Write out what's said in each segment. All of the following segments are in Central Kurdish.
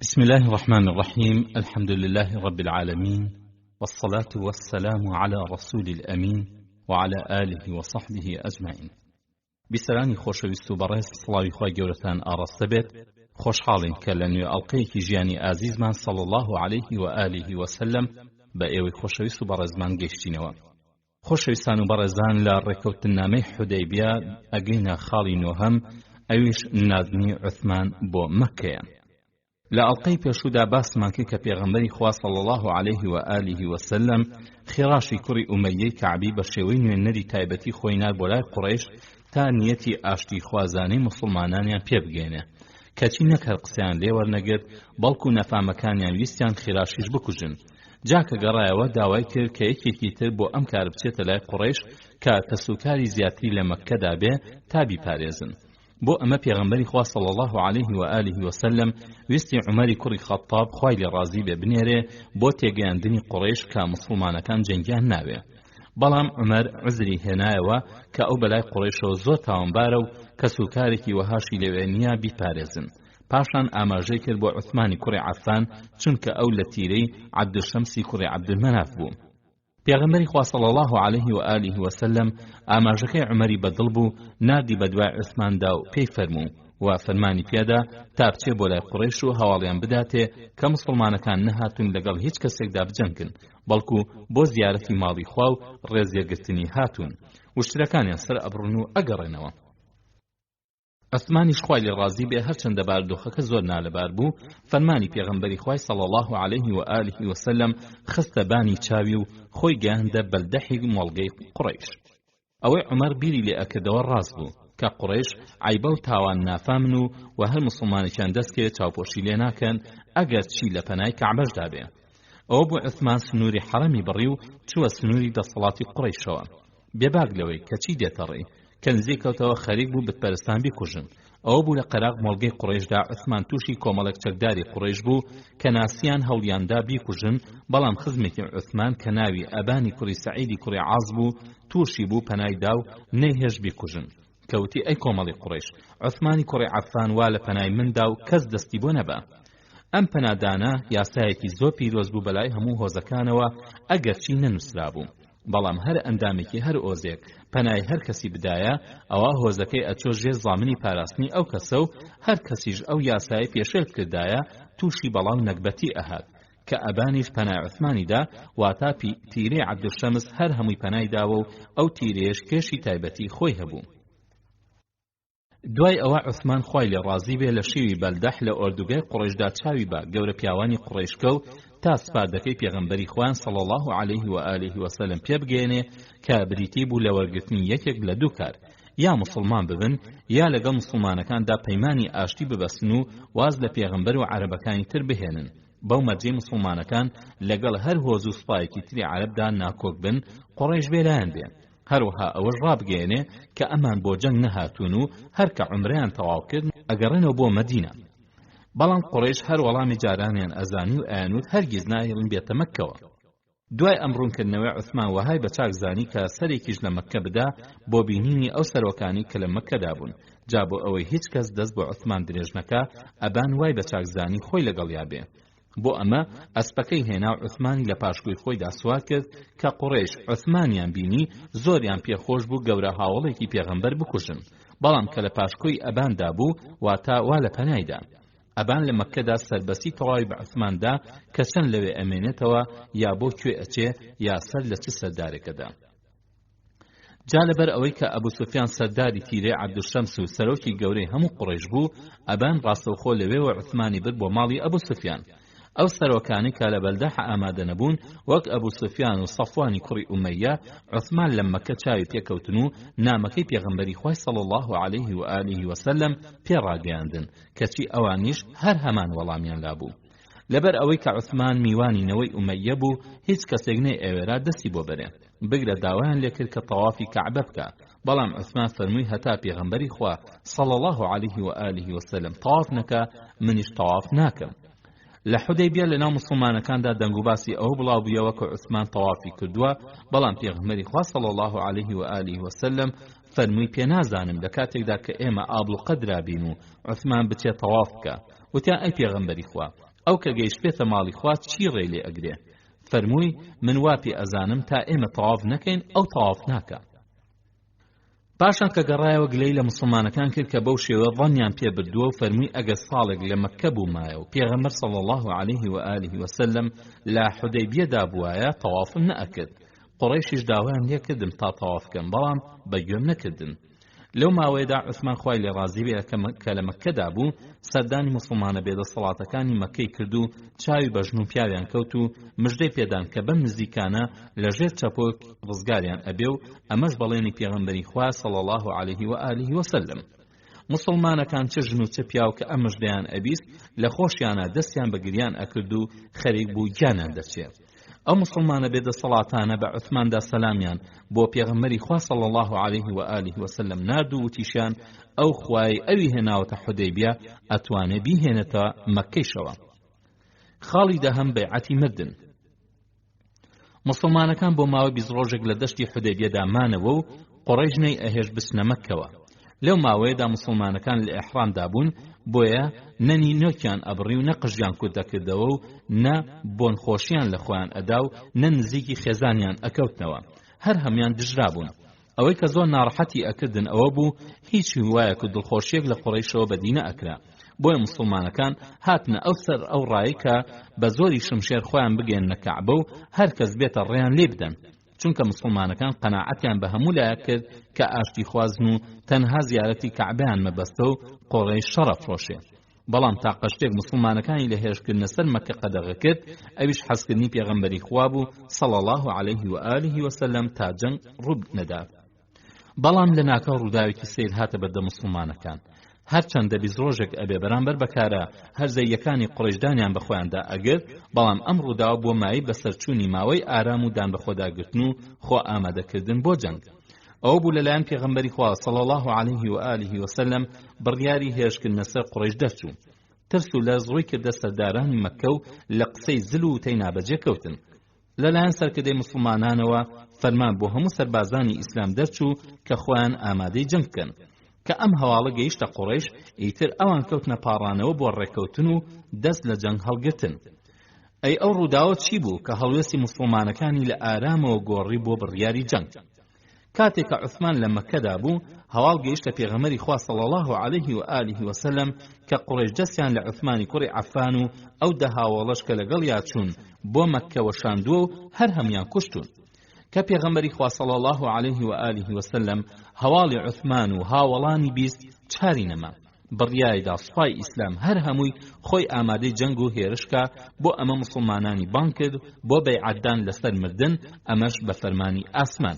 بسم الله الرحمن الرحيم. الحمد لله رب العالمين، والصلاة والسلام على رسول الأمين وعلى آله وصحبه أجمعين. بسرانی خۆشەویست و بەڕێز سڵاوی خۆی گەورەتان ئاڕاستە بێت. خۆشحاڵین کە لە نوێ ئەڵقەیەکی ژیانی ئازیزمان صلی الله عليه و آله وسلم بە ئێوەی خۆشەویست و بەڕێزمان گەیشتینەوە. خۆشەویستان و بەڕێزان، لە ڕێکەوتنامەی حودەیبیە ئەگەینە خاڵی نۆهەم، ئەویش نازنی عوثمان بۆ مەککەیە. لە ئەڵقەی پێشوودا باسمان کرد کە پێغەمبەری خوا صلی الله عليه و آله وسلم خێڕاشی کوڕی ئومەیەی کەعبی بە شێوەی نوێنەری تایبەتی خۆی نار بۆ لای قوڕەیش تا نیەتی ئاشتی خوازانەی موسڵمانانیان پێبگێنێ، کەچی نەک هەر قسەیان لێ وەرنەگرت، بەڵکو نەفامەکانیان ویستیان خێراشیش بکوژن. جاکە گەڕایەوە داوای کرد کە یەکێکی تر بۆ ئەم کار بچێتە لای قوڕەیش کە کەسوکاری زیاتری لە مەککەدا بێ تا بیپارێزن. بۆ ئەمە پێغەمبەری خوا صلی الله عليه و آله وسلم ویستی عومەری کوڕی خەتاب خوای لێ ڕازی بێ بنێرێ بۆ تێگەیاندنی قوڕەیش کە موسڵمانەکان جەنگیان ناوێ. بەڵام عومەر عوزری هێنایەوە کە ئەو بەلای قوڕەیشەوە زۆر تاوانبارە و کەسوکارێکی وەهاشی لەوێ نییە بیپارێزن. پاشان ئاماژەی کرد بۆ عوثمانی کوڕی عەفان، چونکە ئەو لە تیرەی عەبدولشەمسی کوڕی عەبدولمەناف بوو. پێغەمبەری خوا صلی الله عليه و آله وسلم ئاماژەکەی عومەری بەدڵ بوو، ناردی بە دوای عوثماندا و پێی فەرموو و فەرمانی پێدا تا بچێ بۆ لای قوڕەیش و هەواڵیان بداتێ کە موسڵمانەکان نەهاتون لەگەڵ هیچ کەسێکدا بجەنگن، بەڵکو بۆ زیارەتی ماڵی خوا و ڕێزیەگرتنی هاتون، وشترەکانیان سەر ئەبڕون و ئەگەڕێنەوە. عوثمانیش خوای لێ ڕازی بێ هەرچەندە بارودۆخەکە زۆر نالەبار بوو، فەرمانی پێغەمبەری خوای صلی الله عليه و آله وسلم خستە بانی چاوی و خۆی گەیاندە بەلدەحی مۆڵگەی قوڕەیش. ئەوەی عومەر بیری لێ ئەکردەوە ڕاست بوو کە قوڕەیش عیبە و تاوان نافامن و هەر موسڵمانێکیان دەستکێ چاوپۆشی لێ ناکەن ئەگەر چی لە پەنای کەعبەشدا بێ. ئەوە بۆ عوثمان سنووری حەرەمی بڕی و چووە سنووری دەسەڵاتی قوڕەیشەوە. بێباک لەوەی کەچی دێتەڕێ کە نزیک کەوتەوە خەریک بوو بتپەرستان بیکوژن. ئەوە بوو لە قەراق مۆڵگەی قوڕەیشدا عوثمان تووشی کۆمەڵێک چەکداری قوڕەیش بوو کە ناسیان هەوڵیاندا بیکوژن، بەڵام خزمێکی عوثمان کە ناوی ئەبانی کوڕی سەعیدی کوڕی عاز بوو تووشی بوو پەنایدا و نەیهێش بیکوژن. کەوتی ئەی کۆمەڵی قوڕەیش، عوثمانی کوڕی عەفان وا لە پەنای مندا و کەس دەستی بۆ نەبا. ئەم پەنادانە یاسایەکی زۆر پیرۆز بوو بەلای هەموو هۆزەکانەوە ئەگەرچی نەنووسرا بوو، بەڵام هەر ئەندامێکی هەر ئۆزێک پەنای هەر کەسی بدایە ئەوە هۆزەکەی ئەچۆ ژێر زامنی پاراستنی ئەو کەسە و هەر کەسیش ئەو یاسای پێشێل کردایە تووشی بەڵاو نەکبەتی ئەهات کە ئەبانیش پەنای عوثمانیدا، واتە تیرەی عەبدولشەمس هەر هەمووی پەنای داوە و ئەو تیرەیەش کێشی تایبەتی خۆی هەبوو. دوای ئەوە عوثمان خوای لێ ڕازی بێ لە شێوی بەلدەح لە ئۆردوگای قوڕەیشدا چاوی بە گەورە پیاوانی قوڕەیشکە و تا سپاردەکەی پێغەمبەری خوان صلی الله عليه و آله وسلم پێبگەێنێ کە بریتی بوو لە وەرگرتنی یەکێک لە دوو کار، یا موسڵمان ببن یا لەگەڵ موسڵمانەکاندا پەیمانی ئاشتی ببەستن و واز لە پێغەمبەر و عەرەبەکانی تر بهێنن. بەو مەرجەی موسڵمانەکان لەگەڵ هەر هۆز و سوپایەکی تری عەرەبدا ناکۆک بن، قوڕەیش بێلایەن بێ. هەروەها ئەوەش ڕابگەێنێ کە ئەمان بۆ جەنگ نەهاتوون و هەر کە عومرەیان تەواو کرد ئەگەڕێنەوە بۆ مەدینە. بەڵام قوڕەیش هەر وەڵامی جارانیان ئەزانی و ئەیانوت هەرگیز نایڵن بێتە مەککەوە. دوای ئەم ڕوونکردنەوەی عوثمان وەهای بە چاکزانی کە سەرێکیش لە مەککە بدا بۆ بینینی ئەو سەرۆکانی کە لە مەککەدا بوون. جا بۆ ئەوەی هیچ کەس دەست بۆ عوثمان درێژ نەکا، ئەبان وای بە چاکزانی خۆی لەگەڵیا بێ. بۆ ئەمە ئەسپەکەی هێنا و عوثمانی لە پاشگوی خۆیدا سوار کرد کە قوڕەیش عوثمانیان بینی زۆریان پێخۆش بوو گەورە هاوڵێکی پێغەمبەر بکوژن، بەڵام کە لە پاشگوی ئەباندا بوو واتە وا لە پەنایدا. ئەبان لە مەککەدا سەربەسی تەواوی بە عوثماندا کە چەند لەوێ ئەمێنێتەوە یا بۆ کوێ ئەچێ یا سەر لە چ سەردارێکەدا. جا لەبەر ئەوەی کە ئەبوو سوفیان سەرداری تیرەی عەبدولشەمس و سەرۆکی گەورەی هەموو قوڕەیش بوو، ئەبان ڕاستەوخۆ لەوێوە عوثمانی برد بۆ ماڵی ئەبوو سوفیان. ئەو سەرۆکانی کە لە بەلدەح ئامادە نەبوون وەک ئەبوو سوفیان و سەفوانی کوڕی ئومەیە، عوثمان لە مەککە چاوی پێکەوتن و نامەکەی پێغەمبەری خوای صلی الله عليه و آله وسلم پێڕاگەیاندن، کەچی ئەوانیش هەر هەمان وەڵامیان لابوو. لەبەر ئەوەی کە عوثمان میوانینەوەی ئومەیە بوو، هیچ کەسێک ئێوێرا دەستی بۆ بەرێ بگرە داوایان لێکرد کە تەوافی کەعبە بکە، بەڵام عوثمان فەرمووی هەتا پێغەمبەری خوا صلی الله عليه و آله وسلم تەواف نەکا، منیش تەواف ناکەم. لە حودەیبیە لەناو موسڵمانەکاندا دەنگ و باسی ئەو بڵاو بوویەوە کە عوثمان تەوافی کردووە، بەڵام پێغەمبەری خوا صلی الله عليه و آله وسلم فەرمووی پێ نازانم لە کاتێکدا کە ئێمە ئابڵ و قەدرا بین و عوثمان بچێت تەواف بکە. وتیان ئەی پێغەمبەری خوا، ئەو کە گەیشتێتە ماڵی خوا چی ڕێ لێ ئەگرێ؟ فەرمووی من وا پێ ئەزانم تا ئێمە تەواف نەکەین ئەو تەواف ناکە. پاشان کە گەڕایەوە گلەی لە مسلمانەکان کرد کە بەو شێوە ظەنیان پێ بردووە و فەرمووی ئەگەر ساڵێک لە مەککە بوومایە و پێغەمبەر صلی الله عليه و آله وسلم لە حودەیبیەدا بووایە تەوافم نەئەکرد. قوڕەیشیش داوایان لێ کردم تا تەواف بکەن بەڵام بەگوێم نەکردن. لەو ماوەیەدا عوسمان خوای لێ ڕازی بێ کە لە مەککەدا بوو سەردانی مسلمانە بێدەسەڵاتەکانی مەککەی کرد و چاوی بە ژن و پیاویان کەوت و مژدەی پێدان کە بەم نزیکانە لەژێر چەپۆک ڕزگاریان ئەبێ و ئەمەش بەڵێنی پێغەمبەری خوا صلی الله عليه و آله وسلم. مسلمانەکان چ ژن و چ پیاو کە ئەم مژدەیان ئەبیست لە خۆشیانە دەستیان بە گریان ئەکرد و خەریک بوو گیانیان دەچێت. ئەو مسلمانە بێدەسەڵاتانە بە عوسماندا سەلامیان بۆ پێغەمبەری خوا صلی الله عليه و آله وسلم نردو و تیشیان ئەو خوای ئەوی هێناوەتە حودەیبیە ئەتوانێ بیهێنێتە مەککەیشەوە. خاڵی دەهەم بەیعەتی مردن. مسلمانەکان بۆ ماوەی 20 ڕۆژێک لە دەشتی حودەیبیەدا مانەوە و قوڕەیش نەی ئەهێش بچنە مەککەوە. لەو ماوەیەدا مسلمانەکان لە ئیحرامدا بوون بۆیە نەنی نۆکیان ئەبڕی و نە قژیان کورت دەکردەوە و نە بۆن خۆشیان لە خۆیان ئەدا و نە نزیکی خێزانیان ئەکەوتنەوە. هەر هەمیان دژرا بوون. ئەوەی کە زۆر ناڕەحەتی ئەکردن ئەوە بوو هیچی وایە کە دڵخۆشیەک لە قوڕەیشەوە بەدینە ئەکرا. بۆیە مسلمانەکان هاتنە ئەو سەر ئەو ڕایی کە بە زۆری شمشێر خۆیان بگەێنە کەعبە و هەر کەس بێتە ڕێیان لێ بدەن. چونکە مسلمانەکان قەناعەتیان بە هەموو لایە کرد کە ئاشتی خوازن و تەنها زیارەتی کەعبەیان مەبەستە و قۆڕەی شەڕە فرۆشێ. بەڵام تا قەشتێک مسلمانەکانی لە هێرشکردنە سەر مەککە قەدەغە کرد ئەویش حەزکردنی پێغەمبەری خوا بوو صلی الله عليه و آله وسلم تا جەنگ ڕوو نەدا. بەڵام لە ناکاو ڕووداوێکی سیر هاتە بەردە مسلمانەکان. هەرچەندە 20 ڕۆژێک ئەبێ بەرامبەر بەکارە هەرزەیەکانی قوڕیشدانیان بەخۆیاندا ئەگرت بەڵام ئەم ڕووداوە بۆ مایی بەسەرچوونی ماوەی ئارام و دان بەخۆداگرتن و خۆ ئامادەکردن بۆ جەنگ. ئەو بوو لەلایەن پێغەمبەری خوا صلی الله عليه و آله وسلم بڕیاری هێرشکردنە سەر قوڕیش دەرچوو. ترس و لەرز ڕووی کردە سەردارانی مەککە و لە قسەی زل و تەی نابەجێ کەوتن. لەلایەن سەرکردەی مسلمانانەوە فەرمان بۆ هەموو سەربازانی ئیسلام دەرچوو کە خۆیان ئامادەی جەنگ بکەن. کە ئەم هەواڵە گەیشتە قوڕیش ئیتر ئەوان کەوتنە پاڕانەوە بۆ ڕێکەوتن و دەست لە جەنگ هەڵگرتن. ئەی ئەو ڕووداوە چی بوو کە هەڵوێستی مسلمانەکانی لە ئارامەوە گۆڕی بۆ بڕیاری جەنگ؟ کاتێک کە عوسمان لە مەککەدا بوو هەواڵ گەیشتە پێغەمبەری خوا صلی الله عليه و آله وسلم کە قوڕیش دەستیان لە عوسمانی کوڕی عەفان و ئەو دەهاوڵەش کە لەگەڵ یاچوون بۆ مەککە وەشاندووە و هەر هەمیان کوشتون. کە پێغەمبەری خوا صلی الله عليه و آله وسلم هەواڵی عوسمان و هاوڵانی بیست چاری نەما. بڕیایدا سوپای ئیسلام هەر هەمووی خۆی ئامادەی جەنگ و هێرشکە بۆ ئەمە مسلمانانی بان کرد بۆ بەیعەتدان لەسەر مردن ئەمەش بە فەرمانی ئاسمان.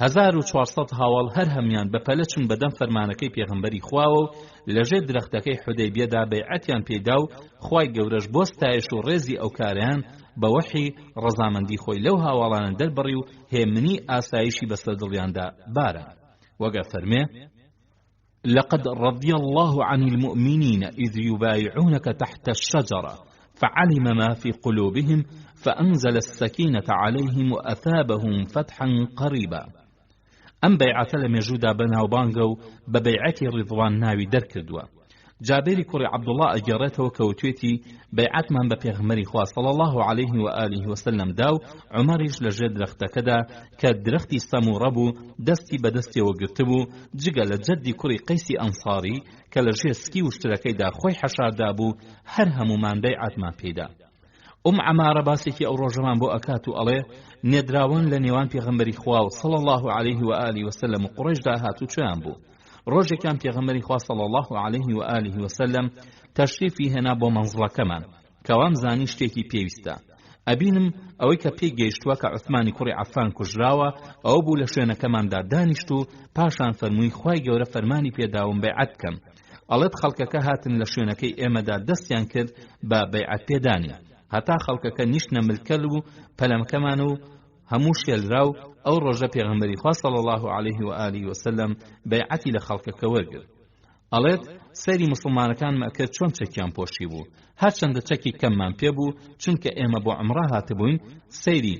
1400 هاوڵ هەر هەمیان بەپەلە چون بەدەم فەرمانەکەی پێغەمبەری خواوە و لەژێر درەختەکەی حودەیبیەدا بەیعەتیان پێدا و خوای گەورەش بۆ ستایش و ڕێزی ئەو کارەیان بە وەحی ڕەزامەندی خۆی لەو هاوڵانە دەربڕی و هێمنی ئاسایشی بەسەر دڵیاندا بارە. وەگە فەرمێ لقد رضي الله عن المؤمنين إذ يبايعونك تحت الشجرة فعلم ما في قلوبهم فأنزل السكينة عليهم وأثابهم فتحا قريبا. ئەم بەیعەتە لە مێژوودا بەناوبانگە و بە بەیعەتی ڕیضوان ناوی دەرکردووە. جابری کوڕی عەبدوڵڵا ئەگەڕێتەوە کەوتوێتی بەیعەتمان بە پێغەمبەری خوا صلی الله عليه و آله وسلم دا و عومەریش لەژێر درەختەکەدا کە درەختی سەموڕە بوو دەستی بەدەستیەوە گرتبوو جگە لە جەدی کوڕی قەیسی ئەنساری کە لەژێر سکی و شترەکەیدا خۆی حەشاردا بوو هەر هەمومان بەیعەتمان پێدا. عەمارە باسێکی ئەو ڕۆژەمان بۆ ئەکات و ئەڵێ نێدراون لە نێوان پێغەمبەری خوا و صلی الله عليه و آله وسلم و قوڕیشدا هاتوو چۆیان بوو. ڕۆژێکیان پێغەمبەری خوا صلی الله عليه و آله وسلم تەشریفی هێنا بۆ مەنزڵەکەمان کەوام زانی شتێکی پێویستە. ئەبینم ئەوەی کە پێی گەیشتووە کە عوسمانی کوڕی عەفان کوژراوە ئەوە بوو لە شوێنەکەماندا دانیشت و پاشان فەرمووی خوای گەورە فەرمانی پێداوم بەیعەت بکەم. ئەڵێت خەڵکەکە هاتن لە شوێنەکەی ئێمەدا دەستیان کرد بە بەیعەت پێدانی هەتا خەڵکەکە نیشتنە ملکەل و پەلەمکەمان و هەموو شێلرا و ئەو ڕۆژە پێغەمبەری خوا صلی الله عليه و آله وسلم بەیعەتی لە خەڵکەکە وەرگرت. ئەڵێت سەیری مسلمانەکان مەکرد چۆن چەکیان پۆشی بوو. هەرچەندە چەکی کەممان پێ بوو چونکە ئێمە بۆ عومرە هاتبووین سەیری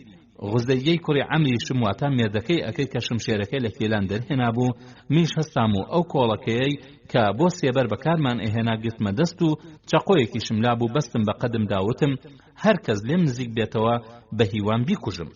غوزەیەی کوڕی عەمری شمواتان مێردەکەی ئەکرد کە شمشێرەکەی لە کێلان دەرهێنا بوو میش هەستام و ئەو کۆڵەکەیەی کە بۆ سێبەر بەکارمان ئەهێنا گرتمە دەست و چەقۆیەکی شملا بوو بەستم بە قەدم داوتم هەر کەس لێم نزیک بێتەوە بە هیوان بیکوژم.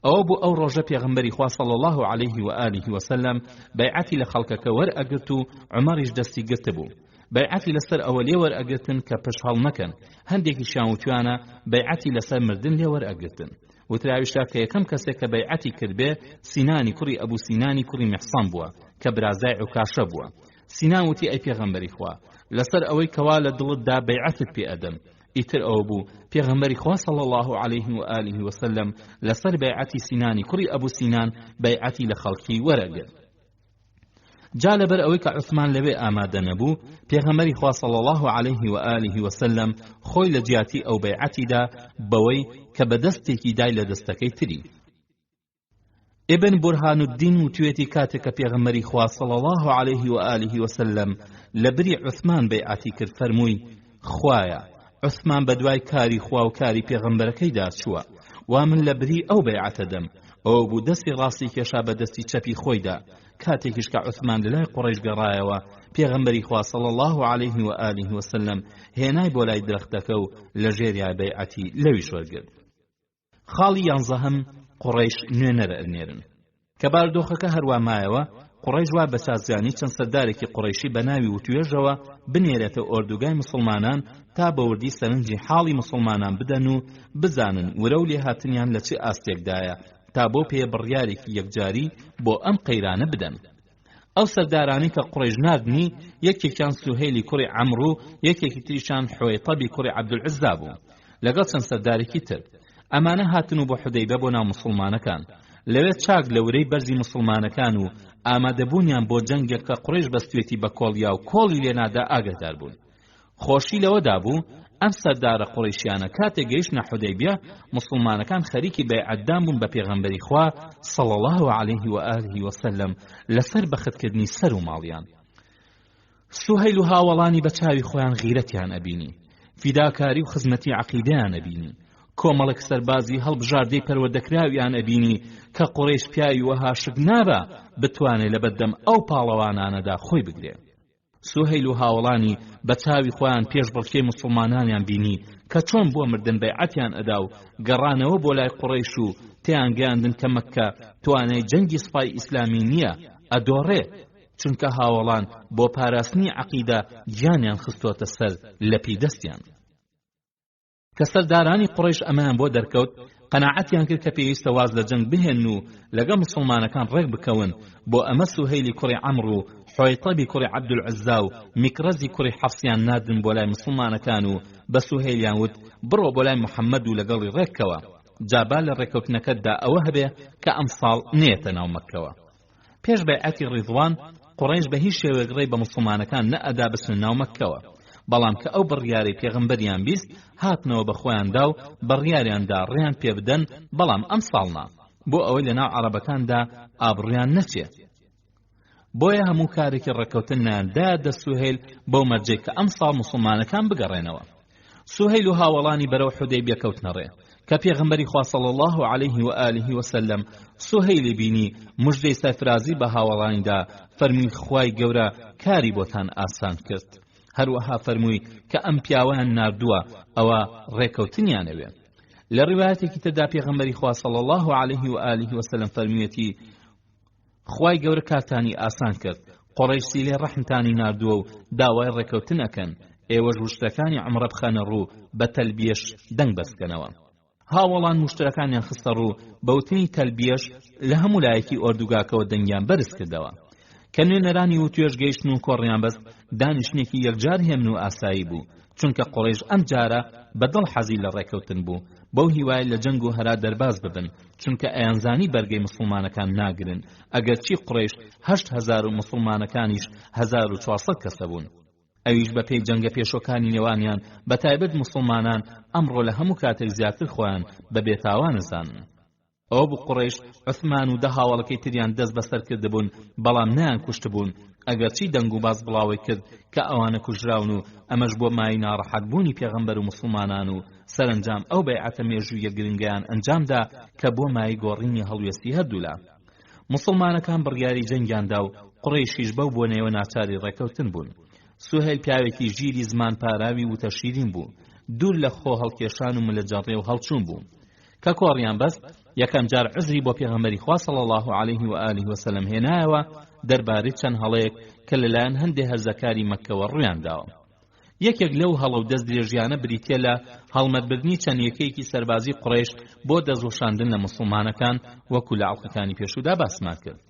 ئەوە بوو ئەو ڕۆژە پێغەمبەری خوا صلی الله عليه و آله وسلم بەیعەتی لە خەڵکەکە وەرئەگرت و عومەریش دەستی گرتبوو. بەیعەتی لەسەر ئەوە لێ وەرئەگرتن کە پشت هەڵ نەکەن. هەندێکی شاوتوانە بەیعەتی لەسەر مردن لێ وەرئەگرتن. وتراویشتا کە یەکەم کەسێک کە بەیعەتی کردبێ سینانی کوڕی ئەبوو سینانی کوڕی میحسان بووە کە برازای عوکاشە بووە. سینان وتی ئەی پێغەمبەری خوا لەسەر ئەوەی کەوا لە دڵتدا بەیعەتت پێ ئەدەم. ئیتر ئەوە بوو پێغەمبەری خوا صلی الله عليه و آله وسلم لەسەر بەیعەتی سینانی کوڕی ئەبوو سینان بەیعەتی لە خەڵکی وەرەگرت. جا لەبەر ئەوەی کە عوسمان لەوێ ئامادە نەبوو پێغەمبەری خوا صلی الله عليه و آله وسلم خۆی لە جیاتی ئەو بەیعەتیدا بەوەی کە بەدەستێکی دای لە دەستەکەی تری. ابن برهان الدین وتوێتی کاتێک کە پێغەمبەری خوا صلی الله عليه و آله وسلم لەبری عوسمان بەیعەتی کرد فەرمووی خوایە عوسمان بەدوای کاری خوا و کاری پێغەمبەرەکەیدا چووە وا من لەبری ئەو بەیعەتە دەم. ئەوە بوو دەستی ڕاستی کێشا بە دەستی چەپی خۆیدا. کاتێکیش کە عوسمان لەلای قوڕەیش گەڕایەوە پێغەمبەری خوا صلی الله عليه و آله وسلم هێنای بۆ لای درەختەکە و لە ژێریای بەیعەتی لەویش وەرگرت. خاڵی یانزەهەم قوڕەیش نوێنەرە ئەرنێرن کە باردۆخەکە هەروە مایەوە قوڕەیش وا بە چازیانی چەند سەردارێکی قوڕەیشی بە ناوی وتوێژەوە بنێرێتە ئۆردوگای مسڵمانان تا بەوردی سەرنجی حاڵی مسڵمانان بدەن و بزانن ورە و لێهاتنیان لە چه ئاستێکدایە تا بۆ پێ بڕیارێکی یەکجاری بۆ ئەم قەیرانە بدەن. ئەو سەردارانی کە قوڕەیش ناردنی یەکێکیان سوهەیلی کوڕی عەمر و یەکێکی تریشان حوەیتەبی کوڕی عەبدولعزا بوو لەگەڵ چەند سەردارێکی تر. ئەمانە هاتن و بۆ حودەیبە بۆ ناو مسڵمانەکان لەوێ چاک لە ورەی بەرزی مسڵمانەکان و ئامادەبوونیان بۆ جەنگێک کە قوڕەیش بەستوێتی بە کۆڵیا و کۆڵی لێنادا ئاگادار بوون. خۆشی لەوەدا بوو ئەم سەردارە قوڕەیشیانە کاتێک گەیشتنە حودەیبیە مسڵمانەکان خەریکی بەیعەتدان بوون بە پێغەمبەری خوا صلی الله عليه و آله وسلم لەسەر بەختکردنی سەر و ماڵیان. سوهەیل و هاوڵانی بە چاوی خۆیان غیرەتیان ئەبینی فیداکاری و خزمەتی عەقیدەیان ئەبینی کۆمەڵێک سەربازی هەڵبژاردەی پەروەردەکراویان ئەبینی کە قوڕەیش پیاوی وەها شک نابە بتوانێت لە بەردەم ئەو پاڵەوانانەدا خۆی بگرێ. سوهەیل و هاوڵانی بە چاوی خۆیان پێش بڕکێ مسڵمانانیان بینی کە چۆن بۆ مردن بەیعەتیان ئەدا و گەڕانەوە بۆ لای قوڕەیش و تیان گەیاندن کە مەککە توانای جەنگی سوپای ئیسلامی نییە ئەدۆڕێ چونکە هاوڵان بۆ پاراستنی عەقیدە گیانیان خستۆتە سەر لەپی دەستیان. کە سەردارانی قوڕەیش ئەمەیان بۆ دەرکەوت قەناعەتیان کرد کە پێویستە واز لە جەنگ بهێن و لەگەڵ مسڵمانەکان ڕێک بکەون بۆ ئەمە سوهەیلی کوڕی عەمر و حوەیتەبی کوڕی عەبدولعزا و میکرەزی کوڕی حەفسیان نادن بۆ لای مسڵمانەکان و بە سوهەیلیان وت بڕۆ بۆ لای محەممەد و لەگەڵی ڕێککەوە جابا لە ڕێکەوتنەکەتدا ئەوە هەبێ کە ئەم ساڵ نێتە ناو مەککەوە. پێش بەیعەتی ڕیضوان قوڕەیش بە هیچ شێوەیەک ڕێی بە مسڵمانەکان نەئەدا بچن ناو مەککەوە بەڵام کە ئەو بڕیارەی پێغەمبەریان بیست هاتنەوە بە خۆیاندا و بڕیاریاندا ڕێیان پێ بدەن بەڵام ئەم ساڵنا بۆ ئەوەی لە ناو عەرەبەکاندا ئابڕویان نەچێت. بۆیە هەموو کارێکی ڕێکەوتنیاندایە دە سوهەیل بەو مەرجەی کە ئەم ساڵ مسڵمانەکان بگەڕێنەوە. سوهەیل و هاوڵانی بەرەو حودەیبیە کەوتنە ڕێ کە پێغەمبەری خوا صلی الله عليه و آله وسلم سوهەیلی بینی موژدەی سەرفرازی بە هاوڵانیدا فەرمووی خوای گەورە کاری بۆتان ئاسان کرد. هەروەها فەرمووی کە ئەم پیاوەیان ناردووە ئەوە ڕێکەوتنیانەوێ. لە ڕیوایەتێکی تردا پێغەمبەری خوا صلی الله عليه و آله وسلم فەرموویەتی خوای گەورە کارتانی ئاسان کرد قوڕەیش سیلێ ڕەحمتانی ناردووە و داوای ڕێکەوتن ئەکەن ئێوەش وشتەکانی عومرە بخەنە ڕوو بە تەلبیەش دەنگ بەستکەنەوە. هاوڵان موشتەکانیان خستە ڕوو بەوتنی تەلبیەش لە هەموو لایەکی ئۆردوگاکەوە دەنگیان بەرز کردەوە. کە نوێنەرانی و توێژ گەیشتن و کۆڕیان بەست دانیشتنێکی یەکجار هێمن و ئاسایی بوو چونکە قوڕەیش ئەم جارە بەدڵ حەزی لە ڕێکەوتن بوو بەو هیوای لە جەنگ و هەرا دەرباز ببن چونکە ئەیانزانی بەرگەی مسڵمانەکان ناگرن ئەگەرچی قوڕەیش 8,000 و مسڵمانەکانیش 1,400 کەسە بوون. ئەویش بە پێی جەنگە پێشۆکانی نێوانیان بەتایبەت مسڵمانان ئەمڕۆ لە هەموو کاتێک زیاتر خۆیان بە بێتاوان نزانن. ئەو بوو قوڕیش عوسمان و 10 هاوڵەکەی تریان دەست بەسەر کردبوون بەڵام نیان کوشتبوون ئەگەرچی دەنگ و باز بڵاوی کرد کە ئەوانە کوژراون و ئەمەش بۆ مای ناڕەحەتبوونی پێغەمبەر و مسلمانان و سەرنجام ئەو بەیعەتە مێژوویە گرنگیان ئەنجامدا کە بۆ مای گۆڕینی هەڵوێستی هەردوولا مسلمانەکان بڕیاری جەنگیاندا و قوڕیشیش بەو بۆنەوە ناچاری ڕێکەوتن بوون سوهێل پیاوێکی ژیری زمان پاراوی وتە شیرین بوو دوور لە خۆ هەڵکێشان و ملەجەڕێ و هەڵچوون بوو کە کۆڕیان بەست یەکەم جار عزری بۆ پێغەمبەری خوا صلی الله عليه و آله وسلم هێنایەوە دەربارەی چەند هەڵەیەک کە لەلایەن هەندێک هەرزەکاری مەککەوە ڕوویان داوە یەکێک لەو هەڵە و دەست درێژیانە بریتیە لە هەڵمەتبردنی چەند یەکەیەکی سەربازی قوڕیش بۆ دەستوەشاندن لە مسلمانەکان وەکو لە عەڵقەکانی پێشوودا باسمان کرد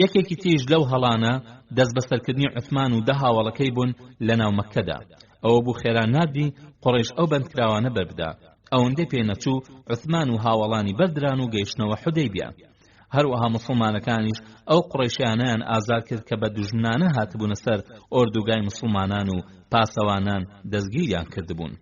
یەکێکی تیژ لەو هەڵانە دەست بەسەرکردنی عوسمان و 10 هاوڵەکەی بوون لە ناو مەککەدا ئەوە بوو خێران نادی قوڕیش ئەو بەندکراوانە بەربدا ئەوەندەی پێنەچوو عوسمان و هاوڵانی بەردران و گەیشتنەوە حودەیبیە هەروەها مسلمانەکانیش ئەو قوڕیشیانەیان ئازار کرد کە بە دوژمنانە هاتبوونە سەر ئۆردوگای مسلمانان و پاسەوانان دەستگیریان کردبوون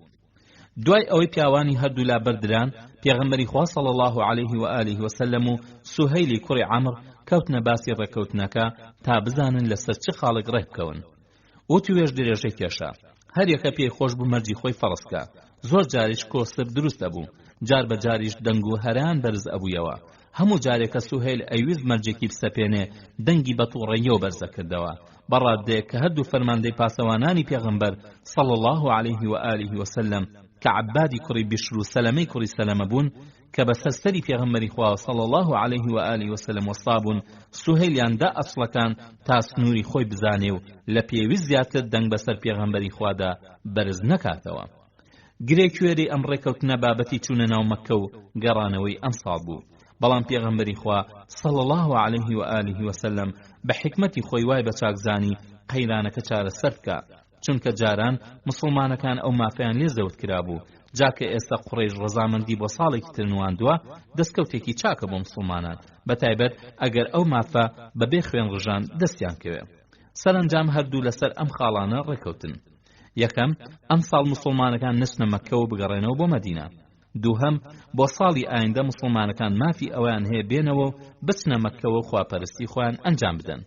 دوای ئەوەی پیاوانی هەردوو لا بەردران پێغەمبەری خوا صلی الله عليه و آله وسلم و سوهەیلی کوڕی عەمر کەوتنە باسی ڕێکەوتنەکە تا بزانن لەسەر چ خاڵێک ڕێکبکەون و توێژ درێژەی کێشا هەر یەکە پێی خۆش بوو مەرجی خۆی فەڕستکە زۆر جاریش کۆستر دروست ئەبوو جار بە جاریش دەنگ و هەران بەرز ئەبوویەوە هەموو جارێکە سوهێل ئەویست مەرجێکی بسەپێنێ دەنگی بە تووڕەیەوە بەرزە کردەوە بەڕادەیە کە هەردوو فەرماندەی پاسەوانانی پێغەمبەر صلی الله عليه و آله وسلم کە عەبادی کوڕی بیشر و سەلەمەی کوڕی سەلەمە بوون کە بەسەر سەری پێغەمبەری خوا صلی الله عليه و آله وسلم وەسابوون سوهێلیاندا ئەسڵەکان تا سنووری خۆی بزانێ و لە پێویست زیاتر دەنگ بەسەر پێغەمبەری خوادا بەرز نەکاتەوە گرێکوێری ئەم ڕێکەوتنە بابەتی چوونە ناو مەککە و گەڕانەوەی ئەم ساڵ بوو بەڵام پێغەمبەری خوا صلی الله عليه و آله وسلم بە حکمەتی خۆی وای بە چاکزانی قەیرانەکە چارەسەر بکە چونکە جاران مسلمانەکان ئەو مافەیان لێ زەوت کرابوو جاکە ئێستا قوڕیش ڕەزامەندی بۆ ساڵێکی ترنواندووە دەستکەوتێکی چاکە بۆ مسلمانان بەتایبەت ئەگەر ئەو مافە بەبێ خوێن ڕژان دەستیان کەوێ سەرنجام هەردوو لەسەر ئەم خاڵانە ڕێکەوتن یەکەم ئەم ساڵ مسلمانەکان نچنە مەککە و بگەڕێنەوە بۆ مەدینە دووهەم بۆ ساڵی ئایندە مسلمانەکان مافی ئەویان هەیە بێنەوە و بچنە مەککەوە و خواپەرستی خۆیان ئەنجام بدەن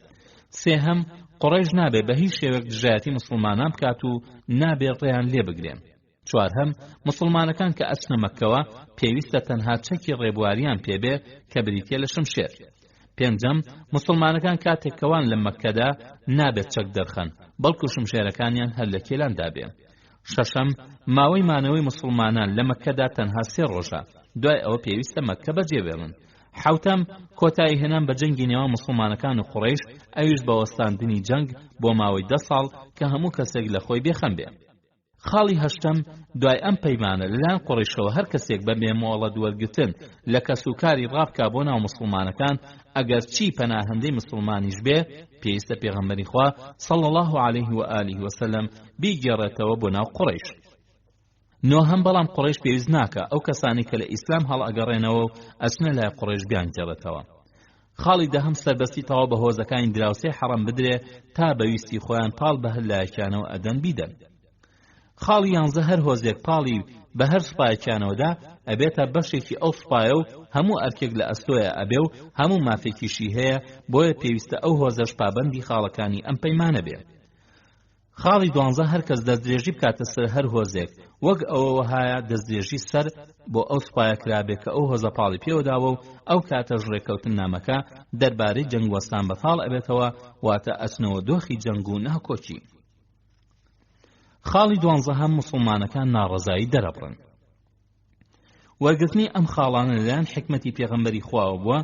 سێهەم قوڕیش نابێ بە هیچ شێوەیەک دژایەتی مسلمانان بکات و نابێ ڕێیان لێ بگرێن چوارهەم مسلمانەکان کە ئەچنە مەککەوە پێویستە تەنها چەکی ڕێبواریان پێبێ کە بریتیە لە شمشێر پێنجەم مسلمانەکان کاتێکەوان لە مەککەدا نابێت چەک دەرخەن بەڵکو شمشێرەکانیان هەر لە کێلاندا بێ شەشەم ماوەی مانەوەی مسلمانان لە مەککەدا تەنها 3 ڕۆژە دوای ئەوە پێویستە مەککە بەجێبێڵن حوتەم کۆتایی هێنان بە جەنگی نێوان مسلمانەکان و قوڕیش ئەویش بە وەستاندنی جەنگ بۆ ماوەی 10 ساڵ کە هەموو کەسێک لە خۆی بێخەم بێ خاڵی هەشتم دوای ئەم پەیمانە لەلایەن قوڕیشەوە هەر کەسێک بەبێ مۆڵەت وەرگتن لە کەسوکاری ڕابکا بۆ ناو مسلمانەکان ئەگەر چی پەناهەندەی مسلمانیش بێ پێویستە پێغەمبەری خوا صلی الله عليه و آله وسلم بیگێڕێتەوە بۆ ناو قوڕیش نۆهەم بەڵام قوڕیش پێویست ناکە ئەو کەسانی کە لە ئیسلام هەڵئەگەڕێنەوە و ئەچنە لای قوڕیش بیانگێڕێتەوە خاڵی دەهەم سەربەستی تەواو بە هۆزەکانی دراوسێ حەڕەم بدرێ تا بەویستی خۆیان پاڵ بە هەر لایەکیانەوە ئەدەن بیدەن خاڵی 11 هەر هۆزێک پاڵی بە هەر سوپایەکیانەوەدا ئەبێتە بەشێکی ئەو سوپایە و هەموو ئەرکێک لە ئەستۆیە ئەبێ و هەموو مافێکیشی هەیە بۆیە پێویستە ئەو هۆزەش پابەندی خاڵەکانی ئەم پەیمانە بێ خاڵی 12 هەر کەس دەستدرێژی بکاتە سەر هەر هۆزێک وەک ئەوە هایە دەستدرێژی سەر بۆ ئەو سوپایە کرابێت کە ئەو هۆزە پاڵی پێوەداوە و ئەو کاتە ڕێکەوتن نامەکە دەربارەی جەنگ وەستان بەتاڵ ئەبێتەوە واتە ئەچنەوە دۆخی جەنگ و ناکۆچی خاڵی 12 هەم مسلمانەکان ناڕەزایی دەرەبڕن وەرگرتنی ئەم خاڵانە لەلایەن حکمەتی پێغەمبەری خواوە بووە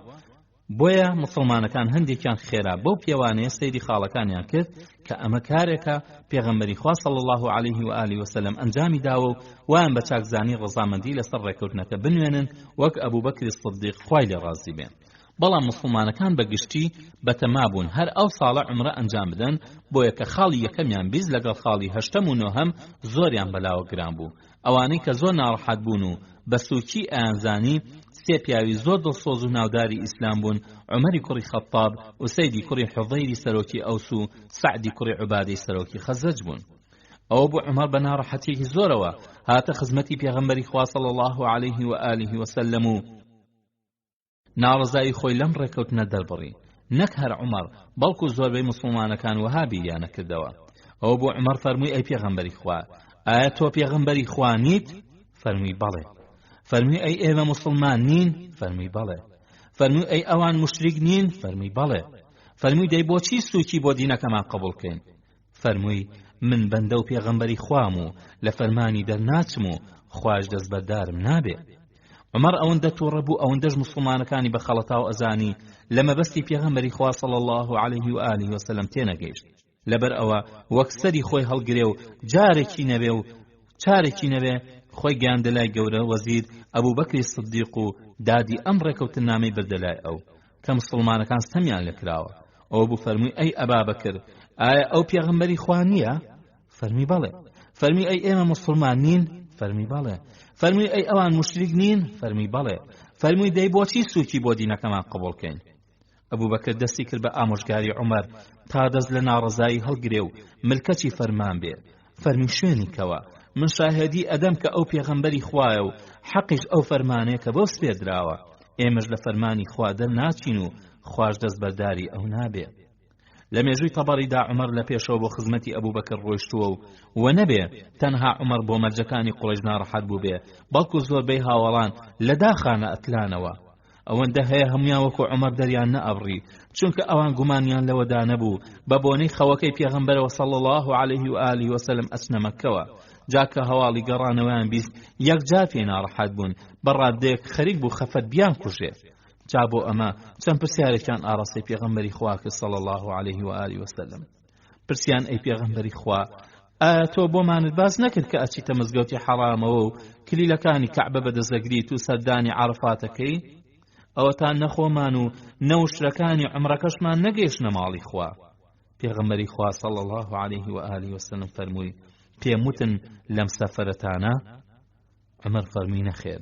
بۆیە مسلمانەکان هەندێکیان خێرا بەو پێوانەیە سەیری خاڵەکانیان کرد کە ئەمە کارێکە پێغەمبەری خوا صلی الله عليه و آله وسلم ئەنجامی داوە و وایان بە چاکزانی ڕەزامەندی لەسەر ڕێکەوتنەکە بنوێنن وەک ئەبوبەکری سیدیق خوای لێ ڕازی بێ بەڵام مسلمانەکان بەگشتی بەتەما بوون هەر ئەو ساڵە عومرە ئەنجام بدەن بۆیە کە خاڵی یەکەمیان بیست لەگەڵ خاڵی هەشتەم و نۆهەم زۆریان بەلاوە گران بوو ئەوانەی کە زۆر ناڕەحەت بوون و بە سووکی ئەیانزانی سێ پیاوی زۆر دڵسۆز و ناوداری ئیسلام بوون عومەری کوڕی خەتاب ئوسەیدی کوڕی حوضەیری سەرۆکی ئەوس و سەعدی کوڕی عوبادەی سەرۆکی خەزرەج بوون ئەوە بۆ عومەر بە ناڕەحەتیەکی زۆرەوە هاتە خزمەتی پێغەمبەری خوا صلی الله عليه و آله وسلم و ناڕزایی خۆی لەم ڕێکەوتنە دەربڕی، نەک هەر عومەر بەڵکو زۆربەی مسلمانەکان وەها بیریانە کردەوە. ئەوە بۆ عومەر فەرمووی ئەی پێغەمبەری خوا، ئایا تۆ پێغەمبەری خوا نیت؟ فەرمووی بەڵێ. فەرمووی ئەی ئێمە مسلمان نین؟ فەرمووی بەڵێ. فەرمووی ئەی ئەوان مشریک نین؟ فەرمووی بەڵێ. فەرمووی دەی بۆچی سووکی بۆ دینەکەمان قبوڵکەین؟ فەرمووی من بەندە و پێغەمبەری خوام و لە فەرمانی دەرناچم و خوش دەستبەردارم نابێ. عمەر ئەوەندە تووڕە بوو، ئەوەندەش مسلمانەکانی بە خەڵەتاو ئەزانی لە مەبەستی پێغەمبەری خوا صلی الله عليه و آله وسلم تێنەگەیشت. لەبەر ئەوە وەک سەری خۆی هەڵگرێ و جارێکی نەبێ و چارێکی نەبێ خۆی گیاندە لای گەورە وەزیر ئەبوو بەکری سدیق و دادی ئەم ڕێکەوتنامەی بردە لای ئەو کە مسلمانەکان ستەمیان لێ کراوە. ئەوە بوو فەرمووی ئەی ئەبا بەکر، ئایا ئەو پێغەمبەری خوا نییە؟ فەرمی بەڵێ. فەرمی ئەی ئێمە مسلمان نین؟ فەرمی بەڵێ. فەرمووی ئەی ئەوان مشریک نین؟ فەرمی بەڵێ. فەرمووی دەی بۆچی سووکی بۆ دینەکەمان قبوڵکەین؟ ئەبوو بەکر دەستی کرد بە ئامۆژگاری عومەر تا دەست لە ناڕەزایی هەڵگرێ و ملکەچی فەرمان بێ. فەرمی شوێنی کەوە، من شاهدی ئەدەم کە ئەو پێغەمبەری خوایە و حەقیش ئەو فەرمانەیە کە بەو سپێدراوە، ئێمەش لە فەرمانی خوا دەرناچین و خوش دەستبەرداری ئەو نابێ. لە مێژووی تەبەڕیدا عومەر لە پێشەوە بۆ خزمەتی ئەبوو بەکر ڕۆیشتووە و نەبێ تەنها عومەر بۆ مەرجەکانی قوڕەیش ناڕەحەت بوو بێ، بەڵکو زۆربەی هاوڵان لە داخانە ئەتلانەوە. ئەوەندە هەیە هەمویان وەکو عومەر دەریان نەئەبڕی، چونکە ئەوان گومانیان لەوەدا نەبوو بە بۆنەی خەوەکەی پێغەمبەرەوە صلی الله عليه و آله وسلم ئەچنە مەککەوە. جاکە هەواڵی گەڕانەوەیان بیست یەکجار پێی ناڕەحەت بوون، بەڕادەیەک خەریک بوو خەفەت بیان کوژێ. جا بۆ ئەمە چەند پرسیارێکیان ئاڕاستەی پێغەمبەری خوا کرد صلی الله عليه و آله وسلم. پرسیان ئەی پێغەمبەری خوا، ئایا تۆ بۆمانت باس نەکرد کە ئەچیتە مزگەوتی حەرامەوە و کلیلەکانی کەعبە بەدەستەگریت و سەردانی عەرەفاتەکەی؟ ئەوەتان نەخۆمان و نەوشترەکانی عومرەکەشمان نەگەیشتنە ماڵی خوا. پێغەمبەری خوا صلی الله عليه و آله وسلم فەرمووی پێم وتن لەم سەفەرەتانە؟ عومەر فەرمووی نەخێر.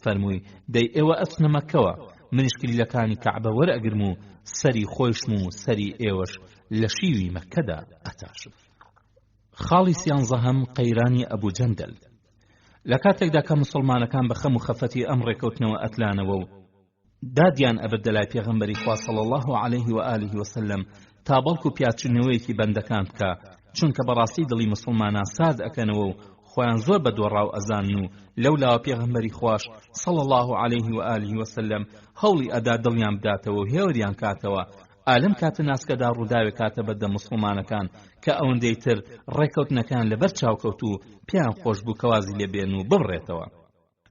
فەرمووی دەی ئێوە ئەچنە مەککەوە، منیش کلیلەکانی کەعبە وەرئەگرم و سەری خۆیشم و سەری ئێوەش لە شیوی مەککەدا ئەتاشم. خاڵی سیانزەهەم قەیرانی ئەبوو جەندەل. لە کاتێکدا کە مسلمانەکان بە خەم و خەفەتی ئەم ڕێکەوتنەوە ئەتلانەوە و دادیان ئەبرد لای پێغەمبەری خوا صلی الله عليه و آله وسلم تا بەڵکو پیاچنەوەیەکی بەندەکان بکە، چونکە بەڕاستی دڵی مسلمانان سارد ئەکەنەوە و خۆیان زۆر بە دۆڕاو ئەزانن و لەولاوە پێغەمبەری خوش صلی الله عليه و آله وسلم هەوڵی ئەدا دڵیان بداتەوە و هێوریان کاتەوە ئالم کاتە ناسکەدا ڕووداوێ کاتە بەردە مسلمانەکان کە ئەوەندەی تر ڕێکەوتنەکان لەبەر چاوکەوت و پێیان خۆش بوو کەوازی لێبێن و ببڕێتەوە.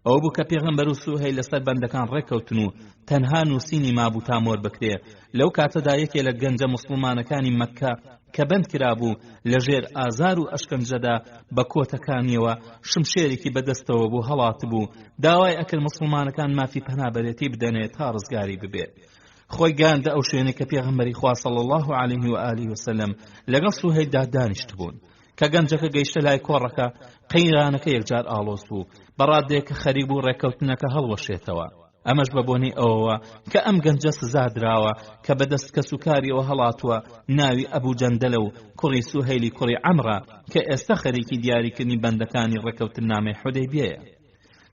ئەو بوو کە پێغەمبەر و سوهەیل لەسەر بەندەکان ڕێکەوتن و تەنها نووسینی مابوو تا مۆر بکرێ. لەو کاتەدا یەکێ لە گەنجە مسلمانەکانی مەککە کە بەند کرابوو لەژێر ئازار و ئەشکەنجەدا بە کۆتەکانیەوە شمشێرێکی بەدەستەوە بوو هەڵات بوو، داوای ئەکرد مسلمانەکان مافی پەنابەرێتی بدەنێت تا ڕزگاری ببێت. خۆی گاندە ئەو شوێنێ کە پێغەمبەری خوا صلی الله عليه و آله وسلم لەگەڵ سوهەیلدا دانیشت بوون کە گەنجەکە گەیشتە لای کۆڕەکە. قەیرانەکە یەکجار ئاڵۆز بوو، بەڕادەیەکە خەریک بوو ڕێکەوتنەکە هەڵوەشێتەوە. ئەمەش بە بۆنەی ئەوەوە کە ئەم گەنجە سزا دراوە کە بەدەست کە سوکاریەوە هەڵاتووە ناوی ئەبوو جەندەلە و کوڕی سوهەیلی کوڕی عەمرە کە ئێستا خەریکی دیاریکردنی بەندەکانی ڕێکەوتنامەی حودەیبیەیە.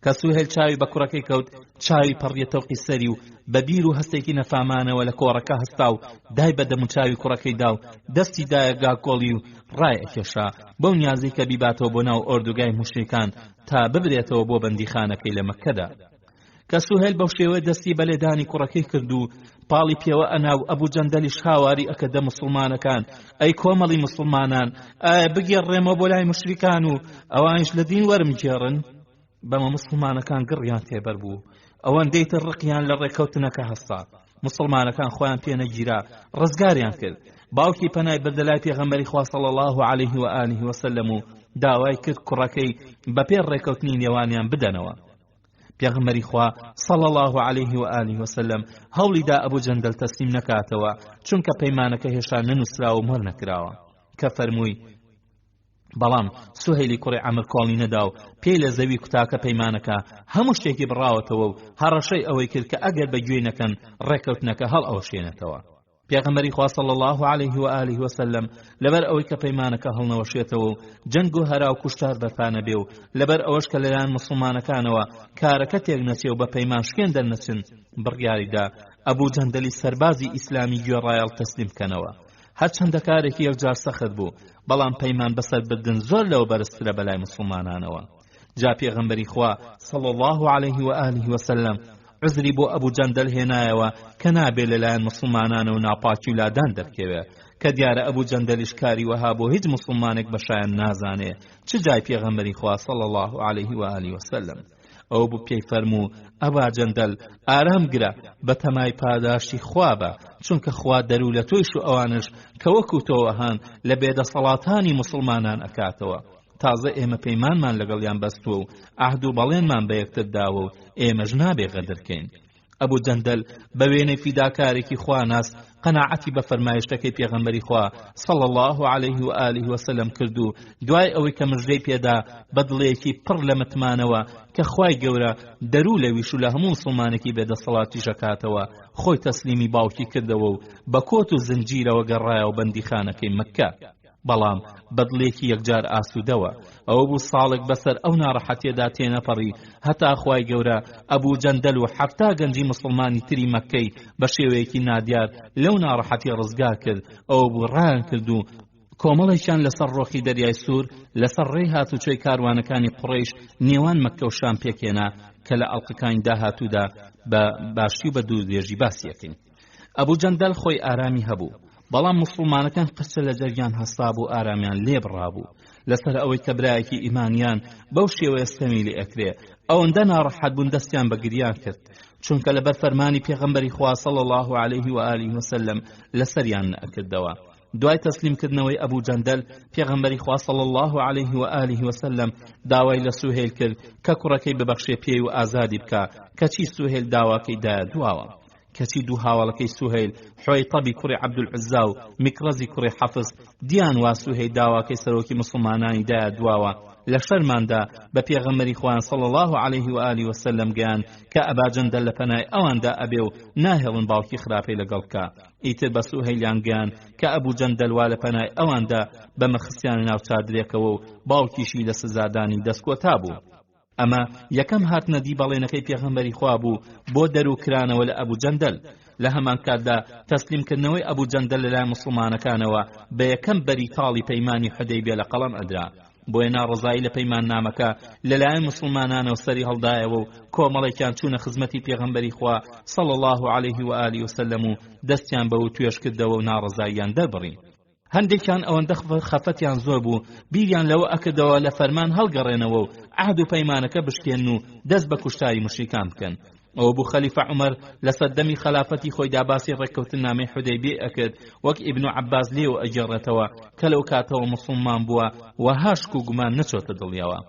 کە سوهەیل چاوی بە کوڕەکەی کەوت، چاوی پەڕیە تەوقی سەری و بە بیر و هەستێکی نەفامانەوە لە کۆڕەکە هەستا و دای بە دەم و چاوی کوڕەکەی دا و دەستی دایە گاکۆڵی و ڕای ئەکێشا بەو نیازەی کە بیباتەوە بۆ ناو ئۆردوگای موشریکان تا ببرێتەوە بۆ بەندیخانەکەی لە مەککەدا. کە سوهەیل بەو شێوە دەستی بەلێدانی کوڕەکەی کرد و پاڵی پێوە ئەناو ئەبوو جەندەلیش خاواری ئەکەدە مسلمانەکان، ئەی کۆمەڵی مسلمانان، ئایا بگێڕێمە بۆ لای مشریکان و ئەوانش لە دین وەرمگێڕن؟ بەمە مسلمانەکان گڕیان تێبەر بوو، ئەوەندەی تر ڕقیان لە ڕێکەوتنەکە هەستا. مسلمانەکان خۆیان پێنەگیرا، ڕزگاریان کرد. باوکی پەنای بردە لای پێغەمبەری خوا صلی الله عليه و آله وسلم و داوای کرد کوڕەکەی بەپێ ڕێکەوتنی نێوانیان بدەنەوە. پێغەمبەری خوا صلی الله عليه و آله وسلم هەوڵی دا ئەبوو جەندەل تەسلیم نەکاتەوە، چونکە پەیمانەکە هێشتا نەنووسراوە و مۆر نەکراوە. کە فەرمووی بەڵام سوهەیلی کوڕی عەمر کۆڵی نەدا و پێی لە زەوی کوتاکە پەیمانەکە هەموو شتێکی بڕاوەتەوە و هەڕەشەی ئەوەی کرد کە ئەگەر بەگوێ نەکەن ڕێکەوتنەکە هەڵ ئەوشێنێتەوە. پێغەمبەری خوا صلی الله عليه و آله وسلم لەبەر ئەوەی کە پەیمانەکە هەڵنەوەشێتەوە و جەنگ و هەرا و کوشتار بەرپانە بێ و لەبەر ئەوەش کە لەلایەن مسلمانەکانەوە کارەکە تێک نەچێ و بە پەیمان شکێن دەرنەچن بڕیاریدا ئەبوو جەندەلی سەربازی ئیسلامی گوێڕایەڵ تەسلیم بکەنەوە. هەرچەندە کارێکی یەکجار سەخت بوو، بەڵام پەیمان بەسەر بردن زۆر لەوە بەرزترە بەلای مسلمانانەوە. جا پێغەمبەری خوا صلی الله عليه و آله وسلم عذری بۆ ئەبوو جەندەل هێنایەوە کە نابێ لەلایەن مسلمانانە و ناپاکی و لادان دەرکەوێ، کە دیارە ئەبوو جەندەلیش کاری وەها بۆ هیچ مسلمانێک بەشایان نازانێ چ جای پێغەمبەری خوا صلی الله عليه و آله وسلم. ئەو بوو پێی فەرموو ئەبا جەندەل ئارام گرە بە تەمای پاداشتی خوا بە، چونکە خوا دەرو لە تۆیش و ئەوانش کە وەکو تۆ هەن لە بێدەسەڵاتانی مسلمانان ئەکاتەوە. تازە ئێمە پەیمانمان لەگەڵیان بەستووە و ئەحد و بەڵێنمان بە یەکتر داوە و ئێمەش نابێ غەدرکەین. ئەبوو جەندەل بە وێنەی فیداکارێکی خوا ناس قەناعەتی بە فەرمایشتەکەی پێغەمبەری خوا صلی الله عليه و آله وسلم کرد و دوای ئەوەی کە مژدەی پێدا بە دڵێکی پڕ لە متمانەوە کە خوای گەورە دەرو لەویش و لە هەموو مسلمانێکی بێدەسەڵاتیش ئەکاتەوە خۆی تەسلیمی باوکی کردەوە و بە کۆت و زنجیرەوە گەڕایەوە بەندیخانەکەی مەککە. بەڵام بەدڵێکی یەکجار ئاسوودەوە ئەوە بوو ساڵێک بەسەر ئەو ناڕەحەتیەدا تێنەپەڕی هەتا خوای گەورە ئەبوو جەندەل و 70 گەنجی مسلمانی تری مەککەی بە شێوەیەکی نادیار لەو ناڕەحەتی ڕزگار کرد. ئەوە بوو ڕایان کرد و کۆمەڵێکیان لەسەر ڕۆخی دەریای سوور لەسەر ڕێی هاتوچۆی کاروانەکانی قوڕەیش نێوان مەککە و شام پێکێنا کە لە ئەڵلقەکانی داهاتوودا بە باشی و بە دوورێژی باسیەکەین. ئەبوو جەندەل خۆی ئارامی هەبوو، بەڵام مسلمانەکان قچە لە جەرگیان هەستا بوو، ئارامیان لێ بڕابوو لەسەر ئەوەی کە برایەکی ئیمانیان بەو شێوەیە ستەمی لێ ئەکرێ. ئەوەندە ناڕەحەت بوون دەستیان بە گریان کرد، چونکە لەبەر فەرمانی پێغەمبەری خوا صلی الله عليه و آله وسلم لەسەریان نەکردەوە. دوای تەسلیمکردنەوەی ئەبوو جەندەل پێغەمبەری خوا صلی الله عليه و آله وسلم داوای لە سوهێل کرد کە کوڕەکەی ببەخشێ پێی و ئازادی بکە، کەچی سوهێل داواکەی دایە دواوە. کەچی دوو هاوڵەکەی سوهێل حوەیتەبی کوڕی عەبدولعوزا و میکرەزی کوڕی حەفز دیان وا سوهێل داواکەی سەرۆکی مسلمانانی دایە دواوە. لە شەرماندا بە پێغەمبەری خوان صلی الله عليه و آله وسلم گەیان کە ئەبا جەندەل لە پەنای ئەواندا ئەبێ و ناهێڵن باوکی خراپەی لەگەڵ بکە. ئیتر بە سوهەیلیان گەیان کە ئەبوو جەندەل وا لە پەنای ئەواندا بە مەخستیان ناو چادرێکەوە و باوکیشی لە سزادانی دەستکۆتا بوو. ئەمە یەکەم هاتنەدی بەڵێنەکەی پێغەمبەری خوا بوو بۆ دەروکرانەوە لە ئەبوو جەندەل. لە هەمان کاتدا تەسلیمکردنەوەی ئەبوو جەندەل لەلای مسلمانەکانەوە بە یەکەم بەری تاڵی پەیمانی حودەیبیە لە قەڵەم ئەدرا. بۆیە ناڕزایی لە پەیمان نامەکە لەلایەن مسلمانانەوە سەری هەڵدایەوە و کۆمەڵێکیان چوونە خزمەتی پێغەمبەری خوا صلی الله عليه و آله وسلم و دەستیان بەوە توێش کردەوە و ناڕزاییان دەربڕی. هەندێکیان ئەوەندە خەفەتیان زۆر بوو بیریان لەوە ئەکردەوە لە فەرمان هەڵگەڕێنەوە و عهد و پەیمانەکە بشکێن و دەست بە کوشتاری مشریکان بکەن. ئەوە بوو خەلیفە عومەر لە سەردەمی خلافەتی خۆیدا باسی ڕێککەوتنامەی حودەیبیە ئەکرد، وەک ئیبن عەباس لێوە ئەگێڕێتەوە کە لەو کاتەوە مسلمان بووە و هاشک و گومان نەچۆتە دڵیەوە.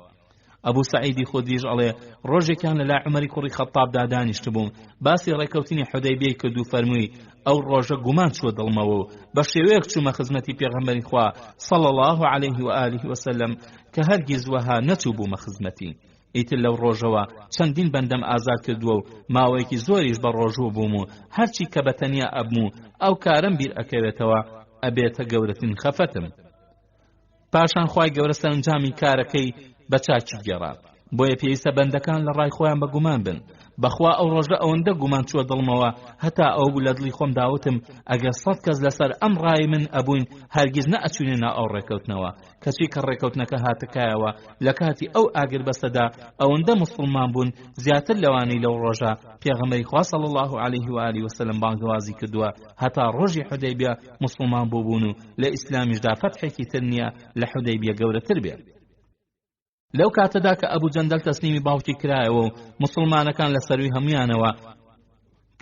ئەبوو سەعیدی خودریش ئەڵێ ڕۆژێکیان لەلای عومەری کوڕی خەتابدا دانیشت بووم، باسی ڕێککەوتنی حودەیبیە کرد و فەرمووی ئەو ڕۆژە گومان چوە دڵمەوە و بە شێوەیەک چوومە خزمەتی پێغەمبەری خوا صلی الله عليه و آله وسلم کە هەرگیز وەها نەچوو بوومە خزمەتی. ئیتر لەو ڕۆژەوە چەندین بەندەم ئازاد کردووە و ماوەیەکی زۆریش بە ڕۆژوو بووم و هەرچی کە بەتەنیا ئەبم و ئەو کارم بیر ئەکەوێتەوە ئەبێتە گەورەترین خەفەتم. پاشان خوای گەورە سەرنجامی کارەکەی بە چاکی گێڕا. بۆیە پێویستە بەندەکان لە ڕای خۆیان بە گومان بن. بەخوا ئەو ڕۆژە ئەوەندە گومان چوە دڵمەوە هەتا ئەو بوو لە دڵی خۆم داوتم ئەگەر 100 کەس لەسەر ئەم ڕای من ئەبووین هەرگیز نەئەچوونێ ناو ئەو ڕێکەوتنەوە. کەچی کە ڕێکەوتنەکە هاتکایەوە لە کاتی ئەو ئاگر بەسەدا ئەوەندە مسلمان بوون زیاتر لەوانەی لەو ڕۆژە پێغەمبەری خوا صلی الله عليه و آله وسلم بانگوازی کردووە هەتا ڕۆژی حودەیبیە مسلمان بوون و لە ئیسلامیشدا فەتحێکی تر نییە لە حودەیبیە گەورەتر بێت. لەو کاتەدا کە ئەبوو جەندەل تەسلیمی باوکی کرایەوە و مسلمانەکان لە سەروی هەمویانەوە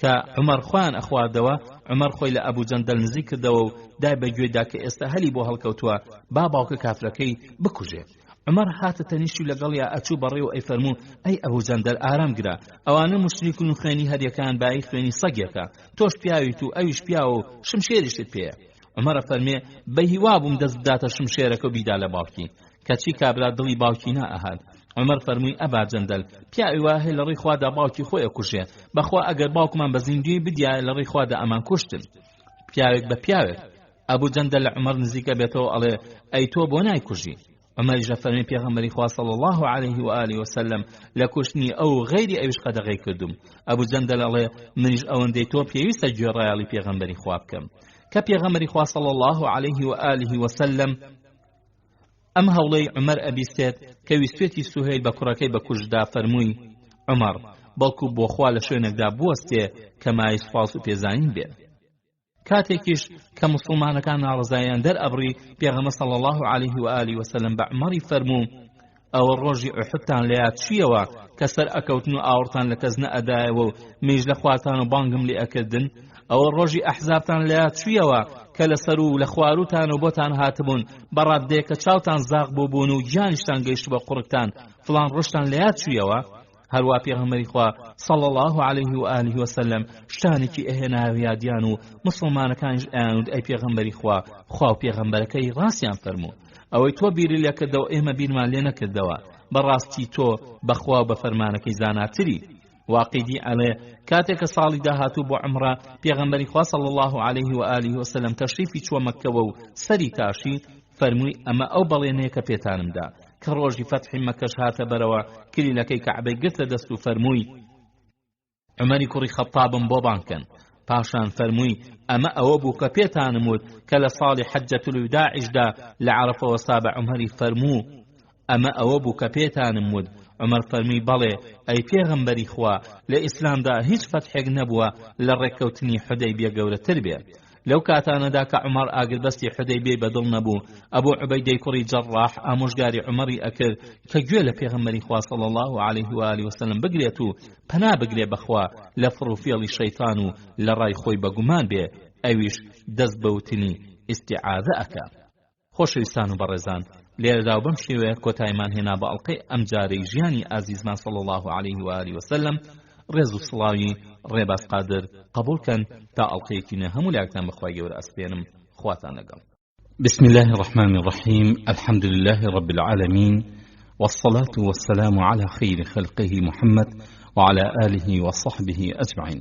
کە عومەر خوان ئەخواردەوە، عومەر خۆی لە ئەبوو جەندەل نزیک کردەوە و دای بەگوێدا کە ئێستا هەلی بۆ هەڵکەوتووە با باوکە کافرەکەی بکوژێ. عومەر هاتە تەنیشتی و لەگەڵیا ئەچوو بەڕێ و ئەی فەرموو ئەی ئەبوو جەندەل ئارام گرە، ئەوانە مشریکن و خوێنی هەریەکان بای خوێنی سەگێکە، تۆش پیاویت و ئەویش پیاوە و شمشێریشت پێیە. عومەر فەرمێ بە هیوا بووم دەست بداتە شمشێرەکە و بیدا لە باوکی، کەچی کابرا دڵی باوکی نائەهات. عومەر فەرمووی ئەبا جەندەل پیاوی وایە لە ڕێی خوادا باوکی خۆی ئەکوژێ، بەخوا ئەگەر باوکمان بە زیندوی بدیایە لە ڕێی خوادا ئەمان کوشتن. پیاوێک بە پیاوێک. ئەبوو جەندە لە عومەر نزیکە بێتەوە ئەڵێ ئەی تۆ بۆ نایکوژی؟ عومەریش فەرمی پێغەمبەری خوا صلی الله عليه و آله وسلم لە کوشتنی ئەو غەیری ئەویش قەدەغەی کردوم. ئەبوو جەندە ئەڵێ منیش ئەوەندەی تۆ پێویستە گوێڕایەڵی پێغەمبەری خوا بکەم. کە پێغەمبەری خوا صلی الله عليه و آله وسلم ئەم هەوڵەی عومەر ئەبیستێت کە ویستێتی سوهەیل بە کوڕەکەی بە کوژدا فەرمووی عومەر بەڵکو بۆ خوا لە شوێنێکدا بوەستێ کە مای سوپاس و پێزانین بێ. کاتێکیش کە موسڵمانەکان ناڕزایان دەرئەبڕی پێغەمبەر صلی الله عليه و آله وسلم بە عومەری فەرموو ئەوە ڕۆژی ئوحودتان لە یاد چییەوە کە سەر ئەکەوتن و ئاوڕتان لە کەس نەئەدایەوە و مێژ لە خواتان و بانگم لێ ئەکردن؟ ئەوە ڕۆژی ئەحزابتان لە یاد چییەوە کە لەسەر و لە خواروتان و بۆتان هاتبوون بەڕادێ کە چاوتان زاغ بوون و گیانیشتان گەیشت بە قوڕکتان فڵان ڕۆژتان لە یاد چییەوە؟ هەروە پێغەمبەری خوا صلی الله عليه و آله وسلم شتانێکی ئەهێناوە یادیان و مسلمانەکانیش ئەیانوت ئەی پێغەمبەری خوا و پێغەمبەرەکەی ڕاستیان فەرموو ئەوەی تۆ بیری لێ کردەوە ئێمە بیرمان لێ نەکردەوە بەڕاستی تۆ بەخوا و بە فەرمانەکەی زاناتری. واقعی ئەڵێ کاتێک کە ساڵی داهاتوو بۆ عومرە پێغەمبەری خوا صلی الله عليه و آله وسلم تەشریفی چووە مەککەوە و سەری تاشی فەرمووی ئەمە ئەو بەڵێنەیە کە پێتانمدا کە ڕۆژی فەتحی مەککەش هاتە بەرەوە کلیلەکەی کەعبەی گرتە دەست و فەرمووی عومەری کوڕی خەتابم بۆ بانکەن. پاشان فەرمووی ئەمە ئەوە بوو کە پێتانم وت کە لە ساڵی حەجەتول وداعیشدا لە عەرەفەوە سابە عومەری فەرموو ئەمە ئەوە بوو کە پێتانم وت. عومەر فەرمی بەڵێ ئەی پێغەمبەری خوا لە ئیسلامدا هیچ فەتحێک نەبووە لە ڕێککەوتنی حودەیبیە گەورەتر بێ. لەو کاتانەدا کە عومەر ئاگربەستی حودەیبیە بەدڵ نەبوو ئەبوو عوبەیدەی کوڕی جەڕاح ئامۆژگاری عومەری ئەکرد کە گوێ لە پێغەمبەری خوا صلی الله عليه و آله وسلم بگرێت و پەنا بگرێ بەخوا لە فڕوفێڵی شەیطان و لە ڕای خۆی بەگومان بێ ئەویش دەست بەوتنی ئیستیعاذە ئەکا. خۆشەویستان و بەڕێزان لێرەدا و بەم شێوەیە کۆتایمان هێنا بە ئەڵقەی ئەم جارەی ژیانی ئازیزمان صلی الله عليه و آله وسلم. ڕێز و سڵاوی ڕێباز قادر قبولکەن تا ئەڵقەیەکی نە هەموو لاکتان بەخوای گەورە ئەسپێنم خواتان لەگەڵ. بسم الله الرحمن الرحيم الحمد لله رب العالمين والصلاة والسلام على خير خلقه محمد وعلى آله وصحبه أجمعين.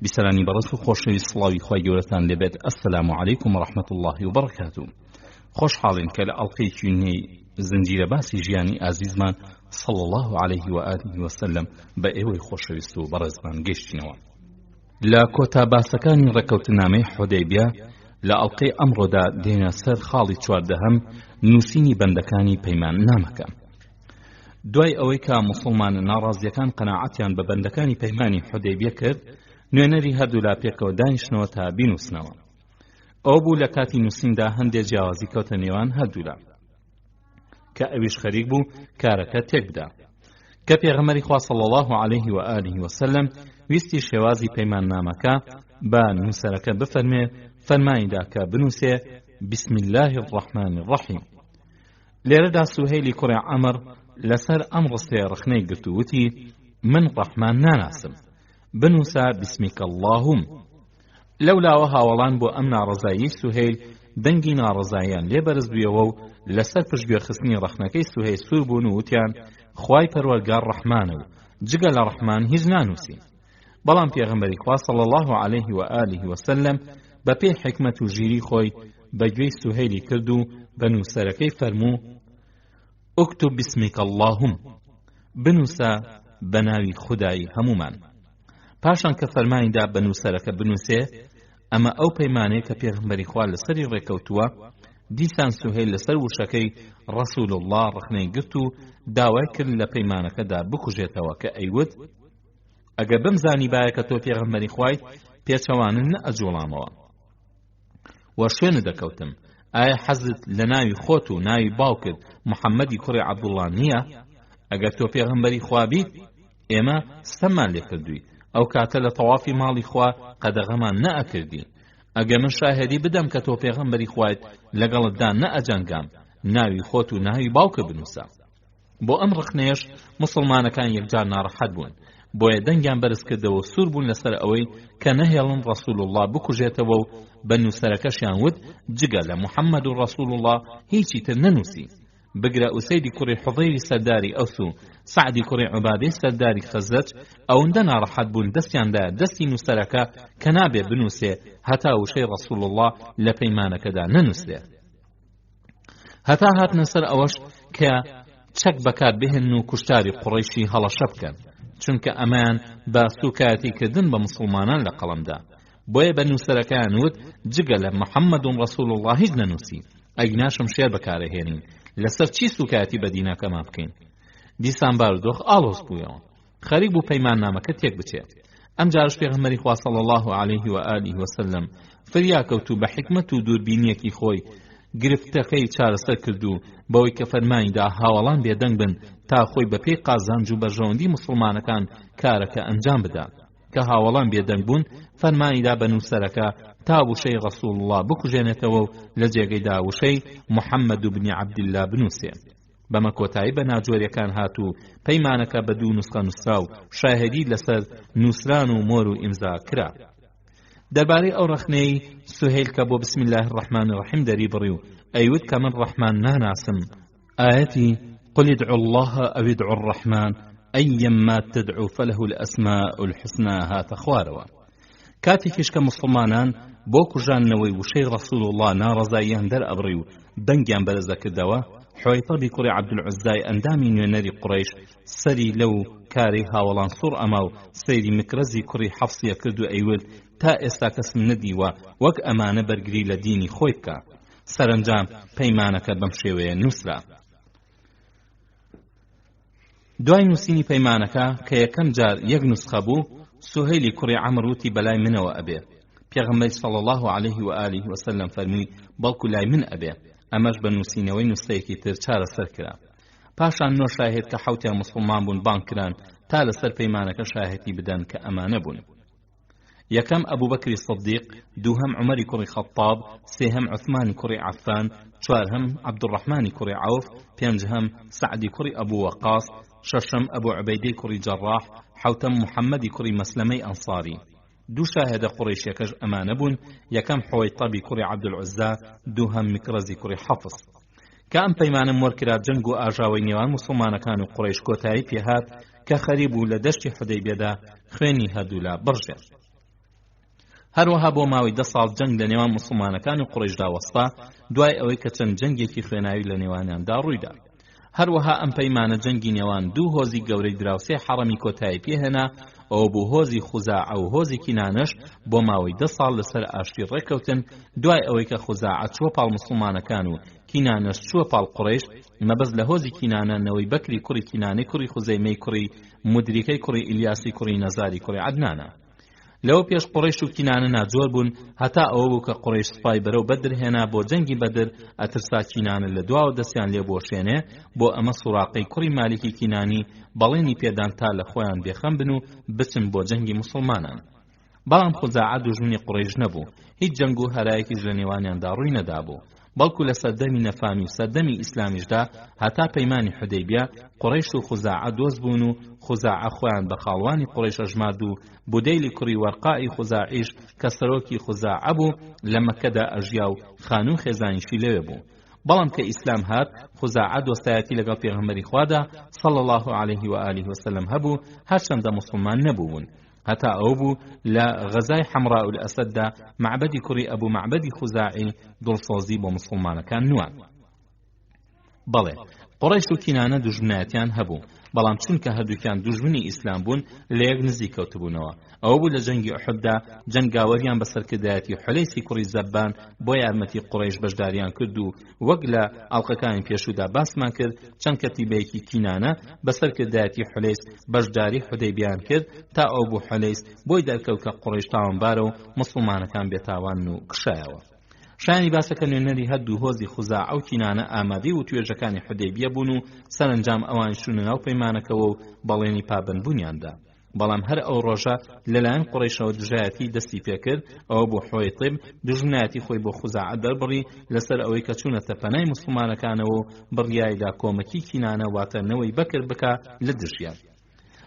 بسلامي برسو خوشوي صلاوي خواهي جورتان لبيت السلام عليكم ورحمة الله وبركاته. خوش حالين كلا ألقيتيني زنجير باسي جياني عزيزمان صلى الله عليه وآله وسلم بأيوي خوشويستو برزمان گشتنوا لا كوتا باسكاني ركوتنامي حديبية لا ألقي أمر دا دينا سر خالي چواردهم نوسيني بندكاني پيمان نامكا دوای ئەوەی کە مسلمان ناڕازیەکان قەناعەتیان بە بەندەکانی پەیمانی حودەیبیە کرد نوێنەری هەردوو لا پێکەوە دانیشتنەوە تا بینوسنەوە. ئەو بوو لە کاتی نووسیندا هەندێک جیاوازی کەوتە نێوان هەردوولا کە ئەویش خەریک بوو کارەکە تێک بدا. کە پێغەمبەری خوا صلی الله عليه و آله وسلم ویستی شێوازی پەیماننامەکە بە نووسەرەکە بفەرمێ فەرمانیدا کە بنووسێ بسم الله الرحمن الرحیم. لێرەدا سوهەیلی کوڕی عەمر لەسەر ئەم ڕستەیە ڕخنەی گرت و وتی من ڕەحمان ناناسم بنووسە بسمیک اللهم. لەولاوە هاوڵان بۆ ئەم ناڕەزایی سوهەیل دەنگی ناڕەزاییان لێبەرز بوویەوە و لەسەر پشتگوێخستنی ڕەخنەکەی سوهەیل سوور بوون و وتیان خوای پەروەردگار ڕەحمانە و جگە لە ڕەحمان هیچ نانووسی. بەڵام پێغەمبەری خوا صلی الله عليه و آله وسلم بە پێی حکمت و ژیری خۆی بەگوێی سوهەیلی کرد و بە نووسەرەکەی فەرموو اكتب بسمك اللهم بنووسە بە ناوی خودایی هەمومان. پاشان کە فەرمانیدا بە نووسەرەکە بنووسێ ئەمە ئەو پەیمانەیە کە پێغەمبەری خوا لەسەری ڕێکەوتووە. دیسان سوهەیل لەسەر وشەکەی ڕەسوول الله ڕخنەی گرت و داوای کرد لە پەیمانەکەدا بکوژێتەوە کە ئەیوت ئەگە بمزانی باە کە تۆ پێغەمبەری خوای پێچەوانن نە ئەجوڵامەوە وە شوێنە دەکەوتم ئایا حەزت لە ناوی خۆت و ناوی باوکت محەممەدی کوڕی عەبدوڵڵا نییە؟ ئەگەر تۆ پێغەمبەری خوا بیت ئێمە ستەممان لێ کردووی ئەو کاتە لە تەوافی ماڵی خوا قەدەغەمان نەئەکردی. ئەگە من شاهدی بدەم کە تۆ پێغەمبەری خوایت لەگەڵتدا نەئەجەنگام ناوی خۆت و ناوی باوکە بنووسە. بۆ ئەم ڕخنەیەش مسلمانەکان یەکجار ناڕەحەت بوون بۆیە دەنگیان بەرز کردەوە سوور بوون لەسەر ئەوەی کە نەهێڵن ڕەسوول الله بکوژێتەوە و بە نووسەرەکەشیان وت جگە لە محەممەد و ڕەسوول الله هیچی تر نەنووسی. بگرە ئوسەیدی کوڕی حوضەیری سەرداری ئەوس و سعدی کوڕی عوبادەی سەرداری خەزرەج ئەوەندە ناڕەحەت بوون دەستیاندا دەستی نووسەرەکە کە نابێ بنووسێ هەتا وشەی ڕەسوڵ الله لە پەیمانەکەدا نەنووسێ هەتا هاتنە سەر ئەوەش کە چەک بەکار بهێن و کوشتاری قوڕیشی هەڵەشە بکەن چونکە ئەمان بە سوکایەتی کردن بە مسلمانان لە قەڵەمدا بۆیە بە نووسەرەکەیان وت جگە لە محەممەد ڕەسوڵ الله هیچ نەنووسی ئەگناشم شێر بەکارەهێنین لەسەر چی سوکایەتی بە دینەکەمان بکەین دیسان بارودۆخ ئاڵۆز بوویەوە خەریک بوو پەیمان نامەکە تێک بچێت ئەم جارش پێغەمبەری خوا صلی الله عليه و آله وسلم فریا کەوتو بە حکمت و دووربینیەکی خۆی گرفتەکەی چارەسەر کردو بەوەی کە فەرمانیدا هاوڵان بێدەنگ بن تا خۆی بە پێی قازانج و بەرژەوەندی مسلمانەکان کارەکە ئەنجام بدات کە هاوڵان بێدەنگ بوون فەرمانیدا بە نووسەرەکە تا وشەی ڕەسوڵ الله بکوژێنێتەوە و لە جێگەیدا وشەی محەممەد بن عەبدوللا بنووسێ بەمە کۆتایی بە ناجۆریەکان هاتوو پەیمانەکە بە دوو نوسخە نووسرا و شاهدی لەسەر نووسران و مۆر و ئیمزا کرا دەربارەی ئەو ڕەخنەی سوهیل کە بۆ بسم الله الرحمن الرحیم دەری بڕی و ئەیوت کە من ڕەحمان ناناسم ئاەتی قل ادعوا الله أو ادعوا الرحمن أيما تدعو فله الأسماء الحسنى هات خوارەوە کاتێکیش کە مسلمانان بۆ کوژانەوەی وشەی ڕەسوڵ الله ناڕەزاییان دەرئەبڕی و دەنگیان بەرزە کردەوە حویطەبی کوڕی عەبدولعوزای ئەندامی نوێنەری قوڕیش سەری لەو کارەی هاوڵان سوڕ ئەما و سەیری مکرەزی کوڕی حەفسیە کرد و ئەیوت تا ئێستا کەسم نەدیوە وەک ئەمانە بەرگری لە دینی خۆی بکە سەرنجام پەیمانەکە بەم شێوەیە نووسرا دوای نووسینی پەیمانەکە کە یەکەم جار یەک نوسخە بوو سوهیلی کوڕی عەمر وتی بەلای منەوە ئەبێ پێغەمبەری صلی الله عليه و آله وسلم فەرمووی بەڵکو لای من ئەبێ ئەمەش بە نووسینەوەی نووسەیەکی تر چارەسەر کرا پاشان نۆ شاهد کە حوتیان مسلمان بوون بانگ کران تا لەسەر پەیمانەکە شاهدی بدەن کە ئەمانە بوون یەکەم ئەبوو بەکری سەدیق دووهەم عومەری کوڕی خەتاب سێهەم عوثمانی کوڕی عەفان چوارهەم عەبدوڕەحمانی کوڕی عەوف پێنجهەم سعدی کوڕی ئەبوو وەقاص شەشەم ئەبوو عوبەیدەی کوڕی جەڕاح حوتەم محەممەدی کوڕی مەسلەمەی ئەنساری دوو شاهدە قوڕیشیەکەش ئەمانە بوون یەکەم حویطەبی کوڕی عەبدولعوزا دووهەم مکرەزی کوڕی حەفس کە ئەم پەیمانە مۆرکرا جەنگ و ئاژاوی نێوان مسلمانەکان و قوڕیش کۆتایی پێهات کە خەریب بوو لە دەشتی حودەیبیەدا خوێنی هەردوولا بڕژێت هەروەها بۆ ماوەی 10 ساڵ جەنگ لە نێوان مسلمانەکان و قوڕیشدا وەستا دوای ئەوەی کە چەند جەنگێکی خوێناوی لە نێوانیاندا ڕوویدا هەروەها ئەم پەیمانە جەنگی نێوان دوو هۆزی گەورەی دراوسێ حەڕەمی کۆتایی پێهێنا ئەو بوو هۆزی خوزاعە و هۆزی کینانەش بۆ ماوەی 10 ساڵ لەسەر ئاشتی ڕێکەوتن دوای ئەوەی کە خوزاعە چووە پاڵ مسلمانەکان و کینانەش چووە پاڵ قوڕیش مەبەست لە هۆزی کینانەنەوەی بەکری کوڕی کینانەی کوڕی خوزەیمەی کوڕی مدریکەی کوڕی ئیلیاسی کوڕی نەزاری کوڕی عەدنانە لەوە پێش قوڕیش و کینانە ناجۆر بوون هەتا ئەوە بوو کە قوڕیش سوپای بەرەو بەدر هێنا بۆ جەنگی بەدر ئەترسا کینانە لە دواوە دەستیان لێ بۆشێنێ بۆ ئەمە سوڕاقەی کوڕی مالیکی کینانی بەڵێنی پێدان تا لە خۆیان بێخەم بن و بچن بۆ جەنگی مسلمانان بەڵام خوزاعە دوژمنی قوڕیش نەبوو هیچ جەنگ و هەرایەکیش لە نێوانیاندا ڕووی نەدابوو بەڵکو لە سەردەمی نەفامی و سەردەمی ئیسلامیشدا هەتا پەیمانی حودەیبیە قوڕیش و خوزاعە دۆست بوون و خوزاعە خۆیان بە خاڵوانی قوڕیش ئەژمارد و بودەیلی کوڕی وەرقائی خوزاعیش کە سەرۆکی خوزاعە بوو لە مەکەدا ئەژیا و خانوو خێزانیشی لەوێ بوو بەڵام کە ئیسلام هات خوزاعە دۆستایەتی لەگەڵ پێغەمبەری خوادا صلی الله عليه و آله وسلم هەبوو هەرچەندە مسلمان نەبوون هەتا ئەو بوو لە غەزای حەمراء الئەسەددا معبەدی کوڕی ئەبوو معبەدی خوزاعی دڵسۆزی بۆ مسلمانەکان نوان بەڵێ قوڕیش و کینانە دوژمنایەتیان هەبوو بەڵام چونکە هەردووکیان دوژمنی ئیسلام بوون لە یەک نزیک کەوتبوونەوە ئەوە بوو لە جەنگی ئوحوددا جەنگاوەریان بەسەرکردایەتی حولەیسی کوڕی زەبان بۆ یارمەتی قوڕیش بەشداریان کرد و وەک لە ئەڵقەکانی پێشوودا باسمان کرد چەند کەتیبەیەکی کینانە بەسەرکردایەتی حولەیس بەشداری حودەیبیان کرد تا ئەو بوو حولەیس بۆی دەرکەوت کە قوڕیش تاوانبارە و مسلمانەکان بێتاوان و کشایەوە شایانی باسەکە نوێنەری هەردوو هۆزی خوزاعە و کینانە ئامادەی و توێژەکانی حودەیبیە بوون و سەرنجام ئەوان شوونە ناو پەیمانەکەوە و بەڵێنی پابەندبوونیاندا بەڵام هەر ئەو ڕۆژە لەلایەن قوڕیشەوە دژایەتی دەستی پێکرد ئەوە بۆ حویطب دوژمنایەتی خۆی بۆ خوزاعە دەربڕی لەسەر ئەوەی کە چوونەتە پەنای مسلمانەکانەوە و بڕیایدا کۆمەکی کینانە واتەنەوەی بەکر بکە لە دژیان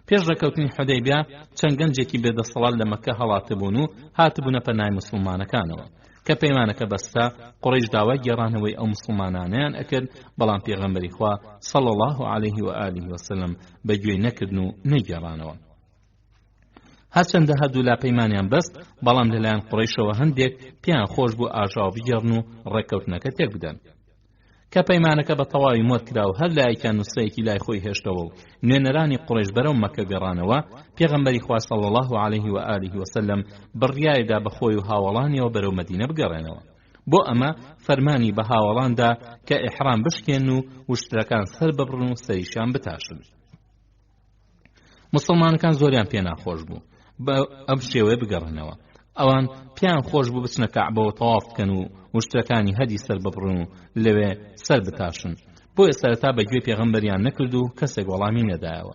پێش ڕێکەوتنی حودەیبیە چەند گەنجێکی بێدەسەڵات لە مەککە هەڵاتبوون و هاتبوونە پەنای مسلمانەکانەوە کە پەیمانەکە بەستا قوڕیش داوای گێڕانەوەی ئەو مسلمانانیان ئەکرد بەڵام پێغەمبەری خوا صلی الله عليه و آله وسلم بەگوێی نەکردن و نەیگێڕانەوە. هەرچەندە هەردوو لا پەیمانیان بەست بەڵام لەلایەن قوڕیشەوە هەندێک پیان خۆش بوو ئاژاو بگێڕن و ڕێککەوتنەکە تێک بدەن. کە پەیمانەکە بە تەواوی مۆت کرا و هەر لایەکیان نووسەیەکی لای خۆی هێشتەوە و نوێنەرانی قوڕیش بەرەو مەکە گەڕانەوە، پێغەمبەری خوا صلی الله عليه و آله وسلم بڕیایەدا بە خۆی و هاوڵانیەوە بەرەو مەدینە بگەڕێنەوە. بۆ ئەمە فەرمانی بە هاوڵاندا کە ئیحرام بشکێن و وشترەکان سەر ببڕن و سەریشان بتاشن. مسلمانەکان زۆریان پێ ناخۆش بوو بە ئەم شێوەیە بگەڕێنەوە. ئەوان پیان خۆش بوو بچنە کەعبەوە تەواف بکەن و وشترەکانی هەدی سەر ببڕن و لەوێ سەر بتاشن. بۆیە سەرەتا بەگوێ پێغەمبەریان نەکرد و کەسێک وەڵامی نەدایەوە.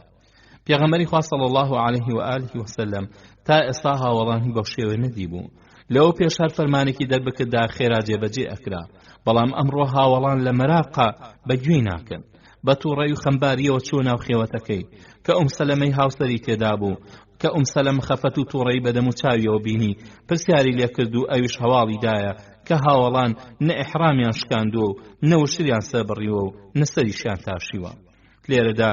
پێغەمبەری خوا صلی الله عليه و آله وسلم تا ئێستا هاوڵانی بەو شێوە نەدی بوو. لەوە پێش هەر فەرمانێکی دەربکردا خێرا جێبەجێ ئەکرا، بەڵام ئەمڕۆ هاوڵان لە مەراقا بەگوێی ناکەن. بە تووڕەی و خەمباریەوە چوو ناو خێوەتەکەی کە سەلەمەی هاوسەری تێدا بوو کە سەلەم خەفەت و تووڕەی بەدەم و چاویەوە بینی، پرسیاری لێ کرد و ئەویش هەواڵی دایە کە هاوڵان نە ئیحرامیان شکاندووە و نەوشریان سەبڕیوە و نەسەریشیان تاشیوە. لێرەدا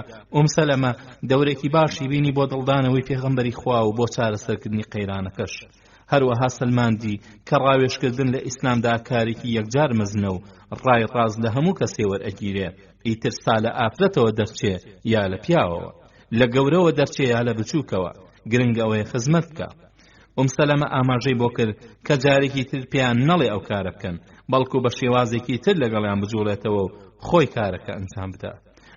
سەلەمە دەورێکی باشی بینی بۆ دڵدانەوەی پێغەمبەری خوا و بۆ چارەسەرکردنی قەیرانەکەش. هەروەها سلماندی کە ڕاوێشکردن لە ئیسلامدا کارێکی یەکجار مەزنە و ڕای ڕاز لە هەموو کەسێ وەرئەگیرێ، ئیتر سا لە ئافرەتەوە دەرچێ یا لە پیاوەوە، لە گەورەوە دەرچێ یا لە بچووکەوە، گرنگ ئەوەیە خزمەت بکە. سەلەمە ئاماژەی بۆ کرد کە جارێکی تر پێیان نەڵێ ئەو کارە بکەن، بەڵکو بە شێوازێکی تر لەگەڵیان بجوڵێتەوە و خۆی کارەکە ئەنجام بدە.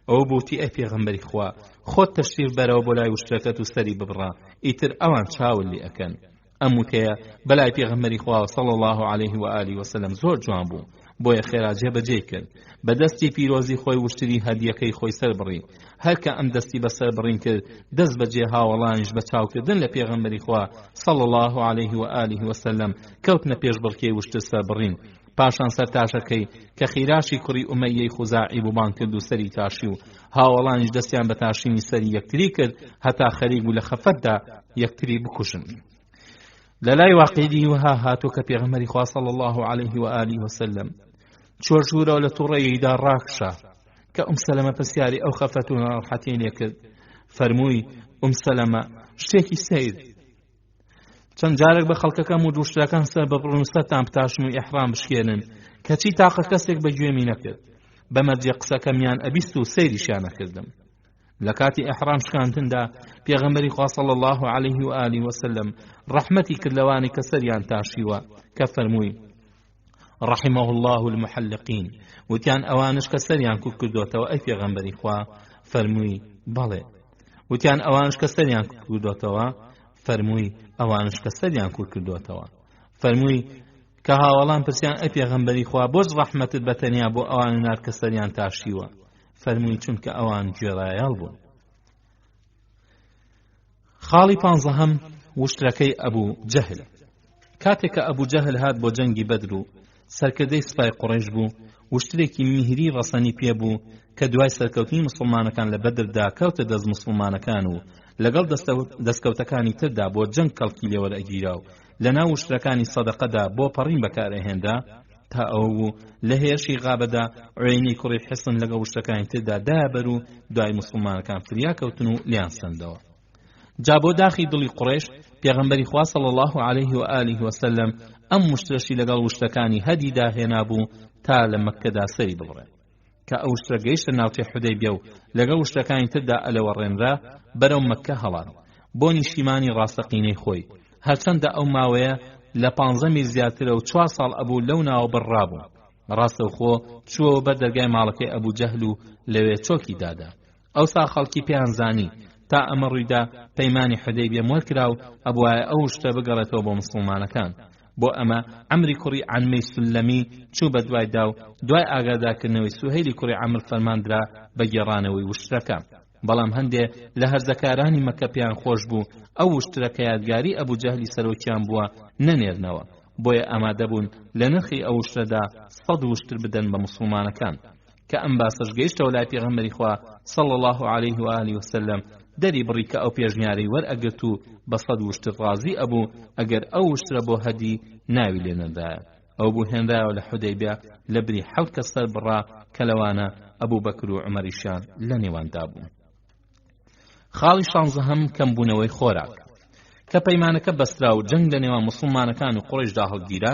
ئەوە بوتی ئەی پێغەمبەری خوا، خۆت تەشریف بەرەوە بۆ لای وشترەکەت و سەری ببڕا، ئیتر ئەوان چاول لێ ئەکەن. ئەم وتەیە بەلای پێغەمبەری خوا صلی الله عليه و آله وسلم زۆر جوان بوو، بۆیە خێرا جێبەجێ کرد. بە دەستی پیرۆزی خۆی وشتری هەدیەکەی خۆی سەر بڕی. هەرکە ئەم دەستی بەسەر بڕین کرد، دەست بەجێ هاوڵانیش بە چاوکردن لە پێغەمبەری خوا صلی الله عليه و آله وسلم کەوتنە پێش بڕکێی وشتر سەر بڕین. پاشان سەر تاشەکەی کە خیراشی کوڕی ئومەیەی خوزاعی بووبان کرد و سەری تاشی و هاوڵانیش دەستیان بە تاشینی سەری یەکتری کرد هەتا خەریک بوو لە خەفەتدا یەکتری بکوشن. لەلای واقعی وها هاتوو کە پێغەمبەری خوا صلی الله عليه و آله وسلم چۆر ژوورەوە لە تووڕەیەکدا ڕاکشا کە سەلەمە پرسیاری ئەو خەفەت و ناڕەحەتی لێ کرد. فەرمووی سەلەمە شتێکی سەیر، چەند جارێک بە خەڵکەکەم و دووشتەکان سەر ببڕن و سەرتان بتاشن و ئیحرام بشکێنن، کەچی تاقە کەسێک بەگوێمی نەکرد. بەمەرجێ قسەکەمیان ئەبیست و سەیریشیان نەکردم. لە کاتی ئیحرام شکاندندا پێغەمبەری خوا صلی الله عليه و آله وسلم ڕەحمەتی کرد لەوانی کە سەریان تاشیوە کە فەرمووی رحمه الله المحلقين، وتیان ئەوانش کە سەریان کورت کردوتەوە ئەی پێغەمبەری خوا؟ فەرمووی بەڵێ. وتیان ئەوانش کە سەریان کورت کردوتەوە؟ فەرمووی ئەوانش کە سەریان کورت کردوتەوە. فەرمووی کە هاوڵان پرسیان ئەی پێغەمبەری خوا بۆچ ڕەحمەتت بەتەنیا بۆ ئەوان نار کە سەریان تاشیوە؟ فەرمووی چونکە ئەوان گوێڕایەڵ بوون. خاڵی پانزەهەم وشترەکەی ئەبوو جەهل. کاتێک کە ئەبوو جەهل هات بۆ جەنگی بەدر و سەرکردەی سوپای قوڕیش بوو، وشترێکی میهری ڕەسەنی پێ بوو کە دوای سەرکەوتنی مسلمانەکان لە بەدردا کەوتە دەست مسلمانەکان و لەگەڵ دەستکەوتەکانی تردا بۆ جەنگ کەڵکی لێوەرئەگیرا و لە ناو وشترەکانی سەدەقەدا بۆ پەڕین بەکارەهێندا تا ئەوە بوو لە هێرشی غابەدا عوێنی کوڕی حسن لەگەڵ وشتەکانی تردا دابەر و دوای مسلمانەکان فریا کەوتن و لیان سەندەوە. جا بۆ داخی دڵی قوڕیش پێغەمبەری خوا صلی الله عليه و آله وسلم ئەم وشترەشی لەگەڵ وشتەکانی هەدیدا هێنا بوو تا لە مەککەدا سەری بڵڕێ. کە ئەو وشترە گەیشتە ناوچەی حودەیبیە و لەگەڵ وشتەکانی تردا ئەلەوەڕێنرا بەرەو مەککە هەڵان بۆ نیشیمانی ڕاستەقینەی خۆی. هەرچەندە ئەو ماوەیە لە 15 میل زیاترە و 4 ساڵ ئەبوو لەو ناوە بڕابوو. ڕاستەوخۆ چووەوە بەر دەرگای ماڵەکەی ئەبوو جەهل و لەوێ چۆکی دادا. ئەوسا خەڵکی پێیان زانی تا ئەمە ڕوویدا پەیمانی حودەیبیە وەرکرا و ئەبوایە ئەو شتە بگەڕێتەوە بۆ مسلمانەکان. بۆ ئەمە عەمری کوڕی عەنمەی سولەمی چوو بە دوایدا و دوای ئاگادارکردنەوەی سوهەیلی کوڕی عەمر فەرماندرا بە گێڕانەوەی وشترەکە. بەڵام هەندێ لە هەرزەکارانی مەککە پێیان خۆش بوو ئەو وشترە کە یادگاری ئەبوو جەهلی سەرۆکیان بووە نەنێرنەوە، بۆیە ئامادە بوون لە نرخی ئەو وشترەدا 100 وشتر بدەن بە مسلمانەکان. کە ئەم باسەش گەیشتەوە لای پێغەمبەری خوا صلی الله عليه و آله وسلم دەری بڕی کە ئەو پێشنیارەی وەرئەگرت و بە 100 وشتر ڕازی ئەبوو ئەگەر ئەو وشترە بۆ هەدی ناوی لێ نەدایە. ئەو بوو هێنراوە لە حودەیبیە لە بری 7 کەس سەر بڕا کە لەوانە ئەبوو بەکر و عومەریشیان لە نێواندا بوو. خاڵی 16 کەمبوونەوەی خۆراک. کە پەیمانەکە بەسترا و جەنگ لە نێوان موسڵمانەکان و قوڕیشدا هەڵگیرا،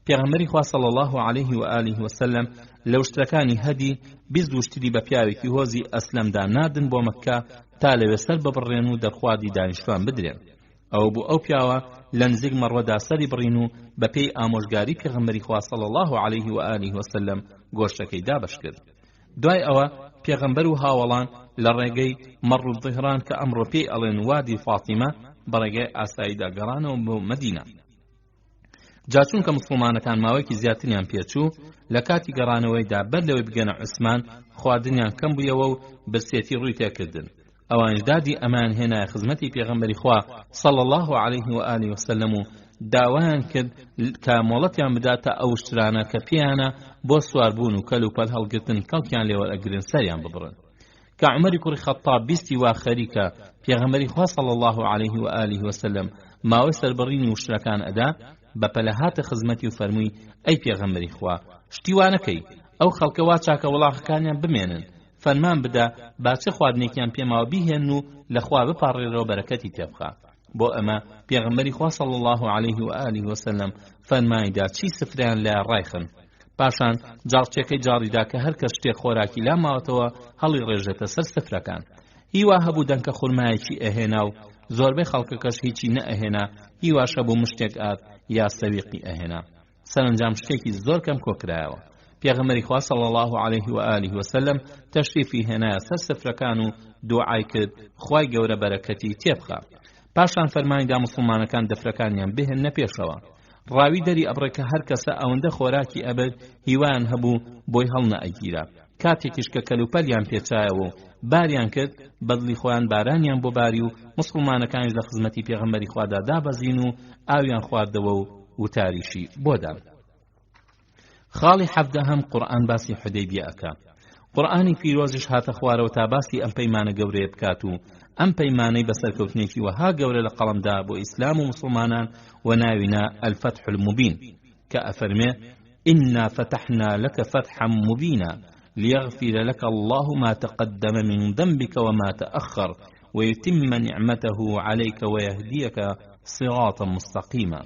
پێغەمبەری خوا صلی الله عليه و آله وسلم لە وشترەکانی هەدی 20 وشتری بە پیاوێکی هۆزی ئەسلەمدا نادن بۆ مەککە تا لەوێ سەر ببڕێن و دەرخوادی دانیشتوان بدرێن. ئەو بوو ئەو پیاوە لە نزیک مەڕوەدا سەری بڕین و بە پێی ئامۆژگاری پێغەمبەری خوا صلی الله عليه و آله وسلم گۆشتەکەی دابەش کرد. دوای ئەوە پێغەمبەر و هاوڵان لە ڕێگەی مەڕ و دهران کە ئەمڕۆ پێی ئەڵێن وادی فاتیمە بەڕێگەی ئاساییدا گەڕانەوە بۆ مەدینە. جاچون کە مسلمانەکان ماوەیەکی زیاتریان پێچوو، لە کاتی گەڕانەوەیدا بەر لەوەی بگەنە عوسمان خواردنیان کەم بوویەوە و برسێتی ڕووی تێکردن. ئەوانش دادی ئەمان هێنایە خزمەتی پێغەمبەری خوا صلی الله عليه و آله وسلم و داوایان کرد کە مۆڵەتیان بداتە ئەو شترانە کە پێیانە بۆ سواربوون و کەل و پەل هەڵگرتن کەڵکیان لێوەرئەگرن سەریان ببڕن. کە عومەری کوڕی خەتاب بیستی وا خەریکە پێغەمبەری خوا صلی الله عليه و آله وسلم ماوەی سەربڕینی وشترەکان ئەدا، بەپەلە هاتە خزمەتی و فەرمووی ئەی پێغەمبەری خوا، شتیوانەکەی ئەو خەڵکە وا چاکە وڵاغەکانیان بمێنن، فەرمان بدە باچە خواردنێکیان پێماوە بیهێن و لەخوا بپاڕێرەوە بەرەکەتی تێبخا. بۆ ئەمە پێغەمبەری خوا صلی الله عليه و آله وسلم فەرمایدا چی سفریان لە ڕایخن. پاشان جاڵچێکەی جاڕیدا کە هەر کەس شتێک خۆراکی لا ماوەتەوە هەڵی ڕێژێتە سەر سفرەکان. هیوا هەبوو دەنکە خورمایەکی ئەهێنا و زۆربەی خەڵکەکەش هیچی نەئەهێنا، هیواشە بوو مشتێک ئات یا سەویقی ئەهێنا. سەرنجام شتێکی زۆر کەم کۆکرایەوە. پێغەمبەری خوا صلی الله عليه و آله وسلم تەشریفی هێنایە سەر سفرەکان و دوعای کرد خوای گەورە بەرەکەتی تێبخا. پاشان فەرمانیدا موسڵمانەکان دەفرەکانیان بهێننە پێشەوە. ڕاوی دەری ئەبڕێ کە هەر کەسە ئەوەندە خۆراکی ئەبد هیوان هەبوو بۆی هەڵنەئەگیرا. کاتێکیش کە کەلوپەلیان پێچایەوە و باریان کرد، بەدڵی خۆیان بارانیان بۆ باری و موسڵمانەکانیش لە خزمەتی پێغەمبەری خوادا دابەزین و ئاویان خواردەوە و وتاریشی بۆدان. خاڵی 17 قورئان باسی حودەیبیە ئەکا. قورئانی پیرۆزیش هاتە خوارەوە تا باسی ئەم پەیمانە گەورەیە بکات و ئەم پەیمانەی بەسەرکەوتنێکی وەها گەورە لە قەڵەمدا بۆ ئیسلام و مسلمانان و ناوینا الفتح المبین کە ئەفەرمێ إنا فتحنا لك فتحا مبينا ليغفر لك الله ما تقدم من ذنبك وما تأخر ويتم نعمته عليك ويهديك صراطا مستقيما.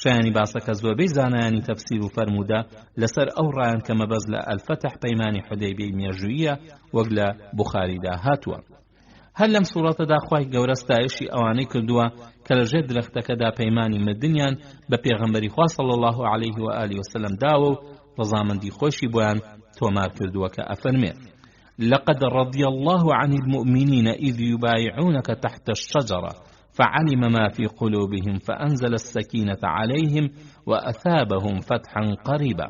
شایانی باسەکە زۆربەی زانایانی تەفسیر و فەرموودا لەسەر ئەو ڕایان کە مەبەست لە الفتح پەیمانی حودەیبیەی مێژوویە وەک لە بوخاریدا هاتووە. هەر لەم سوورەتەدا خوای گەورە ستایشی ئەوانەی کردووە کە لەژێر درەختەکەدا پەیمانی مردنیان بە پێغەمبەری خوا صلی الله عليه و آله وسلم داوە و ڕەزامەندی خۆشی بۆیان تۆمار کردووە کە ئەفەرمێ لقد رضي الله عن المؤمنين إذ يبايعونك تحت الشجرة فعلم ما في قلوبهم فأنزل السكينة عليهم وأثابهم فتحا قريبا.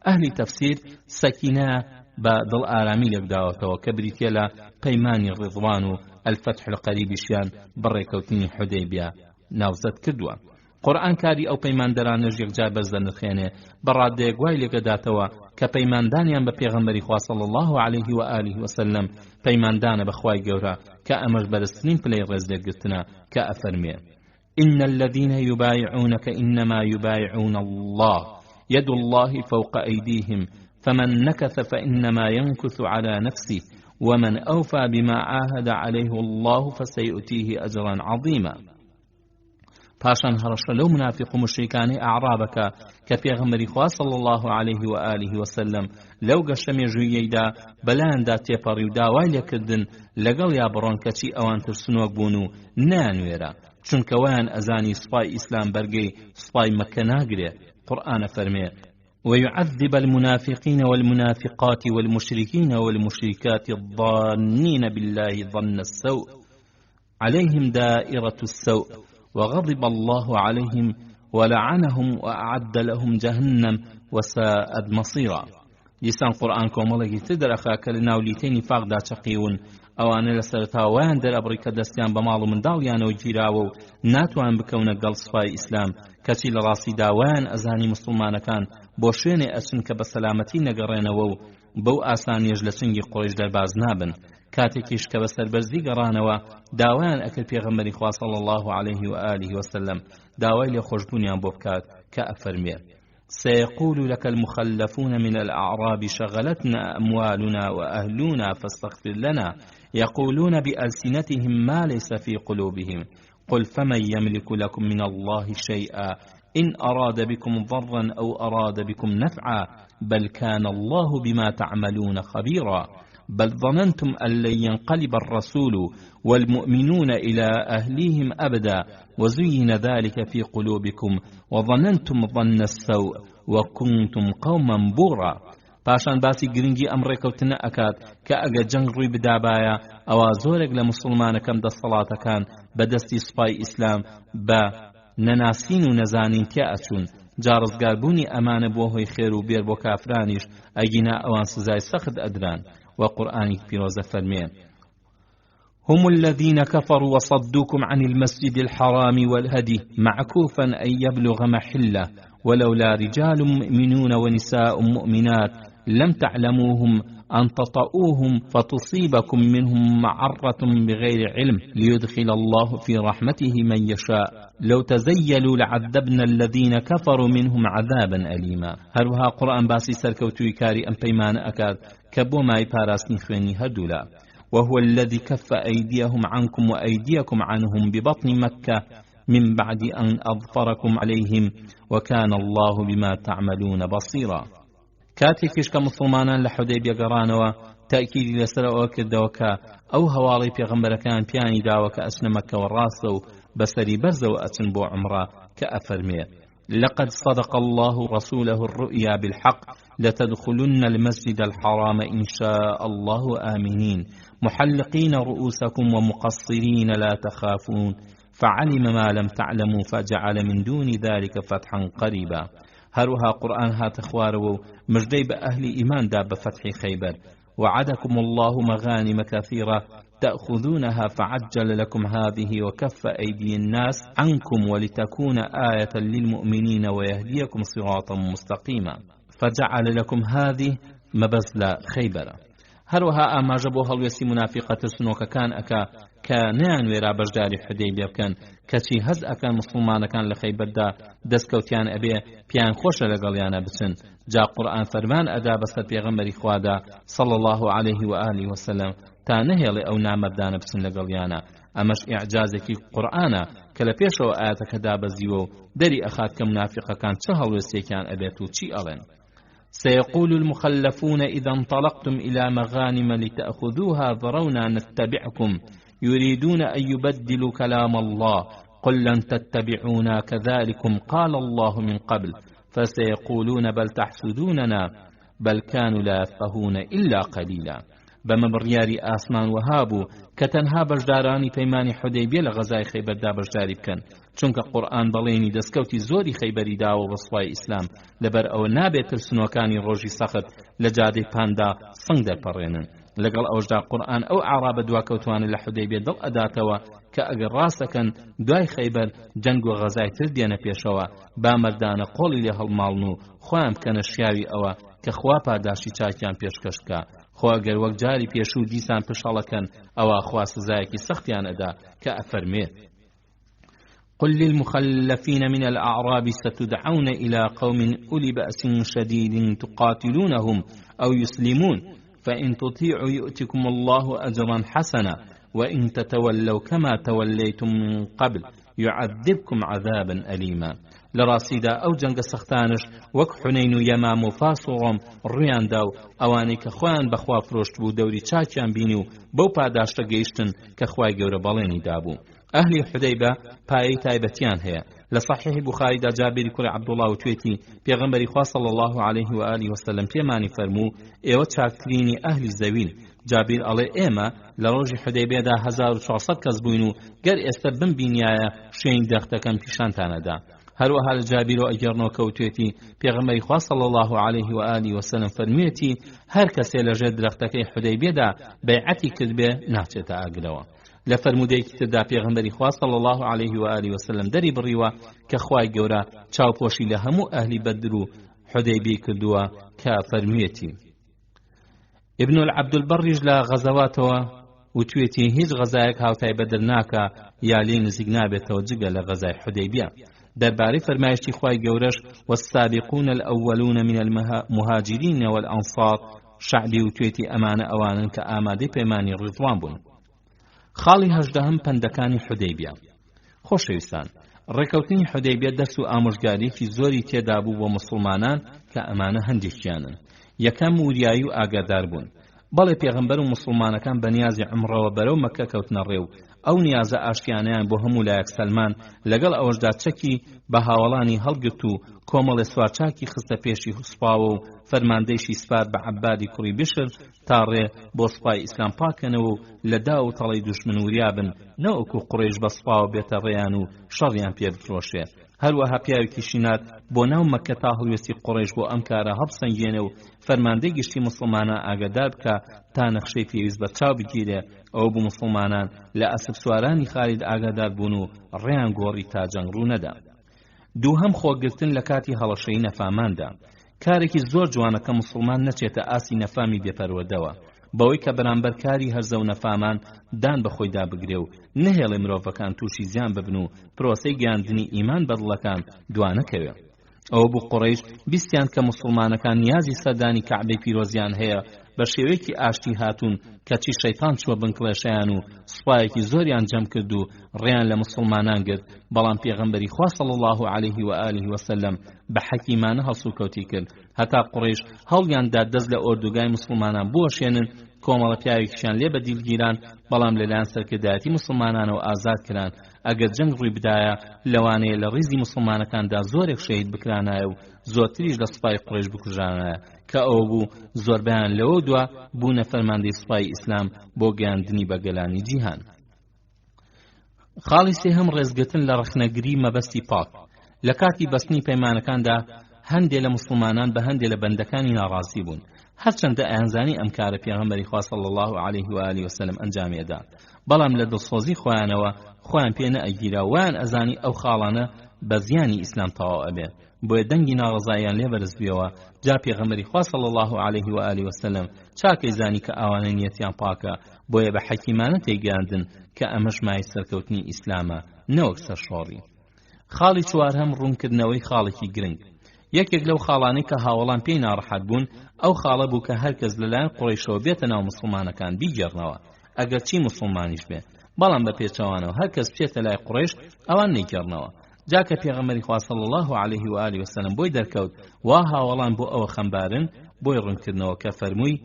أهل تفسير سكينة بدل آرامي لقداوته وكبريتيا لا قيمان الرضوان الفتح القريب شيان بريكوتني حديبيا ناوزت كدوة. قورآن کاری ئەو پەیماندەرانەش یەکجار بەرزدەنرخێنێ بەڕادەیەک وای لێگەداتەوە کە پەیماندانیان بە پێغەمبەری خوا صلی الله عليه و آله وسلم پەیماندانە بەخوای گەورە کە ئەمەش بەرزترین پلەی ڕێزلێرگرتنە کە ئەفەرمێ إن الذين يبايعونك إنما يبايعون الله يد الله فوق أيديهم فمن نكث فإنما ينكث على نفسه ومن أوفى بما عاهد عليه الله فسيؤتيه أجرا عظيما. پاشان هەڕەشە لەو منافق و مشریکانەی ئەعرابەکە کە پێغەمبەری خوا صلی الله عليه و آله وسلم لەو گەشتە مێژوویەیدا بەلایاندا تێپەڕی و داوای لێکردن لەگەڵ یا بڕۆن کەچی ئەوان ترسنۆک بوون و نانوێرە چونکە وایان ئەزانی سوپای ئیسلام بەرگەی سوپای مەککە ناگرێ. قورئان فەرمێ ويعذب المنافقين والمنافقات والمشركين والمشركات الظانين بالله ظن السوء عليهم دائرة السوء وغضب الله عليهم ولعنهم وأعد لهم جهنم وساءت مصيرا. لسان قرآن كومالك تدر أخاك لناوليتين فاقدا تقيون ئەوانە لە سەرتاوایان دەرەبڕی کە دەستیان بە ماڵ و منداڵیانەوە گیراوە و ناتوان بکەونە گەڵ سوپای ئیسلام کەچی لە ڕاستی داوایان ئەزانی مسلمانەکان بۆ شوێنێ ئەچن کە بە سەلامەتی نەگەڕێنەوە و بەو ئاسانیەش لە چنگی قوڕیش دەرباز نابن. کاتێکیش کە بە سەربەرزی گەڕانەوە داوایان ئەکرد پێغەمبەری خوا صلی الله عليه و آله وسلم داوای لێخۆشبوونیان بۆ بکات کە ئەفەرمێ سيقول لك المخلفون من الأعراب شغلتنا أموالنا وأهلنا فاستغفر لنا يقولون بألسنتهم ما ليس في قلوبهم قل فمن يملك لكم من الله شيئا إن أراد بكم ضرا أو أراد بكم نفعا بل كان الله بما تعملون خبيرا بل ظننتم أن لن ينقلب الرسول والمؤمنون إلى أهليهم أبدا وزين ذلك في قلوبكم وظننتم ظن السوء وكنتم قوما بورا پاشان باسی گرنگی ئەم ڕێکەوتنە ئەکات کە ئەگە جەنگ ڕووی بدابایە ئەوە زۆرێک لە موسڵمانەکەم دەسەڵاتەکان بەدەستی سوپای ئیسلام بە نەناسین و نەزانین تیا ئەچوون جا ڕزگاربوونی ئەمانە بۆ هۆی خێر و بێر بۆ کافرانیش ئەگینا ئەوان سزای سەخت ئەدران وقرآن پیرۆزە فەرمێن هم الذين كفروا وصدوكم عن المسجد الحرام والهدي معكوفا أن يبلغ محله ولولا رجال مؤمنون ونساء مؤمنات لم تعلموهم أن تطؤوهم فتصيبكم منهم معرة بغير علم ليدخل الله في رحمته من يشاء لو تزيلوا لعذبنا الذين كفروا منهم عذابا أليما هروها قرآن باسي سركوتوي كاري أم بيمان أكاد كبو ماي باراستين خويني هردولا وهو الذي كف أيديهم عنكم وأيديكم عنهم ببطن مكة من بعد أن أظفركم عليهم وكان الله بما تعملون بصيرا كاتيكش كمسلمانان لحديبية قرانوا تأكيد لسرعوا كدوكا أو هوالي پیغمبر كان بياني داوكا أسن مكة والراسو بسري برزو أسن بو عمرا كأفرمي لقد صدق الله رسوله الرؤيا بالحق لتدخلن المسجد الحرام إن شاء الله آمنين محلقين رؤوسكم ومقصرين لا تخافون فعلم ما لم تعلموا فجعل من دون ذلك فتحا قريبا هروها قرآن هات خوارو مجدي بأهل إيمان دا بفتح خيبر وعدكم الله مغانم كثيرة تأخذونها فعجل لكم هذه وكف أيدي الناس عنكم ولتكون آية للمؤمنين ويهديكم صراطا مستقيما فجعل لكم هذه مبزل خيبر هروها أما جبوها الويسي منافقة سنوك كان أكا كانان ويرا بجداري حديبية بكن كشي هز أكان مسلمان كان لخيبر دا دسكوتيان أبي بيان خوش لقليانا بسن جا قرآن فرمان أدا بسر بيغمبري خوادا صلى الله عليه وآله وسلم تانهي لأو نامردان بسن لقليانا أمش إعجازك قرآن كلا بيشو آياتك دا بزيو دري أخات كمنافقة كان شهل ويسي كان أبيتو تشي ألين سيقول المخلفون إذا انطلقتم إلى مغانم لتأخذوها ذرونا نتبعكم يريدون أن يبدلوا كلام الله قل لن تتبعونا كذلكم قال الله من قبل فسيقولون بل تحسدوننا بل كانوا لا يفقهون إلا قليلا بمبرياري آسمان وهابو كتنها بجداراني بيماني حديبية لغزاي خيبر دا بجداري بكن چونکە قورآن بەڵێنی دەستکەوتی زۆری خەیبەری داوە بە سوپای ئیسلام لەبەر ئەوە نابێت ترسنۆکانی ڕۆژی سەخت لە جادەی پاندا سنگ دەرپەڕێنن لەگەڵ ئەوەشدا قورآن ئەو ئاڕابە دواکەوتوانە لە حودەیبیە دڵ ئەداتەوە کە ئەگەر ڕاستەکەن دوای خەیبەر جەنگ و غەزای تر دێنە پێشەوە با مەردانە قۆڵی لێ هەڵماڵن و خۆیان بکەنە شیاوی ئەوە کە خوا پاداشی چاکیان پێشکەش بکە خۆ ئەگەر وەک جاری پێشوو دیسان پشەڵەکەن ئەوە خوا سزایەکی سەختیان ئەدا کە ئەفەرمێت قل للمخلفين من الأعراب ستدعون إلى قوم أولي بأس شديد تقاتلونهم أو يسلمون فإن تطيعوا يؤتكم الله أجرا حسنا وإن تتولوا كما توليتم من قبل يعذبكم عذابا أليما لراسيدا أو جنگ سختانش وك حنين يمام وفاسوڕۆم ڕویان دا و ئەوانەی کە خۆیان بەخوا فرۆشت بوو دەوری چاکیان بینی و بەو پاداشتە گەیشتن کە خوای گەورە بەڵێنی دابوو أهل حديبة باي تايبتيان هي لصحيح بخاري دا جابر كل عبد الله وتويتي پیغمبر خوا صلى الله عليه وآله وسلم پیمانی فرمو ايوه چاکريني أهل زوين جابر علي ايما لروج حديبة دا 1400 کس بوينو گر استبن بینیایا شين دختكم پیشانتانه دا هروها الجابر اجرنو كوتويتي پیغمبر خوا صلى الله عليه وآله وسلم فرميتي هر کسی لجد دختكي حديبة دا بيعتي كذبه ناچتا اقلوا لفرمودەیەکی تردا پێغەمبەری خوا صلی الله عليه و آله وسلم دەری بڕیوە کە خوای گەورە چاوپۆشی لە هەموو ئەهلی بەدر و حودەیبی کردووە کە فەرموویەتی ابن العەبدولبەڕیش لە غەزەواتەوە وتوێتی هیچ غەزایەک هاوتای بەدر ناکە یا لێ نزیک نابێتەوە جگە لە غەزای حودەیبیە دەربارەی فەرمایشتی خوای گەورەش والسابقون الأولون من المهاجرين والأنصار شعبی و توێتی ئەمانە ئەوانن کە ئامادەی پەیمانی ڕضوان بوون. خاڵی هەژدەهەم پەندەکانی حودەیبیە. خۆشەویستان، ڕێکەوتنی حودەیبیە دەرس و ئامۆژگاریەکی زۆری تێدا بوو بۆ موسڵمانان کە ئەمانە هەندێکیانن. یەکەم وریایی و ئاگادار بوون. بەڵێ پێغەمبەر و موسڵمانەکان بە نیازی عومڕەوە بەرەو مەککە کەوتنە ڕێو، ئەو نیازە ئاشتیانەیان بۆ هەموو لایەک سەلمان لەگەڵ ئەوەشدا چەکی بە هاوڵانی هەڵگرت و کۆمەڵێ سوارچاکی خستە پێشی سوپاوە و فەرماندەیشی سپار بە عەبادی کوڕی بشر تا ڕێ بۆ سوپای ئیسلام پاکەنەوە و لە دا و تەڵەی دوشمن وریابن نەوەکو قوڕیش بە سوپاوە بێتە ڕێیان و شەڕیان پێ بفرۆشێ. هەروەها پیاوێکی شینات بۆ ناو مەککە تا هەڵوێستی قوڕیش بۆ ئەم کارە هەڵبسەنگێنێ و فەرماندەی گشتی موسڵمانە ئاگادار بکە تا نەخشەی پێویست بە چاو بگیرێ. ئەوە بوو موسڵمانان لە ئەسب سوارانی خالید ئاگادار بوون و ڕێیان گۆڕی تا جەنگ ڕوو نەدا. دووهەم خۆگرتن لە کاتی هەڵەشەی نەفاماندا. کارێکی زۆر جوانە کە موسڵمان نەچێتە ئاسی نەفامی بێپەروەدەوە، بەوەی کە بەرامبەر کاری هەرزە و نەفامان دان بەخۆی دابگرێ و نەهێڵێ مرۆڤەکان تووشی زیان ببن و پرۆسەی گەیاندنی ئیمان بەدڵەکان دوانەکەوێ. ئەوە بوو قوڕیش بیستیان کە موسڵمانەکان نیازی سەردانی کەعبەی پیرۆزیان هەیە بە شێوەیەکی ئاشتی هاتوون کەچی شەیتان چوە بنکڵێشەیان و سوپایەکی زۆریان جەم کرد و ڕێیان لە موسڵمانان گرت. بەڵام پێغەمبەری خوا صلی الله علیه و آله و سلم بە حەکیمانە هەڵسوکەوتی کرد هەتا قوڕیش هەڵیاندا دەست لە ئۆردوگای موسڵمانان بوەشێنن. کۆمەڵە پیاوێکیشیان لێ بە دیلگیران بەڵام لەلایەن سەرکردایەتی موسڵمانانەوە ئازاد کران. ئەگەر جەنگ ڕووی بدایە لەوانەیە لە ڕیزی موسڵمانەکاندا زۆرێک شەهید بکرانایە و زۆرتریش لە سوپای قوڕیش بکوژانایە کە ئەوە بوو زۆربیان لەوە دووە بوونە فەرماندەی سوپای ئیسلام بۆ گەیاندنی بە گەلانی جیهان. خاڵی سێهەم ڕێزگرتن لە ڕەخنەگری مەبەستی پاک. لە کاتی بەستنی پەیمانەکاندا هەندێک لە موسڵمانان بە هەندێک لە بەندەکانی ناڕازی بوون، هەرچەندە ئەیانزانی ئەم کارە پێغەمبەری خوا صلی الله علیه و آله وسلم ئەنجامێدا، بەڵام لە دڵسۆزی خۆیانەوە خۆیان پێ نەئەگیرا ویان ئەزانی ئەو خاڵانە بە زیانی ئیسلام تەواو ئەبێ، بۆیە دەنگی ناڕەزاییان لێ بەرز بوویەوە. جا پێغەمبەری خوا صلی الله علیه و آله وسلم چاکەی زانی کە ئەوانە نیەتیان پاکە، بۆیە بە حەکیمانە تێگەیاندن کە ئەمەش مای سەرکەوتنی ئیسلامە نەوەک سەرشۆڕی. خاڵی چوارهەم ڕوونکردنەوەی خاڵێکی گرنگ. یەکێک لەو خاڵانەی کە هاوڵان پێی ناڕەحەت بوون ئەو خاڵە بوو کە هەرکەس لەلایەن قوڕیشەوە بێتە ناو موسڵمانەکان بیگەڕنەوە ئەگەر چی موسڵمانیش بێ، بەڵام بە پێچەوانەوە هەرکەس بچێتە لای قوڕیش ئەوان نەیگەڕنەوە. جاکە پێغەمبەری خوا صلی الله علیه و آله وسلم بۆی دەرکەوت وا هاوڵان بۆ ئەوە خەمبارن بۆی ڕوونکردنەوە کە فەرمووی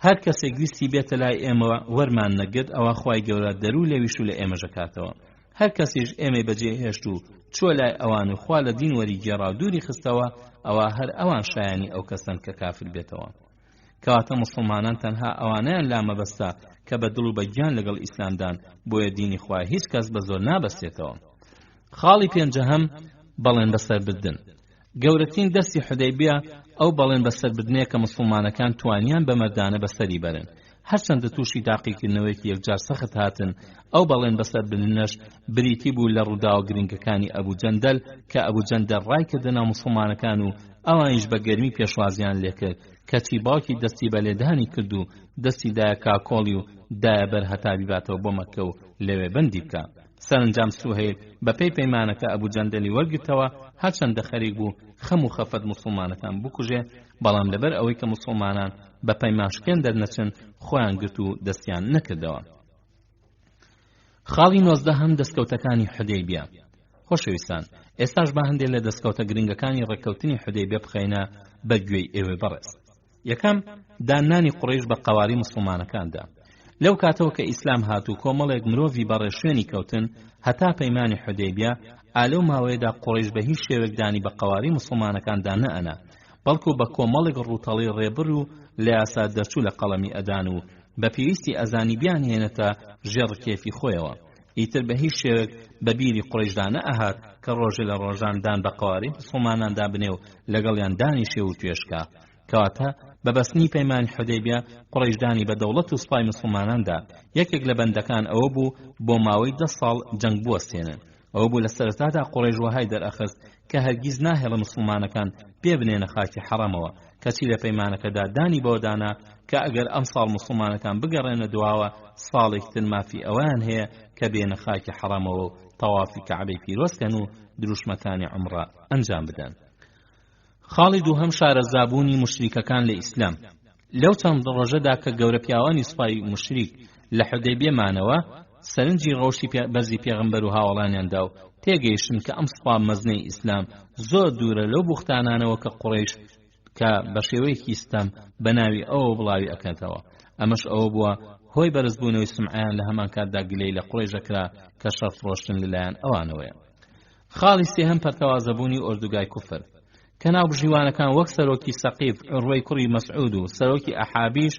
هەر کەسێک ویستی بێتە لای ئێمە وەرمان نەگرت ئەوە خوای گەورە دەرو لێویش و لە ئێمەش دەکاتەوە. هەر کەسیش ئێمەی بەجێ هێشت و چووە لای ئەوان و خوا لە دین وەری گێڕا و دووری خستەوە ئەوە هەر ئەوان شایانی ئەو کەسن کە کافر بێتەوە. کەواتە موسڵمانان تەنها ئەوانەیان لا مەبەستە کە بە دڵ و بە گیان لەگەڵ ئیسلامدان، بۆیە دینی خوا هیچ کەس بە زۆر نابەستێتەوە. خاڵی پێنجەهەم بەڵێن بەسەربردن. گەورەترین دەستی حودەیبیە ئەو بەڵێن بەسەربردنەیە کە موسڵمانەکان توانیان بە مەردانە بەسەری بەرن، هەرچەندە تووشی تاقیکردنەوەیەکی یەکجار سەخت هاتن. ئەو بەڵێن بەسەربردنەش بریتی بوو لە ڕووداوە گرنگەکانی ئەبوو جەندەل کە ئەبوو جەندەل ڕای کردنە موسڵمانەکان و ئەوانیش بە گەرمی پێشوازیان لێکرد کەچی باوکی دەستی بە لێدانی کرد و دەستی دایە کاکۆڵی و دایە بەر هەتا بیباتەوە بۆ مەککە و لەوێ بەندی بکە. سەرنجام سوهەیل بە پێی پەیمانەکە ئەبوو جەندەلی وەرگرتەوە، هەرچەندە خەریک بوو خەم و خەفەت موسڵمانەکان بکوژێ، بەڵام لەبەر ئەوەی کە موسڵمانان بە پەیمانشکێن دەرنەچن خۆیان گرت و دەستیان نەکردەوە. خاڵی 19 دەستکەوتەکانی حودەیبیە. خۆشەویستان، ئێستاش با هەندێک لە دەستکەوتە گرنگەکانی ڕێککەوتنی حودەیبیە بخەینە بەگوێی ئێوە بەڕێز. یەکەم، دانانی قوڕیش بە قەواری موسڵمانەکاندا. لەو کاتەوە کە ئیسلام هاتوو کۆمەڵێک مرۆڤی بەڕێ شوێنی کەوتن هەتا پەیمانی حودەیبیە، ئالەو ماوەیەدا قوڕیش بە هیچ شێوەیەکدانی بە قەواری موسڵمانەکاندا نەئەنا، بەڵکو بە کۆمەڵێک ڕووتەڵی ڕێبڕ و لە یاسا دەرچوو لە قەڵەمی ئەدان و بە پێویستی ئەزانی بیان هێنێتە ژێڕ کێفی خۆیەوە. ئیتر بە هیچ شێوەیەک بە بیری قوڕیشدا نەئەهات کە ڕۆژێ لە ڕۆژاندان بە قەواری موسڵماناندا بنێ و لەگەڵیان دانیشێ و توێشکا. کەواتە بە بەستنی پەیمانی حودەیبیە قوڕیشدانی بە دەوڵەت و سوپای موسڵماناندا یەکێک لە بەندەکان ئەوە بوو بۆ ماوەی 10 ساڵ جەنگ بوەستێنن. ئەوە بوو لە سەرەتادا قوڕیش وەهای دەرئەخست کە هەرگیز ناهێڵە موسڵمانەکان پێ بنێنە خاکی حەڕەمەوە، کەچی لە پەیمانەکەدا دانی بۆ دانا کە ئەگەر ئەم ساڵ موسڵمانەکان بگەڕێنە دواوە ساڵێکی تر مافی ئەوان هەیە کە بێنە خاکی حەرامەوە و تەوافی کەعبەی پیرۆزکەن و دروشمەکانی عومرە ئەنجام بدەن. خاڵی دووهەم شارەزابوونی مشریکەکان لە ئیسلام. لەو چەند ڕۆژەدا کە گەورە پیاوانی سوپای مشریک لە حودەیبیە مانەوە سەرنجی ڕەوشی بەرزی پێغەمبەر و هاوڵانیاندا و تێگەیشتن کە ئەم سوپا مەزنەی ئیسلام زۆر دوورە لەو بوختانانەوە کە قوڕیش کە بە شێوەیەکی ستەم بە ناوی ئەوە بڵاوی ئەکەنتەوە. ئەمەش ئەوە بووە هۆی بەرزبوونەوەی سمعیان لە هەمان کاتدا گلەی لە قوڕیشەکرا کە شەرفرۆشتن لەلایەن ئەوانەوەیە. خاڵی سێهەم پەرتەوازەبوونی ئۆردوگای کوفر کە ناو بژیوانەکان وەک سەرۆکی سەقیف عروەی کوڕی مەسعود و سەرۆکی ئەحابیش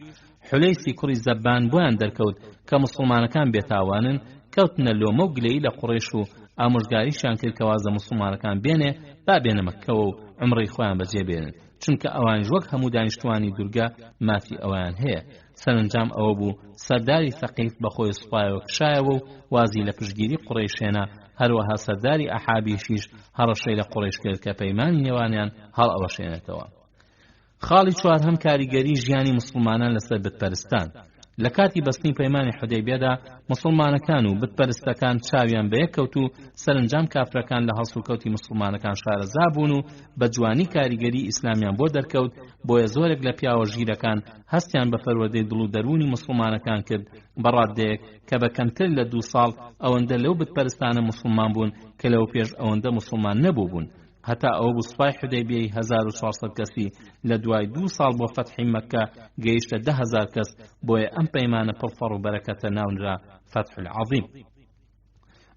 حولەیسی کوڕی زەبان بۆیان دەرکەوت کە موسڵمانەکان بێتاوانن کەوتنە لۆمە و گلەیی لە قوڕیش و ئامۆژگاریشیان کرد کە وازە موسڵمانەکان بێنێ با بێنە مەککەوە و عومڕەی خۆیان بەجێبێنن چونکە ئەوانیش وەک هەموو دانیشتوانی دورگە مافی ئەویان هەیە. سەرنجام ئەوە بوو سەرداری سەقیف بەخۆی سوپایەوە کشایەوە و وازی لە پشتگیری قوڕیشێنە. هەروەها سەرداری ئەحابیشیش هەڕەشەی لە قوڕیش کرد کە پەیمانی نێوانیان هەڵ ئەوەشێنێتەوە. خاڵی چوارهەم کاریگەری ژیانی موسڵمانان لەسەر بتپەرستان. لە کاتی بەستنی پەیمانی حودەیبیەدا موسڵمانەکان و بتپەرستەکان چاویان بەیەکەوت و سەرنجام کافرەکان لە هەڵسوکەوتی موسڵمانەکان شارەزا بوون و بە جوانی کاریگەری ئیسلامیان بۆ دەرکەوت. بۆیە زۆرێک لە پیاوە ژیرەکان هەستیان بە فەروەردەی دڵ و دەروونی موسڵمانەکان کرد بەڕادەیەک کە بە کەمتر لە 2 ساڵ ئەوەندە لەو بتپەرستانە موسڵمان بوون کە لەو پێش ئەوەندە موسڵمان نەبوو بوون. هەتا ئەوە بوو سوپای حودەیبیەی 1400 کەسی لە دوای 2 ساڵ بۆ فەتحی مەککە گەیشتە 10,000 کەس. بۆیە ئەم پەیمانە پڕفەڕ و بەرەکەتە ناونرا فەتح العەظیم.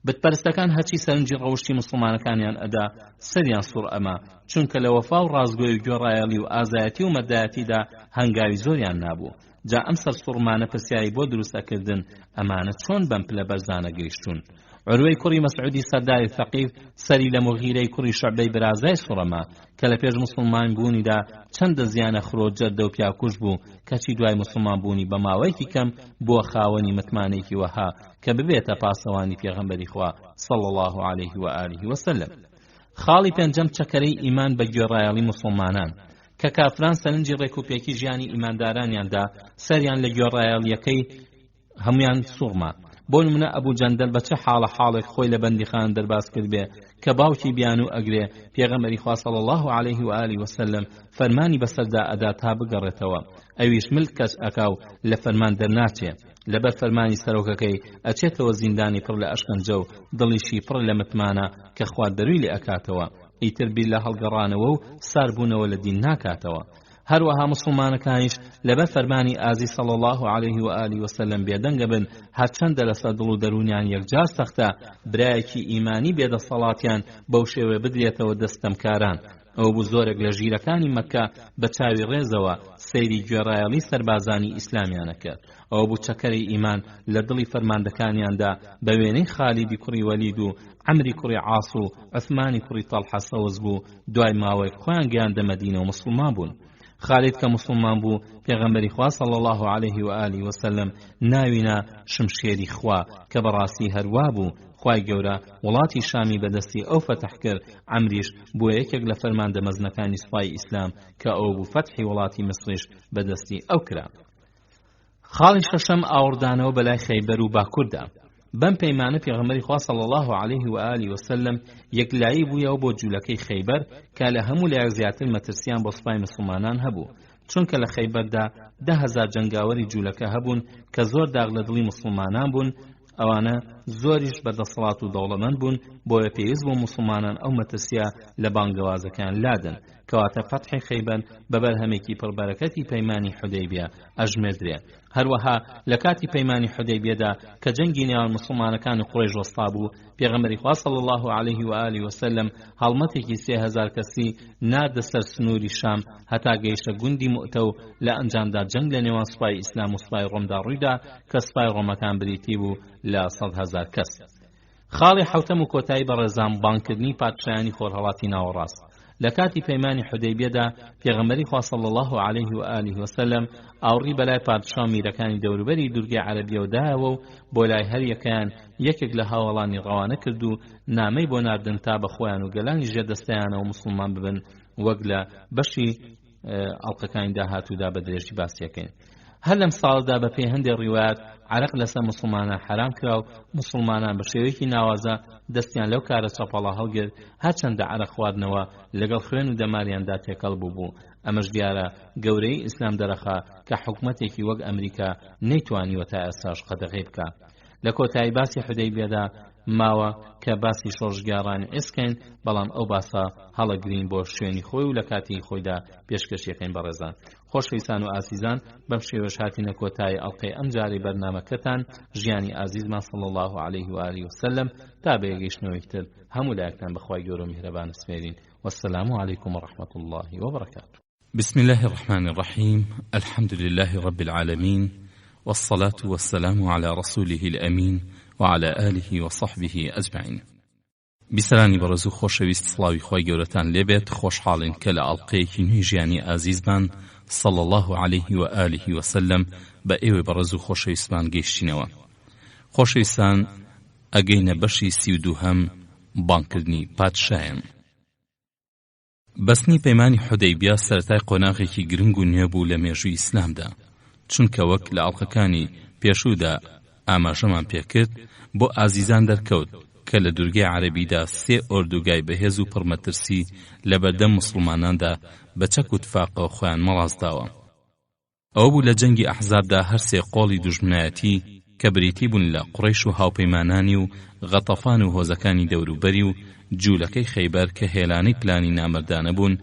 بتپەرستەکان هەچی سەرنجی ڕەوشی موسڵمانەکانیان ئەدا سەریان سوڕ ئەما چونکە لە وەفا و ڕازگۆی و گوێڕایەڵی و ئازایەتی و مەدایەتیدا هەنگاوی زۆریان نابوو. جا ئەم سەر سوڕمانە پرسیایی بۆ دروستەکردن ئەمانە چۆن بەم پلە بەرزانە گەیشتون. عروەی کوڕی مەسعودی سەرداری سەقیف سەری لە مغیرەی کوڕی شعبەی برازای سوڕەما کە لە پێش موسڵمان بوونیدا چەندە زیانە خرۆ جەردە و پیاکوش بوو کەچی دوای موسڵمان بوونی بە ماوەیەکی کەم بۆ خاوەنی متمانەیەکی وەها کە ببێتە پاسەوانی پێغەمبەری خوا صلی الله عليه و آله وسلم. خاڵی پێنجەم چەکەرەی ئیمان بە گوێڕایەڵی موسڵمانان کە کافران سەرنجی ڕێکوپێکی ژیانی ئیماندارانیاندا سەریان لە گوێڕایەڵیەکەی هەمویان سوڕما. بۆ نمونە ئەبوو جەندەل بە چه حاڵێک خۆی لە بەندیخان دەرباز کرد بێ کە باوکی بیان و ئەگرێ پێغەمبەری خوا صلی الله عليه و آله وسلم فەرمانی بەسەردا ئەدا تا بگەڕێتەوە. ئەویش ملک کەس ئەکاو لە فەرمان دەرناچێ لەبەر فەرمانی سەرۆکەکەی ئەچێتەوە زیندانی پڕ لە ئەشکەنجە و دڵیشی پڕ لە متمانە کە خوا دەروی لێ ئەکاتەوە. ئیتر بیر لە هەڵگەڕانەوە و ساربوونەوە لە دین ناکاتەوە. هەروەها مسلمانەکانیش لەبەر فەرمانی ئازی صلی الله عليه و آله وسلم بێدەنگە بن هەرچەندە لەسەر دڵ و دەرونیان یەکجار سەختە برایەکی ئیمانی بێدەسەڵاتیان بەو شێوە بدرێتەوە دەستەمکاران. ئەو بوو زۆرێک لە ژیرەکانی مەککە بە چاوی ڕێزەوە سەیری گوێڕایەڵی سەربازانی ئیسلامیانە کرد. ئەو بوو چەکەری ئیمان لە دڵی فەرماندەکانیاندا بە وێنەی خالیدی کوڕی وەلید و عەمری کوڕی عاص و عوثمانی کوڕی تەڵحە سەوز بوو. دوای ماوەیەک خۆیان گەیاندە مەدینە و موسڵمان بوون. خالد کە موسڵمان بوو پێغەمبەری خوا صلی الله عليه و آله وسلم ناوینا شمشێری خوا کە بەڕاستی هەروا بوو. خوای گەورە وڵاتی شامی بەدەستی ئەو فەتح کرد. عەمریش بۆ یەکێک لە فەرماندە مەزنەکانی سوپای ئیسلام کە ئەو بوو فەتحی وڵاتی مصریش بەدەستی ئەو کرا. خاڵی شەشەم ئاوردانەوە بەلای خەیبەر و باکووردا. بەم پەیمانە پێغەمبەری خوا صلی الله عليه و آله وسلم یەکلایی بوویەوە بۆ جوولەکەی خەیبەر کە لە هەموو لایەک زیاتر مەترسیان بۆ سوپای موسڵمانان هەبوو چونکە لە خەیبەردا 10,000 جەنگاوەری جوولەکە هەبوون کە زۆر داغ لە دڵی موسڵمانان بوون. ئەوانە زۆریش بەدەسەڵات و دەوڵەمەند بوون بۆیە پێویست بۆ موسڵمانان ئەو مەترسیە لە بانگەوازەکان لادن کەواتە فەتحی خەیبەر بەبەرهەمێکی پڕبەرەکەتی پەیمانی حودەیبیە ئەژمێدرێ. هەروەها لە کاتی پەیمانی حودەیبیەدا کە جەنگی نێوان موسڵمانەکان و قوڕیش وەستا بوو پێغەمبەری خوا صلی الله عليه و آله وسلم هەڵمەتێکی 3000 کەسی ناردە سەر سنووری شام هەتا گەیشتە گوندی مؤتە و لە ئەنجامدا جەنگ لە نێوان سوپای ئیسلام و سوپای ڕۆمدا ڕوویدا کە سوپای ڕۆمەکان بریتی بوو لە 100,000 کەس. خاڵی حوتەم و کۆتایی بەڕێزان بانکردنی پادشایانی خۆرهەڵاتی ناوەڕاست. لە کاتی پەیمانی حودەیبیەدا پێغەمبەری خوا صلی الله عليه و آله وسلم ئاوڕی بەلای پادشا میرەکانی دەوروبەری دورگەی عەرەبیەوەدایەوە و بۆ لای هەر یەکەیان یەکێک لە هاوڵانی ڕەوانە کرد و نامەی بۆ ناردن تا بە خۆیان و گەلانی ژێدەستەیانەوە موسڵمان ببن وەک لە بەشی ئەڵلقەکانی داهاتوودا بە درێژی باسیەکەین. هەر لەم ساڵدا بە پێی هەندێک ڕیوایەت عەرق لەسەر موسڵمانان حرام کرا و موسڵمانان بە شێوەیەکی ناوازە دەستیان لەو کارە چەپەڵە هەڵگرت هەرچەندە عەرق خواردنەوە لەگەڵ خوێن و دەماریاندا تێکەڵ بوو ئەمەش دیارە گەورەی ئیسلام دەرەخا کە حکومەتێکی وەک ئەمریکا نەیتوانیوە تا ئێستاش قەدەغی بکە. لە کۆتایی باسی حودەیبیەدا ماوە کە باسی شۆڕژگارانی ئێسکەین بەڵام ئەو باسە هەڵەگرین بۆ شوێنی خۆی و لە کاتی خۆیدا پێشکەشیەکەین بەڕێزان. خۆشەویستان و ئازیزان بەم شێوەش هاتینە کۆتایی ئەڵقەی ئەم جارەی بەرنامەکەتان ژیانی ئازیزمان صلی الله عليه و آله وسلم تا بەیەگەیشتنەوەی تر هەموو لایەکتان بەخوای گەورە و میهرەبان سپێرین. والسلام عليكم ورحمة الله وبركاته. بسم الله الرحمن الرحيم. الحمد لله رب العالمين، والصلاة والسلام على رسوله الأمين وعلى آله وصحبه أجمعين. بسرانی بەڕێز و خۆشەویست سڵاوی خۆی گەورەتان لێبێت. خۆشحاڵین کە لە ئەڵقەیەکی نوێی ژیانی ئازیزمان صلى الله عليه وآله وسلم بە ئێوە بەڕێز و خۆشەویستمان گەیشتینەوە. خۆشەویستان ئەگەینە بەشی 32 بانکردنی پادشایان. بەستنی پەیمانی حودەیبیا سەرەتای قۆناغێکی گرنگ و نوێ بوو لە مێژووی ئیسلامدا، چونکە وەک لە ئەڵقەکانی پێشوودا ئاماژەمان پێکرد بۆ ئازیزان دەرکەوت کە لە دورگەی عەرەبیدا 3 ئۆردوگای بەهێز و پڕمەترسی لە بەردەم موسڵماناندا بە چەک و تفاقەوە خۆیان مەڵازداوە. ئەوە بوو لە جەنگی ئەحزابدا هەر 3 قۆڵی دوژمنایەتی کە بریتی بوون لە قوڕەیش و هاوپەیمانانی و غەتەفان و هۆزەکانی دەوروبەری و جوولەکەی خەیبەر کە هێلانەی پلانی نامردانە بوون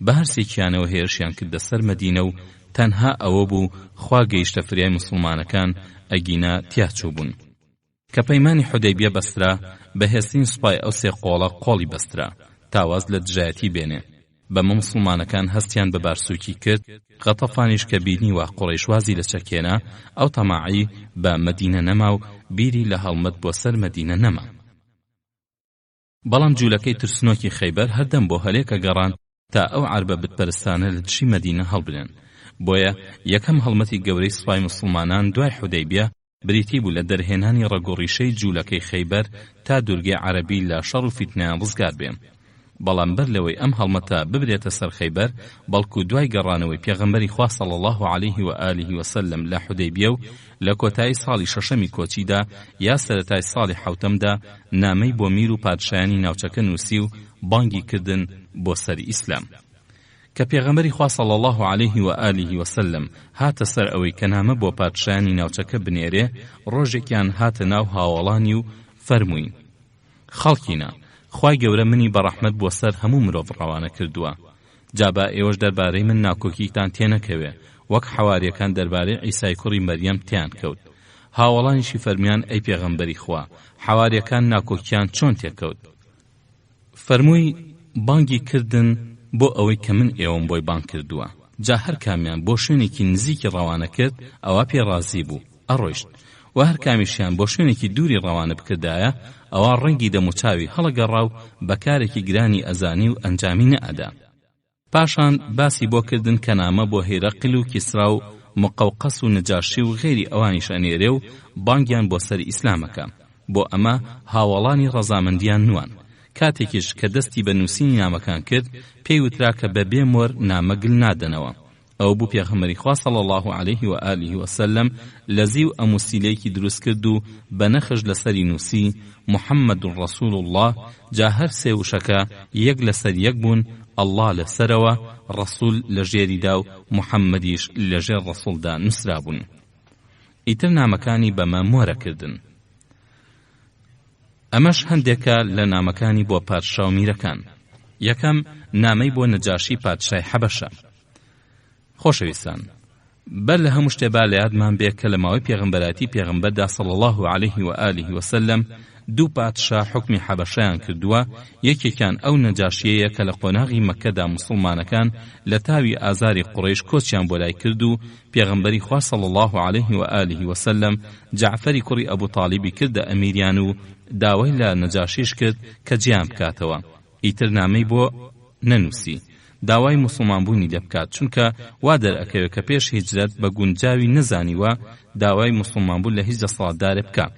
بە هەرسێکیانەوە هێرشیان کردە سەر مەدینە و تەنها ئەوە بوو خوا گەیشتە فریای موسڵمانەکان ئەگینا تیاچوو بوون. کە پەیمانی حودەیبیە بەسترا بەهێزترین سوپای ئەو 3 قۆڵە قۆڵی بەسترا تاواز لە دژایەتی بێنێ. بەمە موسڵمانەکان هەستیان بە بارسووکی کرد. غەتەفانیش کە بینی وا قوڕیشوازی لە چەکێنا ئەو تەماعی بە مەدینە نەما و بیری لە هەڵمەت بۆ سەر مەدینە نەما. بەڵام جوولەکەی ترسنۆکی خەیبەر هەردەم بۆ هەلێکە گەڕان تا ئەو عەربە بتپەرستانە لە دشی مەدینە هەڵبرێن. بۆیە یەکەم هەڵمەتی گەورەی سوپای موسڵمانان دوای حودەیبیە بریتی بوو لە دەرهێنانی ڕەگۆڕیشەی جوولەکەی خەیبەر تا دورگەی عەرەبی لە شەڕ و فیتنەیان ڕزگار بێن. بەڵام بەر لەوەی ئەم هەڵمەتە ببرێتە سەر خەیبەر، بەڵکو دوای گەڕانەوەی پێغەمبەری خوا صلی الله عليه و آله وسلم لە حودەیبیە و لە کۆتایی ساڵی 6 کۆچیدا یا سەرەتای ساڵی 7دا نامەی بۆ میر و پادشایانی ناوچەکە نووسی و بانگی کردن بۆ سەری ئیسلام. کە پێغەمبەری خوا صلی الله عليه و آله وسلم هاتە سەر ئەوەی کە نامە بۆ پادشایانی ناوچەکە بنێرێ، ڕۆژێکیان هاتە ناو هاوڵانی و فەرمووی: خەڵکینە، خوای گەورە منی بەڕەحمەت بۆ سەر هەموو مرۆڤ ڕەوانە کردووە. جابا ئێوەش دەربارەی من ناکۆکیتان تێنەکەوێ وەک حەواریەکان دەربارەی عیسای کوڕی مەریەم تیان کەوت. هاوڵانیشی فەرمیان: ئەی پێغەمبەری خوا، حەواریەکان ناکۆکیان چۆن تێکەوت؟ فەرمووی: بانگی کردن بۆ ئەوەی کە من ئێوەم بۆی بانگ کردووە. جا هەر کامیان بۆ شوێنێکی نزیکی ڕەوانە کرد، ئەوە پێ ڕازی بوو، ئەڕۆیشت. و هەر کامیشیان بۆ شوێنێکی دووری ڕەوانە بکردایە، ئەوە ڕەنگی دەموچاوی هەڵەگەڕا و بەکارێکی گرانی ئەزانی و ئەنجامی نەئەدا. پاشان باسی بۆ کردن کە نامە بۆ هێرەقل و کیسرا و مقەوقەس و نەجاشی و غێری ئەوانیش ئەنێرێ و بانگیان بۆ سەر ئیسلامەکە. بۆ ئەمە هاوڵانی ڕەزامەندیان نوان. کاتێکیش کە دەستی بە نووسینی نامەکان کرد، پێی وترا کە بە بێمۆر نامەگل نادەنەوە. ئەو بوو پێغەمبەری خوا صلی الله عليه و آله وسلم لە زیو ئەموسیلەیەکی دروست کرد و بە نەخش لەسەری نووسی: محەممەد ڕەسوول الله. جا هەر 3 وشەکە یەک لەسەر یەک بوون، ئەڵڵا لەسەرەوە، ڕەسوول لە ژێریدا و محەممەدیش لە ژێر ڕەسوولدا نووسرا بوون. ئیتر نامەکانی بەمە مۆرە کردن. ئەمەش هەندێکە لە نامەکانی بۆ پادشا و میرەکان. یەکەم نامەی بۆ نەجاشی پادشای حەبەشە. خۆشەویستان، بەر لە هەموو شتێ با لە یادمان بێ کە لە ماوەی پێغەمبەراتی پێغەمبەردا صلی الله عليه و آله وسلم 2 پادشا حکمی حەبەشەیان کردووە. یەکێکیان ئەو نەجاشیەیە کە لە قۆناغی مەککەدا موسڵمانەکان لە تاوی ئازاری قوڕیش کۆچیان بۆ لای کرد و پێغەمبەری خوا صلی الله عليه و آله وسلم جعفەری کوڕی ئەبوو تاڵیبی کردە ئەمیریان و داوای لە نەجاشیش کرد کە جیان بکاتەوە. ئیتر نامەی بۆ نەنووسی، داوای موسڵمانبوونی لێ بکات، چونکە وا دەرئەکەوێت کە پێش هیجرەت بە گونجاوی نەزانیوە داوای موسڵمانبوون لە هیچ دەسەڵاتدارێ بکات.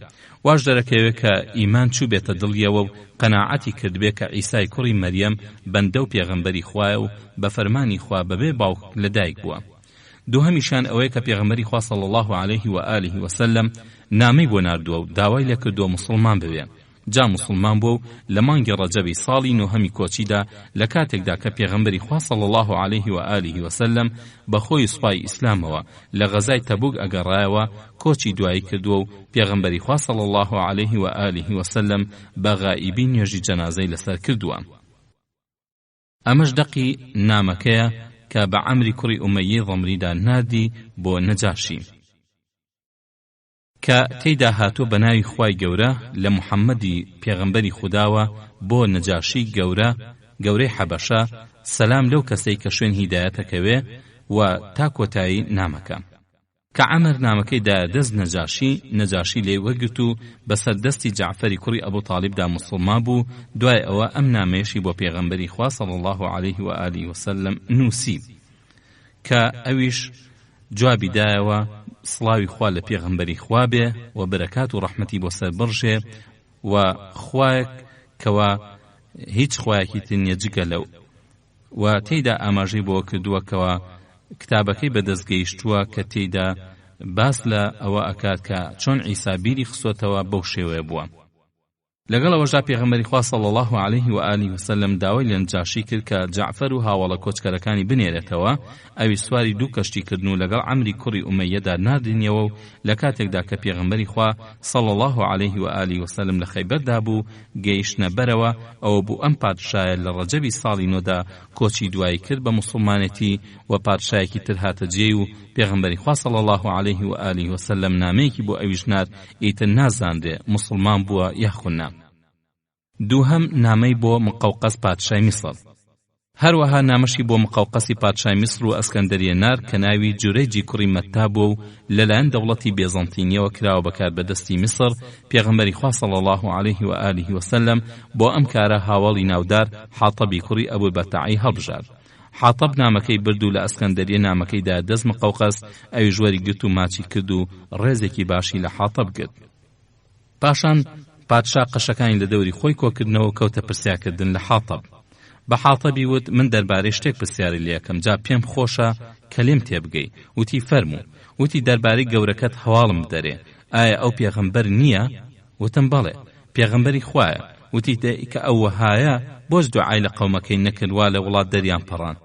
واش دەرەکەوێت کە ئیمان چوو بێتە دڵیەوە و قەناعەتی کردبێ کە عیسای کوڕی مەریەم بەندە و پێغەمبەری خوایە و بە فەرمانی خوا بەبێ باوک لەدایک بووە. دووهەمیشان ئەوەیە کە پێغەمبەری خوا صلی الله عليه و آله وسلم نامەی بۆ ناردووە و داوای لێ کردووە موسڵمان ببێ. جا موسڵمان بوو و لە مانگی ڕەجەبی ساڵی نۆهەمی کۆچیدا لە کاتێکدا کە پێغەمبەری خوا صلی الله عليه و آله وسلم بە خۆی سوپای ئیسلامەوە لە غەزای تەبوک ئەگەڕایەوە کۆچی دوایی کردووە و پێغەمبەری خوا صلی الله عليه و آله وسلم بە غائبی نوێژی جەنازەی لەسەر کردووە. ئەمەش دەقی نامەکەیە کە بە عەمری کوڕی ئومەیە ضەمریدا ناردی بۆ نەجاشی کە تێیدا هاتووە بە ناوی خوای گەورە لە محەممەدی پێغەمبەری خوداوە بۆ نەجاشی گەورەی حەبەشە سەلام لەو کەسەی کە شوێن هیدایەتەکەوێ و تا کۆتایی نامەکە. کە عەمر نامەکەیدا دەست نەجاشی لێ وەرگرت و بەسەر دەستی جەعفەری کوڕی ئەبوو تاڵیبدا موسڵمان بوو. دوای ئەوە ئەم نامەیەشی بۆ پێغەمبەری خوا صلی الله عليه و آله وسلم نووسی کە ئەویش جوابی دایەوە سڵاوی خوا لە پێغەمبەری خوا بێ و بەرەکات و ڕەحمەتی بۆ سەر بڕژێ و خوایەک کەوا هیچ خوایەکی تر نییە جگە لەو و تێیدا ئاماژەی بۆ کردووەکەوە کتابەکەی بەدەستگەیشتووە کە تێیدا باس لە ئەوە ئەکات کە چۆن عیسا بیری خسۆتەوە بەو شێوەیە بووە. لەگەڵ ئەوەشدا پێغەمبەری خوا صلی الله عليه و آله وسلم داوای لە نەجاشی کرد کە جەعفەر و هاوڵە کۆچکەرەکانی بنێرێتەوە. ئەوی سواری دوو کەشتی کردن و لەگەڵ عەمری کوڕی ئومەیەدا ناردنیەوە و لە کاتێکدا کە پێغەمبەری خوا صلی الله عليه و آله وسلم لە خەیبەردا بوو گەیشتنە بەرەوە. ئەوە بوو ئەم پادشایە لە ڕەجەبی ساڵی نۆدا کۆچی دوایی کرد بە موسڵمانەتی و پادشایەکی تر هاتە جێی و پێغەمبەری خوا صلی الله عليه و آله وسلم نامەیەکی بۆ ئەویش نارد ئیتر نازاندێ موسڵمان بووە یاخوننا. دووهەم نامەی بۆ مقەوقەس پادشای میسر. هەروەها نامەشی بۆ مقەوقەسی پادشای میسر و ئەسکەندەریە نار کە ناوی جورەیجی کوڕی مەتا بوو و لەلایەن دەوڵەتی بێزەنتینیەوە کراوە بەکار بەدەستی میسر. پێغەمبەری خوا صلی الله عليه و آله وسلم بۆ ئەم کارە هاوڵی ناودار حاتەبی کوڕی ئەبوو بەتاعی هەڵبژارد. حاتەب نامەکەی برد و لە ئەسکەندەریە نامەکەیدا دەست مقەوقەس ئەوی ژوەری گرت و ماچی کرد و ڕێزێکی باشی لە حاتەب گرت. پاشان پادشا قەشەکانی لە دەوری خۆی کۆکردنەوە کەوتە پرسیارکردن لە حاتەب. بە حاتەبی وت من دەربارەی شتێک پرسیاری لێ یەکەم جا پێم خۆشە کە لێم تێبگەی. وتی فەرموو. وتی دەربارەی گەورەکەت هەواڵم بدەرێ ئایا ئەو پێغەمبەر نییە؟ وتم بەڵێ پێغەمبەری خوایە. وتی کە ئەو وەهایە بۆش دوعای لە قەومەکەی نەکردوا لە وڵات دەریان پەڕان.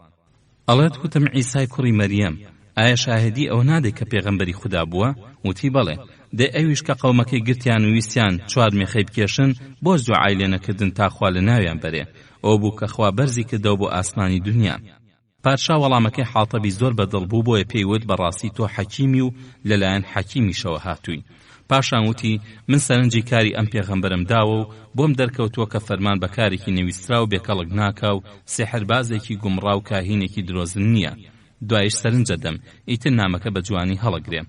ئەڵێت وتم عیسای کوڕی مەریەم ئایا شاهدی ئەو نادێت کە پێغەمبەری خوددا بووە؟ وتی بەڵێ. دەی ئەویش کە قەومەکەی گرتیان و ویستیان چوار مێخەی بکێشن بۆش دوعای لێ نەکردن تا خوا لە ناویان بەرێ. ئەو بوو کە خوا بەرزی کردەوە بۆ ئاسمانی دنیا. پادشا وەڵامەکەی حاتەبی زۆر بەدڵ بوو بۆیە پێی وت بەڕاستی تۆ حەکیمی و لەلایەن حەکیمیشەوە هاتووی. پاشان وتی من سەرنجی کاری ئەم پێغەمبەرم داوە و بۆم دەرکەوتووە کە فەرمان بە کارێکی نەویسترا و بێکەڵک ناکا و سێحربازێکی گومڕا و کاهینێکی درۆزن نییە. دوایش سەرنجە دەم ئیتر نامەکە بە جوانی هەڵەگرێم.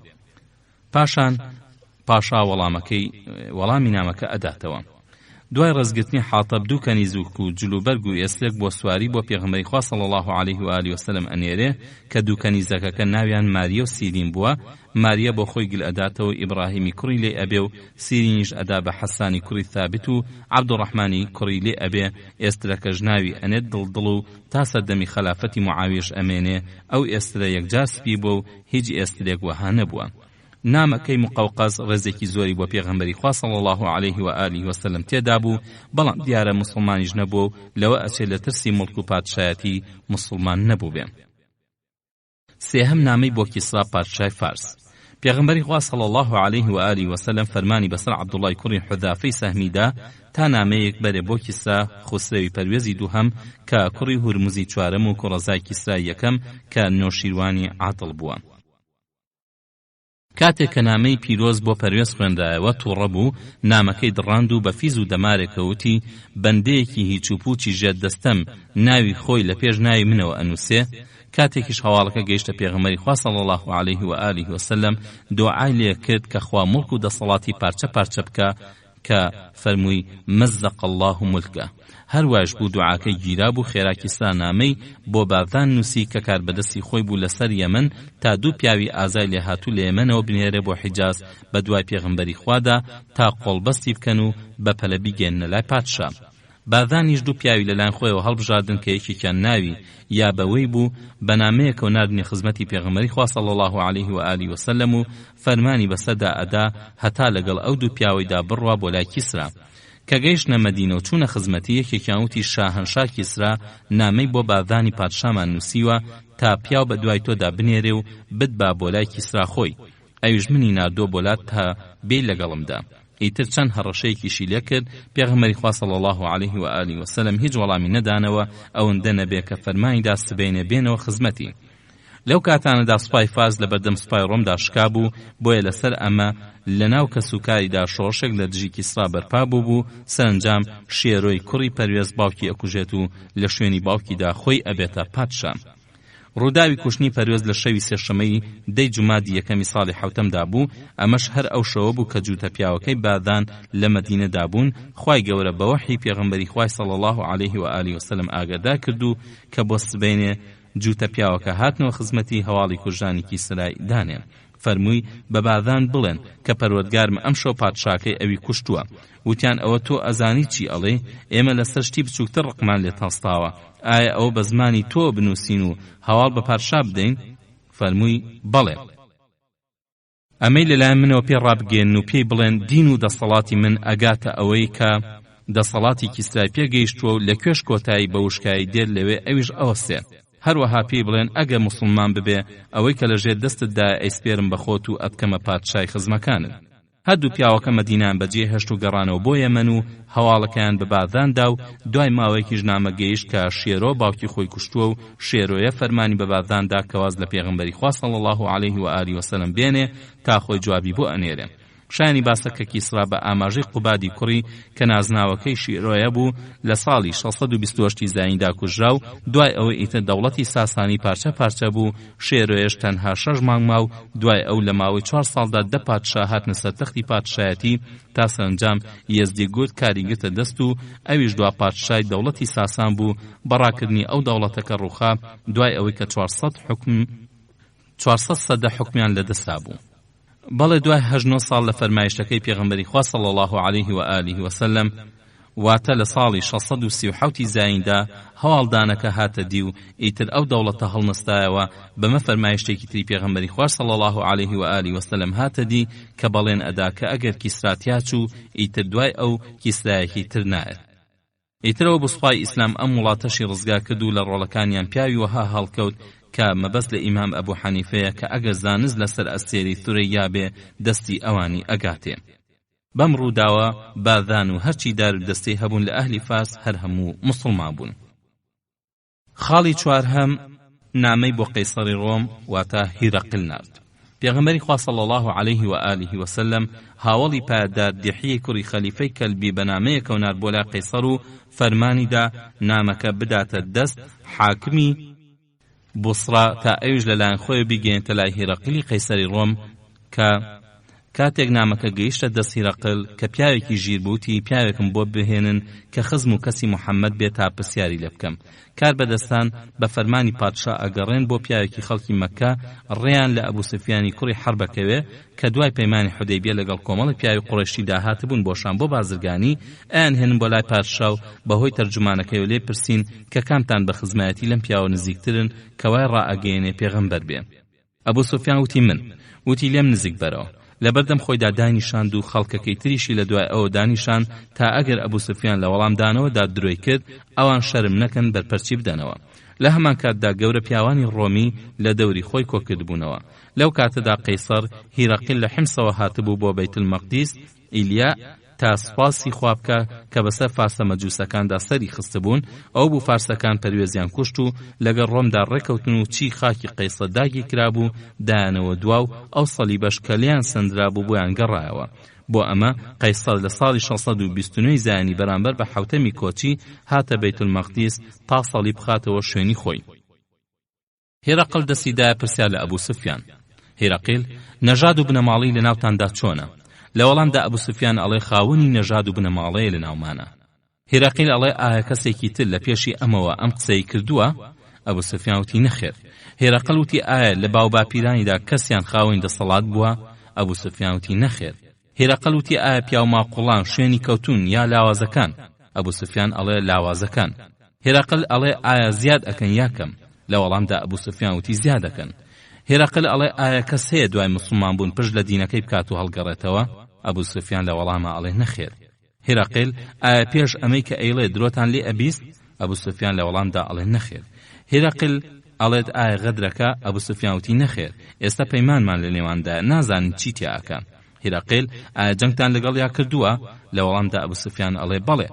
پاشا وەڵامی نامەکە ئەداتەوە. دوای ڕزگرتنی حاتەب دوو کەنیزوک و جلوبەرگ و ئێسلێک بۆ سواری بۆ پێغەمبەری خوا صلی الله عليه و آله وسلم ئەنێرێ کە دوو کەنیزەکەکە ناویان ماریە و سیرین بووە. ماریە بۆ خۆی گل ئەداتەوە ئیبراهیمی کوڕی لێ ئەبێ و سیرینیش ئەدا بە حەسانی کوڕی ثابت و عەبدوڕەحمانی کوڕی لێ ئەبێ. ئێسترەکەش ناوی ئەنێت دڵدڵ و تا سەردەمی خەلافەتی معاویەش ئەمێنێ. ئەو ئێسترە یەکجار سپی بوو و هیچ ئێسترێک وەها نەبووە. نامەکەی مقەوقەس ڕێزێکی زۆری بۆ پێغەمبەری خوا صلی الله عليه و آله وسلم تێدا بوو بەڵام دیارە موسڵمانیش نەبوو لەوە ئەچێت لە ترسی مڵک و پادشایەتی موسڵمان نەبوو بێ. سێهەم نامەی بۆ کیسرا پادشای فارس. پێغەمبەری خوا صلی الله عليه و آله وسلم فەرمانی بەسەر عەبدوڵای کوڕی حودافەی سەهمیدا تا نامەیەک بەرێ بۆ کیسرا خوسرەوی پەروێزی دووهەم کە کوڕی هورموزی چوارەم و کوڕەزای کیسرا یەکەم کە نۆشیروانی عاتڵ بووە. کاتێک کە نامەی پیرۆز بۆ پەروێز خوێندایەوە تووڕە بوو نامەکەی دڕاند و بە فیز و دەمارێکەوتی بەندەیەکی هیچ و پوچی ژێر دەستەم ناوی خۆی لە پێش ناوی منەوە ئەنووسێ. کاتێکیش هەواڵەکە گەیشتە پێغەمبەری خوا صلی الله عليه و آله وسلم دوعای لێ کرد کە خوا مڵک و دەسەڵاتی پارچە پارچە بکە کە فەرمووی مەزەق الله ملکە. هەروەش بوو دوعاکەی گیرا بوو خێرا کیسرا نامەی بۆ باردان نووسی کە کاربەدەستی خۆی بوو لەسەر یەمەن تا دوو پیاوی ئازای لێ هاتوو لە یەمەنەوە بنێرێ بۆ حیجاز بە دوای پێغەمبەری خوادا تا قۆڵبەستی بکەن و بە پەلە بیگەێننە لای پادشا. باذانیش دوو پیاوی لەلایەن خۆیەوە هەڵبژاردن کە یەکێکیان ناوی یا بەوەی بوو بە نامەیەکەوە ناردنی خزمەتی پێغەمبەری خوا صلی الله علیه و آله و سلم و فەرمانی بەسەردا ئەدا هەتا لەگەڵ ئەو دوو پیاوەیدا بڕوا بۆ لای کیسرا کە گەیشتنە مەدینە و چوونە خزمەتی یەکێکیان وتی شاهەنشا کیسرا نامەی بۆ باذانی پادشامان نووسیوە تا پیاو بە دوای تۆدا بنێرێ و بتبا بۆ لای کیسرا خۆی ئەویش منی ناردۆ بۆ لات تا بێ لەگەڵمدا ئیتر چەند هەڕەشەیەکیشی لێ کرد پێغەمبەری خوا صلی الله علیه و آله و سلم هیچ وەڵامی نەدانەوە ئەوەندە نەبێ کە فەرمانیدا سبەینێ بێنەوە خزمەتی لەو کاتانەدا سوپای فاز لە بەردەم سوپای ڕۆمدا شکا بوو بۆیە لەسەر ئەمە لەناو کەسوکاریدا شۆڕشێک لە دژی کیسرا بەرپا بوو سەرنجام شێرۆی کوڕی پەروێز باوکی ئەکوژێت و لە شوێنی باوکیدا خۆی ئەبێتە پادشا ڕووداوی کوشتنی پەروێز لە شەوی سێشەمەی دەی جومادی یەکەمی ساڵی حەوتەمدا بوو ئەمەش هەر ئەو شەوە بوو کە جووتە پیاوەکەی باذان لە مەدینەدا بوون خوای گەورە بە وەحی پێغەمبەری خوای صلی الله علیه و آله و سلم ئاگادار کردو کە بۆ سبەینێ جووتە پیاوەکە هاتنەوە خزمەتی هەواڵی کوژانی کیسرای دانێن فەرمووی بە باذان بڵێن کە پەروەردگارم ئەم شەو پادشاکەی ئەوی کوشتووە وتیان ئەوە تۆ ئەزانی چی ئەڵێ ئێمە لەسەر شتی بچووکتر ڕقمان لێ تەستاوە ئایا ئەوە بە زمانی تۆ بنووسین و هەواڵ بە پادشا بدەین فەرمووی بەڵێ ئەمەی لەلایەن منەوە پێ ڕابگەێن و پێی بڵێن دین و دەسەڵاتی من ئەگاتە ئەوەی کە دەسەڵاتی کیسرای پێگەیشتووە و لە کوێش کۆتایی بە وشکایی دێر لەوێ ئەویش ئەوەستێ هەروەها پێی بڵێن ئەگە مسلمان ببێ ئەوەی کە لەژێر دەستتدا ئەیسپێرم بەخۆت و ئەبکەمە پادشای خزمەکانت هەردوو پیاوەکە مەدینان بەجێ هەشت و گەڕانەوە بۆ یەمەن و هەواڵەکەیان بە باذاندا و دوای ماوەیەکیش نامە گەیشت کە شێرۆ باوکی خۆی کوشتووە و شێرۆیە فەرمانی بە باذاندا کە واز لە پێغەمبەری خوا صلی الله علیه و آله و سلم بێنێ تا خۆی جوابی بۆ ئەنێرێ شایانی باسە کە کیسرا بە ئاماژەی قوبادی کوڕی کە نازناوەکەی شیرۆیە بوو لە ساڵی 628 زایندا کوژرا و دوای ئەوەی ئیتر دەوڵەتی ساسانی پارچە پارچە بوو شێرۆیەش تەنها 6 مانگ ماو دوای ئەو لە ماوەی 4 ساڵدا 10 پادشا هاتنە سەر تەختی پادشایەتی تا سەرنجام یەزدی گورد کاریگرتە دەست و ئەویش دوا پادشای دەوڵەتی ساسان بوو بەڕاکردنی ئەو دەوڵەتەکە ڕووخا دوای ئەوەی کە 400 سەدە حکمیان لەدەستا بوو بەڵێ دوای 8 ساڵ لە فەرمایشتەکەی پێغەمبەری خوا صلی الله علیه و آله و سلم واتە لە ساڵی 637 زایندا هەواڵدانەکە هاتە دی و ئیتر ئەو دەوڵەتە هەڵنەستایەوە بەمە فەرمایشتێکی تری پێغەمبەری خوا صلی الله علیه و آله و سلم هاتە دی کە بەڵێن ئەدا کە ئەگەر کیسرا چوو ئیتر دوای ئەو کیسرایەکی تر نایەت ئیترەوە بسپای ئیسلام ئەم وڵاتەشی ڕزگار کرد و لە ڕۆڵەکانیان پیاوی وەها هەڵکەوت کە مەبەست لە ئیمام ئەبوو حەنیفەیە کە ئەگەر زانست لەسەر ئەستێری ثورەیا بێ دەستی ئەوانی ئەگاتێ بەم ڕووداوە باذان و هەرچی دار دەستەی هەبوون لە ئەهلی فاس هەر هەموو موسڵمان بوون خاڵی چوارهەم نامەی بۆ قەیسەری ڕۆم واتە هیرەقل نارد پێغەمبەری خوا صلی الله علیه و آله و سلم هاوڵی پایدار دیحیە کوڕی خەلیفەی کەلبی بە نامەیەکە و نارد بۆ لای قەیسەر و فەرمانیدا نامەکە بداتە دەست حاکمی بوسرا تا ئەویش لەلایەن خۆی بیگەێنتە لای هیرەقلی قەیسەری ڕۆم کە کاتێک نامەکە گەیشتە دەست هیرەقل کە پیاوێکی ژیر بوتی پیاوێکم بۆ بهێنن کە خزم و کەسی محەممەد بێت تا پرسیاری لێ بکەم کار بەدەستان بە فەرمانی پادشا ئەگەڕێن بۆ پیاوێکی خەڵکی مەککە ڕێیان لە ئەبوو سفیانی کوڕی حەربەکەوێ کە دوای پەیمانی حودەیبیە لەگەڵ کۆمەڵی پیاوی قوڕیشی داهاتبوون بۆشان بۆ بازرگانی ئەیان هێنن بۆ لای پادشا و بەهۆی تەرجمانەکەی لێ پرسین کە کامتان بە خزمەتی لەم پیاوە نزیکترن کەوای ڕائەگەیەنێ پێغەمبەر بێ ئەبوو سفیان وتی من وتی لێم نزیک بەرەوە لەبەردەم خۆیدا دانیشاند و خەڵکەکەی تریشی لە دوای ئەوە دانیشان تا ئەگەر ئەبوو سفیان لە وەڵامدانەوەدا درۆی کرد ئەوان شەرم نەکەن بەرپەرچی بدەنەوە لە هەمان کاتدا گەورە پیاوانی ڕۆمی لە دەوری خۆی کۆکردبوونەوە لەو کاتەدا قەیسەر هیرەقیل لە حیمسەوە هاتبوو بۆ بەیت المەقدیس ئیلیا تا سپاسی خوا بکە کە بەسەر فارسە مەجووسەکاندا سەری خستبوون ئەو بوو فارسەکان پەروێزیان کوشت و لەگەڵ ڕۆمدا ڕێکەوتن و چی خاکی قەیسەر داگی کرابوو دایانەوە دواو ئەو سەلیبەش کە لیان سندرابوو بۆیان گەڕایەوە بۆ ئەمە قەیسەر لە ساڵی 629 زایانی بەرامبەر بە حەوتەمی کۆچی هاتە بەیت المەقدیس تا سەلیب بخاتەوە شوێنی خۆی هێرەقل دەستیدایە پرسیار لە ئەبوو سفیان هێرەقیل نەژاد و بنەماڵی لە ناوتاندا چۆنە لە وەڵامدا ئەبوو سفیان ئەڵێ خاوەنی نەژاد و بنەماڵەیە لە ناومانە هێرەقیل ئەڵێ ئایا کەسێکی تر لە پێشی ئەمەوە ئەم قسەی کردووە ئەبوو سفیان وتی نەخێر هێرەقل وتی ئایا لە باو باپیرانیدا کەسیان خاوەنی دەسەڵات بووە ئەبوو سفیان وتی نەخێر هێرەقل وتی ئایا پیاو ماقوڵان شوێنی کەوتون یا لاوازەکان ئەبوو سوفیان ئەڵێ لاوازەکان. هێراقل ئەڵێ ئایا زیاد ئەکەن یا کەم؟ لە وەڵامدا ئەبوو سوفیان وتی زیاد ئەکەن. هێراقل ئەڵێ ئایا کەس هەیە دوای موسڵمان بوون پشت لە دینەکەی بکات و هەڵگەڕێتەوە؟ ئەبوو سوفیان لە وەڵامە ئەڵێ نەخێر. هێراقل ئایا پێش ئەمەی کە ئەیڵێ درۆتان لێ ئەبیست؟ ئەبوو سوفیان لە وەڵامدا ئەڵێ نەخێر. هێراقل ئەڵێت ئایا غەدرەکە؟ ئەبوو سوفیان وتی نەخێر، ئێستا پەیمانمان لە نێواندا نازانین چی تێئەکە. هێراقل ئایا جەنگتان لەگەڵ یا کردووە؟ لە وەڵامدا ئەبوو سوفیان ئەڵێ بەڵێ.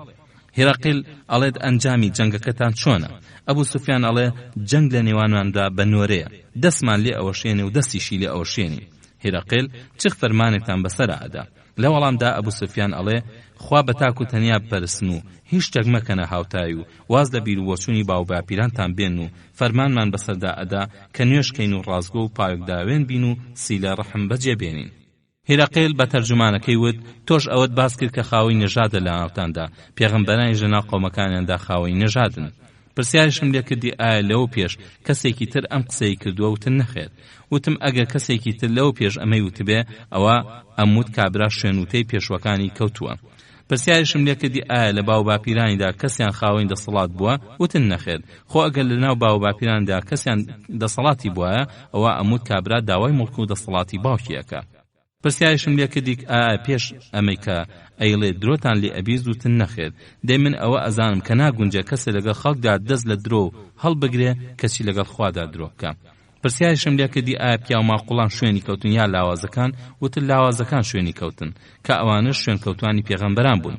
هێراقل ئەڵێت ئەنجامی جەنگەکەتان چۆنە؟ ئەبوو سوفیان ئەڵێ جەنگ لە نێوانماندا بە نۆرەیە، دەستمان لێ ئەوەشێنێ و دەستیشی لێ ئەوەشێنی. هێراقل چ فەرمانێکتان بەسەرا ئەدا؟ لە وەڵامدا ئەبوو سوفیان ئەڵێ خوا بە تاک و تەنیا بپەرستن و هیچ شتێک مەکەنە هاوتای و واز لە بیر و بۆچوونی باو باپیرانتان بێن و فەرمانمان بەسەردا ئەدا کە نوێشکەین و ڕازگۆ و پایۆکداوێن بین و سیلە ڕەحم بەجێبێنین. هێراقل بە تەرجمانەکەی وت تۆش ئەوەت باس کرد کە خاوەی نەژادە لە ناوتاندا، پێغەمبەرانی ژەنا قەومەکانیاندا خاوەی نەژادن. پرسیارشم لێ کردی ئایا لەوە پێش کەسێکی تر ئەم قسەی کردووە؟ وتن نەخێر. وتم ئەگەر کەسێکی تر لەوە پێش ئەمەی وتبێ ئەوە ئەموت کابرا شوێنوتەی پێشوەکانی کەوتووە. پرسیارشم لێ کردی ئایا لە باو باپیرانیدا کەسیان خاوەی دەسەڵات بووە؟ وتن نەخێر. خۆ ئەگەر لە ناو باو باپیراندا کەسیان دەسەڵاتی بووە ئەوە ئەموت کابرا داوای مڵک و دەسەڵاتی باوکیەکە. پرسیارشم لێ کردی ئایا پێش ئەمەی کە ئەیڵێ درۆتان لێ ئەبیست؟ وتن نەخێر. دەی من ئەوە ئەزانم کە ناگونجە کەسێ لەگەڵ خەڵکدا دەست لە درۆ هەڵبگرێ کەسی لەگەڵ خوادا درۆ بکە. پرسیارشم لێ کردی ئایا پیا و ماقوڵان شوێنی کەوتن یا لاوازەکان؟ وتن لاوازەکان شوێنی کەوتن کە ئەوانش شوێن کەوتوانی پێغەمبەران بوون.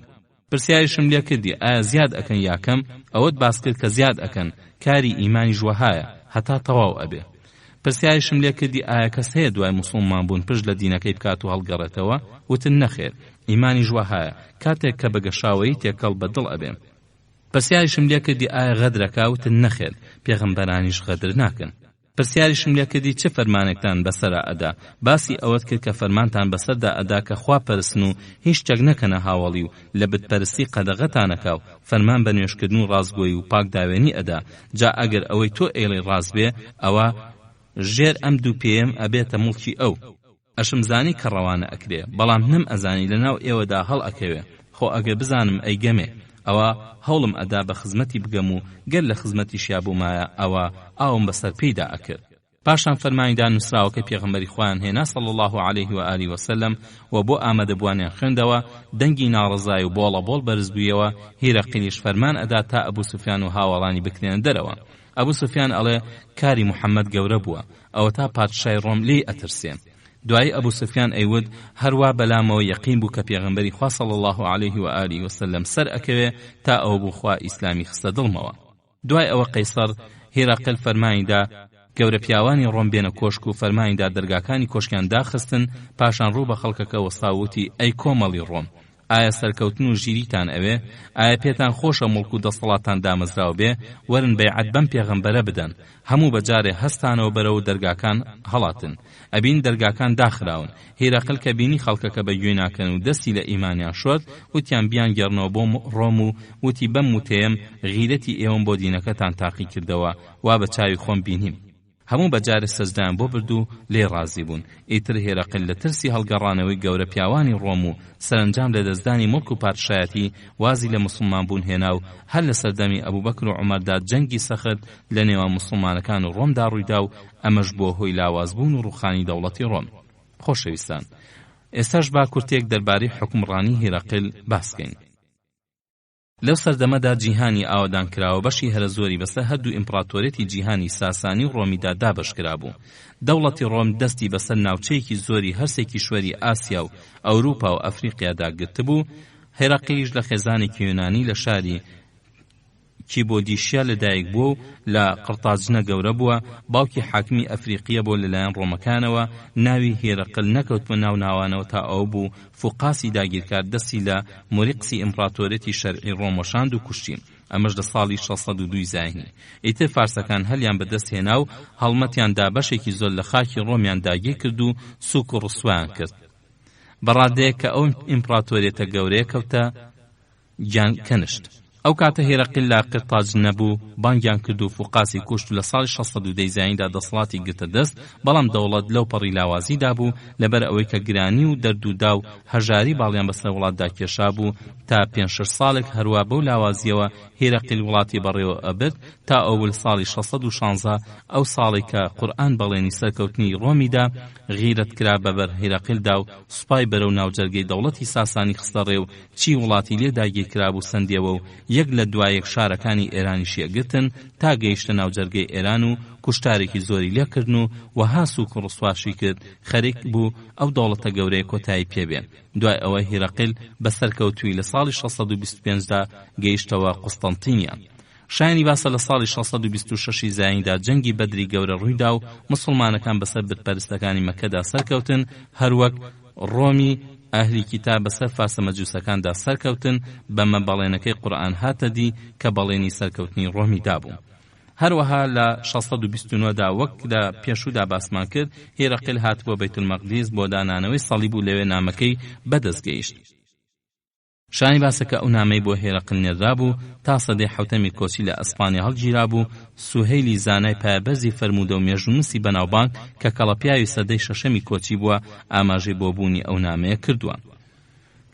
پرسیارشم لێ کردی ئایا زیاد ئەکەن یا کەم؟ ئەوەت باس کرد کە زیاد ئەکەن، کاری ئیمانی ژوەهایە هەتا تەواو ئەبێ. پرسیارشم لێ کردی ئایا کەس هەیە دوای موسڵمان بوون پشت لە دینەکەی بکات و هەڵگەڕێتەوە؟ وتن نەخێر، ئیمانی ژوەهایە کاتێک کە بەگەشاوەیی تێکەڵ بەدڵ ئەبێ. پرسیارشم لێ کردی ئایا غەدرەکە؟ وتن نەخێر، پێغەمبەرانیش غەدر ناکەن. پرسیارشم لێ کردی چه فەرمانێکتان بەسەرا ئەدا؟ باسی ئەوەت کرد کە فەرمانتان بەسەردا ئەدا کە خوا پەرستن و هیچ شتێک نەکەنە هاوڵی و لە بتپەرستی قەدەغەتانەکە و فەرمان بە نوێشکردن و ڕازگۆیی و پاکداوێنی ئەدا. جا ئەگەر ئەوەی تۆ ئێڵی ڕاست بێ ئەوە ژێر ئەم دوو پێم ئەبێتە مڵکی ئەو. ئەشم زانی کە ڕەوانە ئەکرێ، بەڵام نەم ئەزانی لەناو ئێوەدا هەڵ ئەکەوێ. خۆ ئەگەر بزانم ئەیگەمێ ئەوە هەوڵم ئەدا بە خزمەتی بگەم و گەر لە خزمەتی شیابوومایە ئەوە ئاوم بەسەر پێیدا ئەکرد. پاشان فەرمانیدا نووسراوەکە پێغەمبەری خوایان هێنا صلی الله عليه و آله وسلم و بۆ ئامادەبوانیان خوێندەوە. دەنگی ناڕزای و بۆڵە بۆڵ بەرز بوویەوە. هێراقلیش فەرمان ئەدا تا ئەبوو سوفیان و هاوڵانی بکرێنە دەرەوە. ئەبوو سوفیان ئەڵێ کاری محەممەد گەورە بووە، ئەوە تا پادشای ڕۆم لێی ئەترسێن. دوای ئەبوو سوفیان ئەیود هەروە بەلامەوە یەقین بوو کە پێغەمبەری خوا صلی الله عليه و آله وسلم سەر ئەکەوێ تا ئەوە بوو خوا ئیسلامی خستە دڵمەوە. دوای ئەوە قەیسەر هێراقل فەرمانیدا گەورە پیاوانی ڕۆم بێنە کۆشک و فەرمانیدا دەرگاکانی کۆشکیان داخستن. پاشان ڕوو بە خەڵکەکە وەستاوتی ئەی کۆمەڵی ڕۆم، ئایا سەرکەوتن و ژیریتان ئەوێ؟ ئایا پێتان خۆشە مڵک و دەسەڵاتان دامەزراو بێ؟ وەرن بەیعەت بەم پێغەمبەرە بدەن. هەموو بەجارێ هەستانەوە بەرەو دەرگاکان هەڵاتن. ئەبین دەرگاکان داخراون. هێراقل کە بینی خەڵکەکە بە گوێ ناکەن و دەستی لە ئیمانیان شۆرد، وتیان بیان گەڕنەوە بۆ ڕۆم و وتی بەم وتەیەم غیرەتی ئێوەم بۆ دینەکەتان تاقی کردەوە، وا بە چاوی خۆم بینیم. هەموو بەجارە سەجدایان بۆ برد و لێ ڕازی بوون. ئیتر هێراقل لە ترسی هەڵگەڕانەوەی گەورە پیاوانی ڕۆم و سەرنجام لە دەستدانی مڵک و پادشایەتی وازی لە موسڵمان بوون هێنا و هەر لە سەردەمی ئەبوبەکر و عومەردا جەنگی سەخت لە نێوان موسڵمانەکان و ڕۆمدا ڕوویدا و ئەمەش بۆ هۆی لاوازبوون و ڕوخانی دەوڵەتی ڕۆم. خۆشەویستان، ئێستاش با کورتێک دەربارەی حکومڕانی هێراقل باسکەین. لەو سەردەمەدا جیهانی ئاوادان کراوە بەشی هەرە زۆری بەسەر هەردوو ئیمپراتۆرێتی جیهانی ساسانی و ڕۆمیدا دابەشکرا بوو. دەوڵەتی ڕۆم دەستی بەسەر ناوچەیەکی زۆری هەرسێکی شوەری ئاسیا و ئەوروپا و ئەفریقیادا گرتبوو. هێراقلیش لە خێزانێکی یۆنانی لە شاری کیبۆدیشیا لەدایک بوو و لە قرتاجنە گەورە بووە. باوکی حاکمی ئەفریقیە بۆ لەلایەن ڕۆمەکانەوە. ناوی هێراقل نەکەوت بە ناو ناوانەوە تا ئەو بوو فوقاسی داگیرکار دەستی لە مۆریقسی ئیمپراتۆرێتی شەرعی ڕۆمەشاند و کوشتی. ئەمەش لە ساڵی 602 زاینی. ئیتر فارسەکان هەلیان بەدەست هێنا و هەڵمەتیاندا بەشێکی زۆر لە خاکی ڕۆمیان داگیر کرد و سوک و ڕسوایان کرد. بەڕادەیە کە ئەو ئیمپراتۆرێتە گەورەیە کەوتە گیان کەنشت. ئەو کاتە هێرەقیل لە قرتاج نەبوو بانگیان کرد و فوقاسی کوشت و لە ساڵی 610 زایندا دەسەڵاتی گرتە دەست، بەڵام دەوڵەت لەو پەڕی لاوازیدا بوو لەبەر ئەوەی کە گرانی و دەردوودا و هەژاری باڵیان بەسەر وڵاتدا کێشا بوو. تا 5-6 ساڵێک هەروە بەو لاوازیەوە هێرەقیل وڵاتی بەڕێوە ئەبرد تا ئەوەل ساڵی 616 ئەو ساڵی کە قورئان بەڵێنی سەرکەوتنی ڕۆمیدا غیرەت کرا بەبەر هێرەقیلدا و سوپای بەرەو ناوجەرگەی دەوڵەتی ساسانی خستە ڕێو چی وڵاتی لێداگیر کرابوو سندێەوە و یەک لە دوایەک شارەکانی ئێرانی شێگرتن تا گەیشتە ناوجەرگەی ئێران و کوشتارێکی زۆری لێکردن و وەهاس و کوڕسواشی کرد خەریک بوو ئەو دەوڵەتە گەورەیە کۆتایی پێبێن. دوای ئەوە هێرەقیل بەسەرکەوتووی لە ساڵی 625دا گەیشتەوە قوستەنتینیە. شایانی باسە لە ساڵی 626 زایندا جەنگی بەدری گەورە ڕوویدا و مسلمانەکان بەسەر بتپەرستەکانی مەکەدا سەرکەوتن، هەروەک ڕۆمی ئەهلی کتاب بەسەر فارسە مەجوسەکاندا سەرکەوتن. بەمە بەڵێنەکەی قورئان هاتە دی کە بەڵێنی سەرکەوتنی ڕۆمی دابوو. هەروەها لە 629دا وەک لە پێشوودا باسمان کرد هێرەقیل هاتبووە بەیت المەقدیس بۆ دانانەوەی سەلیب و لەوێ نامەکەی بەدەست گەیشت. شانی باسە کە ئەو نامەی بۆ هێرەقیل نێردرا بوو تا سەدەی حەوتەمی کۆچی لە ئەسپانیا هەڵگیرا بوو. سوهەیلی زانای پایەبەرزی فەرموودە و مێژوونووسی بەناوبانگ کە کەڵەپیاوی سەدەی شەشەمی کۆچی بووە ئاماژەی بۆ بوونی ئەو نامەیە کردووە.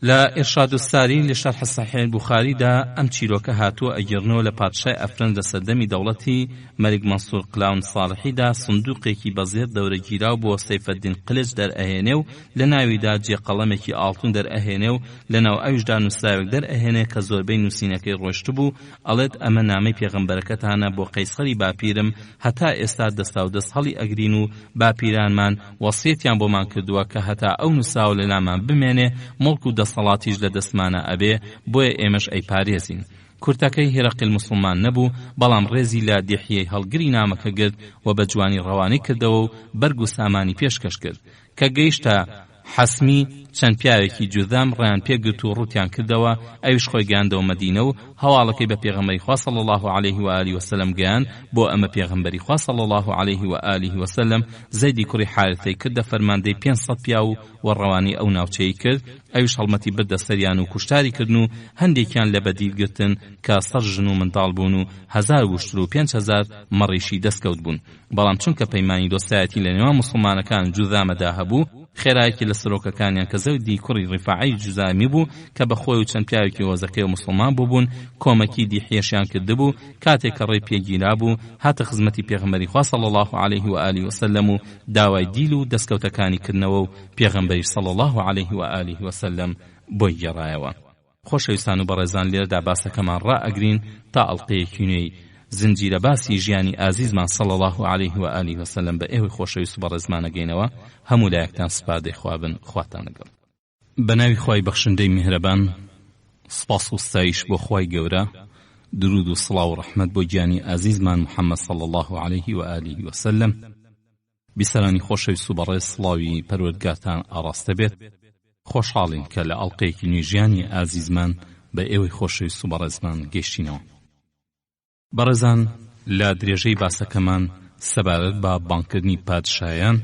لە ئێرشاد الساری لە شەرح صحیح البوخاریدا ئەم چیرۆکە هاتووە ئەگەڕنەوە لە پادشای ئەفرەن لە سەردەمی دەوڵەتی مەلیک مەنسوور قلاون ساڵحیدا سندوقێکی بەزێر دەورەگیراو بۆ سەیفەدین قلج دەرئەهێنێ و لە ناویدا جێقەڵەمێکی ئاڵتون دەرئەهێنێ و لەناو ئەویشدا نووسراوێک دەرئەهێنێ کە زۆربەی نووسینەکەی ڕۆیشت بوو. ئەڵێت ئەمە نامەی پێغەمبەرەکەتانە بۆ قەیسەری باپیرم، هەتا ئێستا دەستا و دەست هەڵی ئەگرین و باپیرانمان وەسیەتیان بۆمان کردووە کە هەتا ئەو نووساو لە لامان بمێنێ مڵک و دەسەڵاتیش لە دەستمانە ئەبێ، بۆیە ئێمەش ئەیپارێزین. کورتەکەی هێرەقیل مسلمان نەبوو، بەڵام ڕێزی لە دیحیەی هەڵگری نامەکە گرت و بە جوانی ڕەوانەی کردەوە و بەرگ و سامانی پێشکەش کرد. کە گەیشتە حەسمی چەند پیاوێکی جوذام ڕیان پێگرت و ڕوتیان کردەوە. ئەویش خۆی گەیاندەوە مەدینە و هەواڵەکەی بە پێغەمبەری خوا صلی الله علیه و آله وسلم گەیان بۆ ئەمە پێغەمبەری خوا صلی الله علیه و آله وسلم زەیدی کوڕی حارثەی کردە فەرماندەی 500 پیا و ڕەوانی ئەو ناوچەی کرد. ئەویش هەڵمەتی بردە سەریان و کوشتاری کردن و هەندێکیان لە بەدیل گرتن کە سەر ژن و منداڵ بوون و 1000 وشتر و 5000 مەڕیشی دەستکەوت بوون. بەڵام چونکە پەیمانی دۆستایەتی لە نێوان مسلمانەکان جوذامەدا هەبوو، خێرایەکی لە سەرۆکەکانیان کە زەودی کوڕی ڕیفاعی جوزامی بوو کە بە خۆی و چەند پیاوێکی وەزەکەی و مسلمان بوون کۆمەکی دیحیەشیان کردبوو. کاتێک کە ڕێی پێگیرا بوو هاتە خزمەتی پێغەمبەری خوا صلی الله علیه و آله وسلم و داوای دیل و دەستکەوتەکانی کردنەوە و پێغەمبەری صلی الله علیه و آله وسلم بۆی گێڕایەوە. خۆشەویستان و بەڕێزان لێرەدا باسەکەمان ڕائەگرین تا ئەڵقەیەکی نوێی زنجیرە باسی ژیانی ئازیزمان صلی الله علیه و آله وسلم بە ئێوەی خۆشەویست و بەڕێزمانەگەینەوە. هەموو لایەکتان سپادەی خوابن، خواتان لەگەڵ. بە ناوی خوای بەخشندەی میهرەبان، سپاس و ستایش بۆ خوای گەورە، درود و سڵاو و ڕەحمەت بۆ گیانی ئازیزمان محەممەد صلی الله علیه و آله وسلم. بیسەرانی خۆشەویست و بەڕێز سڵاوی پەروەردگارتان ئاڕاستە بێت. خۆشحاڵین کە لە ئەڵقەیەکی نوێی ژیانی ئازیزمان بە ئێوەی خۆشەویست و بەڕێزمان گەیشتینەوە. بەڕێزان، لە درێژەی باسەکەمان سەبارەت بە بانکردنی پادشایان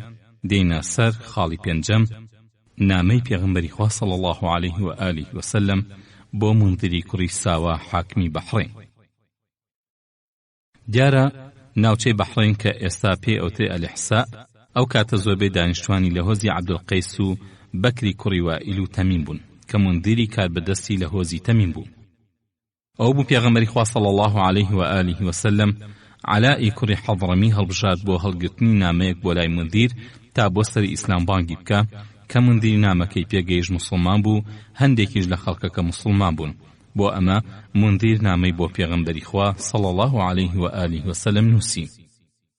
دێینە سەر خاڵی پێنجەم، نامەی پێغەمبەری خوا صلی الله علیه و آله وسلم بۆ مندری کوڕی ساوە حاکمی بەحڕین. دیارە ناوچەی بەحڕین کە ئێستا پێ ئەوتێ ئەلحسا، ئەو کاتە زۆربەی دانیشتوانی لە هۆزی عەبدولقەیس و بەکری کوڕی وائیل و تەمیم بوون کە مندری کار بەدەستی لە هۆزی تەمیم بوو. ئەو بوو پێغەمبەری خوا صلی الله علیه و آله وسلم عەلائی کوڕی حەضڕەمی هەڵبژات بۆ هەڵگرتنی نامەیەک بۆ لای مندیر تا بۆ سەری ئیسلام بانگی بکە کە مندیر نامەکەی پێگەیشت مسلمان بوو، هەندێکیش لە خەڵکەکە مسلمان بوون. بۆ ئەمە مندیر نامەی بۆ پێغەمبەری خوا صلی الله علیه و آله وسلم نووسی.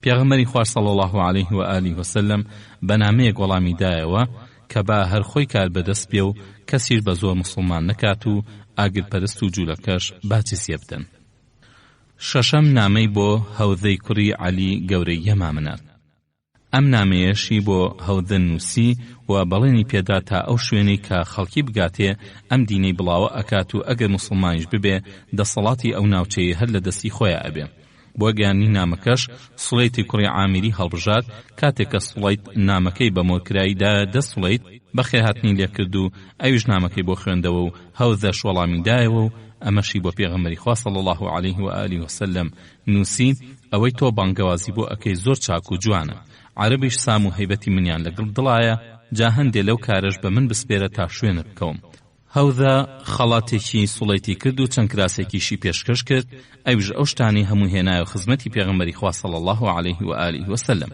پێغەمبەری خوا صلی الله علیه و آله وسلم بە نامەیەک وەڵامی دایەوە کە با هەر خۆی کار بەدەست بێ و کەسیش بە زۆر مسلمان نەکات و ئاگرپەرست و جوولەکەش باچی سێ بدەن. شەشەم نامەی بۆ هەوذەی کوڕی عەلی گەورەی یەمامنات. ئەم نامەیەشی بۆ هەوذە نووسی و بەڵێنی پێدا تا ئەو شوێنەی کە خەڵکی بگاتێ ئەم دینەی بڵاوە ئەکات و ئەگەر مسلمانیش ببێ دەسەڵاتی ئەو ناوچەیە هەر لە دەستی خۆیە ئەبێ. بۆ گەیاندنی نامەکەش سوڵەیتی کوڕی عامیری هەڵبژات. کاتێک کە سوڵەیت نامەکەی بە مۆرکراییدا دەسوڵەیت بەخێرهاتنی لێکرد و ئەویش نامەکەی بۆ خوێندەوە و هەوذەش وەڵامی دایەوە و ئەمەشی بۆ پێغەمبەری خوا صلی الله عليه و آله وسلم نووسی ئەوەی تۆ بانگەوازی بۆ ئەکەی زۆر چاک و جوانە، عەرەبیش سام و هەیبەتی منیان لەگەڵ دڵایە، جا هەندێ لەو کارەش بە من بسپێرە تا شوێنت بکەوم. هەودا خەڵاتێکی سوڵەیتی کرد و چەند کراسێکیشی پێشکەش کرد، ئەویش ئەو شتانی هەموو هێنایە خزمەتی پێغەمبەری خوا صلی الله عليه و آله وسلم.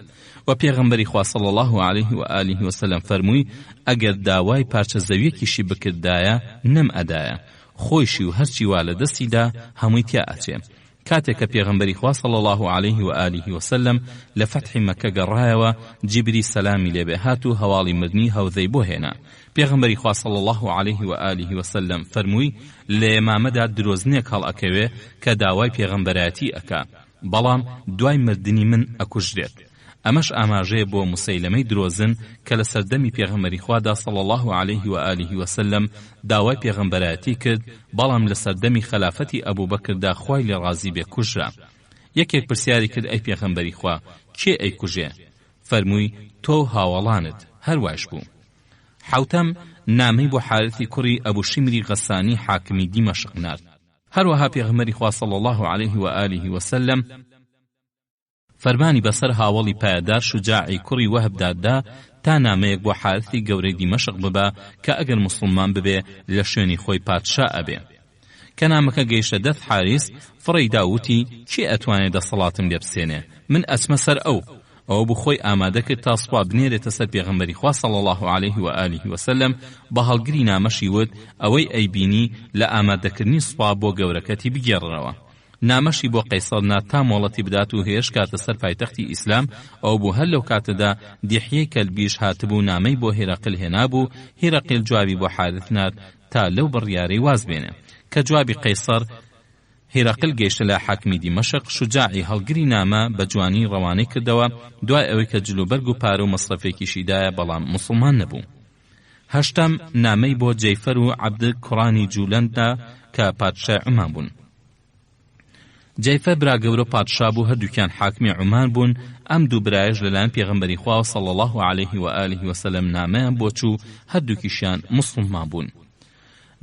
و پێغەمبەری خوا صلی الله عليه و آله وسلم فەرمووی ئەگەر داوای پارچە زەویەکیشی بکردایە نەم ئەدایە، خۆیشی و هەرچی وا لە دەستیدا هەمووی تیا ئەچێ. کاتێک کە پێغەمبەری خوا صلی الله عليه و آله وسلم لە فەتحی مەکە گەڕایەوە، جیبری سەلامی لێبێ هات و هەواڵی مردنی هەوزەی بۆ هێنا. پێغەمبەری خوا صلی الله عليه و آله وسلم فەرمووی لە ئێمامەدا درۆزنێک هەڵئەکەوێ کە داوای پێغەمبەرەتی ئەکا، بەڵام دوای مردنی من ئەکوژرێت. ئەمەش ئاماژەیە بۆ موسەیلەمەی درۆزن کە لە سەردەمی پێغەمبەری خوادا صلی الله عليه و آله وسلم داوای پێغەمبەرەتی کرد، بەڵام لە سەردەمی خلافەتی ئەبوبەکردا خوای لێ ڕازی بێ کوژرا. یەکێک پرسیاری کرد ئەی پێغەمبەری خوا کێ ئەیکوژێ؟ فەرمووی تۆ هاوڵانت هەروایش بوو. حوتەم نامەی بۆ حارثی کوڕی ئەبوو شیمری غەسانی حاکمی دیمەشق نارد. هەروەها پێغەمبەری خوا صلی الله عليه و آله وسلم فەرمانی بەسەر هاوڵی پایدار شوجاعی کوڕی وەهبدادا تا نامەیەک بۆ حارثی گەورەی دیمەشق ببا کە ئەگەر مسلمان ببێ لە شوێنی خۆی پادشا ئەبێ. کە نامەکە گەیشتە دەست حارث، فڕی داوتی چی ئەتوانێت دەسەڵاتم لێ بسێنێ؟ من ئەچمە سەر ئەو بخۆی ئامادە کرد تا سوپا بنێرێتە سەر پێغەمبەری خوا صلی الله عليه و آله وسلم. بە هەڵگری نامەشی وت ئەوەی ئەیبینی لە ئامادەکردنی سوپا بۆ گەورەکەتی بگێڕنەوە. نامەشی بۆ قەیسەر نات تا مۆڵەتی بدات و هێش کاتە سەر پایتەختی ئیسلام. ئەو بوو هەر لەو کاتەدا دیحیەی کەلبیش هاتبوو نامەی بۆ هێرەقل هێنابوو. هێرەقل جوابی بۆ حارث نات تا لەو بڕیارەی واز بێنێ. کە جوابی قەیسەر هێرەقل گەیشتە لە حاکمی دیمەشق، شوجاعی هەڵگری نامە بە جوانی ڕەوانەی کردەوە، دوای ئەوەی کە جلوبەرگ و پارە و مەسرفێکیشیدایە بەڵام مسلمان نەبوو. هەشتم نامەی بۆ جەیفەر و عەبد کوڕانی جوولەندا کە پادشای عومان بوون. جەیفەر برا گەورە پادشا بوو، هەردووکیان حاکمی عومان بوون. ئەم دوو برایش لەلایەن پێغەمبەری خوا صلی الله عليه و آله وسلم نامەیان بۆ چوو، هەردووکیشیان مسلمان بوون.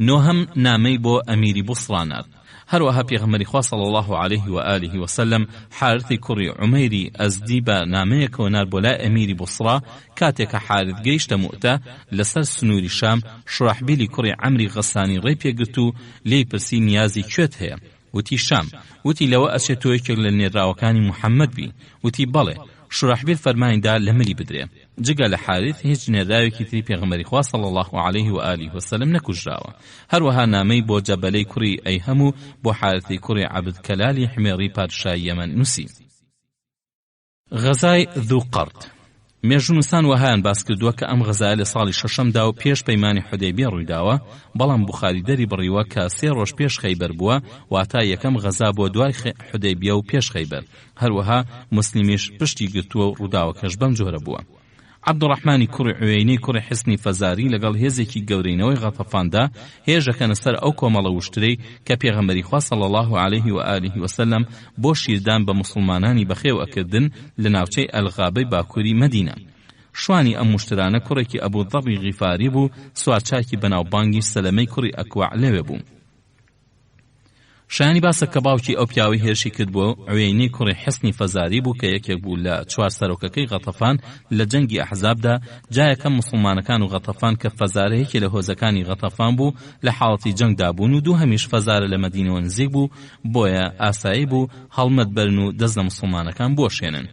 نۆهەم نامەی بۆ ئەمیری بوسڕا نارد. هەروەها پێغەمبەری خوا صلی الله عليه و آله وسلم حارثی کوڕی عومەیری ئەزدی بە نامەیەکەوە نارد بۆ لای ئەمیری بوسڕا. کاتێک کە حارث گەیشتە موتە لەسەر سنووری شام، شوڕەحبیلی کوڕی عەمری غەسانی ڕێی پێگرت و لێی پرسی نیازی کوێت هەیە؟ وتی شام. وتی لەوە ئەچێت تۆ یەکێک لە نێراوەکانی محەممەد بی؟ وتی بەڵێ. شوڕەحبیل فەرمانیدا لە ملی بدرێ. جگە لە حارث هیچ نێراوێکی تری پێغەمبەری خوا صلی الله عليه و آله وسلم نەکوژراوە. هەروەها نامەی بۆ جەبەلەی کوڕی ئەیهەم و بۆ حارثی کوڕی عەبد کەلالی حمێری پادشای یەمەن نووسی. غەزای ذو قەرد. مێژونوسان وەهایان باس کردووە کە ئەم غەزایە لە ساڵی شەشەمدا و پێش پەیمانی حودەیبیە ڕوویداوە، بەڵام بوخاری دەری بڕیوە کە 3 ڕۆژ پێش خەیبەر بووە، واتە یەکەم غەزا بۆ دوای حودەیبیە و پێش خەیبەر. هەروەها مسلیمیش پشتی گرتووە و ڕووداوەکەش بەم جۆرە بووە. عەبدوڕەحمانی کوڕی عوێینەی کوڕی حسنی فەزاری لەگەڵ هێزێکی گەورەینەوەی غەتەفاندا هێژەکەنە سەر ئەو کۆمەڵە وشترەی کە پێغەمبەری خوا صلی الله عليه و آله وسلم بۆ شیردان بە مسلمانانی بەخێو ئەکردن لە ناوچەی ئەلغابەی باکووری مەدینە. شوانی ئەم مشترانە کوڕێکی ئەبوو دەڕی غیفاری بوو، سوارچاکی بەناوبانگی سەلەمەی کوڕی ئەکوع لەوێ بوو. شایانی باسە کە باوکی ئەو پیاوەی هێرشی کرد بۆ عوێینەی کوڕی حسنی فەزاری بوو کە یەکێک بوو لە 4 سەرۆکەکەی غەتەفان لە جەنگی ئەحزابدا. جایەکەم مسلمانەکان و غەتەفان کە فەزارەیەکی لە هۆزەکانی غەتەفان بوو لە حاڵەتی جەنگدا بوون و دوو هەمیش فەزارە لە مەدینەوە نزیک بوو، بۆیە ئاسایی بوو هەڵمەت بەرن و دەست لە مسلمانەکان بۆشێنن.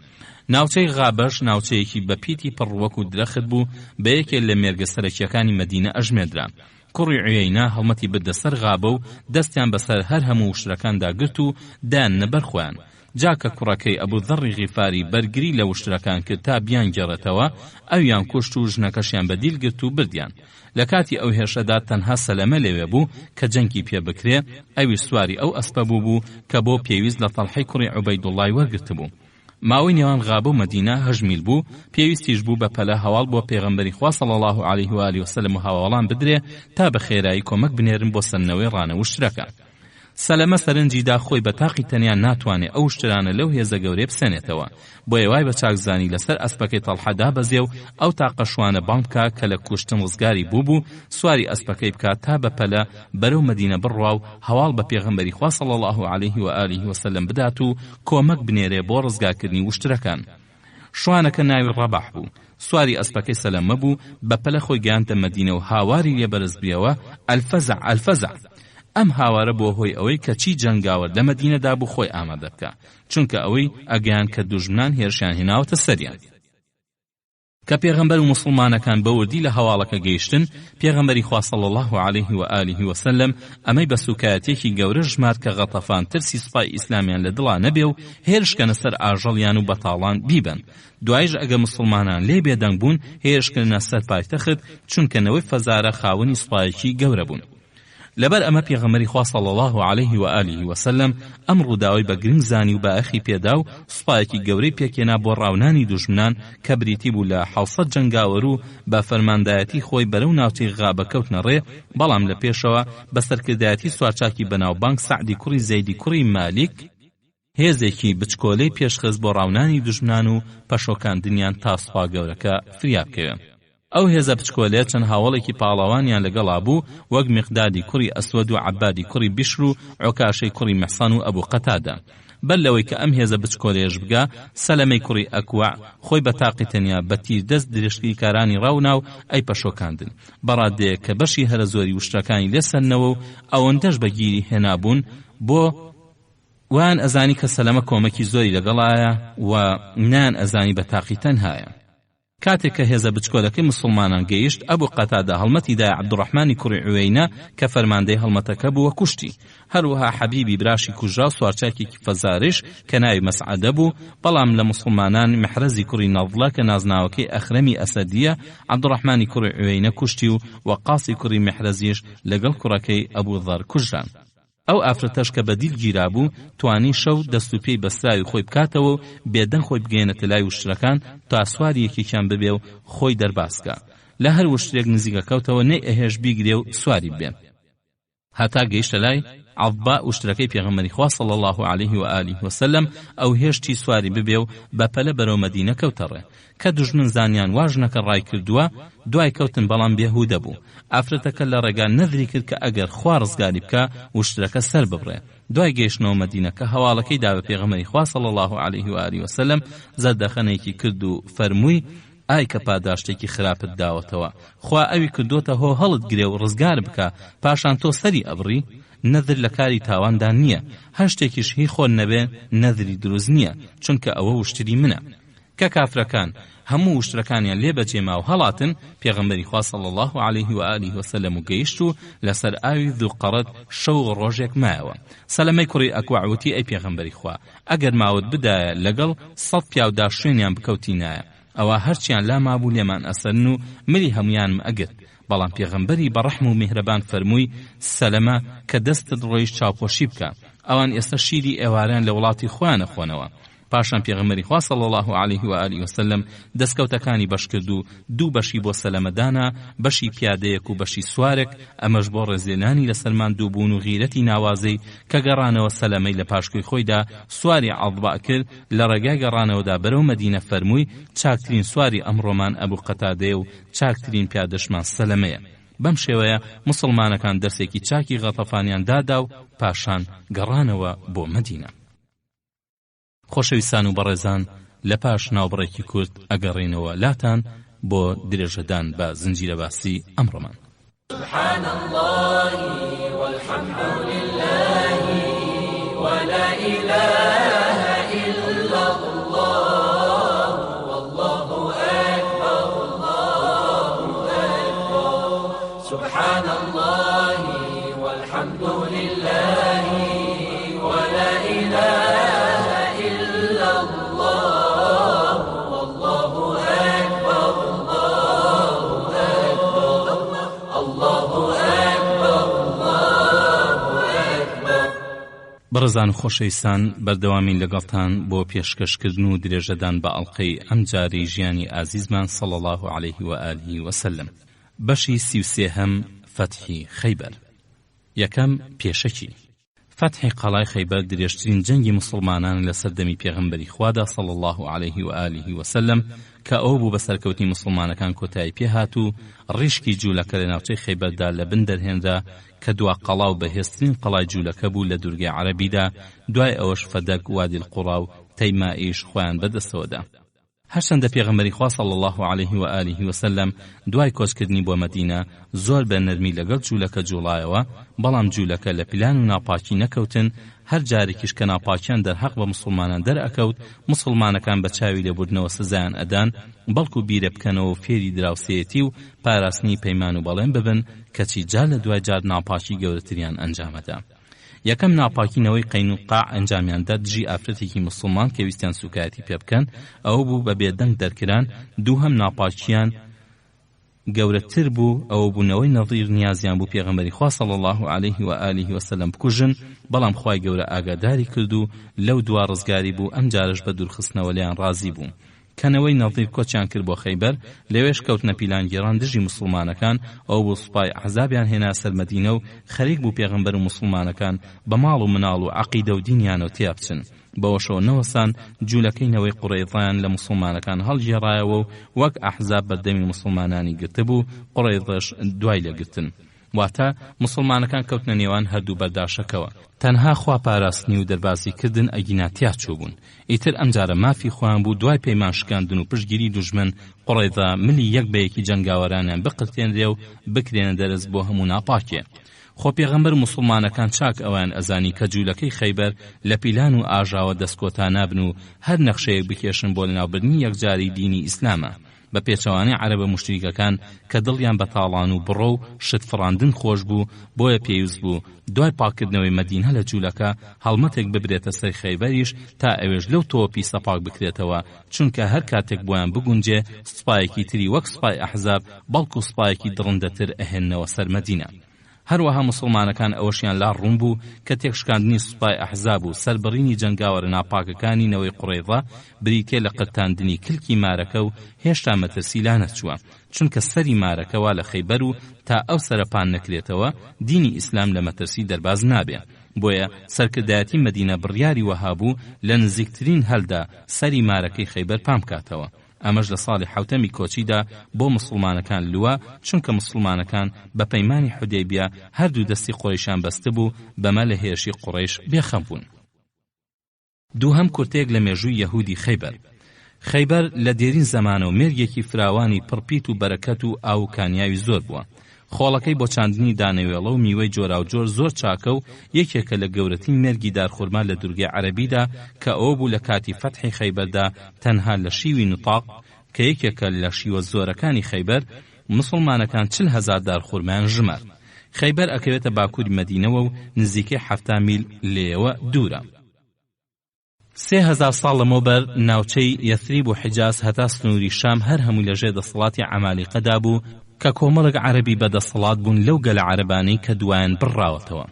ناوچەی غابەش ناوچەیەکی بەپیتی پڕوەک و درەخت بوو، بە یەکێک لە مێرگە سەرەکیەکانی مەدینە ئەژمێدرا. کوڕی عوێینە هەڵمەتی بدە سەر غابە و دەستیان بەسەر هەر هەموو وشترەکاندا گرت و دایان نەبەر خۆیان. جاکە کوڕەکەی ئەبوو دەڕی غیفاری بەرگری لە وشترەکان کرد تا بیان گێڕێتەوە، ئەویان کوشت و ژنەکەشیان بەدیل گرت و بردیان. لە کاتی ئەو هێرشەدا تەنها سەلەمە لەوێ بوو کە جەنگی پێ بکرێ. ئەوی سواری ئەو ئەسپە بوو کە بۆ پێویست لە تەڵحەی کوڕی عوبەیدوڵڵای وەرگرت بوو. ماوەی نێوان غابە و مەدینە 8 میل بوو، پێویستیش بوو بە پەلە هەواڵ بۆ پێغەمبەری خوا صلی الله عليه و آله وسلم و هەواڵان بدرێ تا بە خێرایی کۆمەک بنێرن بۆ سەرنەوەی ڕانەوشترەکە. سەلەمە سەرنجیدا خۆی بە تاقی تەنیا ناتوانێت ئەو شترانە لەو هێزە گەورەی بسێنێتەوە، بۆیە وای بە چاکزانی لەسەر ئەسپەکەی تەڵحەدا بەزێ و ئەو تاقە شوانە بانگ بکە کە لە کوشتن ڕزگاری بوو سواری ئەسپەکەی بکات تا بە پەلە بەرەو مەدینە بڕوا و هەواڵ بە پێغەمبەری خوا صلی الله علیه و آله وسلم بدات و کۆمەک بنێرێ بۆ ڕزگارکردنی وشترەکان. شوانەکە ناوی ڕەباح بوو. سواری ئەسپەکەی سەلەمە بوو، بە پەلە خۆی گیانتە مەدینە و هاواری لێ بەرز بیەوە ئەلفەزع. ئەم هاوارە بۆ هۆی ئەوەی کە چی جەنگاوە لە مەدینەدا بوو خۆی ئامادە بکە، چونکە ئەوەی ئەگەیان کە دوژمنان هێرشیان هێناوەتە سەریان. کە پێغەمبەر و موسڵمانەکان بەوردی لە هەواڵەکە گەیشتن، پێغەمبەری خوا صلی الله علیه و آله وسلم ئەمەی بە سوکایەتێکی گەورە ژمارد کە غەتەفان ترسی سوپای ئیسلامیان لە دڵا نەبێ و هێرشکەنە سەر ئاژەڵیان و بەتاڵان بیبن. دوایش ئەگە مسلمانان لێ بێدەنگ بوون هێرشکردنە سەر پایتەخت، چونکەنەوەی فەزارە خاوەنی سوپایەکی گەورە بوون. لەبەر ئەمە پێغەمبەری خوا صلی الله علیه و آله وسلم ئەم ڕووداوی بە گرنگ زانی و بە ئەخی پێدا و سوپایەکی گەورەی پێکێنا بۆ ڕاونانی دوژمنان کە بریتی بوو لە 700 جەنگاوەر و بە فەرماندایەتی خۆی بەرەو ناوچەی غابە کەوتنە ڕێ، بەڵام لە پێشەوە بە سەرکردایەتی سوارچاکی بەناوبانگ سەعدی کوڕی زەیدی کوڕی مالیک هێزێکی بچکۆلەی پێشخست بۆ ڕاونانی دوژمنان و پەشۆکاندنیان تا سوپا گەورەکە فریا بکەوێن. ئەو هێزە بچکۆلەیە چەند هاوڵێکی پاڵەوانیان لەگەڵا بوو، وەک میقدادی کوڕی ئەسود و عەبادی کوڕی بیشر و عۆکاشەی کوڕی میحسان و ئەبوو قەتادە. بەر لەوەی کە ئەم هێزە بچکۆلەیەش بگا، سەلەمەی کوڕی ئەکوع خۆی بە تاقی تەنیا بە تیردەست درێژکیکارانی ڕاونا و ئەی پەشۆکاندن، بەڕادەیە کە بەشی هەرە زۆری وشترەکانی لێسەرنەوە و ئەوەندەش بەگیری هێنابوون بۆ وان ئەزانی کە سەلەمە کۆمەکی زۆری لەگەڵایە و نان ئەزانی بە تاقی تەنهایە. کاتێک کە هێزە بچکۆلەکەی مسلمانان گەیشت، ئەبوو قەتادە هەڵمەتی دایە عەبدوڕەحمانی کوڕی عوەینە کە فەرماندەی هەڵمەتەکە بووە کوشتی. هەروەها حەبیبی براشی کوژرا و سوارچاکێکی فەزارش کە ناوی مەسعەدە بوو، بەڵام لە مسلمانان محرەزی کوڕی نەضڵە کە نازناوەکەی ئەخرەمی ئەسەدیە عەبدوڕەحمانی کوڕی عوەینە کوشتی و وەقاسی کوڕی محرەزیش لەگەڵ کوڕەکەی ئەبوو ذەر کوژران. ئەو ئافرەتەش کە بەدیل گیرا بوو توانی شەو دەست و پێی بەستراوی خۆی بکاتەوە و بێدەنگ خۆی بگەێنێتە لای وشترەکان تا سواری یەکێکیان ببێ و خۆی دەرباسکە. لە هەر وشترێک نزیکە کەوتەوە نەی ئەهێش بیگرێ و سواری بێ، هەتا گەیشتە لای عەضبا وشترەکەی پێغەمبەری خوا صلی الله علیه و آله وسلم ئەو هێشتی سواری ببێ و بەپەلە بەرەو مەدینە کەوتەڕێ. کە دوژمن زانیان واژنەکە ڕای کردووە، دوای کەوتن بەڵام بێهودە بوو. ئافرەتەکە لە ڕێگا نەذری کرد کە ئەگەر خوا ڕزگاری بکە وشترەکە سەر ببڕێ. دوای گەیشتنەوە مەدینە کە هەواڵەکەی دا بە پێغەمبەری خوا صلی الله علیه و آله وسلم، زەردەخەنێکی کرد و فەرمووی ئای کە پاداشتێکی خراپت داوەتەوە، خوا ئەوی کردوتە هۆ هەڵت گرێ و ڕزگار بکە پاشان تۆ سەری ئەبڕی. نەذر لە کاری تاواندا نییە، هەر شتێکیش هی خۆن نەبێ نەذری دروست نییە، چونکە ئەوە وشتری منە. کە کافرەکان هەموو وشترەکانیان لێ بەجێما و هەڵاتن، پێغەمبەری خوا صلی الله علیه و آله وسلم و گەیشت و لەسەر ئاوی ذوقەڕەت شەو ڕۆژێک مایەوە. سەلەمەی کوڕی ئەکوع وتی ئەی پێغەمبەری خوا، ئەگەر ماوت بدایە لەگەڵ 100 پیاودا شوێنیان بکەوتینایە، ئەوە هەرچیان لا مابوو لێمان ئەسەرن و ملی هەمویانم ئەگرت. بەڵام پێغەمبەری بەڕەحم و میهرەبان فەرمووی سەلەمە کە دەستت ڕۆیش چاوپۆشی بکە، ئەوان ئێستا شیری ئێوارەیان لە وڵاتی خۆیانە خۆنەوە. پاشان پێغەمبەری خوا صلی الله علیه و آله وسلم دەستکەوتەکانی بەش کرد و دوو بەشی بۆ سەلەمەدانا، بەشی پیادەیەک و بەشی سوارێک، ئەمەش بۆ ڕێزلێنانی لەسەرمان دووبوون و غیرەتی ناوازەی کە گەڕانەوە سەلەمەی لە پاشکوی خۆیدا سواری عەضبا کرد. لە ڕێگای گەڕانەوەدا بەرەو مەدینە فەرمووی چاکترین سواری ئەمڕۆمان ئەبوو قەتادەیە و چاکترین پیادەشمان سەلەمەیە. بەم شێوەیە مسلمانەکان دەرسێکی چاکی غەتەفانیان دادا و پاشان گەڕانەوە بۆ مەدینە. خۆشەویستان و بەڕێزان، لە پاش ناوبڕێکی کورد ئەگەڕێنەوە لاتان بۆ درێژەدان بە زنجیرە باسی ئەمڕۆمان. سبحان الله والحمد لله ولا إله إلا الله والله أكبر الله أكبر. سبحان الله والحمد لله ولا إله بەڕێزان و خۆشەویستان، بەردەوامین لەگەڵتان بۆ پێشکەشکردن و درێژەدان بە ئەڵقەی ئەم جارەی ژیانی ئازیزمان صلی الله علیه و آله وسلم. بەشی 33 فتحی خەیبەر. یەکەم پێشەکی. فتحی قەڵای خەیبەر درێژترین جەنگی مسلمانان لە سەردەمی پێغەمبەری خوادا صلی الله عليه و آله وسلم کە ئەو بوو بە سەرکەوتنی مسلمانەکان کۆتایی پێهات و ڕیشکی جوولەکە لە ناوچەی خەیبەردا لە بن دەرهێنرا کە دوا قەڵا و بەهێزترین قەڵای جوولەکە بوو لە دورگەی عەرەبیدا، دوای ئەوەش فەدەک، وادی القوڕا و تەیمائیش خۆیان بەدەستەوەدا. هەرچەندە پێغەمبەری خوا صلی الله عليه و آله وسلم دوای کۆچکردنی بۆ مەدینە زۆر بە نەرمی لەگەڵ جوولەکە جوڵایەوە، بەڵام جوولەکە لە پیلان و ناپاکی نەکەوتن. هەر جارێکیش کە ناپاکیان دەرحەق بە مسلمانان دەرئەکەوت، مسلمانەکان بە چاوی لێبوردنەوە سزایان ئەدان، بەڵکو بیرە بکەنەوە و فێری دراوسێتی و پاراستنی پەیمان و بەڵێن ببن کەچی جار لە دوای جار ناپاکی گەورەتریان ئەنجامەدا. یەکەم ناپاکینەوەی قەینوقاع ئەنجامیاندا دژی ئافرەتێکی مسلمان کە ویستیان سوکایەتی پێ بکەن ئەوە بوو بە بێدەنگ دەرکران. دووهەم ناپاکیان گەورەتر بوو، ئەوە بوونەوەی نەظیر نیازیان بوو پێغەمبەری خوا صلی الله عليه و آله وسلم بکوژن، بەڵام خوای گەورە ئاگاداری کرد و لەو دوا ڕزگاری بوو. ئەم جارش بە دوورخستنەوە لیان ڕازی بوو. کەنەوەی نەظیر کۆچیان کرد بۆ خەیبەر، لەوێش کەوتنە پیلانگیران دژی مسلمانەکان. ئەو بۆ سوپای ئەحزابیان هێنا سەر مەدینە و خەریک بوو پێغەمبەر و مسلمانەکان بە ماڵ و مناڵ و عەقیدە و دینیانەوە تێیا بچن. بەوەشەوە نەوەسان جوولەکەینەوەی قوڕەیضایان لە مسلمانەکان هەڵگێڕایەوە و وەک ئەحزاب بەردەمی مسلمانانی گرتبوو، قوڕەیضەش دوای لێگرتن. واتە مسلمانەکان کەوتنە نێوان هەردوو بەرداشەکەوە. تەنها خوا پاراستنی و دەربازیکردن ئەگیناتیا چوو بوون. ئیتر ئەمجارە مافی خۆیان بوو. دوای پەیمان شکاندن و پشتگیری دوژمن، قوڕەیضا ملی یەک بەیەکی جەنگاوەرانیان بقرتێنرێ و بکرێنە دەرز بۆ هەموو ناپاکێ. خۆ پێغەمبەر مسلمانەکان چاک ئەوان ئەزانی کە جوولەکەی خەیبەر لە پیلان و ئاژاوە دەستکۆتا نابن و هەر نەخشەیەک بکێشن بۆ لەناوبردنی یەکجاری دینی ئیسلامە. بە پێچەوانەی عەرەبە موشریکەکان کە دڵیان بە تاڵان و بڕۆ و شت فڕاندن خۆش بوو، بۆیە پێویست بوو دوای پاکردنەوەی مەدینە لە جوولەکە هەڵمەتێک ببرێتە سەر خەیبەریش تا ئەوێش لەو تۆپی سەپاک بکرێتەوە، چونکە هەر کاتێک بۆیان بگونجێ سوپایەکی تری وەک سوپای ئەحزاب بەڵکو سوپایەکی دڕندەتر ئەهێننەوە سەر مەدینە. هەروەها مسلمانەکان ئەوەشیان لا ڕوون بوو کە تێکشکاندنی سوپای ئەحزاب و سەربڕینی جەنگاوەرە ناپاکەکانی نەوەی قوڕەیضا بریتێ لە قرتاندنی کلکی مارەکە و هێشتا مەترسی لا نەچووە، چونکە سەری مارەکەوا لە خەیبەر و تا ئەو سەرپان نەکرێتەوە دینی ئیسلام لە مەترسی دەرباز نابێ. بۆیە سەرکردایەتی مەدینە بڕیاری وەها بوو لە نزیکترین هەلدا سەری مارەکەی خەیبەر پام کاتەوە. ئەمەش لە ساڵی حوتەمی کۆچیدا بۆ مسلمانەکان لووە، چونکە مسلمانەکان بە پەیمانی حودەیبیا هەردوو دەستی قوڕەیشان بەستە بوو، بەمە لە هێرشی قوڕەیش بێخەم بوون. دووهەم کورتێک لە مێژووی یەهودی خەیبەر. خەیبەر لە دێرین زەمانە و مێرگێکی فراوانی پڕپیت و بەرەکەت و ئاو و کانیاوی زۆر بووە. خۆڵەکەی بۆ چاندنی دانەوێڵە و میوەی جۆراوجۆر زۆر چاکە و یەکێکە لە گەورەترین مێرگی دارخورما لە دورگەی عەرەبیدا کە ئەوە بوو لە کاتی فەتحی خەیبەردا تەنها لە شیوی نوتاق کە یەکێکە لە شیوە زۆرەکانی خەیبەر مسلمانەکان 40,000 دارخورمایان ژمار. خەیبەر ئەکەوێتە باکووری مەدینەوە و نزیکەی 7 میل لێوە دوورە. 3000 ساڵ لەمەوبەر ناوچەی یەثریب و حیجاز هەتا سنووری شام هەر هەمووی لەژێر دەسەڵاتی عەمالیقەدا بوو کە کۆمەڵێک عەرەبی بەدەسەڵات بوون لەو گەلە عەرەبانەی کە دوایان بڕاوەتەوە.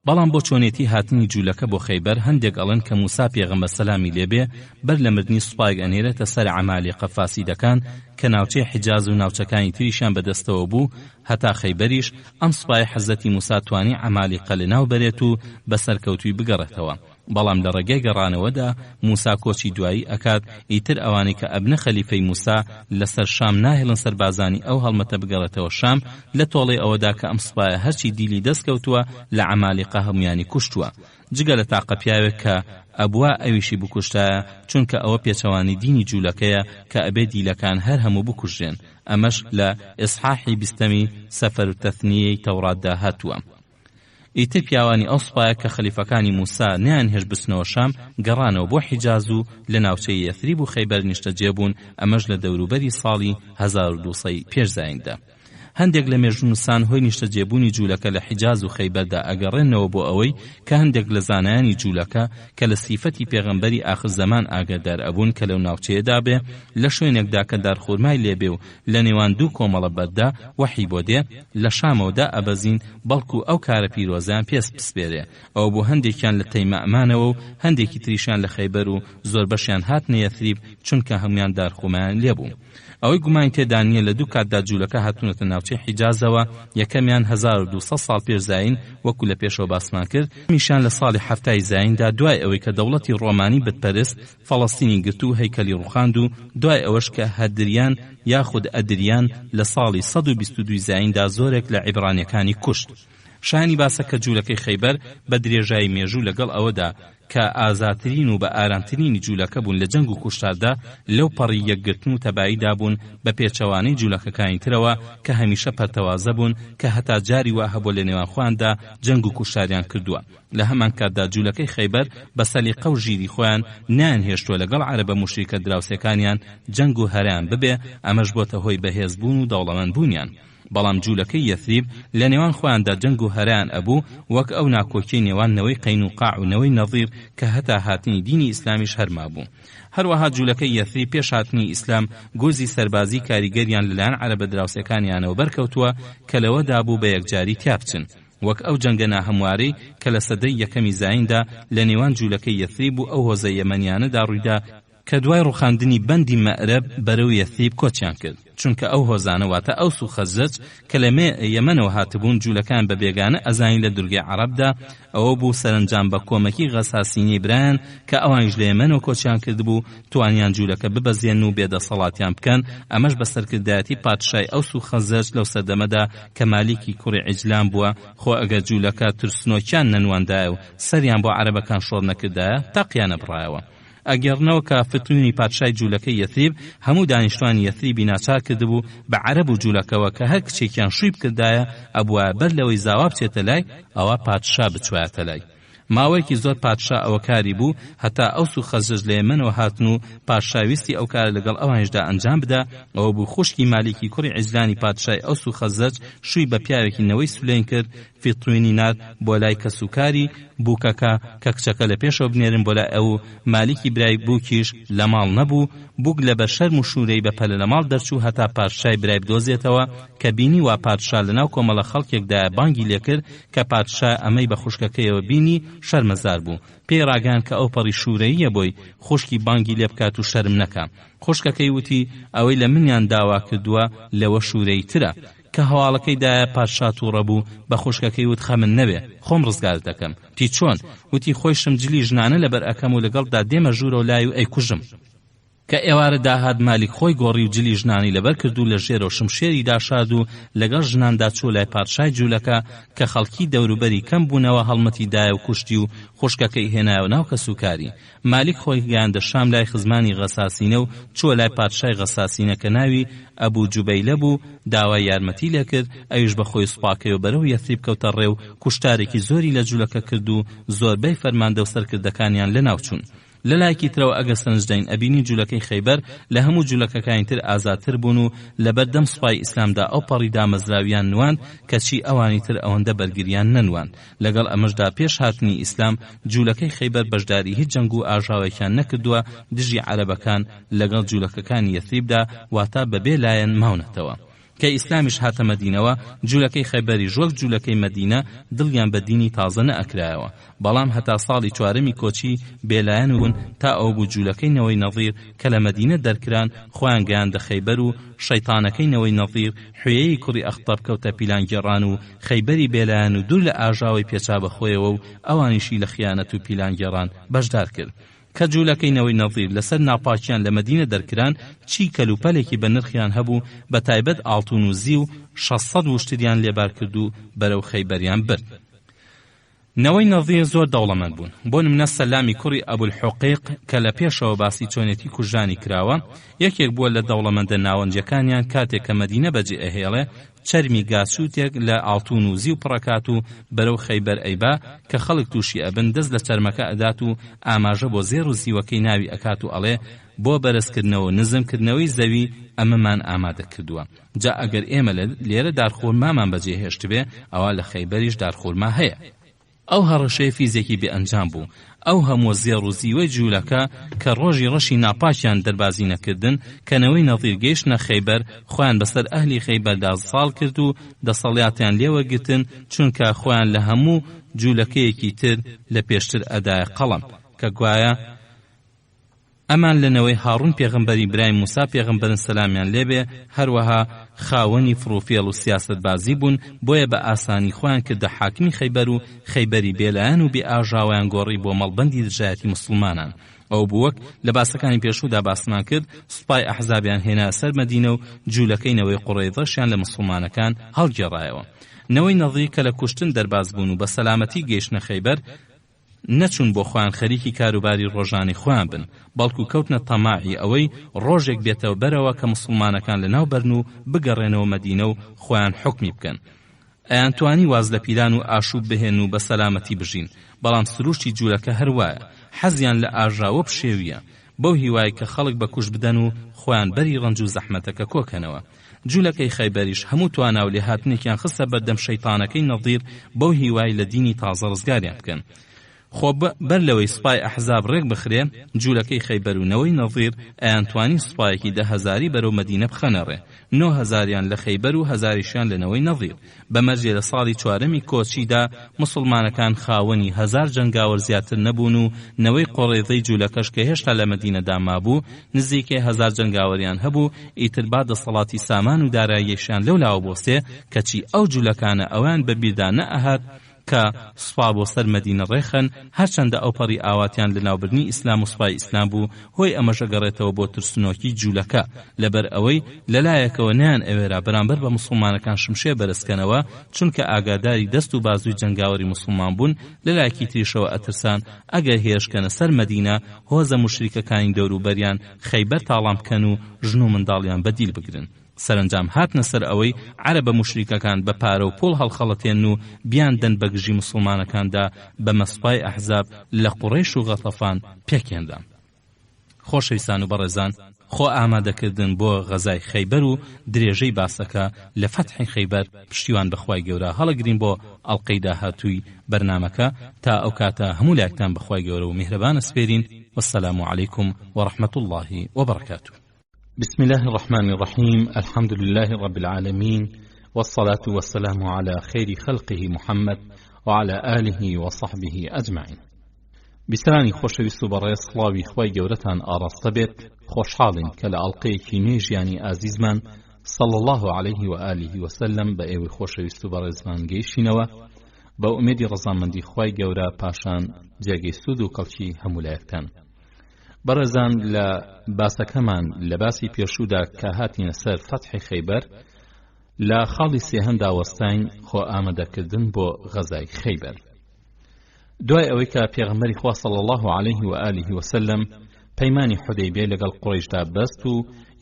بەڵام بۆ چۆنێتی هاتنی جوولەکە بۆ خەیبەر هەندێک ئەڵێن کە موسا پێغەمبەر سەلامی لێبێ بەر لە مردنی سوپایەک ئەنێرێتە سەر عەمالیقە فاسیدەکان کە ناوچەی حیجاز و ناوچەکانی تریشیان بەدەستەوە بوو هەتا خەیبەریش ئەم سوپای حەزەتی موسا توانی عەمالیقە لەناو بەرێت و بەسەرکەوتووی بگەڕێتەوە. بەڵام لە ڕێگەی گەڕانەوەدا موسا کۆچی دوایی ئەکات، ئیتر ئەوانەی کە ئەبنە خەلیفەی موسا لەسەر شام ناهێڵن سەربازانی ئەو هەڵمەتە بگەڕێتەوە شام لە تۆڵەی ئەوەدا کە ئەم سوپایە هەرچی دیلی دەستکەوتووە لە عەمالیقە هەمویانی کوشتووە، جگە لە تاقە پیاوێک کە ئەبوا ئەویشی بکوشتایە، چونکە ئەوە پێچەوانی دینی جوولەکەیە کە ئەبێ دیلەکان هەر هەموو بکوژێن. ئەمەش لە ئیسحاحی 20 سەفەر و تەثنیەی تەوراتدا هاتووە. ئیتر پیاوانی ئەو سوپایە کە خەلیفەکانی موسا نیان هێش بچنەوە شام گەڕانەوە بۆ حیجاز و لە ناوچەی یەثریب و خەیبەر نیشتەجێ بوون، ئەمەش لە دەوروبەری ساڵی 1200 پێشزایندا. هەندێک لە مێژونوسان هۆی نیشتەجێبوونی جوولەکە لە حیجاز و خەیبەردا ئەگەڕێنەوە بۆ ئەوەی کە هەندێک لە زانایانی جوولەکە کە لە سیفەتی پێغەمبەری ئاخر زەمان ئاگادار ئەبوون کە لەو ناوچەیەدا بێ لە شوێنێکدا کە دارخورمای لێبێ و لە نێوان دوو کۆمەڵە بەردا وەحی بۆ دێ لە شامەوەدا ئەبەزین، بەڵکو ئەو کارە پیرۆزیان پێس بسپێرێ. ئەو بۆ هەندێکیان لە تەیمەمانەوە و هەندێکی تریشیان لە خەیبەر و زۆر بەشیان هاتنە یەثریب چونکە هەمویان دارخورمایان لێبوو. ئەوەی گومان تێدا نییە لە دوو کاتدا جوولەکە هاتوونەتە ناوچەی حیجازەوە، یەکەمیان 1200 ساڵ پێش زاین وەکو لە پێشەوە باسمان کرد، میشان لە ساڵی هەفتای زایندا دوای ئەوەی کە دەوڵەتی ڕۆمانی بتپەرست فەڵەستینی گرت و هەیکەلی ڕوخاند و دوای ئەوەش کە هەدریان یاخود ئەدریان لە ساڵی 122 زایندا زۆرێک لە عیبرانیەکانی کوشت. شانی باسە کە جوولەکەی خەیبەر بە درێژایی مێژوو لەگەڵ ئەوەدا کە ئازاترین و بە ئارامترینی جوولەکە بوون لە جەنگ و کوشتاردا لەو پەڕی یەکگرتن و تەباییدا بوون بە پێچەوانەی جوولەکەکانی ترەوە کە هەمیشە پەرتەوازە بوون کە هەتا جاری وا هەبوو لە نێوان خۆیاندا جەنگ و کوشتاریان کردووە. لە هەمان کاتدا جوولەکەی خەیبەر بە سەلیقە و ژیری خۆیان نانهێشتووە لەگەڵ عەرەبە موشریکە دراوسەکانیان جەنگ و هەرایان ببێ، ئەمەش بۆتە هۆی بەهێزبوون و دەوڵەمەند بوونیان. بەڵام جوولەکەی یەثریب لە نێوان خۆیاندا جەنگ و هەرایان ئەبوو وەک ئەو ناکۆکیی نێوان نەوەی قەینوقاع و نەوەی نەظیر کە هەتا هاتنی دینی ئیسلامیش هەرما بوو. هەروەها جوولەکەی یەثریب پێش هاتنی ئیسلام گۆزی سەربازی کاریگەریان لەلایەن عەرەبە دراوسەکانیانەوە بەرکەوتووە کە لەوەدا بوو بە یەکجاری تیا بچن، وەک ئەو جەنگە ناهەموارەی کە لە سەدەی یەکەمی زایندا لە نێوان جوولەکەی یەثریب و ئەو هۆزە یەمەنیانەدا ڕوویدا کە دوای ڕوخاندنی بەندی مەعرەب بەرەو یەثریب کۆچیان کرد، چونکە ئەو هۆزانە واتە ئەوس و خەزرەج کە لە یەمەنەوە هاتبوون جوولەکان بە بێگانە ئەزانی لە دورگەی عەرەبدا ئەوە بوو سەرنجام بە کۆمەکی غەساسینەی برایان کە ئەوانیش لە یەمەنەوە کۆچیان کردبوو توانیان جوولەکە ببەزێن و بێدەسەڵاتیان بکەن، ئەمەش بە سەرکردایەتی پادشای ئەوس و خەزرەج لەو سەردەمەدا کە مالیکی کوڕی عیجلان بووە. خۆ ئەگەر جوولەکە ترسنۆکیان نەنواندایە و سەریان بۆ عەرەبەکان شۆڕ نەکردایە تاقییان نەبڕایەوە. ئەگەرنەوە کە فتوونی پادشای جوولەکەی یەثریب هەموو دانیشتوانی یەثریبی ناچار کردبوو بە عەرەب و جوولەکەوە کە هەر کچێکیان شووی بکردایە ئەبووە بەر لەوەی زاوا بچێتە لای ئەوە پادشا بچوایەتە لای. ماوەیەکی زۆر پادشا ئەوە کاری بوو هەتا ئەوس و خەزرەج لە یەمەنەوە هاتن و پادشاویستی ئەو کارە لەگەڵ ئەوانیشدا ئەنجام بدە. ئەوە بوو خوشکی مالیکی کوڕی عیجلانی پادشای ئەوس و خەزرەج شووی بە پیاوێکی نەوەی سولەین کرد، فیتڕوینی نار بۆ لای کەسوکاری بووکەکە کە کچەکە لە پێشەوە بنێرن بۆ لای ئەو مالیکی برای بووکیش لە ماڵ نەبوو. بووک لە بەشەرم و شوورەی بە پەلە لە ماڵ دەرچوو هەتا پادشای برای بدۆزێتەوە کە بینی وا پادشا لەناو کۆمەڵە خەڵکێکدا بانگی لێکرد کە پادشا ئەمەی بە خوشکەکەیەوە بینی شەرمەزار بوو. پێی ڕاگەیان کە ئەو پەڕی شوورەییە بۆی خوشکی بانگی لێ بکات و شەرم نەکا. خوشکەکەی وتی ئەوەی لە منیان داوا کردووە لەوە شوورەی ترە. کە هەواڵەکەیدایە پادشا تووڕە بوو بە خوشکەکەی وت خەمن نەبێ خۆم ڕزگارت دەکەم. تی چۆن؟ وتی خۆی شمجلی ژنانە لەبەر ئەکەم و لەگەڵدا دێمە ژوورە و لای و ئەیکوژم. کە ئێوارە داهات مالیک خۆی گۆڕی و جلی ژنانی لەبەر کرد و لە ژێرە و شمشێری داشاد و لەگەڵ ژناندا چوو لای پادشای جوولەکە کە خەڵکی دەوروبەری کەم بوونەوە هەڵمەتی دایە و کوشتی و خوشکەکەی هێنایە ناو کەسوکاری. مالیک خۆی گەیاندە شام لای خزمانی غەساسینە و چووە لای پادشای غەساسینە کە ناوی ئەبوو جوبەیلە بوو، داوای یارمەتی لێ کرد. ئەویش بە خۆی سوپاکەی و بەرەو یەثریب کەوتە ڕێو، کوشتارێکی زۆری لە جوولەکە کرد و زۆربەی فەرماندە و سەرکردەکانیان لەناو چوون. لەلایەکی ترەوە ئەگەر سەنجدەین ئەبینی جوولەکەی خەیبەر لە هەموو جوولەکەکانی تر ئازادتر بوون و لەبەردەم سوپای ئیسلامدا ئەو پەڕی دامەزراویان نواند کەچی ئەوانی تر ئەوەندە بەرگریان نەنوان. لەگەڵ ئەمەشدا پێش هاتنی ئیسلام جوولەکەی خەیبەر بەشداری هیچ جەنگ و ئاژاوێکیان نەکردووە دژی عەرەبەکان لەگەڵ جوولەکەکانی یەثریبدا، واتە بەبێ لایەن ماونەتەوە. کە ئیسلامیش هاتە مەدینەوە جوولەکەی خەیبەری ژوەک جوولەکەی مەدینە دڵیان بە دینی تازە نەئەکرایەوە، بەڵام هەتا ساڵی چوارەمی کۆچی بێلایەن بوون تا ئەو بوو جوولەکەی نەوەی نەظیر کە لە مەدینە دەرکران خۆیان گەیاندە خەیبەر و شەیتانەکەی نەوەی نەظیر حوێیەی کوڕی ئەخطەب کەوتە پیلانگێڕان و خەیبەری بێلایەن و دوور لە ئاژاوی پێچا بەخۆیەوە و ئەوانیشی لە خیانەت و پیلانگێڕان بەشدار کرد. کە جوولەکەی نەوەی نەظیر لەسەر ناپاکیان لە مەدینە دەرکران چی کەلوپەلێکی بە نرخیان هەبوو بە تایبەت ئاڵتون و زی و 600 وشتریان لێبار کرد و بەرەو خەیبەریان برد. نەوەی نەظیر زۆر دەوڵەمەند بوون. بۆ نمونە سەلامی کوڕی ئەبولحوقیق کە لە پێشەوە باسی چۆنێتی کوژانی کراوە یەکێک بووە لە دەوڵەمەندە ناوەنجەکانیان کاتێک کە مەدینە بەجێ ئەهێڵێ چەرمی گاسووتێک لە ئاڵتون و زی و پڕەکات و بەرەو خەیبەر ئەیبا کە خەڵک تووشی ئەبن دەست لە چەرمەکە ئەدات و ئاماژە بۆ زێر و زیوەکەی ناوی ئەکات و ئەڵێ بۆ بەرزکردنەوە نزمکردنەوەی زەوی ئەمەمان ئامادە کردووە. جا ئەگەر ئێمە لێرە دارخورمامان بەجێ هێشت بێ ئەوە لە خەیبەریش دارخورما هەیە. ئەو هەڕەشەی فیزێکی بێ ئەنجام بوو. ئەو هەموو زێڕ و زیوەی جوولەکە کە ڕۆژی ڕەشی ناپاکیان دەربازی نەکردن کە نەوەی نەظیر گەیشتنە خەیبەر خۆیان بەسەر ئەهلی خەیبەردا ساڵ کرد و دەسەڵاتیان لێوەرگرتن چونکە خۆیان لە هەموو جوولەکەیەکی تر لە پێشتر ئەدایە قەڵم کە گوایە ئەمان لەنەوەی هاڕون پێغەمبەری برای موسا پێغەمبەرن سەلامیان لێبێ هەروەها خاوەنی فڕوفێڵ و سیاسەتبازی بوون، بۆیە بە ئاسانی خۆیان کردە حاکمی خەیبەر و خەیبەری بێلایەن و بێ ئاژاویان گۆڕی بۆ مەڵبەندی دژایەتی موسڵمانان. ئەو بووەک لە باسەکانی پێشوودا باسمان کرد، سوپای ئەحزابیان هێنا سەر مەدینە و جوولەکەینەوەی قوڕەیضەشیان لە موسڵمانەکان هەڵگێڕایەوە. نەوەی نەضری کە لە کوشتن دەرباز بوون و بە سەلامەتی گەیشتنە خەیبەر نەچون بۆ خۆیان خەریکی کاروباری ڕۆژانی خۆیان بن، بەڵکو کەوتنە تەماعی ئەوەی ڕۆژێک بێتەوە بەرەوە کە موسڵمانەکان لەناو بەرن و بگەڕێنەوە مەدینە و خۆیان حکمی بکەن. ئەیان توانی واز لە پیلان و ئاشوب بهێن و بە سەلامەتی بژین، بەڵام سروشتی جوولەکە هەروایە، حەزیان لە ئاژاوە بشێویە، بەو هیوای کە خەڵک بە کوش بدەن و خۆیان بەری ڕەنج و زەحمەتەکە کۆکەنەوە. جوولەکەی خەیبەریش هەموو توانا و لێهاتنێکیان خستە بەردەم شەیتانەکەی نەضیر بەو هیوای لە دینی تازە ڕزگاریان بکەن. خۆ بەر لەوەی سوپای ئەحزاب ڕێک بخرێ، جوولەکەی خەیبەر و نەوەی نەضیر ئەیانتوانی سوپایەکی 10,000 بەرەو مەدینە بخەنەڕێ، 9,000 لە خەیبەر و 1,000 لە نەوەی نەضیر. بەمەرجێ لە ساڵی 4 کۆچیدا مسلمانەکان خاوەنی 1000 جەنگاوەر زیاتر نەبوون و نەوەی قۆڕێزەی جوولەکەش کە هێشتا لە مەدینەدا مابوو نزیکەی 1000 جەنگاوەریان هەبوو. ئیتر با دەسەڵاتی سامان و داراییەشیان لەولاوە بۆسێ، کەچی ئەو جوولەکانە ئەوان بەبیردا نەئەهات کە سوپا بۆ سەر مەدینە ڕێخن، هەرچەندە ئەو پەڕی ئاواتیان لە ناوبردنی ئیسلام و سوپای ئیسلام بوو، هۆی ئەمەشە گەڕێتەوە بۆ ترسنۆکی جوولەکە، لەبەر ئەوەی لەلایەکەوە نیان ئەوێرا بەرامبەر بە موسڵمانەکان شمشێ بەرزکەنەوە، چونکە ئاگاداری دەست و بازووی جەنگاوەری موسڵمان بوون. لەلایەکی تریشەوە ئەترسان ئەگەر هێشکەنە سەر مەدینە هۆزە موشریکەکانی دەوروبەریان خەیبەر تاڵام بکەن و ژن و منداڵیان بەدیل بگرن. سەرنجام هاتنە سەر ئەوەی عەرەبە موشریکەکان بە پارە و پۆڵ هەڵخەڵەتێن و بیاندەن بە گژی موسڵمانەکاندا بە مەسپای ئەحزاب لە قوڕەیش و غەتەفان پێکێندا. خۆشەویستان و بەڕێزان، خۆ ئامادەکردن بۆ غەزای خەیبەر و درێژەی باسەکە لە فەتحی خەیبەر پشتیوان بەخوای گەورە هەڵەگرین بۆ ئەڵقەی داهاتووی بەرنامەکە. تا ئەو کاتە هەموو لایەکتان بەخوای گەورە و میهرەبانە سپێرین. والسلام عەلەیکم وەڕەحمەتوڵڵاهی وبەڕەکاتوه. بسم الله الرحمن الرحيم. الحمد لله رب العالمين، والصلاة والسلام على خير خلقه محمد وعلى آله وصحبه أجمعين. بسرانی خۆشەویست و بەڕێز، خڵاوی خوای گەورەتان ئاڕاستە بێت. خۆشحاڵین کە لە ئەڵقەیەکی نوێ ژیانی ئازیزمان صلى الله عليه وآله وسلم بە ئێوەی خۆشەویست و بەڕێزمان گەیشتینەوە، بە ئومێدی ڕەزامەندی خوای گەورە پاشان جێگەی سوود و کەڵکی هەموو لایەکتان. بەڕێزان، لە باسەکەمان لە باسی پێشوودا کە هاتینە سەر فەتحی خەیبەر، لە خاڵی سێهەمدا وەستاین خۆ ئامادەکردن بۆ غەزای خەیبەر. دوای ئەوەی کە پێغەمبەری خوا صلی الله عليه و آله وسلم پەیمانی حودەیبیە لەگەڵ قوڕەیشدا بەست و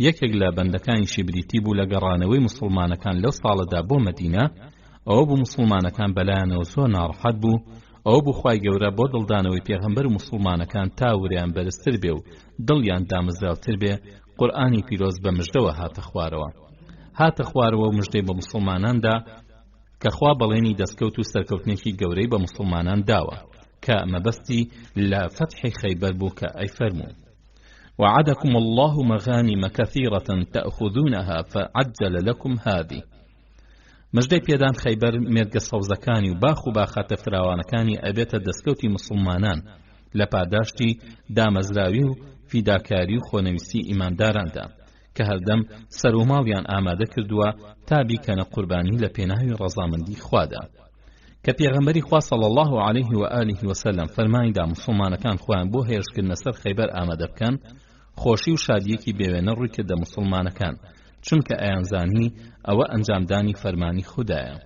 یەکێک لە بەندەکانیشی بریتی بوو لە گەڕانەوەی موسڵمانەکان لەو ساڵەدا بۆ مەدینە، ئەوە بوو موسڵمانەکان بەلایەنەوە زۆر ناڕەحەت بوو. ئەوە بوو خوای گەورە بۆ دڵدانەوەی پێغەمبەر و موسڵمانەکان تاوریان بەرزتر بێ و دڵیان دامەزراوتر بێ، قورئانی پیرۆز بە مژدەوە هاتە خوارەوە و مژدەی بە موسڵماناندا کە خوا بەڵێنی دەستکەوت و سەرکەوتنێکی گەورەی بە موسڵمانان داوە کە مەبەستی لە فەتحی خەیبەر بوو کە ئەیفەرموو: وعدكم الله مغانم كثيرة تأخذونها فعجل لكم هذه. مژدەی پێدان خەیبەر مێرگە سەوزەکانی و باخ و باخاتە فراوانەکانی ئەبێتە دەستکەوتی موسڵمانان لە پاداشتی دامەزراوی و فیداکاری و خۆنەویستی ئیمانداراندا کە هەردەم سەر و ماڵیان ئامادە کردووە تا بیکەنە قوربانی لە پێناوی ڕەزامەندی خوادا. کە پێغەمبەری خوا صلی الله عليه و آله وسلم فەرمانیدا موسڵمانەکان خۆیان بۆ هێرشکردنە سەر خەیبەر ئامادە بکەن، خۆشی و شادیەکی بێوێنە ڕووی کردە موسڵمانەکان، چونکە ئەیانزانی ئەوە ئەنجامدانی فەرمانی خودایە.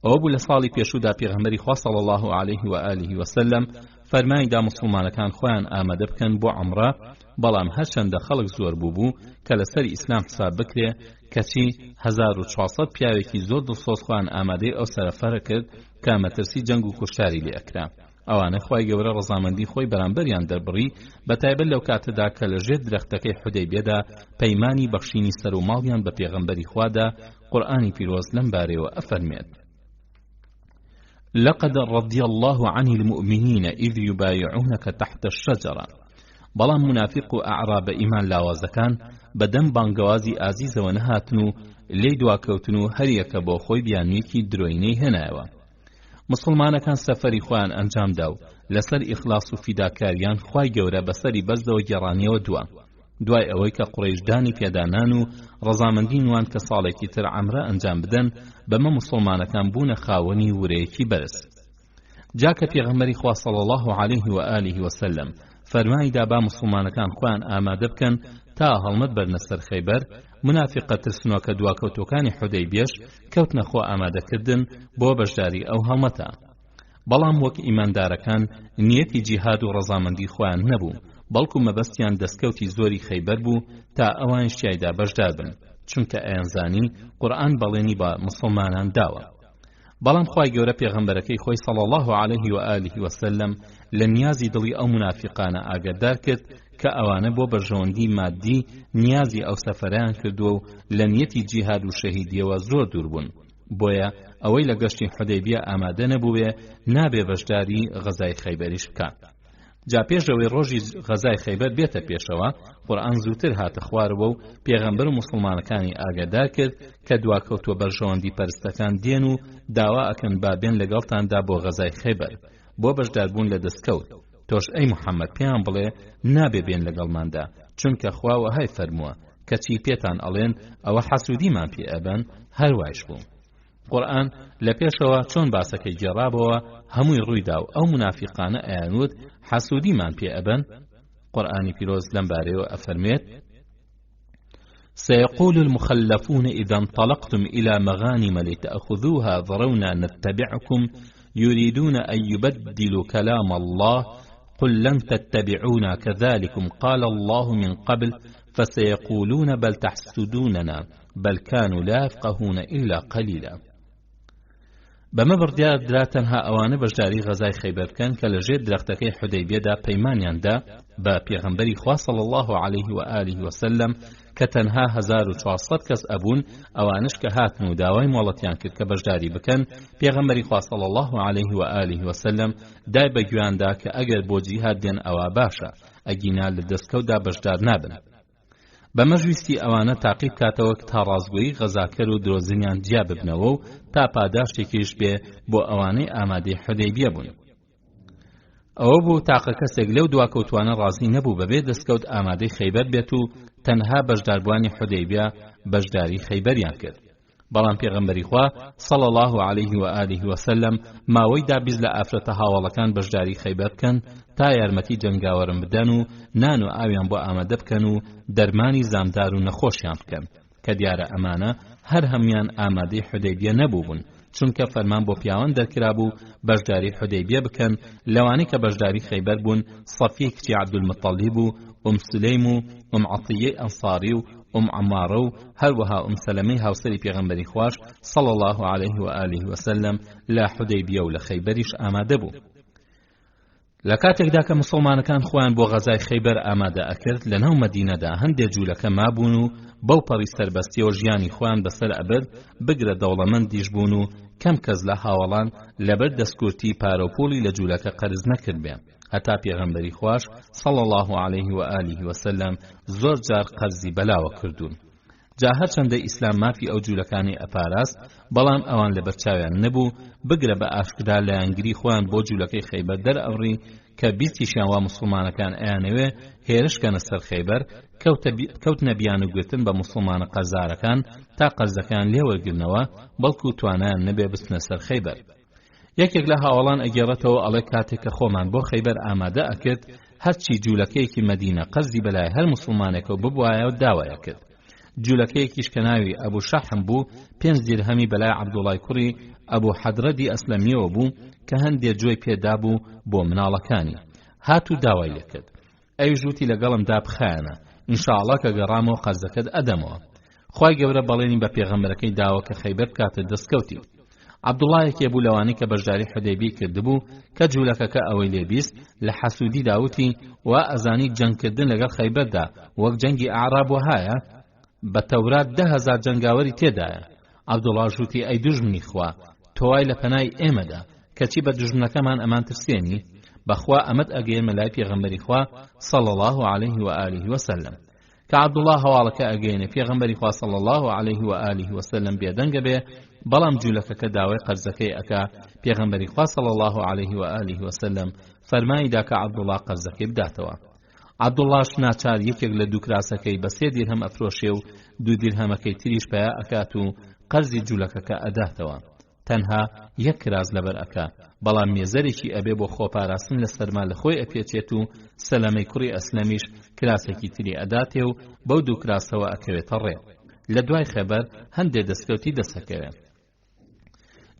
ئەوە بوو لە ساڵی پێشوودا پێغەمبەری خوا صلی الله عليه و آله وسلم فەرمانیدا موسڵمانەکان خۆیان ئامادە بکەن بۆ عومرە، بەڵام هەرچەندە خەڵک زۆر بوو کە لەسەر ئیسلام حساب بکرێ، کەچی 1400 پیاوێکی زۆر دڵسۆز خۆیان ئامادەی ئەو سەرەفەرە کرد کە مەترسی جەنگ و کوشتاری لێ ئەکرا. ئەوانە خوای گەورە ڕەزامەندی خۆی بەرامبەریان دەربڕی، بەتایبەت لەو کاتەدا کە لە ژێر درەختەکەی حودەیبیەدا پەیمانی بەخشینی سەر و ماڵیان بە پێغەمبەری خوادا. قورئانی پیرۆز لەم بارەوە ئەفەرمێت: لقد رضي الله عن المؤمنين إذ يبايعونك تحت الشجرة. بەڵام منافق و ئەعراب ئیمان لاوازەکان بەدەم بانگەوازی ئازیزەوە نەهاتن و لێی دواکەوتن و هەریەکە بۆ خۆی بیانویەکی درۆینەی هێنایەوە. مسلمانەکان سەفەری خۆیان ئەنجامدا و لەسەر ئیخلاس و فیداکاریان خوای گەورە بەسەری بەزدەوە گێڕانیەوە دوای ئەوەی کە قوڕیشدانی پێدانان و ڕەزامەندی نوان کە ساڵێکی تر عەمرە ئەنجام بدەن بەمە مسلمانەکان بوونە خاوەنی ورەیەکی بەرز. جاکە پێغەمبەری خوا صلی الله علیه و آله وسلم فەرمایدا با مسلمانەکان خۆیان ئامادە بکەن تا هەڵمەت بەرنە سەر خەیبەر، منافقە ترسنۆکە دواکەوتوەکانی حودەیبیەش کەوتنە خۆ ئامادەکردن بۆ بەشداری ئەو هەڵمەتە. بەڵام وەک ئیماندارەکان نیەتی جیهاد و ڕەزامەندی خۆیان نەبوو، بەڵکو مەبەستیان دەستکەوتی زۆری خەیبەر بوو تا ئەوان شتیایدا بەشدار بن، چونکە ئەیانزانی قورئان بەڵێنی بە مسلمانان داوە. بەڵام خوای گەورە پێغەمبەرەکەی خۆی صلی الله علیه و آله وسلم لە نیازی دڵی ئەو منافقانە ئاگادار کرد کە ئەوانە بۆ بەرژەوەندی مادی نیازی ئەو سەفەرەیان کردووە و لە نیەتی جیهاد و شەهیدیەوە زۆر دوور بوون، بۆیە ئەوەی لە گەشتی حودەیبیە ئامادە نەبووێ نابێ بەشداری غەزای خەیبەریش بکات. جا پێشەوەی ڕۆژی غەزای خەیبەر بێتە پێشەوە، قورئان زووتر هاتە خوارەوە و پێغەمبەر و مسلمانەکانی ئاگادار کرد کە دواکەوتووە بەرژەوەندی پەرستەکان دێن و داوا ئەکەن بابێن لەگەڵتاندا بۆ غەزای خەیبەر بۆ بەشداربوون لە دەستکەوت. تۆش ئەی محەممەد پێیان بڵێ نابێ بێن لەگەڵماندا، چونکە خوا وەهای فەرمووە کەچی پێتان ئەڵێن ئەوە حەسوودیمان پێ ئەبەن هەروایش بوو. قورئان لە پێشەوە چۆن باسەکەی گێڕابەوە هەمووی ڕوویدا و ئەو منافقانە ئەیانوت حەسوودیمان پێ ئەبەن. قورئانی پیرۆز لەم بارەیەوە ئەفەرمێت: سيقول المخلفون إذا انطلقتم إلى مغانم لتأخذوها ذرونا نتبعكم يريدون أن يبدلوا كلام الله قل لن تتبعونا كذلكم قال الله من قبل فسيقولون بل تحسدوننا بل كانوا لا يفقهون إلا قليلا. بەمە بڕدیادرا تەنها ئەوانە بەشداری غەزای خەیبەر بکەن کە لەژێر درەختەکەی حودەیبیەدا پەیمانیاندا بە پێغەمبەری خوا صلی الله علیه و آله وسلم کە تەنها 1400 کەس ئەبوون، ئەوانش کە هاتن و داوای مۆڵەتیان کرد کە بەشداری بکەن، پێغەمبەری خوا صلی الله علیه و آله وسلم دای بە گویاندا کە ئەگەر بۆ جیهاد دێن ئەوە باشە، ئەگینا لە دەستکەوتدا بەشدار نابن. بەمەژویستی ئەوانە تاقیب کاتەوە تا ڕازگۆیی غەزاکەر و درۆزنیان جیا ببنەوە و تا پاداشتێکیش بێ بۆ ئەوانەی ئامادەی حودەیبیە بوون. ئەوە بوو تاقە کەسێک لەو دواکەوتوانە ڕازی نەبوو بەبێ دەستکەوت ئامادەی خەیبەر بێت و تەنها بەشداربوانی حودەیبیە بەشداری خەیبەریان کرد. بەڵام پێغەمبەری خوا صلی الله علیه و آله وسلم ماوەی دابیز لە ئافرەتە هاوڵەکان بەشداری خەیبەر بکەن تا یارمەتی جەنگاوەرم بدەن و نان و ئاویان بۆ ئامادە بکەن و دەرمانی زامدار و نەخۆشیان بکەن، کە دیارە ئەمانە هەر هەمویان ئامادەی حودەیبیە نەبوو بوون، چونکە فەرمان بۆ پیاوان دەرکرا بوو بەشداری حودەیبیە بکەن. لەوانەی کە بەشداری خەیبەر بوون سەفیە کچی عەبدولمەطەلیب و سولەیم و عەتیەی ئەنساری و عەمارە و هەروەها سەلەمەی هاوسەری پێغەمبەری خوش صلی الله علیه و آله وسلم لە حودەیبیە و لە خەیبەریش ئامادە بوو. لە کاتێکدا کە مسلمانەکان خۆیان بۆ غەزای خەیبەر ئامادە ئەکرد، لەناو مەدینەدا هەندێک جوولەکە مابوون و بەو پەڕی سەربەستیەوە ژیانی خۆیان بەسەر ئەبرد، بگرە دەوڵەمەندیش بوون و کەم کەس لە هاوڵان لەبەر دەستکورتی پارۆپۆلی لە جوولەکە قەرز نەکرد بێ، هەتا پێغەمبەری خوش صلی الله علیه و آله وسلم زۆر جار قەرزی بەلاوە کردوون. جا هەرچەندە ئیسلام مافی ئەو جوولەکانی ئەپاراست، بەڵام ئەوان لە بەرچاویان نەبوو بگرە بە ئاشکرا لایەنگری خۆیان بۆ جوولەکەی خەیبەر دەرئەڕی کە بیستیشیان وا مسلمانەکان ئەیانەوێ هێرشکەنە سەر خەیبەر، کەوتنە بیانوگرتن بە مسلمانە قەرزارەکان تا قەرزەکان لێوەرگرنەوە، بەڵکو توانیان نەبێ بچنە سەر خەیبەر. یەکێک لە هاوڵان ئەگێڕێتەوە ئەڵێ کاتێک کە خۆمان بۆ خەیبەر ئامادە ئەکرد، هەرچی جوولەکەیەکی مەدینە قەرزی بەلای هەر مسلمانێکەوە ببوایە و داوایە کرد. جوولەکەیەکیش کە ناوی ئەبوو شەحم بوو 5 دیرهەمی بەلای عەبدوڵای کوڕی ئەبوو حەدرەدی ئەسلەمیەوە بوو کە هەندێک جۆی پێدا بوو بۆ مناڵەکانی. هاتوو داوای لێ کرد، ئەویش وتی لەگەڵمدا بخایەنە، ئینشاءڵڵا کە گەڕامەوە قەرزەکەت ئەدەمەوە. خوای گەورە بەڵێنی بە پێغەمبەرەکەی داوە کە خەیبەر بکاتە دەستکەوتی. عەبدوڵایەکێ بوو لەوانەی کە بەشداری حودەیبی کردبوو کە جوولەکەکە ئەوەی لێبیست لە حەسوودی داوتی وا ئەزانی جەنگکردن لەگەڵ خەیبەردا وەک جەنگی ئاعراب وهایە، بە تەورات 10,000 جەنگاوەری تێدایە. عەبدوڵا ژووتی ئەی دوژمنی خوا، تۆوای لە پەنای ئێمەدا، کەچی بە دوژمنەکەمان ئەمان ترسێنی، بەخوا ئەمەت ئەگەیەمە لای پێغەمبەری خوا صلی الله علیه و آله وسلم. کە عەبدوڵڵا هەواڵەکە ئەگەیەنێ پێغەمبەری خوا صلی الله عليه و آله وسلم بێدەنگە بێ، بەڵام جوولەکەکە داوای قەرزەکەی ئەکا. پێغەمبەری خوا صلی الله عليه و آله وسلم فەرمایدا کە عەبدوڵڵا قەرزەکەی بداتەوە. عەبدوڵڵاش ناچار یەکێک لە دوو کراسەکەی بە 3 دیرهەم ئەفرۆشێ و 2 دیرهەمەکەی تریش پیا ئەکات و قەرزی جوولەکەکە ئەداتەوە. تەنها یەک کراس لەبەر ئەکا، بەڵام مێزەرێکی ئەبێ بۆ خۆپاراستن لە سەرما لە خۆی ئەپێچێت و سەلەمەی کوڕی ئەسلەمیش کراسێکی تری ئەداتێ و بەو دوو کراسەوە ئەکەوێتە ڕێ. لە دوای خێبەر هەندێک دەستکەوتی دەسەکەوێت.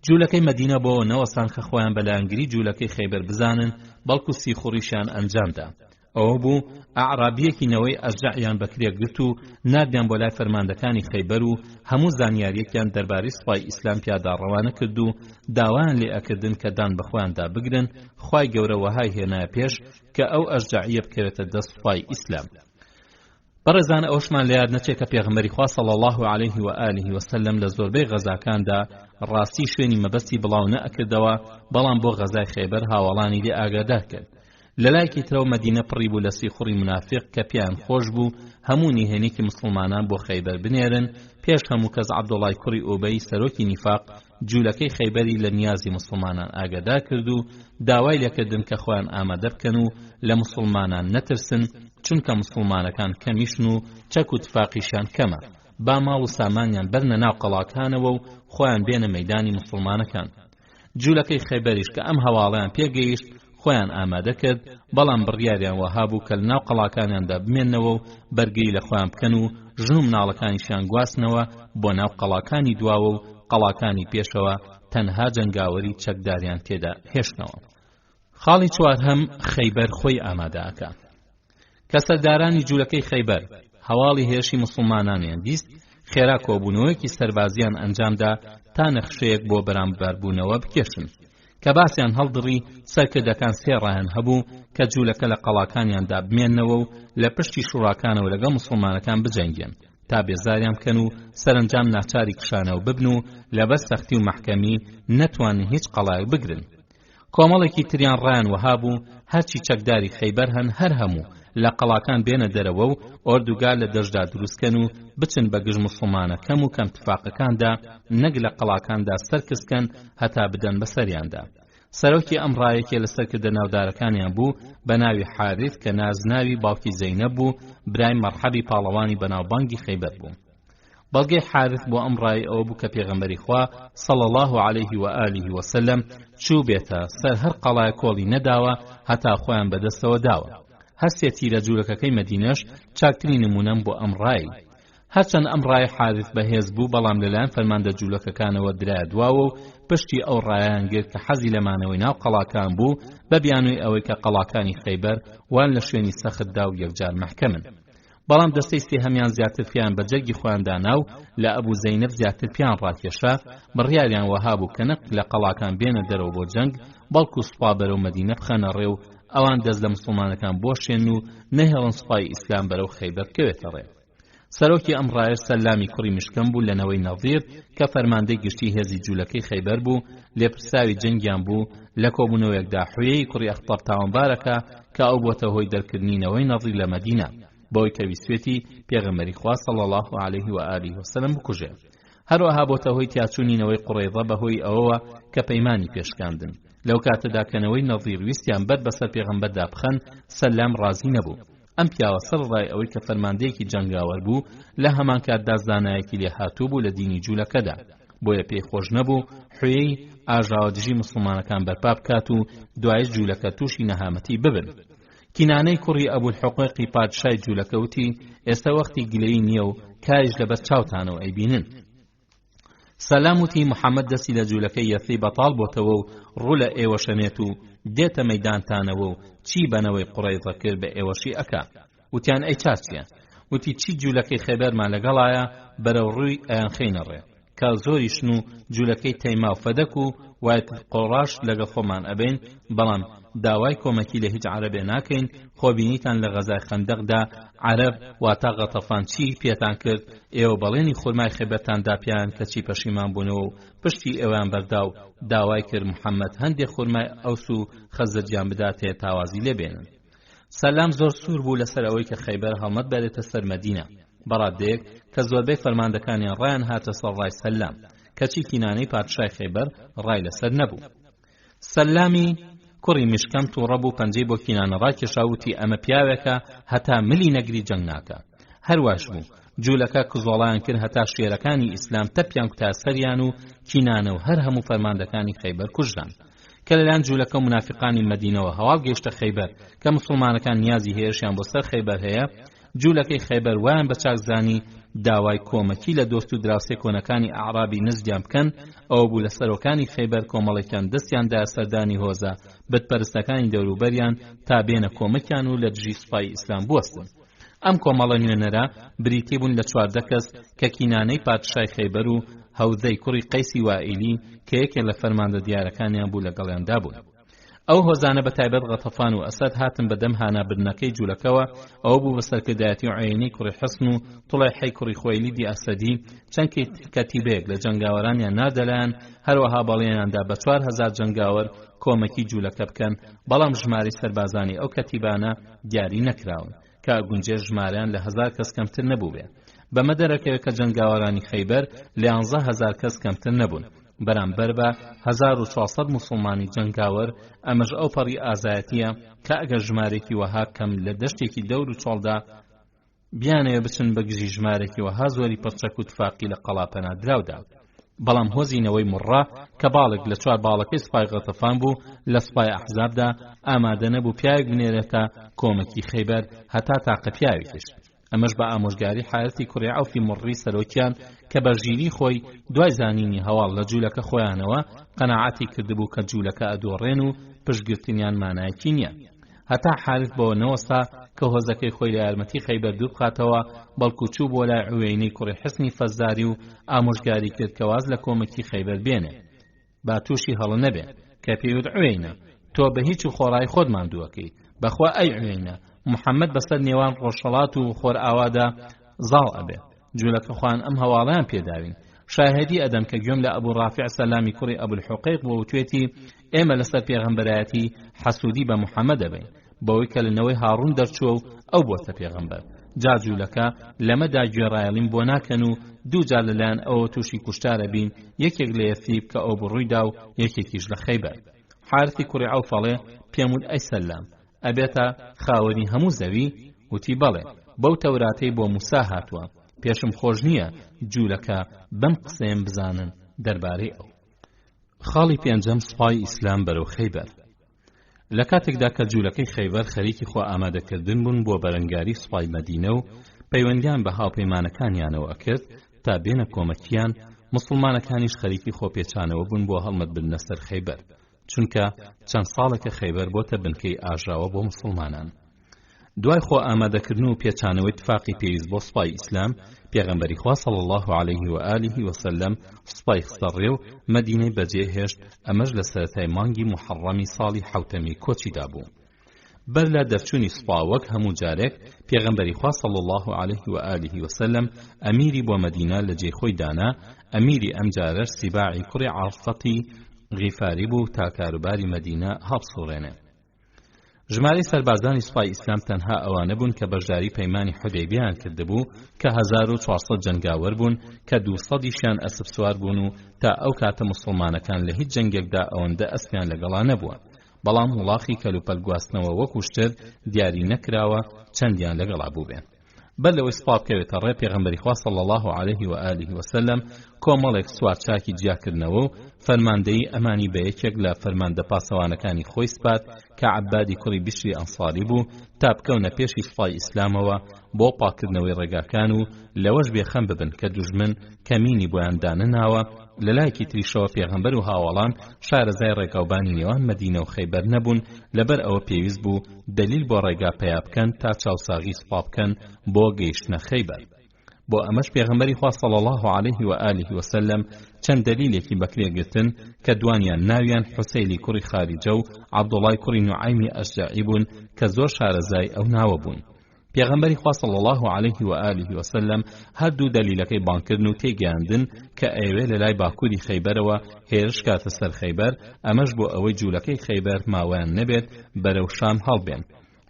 جوولەکەی مەدینە بۆ نەوەسان کە خۆیان بەلایەنگری جوولەکەی خەیبەر بزانن، بەڵکو سیخوڕیشیان ئەنجامدا. ئەوە بوو ئەعرابیەکی نەوەی ئەشجەعیان بەکرێ گرت و نردیان بۆ لای فەرماندەکانی خەیبەر و هەموو زانیاریەکیان دەربارەی سوپای ئیسلام پیادا ڕەوانە کرد و داوایان لێ ئەکردن کە دان بەخۆیاندا بگرن. خوای گەورە وەهای هێنایە پێش کە ئەو ئەشجەعیە بکەوێتە دەست سوپای ئیسلام. بەڕێزانە ئەوشمان لە یاد نەچێت کە پێغەمبەری خوا صلی الله عليه و آله وسلم لە زۆربەی غەزاکاندا ڕاستی شوێنی مەبەستی بڵاو نەئەکردەوە، بەڵام بۆ غەزای خەیبەر هاوڵانی لێ ئاگادار کرد. لەلایەکی ترەوە مەدینە پڕی بوو لە سیخوڕی منافق کە پیان خۆش بوو هەموو نهێنێکی مسلمانان بۆ خەیبەر بنێرن. پێش هەموو کەس عەبدوڵڵای کوڕی ئوبەی سەرۆکی نیفاق جوولەکەی خەیبەری لە نیازی مسلمانان ئاگادار کرد و داوای لێکردن کە خۆیان ئامادە بکەن و لە مسلمانان نەترسن، چونکە مسلمانەکان کەمیشن و چەک و تفاقیشیان کەمە. با ماڵ و سامانیان بەرنە ناو قەڵاکانەوە و خۆیان بێنە مەیدانی مسلمانەکان. جوولەکەی خەیبەریش کە ئەم هەواڵەیان پێگەیشت خۆیان ئامادە کرد، بەڵام بڕیاریان وەها بوو کە لەناو قەڵاکانیاندا بمێننەوە و بەرگری لە خۆیان بکەن و ژن و مناڵەکانیشیان گواستنەوە بۆ ناو قەڵاکانی دواوە و قەڵاکانی پێشەوە تەنها جەنگاوەری چەکداریان تێدا هێشتنەوە. خاڵی چوارهەم خەیبەر خۆی ئامادەکە. کە سەردارانی جوولەکەی خەیبەر هەواڵی هێرشی مسلمانانیان بیست، خێرا کۆبوونەوەیەکی سەربازیان ئەنجامدا تا نەخشەیەک بۆ بەرامبەربوونەوە بکێشن. کە باسییان هەڵدڕی سەرکردەکان 3 ڕایان هەبوو کە جوولەکە لە قەڵاکانیاندا بمێننەوە و لە پشتی شوڕاکانەوە لەگەڵ مسلمانەکان بجەنگێن تا بێزاریان بکەن و سەرنجام ناچاری کشانەوە ببن و لەبەر سەختی و مەحکەمی نەتوانن هیچ قەڵایەک بگرن. کۆمەڵێکی تریان ڕایان وەها بوو هەرچی چەکداری خەیبەر هەن هەر هەموو لە قەڵاکان بێنە دەرەوە و ئۆردوگا لە دەشدا دروستکەن و بچن بە گژ مسلمانە کەم و کەم تفاقەکاندا، نەک لە قەڵاکاندا سەرکەسکەن هەتا بدەن بەسەریاندا. سەرۆکی ئەم ڕایەکێ لە سەرکردە ناودارەکانیان بوو بە ناوی حارث کە نازناوی باوکی زەینەب بوو، برای مەرحەبی پاڵەوانی بەناوبانگی خەیبەر بوو. بەڵگەی حارث بۆ ئەم ڕای ئەوە بوو کە پێغەمبەری خوا صلی الله عليه و آله وسلم چوو بێتە سەر هەر قەڵای کۆڵی نەداوە هەتا خۆیان بەدەستەوە داوە. هەرسێتی لە جوولەکەکەی مەدینەش چاکترین نمونەم بۆ ئەم ڕای. هەرچەند ئەم ڕای حارث بەهێز بوو، بەڵام لەلایەن فەرماندە جوولەکەکانەوە درایە دواوە و پشتی ئەو ڕایان گرت کە حەزی لەمانەوەی ناو قەڵاکان بوو بە بیانووی ئەوەی کە قەڵاکانی خەیبەر وان لە شوێنی سەختدا و یەکجار محکەمن. بەڵام دەستەی سێهەمیان زیاتر پیان بە جەرگی خۆیاندانا و لە ئەبوو زەینەب زیاتر پیان ڕاکێشا، بڕیاریان وەها بوو کە نەک لە قەڵاکان بێنە دەرەوە بۆ جەنگ، بەڵکو سوپا بەرەو مەدینە بخەنە ڕێ و ئەوان دەست لە مسلمانەکان بۆشێن و نەهێڵن سوپای ئیسلام بەرەو خەیبەر بکەوێتە ڕێ. سەرۆکی ئەم ڕایەش سەلامی کوڕی مشکەم بوو لەنەوەی نەظیر کە فەرماندەی گشتی هێزی جوولەکەی خەیبەر بوو، لێپرساوی جەنگیان بوو. لە کۆبوونەوەیەکدا حوێی کوڕی ئەخطەب تاوانبارەکە کە ئەو بۆتە هۆی دەرکردنینەوەی نەظیر لە مەدینە بۆی کە ویسوێتی پێغەمبەری خوا صلی الله عليه و آله وسلم بکوژێ. هەروەها بۆتە هۆی تیاچوونینەوەی قوڕەیضە بەهۆی ئەوەوە کە پەیمانی پێشکاندن. لەو کاتەدا کەنەوەی نەظیر ویستیان بەر بەسەر پێغەمبەردا بخەن، سەلام ڕازی نەبوو. ئەم پیاوە سەر ڕای ئەوەی کە فەرماندەیەکی جەنگاوەر بوو لە هەمان کاتدا زانایەکی لێ هاتوو بوو لە دینی جوولەکەدا، بۆیە پێی خۆش نەبوو حوێی ئاژاوە دژی مسلمانەکان بەرپا بکات و دوایش جوولەکە تووشی نەهامەتی ببن. کینانەی کوڕی ئەبولحوقیقی پادشای جوولەکە وتی ئێستا وەختی گلەیی نییە و کاریش لەبەر چاوتانەوە ئەیبینن. سەلام وتی محەممەد دەستی لە جوولەکەی یەثری بەتاڵ بۆتەوە و ڕوو لە ئێوە شەنێت و دێتە مەیدانتانەوە و چی بەنەوەی قوڕەیضە کرد بە ئێوەشی ئەکا. وتیان ئەی چاچیە؟ وتی چی جوولەکەی خەیبەرمان لەگەڵایە بەرەو ڕووی ئەیان خەینە ڕێ، کە زۆریشن و جوولەکەی تەیما و فەدەک و وایەت قۆڕاش لەگەڵ خۆمان ئەبین، بەڵام داوای کۆمەکی لە هیچ عەرەبێ ناکەین. خۆبینیتان لە غەزای خەندەقدا عەرەب واتە غەتەفان چی پێتان کرد، ئێوە بەڵێنی خورمای خەیبەرتان داپیان کە چی پەشیمان بوونەوە و پشتی ئێوەیان بەردا و داوای کرد محەممەد هەندێک خورمای ئەوس و خەزەرجیان بداتێ تاوازی لێبێنن. سەلام زۆر سوور بوو لەسەر ئەوەی کە خەیبەر هەڵمەت بێتە سەر مەدینە، بەڕادەیەک کە زۆربەی فەرماندەکانیان ڕایان هاتە سەر ڕای سەلام، کەچی کینانەی پادشای خەیبەر ڕای لەسەر نەبوو. سەلامی کوڕی میشکەم تووڕە بوو پەنجەی بۆ کینانە ڕاکێشاوتی ئەمە پیاوێکە هەتا ملی نەگری جەنگ ناکە. هەرواش بوو جوولەکە کزۆڵایان کرد هەتا شێرەکانی ئیسلام تەپیان کوتا سەریان و کینانە و هەر هەموو فەرماندەکانی خەیبەر کوژران. کە لەلایەن جوولەکە و منافقانی مەدینەوە هەواڵ گەیشتە خەیبەر کە مسڵمانەکان نیازی هێرشیان بۆ سەر خەیبەر هەیە، جوولەکەی خەیبەر وایان بە چاکزانی داوای کۆمەکی لە دۆست و دراوسێ کۆنەکانی ئاعرابی نزجیان بکەن. ئەوە بوو لە سەرۆکانی خەیبەر کۆمەڵێکیان دەستیاندا سەردانی هۆزە بتپەرستەکانی دەوروبەریان تا بێنە کۆمەکیان و لە دژی سوپای ئیسلام بوەستن. ئەم کۆمەڵە نوێنەرە بریتی بوون لە 14 کەس کە کینانەی پادشای خەیبەر و هەوزەی کوڕی قەیسی وائیلی کە یەکێک لە فەرماندە دیارەکانیان بوو لەگەڵیاندا بوون. ئەو هۆزانە بە تایبەت غەتەفان و ئەسەد هاتن بەدەم هانابردنەکەی جوولەکەوە. ئەوە بوو بە سەرکردایەتی عوێنەی کوڕی حسن و توڵەیحەی کوڕی خوەیلیدی ئەسەدی چەند کەتیبەیەک لە جەنگاوەرانیان ناردەلایەن، هەروەها بەڵێنیاندا بە 4000 جەنگاوەر کۆمەکی جوولەکە بکەن، بەڵام ژمارەی سەربازانی ئەو کەتیبانە دیاری نەکراون کە گونجێ ژمارەیان لە 1000 کەس کەمتر نەبوو بێ. بەمە دەرەکەوێت کە جەنگاوەرانی خەیبەر لە 11000 کەس کەمتر نەبوون بەرامبەر بە 1400 مسلمانی جەنگاوەر. ئەمەش ئەو پەڕی ئازایەتیە کە ئەگەر ژمارێکی وەها کەم لە دەشتێکی دەور و چۆڵدا بیانەوە بچن بە گژی ژمارێکی وەها زۆری پڕچەک و تفاقی لە قەڵاپەنا دراودا. بەڵام هۆزینەوەی مڕا کە باڵک لە 4 باڵەکەی سوپای غەتەفان بوو لە سوپای ئەحزابدا ئامادە نەبوو پیاوێک بنێرێتە کۆمەکی خەیبەر هەتا تاقە پیاوێکیش. ئەمەش بە ئامۆژگاری حارەتی کوڕی عەوفی مڕی سەرۆکیان کە بە ژیری خۆی دوای زانینی هەواڵ لە جوولەکە خۆیانەوە قەناعەتی کردبوو کە جوولەکە ئەدۆڕێن و پشتگرتنیان مانایەکی نییە. هەتا حارەت بەوە نەوەستا کە هۆزەکەی خۆی لە یارمەتی خەیبەر دوو بخاتەوە، بەڵکو چوو بۆ لای عوێنەی کوڕی حسنی فەزداری و ئامۆژگاری کرد کە واز لە کۆمەکی خەیبەر بێنێ، با تووشی هەڵە نەبێ. کە پێیوت عوێنە تۆ بە هیچ و خۆڕای خۆت ماندووەکەی، بەخوا ئەی عوێنە محەممەد بەسەر نێوان ڕۆژهەڵات و خۆر ئاوادا زاڵ ئەبێ. جوولەکە خوان ئەم هەواڵیان پێداوین. شاهدی ئەدەم کە گوێم لە ئەبوو ڕافع سەلامی کوڕی ئەبوالحوقەیق بۆ وتوێتی ئێمە لەسەر پێغەمبەرایەتی حەسوودی بە محەممەد دەبین بەوەی کە لەنەوەی هاڕون دەرچووە و ئەو بۆتە پێغەمبەر. جا جوولەکە لەمەدا گوێڕایەڵیم بۆ ناکەن و دووجار لەلایەن ئەوە تووشی کوشتارە بین، یەکێک لە یەثریب کە ئەو بڕوویدا و یەکێکیش لە خەیبەر. حارەتی کوڕی عەوف فەڵێ پێم وت ئەی سەلام ئەبێتە خاوەنی هەموو زەوی؟ وتی بەڵێ بەو تەوراتەی بۆ موسا هاتووە، پێشم خۆش نییە جوولەکە بەم قسەیەم بزانن دەربارەی ئەو. خاڵی پێنجەم سوپای ئیسلام بەرەو خەیبەر. لە کاتێکدا کە جوولەکەی خەیبەر خەریکی خۆ ئامادەکردن بوون بۆ بەرەنگاری سوپای مەدینە و پەیوەندیان بە هاوپەیمانەکانیانەوە ئەکرد تا بێنە کۆمەکیان، مسلمانەکانیش خەریکی خۆپێچانەوە بوون بۆ هەڵمەت بردنە سەر خەیبەر، چونکە چەند ساڵێکە خەیبەر بۆتە بنکەی ئاژاوە بۆ مسلمانان. دوای خۆ ئامادەکردن و پێچانەوەی اتفاقی پێویست بۆ سوپای ئیسلام، پێغەمبەری خوا صلی الله علیه و آله و سلم سوپای خستە ڕێ و مەدینەی بەجێ هێشت. ئەمەش لە سەرەتای مانگی محەڕەمی ساڵی حەوتەمی کۆچیدا بوو. بەر لە دەرچوونی سوپا وەک هەموو جارێک پێغەمبەری خوا صلی الله علیه و آله و سلم ئەمیری بۆ مەدینە لە جێی خۆی دانا. ئەمیری ئەم جارەش سیباعی کوڕی عەرفەتی غیفاری بوو تا کاروباری مەدینە هەڵبسوڕێنێ. ژمارەی سەربازانی سوپای ئیسلام تەنها ئەوانە بوون کە بەشداری پەیمانی حودەیبیەیان کردبوو کە 1400 جەنگاوەر بوون کە 200یان ئەسپ سوار بوون و تا ئەو کاتە مسلمانەکان لە هیچ جەنگێکدا ئەوەندە ئەسپیان لەگەڵا نەبووە. بەڵام وڵاخی کەلوپەل گواستنەوە وەکو شتر دیاری نەکراوە چەندیان لەگەڵا بوو بێن. بەر لەوەی سوپا بکەوێتە ڕێ، پێغەمبەری خوا صلی الله علیه و آله و سلم کۆمەڵێک سوارچاکی جیاکردنەوە و فەرماندەی ئەمانی بە یەکێک لە فەرماندە پاسەوانەکانی خۆی سپات کە عەبادی کوڕی بیشری ئەنساری بوو تا بکەونە پێشی سوپای ئیسلامەوە بۆ پاکردنەوەی ڕێگاکان و لەوەش بێخەم ببن کە دوژمن کەمینی بۆیان دانناوە. لەلایەکی تریشەوە پێغەمبەر و هاوڵان شارەزای ڕێگاوبانی نێوان مەدینە و خەیبەر نەبوون، لەبەر ئەوە پێویست بوو دلیل بۆ ڕێگا پەیا بکەن تا چاوساغی سوپا بکەن بۆ گەیشتنە خەیبەر. بۆ ئەمەش پێغەمبەری خوا صلی الله علیه و آله و سلم چەند دلیلێکی بەکرێگرتن کە دوانیان ناویان حوسەیلی کوڕی خاریجە و عەبدوڵای کوڕی نوعایمی ئەشجعی بوون کە زۆر شارەزای ئەو ناوە بوون. پێغەمبەری خوا صلی الله علیه و آله و سلم هەردوو دلیلەکەی بانکردن و تێگەیاندن کە ئەوێ لە لای باکووری خەیبەرەوە هێرش کاتە سەر خەیبەر، ئەمەش بۆ ئەوەی جوولەکەی خەیبەر ماوەیان نەبێت بەرەو شام هەڵبێن.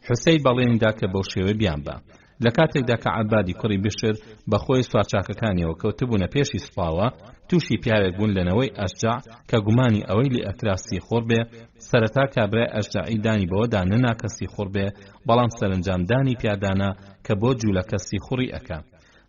حوسەی بەڵێنیدا کە بەو شێوە بیان بە. لە کاتێکدا کە عەبادی کوڕی بشر بەخۆی سوارچاکەکانیەوە کەوتبوونە پێشی سوپاوە، تووشی پیاوێک بوون لەنەوەی ئەشجاع کە گومانی ئەوەی لێ ئەکرا سیخۆر بێ. سەرەتا کابرای ئەشجاعی دانی بەوەدا نەناکە سیخۆر بێ، بەڵام سەرنجام دانی پیادانا کە بۆ جوولەکە سیخوڕی ئەکا.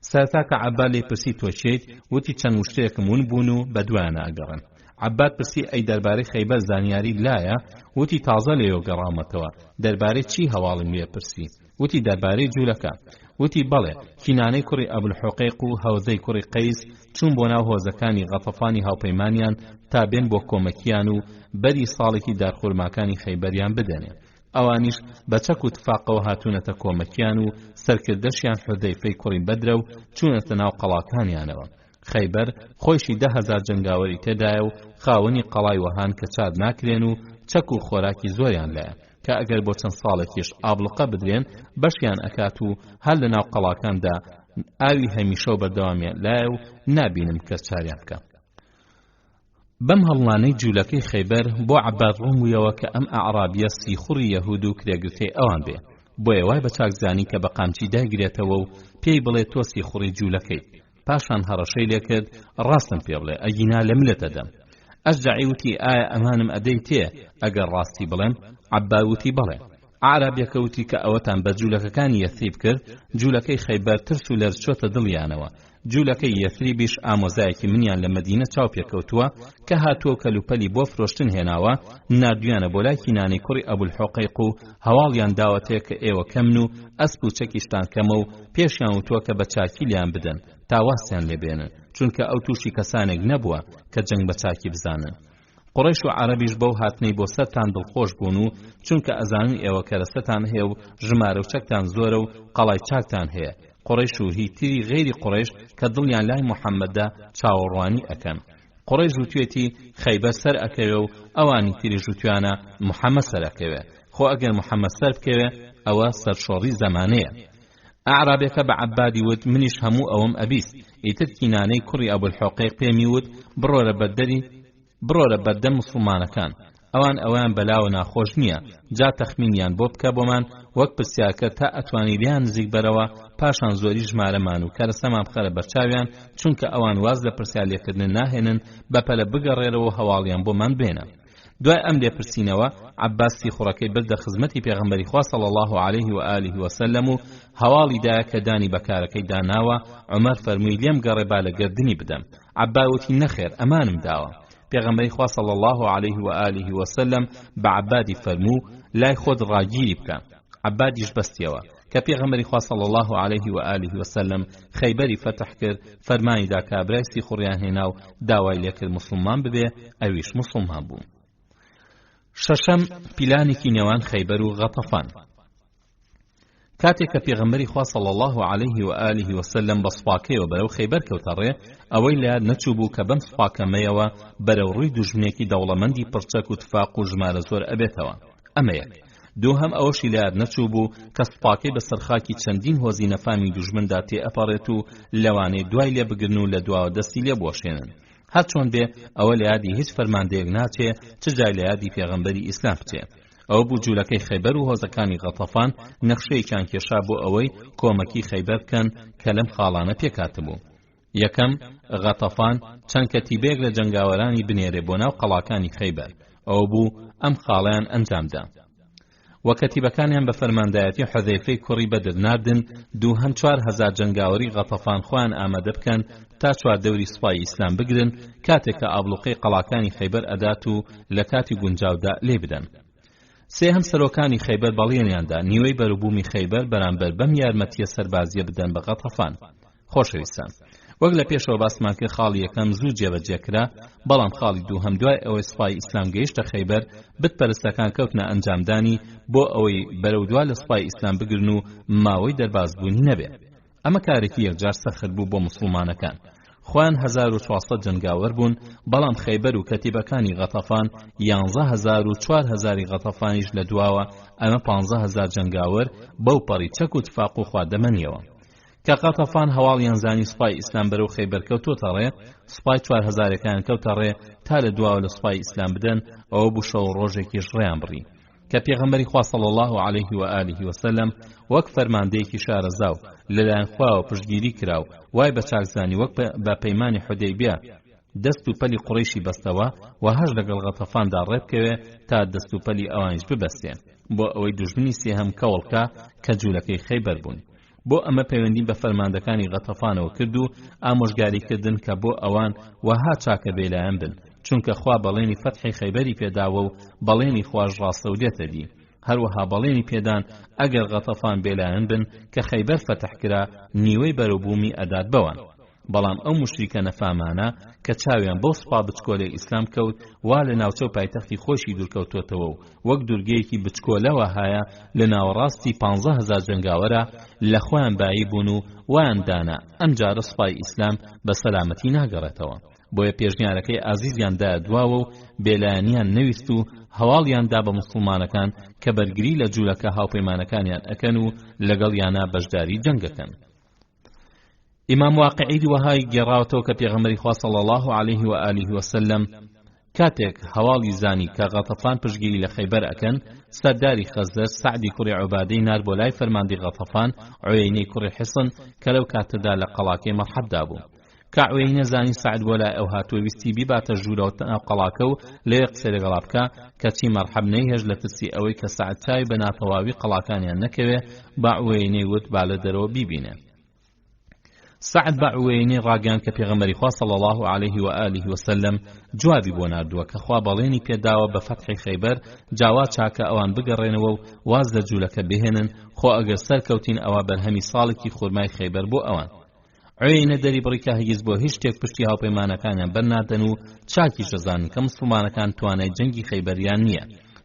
سەرەتا کە عەباد لێ پرسی تۆ چیت؟ وتی چەند وشتەیەکم ون بوون و بەدوایانە ئەگەڕن. عەباد پرسی ئەی دەربارەی خەیبەر زانیاری لایە؟ وتی تازە لێیەوە گەڕامەتەوە. دەربارەی چی هەواڵم لێ پرسی؟ وتی دەربارەی جوولەکە. وتی بەڵێ، کینانەی کوڕی ئەبولحوقەیق و هەوزەی کوڕی قەیس چوون بۆ ناو هۆزەکانی غەتەفانی هاوپەیمانیان تا بێن بۆ کۆمەکیان و بەری ساڵێکی دارخورماکانی خەیبەریان بدەنێ. ئەوانیش بە چەک و تفاقەوە هاتوونەتە کۆمەکیان و سەرکردەشیان حودەیفەی کوڕی بەدرە و چوونەتە ناو قەڵاکانیانەوە. خەیبەر خۆیشی 10,000 جەنگاوەری تێدایە و خاوەنی قەڵای وەهان کە چاد ناکرێن و چەک و خۆراکی زۆریان لایە کە ئەگەر بۆ چەند ساڵێکیش ئابڵقە بدرێن بەشیان ئەکات و هەر لە ناو قەڵاکاندا ئاوی هەمیشە و بەردەوامیان لایە و نابینم کەس چاریان بکە. بەم هەڵنانەی جوولەکەی خەیبەر بۆ عەباد ڕوومبوویەوە کە ئەم ئەعرابیە سیخوڕی یەهود و کرێگرتەی ئەوان بێ، بۆیە وای بە چاکزانی کە بە قامچی دایگرێتەوە و پێی بڵێ تۆ سیخوڕی جوولەکەی. پاشان هەڕەشەی لێ کرد، ڕاستم پێ بڵێ ئەگینا لە ملەتە دەم. ئەشجەعی وتی ئایا ئەمانم ئەدەی تێ ئەگەر ڕاستی بڵێم؟ عەباد وتی بڵێ. عەرابیەکە وتی کە ئەوەتان بە جوولەکەکانی یەثریب کرد، جوولەکەی خەیبەر ترس و لەرز چۆتە دڵیانەوە. جوولەکەی یەثریبیش ئامۆزایەکی منیان لە مەدینە چاو پێکەوتووە کە هاتووە کەلوپەلی بۆ فرۆشتن هێناوە، نردویانە بۆ لای کینانەی کوڕی ئەبولحوقەیق و هەواڵیان داوەتەیە کە ئێوە کەمن و ئەسپ و چەکیشتان کەمە و پێشیان وتووە کە بە چاکی لیان بدەن تاواسیان لێبێنن، چونکە ئەو تووشی کەسانێک نەبووە کە جەنگ بە چاکی بزانن. قڕیش و عەرەبیش بەو هاتنەی بۆ سەرتان دڵخۆش بوون و چونکە ئەزانن ئێوە کەرەستەتان هەیە و ژمارە و چەکتان زۆرە و قەڵای چاکتان هەیە. قڕیش و هی تری غەیری قڕیش کە دڵیان لای موحەممەددا چاوەڕوانی ئەکەن. قڕیش وتوێتی خەیبەر سەر ئەکەوێ و ئەوانی تری ژوتویانە موحەممەد سەر ئەکەوێ، خۆ ئەگەر موحەممەد سەر بکەوێ ئەوە سەرشۆڕی زەمانەیە. ئەعرابەکە بە عەبادی وت منیش هەموو ئەوەم ئەبیست. ئیتر کینانەی کوڕی ئەبولحوقەیق پێمی وت بڕۆرە بەردەم مسڵمانەکان، ئەوان بەلاوە ناخۆش نییە، جا تەخمینیان بۆ بکە بۆمان وەک پرسیارکە تا ئەتوانی لیان نزیک بەرەوە، پاشان زۆری ژمارەمان و کەرەسەمان بخەرە بەرچاویان، چونکە ئەوان واز لە پرسیار لێکردن ناهێنن، بەپەلە بگەڕێرەوە هەواڵیان بۆمان بێنە. دوای ئەم لێپرسینەوە عەباس سیخوڕەکەی بردە خزمەتی پێغەمبەری خوا صلی الله علیه و آله وسلم و هەواڵی دایە کە دانی بەکارەکەی داناوە. عومەر فەرمووی لێم گەڕێ با لە گردنی بدەم. عەباس وتی نەخێر، ئەمانم داوە. پێغەمبەری خوا صلی الله علیه و آله وسلم بە عەبادی فەرموو لای خۆت ڕاگیری بکە. عەبادیش بەستیەوە کە پێغەمبەری خوا صلی الله علیه و آله وسلم خەیبەری فەتح کرد، فەرمانی دا کابرای سیخوڕیان هێنا و داوای لێکرد مسلمان ببێ، ئەویش مسلمان بوو. شەشەم پیلانێکی نێوان خەیبەر و غەتەفان. کاتێک کە پێغەمبەری خوا صلی الله علیه و آله وسلم بە سوپاکەیەوە بەرەو خەیبەر کەوتە ڕێ، ئەوەی لە نەچوو بوو کە بەم سوپاکەمەیەوە بەرەو ڕووی دوژمنێکی دەوڵەمەندی پڕچەک و تفاق و ژمارە زۆر ئەبێتەوە. ئەمە یەک. دووهەم ئەوەشی لە نەچوو بوو کە سوپاکەی بە سەرخاکی چەندین هۆزی نەفامی دوژمندا تێ ئەپەڕێت و لەوانەی دوای لێ بگرن و لە دواوە دەستی لێ بۆشێنن. هەر چۆن بێ ئەوە لە یادی هیچ فەرماندەیەک ناچێ چ جای لە یادی پێغەمبەری ئیسلام بچێ. ئەوە بوو جوولەکەی خەیبەر و هۆزەکانی غەتەفان نەخشەیەکیان کێشا بۆ ئەوەی کۆمەکی خەیبەر بکەن کە لەم خاڵانە پێکاتبوو. یەکەم، غەتەفان چەند کەتیبەیەک لە جەنگاوەرانی بنێرێ بۆ ناو قەڵاکانی خەیبەر. ئەوە بوو ئەم خاڵیان ئەنجامدا. وەکەتیبەکانیان بە فەرماندایەتی حودەیفەی کوڕی بەدر ناردن، دووهەم 4,000 جەنگاوەری غەتەفان خۆیان ئامادە بکەن تا چواردەوری سوپای ئیسلام بگرن، کاتێک کە ئابڵوقەی قەڵاکانی خەیبەر ئەدات و لە کاتی گونجاودا لێ بدەن. سێهەم سەرۆکانی خەیبەر بەڵێنیاندا نیوەی بەروبوومی خەیبەر بەرامبەر بەم یارمەتیە سەربازیە بدەن بە غەتەفان. خۆشەویستان، وەک لە پێشەوە باسمان کرد خاڵی یەکەم زوو جێبەجێکرا، بەڵام خاڵی دووهەم دوای ئەوەی سوپای ئیسلام گەیشتە خەیبەر بتپەرستەکان کەوتنە ئەنجامدانی بۆ ئەوەی بەرەو دوا لە سوپای ئیسلام بگرن و ماوەی دەربازبوونی نەبێ. ئەمە کارێکی یەکجار سەخت بوو بۆ مسلمانەکان. خوان 1400 جنگاوەر بوون، بەڵام خەیبەر و کەتیبەکانی غەتەفان 11,000 و 4,000 غەتەفانیش لە دواوە، ئەمە 15,000 جنگاوەر بەو پەڕی چەک و تفاق و خوادەمەنیەوە. کە غەتەفان هەواڵیان زانی سوپای ئیسلام بەرەو خەیبەر کەوتوتە ڕێ، سوپای 4,000ەکان کەوتە ڕێ تا لە دواوە لە سوپای ئیسلام بدەن، ئەوە بوو شەو ڕۆژێکی ڕێیان بڕی. کە پێغەمبەری خوا صلی الله عليه و آله وسلم وەک فەرماندەیەکی شارەزاو لەلایەن خواوە پشتگیری کراو وای بە چاکزانی وەک بە پەیمانی حودەیبیە دەست و پەلی قوڕیشی بەستەوە و هەر لەگەڵ غەتەفاندا ڕێبکەوێ تا دەست و پەلی ئەوانیش ببەستێن بۆ ئەوەی دوژمنی سێهەم کەوڵکە کە جوولەکەی خەیبەر بوون. بۆ ئەمە پەیوەندی بە فەرماندەکانی غەتەفانەوە کرد و ئامۆژگاریکردن کە بۆ ئەوان وەها چاکە بێلایەن بن، چونکە خوا بەڵێنی فەتحی خەیبەری پێداوە و بەڵێنی خواش ڕاستە و دێتە دی. هەروەها بەڵێنی پێدان ئەگەر غەتەفان بێلایەن بن کە خەیبەر فەتح کرا نیوەی بەرەوبوومی ئەدات بەوان. بەڵام ئەو مشریکە نەفامانە کە چاویان بەو سوپا بچکۆلەی ئیسلام کەوت وا لە ناوچەو پایتەختی خۆشی دوورکەوتوتەوە و وەک دوورگەیەکی بچکۆلەوە هایە لە ناوەڕاستی 15,000 جەنگاوەرە لە خۆیان بایی بوون و وایان دانا ئەم جارە سوپای ئیسلام بە سەلامەتی ناگەڕێتەوە. بۆیە پێشنیارەکەی ئازیزیاندا دواوە و بێلایەنیان نەویست و هەواڵیاندا بە موسڵمانەکان کە بەرگری لە جوولەکە هاوپەیمانەکانیان ئەکەن و لەگەڵ یانە بەشداری جەنگەکەن. ئیمام واقعی وهای گێڕاوەتەوە کە پێغەمبەری خوا صلی الله عليه و آله وسلم کاتێک هەواڵی زانی کە غەتەفان پشتگیری لە خەیبەر ئەکەن سەرداری خەزرەج سعدی کوڕی عوبادەی نار بۆ لای فەرماندەی غەتەفان عوەینەی کوڕی حیسن کە لەو کاتەدا لە قەڵاکەی مەرحەبدا بوو. کە عوەینە زانی سعد بۆ لای ئەو هاتووە ویستی بیباتە ژوورەوە ناو قەڵاکە و لەوێ قسەی لەگەڵا بکە کەچی مەرحەب نەیهێژ لە ترسی ئەوەی کە سعد چاوی بە ناتەواوی قەڵاکانیان نەکەوێ بە عوەینەی وت با لە دەرەوە بیبینێ. سعد بە عوەینەی ڕاگەیاند کە پێغەمبەری خوا صلی الله عليه و آله وسلم جوابی بۆ ناردووە کە خوا بەڵێنی پێداوە بە فەتحی خەیبەر جاوا چاکە ئەوان بگەڕێنەوە و واز لە جوولەکە بهێنن خۆ ئەگەر سەرکەوتین ئەوە بەرهەمی ساڵێکی خورمای خەیبەر بۆ ئەوان. عوەینە دەری بڕیکە هەرگیز بۆ هیچ شتێک پشتی هاوپەیمانەکانیان بەرنادەن و چاکی شەزانن کە مسڵمانەکان توانای جەنگی خەیبەریان نییە،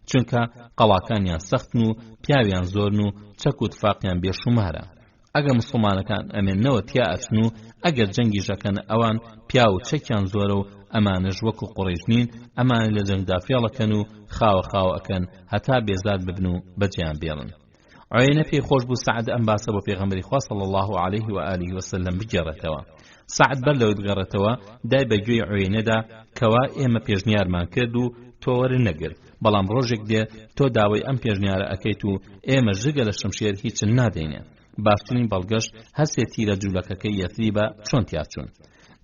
چونکە قەڵاکانیان سەختن و پیاویان زۆرن و چەک و تفاقیان بێشومارە. ئەگەر مسڵمانەکان ئەمێننەوە تیا ئەچن و ئەگەر جەنگی ژەکەن ئەوان پیا و چەکیان زۆرە و ئەمانەش وەکو قوڕیش نین، ئەمان لە جەنگدا فێڵەکەن و خاوە ئەکەن هەتا بێزار ببن و بەجیان بێڵن. عوەینە پێی خۆش بوو سعد ئەم باسە بۆ پێغەمبەری خوا صلی الله عليه و آله وسلم بگێڕێتەوە. سعد بەر لەوەی بگەڕێتەوە دای بە گوێی عوەینەدا کەوا ئێمە پێشنیارمان کرد و تۆ وەرنەگر، بەڵام ڕۆژێک دێ تۆ داوای ئەم پێشنیارە ئەکەیت و ئێمە ژگە لە شمشێر هیچن نادەینێ. باشترین بەڵگەشت هەسێ تیرە جوولەکەکەی یەثریبە چۆن تیاچوون.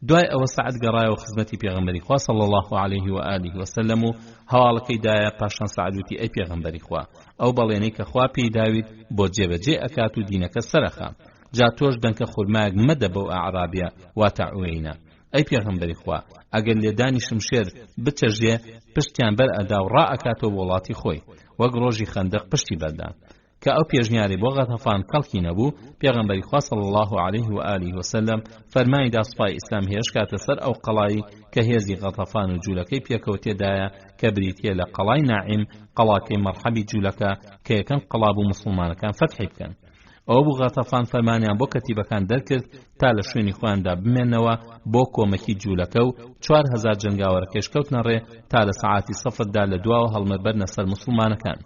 دوای ئەوە سعد گەڕایەوە خزمەتی پێغەمبەری خوا صلی الله عليه و آله وسلم و هەواڵەکەی دایە. پاشان سعد وتی ئەی پێغەمبەری خوا، ئەو بەڵێنەی کە خوا پێی داویت بۆ جێبەجێ ئەکات و دینەکە سەرەخا، جا تۆش دەنکە خورمایەک مەدە بەو ئەعرابیە واتە عوەینە. ئەی پێغەمبەری خوا، ئەگەر لێدانی شمشێر بچەژێ پشتیان بەر ئەدا و ڕائەکاتەوە وڵاتی خۆی وەک ڕۆژی خەندەق پشتی بەردان. کە ئەو پێشنیاری بۆ غەتەفان کەڵکی نەبوو، پێغەمبەری خوا صلی الله عليه و آله وسلم فەرمانیدا سوپای ئیسلام هێرش کاتە سەر ئەو قەڵایی کە هێزی غەتەفان و جوولەکەی پێکەوتێدایە کە بریتیە لە قەڵای ناعیم، قەڵاکەی مەرحەبی جوولەکە کە یەکەم قەڵا بوو مسڵمانەکان فەتحی بکەن. ئەوە بوو غەتەفان فەرمانیان بۆ کەتیبەکان دەرکرد تا لە شوێنی خۆیاندا بمێنەوە بۆ کۆمەکی جوولەکە و 4,000 جەنگاوەرەکەش کەوتنە ڕێ تا لە سەعاتی سەفردا لە دواوە هەڵمە بەرنە سەر مسڵمانەکان.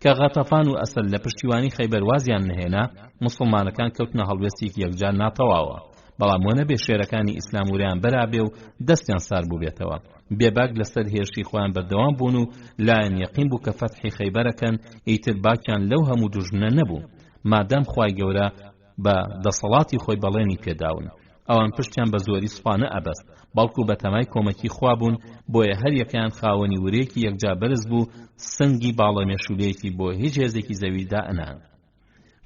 کە غەتەفان و ئەسەد لە پشتیوانی خەیبەر وازیان نهێنا، مسڵمانەکان کەوتنە هەڵوێستێکی یەکجار ناتەواوە، بەڵام وە نەبێ شێرەکانی ئیسلام وریان بەرابێ و دەستیان سار بوو بێتەوە. بێباک لەسەر هێرشی خۆیان بەردەوام بوون و لایەن یەقین بوو کە فەتحی خەیبەرەکەن، ئیتر باکیان لەو هەموو دوژمنە نەبوو مادام خوای گەورە بە دەسەڵاتی خۆی بەڵێنی پێداون. ئەوان پشتیان بە زۆری سوپانە ئەبەست، بەڵکو بە تەمای کۆمەکی خوا بوون، بۆیە هەر یەکیان خاوەنی ورەیەکی یەکجا بەرز بوو، سنگی باڵەمێشولەیەکی بۆ هیچ هێزێکی زەویدا ئەنان.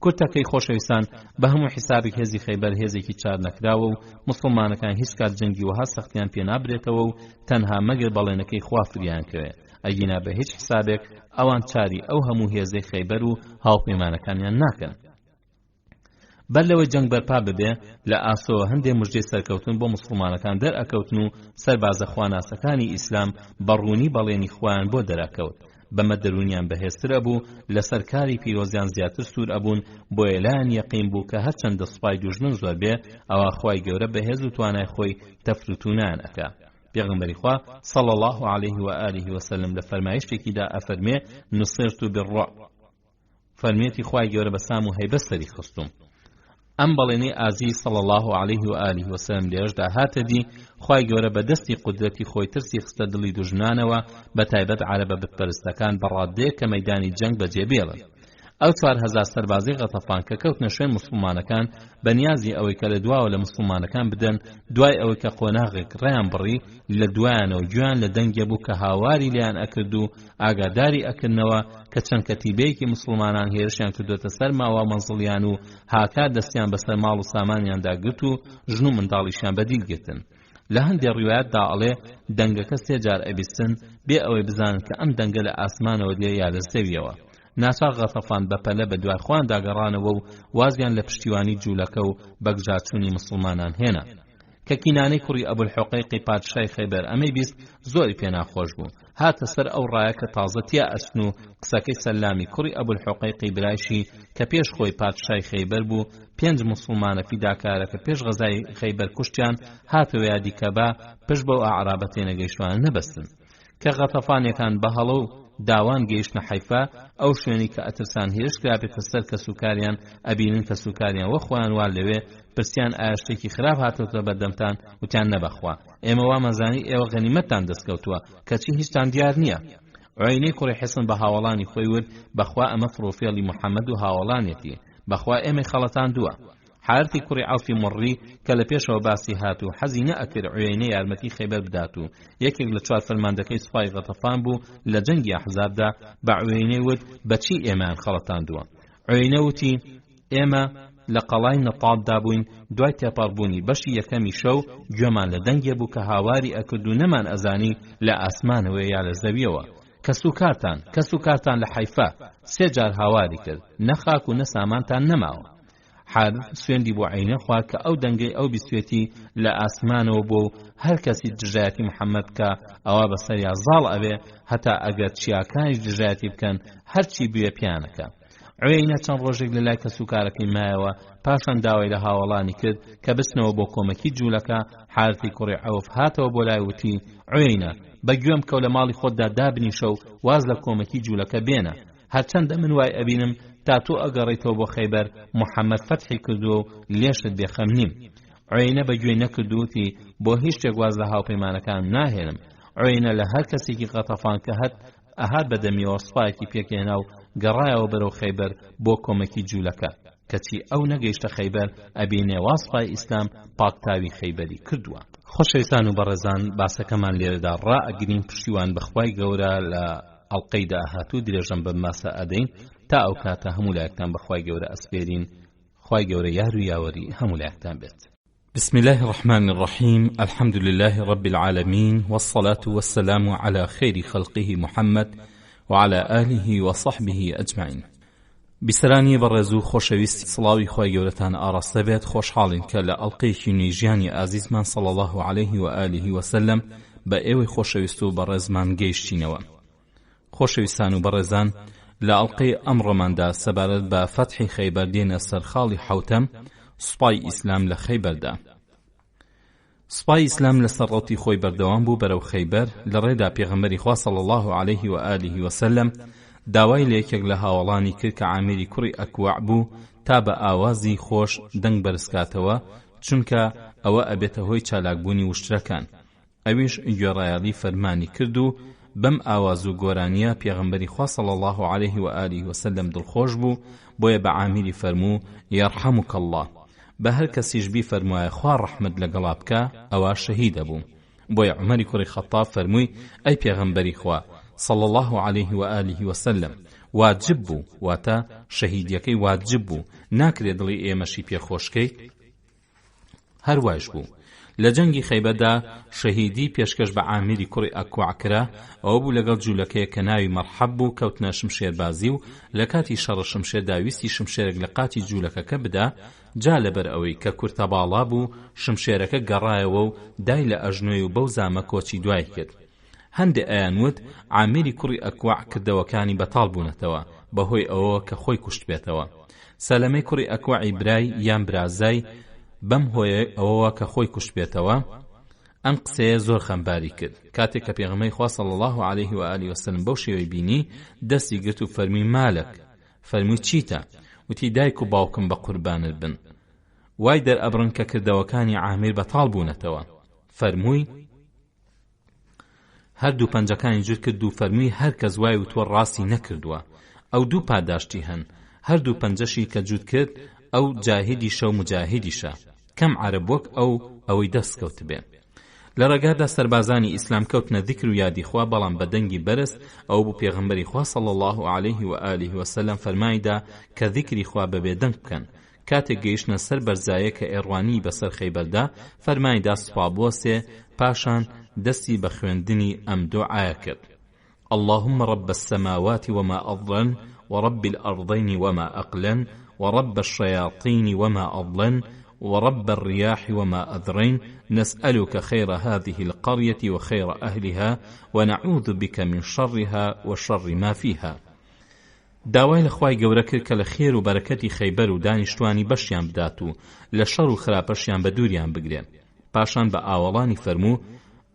کورتەکەی خۆشەویستان، بە هەموو حیسابێک هێزی خەیبەر هێزێکی چار نەکراوە و مسڵمانەکان هیچ کات جەنگی وەها سەختیان پێ نابرێتەوە و تەنها مەگەر بەڵێنەکەی خوا فریان کەوێ. ئەگینا بە هیچ حسابێک ئەوان چاری ئەو هەموو هێزەی خەیبەر و هاوپەیمانەکانیان ناکەن. بەر لەوەی جەنگ بەرپا ببێ، لە ئاسۆ هەندێک موژدەی سەرکەوتن بۆ مسڵمانەکان دەرئەکەوتن و سەربازە خواناسەکانی ئیسلام بەڕوونی بەڵێنی خۆیان بۆ دەرەکەوت. بەمە دەرونیان بەهێزترە بوو، لە سەرکاری پیرۆزیان زیاتر سوور ئەبوون، بۆیە لایەن یەقین بوو کە هەرچەندە سوپای دوژمن زۆر بێ، ئەوە خوای گەورە بەهێز و توانای خۆی تەفروتونان ئەکا. پێغەمبەری خوا صلی الله عليه و آله وسلم لە فەرمایشتێکیدا ئەفەرمێ نصرت بالرعب، فەرمێتی خوای گەورە بە سام و هەیبەت سەری خستوم. ئەم بەڵێنەی ئازیز صلی الله عليه و آله وسلم لێرەشدا هاتە دی خوای گەورە بە دەستی قودرەتی خۆی ترسی خستە دڵی دوژمنانەوە بە تایبەت عەرەبە بتپەرستەکان بە ڕادەیەک کە مەیدانی جەنگ بەجێبێڵن. ئەو 4000 سەربازی غەتەفان کە کەوتنە شوێن مسلمانەکان بەنیازی ئەوەی کە لە دواوە لە مسلمانەکان بدەن دوای ئەوەی کە قۆناغێک ڕێیان بڕی لە دوایانەوە گویان لە دەنگێ بوو کە هاواری لیان ئەکرد و ئاگاداری ئەکردنەوە کە چەند کەتیبەیەکی مسلمانان هێرشیان کردوێتە سەر ماوە مەنزڵیان و هاکار دەستیان بەسەر ماڵ و سامانیاندا گرت و ژن و منداڵیشیان بەدیل گرتن. لە هەندێک ڕیوایەتدا ئەڵێ دەنگەکە 3 جار ئەبیستن بێ ئەوەی بزانن کە ئەم دەنگە لە ئاسمانەوە دێ یا لە زەویەوە. ناچار غەتەفان بەپەلە بە دوای خۆیان داگەڕانەوە و وازیان لە پشتیوانی جوولەکە و بەگژاچوونی مسلمانان هێنا. کە کینانەی کوڕی ئەبولحوقەیقی پادشای خەیبەر ئەمەی بیست زۆری پێ ناخۆش بوو. هاتە سەر ئەو ڕایە کە تازە تیا ئەچن و قسەکەی سەلامی کوڕی ئەبولحوقەیقی برایشی کە پێش خۆی پادشای خەیبەر بوو 5 مسلمانە فیداکارە کە پێش غەزای خەیبەر کوشتیان هاتەوە یادی کە با پشت بەو ئاعرابە تێنەگەیشتوانە نەبەستن. کە غەتەفانیەکان بە هەڵە و داوان گەیشتنە حەیفا ئەو شوێنی کە ئەترسان هێرش کرابێتە سەر کە سوکاریان ئەبینن کە سوکاریان وە خۆیان وا لەوێ پرسیان ئایا شتێکی خراپ هاتوتە بەردەمتان وتیان نەبەخوا ئێمە وامەزانی ئێوە غەنیمەتتان دەستکەوتووە کەچی هیچتان دیار نییە. عوینەی کوڕی حیسن بە هاوڵانی خۆی ورد بەخوا ئەمە فڕۆفێڵی محەممەد و هاوڵانێتی بەخوا ئێمەی خەڵەتان دووە. حارثی کوڕی عوفی مڕی کە لە پێشەوە باسی هات و حەزی نەئەکرد عوینەی یارمەتی خەیبەر بدات و یەکێک لە 4 فەرماندەکەی سوپای غەتەفان بوو لە جەنگی ئەحزابدا بە عوینەی وت بەچی ئێمەیان خەڵەتاندووە. عوینە وتی ئێمە لە قەڵای نەتابدا بووین دوای تێپەڕبوونی بەشی یەکەمی شەو گوێمان لە دەنگێ بوو کە هاواری ئەکرد و نەمان ئەزانی لە ئاسمانەوە یا لە زەویەوە کە سوکارتان لە حەیفا 3 جار هاواری کرد نەخاک و نەسامانتان نەماوە. حارث سوێندی بۆ عینە خوارد کە ئەو دەنگەی ئەو بیستوێتی لە ئاسمانەوە بۆ هەر کەسی دژایەتی محەممەد کە ئەوە بەسەریا زاڵ ئەوێ هەتا ئەگەر چیاکانیش دژایەتی بکەن هەرچی بوێ پیانەکە. عوینە چەند ڕۆژێک لەلای کە سوکارەکەی مایەوە پاشان داوای لە هاوڵانی کرد کە بچنەوە بۆ کۆمەکی جوولەکە. حارثی کوڕی عەوف هاتەوە بۆ لای وتی عوینە بەگوێم کەو لە ماڵی خۆتدا دابنیشە و واز لە کۆمەکی جوولەکە بێنە هەرچەندە من وای ئەبینم تا تۆ ئەگەڕێیتەوە بۆ خەیبەر محەممەد فەتحی کردووە و لێشت بێخەم نیم. عوینە بەگوێی نەکردووتی بۆ هیچ شتێک واز لە هاوپەیمانەکان ناهێنم. عوینە لە هەر کەسێکی غەتەفان کە ئەهات بەدەمیەوە سوپایەکی پێکهێنا و گەڕایەوە بەرەو خەیبەر بۆ کۆمەکی جوولەکە کەچی ئەو نەگەیشتە خەیبەر ئەبینێ واسپای ئیسلام پاکتاوی خەیبەری کردووە. خۆشەویستان و بەڕێزان باسەکەمان لێرەدا ڕائەگرین پشتیوان بەخوای گەورە لە ئەڵقەی داهاتوو درێژەم بە ماسە ئەدەین تا ئەو کاتە هەموو لایەکتان بەخوای گەورە ئەسپێرین. خوای گەورە یار و یاوەری هەموو لایەکتان بێت. بسم الله الرحمن الرحيم الحمد لله رب العالمين والصلاة والسلام على خير خلقه محمد وعلى آله وصحبه أجمعين. بسرانی بەڕێز و خۆشەویستی سڵاوی خوای گەورەتان ئاڕاستە بێت. خۆشحاڵین کە لە ئەڵقەیەکی نوێژیانی ئازیزمان صلی الله عليه وآله وسلم بە ئێوەی خۆشەویست و بەڕێزمان گەیشتینەوە. خۆشەویستان و بەڕێزان لە ئەڵقەی ئەمڕۆماندا سەبارەت بە فەتحی خەیبەر دێنە سەرخاڵی حەوتەم سوپای ئیسلام لە خەیبەردا. سوپای ئیسلام لەسەر ڕەوتی خۆی بەردەوام بوو بەرەو خەیبەر لە ڕێدا پێغەمبەری خوا صلی الله عليه وآله وسلم داوای لە یەکێک لە هاوڵانی کرد کە عامری کوڕی ئەکوع بوو تا بە ئاوازی خۆش دەنگ بەرزکاتەوە چونکە ئەوە ئەبێتە هۆی چالاکبوونی وشترەکان. ئەویش گوێڕایەڵی فەرمانی کرد و بەم ئاواز و گۆرانیە پێغەمبەری خوا صلی الله عليه وآله وسلم دڵخۆش بوو بۆیە بە عامیری فەرموو یەرحەموکە الله بە هەر کەسیش بیفەرموایە خوا ڕەحمەت لەگەڵا بکە ئەوە شەهیدە بوو. بۆیە عومەری کوڕی خەتاب فەرمووی ئەی پێغەمبەری خوا صلی الله عليه وآله وسلم واجب بوو واتە شەهیدیەکەی واجب بوو ناکرێت دڵی ئێمەشی پێخۆشکەیت. هەروایش بوو لە جەنگی خەیبەردا شەهیدی پێشکەش بە عامیری کوڕی ئەکوع کرا ئەوە بوو لەگەڵ جوولەکەیە کە ناوی مەرحەب بوو کەوتنە شمشێربازی و لە کاتی شەڕە شمشێردا ویستی شمشێرێک لە قاتی جوولەکەکە بدا جا لەبەر ئەوەی کە کورتە باڵا بوو شمشێرەکە گەڕایەوە و دای لە ئەژنۆی و بەو زامە کۆچی دوای کرد. هەندێک ئەیانوت عامیری کوڕی ئەکوع کردەوەکانی بەتاڵ بوونەتەوە بەهۆی ئەوە کە خۆی کوشت بێتەوە. سەلەمەی کوڕی ئەکوعی برای یان برازای بەم هۆیە ئەوەوە کە خۆی کوشت بێتەوە ئەم قسەیە زۆر خەمباری کرد. کاتێک کە پێغەمبەری خوا صلی الله عليه وآله وسلم بەو شێوەی بینی دەستی گرت و فەرمی مالک فەرمی چیتە؟ وتی دایک و باوکم بە قوربانت بن. وای دەرئەبڕن کە کردەوەکانی عامیر بەتاڵ بوونەتەوە. فەرمووی هەردوو پەنجەکانی جوت کرد و فەرمووی هەر کەس وای و تۆ ڕاستی نەکردووە. ئەو دوو پاداشتی هەن، هەردوو پەنجەشی کە جوت کرد ئەو جاهیدیشە و مجاهیدیشە، کەم عەرەب وەک ئەوەی دەستکەوت بێ. لە ڕێگادا سەربازانی ئیسلام کەوتنە ذیکر و یادی خوا، بەڵام بە دەنگی بەرز ئەو بوو پێغەمبەری خوا صلی الله علیه و آله و سلم فەرمایدا کە ذیکری خوا بەبێ دەنگ بکەن. کاتێک گەیشتنە سەر بەرزایە کە ئێڕوانی بەسەر خەیبەردا، فەرمایدا سوپا بوەسێ، پاشان دەستی بە خوێندنی ئەم دوعایە کرد: اللهم رب السماوات وما أضلن ورب الأرضين وما أقلن ورب الشياطين وما أضلن ورب الرياح وما أذرين نسألك خير هذه القرية وخير أهلها ونعوذ بك من شرها وشر ما فيها. داوای لە خوای گەورە کرد کە لە خێر و بەرەکەتی خەیبەر و دانیشتوانی بەشیان بدات و لە شەڕ و خراپەشیان بە دووریان بگرێن. پاشان بە ئاوەڵانی فەرموو: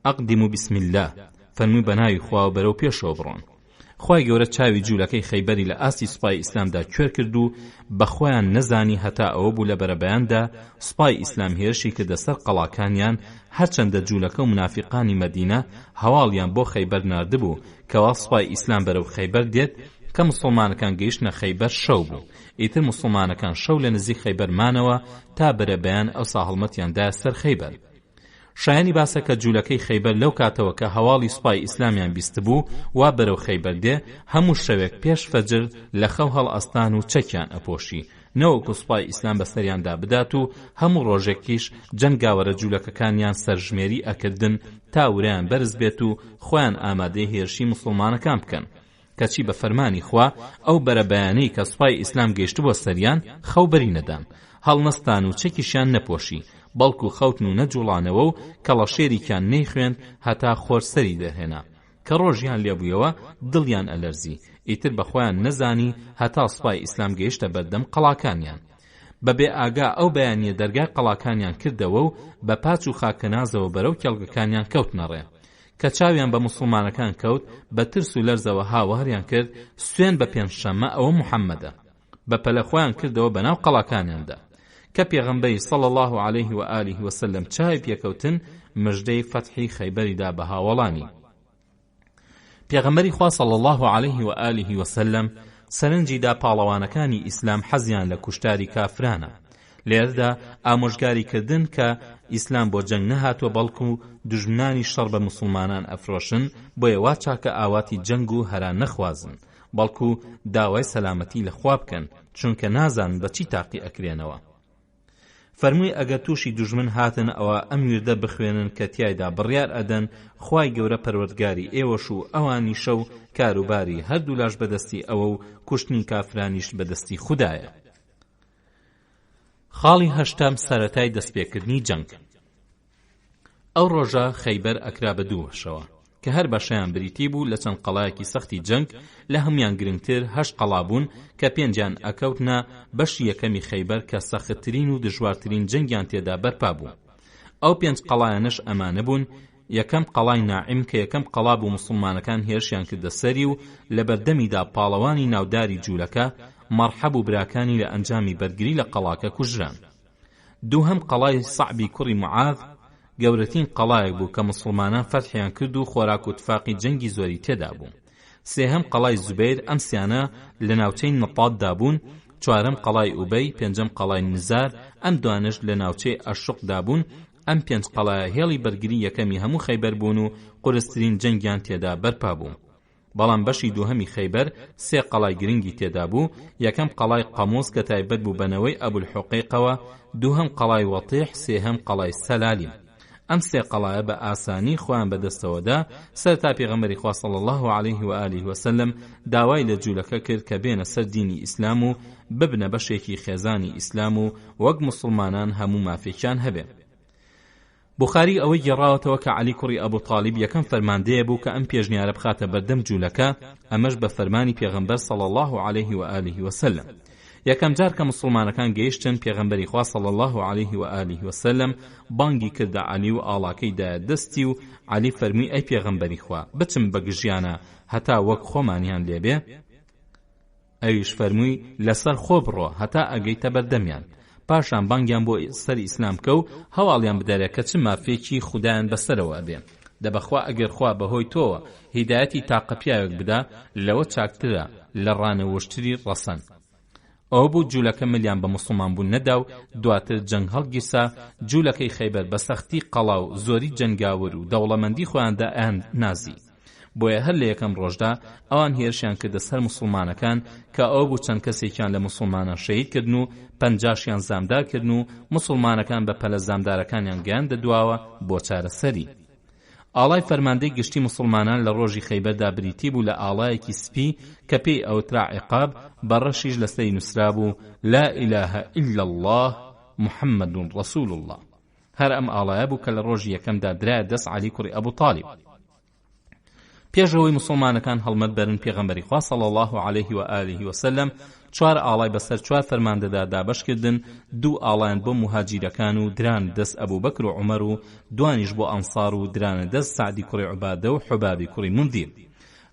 ئەقدم بسم الله، فەرمووی بە ناوی خوا و بەرەو پێشەوە بڕۆن. خوای گەورە چاوی جوولەکەی خەیبەری لە ئاستی سوپای ئیسلامدا کوێر کرد و بەخۆیان نەزانی هەتا ئەوە بوو لە بەرەبەیاندا سوپای ئیسلام هێرشی کردە سەر قەڵاکانیان، هەرچەندە جوولەکە و منافقانی مەدینە هەواڵیان بۆ خەیبەر ناردبوو کەوا سوپای ئیسلام بەرەو خەیبەر دێت، کە مسلمانەکان گەیشتنە خەیبەر شەو بوو. ئیتر مسلمانەکان شەو لە نزیک خەیبەر مانەوە تا بەرەبەیان ئەو ساهەڵمەتیاندایە سەر خەیبەر. شایانی باسە کە جوولەکەی خەیبەر لەو کاتەوە کە هەواڵی سوپای ئیسلامیان بیست بوو وا بەرەو خەیبەر دێ، هەموو شەوێک پێش فەجر لە خەو هەڵ ئەستان و چەکیان ئەپۆشی، نەوەکو سوپای ئیسلام بەسەریاندا بدات و هەموو ڕۆژێکیش جەنگاوەرە جوولەکەکانیان سەرژمێری ئەکردن تا وریان بەرز بێت و خۆیان ئامادەی هێرشی مسلمانەکان بکەن. کەچی بە فەرمانی خوا ئەو بەرەبەیانەی کە سوپای ئیسلام گەیشت بۆ سەریان خەوبەری نەدان، هەڵنەستان و چەکیشیان نەپۆشی، بەڵکو خەوتن و نەجوڵانەوە و کەڵەشێریکیان نەیخوێند هەتا خۆرسەری دەهێنا، کە ڕۆژیان لێبوویەوە دڵیان ئەلەرزی، ئیتر بەخۆیان نەزانی هەتا سوپای ئیسلام گەیشتە بەردەم قەڵاکانیان. بەبێ ئاگا ئەو بەیانیە دەرگای قەڵاکانیان کردەوە و بە پاچ و خاکەنازەوە بەرەو کێڵگەکانیان کەوتنەڕێ. کە چاویان بە مسلمانەکان کەوت، بە ترس و لەرزەوە هاوەهەریان کرد سوێن بە پێنجشەممە ئەوە محەممەدە، بە پەلەخۆیان کردەوە بەناو قەڵاکانیاندا. کە پێغەمبەری صلی الله علیه و آله و سلم چاوی پێکەوتن، مژدەی فەتحی خەیبەریدا بە هاوڵانی. پێغەمبەری خوا صلی الله علیه و آله و سلم سەرنجیدا پاڵەوانەکانی ئیسلام حەزیان لە کوشتاری کافرانە. لێرەدا ئامۆژگاری کردن کە ئیسلام بۆ جەنگ نەهاتوە، بەڵکو دوژمنانی شەڕ بە مسلمانان ئەفرۆشن، بۆیە وا چاکە ئاواتی جەنگ و هەرا نەخوازن، بەڵکو داوای سەلامەتی لە خوا بکەن، چونکە نازانن بە چی تاقی ئەکرێنەوە. فەرمووی ئەگەر تووشی دوژمن هاتن ئەوە ئەم وردە بخوێنن کە تیایدا بڕیار ئەدەن خوای گەورە پەروەردگاری ئێوەش و ئەوانی شەو کاروباری هەردوو لاش بەدەستی ئەوە و کوشتنی کافرانیش بەدەستی خودایە. خاڵی هەشتم، سەرەتای دەستپێکردنی جەنگ. ئەو ڕۆژە خەیبەر ئەکرا بە دووەشەوە کە هەر بەشەیان بریتی بوو لە چەند قەڵایەکی سەختی جەنگ، لە هەمویان گرنگتر 8 قەڵا بوون کە 5یان ئەکەوتنە بەشی یەکەمی خەیبەر کە سەختترین و دژوارترین جەنگیان تێدا بەرپا بوو. ئەو 5 قەڵایانش ئەمانە بوون: یەکەم قەڵای نائیم کە یەکەم قەڵا بوو مسلمانەکان هێرشیان کردە سەری و لە بەردەمیدا پاڵەوانی ناوداری جوولەکە مەرحەب و براکانی لە ئەنجامی بەرگری لە قەڵاکە کوژران. دووهەم قەڵای سەعبی کوڕی معاذ گەورەترین قەڵایەک بوو کە مسلمانان فەتحیان کرد و خۆراک و تفاقی جەنگی زۆری تێدا بوو. سێهەم قەڵای زوبەیر، ئەم سیانە لە ناوچەی نەپاددا بوون. چوارەم قەڵای ئوبەی، پێنجەم قەڵای نزار، ئەم دوانش لە ناوچەی ئەشقدا بوون. ئەم 5 قەڵایە هێڵی بەرگری یەکەمی هەموو خەیبەر بوون و قورسترین جەنگیان تێدا بەرپا بوو. بەڵام بەشی دووهەمی خەیبەر 3 قەڵای گرنگی تێدا بوو. یەکەم قەڵای قەموس کە تایبەت بوو بەنەوەی ئەبولحوقەیقەوە، دووهەم قەڵای وەتیح، سێهەم قەڵای سەلالیم. ئەم 3 قەڵایە بە ئاسانی خۆیان بەدەستەوەدا. سەرتا پێغەمبەری خوا صلی الله علیه و آله و سلم داوای لە جوولەکە کرد کە بێنە سەر دینی ئیسلام و ببنە بەشێکی خێزانی ئیسلام و وەک مسلمانان هەموو مافێکیان هەبێ. بوخاری ئەوەی گێڕاوەتەوە کە عەلی کوڕی ئەبوو تاڵیب یەکەم فەرماندەیە بوو کە ئەم پێشنیارە بخاتە بەردەم جوولەکە، ئەمەش بە فەرمانی پێغەمبەر صلی الله علیه و آله و سلم. یەکەم جار کە مسلمانەکان گەیشتن، پێغەمبەری خوا صلی الله علیه و آله و سلم بانگی کردە عەلی و ئاڵاکەیدا دەستی و عەلی فەرمی: ئەی پێغەمبەری خوا، بچم بە گژیانە هەتا وەک خۆمانیان لێبێ؟ ئەویش فەرمووی: لەسەر خۆ بڕۆ هەتا ئەگەیتە بەردەمیان. پاشان بانگیان بۆ سەر ئیسلام کە و هەواڵیان بدەرێت کە چ مافێکی خوددایان بەسەرەوە بێن. دەبەخوا ئەگەر خوا بەهۆی تۆوە هیدایەتی تاقە پیاوێک بدا لەوە چاکترە لە ڕانەوەشتری ڕەسەن. ئەو بوو جوولەکە ملیان بە موسڵمان بوون نەدا و دواتر جەنگ هەڵگیرسا جوولەکەی خەیبەر بە سەختی قەڵا و زۆری جەنگاور و دەوڵەمەندی خۆیاندا ئەیان نازی. بۆیە هەر لە یەکەم ڕۆژدا ئەوان هێرشیان کردە سەر موسڵمانەکان کە ئەو بوو چەند کەسێکیان لە موسڵمانان شەهید کردن و 50 زامدار کردن و موسڵمانەکان بە پەلە زامدارەکانیان گەیاندە دواوە بۆ چارەسەری. ئاڵای فەرماندەی گشتی موسڵمانان لە ڕۆژی خەیبەردا بریتی بوو لە ئاڵایەکی سپی کە پێی ئەوترا عیقاب بە ڕەشیش لەسەری نووسرا بوو لا إله إلا الله محمد رسول الله. هەر ئەم ئاڵایە بوو کە لە ڕۆژی یەکەمدا درایە دەست عەلی کوڕی ئەبوو تاڵیب. پێشەوەی موسڵمانەکان هەڵمەت بەرن پێغەمبەری خوا صلی الله عليه و آله وسلم 4 ئاڵای بەسەر 4 فەرماندەدا دابەشکردن، 2 ئاڵایان بۆ مهاجیرەکان و دران دەست ئەبوو بەکر و عومەر و دوانیش بۆ ئەنسار و درانە دەست سعدی کوڕی عوبادە و حوبابی کوڕی مندیر.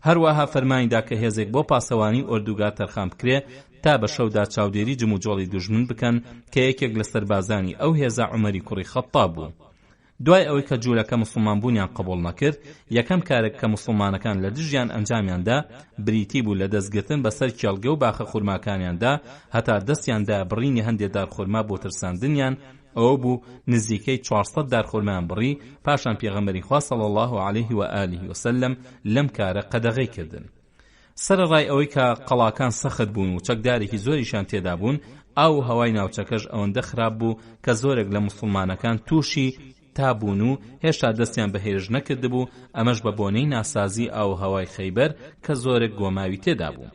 هەروەها فەرمانیدا کە هێزێک بۆ پاسەوانی ئۆردوگا تەرخان بکرێ تا بە شەودا چاودێری جم و جۆڵی دوژمن بکەن کە یەکێک لە سەربازانی ئەو هێزە عومەری کوڕی خەتاب بوو. دوای ئەوەی کە جوولەکە موسڵمان بوونیان قبول نەکرد، یەکەم کارێک کە موسڵمانەکان لە دژیان ئەنجامیاندا بریتی بوو لە دەستگرتن بەسەر کێڵگە و باخە خورماکانیاندا هەتا دەستیاندا بڕینی هەندێک دارخورما بۆ ترساندنیان. ئەوە بوو نزیکەی 400 دارخورمایان بڕی، پاشان پێغەمبەری خوا صلی الله عليه و آله وسلم لەم کارە قەدەغەی کردن. سەرڕای ئەوەی کە قەڵاکان سەخت بوون و چەکدارێکی زۆریشان تێدا بوون، ئاو هەوای ناوچەکەش ئەوەندە خراپ بوو کە زۆرێک لە موسڵمانەکان تووشی تابوون و هێشتا دەستیان بە هێرش نەکردبوو، ئەمەش بە بۆنەی ناسازی ئاو هەوای خەیبەر کە زۆرێک گۆماوی تێدا بوو.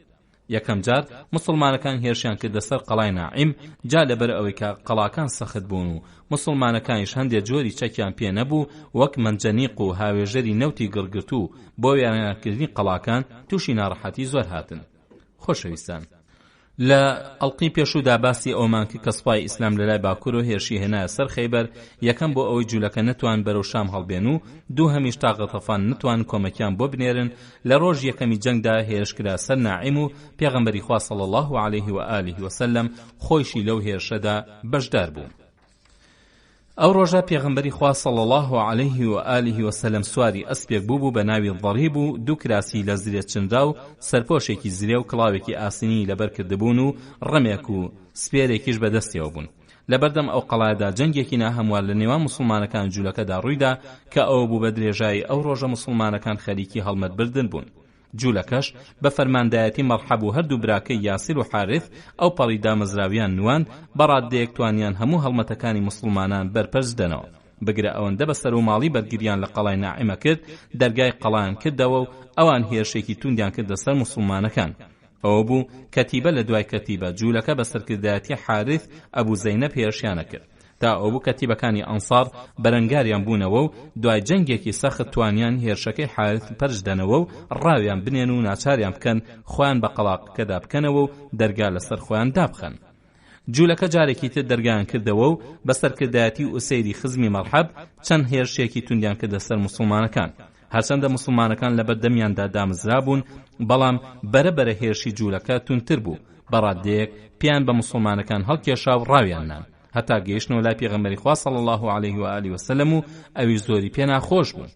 یەکەم جار موسڵمانەکان هێرشیان کردە سەر قەڵای ناعیم، جا لەبەر ئەوەی کە قەڵاکان سەخت بوون و موسڵمانەکانیش هەندێک جۆری چەکیان پێ نەبوو، وەک منجەنیق و هاوێژەری نەوتی گڕگرت و بۆ وێرانکردنی قەڵاکان تووشی ناڕەحەتی زۆر هاتن. خۆشەویستان، لە ئەڵقی پێشوودا باسی ئەومان کرد کە سوپای ئیسلام لەلای باکوور و هێرشی هێنایە سەر خەیبەر، یەکەم بۆ ئەوەی جوولەکە نەتوان بەرەو شام هەڵبێن و دووهەمیش تا غەتەفان نەتوان کۆمەکیان بۆ بنێرن. لە ڕۆژ یەکەمی جەنگدا هێرشکرا سەر ناعیم و پێغەمبەری خوا صلی الله عليه و آله وسلم خۆیشی لەو هێرشەدا بەشدار بوو. ئەو ڕۆژە پێغەمبەری خوا صلی الله عليه و آله وسلم سواری ئەسپێک بوو بە ناوی ضەریب و دوو کراسی لە زرێ چنرا و سەرپۆشێکی زرێ و کڵاوێکی ئاسنی لەبەر کردبوون و ڕەمێک و سپێرێکیش بەدەستیەوە بوون. لەبەردەم ئەو قەڵایەدا جەنگێکی ناهەموار لە نێوان موسڵمانەکان جوولەکەدا ڕوویدا کە ئەو بوو بە درێژایی ئەو ڕۆژە موسڵمانەکان خەریکی هەڵمەت بردن بوون. جوولەکەش بە فەرماندایەتی مەرحەب و هەردوو براکەی یاسیر و حارث ئەو پەڕیدا مەزراویان نوان بەڕادەیەک توانیان هەموو هەڵمەتەکانی موسڵمانان بەرپەرز دەنەوە. بگرە ئەوەندە بەسەر و ماڵی بەرگریان لە قەڵای ناعیمە کرد، دەرگای قەڵایان کردەوە و ئەوان هێرشێکی توندیان کردە سەر موسڵمانەکان. ئەوە بوو کەتیبە لە دوای کەتیبە جوولەکە بە سەرکردایەتی حارث ئەبوو زەینەب هێرشیانە کرد تا ئەو بوو کەتیبەکانی ئەنسار بەرەنگاریان بوونەوە و دوای جەنگێکی سەخت توانیان هێرشەکەی حارث پەرشدەنەوە و ڕاویان بنێن و ناچاریان بکەن خۆیان بە قەڵاقەکەدا بکەنەوە و دەرگا لەسەر خۆیان دابخەن. جوولەکە جارێکی تر دەرگایان کردەوە و بە سەرکردایەتی ئوسەیری خزمی مەرحەب چەند هێرشێکی توندیان کردە سەر موسڵمانەکان. هەرچەندە موسڵمانەکان لە بەردەمیاندا دامزرا بوون، بەڵام بەرەبەرە هێرشی جوولەکە توندتر بوو. بەڕادەیەک پیان بە موسڵمانەکان هەڵکێشا و ڕاویان نان هەتا گەیشتنەوە لای پێغەمبەری خوا صلی الله عليه و آله وسلم و ئەویش زۆری پێ ناخۆش بوو.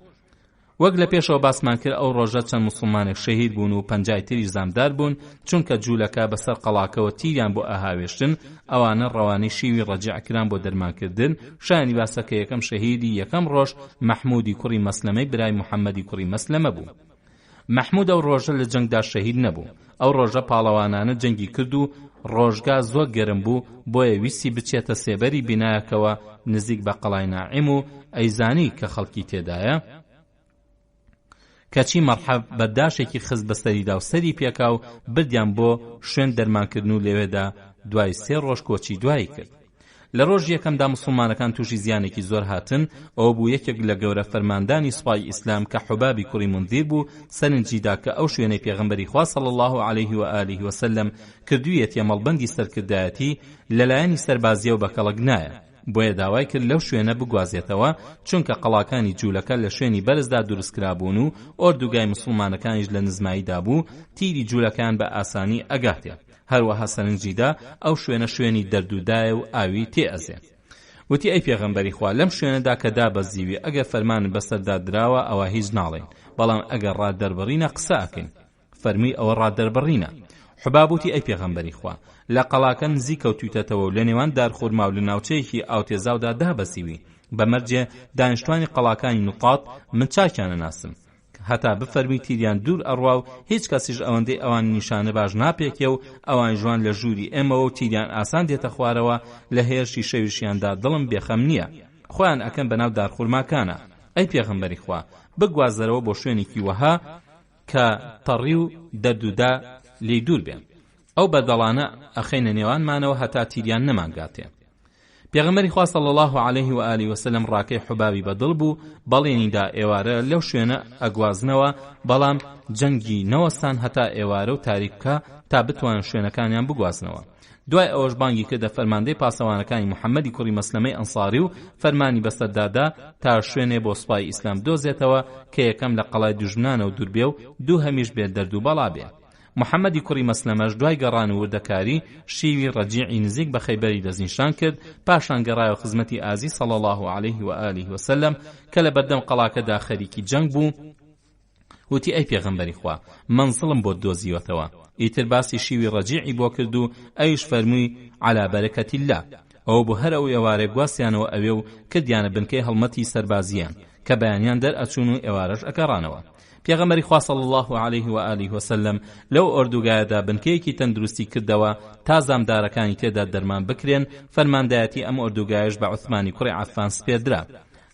وەک لە پێشەوە باسمان کرد ئەو ڕۆژە چەند موسڵمانێک شەهید بوون و 50 تری زامدار بوون، چونکە جوولەکە بەسەر قەڵاکەوە تیریان بۆ ئاهاوێشتن. ئەوانە ڕەوانەی شیوی ڕەجیعکران بۆ دەرمانکردن. شایانی باسە کە یەکەم شەهیدی یەکەم ڕۆژ مەحموودی کوڕی مەسلەمەی برای محەممەدی کوڕی مەسلەمە بوو. مەحموود ئەو ڕۆژە لە جەنگدا شەهید نەبوو. ئەو ڕۆژە پاڵەوانانە جەنگی کرد و ڕۆژگا زۆر گەرم بوو، بۆیە ویستی بچێتە سێبەری بینایەکەوە نزیک بە قەڵای ناعیم و ئەیزانی کە خەڵکی تێدایە کەچی مەرحەب بەرداشێکی خز بەسەریدا و سەری پێکا و بردیان بۆ شوێن دەرمانکردن و لەوێدا دوای 3 ڕۆژ کۆچی دوایی کرد. لە ڕۆژ یەکەمدا موسڵمانەکان تووشی زیانێکی زۆر هاتن. ئەو بوو یەکێک لە گەورە فەرماندانی سوپای ئیسلام کە حوبابی کوڕی مندیر بوو سەرنجیدا کە ئەو شوێنەی پێغەمبەری خوا صلی الله عليه و آله وسلم کردوویەتە مەڵبەندی سەرکردایەتی لەلایەنی سەربازیە و بەکەڵک نایە، بۆیە داوای کرد لەو شوێنە بگوازێتەوە، چونکە قەڵاکانی جوولەکە لە شوێنی بەرزدا دروستکرابوون و ئۆردوگای موسڵمانەکانیش لە نزماییدا بوو، تیری جوولەکان بە ئاسانی ئەگاتێ. هەروەها سەرنجیدا ئەو شوێنە شوێنی دەردودایە و ئاوی تێئەزێ. وتی ئەی پێغەمبەری خوا لەم شوێنەدا کە دابەزیوی ئەگەر فەرمان بەسەردا درراوە ئەوە هیچ ناڵێن، بەڵام ئەگەر ڕاددەربڕینە قسە ئەکەین. فەرمی ئەوە ڕاددەربڕینە. حوبابوتی ئەی پێغەمبەری خوا لە قەڵاکە نزیک کەوتویتەتەوە و لە نێوان دارخورما و لە ناوچەیەکی ئاوتێزاودا دابەسیوی، بەمەرجێ دانیشتوانی قەڵاکانی نوقات من چاکیانە ناسم، هەتا بفەرمی تیریان دوور ئەڕوا و هیچ کەسیش ئەوەندەی ئەوان نیشانە باش ناپێکێ و ئەوان جوان لە ژووری ئێمەوە و تیریان ئاسان دێتە خوارەوە لە هێرشی شەویشیاندا دڵم بێخەم نییە، خۆیان ئەکەن بەناو دارخورماکانە. ئەی پێغەمبەری خوا بگوازەرەوە بۆ شوێنێکی وەها کە تەڕی و دەردودا لێی دوور بێن، ئەو بەدەڵانە ئەخەینە نێوانمانەوە هەتا تیریان نەمانگاتێ. پێغەمبەری خوا صلی الله علیه و آله و سلم ڕاکەی حوبابی بەدڵ بوو، بەڵێنیدا ئێوارە لەو شوێنە ئەگوازنەوە، بەڵام جەنگی نەوەستان هەتا ئێوارە و تاریک بکە تا بتوانن شوێنەکانیان بگوازنەوە. دوای ئەوەش بانگی کردە فەرماندەی پاسەوانەکانی محەممەدی کوڕی مەسلەمەی ئەنساری و فەرمانی بەسەردادا تا شوێنێ بۆ سوپای ئیسلام دۆزێتەوە کە یەکەم لە قەڵای دوژمنانە و دووربێ و دوو هەمیش بێت دەرد و بەڵا بێ. محەممەدی کوڕی مەسلەمەش دوای گەڕان و وردەکاری شیوی ڕەجیعی نزیک بە خەیبەری دەستنیشان کرد، پاشان گەڕایەوە خزمەتی ئازی صلی الله علیه و آله و سلم کە لە بەردەم قەڵاکەدا خەریکی جەنگ بوو. وتی ئەی پێغەمبەری خوا منزڵم بۆ دۆزیوەتەوە. ئیتر باسی شیوی ڕەجیعی بۆ کرد و ئەویش فەرمووی عەلا بەرەکەتی الله، ئەوە بۆ هەر ئەو ئێوارێ گواستیانەوە ئەوێ و کردیانە بنکەی هەڵمەتی سەربازیان کە بەیانیان دەرئەچوون و ئێوارەش ئەگەڕانەوە. پێغەمبەری خوا صلی الله علیه و آله و سلم لەو ئۆردوگایەدا بنکەیەکی تەندروستی کردەوە تا زامدارەکانی تێدا دەرمان بکرێن. فەرماندایەتی ئەم ئۆردوگایەش بە عوثمانی کوڕی عەفان سپێدرا.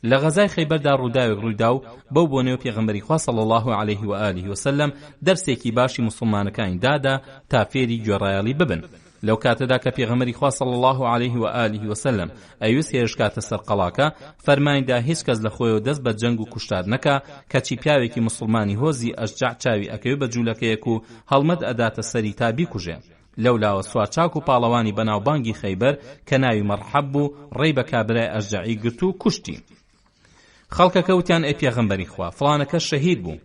لە غەزای خەیبەردا ڕووداوێک ڕوویدا و بەو بۆنەوە پێغەمبەری خوا صلی الله علیه و آله و سلم دەرسێکی باشی موسڵمانەکانی دادا تا فێری گوێڕایەڵی ببن. لەو کاتەدا کە پێغەمبەری خوا صلی الله علیه و آله و سلم ئەویست هێرشکاتە سەر قەڵاکە، فەرمانیدا هیچ کەس لە خۆیەوە دەست بە جەنگ و کوشتار نەکا، کەچی پیاوێکی موسڵمانی هۆزی ئەشجاع چاوی ئەکەوێ بە جوولەکەیەک و هەڵمەت ئەداتە سەری تا بیکوژێ. لەولاوە سوارچاک و پاڵەوانی بەناوبانگی خەیبەر کە ناوی مەرحەب بوو ڕێی بە کابرای ئەشجاعی گرت و کوشتی. خەڵکەکە وتیان ئەی پێغەمبەری خوا فڵانەکە شەهید بوو.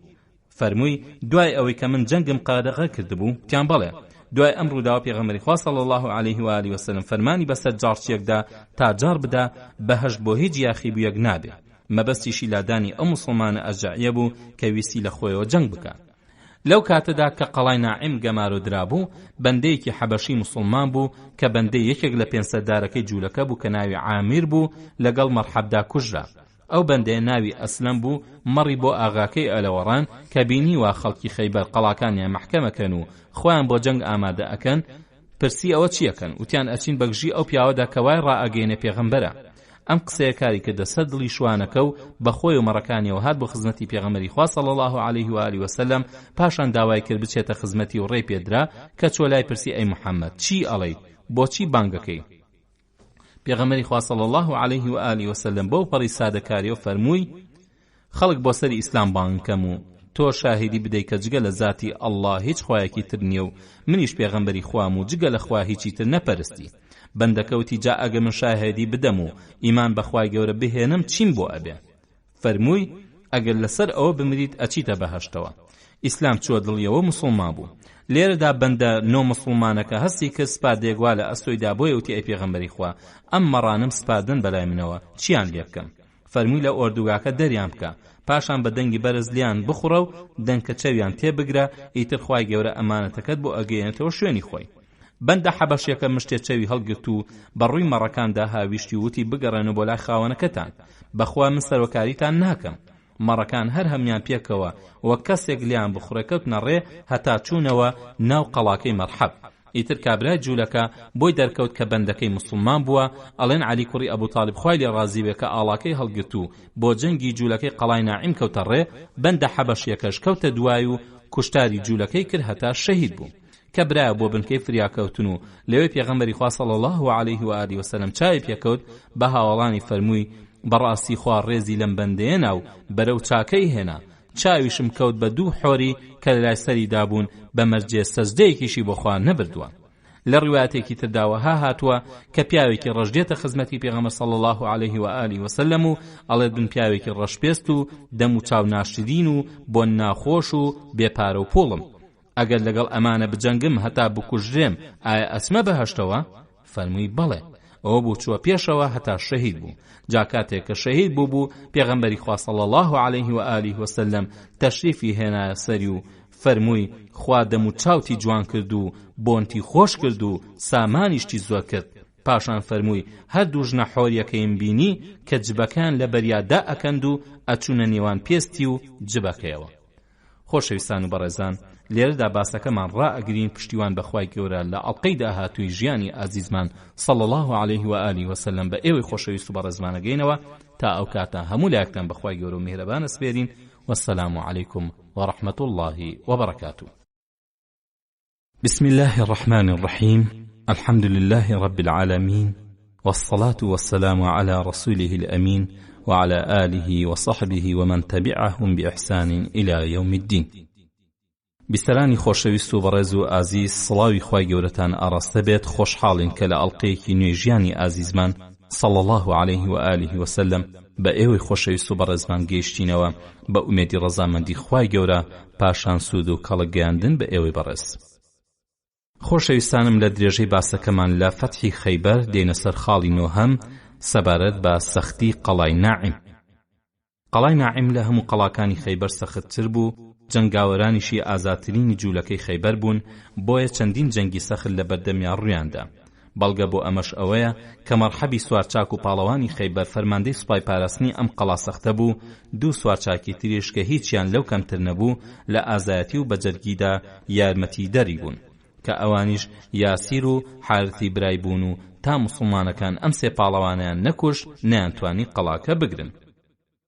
فەرمووی دوای ئەوەی کە من جەنگم قادەغە کردبوو؟ تیان بەڵێ. دوای ئەم ڕووداوە پێغەمبەری خوا صلی الله علیه و آله و سلم فەرمانی بەسەر جارچیەکدا تا جار بدا بەهەشت بۆ هیچ یاخیبوویەک نابێ. مەبەستیشی لادانی ئەو موسڵمانە ئەشجاعیە بوو کە ویستی لە خۆیەوە جەنگ بکات. لەو کاتەدا کە قەڵای ناعیم گەمارۆ درابوو، بەندەیەکی حەبەشی موسڵمان بوو کە بەندەی یەکێک لە پێنسەردارەکەی جوولەکە بوو کە ناوی عامیر بوو، لەگەڵ مەرحەبدا کوژرا. ئەو بەندەیە ناوی ئەسلەم بوو، مەڕی بۆ ئاغاکەی ئەلەوەڕان کە بینی وا خەڵکی خەیبەر قەڵاکانیان مەحکەمەکەن و خۆیان بۆ جەنگ ئامادە ئەکەن. پرسی ئەوە چیەکەن؟ وتیان ئەچین بەگژی ئەو پیاوەدا کە وای ڕائەگەیەنێ پێغەمبەرە. ئەم قسەیە کاری کردە سەر دڵی شوانەکە و بەخۆی و مەڕەکانیەوە هات بۆ خزمەتی پێغەمبەری خوا صلی الله علیه و آله و سلم. پاشان داوای کرد بچێتە خزمەتی و ڕێی پێدرا کە چۆ لای پرسی ئەی محەممەد چی ئەڵێیت؟ بۆچی بانگەکەی؟ پێغەمبەری خوا صلی الله علیه و آله و سلم بۆ پەڕی سادەکاری و فەرمووی خەڵک بۆ سەری ئیسلام بانگکەم و تۆ شاهیدی بدەی کە جگە لە ذاتی ئەڵڵا هیچ خوایەکی تر نییە و منیش پێغەمبەری خوام و جگە لە خوا هیچی تر نەپەرستی. بەندەکەوتی جا ئەگە من شاهیدی بدەم و ئیمان بەخوای گەورە بهێنم چیم بۆ ئەبێ؟ فەرمووی ئەگەر لەسەر ئەوە بمریت ئەچیتە بەهەشتەوە. ئیسلام چوە دڵیەوە موسڵمان بوو. لێرەدا بەندە نۆ موسڵمانەکە هەستی کرد سپادێکوا لە ئەستۆیدا بۆیە وتی ئەی پێغەمبەری خوا ئەم مەڕانم سپاردن بەلای منەوە چیان لێ بکەم؟ فەرمووی لە ئۆردوگاکە دەریان بکە، پاشان بە دەنگی بەرز لیان بخوڕە و دەنکە چەویان تێبگرە، ئیتر خوای گەورە ئەمانەتەکەت بۆ ئەگەیەنێتەوە شوێنی خۆی. بەندە حەبەشیەکە مشتێ چەوی هەڵگرت و بەڕووی مەڕەکاندا هاویشتی وتی بگەڕێنە بۆ لای خاوەنەکەتان، بەخوا من سەرۆکاریتان ناکەم. مەڕەکان هەر هەمیان پێکەوە وەک کەسێک لیان بخوڕێکەوتنە ڕێ هەتا چوونەوە ناو قەڵاکەی مەرحەب. ئیتر کابرای جوولەکە بۆی دەرکەوت کە بەندەکەی موسڵمان بووە. ئەڵێن عەلی کوڕی ئەبوو تاڵب خوای لێ ڕازی بێ کە ئاڵاکەی هەڵگرت و بۆ جەنگی جوولەکەی قەڵای ناعیم کەوتە ڕێ، بەندە حەبەشیەکەش کەوتە دوای و کوشتاری جوولەکەی کرد هەتا شەهید بوو. کە برایە بۆ بنکەی فریاکەوتن و لەوێ پێغەمبەری خوا صلی الله علیه و آله و سلم چای پێکەوت بە هاوڵانی فەرمووی بەڕاستی خوا ڕێزی لەم بەندەیە ناو بەرەو چاکەی هێنا. چاویشم کەوت بە دوو حۆری کە لای سەری دابوون بە مەرجێ سەجدەیەکیشی بۆ خوا نەبردووە. لە ڕوایەتێکی ترداوە هاتووە کە پیاوێکی ڕەشدێتە خزمەتی پێغەمبەر صلی الله علیه و آله و سلم و ئەڵێت بن پیاوێکی ڕەشپێست و دەم و چاو ناشرین و بۆن ناخۆش و بێپارە و پوڵم. ئەگەر لەگەڵ ئەمانە بجەنگم هەتا بکوژرێم ئایا ئەسمە بەهەشتەوە؟ فەرمووی بەڵێ. ئەوە بوو چووە پێشەوە هەتا شەهید بوو. جا کاتێک کە شەهید بوو پێغەمبەری خوا صلی الله علیه و آله و سلم تەشریفی هێنایە سەری و فەرمووی خوا دەم و چاوتی جوان کرد و بۆنتی خۆش کرد و سامانیشتی زۆر کرد. پاشان فەرمووی هەردوو ژنە حۆریەکەیم بینی کە جبەکان لە بەریادا ئەکەند و ئەچوونە نێوان پێستی و جبەکەیەوە. خۆشەویستان و بەڕێزان، لێرەدا باسەکەمان ڕائەگرین پشتیوان بەخوای گەورە لە ئەڵقەی داهاتووی ژیانی ئازیزمان صلی الله علیه و آله و سلم بە ئێوەی خۆشەویست و بەڕێزمان ئەگەینەوە تا ئەو کاتە هەموو لایەکتان بەخوای گەورە و میهرەبان ئەسپێرین. والسلام عليكم ورحمة الله وبركاته. بسم الله الرحمن الرحيم. الحمد لله رب العالمين، والصلاة والسلام على رسوله الأمين وعلى آله وصحبه ومن تبعهم بإحسان إلى يوم الدين. بسرانی خۆشەویست و بەڕێز و ئازیز، سڵاوی خوای گەورەتان ئاڕاستە بێت. خۆشحاڵین کە لە ئەڵقەیەکی نوێژیانی ئازیزمان صلی الله عليه و آله و سلم بە ئێوەی خۆشەویست و بەڕێزمان گەیشتینەوە بە ئومێدی ڕەزامەندی خوای گەورە پاشان سوود و کەڵک گەیاندن بە ئێوەی بەڕێز. خۆشەویستانم، لە درێژەی باسەکەمان لە فەتحی خەیبەر دێنە سەر خاڵی نۆهەم سەبارەت بە سەختی قەڵای ناعیم. قەڵای ناعیم لە هەموو قەڵاکانی خەیبەر سەختتر بوو. جەنگاوەرانیشی ئازاترینی جوولەکەی خەیبەر بوون، بۆیە چەندین جەنگی سەخت لە بەردەمیان ڕوویاندا. بەڵگە بۆ ئەمەش ئەوەیە کە مەرحەبی سوارچاک و پاڵەوانی خەیبەر فەرماندەی سوپای پاراستنی ئەم قەڵا سەختە بوو. دوو سوارچاکی تریش کە هیچیان لەو کەمتر نەبوو لە ئازایەتی و بەجەرگیدا یارمەتی دەری بوون، کە ئەوانیش یاسیر و حارثی برای بوون و تا موسڵمانەکان ئەم سێ پاڵەوانیان نەکوش نەیانتوانی قەڵاکە بگرن.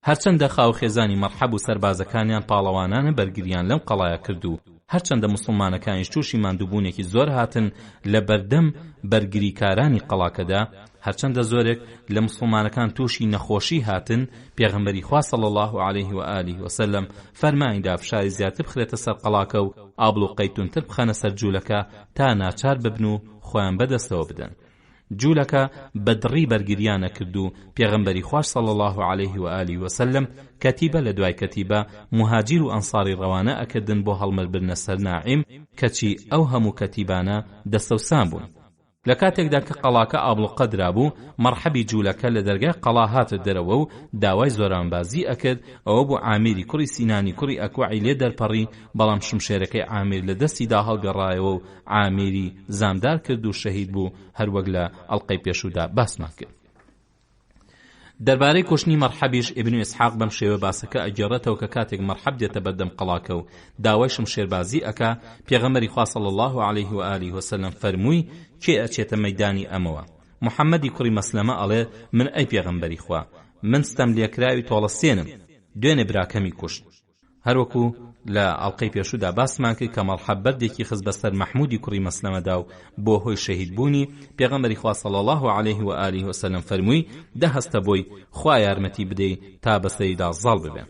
هەرچەندە خاوخێزانی مەرحەب و سەربازەکانیان پاڵەوانانە بەرگریان لەم قەڵایە کرد و هەرچەندە موسڵمانەکانیش تووشی ماندووبوونێکی زۆر هاتن لە بەردەم بەرگریکارانی قەڵاکەدا، هەرچەندە زۆرێک لە موسڵمانەکان تووشی نەخۆشی هاتن، پێغەمبەری خوا صلی الله علیه و آله و سلم فەرمانیدا فشاری زیاتر بخرێتە سەر قەڵاکە و ئابڵوقەی تونتر بخەنە سەر جوولەکە تا ناچار ببن و خۆیان بەدەستەوە بدەن. جوولەکە بەدڕی بەرگریانە کرد و پێغەمبەری خوار صلی الله علیه و آله و سلم کەتیبە لە دوای کەتیبە مهاجیر و ئەنساری ڕەوانە ئەکردن بۆ هەڵمەربردنە سەر ناعیم، کەچی ئەو هەموو کەتیبانە دەستەوسان بوون. لە کاتێکدا کە قەڵاکە ئابڵوقە درابوو، مەرحەبی جوولەکە لە دەرگای قەڵا هاتە دەرەوە و داوای زۆرانبازی ئەکرد. ئەوە بۆ عامیری کوڕی سینانی کوڕی ئەکوعی لێ دەرپەڕی، بەڵام شمشێرەکەی عامیر لە دەستیدا هەڵگەڕایەوە و عامیری زامدار کرد و شەهید بوو، هەروەک لە ئەڵقەی پێشودا باسمان کرد. دەربارەی کوشتنی مەرحەبیش ئیبن ئیسحاق بەم شێوە باسەکە ئەگێڕێتەوە کە کاتێک مەرحەب دێتە بەردەم قەڵاکە و داوای شمشێربازی ئەکا، پێغەمبەری خوا صلی الله علیه و آله و سلم فەرمووی کێ ئەچێتە مەیدانی ئەمەوە؟ محەممەدی کوڕی مەسلەمە ئەڵێ من ئەی پێغەمبەری خوا، من ستەم لێکراوی تۆڵەستێنم، دوێنێ براکەمی کوشت. هەروەکو لە ئەڵقەی پێشودا باسمان کرد کە مەرحەب بەردێکی خست بەسەر مەحموودی کوڕی مەسلەمەدا و بۆ هۆی شەهید بوونی، پێغەمبەری خوا صلی الله علیه و آله و سلم فەرمووی دەهەستە بۆی خوا یارمەتی بدەی تا بەسەریدا زاڵ ببێ.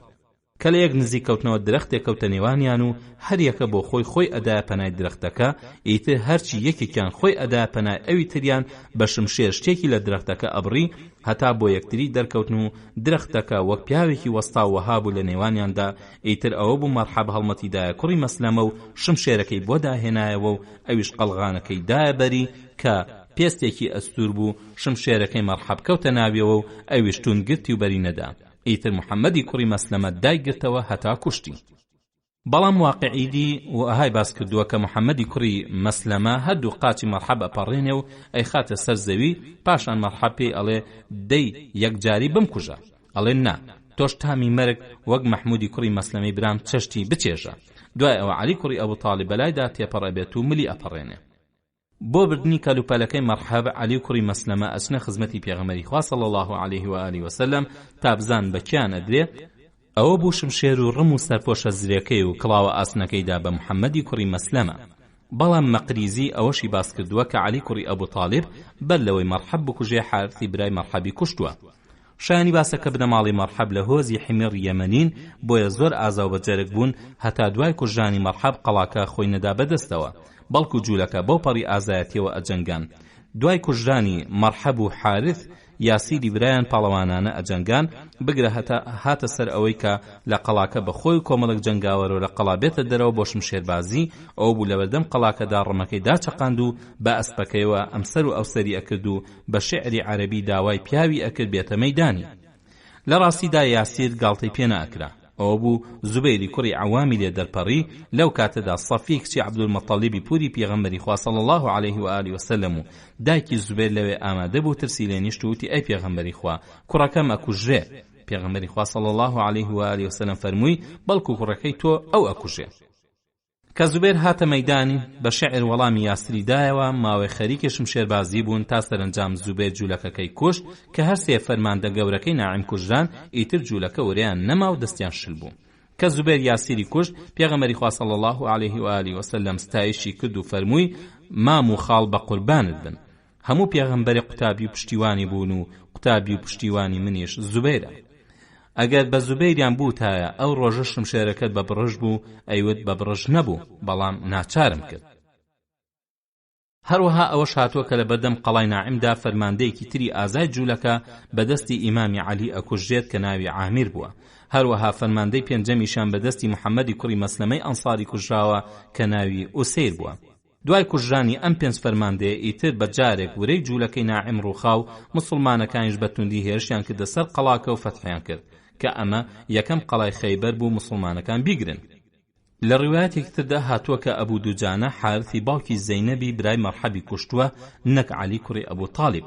کە لە یەک نزیک کەوتنەوە درەختێک کەوتە نێوانیان و هەر یەکە بۆ خۆی ئەدایە پەنای درەختەکە، ئیتر هەرچی یەکێکیان خۆی ئەدایە پەنای ئەوی تریان بە شمشێر شتێکی لە درەختەکە ئەبڕی هەتا بۆ یەکتری دەرکەوتن و درەختەکە وەک پیاوێکی وەستا و وەهابوو لە نێوانیاندا. ئیتر ئەوە بوو مەرحەب هەڵمەتیدایە کوڕی مەسلەمە و شمشێرەکەی بۆ داهێنایەوە و ئەویش قەڵغانەکەی دایە بەری کە پێستێکی ئەستور بوو، شمشێرەکەی مەرحەب کەوتە ناویەوە و ئەویش تون گرتی و بەری نەدا. ئیتر محەممەدی کوڕی مەسلەمە دایگرتەوە هەتا کوشتی. بەڵام واقعیدی و ئەهای باس کردووە کە محەممەدی کوڕی مەسلەمە هەردوو قاچی مەرحەب ئەپەڕێنێ و ئەی خاتە سەر زەوی، پاشان مەرحەب پێی ئەڵێ دەی یەکجاری بمکوژە. ئەڵێ نا، تۆش تامی مەرگ وەک مەحموودی کوڕی مەسلەمەی برام چەشتی بچێژە. دوای ئەوە عەلی کوڕی ئەبوو تاڵیب بەلایدا تێپەڕەبێت و ملی ئەپەڕێنێ. بۆ بردنی کەلوپەلەکەی مەرحەب عەلی کوڕی مەسلەمە ئەچنە خزمەتی پێغەمبەری خوا صلی الله علیه و آله و سلم تا بزان بە کیان ئەدرێ. ئەوە بوو شمشێر و ڕم و سەرپۆشە زرێکەی و کڵاوە ئاسنەکەیدا بە محەممەدی کوڕی مەسلەمە. بەڵام مەقریزی ئەوەشی باس کردووە کە عەلی کوڕی ئەبوو تاڵیب بەر لەوەی مەرحەب بکوژێ حارثی برای مەرحەبی کوشتووە. شایانی باسەکە بدە ماڵی مەرحەب لە هۆزی حیمێر یەمەنین، بۆیە زۆر ئازا و بەجێرگ بوون هەتا دوای کوژانی مەرحەب قەڵاکە خۆی نەدا بەدەستەوە، بەڵکو جوولەکە بەو پەڕی ئازایەتیەوە ئەجەنگان. دوای کوژرانی مەرحەب و حارث یاسیری برایان پاڵەوانانە ئەجەنگان بگرە هاتە سەر ئەوەی کە لە قەڵاکە بە خۆی و کۆمەڵک جەنگاوەرە لە قەڵا بێتە دەرەوە بۆ شمشێربازی. ئەو بوو لەبەردەم قەڵاکەدا ڕمەکەی داچەقاند و بە ئەسپەکەیەوە ئەمسەر و ئەوسەری ئەکرد و بە شێعری عەرەبی داوای پیاوی ئەکرد بێتە مەیدانی. لە ڕاستیدا یاسیر گاڵتەی پێ نەئەکرا. ئەوە بوو زوبەیری کوڕی عەوامی لێ دەرپەڕی. لەو کاتەدا سەفی کچی عەبدولمەتەڵیبی پوری پێغەمبەری خوا صلی الله علیه و آله وسلم و دایکی زوبەیر لەوێ ئامادە بوو ترسی لێ نیشت و وتی ئەی پێغەمبەری خوا کوڕەکەم ئەکوژرێ. پێغەمبەری خوا صلی الله علیه و آله وسلم فەرمووی بەڵکو کوڕەکەی تۆ ئەو ئەکوژێ. کە زوبەیر هاتە مەیدانی بە شێعر وەڵامی یاسری دایەوە ماوەی خەریکی شمشێربازی بوون تا سەرنجام زوبەیر جوولەکەکەی کوشت کە هەر سێ فەرماندە گەورەکەی ناعیم کوژران ئیتر جوولەکە وریان نەما و دەستیان شل بوو. کە زوبەیر یاسیری کوشت پێغەمبەری خوا صلی الله علیه و آله وسلم ستایشی کرد و فەرمووی مام و خاڵ بە قوربانت بن. هەموو پێغەمبەری قوتابی و پشتیوانی بوون و قوتابی و پشتیوانی منیش زوبەیرە. ئەگەر بە زوبەیریان بووتایە ئەو ڕۆژە شمشێرەکەت بە بڕژ بوو ئەیوت بە بڕژ نەبوو بەڵام ناچارم کرد. هەروەها ئەوەش هاتووە کە لە بەردەم قەڵای ناعیمدا فەرماندەیەکی تری ئازای جوولەکە بەدەستی ئیمامی عەلی ئەکوژێت کە ناوی عامیر بووە. هەروەها فەرماندەی پێنجەمیشان بەدەستی محەممەدی کوڕی مەسلەمەی ئەنساری کوژراوە کە ناوی ئوسەیر بووە. دوای کوژرانی ئەم پێنج فەرماندەیە ئیتر بە جارێک ورەی جوولەکەی ناعیم ڕووخاو مسلمانەکانیش بە توندی هێرشیان کردە سەر قەڵاکە و فەتحیان کرد کە ئەمە یەکەم قەڵای خەیبەر بوو مسلمانەکان بیگرن. لە ڕیوایەتێکی تردا هاتووە کە ئەبوو دوجانە حارثی باوکی زەینەبی برای مەرحەبی کوشتووە نەک عەلی کوڕی ئەبوو تاڵیب.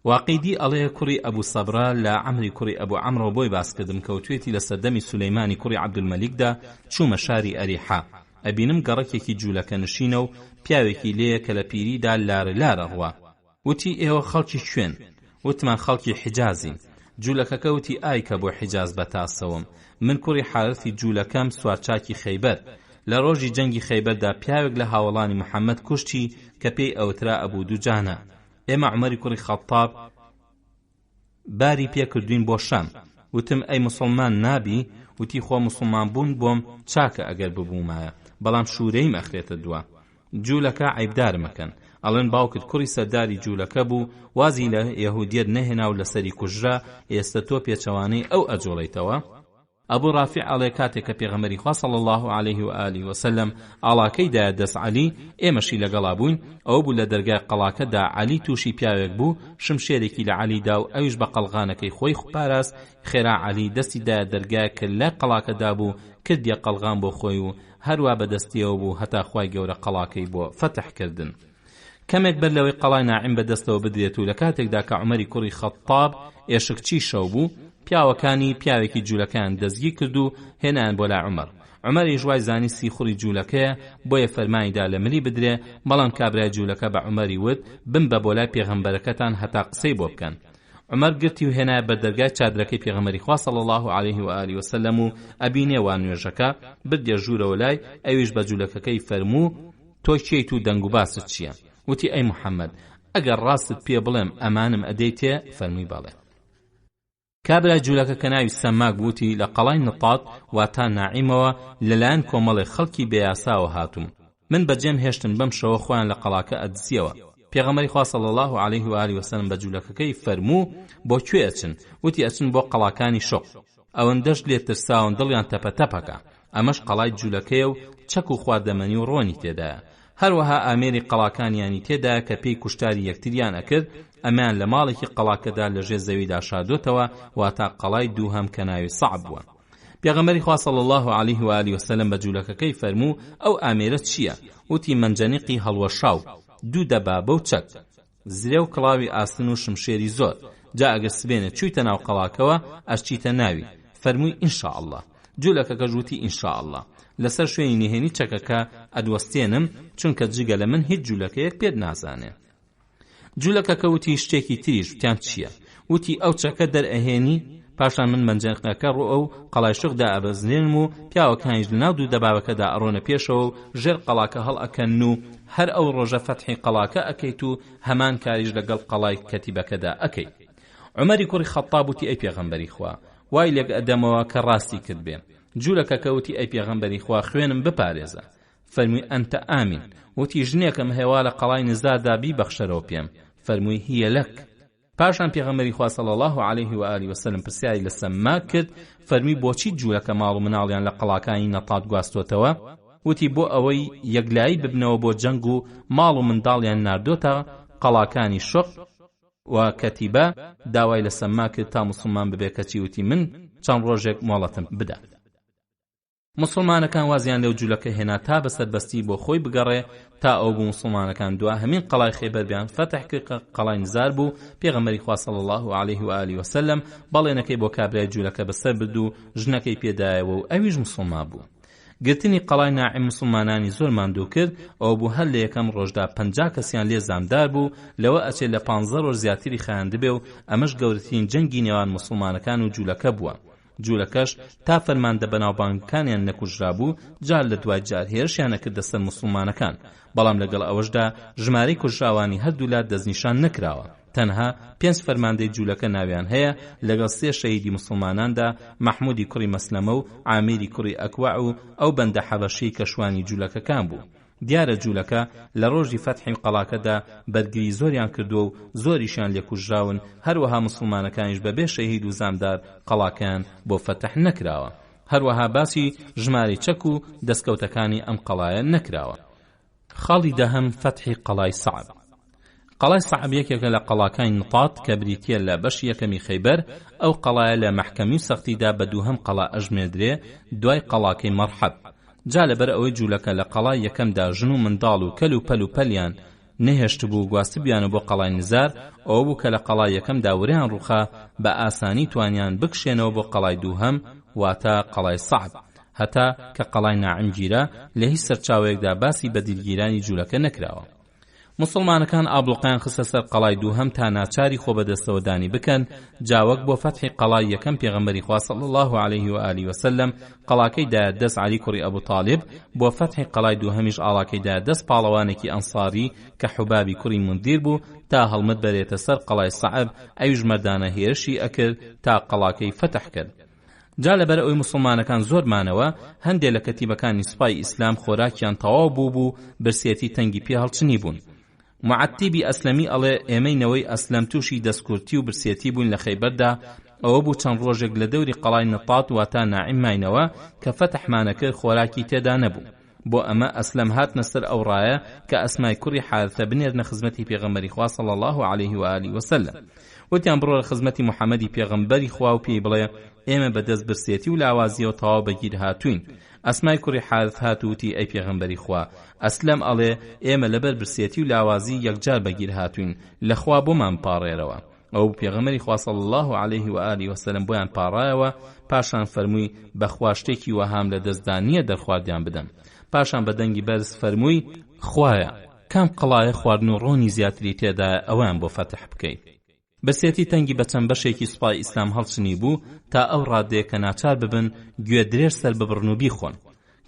واقیدی ئەڵەیە کوڕی ئەبوو سەبرا لە عەمری کوڕی ئەبوو عەمرۆ بۆی باسکردم کەوتوێتی لە سەردەمی سولەیمانی کوڕی عەبدولمەلیکدا چوومە شاری ئەریحا. ئەبینم گەڕەکێکی جوولەکە نشینە و پیاوێکی لێیە کە لە پیریدا لارە لارە ڕوا. وتی ئێوە خەڵکی کوێن؟ وتمان خەڵکی حیجازین. جوولەکەکە وتی ئای کە بۆ حیجاز بەتاسەوم، من کوڕی حارثی جوولەکەم سوارچاکی خەیبەر. لە ڕۆژی جەنگی خەیبەردا پیاوێک لە هاوڵانی محەممەد کوشتی کە پێی ئەوترا ئەبوو دوجانە. ئێمە عومەری کوڕی خەتاب باری پێکردوین بۆ شام. وتم ئەی مسلمان نابی؟ وتی خۆ مسلمان بوون بۆم چاکە ئەگەر ببوومایە، بەڵام شوورەیم ئەخرێتە دووە. جوولەکە عیبدارمەکەن. ئەڵێن باوکت کوڕی سەرداری جوولەکە بوو، وازی لە یەهودیەت نەهێنا و لەسەری کوژرا، ئێستا تۆ پێچەوانەی ئەو ئەجۆڵیتەوە. ئەبوو ڕافع ئەڵێ کاتێک کە پێغەمبەری خوا صلی الله علیه و آله وسلم ئاڵاکەی دایە دەست عەلی، ئێمەشی لەگەڵا بووین. ئەو بوو لە دەرگای قەڵاکەدا عەلی تووشی پیاوێک بوو، شمشێرێکی لە عەلیدا و ئەویش بە قەلغانەکەی خۆی پاراست. خێرا عەلی دەستی دایە دەرگای کە لە قەڵاکەدا بوو کردیە قەلغان بۆ خۆی و هەروە بەدەستیەوە بوو هەتا خوای گەورە قەڵاکەی بۆ فەتح کردن. کەمێک بەر لەوەی قەڵای ناعیم بەدەستەوە بدرێت و لە کاتێکدا کە عومەری کوڕی خەتاب ئێشکچی شەو بوو، پیاوەکانی پیاوێکی جوولەکەیان دەستگیر کرد و هێنان بۆ لای عومەر. عومەری ژوای زانی سیخوڕی جوولەکەیە بۆیە فەرمانیدا لە ملی بدرێ، بەڵام کابرای جوولەکە بە عومەری وت بم بە بۆ لای پێغەمبەرەکەتان هەتا قسەی بۆ بکەن. عومەر گرتی و هێنایە بەردەرگای چادرەکەی پێغەمبەری خوا صلی الله علیه و آله وسلم و ئەبینێ وان نوێژەکە بردێ ژوورەوە لای ئەویش بە جوولەکەکەی فەرموو تۆ کێیت و دەنگ و باست چییە؟ وتی ئەی محەممەد ئەگەر ڕاستت پێ بڵێم ئەمانم ئەدەیتێ؟ فەرمووی بەڵێ. کابرای جوولەکە کە ناوی سەماک بووتی لە قەڵای نەطات واتە ناعیمەوە لەلایەن کۆمەڵی خەڵکی بێیاساوە هاتووم. من بەجێم هێشتن بەم شەوە خۆیان لە قەڵاکە ئەدزیەوە. پێغەمبەری خوا صلی الله علیه و آله وسلم بە جوولەکەکەی فەرموو بۆ کوێ ئەچن؟ وتی ئەچن بۆ قەڵاکانی شۆق. ئەوەندەش لێ ترساون دڵیان تەپەتەپەکە. ئەمەش قەڵای جوولەکەیە و چەک و خواردەمەنی و ڕۆنی تێدایە. هەروەها ئامێری قەڵاکانیانی تێدایە کە پێی کوشتاری یەکتریان ئەکرد. ئەمان لە ماڵێکی قەڵاکەدا لەژێر زەویدا شادوتەوە واتا قەڵای دووهەم کە ناوی سەعب بووە. پێغەمبەری خوا صلی الله علیه و آله وسلم بە جوولەکەکەی فەرموو ئەو ئامێرە چییە؟ وتی منجەنیقی هەڵوەشاو، دوو دەبابە و چەک، زرێ و کڵاوی ئاستن و شمشێری زۆر. جا ئەگەر سبێنێ چوویتە ناو قەڵاکەوە ئەچیتە ناوی. فەرمووی ئینشاءالله. جوولەکەکە ژووتی ئینشاءالله. لەسەر شوێنی نهێنی چەکەکە ئەدوەستێنم چونکە جگە لە من هیچ جوولەکەیەک پێت نازانێ. جوولەکەکە وتی شتێکی تریش وتیان چییە؟ وتی ئەو چەکە دەرئەهێنی پاشان من منجەنیقەکە ڕوو ئەو قەڵای شوقدا ئەبەزنێنم و پیاوەکانیش لەناو دوو دەبابەکەدا ئەڕۆنە پێشەوە و ژێر قەڵاکە هەڵ ئەکەن و هەر ئەو ڕۆژە فەتحی قەڵاکە ئەکەیت و هەمان کاریش لەگەڵ قەڵای کەتیبەکەدا ئەکەیت. عومەری کوڕی خەتاب وتی ئەی پێغەمبەری خوا وای لێک ئەدەمەوە کە ڕاستی کرد بێ. جوولەکەکە وتی ئەی پێغەمبەری خوا خوێنم بپارێزە. فەرمووی ئەنتە ئامین. وتی ژنێکم هێوا لە قەڵای نزاردا بیبەخشەرەوە پێم. فەرمووی هیە لەک. پاشان پێغەمبەری خوا صلی الله علیه و آله و سلم پرسیاری لە سەماک کرد، فەرمی بۆچی جوولەکە ماڵ و مناڵیان لە قەڵاکانی نەتات گواستوتەوە؟ وتی بۆ ئەوەی یەکلایی ببنەوە بۆ جەنگ و ماڵ و منداڵیان ناردۆتە قەڵاکانی شق و کەتیبە. داوای لە سەماک کرد تا موسڵمان ببێ، کەچی وتی من چەند ڕۆژێک مۆڵەتم بدە. مسلمانەکان وازیان لەو جوولەکە هێنا تا بەسەربەستی بۆ خۆی بگەڕێ، تا ئەو بوو مسلمانەکان دوا هەمین قەڵای خەیبەر بیان فەتح کرد، قەڵای نزار بوو. پێغەمبەری خوا صلی الله علیه و آله و سلم بەڵێنەکەی بۆ کابرای جوولەکە بەسەر برد و ژنەکەی پێدایەوە و ئەویش مسلمان بوو. گرتنی قەڵای ناعیم مسلمانانی زۆر ماندوو کرد. ئەو بوو هەر لە یەکەم ڕۆژدا 50 کەسیان لێ زامدار بوو، لەوە ئەچێت لە 15 ڕۆژ زیاتری خایاندبێ و ئەمەش گەورەترین جەنگی نێوان مسلمانەکان و جوولەکە بووە. جوولەکەش تا فەرماندە بەناوبانگەکانیان نەکوژرا بوو، جار لە دوای جار هێرشیانە کردە سەر مسلمانەکان، بەڵام لەگەڵ ئەوەشدا ژمارەی کوژراوانی هەردوولا دەستنیشان نەکراوە. تەنها 5 فەرماندەی جوولەکە ناویان هەیە، لەگەڵ 3 شەهیدی مسلماناندا محمودی کوڕی مەسلەمە و عامیری کوڕی ئەکوع و ئەو بەندە حەبەشی کەشوانی جوولەکەکان بوو. دیارە جوولەکە لە ڕۆژی فەتحی قەڵاکەدا بەرگری زۆریان کردو و زۆریشان لێکوژراون، هەروەها مسلمانەکانیش بەبێ شەهید و زامدار قەڵاکەیان بۆ فەتح نەکراوە. هەروەها باسی ژمارەی چەک و دەستکەوتەکانی ئەم قەڵایە نەکراوە. خاڵی دەهەم فەتحی قەڵای سەعب. قەڵای سەعب یەکێکە لە قەڵاکانی نەتات کە بریتیە لە بەشی یەکەمی خەیبەر. ئەو قەڵایە لە مەحکەمی و سەختیدا بە دووهەم قەڵا ئەژمێدرێ، دوای قەڵاکەی مەرحەب. جا لەبەر ئەوەی جوولەکە لە قەڵای یەکەمدا ژن و منداڵ و کەل و پەل و پەلیان نەهێشت بوو گواستبیانە بۆ قەڵای نزار، ئەوە بوو کە لە قەڵای یەکەمدا وریان ڕووخا بە ئاسانی توانیان بکشێنەوە بۆ قەڵای دووهەم، واتە قەڵای سەعب، هەتا کە قەڵای ناعیم گیرە لە هیچ سەرچاوەیەکدا باسی بە دیرگیرانی جوولەکە نەکراوە. مسلمانەکان ئابڵوقیان خستە سەر قەڵای دووهەم تا ناچاری خۆ بەدەستەوەدانی بکەن. جاوەک بۆ فەتحی قەڵای یەکەم پێغەمبەری خوا صلی الله علیه و آله و سلم قەڵاکەی دایە دەست عەلی کوڕی ئەبوو طالب، بۆ فەتحی قەڵای دووهەمیش ئاڵاکەی دایە دەست پاڵەوانێکی ئەنساری کە حوبابی کوڕی مندیر بوو، تا هەڵمت بەرێتە سەر قەڵای سەعب. ئەویش مەردانە هێرشی ئەکرد تا قەڵاکەی فەتح کرد. جا لەبەر ئەوەی مسلمانەکان زۆر مانەوە، هەندێک لە کەتیبەکانی سوپای ئیسلام خۆراکیان تەواو بوو، برسێتی تەنگی پێ هەڵچنی بوون. معتیبی ئەسلەمی ئەڵێ ئێمەینەوەی ئەسلەم تووشی دەستکورتی و برسێتی بوون لە خەیبەردا. ئەوە بوو چەند ڕۆژێک لە دەوری قەڵای نەتات واتە ناعیم ماینەوە کە فەتحمانەکرد، خۆراکی تێدا نەبوو. بۆ ئەمە ئەسلەم هاتنە سەر ئەو ڕایە کە ئەسمای کوڕی حارثە بنێرنە خزمەتی پێغەمبەری خوا صلی الله علیه و آله و سلم. وتیان بڕۆ لە خزمەتی محەممەدی پێغەمبەری خوا و پێی بڵێ ئێمە بەدەست برسێتی و لاوازیەوە تەواو بەگیر هاتوین. ئەسمای کوڕی حارث هاتووتی ئەی پێغەمبەری خوا، ئەسلەم ئەڵێ ئێمە لەبەر برسێتی و لاوازی یەکجار بەگیر هاتوین، لەخوا بۆمان پاڕێرەوە. ئەو پێغەمبەری خوا صلی الله علیه و آله و سلم بۆیان پاڕایەوە. پاشان فەرمووی بەخوا شتێکی وەهام لە دەستدانیە دەرخواردیان بدەم. پاشان بە دەنگی بەرز فەرمووی خوایە کام قەڵایە خواردن و ڕۆنی زیاتری تێدایە ئەویان بۆ فەتح بکەیت. بەسێتی تەنگی بە چەند بەشێکی سوپای ئیسلام هەڵچنی بوو تا ئەو ڕادەیە کە ناچار ببن گوێ درێژ سەر ببڕن و بیخۆن.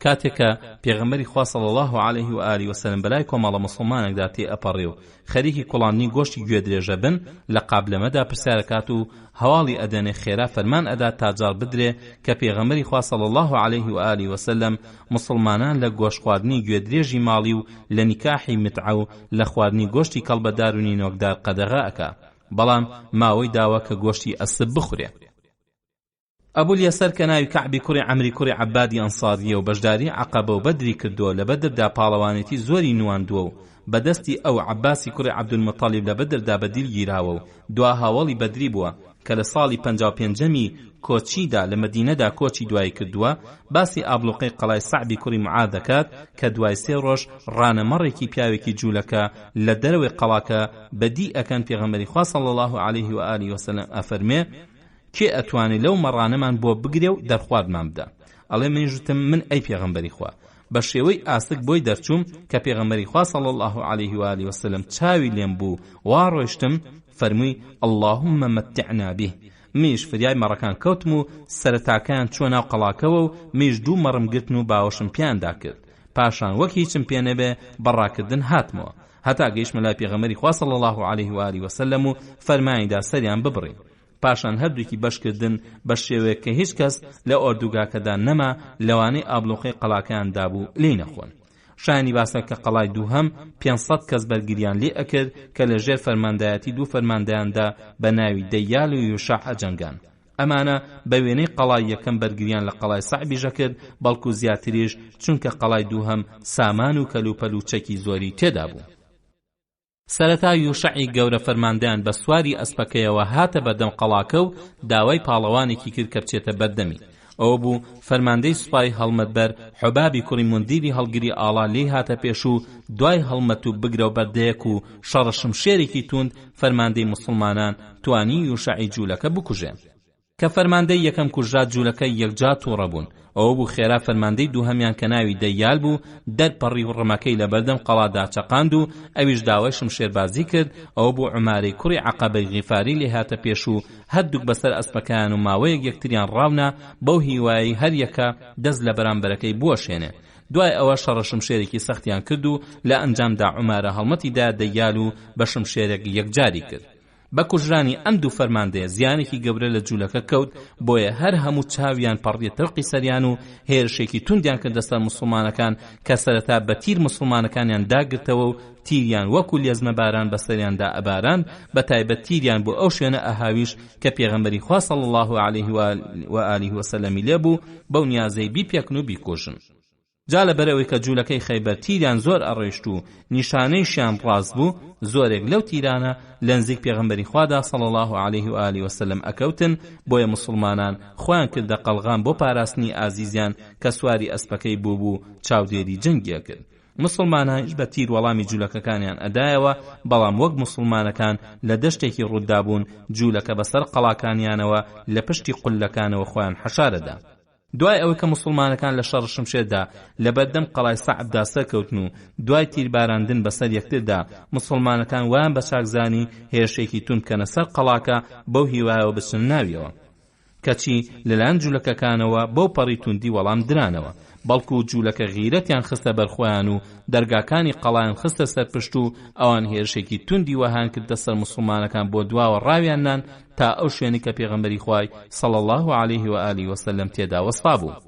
کاتێکە پێغەمبەری خوا صلی الله علیه و آله و سلم بەلای کۆمەڵە مسلمانێکدا تێ ئەپەڕێ و خەریکی کوڵاندنی گۆشتی گوێ درێژە بن، لە قابلەمەدا پرسیارەکات و هەواڵی ئەدەنێ خێرا فەرمان ئەدا تاجار بدرێ کە پێغەمبەری خوا صلی الله علیه و آله و سلم مسلمانان لە گۆشت خواردنی گوێ درێژی ماڵی و لە نیکاحی متعە و لە خواردنی گۆشتی کەڵبەدار و نینۆکدار قەدەغا ئەکا، بەڵام ماوەی داوە کە گۆشتی ئەسب بخورێ. ئەبول یەسەر کە ناوی کەعبی کوڕی عەمری کوڕی عەبادی ئەنساریە و بەشداری عەقەبە و بەدری کردووە، لە بەدردا پاڵەوانێتی زۆری نواندووە و بەدەستی ئەو عەباسی کوڕی عەبدولمەتەڵیب لە بەدردا بەدیل گیراوە و دوا هاوڵی بەدری بووە کە لە ساڵی 55ەمی کۆچیدا لە مەدینەدا کۆچی دوای کردووە. باسی ئابلوقەی قەڵای سەعبی کوڕی معاد دەکات کە دوای 3 ڕۆژ ڕانەمەڕێکی پیاوێکی جوولەکە لە دەرەوەی قەڵاکە بەدی ئەکەن پێغەمبەری خوا صلی الله علیه و آله و سلم ئەفەرمێ کێ ئەتوانێت لەو مەڕانەمان بۆ بگرێ و دەرخواردمان بدە. ئەڵێ منژتم من ئەی پێغەمبەری خوا، بە شێوەی ئاسک بۆی دەرچووم کە پێغەمبەری خوا صلی الله علیه و آله و سلم چاوی لێم بوو، وا ڕۆیشتم فەرمووی اللهم متعنا به. میش فریای مەڕەکان کەوتم و سەرەتاکەیان چوە ناو قەڵاکەوە و میش دوو مەڕم گرتن و باوەشم پیاندا کرد. پاشان وەک هیچم پێ نەبێ بەڕاکردن هاتمەوە هەتا گەیشتمە لای پێغەمبەری خوا صلی الله علیه و آله و سلم و فەرمانیدا سەریان ببڕین. پاشان هەردووکی بەشکردن بە شێوەیە کە هیچ کەس لە ئۆردوگاکەدا نەما لەوانەی ئابلوقەی قەڵاکەیان دابوو لێی نەخۆن. شایانی باسە کە قەڵای دووهەم 500 کەس بەرگریان لێ ئەکرد کە لە ژێر فەرماندایەتی دوو فەرماندەیاندا بە ناوی دەیال و یوشع ئەجەنگان. ئەمانە بە وێنەی قەڵای یەکەم بەرگریان لە قەڵای سەعبیژە کرد، بەڵکو زیاتریش چونکە قەڵای دووهەم سامان و کەلوپەل و چەکی زۆری تێدا بوو. سەرەتا یوشعی گەورە فەرماندەیان بە سواری ئەسپەکەیەوە هاتە بەردەم قەڵاکە و داوای پاڵەوانێکی کرد کە بچێتە بەردەمی. ئەوە بوو فەرماندەی سوپای هەڵمەتبەر حوبابی کوڕی مندیری هەڵگری ئاڵا لێ هاتە پێش و دوای هەڵمەت و بگرە و بەردەیەک و شەڕە شمشێرێکی توند فەرماندەی موسڵمانان توانی یوشعی جوولەکە بکوژێن. کە فەرماندەی یەکەم کوژرات جوولەکەی یەکجا تووڕە بوون. ئەوە بوو خێرا فەرماندەی دووهەمیان کە ناوی دەیال بوو دەرپەڕی ڕمەکەی لە بەردەم قەڵادا چەقاند و ئەویش داوای شمشێربازی کرد. ئەوە بوو عومارەی کوڕی عەقەبەی غیفاری لێ هاتە پێش و هەردووک بەسەر ئەسپەکەیان و ماوەیەک یەکتریان ڕاونا بەو هیوایی هەر یەکە دەست لە بەرامبەرەکەی بوەشێنێ. دوای ئەوە شەڕە شمشێرێکی سەختیان کرد و لە ئەنجامدا عومارە هەڵمەتیدا دەیال و بە شمشێرێک یەکجاری کرد. بە کوژرانی ئەم دوو فەرماندەیە زیانێکی گەورە لە جوولەکە کەوت، بۆیە هەر هەموو چاویان پەڕیە ترقی سەریان و هێرشێکی توندیان کردە سەر موسڵمانەکان کە سەرەتا بە تیر موسڵمانەکانیان داگرتەوە و تیریان وەکو لێزمە باران بەسەریاندا ئەباران، بە تایبەت تیریان بۆ ئەو شوێنە ئەهاویش کە پێغەمبەری خوا صلی الله علیه و آله وسلم لێبوو بەو نیازەی بیپێکن و بیکۆشن. جا لەبەرەوەی کە جوولەکەی خەیبەر تیریان زۆر ئەڕێشت و نیشانەیشیان ڕاست بوو، زۆرێک لەو تیرانە لە نزیک پێغەمبەری خوادا صلی الله علیه و آله وسلم ئەکەوتن، بۆیە موسڵمانان خۆیان کردە قەلغان بۆ پاراستنی ئازیزیان کە سواری ئەسپەکەی بوو چاودێری جەنگیە کرد. مسلمانانش بە تیر وەڵامی جوولەکەکانیان ئەدایەوە، بەڵام وەک مسلمانەکان لە دەشتێکی ڕوودابوون جوولەکە بەسەر قەڵاکانیانەوە لە پشتی قولەکانەوە خۆیان حەشارەدا. دوای ئەوەی کە مسلمانەکان لە شەڕ شمشێردا لە بەردەم قەڵای سەعبدا سەرکەوتن و دوای تیرباراندن بەسەر یەکتردا مسلمانەکان وایان بە چاکزانی هێرشێکی تون بکەنە سەر قەڵاکە بەو هیوایەوە بچن ناویەوە، کەچی لەلایەن جوولەکەکانەوە بەو پەڕی توندی وەڵام درانەوە، بەڵکو جوولەکە غیرەتیان خستە بەرخۆیان و دەرگاکانی قەڵایان خستە سەر پشت و ئەوان هێرشێکی توندی وەهان کردە سەر مسلمانەکان بۆ دواوە ڕاویاننان تا ئەو شوێنی کە پێغەمبەری خوای صلی الله علیه و آله وسلم تێدا وەسفا بوو.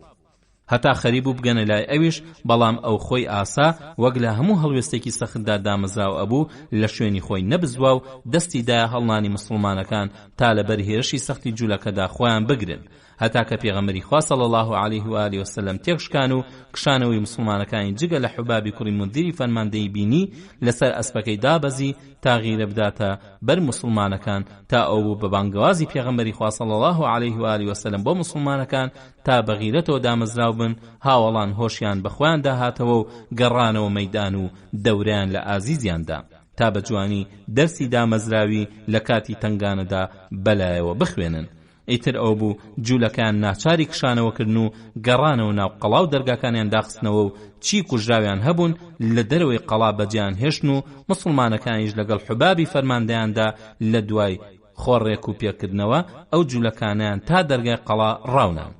هەتا خەریب و بگەنە لای ئەویش، بەڵام ئەو خۆی ئاسا وەک لە هەموو هەڵوێستێکی سەختدا دامەزراو ئەبوو لە شوێنی خۆی نەبزوا و دەستی دایە هەڵنانی مسلمانەکان تا لەبەر هێرشی سەختی جوولەکەدا خۆیان بگرن، هەتا کە پێغەمبەری خوا صلی الله علیه و آله وسلم تێکشکان و کشانەوەی مسلمانەکانی جگە لە حوبابی کوڕی مندیری فەرماندەی بینی لەسەر ئەسپەکەی دابەزی تا غیرە بداتە بەر مسلمانەکان، تا ئەو بوو بە بانگەوازی پێغەمبەری خوا صلی الله علیه و آله وسلم بۆ مسلمانەکان تا بە غیرەتەوە دامەزراو بن، هاوەڵان هۆشیان بەخۆیان داهاتەوە و گەڕانەوە مەیدان و دەوریان لە ئازیزیاندا تا بە جوانی دەرسی دامەزراوی لە کاتی تنگانەدا بەلایەوە بخوێنن. ئیتر ئەو بوو جوولەکان ناچاری کشانەوەکردن و گەڕانەوە ناو قەڵا و دەرگاکانیان داخستنەوە و چی کوژراویان هەبوون لە دەرەوەی قەڵا بەجیان هێشتن و مسلمانەکانیش لەگەڵ حوبابی فەرماندەیاندا لە دوای خۆڕێک و پێکردنەوە ئەو جوولەکانیان تا دەرگای قەڵا ڕاونان.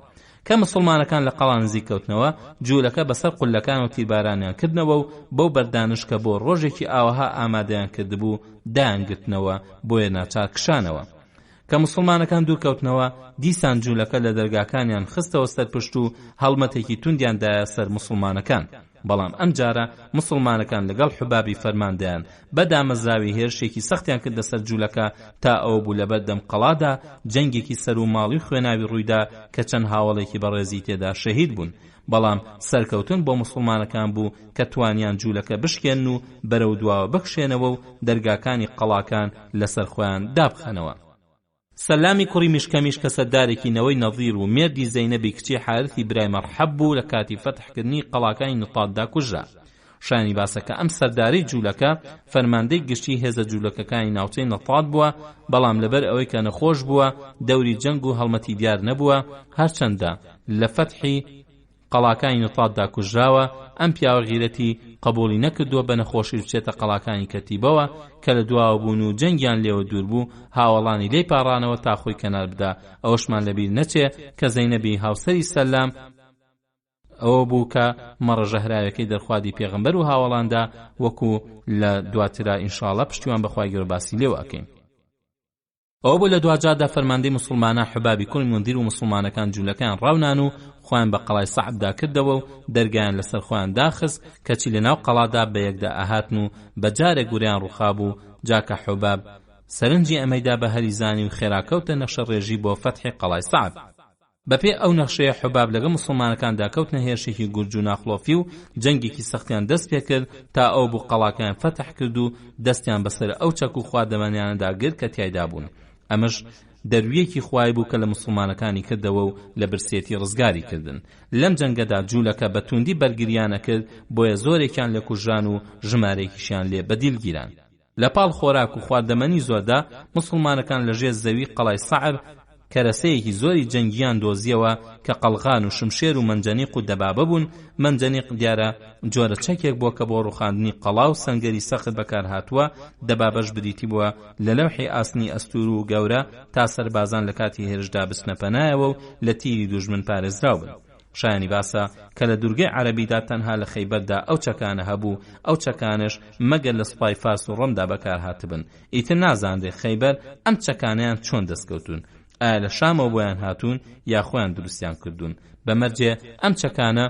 کە مسلمانەکان لە قەڵا نزیک کەوتنەوە جوولەکە بەسەر قولەکان و تیربارانیان کردنەوە و بەو بەردانش کە بۆ ڕۆژێکی ئاوەها ئامادەیان کردبوو دایانگرتنەوە بۆیە ناچار کشانەوە. کە مسلمانەکان دوور کەوتنەوە دیسان جوولەکە لە دەرگاکانیان خستەوە سەر پشت و هەڵمەتێکی توندیاندایە سەر مسلمانەکان، بەڵام ئەم جارە مسلمانەکان لەگەڵ حوبابی فەرماندەیان بە دامەزراوی هێرشێکی سەختیان کردە سەر جوولەکە تا ئەوە بوو لە بەردەم قەڵادا جەنگێکی سەر و ماڵی خوێناوی ڕوویدا کە چەند هاوڵێکی بەڕێزی تێدا شەهید بوون، بەڵام سەرکەوتن بۆ مسلمانەکان بوو کە توانیان جوولەکە بشکێن و بەرەو دواوە بکشێنەوە و دەرگاکانی قەڵاکان لەسەر خۆیان دابخەنەوە. سەلامی کوڕی میشکەمیش کە سەردارێکی نەوەی نەظیر و مێردی زەینەبی کچی حارثی برای مەرحەب بوو لە کاتی فەتحکردنی قەڵاکانی نوتاددا کوژرا. شانی باسەکە ئەم سەرداری جوولەکە فەرماندەی گشتی هێزە جوولەکەکانی ناوچەی نەتاد بووە، بەڵام لەبەر ئەوەی کە نەخۆش بووە دەوری جەنگ و هەڵمەتی دیار نەبووە، هەرچەندە لە فەتحی قەڵاکانی نوتاددا کوژراوە، ئەم پیاوە غیرەتی قبولی نەکردووە بە نەخۆشی بچێتە قەڵاکانی کەتیبەوە کە لە دواوە بوون و جەنگیان لێوە دوور بوو، هاوڵانی لێی پاڕانەوە تا خۆی کەنار بدا. ئەوەشمان لەبیر نەچێ کە زەینەبی هاوسەری سەلام ئەوە بوو کە مەڕە ژەهراوەکەی دەرخوادی پێغەمبەر و هاوڵاندا، وەکو لە دواترا ئینشاڵڵا پشتیوان بەخوای گەورە باسی لێوە ئەکەین. ئەوە بۆ لە دوجادا فەرماندەی مسلمانە حوبابی کوڕی مندیر و مسلمانەکان جوولەکان ڕاونان و خۆیان بە قەڵای سەعبدا کردەوە و دەرگایان لەسەر خۆیان داخست کەچی لەناو قەڵادا بە یەکدا ئاهاتن و بە جارێک گوریان ڕووخابوو جاکە حوباب سەرنجی ئەمەیدا بە هەریزانی و خێراکەوتە نەخشە ڕێژی بۆ فەتحی قەڵای سەعب. بەپێ ئەو نەخشەیە حوباب لەگەڵ مسلمانەکاندا کەوتنە هێرشێکی گورج و ناخلۆفی و جەنگێکی سەختیان دەست پێ کرد تا ئەو بوو قەڵاکەیان فەتح کرد و دەستیان بەسەر ئەو چەک و خواردەمەنیانەدا گرت کە تیایدا بوون. ئەمەش دەرویەکی خوای بوو کە لە مسلمانەکانی کردەوە و لە برسێتی ڕزگاری کردن. لەم جەنگەدا جوولەکە بە توندی بەرگریانە کرد بۆیە زۆرێکیان لە کوژران و ژمارەیەکیشیان لێ بەدیل گیران. لە پاڵ خۆراک و خواردەمەنی زۆردا مسلمانەکان لەژێر زەوی قەڵای سەعب کەرەسەیەکی زۆری جەنگیان دۆزیەوە کە قەڵغان و شمشێر و منجەنیق و دەبابە بوون. منجەنیق دیارە جۆرە چەکێک بووە کە بۆ ڕوخاندنی قەڵا و سەنگەری سەخت بەکار هاتووە. دەبابەش بریتی بووە لە لەوحی ئاسنی ئەستور و گەورە تا سەربازان لە کاتی هێرشدا بچنە پەنایەوە و لە تیری دوژمن پارێزراو بن. شایانی باسە کە لە دوورگەی عەرەبیدا تەنها لە خەیبەردا ئەو چەکانە هەبوو، ئەو چەکانش مەگەر لە سوپای فارس و ڕۆمدا بەکار هاتبن. ئیتر نازاندێ خەیبەر ئەم چەکانیان چۆن دەستکەوتون، ئایا لە شامەوە بۆیان هاتوون یا خۆیان دروستیان کردوون. بەمەرجێ ئەم چەکانە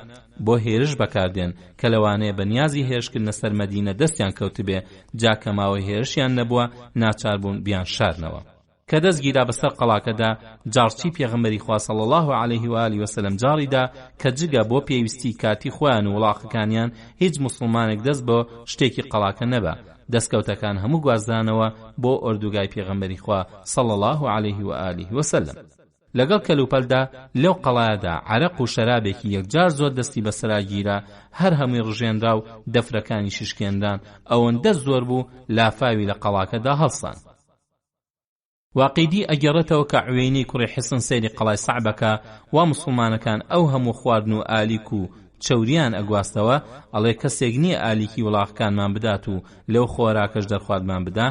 بۆ هێرش بەکاردێن کە لەوانەیە بە نیازی هێرشکردنە سەر مەدینە دەستیان کەوتبێ، جاکە ماوەی هێرشیان نەبووە ناچار بوون بیان شارنەوە. کە دەستگیرا بەسەر قەڵاکەدا جارچی پێغەمبەری خوا صلی الله علیه و آله و سلم جاڕیدا کە جگە بۆ پێویستی کاتی خۆیان و وڵاقەکانیان هیچ مسلمانێک دەست بۆ شتێکی قەڵاکە نەبە. دەستکەوتەکان هەموو گوازدانەوە بۆ ئۆردوگای پێغەمبەری خوا صلی الله علیه و آله و سلم. لەگەڵ کەلوپەلدا لەو قەڵایەدا عەرەق و شەرابێکی یەکجار زۆر دەستی بەسەراگیرا، هەر هەمووی ڕژێنرا و دەفرەکانی ششکێنران ئەوەندە زۆر بوو لافاوی لە قەڵاکەدا هەڵسان. واقیدی ئەگەڕێتەوە کە عوێنەی کوڕی حسن سەیری قەڵای سەعبەکە و مسلمانەکان ئەو هەموو خواردن و ئالیک و چەوریان ئەگواستەوە، ئەڵێ کەسێک نییە ئالیکی وڵاقەکانمان بدات و لەو خۆراکەش دەرخواردمان بدا.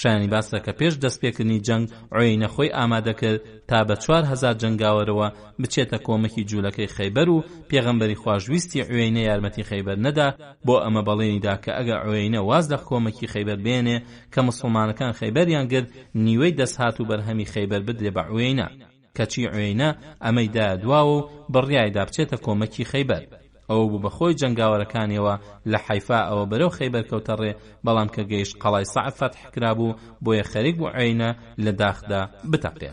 شایانی باسە کە پێش دەستپێکردنی جەنگ عوێنە خۆی ئامادەکرد تا بە 4000 جەنگاوەرەوە بچێتە کۆمەکی جوولەکەی خەیبەر و پێغەمبەری خواژویستی عوێنە یارمەتی خەیبەر نەدا بۆ ئەمە بەڵێنیدا کە ئەگە عوێنە واز لە کۆمەکی خەیبەر بێنێ کە مسلمانەکان خەیبەریان گرت، نیوەی دەستهات و بەرهەمی خەیبەر بدرێ بە عوێنە، کەچی عوێنە ئەمەیدا دواوە و بڕیایدا بچێتە کۆمەکی خەیبەر. ئەو بوو بەخۆی جەنگاوەرەکانیەوە لە حەیفا ئەوە بەرەو خەیبەر کەوتەڕێ، بەڵام کە گەیشت قەڵای سەعب فەتح کرابوو بۆیە خەریک بوو عوێنە لە داخدا بتەقێ.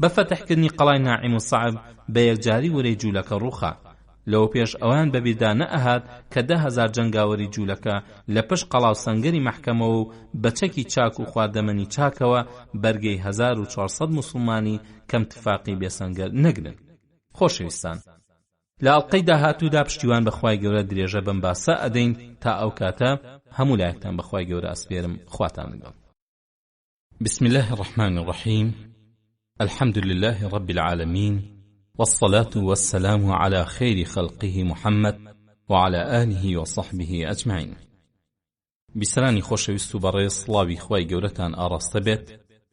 بە فەتحکردنی قەڵای ناعیم و سەعب بە یەکجاری وەرەی جوولەکە ڕووخا. لەوە پێش ئەوان بەبیردا نەئەهات کە 10,000 جەنگاوەری جوولەکە لە پشت قەڵا و سەنگەری مەحکەمەوە و بەچەکی چاک و خواردەمەنی چاکەوە بەرگەی 1400 مسلمانی کەم تفاقی بێسەنگەر نەگرن. خۆشەویستان، لە ئەڵقەی داهاتوودا پشتیوان بەخوای گەورە درێژە بەم باسە ئەدەین تا ئەو کاتە هەموو لایەکتان بەخوای گەورە ئەسپێرم. خواتان لەگەڵ. بسم الله الرحمن الرحيم. الحمد لله رب العالمين، والصلاة والسلام على خير خلقه محمد وعلى آله وصحبه أجمعين. بسرانی خۆشەویست و بەڕێز، سڵاوی خوای گەورەتان ئاڕاستە بێت.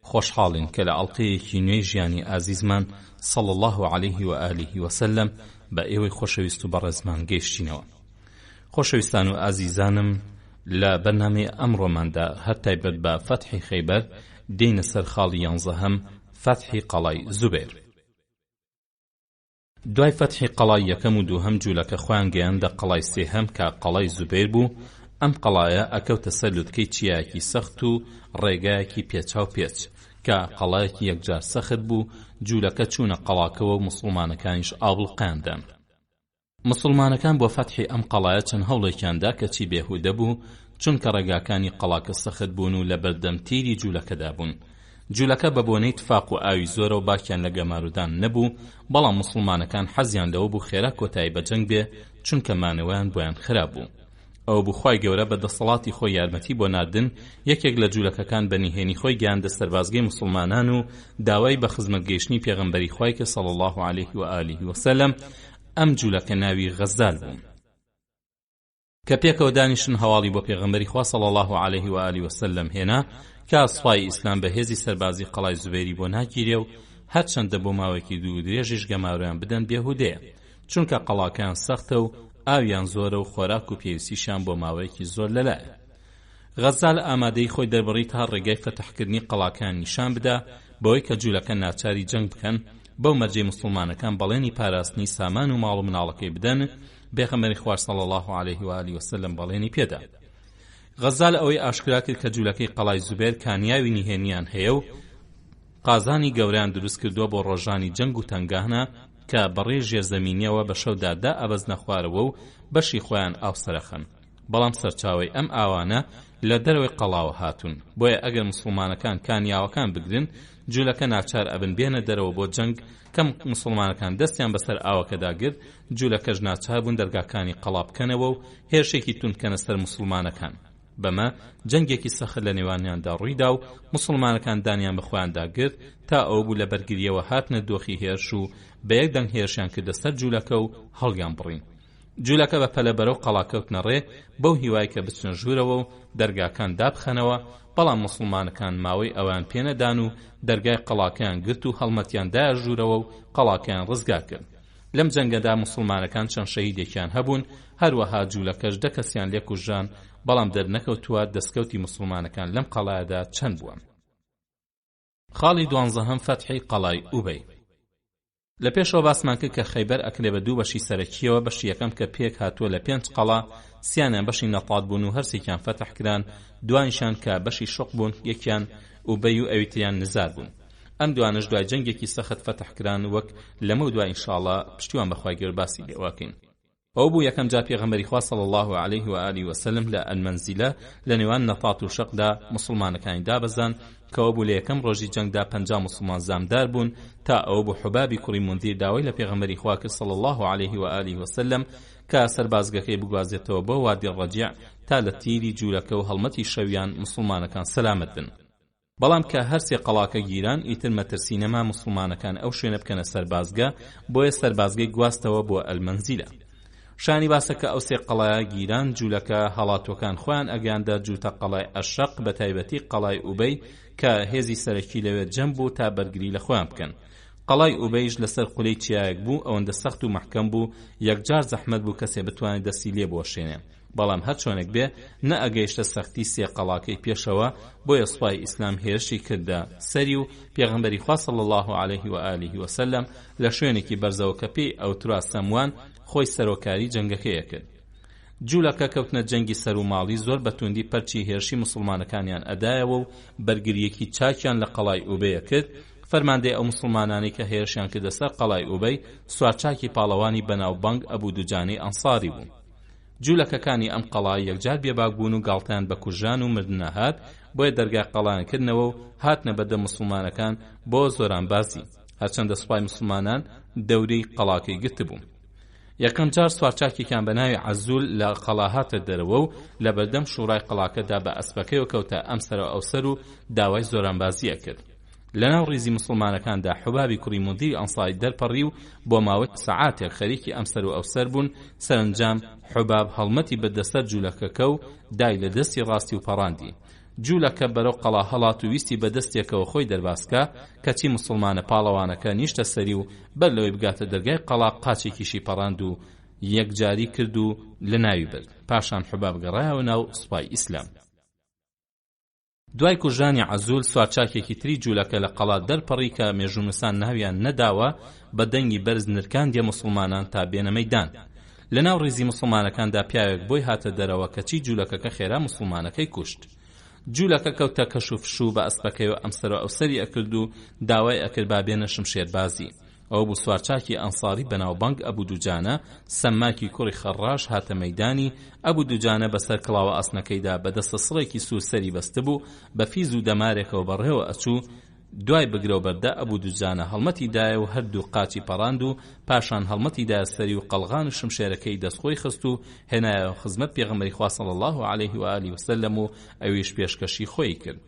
خۆشحاڵین کە لە ئەڵقەیەکی نوێی ژیانی ئازیزمان صلی الله عليه و آله وسلم بە ئێوەی خۆشەویست و بەڕێزمان گەیشتینەوە. خۆشەویستان و ئازیزانم، لە بەرنامەی ئەمڕۆماندا هەر تایبەت بە فەتحی خەیبەر دێینە سەر خاڵی 11 فەتحی قەڵای زوبەیر. دوای فەتحی قەڵای یەکەم و دووهەم جوولەکە خۆیان گەیاندە قەڵای سێهەم کە قەڵای زوبەیر بوو. ئەم قەڵایە ئەکەوتە سەر لوتکەی چیایەکی سەخت و ڕێگایەکی پێچاو پێچ کە قەڵایەکی یەکجار سەخت بوو. جوولەکە چوونە قەڵاکەوە و مسلمانەکانیش ئابڵقیاندان. مسلمانەکان بۆ فەتحی ئەم قەڵایە چەند هەوڵێکیاندا کەچی بێهودە بوو، چونکە ڕێگاکانی قەڵاکە سەخت بوون و لە بەردەم تیری جوولەکەدا بوون. جوولەکە بە بۆنەی تفاق و ئاوی زۆرە و باکیان لە گەمارودان نەبوو، بەڵام مسلمانەکان حەزیان لەوە بوو خێرا کۆتایی بە جەنگ بێ، چونکە مانەوەیان بۆیان خراپ بوو. ئەو بخوای گەورە بە دەسەڵاتی خۆی یارمەتی بۆ ناردن یەکێک لە جوولەکەکان بەنیهێنی خۆی گەیاندە سەربازگەی مسلمانان و داوای بە خزمەتگەیشتنی پێغەمبەری خوای کە صلی الله عليه و آله وسلم. ئەم جوولەکە ناوی غەزال بوو کە پێکەوە دانیشتن هەواڵی بۆ پێغەمبەری خوا صلی الله عليه و آله وسلم هێنا کە ئەسوای ئیسلام بە هێزی سەربازی قەڵای زوبەیری بۆ ناگیرێ و هەرچەندە بۆ ماوەیەکی دوو درێژیش گەمارویان بدەن بێهودەیە، چونکە قەڵاکەیان سەختە و ئاویان زۆرە و خۆراک و پێویستیشان بۆ ماوەیەکی زۆر لەلایە. غەزال ئامادەی خۆی دەربڕی تا ڕێگای فەتحکردنی قەڵاکان نیشان بدە بەوەی کە جوولەکە ناچاری جەنگ بکەن بەو مەرجەی موسڵمانەکان بەڵێنی پاراستنی سامان و ماڵ و مناڵەکەی بدەن. پێغەمبەری خوا صلی الله علیه و آله وسلم بەڵێنی پێدا. غەزال ئەوەی ئاشکرا کرد کە جوولەکەی قەڵای زوبێر کانیاوی نهێنیان هەیە و قازانی گەوریان دروست کردووە بۆ ڕۆژانی جەنگ و تەنگانە کە بەڕێ ژێرزەمینیەوە بە شەودادا ئەبەزنە خوارەوە و بەشی خۆیان ئاوسەرەخەن. بەڵام سەرچاوەی ئەم ئاوانە لە دەرەوەی قەڵاوە هاتوون، بۆیە ئەگەر مسلمانەکان کانیاوەکان بگرن جوولەکە ناچار ئەبن بێنە دەرەوە بۆ جەنگ. کەم مسلمانەکان دەستیان بەسەر ئاوەکەدا گرت جوولەکەش ناچار بوون دەرگاکانی قەڵا بکەنەوە و هێرشێکی توندکەنە سەر مسلمانەکان. بەمە جەنگێکی سەخت لە نێوانیاندا ڕوویدا و مسلمانەکان دانیان بەخۆیاندا گرت تا ئەو بوو لە بەرگریەوە هاتنە دۆخی هێرش و بە یەک دەنگ هێرشیان کردە سەر جوولەکە و هەڵیان بڕین. جوولەکە بە پەلە بەرەو قەڵاکەوتنە ڕێ بەو هیوای کە بچنە ژوورەوە و دەرگاکان دابخەنەوە. بەڵام مسلمانەکان ماوەی ئەوان پێنەدان و دەرگای قەڵاکەیان گرت و هەڵمەتیاندایە ژوورەوە و قەڵاکەیان ڕزگار کرد. لەم جەنگەدا مسلمانەکان چەند شەهیدێکیان هەبوون، هەروەها جوولەکەش دە کەسیان لێکوژان، بەڵام دەرنەکەوتووە دەستکەوتی مسلمانەکان لەم قەڵایەدا چەند بووە. خاڵی 12 فەتحی قەڵای ئوبەی. لە پێشەوە باسمان کرد کە خەیبەر ئەکرێ بە دوو بەشی سەرەکیەوە، بەشی یەکەم کە پێک هاتووە لە 5 قەڵا سیانیان بەشی نەتات بوون و هەرسێکیان فەتح کران، دوانیشان کە بەشی شق بوون، یەکیان ئوبەی و ئەویتریان نزار بوون. ئەم دوانش دوای جەنگێکی سەخت فەتح کران، وەک لەمە دوای ئینشاءڵڵا پشتیوان بەخوای گەور باسی لێواکەین. ئەو بوو یەکەم جا پێغەمبەری خوا صلی الله علیه و آله وسلم لە ئەلمەنزیلە لە نێوان نەتات و شقدا مسلمانەکانی دابەزان کەەوە بوو لە یەکەم ڕۆژی جەنگدا 50 مسلمان زامدار بوون تا ئەو بوو حوبابی کوڕی مندیر داوای لە پێغەمبەری خوا کرد صلی الله علیه و آله وسلم کە سەربازگەکەی بگوازێتەوە بۆ وادی ڕەجیع تا لە تیری جوولەکە و هەڵمەتی شەویان مسلمانەکان سەلامەت بن. بەڵام کە هەرسێ قەڵاکە گیران ئیتر مەترسی نەما مسلمانەکان ئەو شوێنە بکەنە سەربازگە، بۆیە سەربازگەی گواستەوە بۆ ئەلمەنزیلە. شانی باسەکە ئەو سێ قەڵایە گیران جوولەکە هەڵاتۆکان خۆیان ئەگەیاندە جووتە قەڵای ئەشەق، بە تایبەتی قەڵای ئوبەی کە هێزی سەرەکی لەوێ جەم بوو تا بەرگری لە خۆیان بکەن. قەڵای ئوبەیش لەسەر قولەی چیایەک بوو، ئەوەندە سەخت و محکەم بوو یەکجار زەحمەت بوو کەسێ بتوانێت دەستی لێ بوەشێنێ. بەڵام هەر چۆنێک بێ نە ئەگەیشتە سەختی سێ قەڵاکەی پێشەوە، بۆیە سوپای ئیسلام هێرشی کردە سەری و پێغەمبەری خوا صلی الله علیه و آله وسلم لە شوێنێکی بەرزەوە کە پێی ئەوترا سەموان خۆی سەرۆکاری جەنگەکەیە کرد. جوولەکە کەوتنە جەنگی سەر و ماڵی زۆر بە توندی پەرچی هێرشی مسلمانەکانیان ئەدایەوە و بەرگریەکی چاکیان لە قەڵای ئوبەیە کرد. فەرماندەی ئەو مسلمانانی کە هێرشیان کردە سەر قەڵای ئوبەی سوارچاکی پاڵەوانی بەناوبانگ ئەبوو دوجانەی ئەنساری بوو. جوولەکەکانی ئەم قەڵای یەکجار بێباک بوون و گاڵتیان بە کوژان و مردنە هات، بۆیە دەرگای قەڵایانکردنەوە و هاتنە بەدە مسلمانەکان بۆ زۆرانبازی، هەرچەندە سوپای مسلمانان دەورەی قەڵاکەی گرتبوو. یەکەم جار سوارچاکێکیان بە ناوی عەزول لە قەڵا هاتە دەرەوە و لە بەردەم شوڕای قەڵاکەدا بە ئەسپەکەیەوە کەوتە ئەم سەرە ئەو سەر و داوای زۆرانبازیە کرد. لەناو ڕیزی مسلمانەکاندا حوبابی کوڕی مندیر ئەنساری دەرپەڕی و بۆ ماوەی سەعاتێک خەریکی ئەم سەر و ئەو سەر بوون. سەرنجام حوباب هەڵمەتی بەدەسەر جوولەکەکە و دای لە دەستی ڕاستی و پەڕاندی. جوولەکە بەرەو قەڵا هەڵات و ویستی بەدەستێکەوە خۆی دەرباسکە، کەچی مسلمانە پاڵەوانەکە نیشتە سەری و بەر لەوەی بگاتە دەرگای قەڵا قاچێکیشی پەڕاند و یەکجاری کرد و لە ناوی برد. پاشان حوباب گەڕایەوە ناو سوپای ئیسلام. دوای کوژانی عەزول سوارچاکێکی تری جوولەکە لە قەڵا دەرپەڕی کە مێژوونوسان ناویان نەداوە، بە دەنگی بەرز نرکاندیە مسلمانان تا بێنە مەیدان. لەناو ڕیزی مسلمانەکاندا پیاوێک بۆی هاتە دەرەوە کەچی جوولەکەکە خێرا مسلمانەکەی کوشت. جوولەکە کەوتە کەش و فشوو بە ئەسپەکەیەوە ئەمسەرە ئەو سەری ئەکرد و داوای ئەکرد با بێنە شمشێربازی. ئەو بوو سوارچاکی ئەنساری بەناوبانگ ئەبوو دوجانە سەماکی کوڕی خەڕاش هاتە مەیدانی. ئەبوو دوجانە بەسەر کڵاوە ئەسنەکەیدا بەدەستە سڕێکی سوور سەری بەستە بوو، بە فیز و دەمارێکەوە بەڕێوە ئەچوو. دوای بگرەوە بەردە ئەبوو دوجانە هەڵمەتی دایە و هەردوو قاچی پەڕاند و پاشان هەڵمەتی دایە سەری و قەڵغان و شمشێرەکەی دەستخۆی خست و هێنایەوە خزمەت پێغەمبەری خوا صلی الله علیه و آله وسلم و ئەویش پێشکەشی خۆی کرد.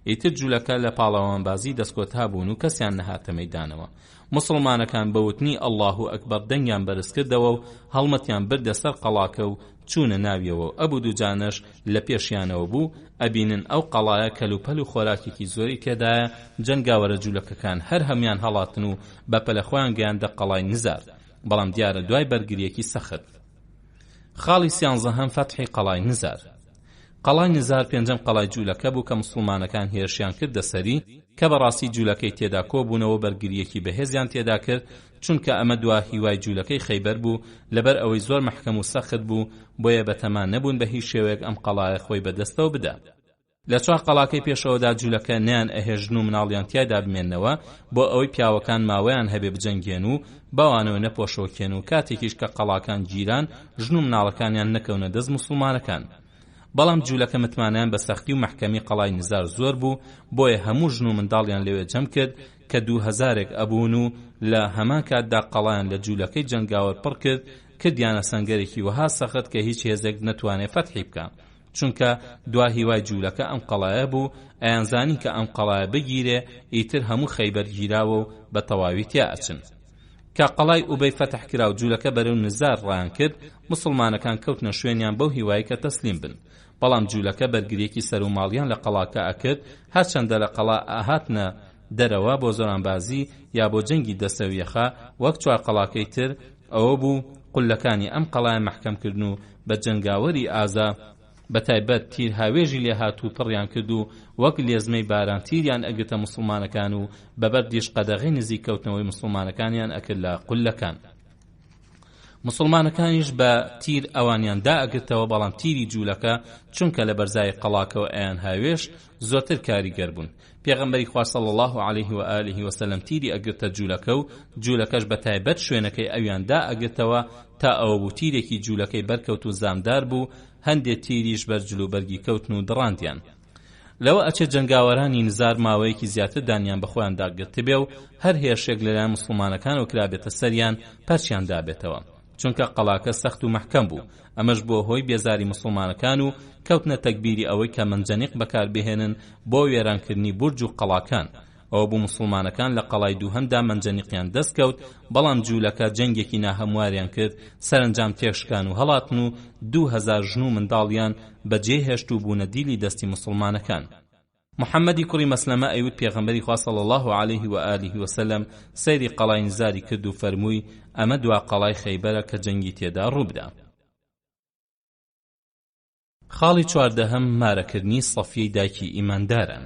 ئیتر جوولەکە لە پاڵەوانبازی دەستکۆتا بوون و کەسیان نەهاتە مەیدانەوە. مسلمانەکان بەوتنی ئەڵڵاهو ئەکبەر دەنگیان بەرز کردەوە و هەڵمەتیان بردە سەر قەڵاکە و چوونە ناویەوە. ئەبوو دوجانەش لە پێشیانەوە بوو، ئەبینن ئەو قەڵایە کەلوپەل و خۆراکێکی زۆری تێدایە. جەنگاوەرە جوولەکەکان هەر هەمیان هەڵاتن و بەپەلە خۆیان گەیاندە قەڵای نزار، بەڵام دیارە دوای بەرگریەکی سەخت. خاڵی 13 فەتحی قەڵای نزار. قەڵای نزار پێنجەم قەڵای جوولەکە بوو کە موسڵمانەکان هێرشیان کردە سەری کە بەڕاستی جوولەکەی تێدا کۆبوونەوە بەرگریەکی بەهێزیان تێدا کرد چونکە ئەمە دوا هیوای جوولەکەی خەیبەر بوو لەبەر ئەوەی زۆر مەحکەم و سەخت بوو بۆیە بەتەمان نەبوون بە هیچ شێوەیەک ئەم قەڵایە خۆی بەدەستەوە بدا. لە چوار قەڵاکەی پێشەوەدا جوولەکە نیان ئەهێژن و مناڵیان تیایدا بمێننەوە بۆ ئەوەی پیاوەکان ماوەیان هەبێ بجەنگێن و باوانەوە نەپۆشۆکێن و کاتێکیش کە قەڵاکان گیران ژن و مناڵەکانیان نەکەونە دەست موسڵمانەکان. بەڵام جوولەکە متمانیان بە سەختی و محکەمی قەڵای نزار زۆر بوو بۆیە هەموو ژن و منداڵیان لەوێ جەم کرد کە 2000 ئەبوون و لە هەمان کاتدا قەڵایان لە جوولەکەی جەنگاوەر پڕ کرد کردیانە سەنگەرێکی وەها سەخت کە هیچ هێزێک نەتوانێت فەتحی بکە چونکە دوا هیوای جوولەکە ئەم قەڵایە بوو ئەیانزانی کە ئەم قەڵایە بگیرێ ئیتر هەموو خەیبەر گیراوە و بە تەواوی تیا ئەچن. کە قەڵای ئوبەی فەتح کرا و جوولەکە بەرەو نزار ڕایان کرد مسلمانەکان کەوتنە شوێنیان بەو هیوایی کە تەسلیم بن. بەڵام جوولەکە بەرگریەکی سەر و ماڵیان لە قەڵاکە ئەکرد هەرچەندە لە قەڵا ئاهاتنە دەرەوە بۆ زۆرانبازی یا بۆ جەنگی دەسەویەخە وەک چوار قەڵاکەی تر ئەوە بوو قولەکانی ئەم قەڵایە محکەمکردن و بە جەنگاوەری ئازا بەتایبەت تیر هاوێژی لێ هاتوو پڕیان کرد و وەک لێزمەی باران تیریان ئەگرتە موسڵمانەکان و بەبەر دیش قەدەغەی نزیک کەوتنەوەی موسڵمانەکانیان ئەکرد لە قولەکان. موسڵمانەکانیش بە تیر ئەوانیان دا ئەگرتەوە بەڵام تیری جوولەکە چونکە لە بەرزای قەڵاکەوە ئەیان هاوێش زۆرتر کاریگەر بوون. پێغەمبەری خوا صلی الله علیه و آله و سلم تیری ئەگرتە جوولەکە و جوولەکەش بەتایبەت شوێنەکەی ئەویان دا ئەگرتەوە تا ئەوە بوو تیرێکی جوولەکەی بەرکەوت و زامدار بوو هەندێک تیریش بەر جلوبەرگی کەوتن و دڕاندیان. لەوە ئەچێت جەنگاوەرانی نزار ماوەیەکی زیاتر دانیان بەخۆیان داگرت بێ و هەر هێرشێک لەلایەن موسڵمانەکانەوە کرابێتە سەریان پەرچیان دابێتەوە چونکە قەڵاکە سەخت و محکەم بوو. ئەمەش بۆ هۆی بێزاری موسڵمانەکان و کەوتنە تەکبیری ئەوەی کە منجەنیق بەکاربهێنن بۆ وێرانکردنی بورج و قەڵاکان. ئەوە بوو موسڵمانەکان لە قەڵای دووهەمدا منجەنیقیان دەستکەوت بەڵام جوولەکە جەنگێکی ناهەمواریان کرد سەرنجام تێشکان و هەڵاتن و 2000 ژن و منداڵیان بەجێهێشت و بوونە دیلی دەستی موسڵمانەکان. محەممەدی کوڕی مەسلەمە ئەیوت پێغەمبەری خوا صلی الله عليه و آله و سلم سەیری قەڵای نزاری کرد و فەرمووی ئەمە دوا قەڵای خەیبەرە کە جەنگی تێدا ڕووبدا. خاڵی چواردەهەم مارەکردنی سەفیەی دایکی ئیمانداران.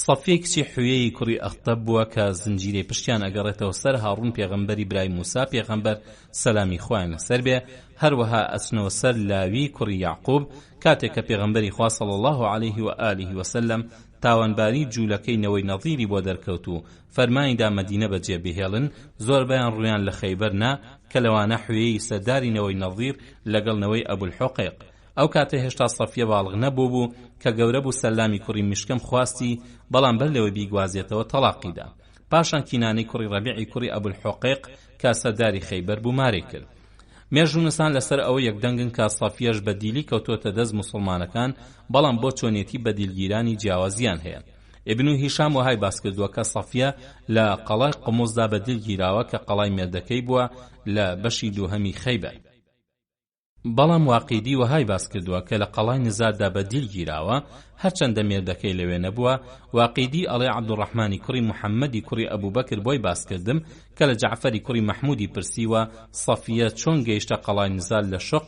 سەفیەی کچی حوێی کوڕی ئەختەب بووە کە زنجیرەی پشتیان ئەگەڕێتەوە سەر هاڕون پێغەمبەری برای موسا پێغەمبەر سەلامی خوایان لەسەر بێ هەروەها ئەچنەوە سەر لاوی کوڕی یعقوب کاتێک کە پێغەمبەری خوا صلی الله عليه و آله و سلم تاوانباری جوولەکەی نەوەی نەظیری بۆ دەرکەوت و فەرمانیدا مەدینە بەجێ بهێڵن زۆربەیان ڕویان لە خەیبەر نا کە لەوانە حوێی سەرداری نەوەی نەظیر لەگەڵ نەوەی ئەبولحوقیق. ئەو کاتە هێشتا سەفیە باڵغ نەبوو بوو کە گەورە بوو سەلامی کوڕی میشکەم خواستی بەڵام بەر لەوە بیگوازێتەوە تەلاقیدا. پاشان کینانەی کوڕی ڕەبیعی کوڕی ئەبولحوقیق کە سەرداری خەیبەر بوو مارێ کرد. مێژوونەسان لەسەر ئەوە یەکدەنگن کە سەفیەش بەدیلی کەوتوتە دەست موسڵمانەکان بەڵام بۆ چۆنیەتی بەدیلگیرانی جیاوازیان هەیە. ئیبن هیشام وهای باس کردووە کە سەفیە لە قەڵای قموزدا بەدیلگیراوە کە قەڵای مێردەکەی بووە لە بەشی دووهەمی خەیبەر. بەڵام واقیدی وهای باس کردووە کە لە قەڵای نزاردا بەدیل گیراوە هەرچەندە مێردەکەی لەوێ نەبووە. واقیدی ئەڵێ عەبدوڕەحمانی کوڕی محەممەدی کوڕی ئەبوبەکر بۆی باس کردم کە لە جەعفەری کوڕی مەحموودی پرسیوە سەفیە چۆن گەیشتە قەڵای نزار لە شق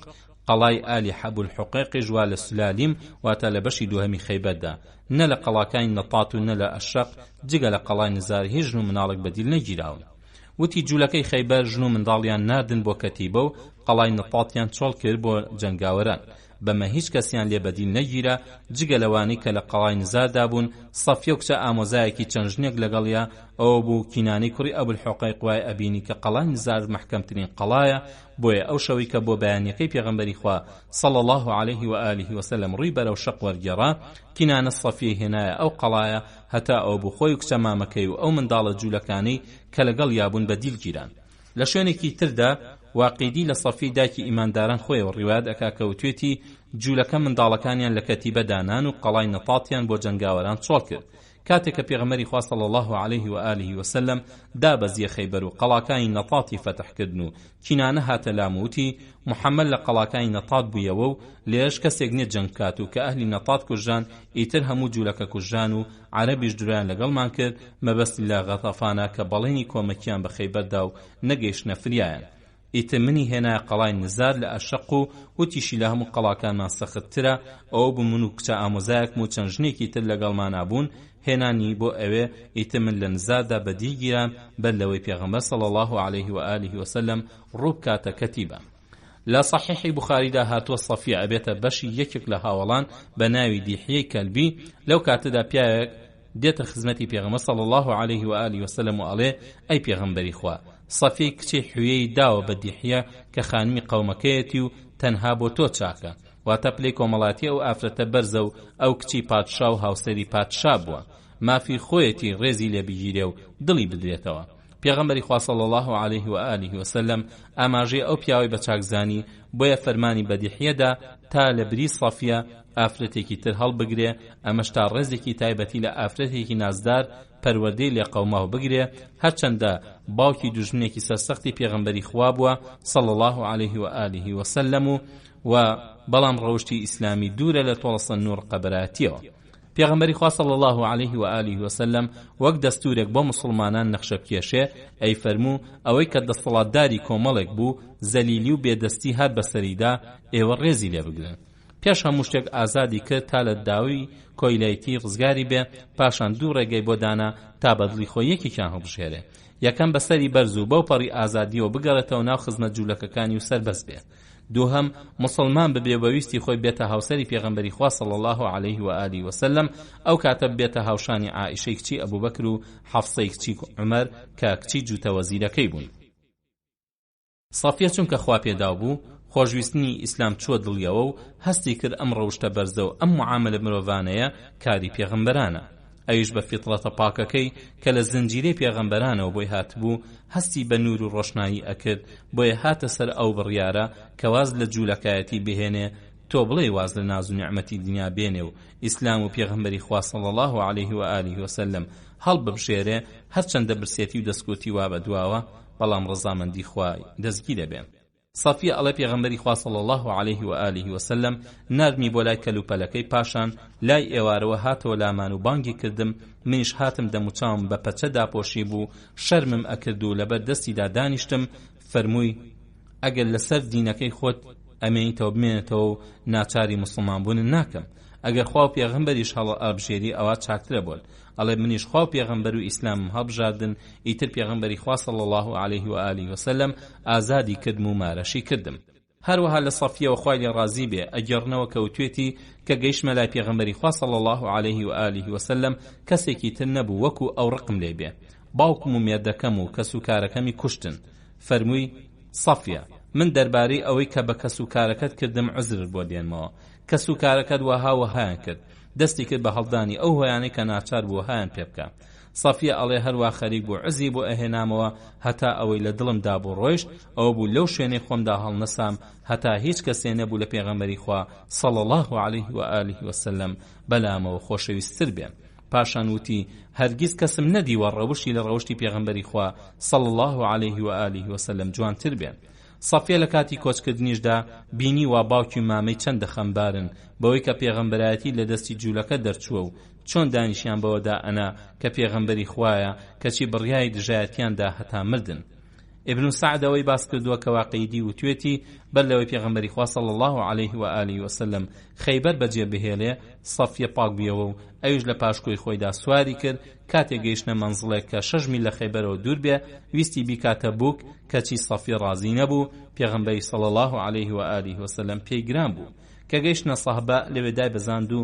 قەڵای ئالی ئەبولحوقیقی ژوا لە سولالیم واتە لە بەشی دووهەمی خەیبەردا نە لە قەڵاکانی نەطات و نە لە ئەشەق جگە لە قەڵای نزار هیچ ژن و مناڵێک بەدیل نەگیراون. وتی جوولەکەی خەیبەر ژن و منداڵیان ناردن بۆ کەتیبە و قەڵای نەطاتیان چۆڵ کرد بۆ جەنگاوەران بەمە هیچ کەسیان لێ بەدیل نەگیرە جگە لەوانەی کە لە قەڵای نزاردا بوون. سەفیە و کچە ئامۆزایەکی چەند ژنێک لەگەڵیا ئەوە بوو کینانەی کوڕی ئەبولحوقیق وای ئەبینی کە قەڵای نزار محکەمترین قەڵایە بۆیە ئەو شەوی کە بۆ بەیانیەکەی پێغەمبەری خوا صلی الله عليه و آله و سلم ڕووی بەرەو شەق وەرگێڕا کینانە سەفیە هێنایە ئەو قەڵایە هەتا ئەو بوو خۆی و کچە مامەکەی و ئەو منداڵە جوولەکانەی کە لەگەڵ یابوون بەدیل گیران. لە شوێنێکی تردا واقیدی لە سەفی دایکی ئیمانداران خۆیەوە ڕیوایەت ئەکا کە وتوێتی جوولەکە منداڵەکانیان لە کەتیبە دانان و قەڵای نەطاتیان بۆ جەنگاوەران چۆڵ کرد. کاتێک کە پێغەمبەری خوا صلی الله عليه و آله و سلم دابەزیە خەیبەر و قەڵاکانی نەطاتی فەتحکردن و کینانە هاتە لاموتی محەممەد لە قەڵاکانی نەطات بوویەوە و لێش کەسێک نیە جەنگ کات و کە ئەهلی نەطات کوژان ئیتر هەموو جوولەکە کوژان و عەرەبیش درویان لەگەڵمان کرد مەبەستی لە غەتەفانە کە بەڵێنی کۆمەکیان بە خەیبەردا و نەگەیشتنە فریایان. ئیتر منی هێنایە قەڵای نزار لە ئەشق و وتیشی لە هەموو قەڵاکانمان سەختترە، ئەوە بوو من و کچە ئامۆزایەکم و چەند ژنێکی تر لەگەڵمانە بوون، هێنانی بۆ ئەوێ ئیتر من لە نزاردا بەدیگیران بەر لەوەی پێغەمبەر صلی الله عليه و آله وسلم ڕوو بکاتە کەتیبە. لە صحیحی بوخاریدا هاتووە سەفیە ئەبێتە بەشی یەکێک لە هاوڵان بە ناوی دیحیەی کەلبی. لەو کاتەدا پیاوێک دێتە خزمەتی پێغەمبەر صلی الله عليه و آله وسلم و ئەڵێ ئەی پێغەمبەری خوا، سەفیەی کچی حوێی داوە بە دیحیە کە خانمی قەومەکەیەتی و تەنها بۆ تۆ چاکە، واتە پلەی کۆمەڵاتی ئەو ئافرەتە بەرزە و ئەو کچی پادشا و هاوسەری پادشا بووە، مافی خۆیەتی ڕێزی لێ بگیرێ و دڵی بدرێتەوە. پێغەمبەری خوا صلی الله عليه و آله وسلم ئاماژەی ئەو پیاوەی بە چاکزانی بۆیە فەرمانی بە دیحیەدا تا لە بری سەفیە ئافرەتێکی تر هەڵبگرێ، ئەمەش تا ڕێزێکی تایبەتی لە ئافرەتێکی نازدار پەروەردەی لێ قەوماو بگرێ، هەرچەندە باوکی دوژمنێکی سەرسەختی پێغەمبەری خوا بووە صلی الله عليه و آله وسلم و بەڵام ڕەوشتی ئیسلامی دوورە لە تۆڵە نور قەبەراتیەوە. پێغەمبەری خوا صلی الله عليه و آله وسلم وەک دەستورێک بۆ مسلمانان نەخشە بکێشێ، ئەی فەرموو ئەوەی کە دەسەڵاتداری کۆمەڵێک بوو زەلیلی و بێدەستی هات بەسەریدا، ئێوە ڕێزی لێ بگرن. پێش هەموو شتێک ئازادی کرد تا لە داوی کۆیلایەتی ڕزگاری بێ، پاشان دوو ڕێگەی بۆ دانا تا بەدڵی خۆی یەکێکیان هەڵبژێرێ، یەکەم بەسەری بەرز و بەو پەڕی ئازادیەوە بگەڕێتەوە ناو خزمەت جوولەکەکانی و سەربەست بێ. دووهەم مسلمان ببێ بەویستی خۆی بێتە هاوسەری پێغەمبەری خوا صلی الله عليه و آله وسلم، ئەو کاتە بێتە هاوشانی عائیشەی کچی ئەبوبەکر و حەفسەی کچی عومەر کە کچی جوتە وەزیرەکەی بوون. سەفیە چونکە خوا پێدا بوو، خۆشویستنی ئیسلام چووە دڵیەوە و هەستی کرد ئەم ڕەوشتە بەرزە و ئەم معاملە مرۆڤانەیە کاری پێغەمبەرانە. ئەویش بە فیترەتە پاکەکەی کە لە زنجیرەی پێغەمبەرانەوە بۆی هاتبوو، هەستی بە نور و ڕۆشنایی ئەکرد، بۆیە هاتە سەر ئەو بڕیارە کە واز لە جوولەکایەتی بهێنێ، تۆ بڵێ واز لە ناز و نیعمەتی دنیا بێنێ و ئیسلام و پێغەمبەری خوا صلی الله عليه و آله وسلم هەڵببژێرێ، هەرچەندە برسێتی و دەستکوتی وا بەدواوە، بەڵام ڕەزامەندی خوای دەستگیرە بێ. سەفیە ئەڵێ پێغەمبەری خوا صلی الله عليه و آله وسلم نرمی بۆ لای کەلوپەلەکەی، پاشان لای ئێوارەوە هاتەوە لامان و بانگی کردم، منیش هاتم دەموچاوم بە پەچە داپۆشی بوو، شەرمم ئەکرد و لەبەر دەستیدا دانیشتم. فەرمووی ئەگەر لەسەر دینەکەی خۆت ئەمێنیتەوە بمێنێتەوە و ناچاری مسلمان بوونن ناکەم، ئەگەر خوا و پێغەمبەریش هەڵ ئابژێری ئەوە چاکترە بۆن. ئەڵێ منیش خوا و پێغەمبەر و ئیسلامم هەڵبژاردن، ئیتر پێغەمبەری خوا صلی الله عليه و آله وسلم ئازادی کردم و مارەشی کردم. هەروەها لە سەفیەوە خوای لێ ڕازی بێ ئەگەڕنەوە کەوتوێتی کە گەیشتمە لای پێغەمبەری خوا صلی الله عليه و آله وسلم کەسێکی تر نەبوو وەکو ئەو ڕقم لێ بێ، باوکم و مێردەکەم و کەسوکارەکەمی کوشتن. فەرمووی سەفیە، من دەربارەی ئەوەی کە بە کەسوکارەکەت کردم عوزرت بۆ دێنمەوە، کەسوکارەکەت وەها وەهایان کرد، دەستی کرد بە هەڵدانی ئەو هۆیانەی کە ناچار بوو هایان پێ بکە. سەفیە ئەڵێ هەروە خەریک بوو عزی بۆ ئەهێنامەوە، هەتا ئەوەی لە دڵمدا بوو ڕۆیشت، ئەوە بوو لەو شوێنەی خۆمدا هەڵنەسام، هەتا هیچ کەسێ نەبوو لە پێغەمبەری خوا صلی الله عليه و آله وسلم بەلامەوە خۆشەویستتر بێ. پاشان وتی هەرگیز کەسم نەدیوە ڕەوشی لە ڕەوشتی پێغەمبەری خوا صلی الله عليه و آله وسلم جوانتر بێ. سەفیە لە کاتی کۆچکردنیشدا بینی وا باوکی مامەی چەندە خەمبارن بەوەی کە پێغەمبەرایەتی لە دەستی جوولەکە دەرچووە و چۆن دانیشیان بەوەدا ئەنا کە پێغەمبەری خوایە، کەچی بڕیای دژایەتیاندا هەتا مردن. ابن سعد ئەوەی باس کردووە کە واقعیدی و توێتی بەر لەوەی پێغەمبەری خوا صلی الله عليه و آله وسلم خەیبەر بەجێ بهێڵێ، سەفیە پاک بیەوە و ئەویش لە پاشکۆی خۆیدا سواری کرد. کاتێک گەیشتە مەنزڵێک کە 6 میل لە خەیبەرەوە دوور بێ، ویستی بیکاتە بووک، کەچی سەفیە ڕازی نەبوو. پێغەمبەری صلی الله عليه و آله وسلم پێی گران بوو. کە گەیشتنە سەحبە لەوێ دای بەزاند و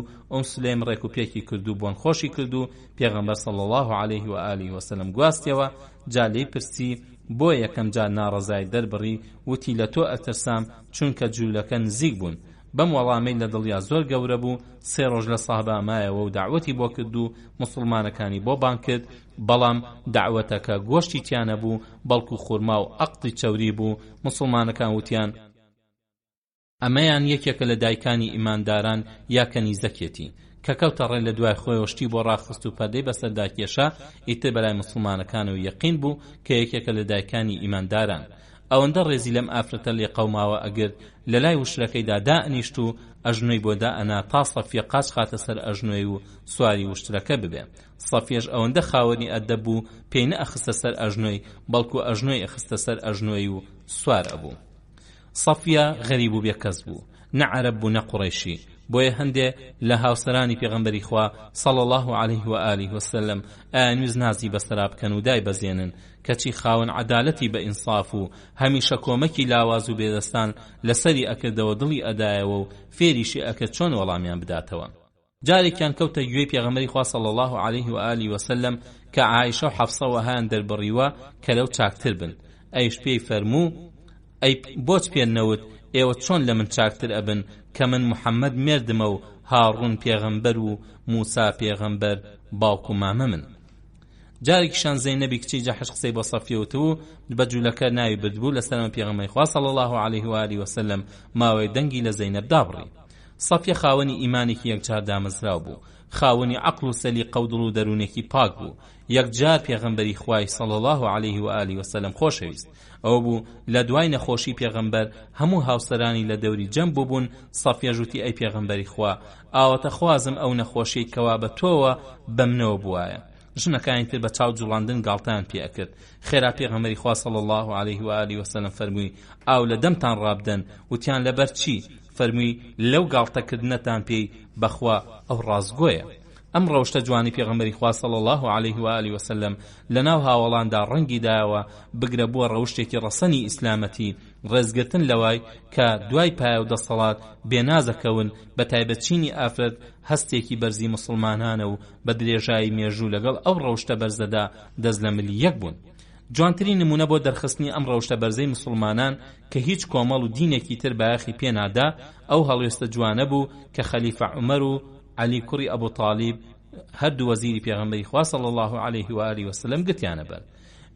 سولەیم ڕێک و پێکی کرد و بۆن خۆشی کرد و پێغەمبەر صلی الله عليه و آله وسلم گواستیەوە. جا لێی پرسی بۆ یەکەم جار ناڕەزای دەربڕی، وتی لە تۆ ئەترسام چونکە جوولەکە نزیک بوون. بەم وەڵامەی لە دڵیا زۆر گەورە بوو. 3 ڕۆژ لە سەحبە مایەوە و داعوەتی بۆ کرد و مسلمانەکانی بۆ بان کرد، بەڵام داعوەتەکە گۆشتی تیانە بوو، بەڵکو خورما و ئەقتی چەوری بوو. مسلمانەکان وتیان ئەمەیان یەکێکە لە دایکانی ئیمانداران یا کەنیزەکێتی، کە کەوتە ڕێ لە دوای خۆی شتی بۆ ڕاخست و پەردەی بەسەردا کێشا. ئیتر بەلای مسلمانەکانەوە یەقین بوو کە یەکێکە لە دایکانی ئیمانداران. ئەوەندە ڕێزی لەم ئافرەتە لێ قەوماوە ئەگەر لە لای وشترەکەیدا دائنیشت و ئەژنۆی بۆ دائەنا تا سەفیە قاچ خاتە سەر ئەژنۆی و سواری وشترەکە ببێ. سەفیەش ئەوەندە خاوەنی ئەدەب بوو پێی نەئەخستە سەر ئەژنۆی بەڵکو ئەژنۆی ئەخستە سەر ئەژنۆی و سوار ئەبوو. سەفیە غەریب و بێکەس بوو، نە عەرەب بوو نە قوڕەیشی، بۆیە هەندێ لە هاوسەرانی پێغەمبەری خوا صلی الله عليه و آله وسلم ئانویز نازی بەسەرا بکەن و دای بەزێنن کەچی خاوەن عەدالەتی بە ئینصاف و هەمیشە کۆمەکی لاواز و بێدەستان لەسەری ئەکردەوە دڵی ئەدایەوە و فێریشی ئەکرد چۆن وەڵامیان بداتەوە. جارێکیان کەوتە گوێی پێغەمبەری خوا صلی الله عليه و آله وسلم کە عایشە و حەفسە وەهان دەربڕیوە کە لەو چاکتر بن. ئەیش پێی فەرموو ئەی بۆچ پێ نەوت ئێوە چۆن لە من چاکتر ئەبن کە من محەممەد مێردمە و هاڕون پێغەمبەر و موسا پێغەمبەر باوکو مامە من. جارێکیشان زەینەبی کچی جەحش قسەی بۆ سەفیەوت و بە جوولەکە ناوی بردبوو لەسەرەوە پێغەمبەری خوا صلی الله عليه و آله وسلم ماوەی دەنگی لە زەینەب دابڕی. سەفیە خاوەنی ئیمانێکی یەکجار دامەزراو بوو، خاوەنی عەقڵ و سەلیقە و دڵ و دەروونێکی پاک بوو، یەکجار پێغەمبەری خوای صلی الله عليه و آله وسلم خۆشەویست. ئەو بوو لە دوای نەخۆشی پێغەمبەر هەموو هاوسەرانی لە دەوری جەم بوون. سەفیە ژووتی ئەی پێغەمبەری خوا ئاوەتە خوازم ئەو نەخۆشی کەوا بە تۆوە بەمنەوە بوایە. ژنەکانی تر بە چاو جوڵاندن گاڵتان پێ ئەکرد. خێرا پێغەمبەری خوا صلی الله عليه و آله وسلم فەرمووی ئاو لە دەمتان ڕابدەن وتیان لەبەر چی؟ فەرمووی لەو گاڵتەکردنەتان پێی بەخوا ئەو ڕازگۆیە. ئەم ڕەوشتە جوانی پێغەمبەری خوا صلی الله عليه و آله وسلم لەناو هاوڵاندا ڕەنگی دایەوە بگرە بووە ڕەوشتێکی ڕەسەنی ئیسلامەتی، ڕێزگرتن لەوای کە دوای پایە و دەسەڵات بێنازەکەون بە تایبەتچینی ئافرەت هەستێکی بەرزی مسلمانانە و بە درێژایی مێژوو لەگەڵ ئەو ڕەوشتە بەرزەدا دەست لە ملی یەک بوون. جوانترین نمونە بۆ دەرخستنی ئەم ڕەوشتە بەرزەی مسلمانان کە هیچ کۆمەڵ و دینێکی تر بایەخی پێنادا ئەو هەڵوێستە جوانە بوو کە خەلیفە عومەر و علی کوڕی ئەبو طالب هەردوو وەزیری پێغەمبەری خوا صلی الله عليه و آله وسلم گتیانە بەر.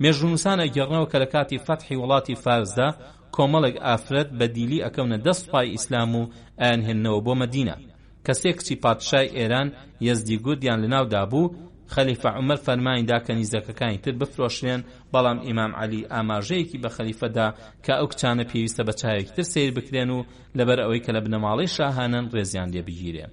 مێژوونووسان ئەگەڕنەوە کە لە کاتی فەتحی وڵاتی فارسدا کۆمەڵێک ئافرەت بە دیلی ئەکەونە دەست پای ئیسلام و ئایانهێننەوە بۆ مەدینە. کەسێک کچی پادشای ئێران یەزدی گوردیان لەناودا بوو. خەلیفە عومەر فەرمانیدا کە نیزەکەکانی تر بفرۆشرێن، بەڵام ئیمام عەلی ئاماژەیەکی بە خەلیفەدا کە ئەو کچانە پێویستە بە چاوێکی تر سیر بکرێن و لەبەر ئەوەی کە لە بنەماڵەی شاهانن ڕێزیان لێ بگیرێ.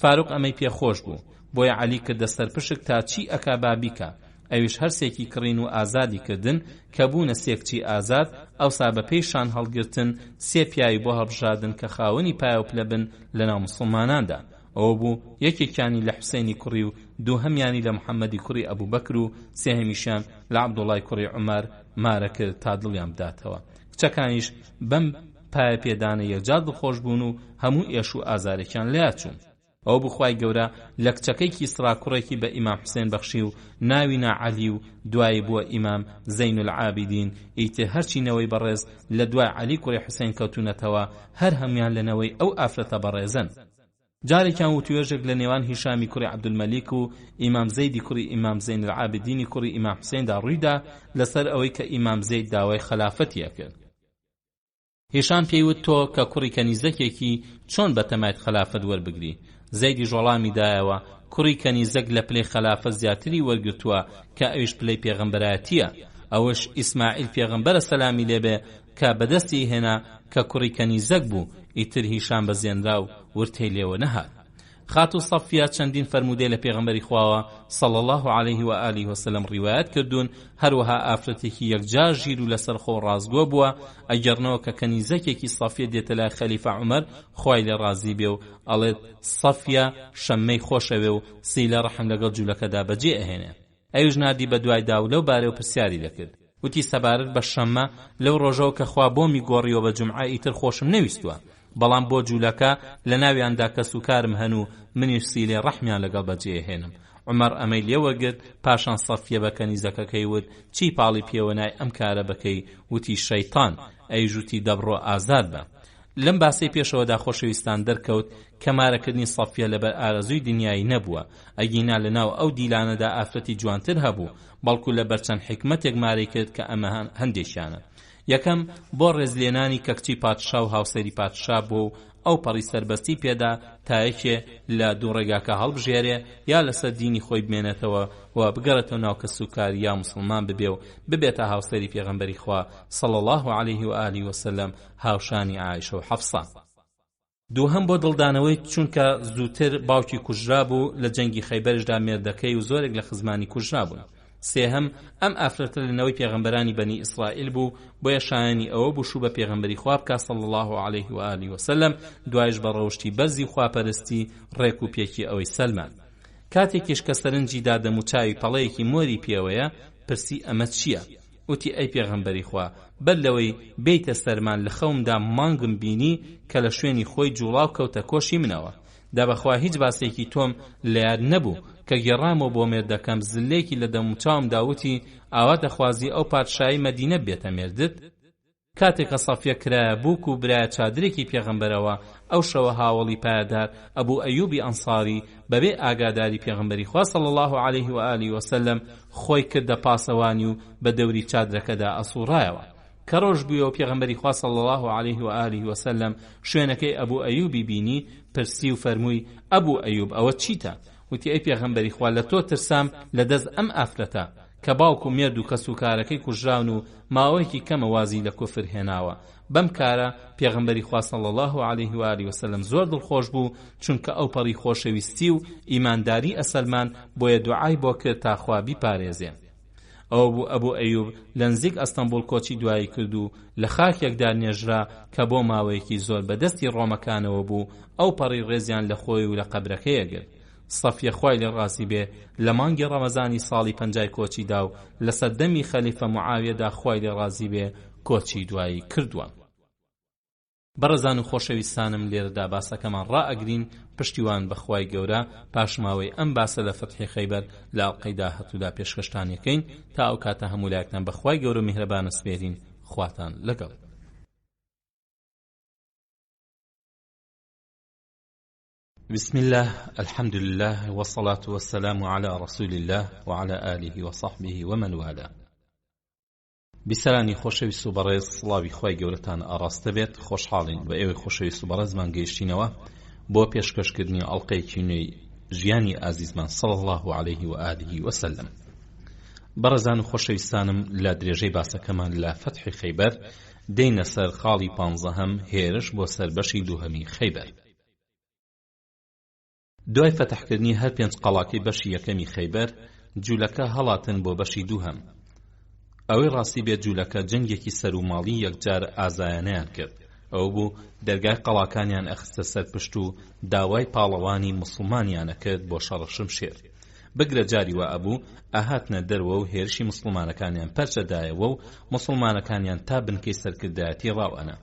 فاروق ئەمەی پێخۆش بوو، بۆیە عەلی کردە سەرپشک تا چی ئەکا بابیکە. ئەویش هەرسێکی کڕین و ئازادی کردن کە بوونە سێکچی ئازاد، ئەوسا بە پێیشان هەڵگرتن سێ پیاوی بۆ هەڵبژاردن کە خاوەنی پایە و پلە بن لەناو مسلماناندا. ئەوە بوو یەکێکیانی لە حوسێنی کوڕی و دووهەمیانی لە محەممەدی کوڕی ئەبوو بەکر و سێهەمیشیان لە عەبدوڵای کوڕی عومەر مارە کرد تا دڵیان بداتەوە. کچەکانیش بەم پایە پێدانە یەکجار دڵخۆش بوون و هەموو ئێش و ئازارێکیان لێچوون. ئەو بخوای گەورە لە کچەکەی کیسرا کوڕێکی بە ئیمام حوسێن بەخشی و ناوی ناعەلی و دوای بووە ئیمام زەین العابدین. ئیتر هەرچینەوەی بەڕێز لە دوای عەلی کوڕی حوسێن کەوتونەتەوە هەر هەمیان لەنەوەی ئەو ئافرەتە بەڕێزن. جارێکیان وتوێژێک لە نێوان هیشامی کوڕی عەبدولمەلیک و ئیمام زەیدی کوڕی ئیمام زەین العابدینی کوڕی ئیمام حوسێندا ڕوویدا لەسەر ئەوەی کە ئیمام زەید داوای خەلافەتیە کرد. هیشام پێیوت تۆ کە کوڕی کەنیزەکێکی چۆن بەتەمایت خەلافەت وەربگری؟ زەیدی ژۆڵامی دایەوە کوڕی کەنیزەک لە پلەی خەلافەت زیاتری وەرگرتووە کە ئەویش پلەی پێغەمبەرایەتیە. ئەوەش ئیسماعیل پێغەمبەرە سەلامی لێبێ کە بەدەستی هێنا کە کوڕی کەنیزەک بوو. ئیتر هیشام بەزێنرا و ورتەی لێوە نەهات. خاتو سەفیە چەندین فەرمودەی لە پێغەمبەری خواوە صلی الله عليه و آله وسلم ڕیوایەت کردوون. هەروەها ئافرەتێکی یەکجار ژیر و لەسەر خۆ ڕازگۆ بووە. ئەگەرنەوە کە کەنیزەکێکی سەفیە دێتە لای خەلیفە عومەر خوای لێ ڕازی بێ و ئەڵێت سەفیە شەممەی خۆشەوێ و سیلە ڕەحم لەگەڵ جوولەکەدا بەجێ ئەهێنێ. ئەویش نردی بە دوای دا و لەو بارەوە پرسیاری دەکرد. وتی سەبارەت بە شەممە لەو ڕۆژەوە کە خوا بۆمی گۆڕیەوە بە جومعە ئیتر خۆشم نەویستووە، بەڵام بۆ جوولەکە لە ناویاندا کە سوکارم هەن و منیش سیلێ ڕەحمیان لەگەڵ بەجێهێنم. عومەر ئەمەی لێوەگرت. پاشان سەفیە بە کەنیزەکەکەی وت چی پاڵی پێوە نای ئەم کارە بکەی؟ وتی شەیتان. ئەیژوتی دەبڕۆ ئازاد بە. لەم باسی پێشەوەدا خۆشەویستان دەرکەوت کە مارەکردنی سەفیە لەبەر ئارەزووی دنیایی نەبووە. ئەگینا لەناو ئەو دیلانەدا ئافرەتی جوانتر هەبوو، بەڵکو لەبەر چەند حکمەتێک مارەی کرد کە ئەمە هەندێکیانە. یەکەم بۆ ڕێزلێنانی کە کچی پادشا و هاوسەری پادشا بوو و ئەو پەڕی سەربەستی پێدا تا یەکێ لە دوو ڕێگاکە هەڵبژێرێ یا لەسەر دینی خۆی بمێنێتەوە و بگەڕێتەوە ناو کەس و کاری یا موسڵمان ببێ و ببێتە هاوسەری پێغەمبەری خوا صلی الله عليه و آله وسلم هاوشانی عایشە و حەفسە. دووهەم بۆ دڵدانەوەی چونکە زووتر باوکی کوژرا بوو لە جەنگی خەیبەرشدا مێردەکەی و زۆرێک لە خزمانی کوژرا بوون. سێهەم ئەم ئافرەتە لەنەوەی پێغەمبەرانی بەنی ئیسرائیل بوو بۆیە شایانی ئەوە بوو بە پێغەمبەری خوا بکات صلی الله عليه و آله وسلم دوایش بە ڕەوشتی بەرزی خواپەرستی ڕێک و پێکی ئەوەی سەلمان. کاتێکیش کە سەرنجی دادەم و چاوی پەڵەیەکی مۆری پێوەیە پرسی ئەمە چییە؟ وتی ئەی پێغەمبەری خوا بەر لەوەی بیتە سەرمان لە خەومدا مانگم بینی کە لە شوێنی خۆی جوڵاو کەوتە کۆشی منەوە دابەخوا هیچ باسێکی تۆم لە یاد نەبوو کە گێڕامەوە بۆ مێردەکەم زلێکی لە دەم و چاوم داوتی ئاوا دەخوازی ئەو پادشایی مەدینە بێتە مێردت. کاتێک کە سەفیە کرایە بووک و برایە چادرێکی پێغەمبەرەوە ئەو شەوە هاوڵی پایدار ئەبوو ئەیوبی ئەنساری بەبێ ئاگاداری پێغەمبەری خوا صلی الله عليه و آله وسلم خۆی کردە پاسەوانی و بە دەوری چادرەکەدا ئەسوڕایەوە. کە ڕۆژ بوویەوە پێغەمبەری خوا صلی الله عليه و آله وسلم شوێنەکەی ئەبوو ئەیوبی بینی پرسی و فەرمووی ئەبوو ئەیوب ئەوە چیتە؟ وتی ئەی پێغەمبەری خوا لە تۆ ترسام لە دەست ئەم ئافرەتە کە باوکو مێرد و کەس و کارەکەی کوژراون و ماوەیەکی کەمە وازی لە کوفر هێناوە. بەم کارە پێغەمبەری خوا صلی الله عليه و آله وسلم زۆر دڵخۆش بوو چونکە ئەو پەڕی خۆشەویستی و ئیمانداری ئەسەلمان بۆیە دوعای بۆ کرد تا خوا بیپارێزێ. ئەوە بوو ئەبوو ئەیوب لە نزیک ئەستەمبول کۆچی دوایی کرد و لە خاکێکدا نێژرا کە بۆ ماوەیەکی زۆر بەدەستی ڕۆمەکانەوە بوو ئەو پەڕی ڕێزیان لە خۆی و لە قەبرەکەیە گرت. سەفیە خوای لێ ڕازی بێ لە مانگی ڕەمەزانی ساڵی 50 کۆچیدا و لە سەردەمی خەلیفە معاویەدا خوای لێ ڕازی بێ کۆچی دوایی کردووە. بەڕێزان و خۆشەویستانم لێرەدا باسەکەمان ڕائەگرین پشتیوان بەخوای گەورە پاشماوەی ئەم باسە لە فەتحی خەیبەر لە ئەڵقەیدا هەتوودا پێشکەشتانیەکەین تا ئەو کاتە هەموو لایەکتان بەخوای گەورە میهرەبانە سپێرین. خواتان لەگەڵ. بسم الله الحمد لله والصلاة والسلام على رسول الله وعلى آله وصحبه ومن والاه. بسلانی خۆشەویست و بەڕێز سڵاوی خوای گەورەتان ئاڕاستە بێت. خۆشحاڵین بە ئێوەی خۆشەویست و بەڕێزمان گەیشتینەوە بۆ پێشکەشکردنی ئەڵقەیەکی نوێی ژیانی ئازیزمان صلی الله عليه و آله وسلم. بەڕێزان و خۆشەویستانم لە درێژەی باسەکەمان لە فەتحی خەیبەر دێینە سەر خاڵی 15هەم هێرش بۆ سەربەشی دووهەمی خەیبەر. دوای فەتحکردنی هەر 5 قەڵاکەی بەشی یەکەمی خەیبەر جوولەکە هەڵاتن بۆ بەشی دووهەم. ئەوەی ڕاستی بێت جوولەکە جەنگێکی سەر و ماڵی یەکجار ئازایانەیان کرد. ئەو بوو دەرگای قەڵاکانیان ئەخستە سەر پشت و داوای پاڵەوانی موسڵمانیانە کرد بۆ شەڕە شمشێر. بگرە جاری وا ئەبوو ئاهاتنە دەرەوە و هێرشی موسڵمانەکانیان پەرچەدایەوە و موسڵمانەکانیان تا بنکەی سەرکردایەتی ڕاوەنە.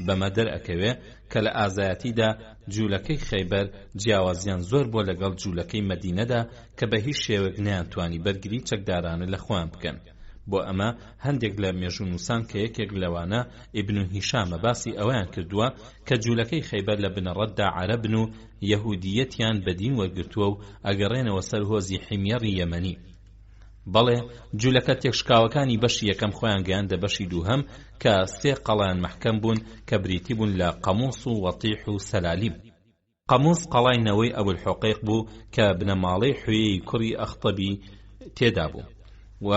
بەمە دەرئەکەوێ کە لە ئازایەتیدا جوولەکەی خەیبەر جیاوازیان زۆر بۆ لەگەڵ جوولەکەی مەدینەدا کە بە هیچ شێوەک نەیانتوانی بەرگری چەکدارانە لە خۆیان بکەن. بۆ ئەمە هەندێک لە مێژوونووسان کە یەکێک لەوانە ئیبن هیشامە باسی ئەویان کردووە کە جوولەکەی خەیبەر لە بنەڕەتدا عەرەبن و یەهودیەتیان بەدین وەرگرتووە و ئەگەڕێنەوە سەر هۆزی حیمێری یەمەنی. بەڵێ جوولەکە تێکشکاوەکانی بەشی یەکەم خۆیان گەیاندە بەشی دووهەم کە 3 قەڵایان مەحکەم بوون کە بریتی بوون لە قەموس و وەتیح و سەلالیم. قەموس قەڵای نەوەی ئەبولحوقەیق بوو کە بنەماڵەی حوێی کوڕی ئەخطەبی تێدا بوو و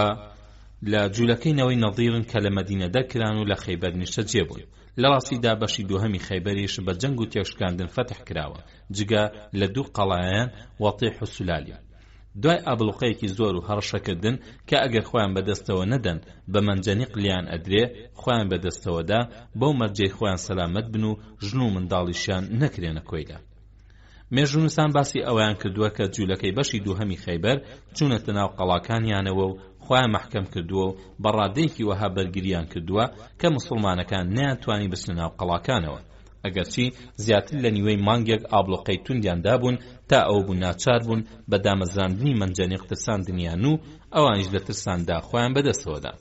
لە جوولەکەی نەوەی نەظیرن کە لە مەدینە دەرکران و لە خەیبەر نیشتە جێبوون. لە ڕاستیدا بەشی دووهەمی خەیبەریش بە جەنگ و تێکشکاندن فەتح کراوە جگە لە 2 قەڵایان وەتیح و سولالیم. دوای ئابلوقەیەکی زۆر و هەڕشەکردن کە ئەگەر خۆیان بەدەستەوە نەدەن بە مەنجەنیق لیان ئەدرێ خۆیان بەدەستەوەدا بەو مەرجەی خۆیان سەلامەت بن و ژن و منداڵیشیان نەکرێنە کۆیدا. مێژوونووسان باسی ئەویان کردووە کە جوولەکەی بەشی دووهەمی خەیبەر چوونەتە ناو قەڵاکانیانەوە و خۆیان مەحکەم کردووە و بەڕادەیەکی وەها بەرگریان کردووە کە موسڵمانەکان نەیانتوانی بچنە ناو قەڵاکانەوە. ئەگەرچی زیاتر لە نیوەی مانگێک ئابلوقەی توندیاندا بوون تا ئەو بوون ناچار بوون بە دامەزراندنی مەنجەنیق ترساندنیان و ئەوانیش لە ترساندا خۆیان بەدەستەوەدا.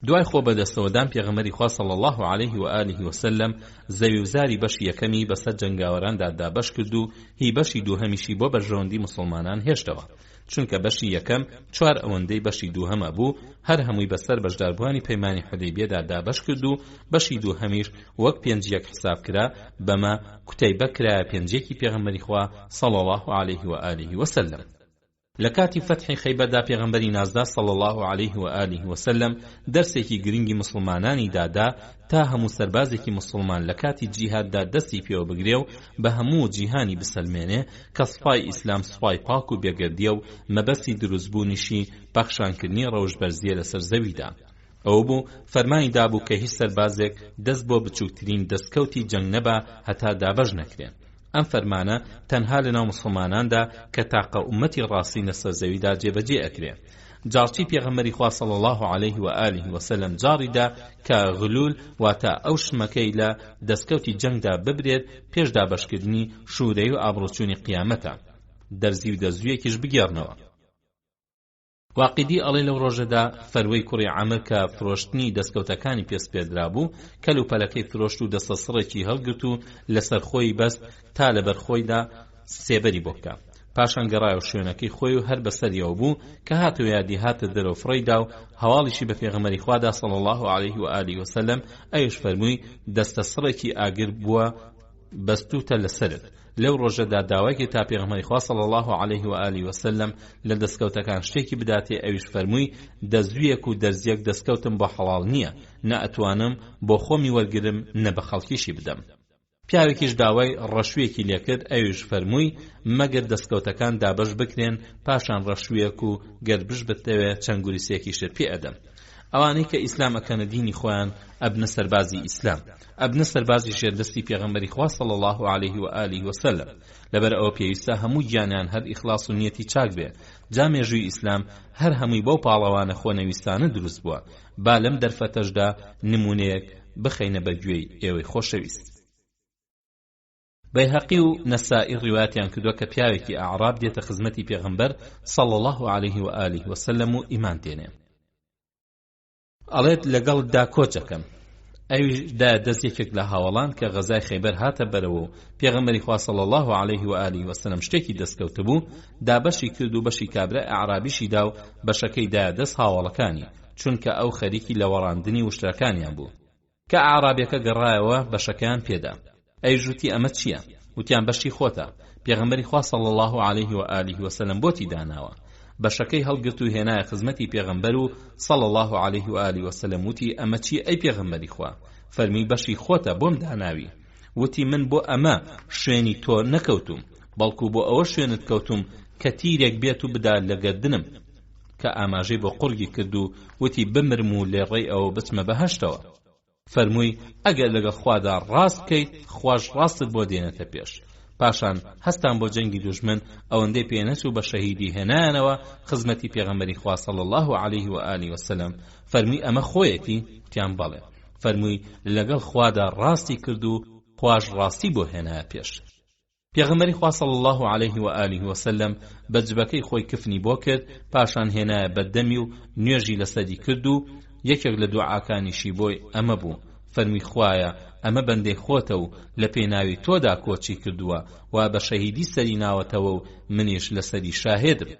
دوای خۆ بەدەستەوەدان پێغەمبەری خوا صلی الله عليه و آله وسلم زەوی وزاری بەشی یەکەمی بەسەر جەنگاوەراندا دابەش کرد و هی بەشی دووهەمیشی بۆ بەرژەوەندی موسڵمانان هێشتەوە، چونکە بەشی یەکەم 4 ئەوەندەی بەشی دووهەمە بوو، هەر هەمووی بەسەر بەشداربووانی پەیمانی حودەیبیەدا دابەش کرد و بەشی دووهەمیش وەک 5 حساب کرا، بەمە کوتەیبە کرایە 5 پێغەمبەری خوا صلی الله عليه و آله وسلم. لكاتي فتح خيبردا پێغەمبەری نازدا صلى الله عليه وآله وسلم دەرسێکی گرنگی مسلمانانی دادا تا هەموو سەربازێکی مسلمان لەکاتی جیهاددا دەستی پێوە بگرێ و بە هەموو جیهانی بسەلمێنێ کە سوپای ئیسلام سوپای پاک و بێگەردیە و مەبەستی دروستبوونیشی پەخشانکردنی ڕەوشبەرزیە لەسەر زەویدا. ئەو بوو فەرمانی دابوو کە هیچ سەربازێک دەست بۆ بچووکترین دەستکەوتی جەنگ نەبا هەتا دابەش نەکرێن. ئەم فەرمانە تەنها لەناو مسلماناندا کە تاقە ئومەتی ڕاستی لەسەر زەویدا جێبەجێ ئەکرێ. جارچی پێغەمبەری خوا صلی الله عليه و آله وسلم جاریدا کە غلول واتە ئەو شمەکەی لە دەستکەوتی جەنگدا ببرێت پێش دابەشکردنی شوورەی و ئابڕوچوونی قیامەتە، دەرزی و دەزویەکیش بگێڕنەوە. واقیدی ئەڵێ لەو ڕۆژەدا فەروەی کوڕی عەمر کە فرۆشتنی دەستکەوتەکانی پێسپێدرا بوو کەلوپەلەکەی فرۆشت و دەستە سڕێکی هەڵگرت و لەسەر خۆی بەست تا لەبەر خۆیدا سێبەری بۆ بکە. پاشان گەڕایە شوێنەکەی خۆی و هەر بەسەریەوە بوو کە هاتەوە یادی هاتە دەرەوە فڕیدا و هەواڵیشی بە پێغەمبەری خوادا صلی الله عليه و آله وسلم ئەویش فەرمووی دەستە سڕێکی ئاگر بووە بەستوتە لەسرت. لەو ڕۆژەدا داوایکی تا پێغەمبەری خوا صلی الله عليه و آله وسلم لە دەستکەوتەکان شتێکی بداتێ، ئەویش فەرمووی دەزویەک و دەرزیەک دەستکەوتم بۆ حەڵاڵ نییە، نە ئەتوانم بۆ خۆمی وەرگرم نە بە خەڵکیشی بدەم. پیاوێکیش داوای ڕەشویەکی لێکرد، ئەویش فەرمووی مەگەر دەستکەوتەکان دابەش بکرێن پاشان ڕەشویەک و گەربش بتەوێ چەند گوریسێکیشت پێ ئەدەم. ئەوانەی کە ئیسلام ئەکەنە دینی خۆیان ئەبنە سەربازی ئیسلام، ئەبنە سەربازی شێردەستی پێغەمبەری خوا صلی الله عليه و آله وسلم. لەبەر ئەوە پێویستە هەموو گیانیان هەر ئیخلاص و نیەتی چاک بێ. جا مێژووی ئیسلام هەر هەمووی بەو پاڵەوانە خۆنەویستانە دروست بووە. با لەم دەرفەتەشدا نمونەیەک بخەینە بەگوێی ئێوەی خۆشەویست. بەیهەقی و نەسائی ڕیواتیان کردووە کە پیاوێکی ئەعراب دێتە خزمەتی پێغەمبەر صلی الله عليه و آله وسلم و ئیمان تێنێ. ئەڵێت لەگەڵدا کۆچەکەم. ئەویش دا دەستێکێک لە هاوڵان کە غەزای خەیبەر هاتە بەرەوە و پێغەمبەری خوا صلی الله عليه و آله وسلم شتێکی دەستکەوتە بوو، دا بەشی کرد و بەشی کابرا ئەعرابیشی دا و بەشەکەی دا دەست هاوڵەکانی، چونکە ئەو خەریکی لە وەڕاندنی وشترەکانیان بوو. کە ئەعرابیەکە گەڕایەوە بەشەکەیان پێدا. ئەیژوتی ئەمە چییە؟ وتیان بەشی خۆتە. پێغەمبەری خوا صلی الله عليه و آله وسلم بۆتی داناوە. بەشەکەی هەڵگرت و هێنایە خزمەتی پێغەمبەر و صلی الله عليه و آله وسلم وتی ئەمە چی ئەی پێغەمبەری خوا؟ فەرمی بەشی خۆتە بۆم داناوی. وتی من بۆ ئەمە شوێنی تۆ نەکەوتوم، بەڵکو بۆ ئەوە شوێنت کەوتوم کە تیرێک بێت و بدا لە گەردنم، کە ئاماژەی بۆ قورگی کرد و وتی بمرم و لێڕێی ئەوە بچمە بەهەشتەوە. فەرمووی ئەگەر لەگەڵ خوادا ڕاست بکەیت خوش ڕاستت بۆ دێنێتە پێش. پاشان هەستان بۆ جەنگی دوژمن ئەوەندەی پێنەچوو بە شەهیدی هێنایانەوە خزمەتی پێغەمبەری خوا صلی الله عليه و آله وسلم. فەرمووی ئەمە خۆیەتی؟ وتیان بەڵێ. فەرمووی لەگەڵ خوادا ڕاستی کرد و خواش ڕاستی بۆ هێنایە پێش. پێغەمبەری خوا صلی الله عليه و آله وسلم بەجبەکەی خۆی کفنی بۆ کرد، پاشان هێنایە بەردەمی و نوێژی لەسەری کرد و یەکێک لە دوعاکانیشی بۆی ئەمە بوو. فەرمی خوایە ئەمە بەندەی خۆتە و لە پێناوی تۆدا کۆچی کردووە و بە شەهیدی سەری ناوەتەوە و منیش لەسەری شاهێدم.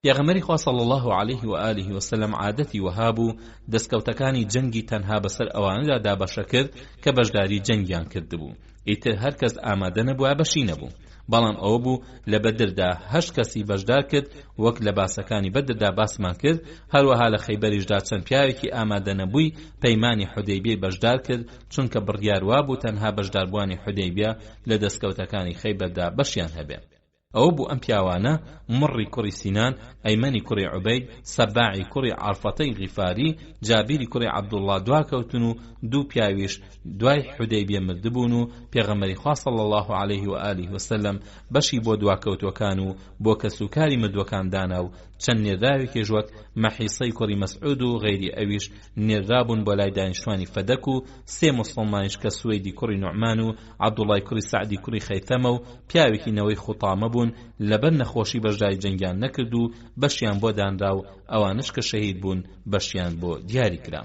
پێغەمبەری خوا صلی الله عليه و آله وسلم عادەتی وەها بوو دەستکەوتەکانی جەنگی تەنها بەسەر ئەوانەدا دابەشە کرد کە بەشداری جەنگیان کردبوو. ئیتر هەر کەس ئامادە نەبووە بەشی نەبوو. بەڵام ئەوە بوو لە بەدردا 8 کەسی بەشدار کرد، وەک لە باسەکانی بەدردا باسمان کرد. هەروەها لە خەیبەریشدا چەند پیاوێکی ئامادە نەبووی پەیمانی حودەیبیە بەشدار کرد، چونکە بڕیار وابوو تەنها بەشداربووانی حودەیبیە لە دەستکەوتەکانی خەیبەردا بەشیان هەبێ. ئەوە بوو ئەم پیاوانە مڕی کوڕی سینان، ئەیمەنی کوڕی عوبەید، سەباعی کوڕی عەرفەتەی غیفاری، جابیری کوڕی عەبدوڵڵا دواکەوتن و دوو پیاویش دوای حودەیبیە مردبوون و پێغەمبەری خوا صلی الله عليه و آله وسلم بەشی بۆ دواکەوتوەکان و بۆ کەسوکاری مردوەکان دانا و چەند نێرداوێکیش وەک مەحیسەی کوڕی مەسعود و غەیری ئەویش نێردابوون بۆ لای دانیشتوانی فەدەک و 3 موسڵمانیش کە سوەیدی کوڕی نوعمان و عەبدوڵای کوڕی سەعدی کوڕی خەیتەمە و پیاوێکی نەوەی خوتامە بوون لەبەر نەخۆشی بەشداری جەنگیان نەکرد و بەشیان بۆ دانرا و ئەوانش کە شەهید بوون بەشیان بۆ دیاری کرا.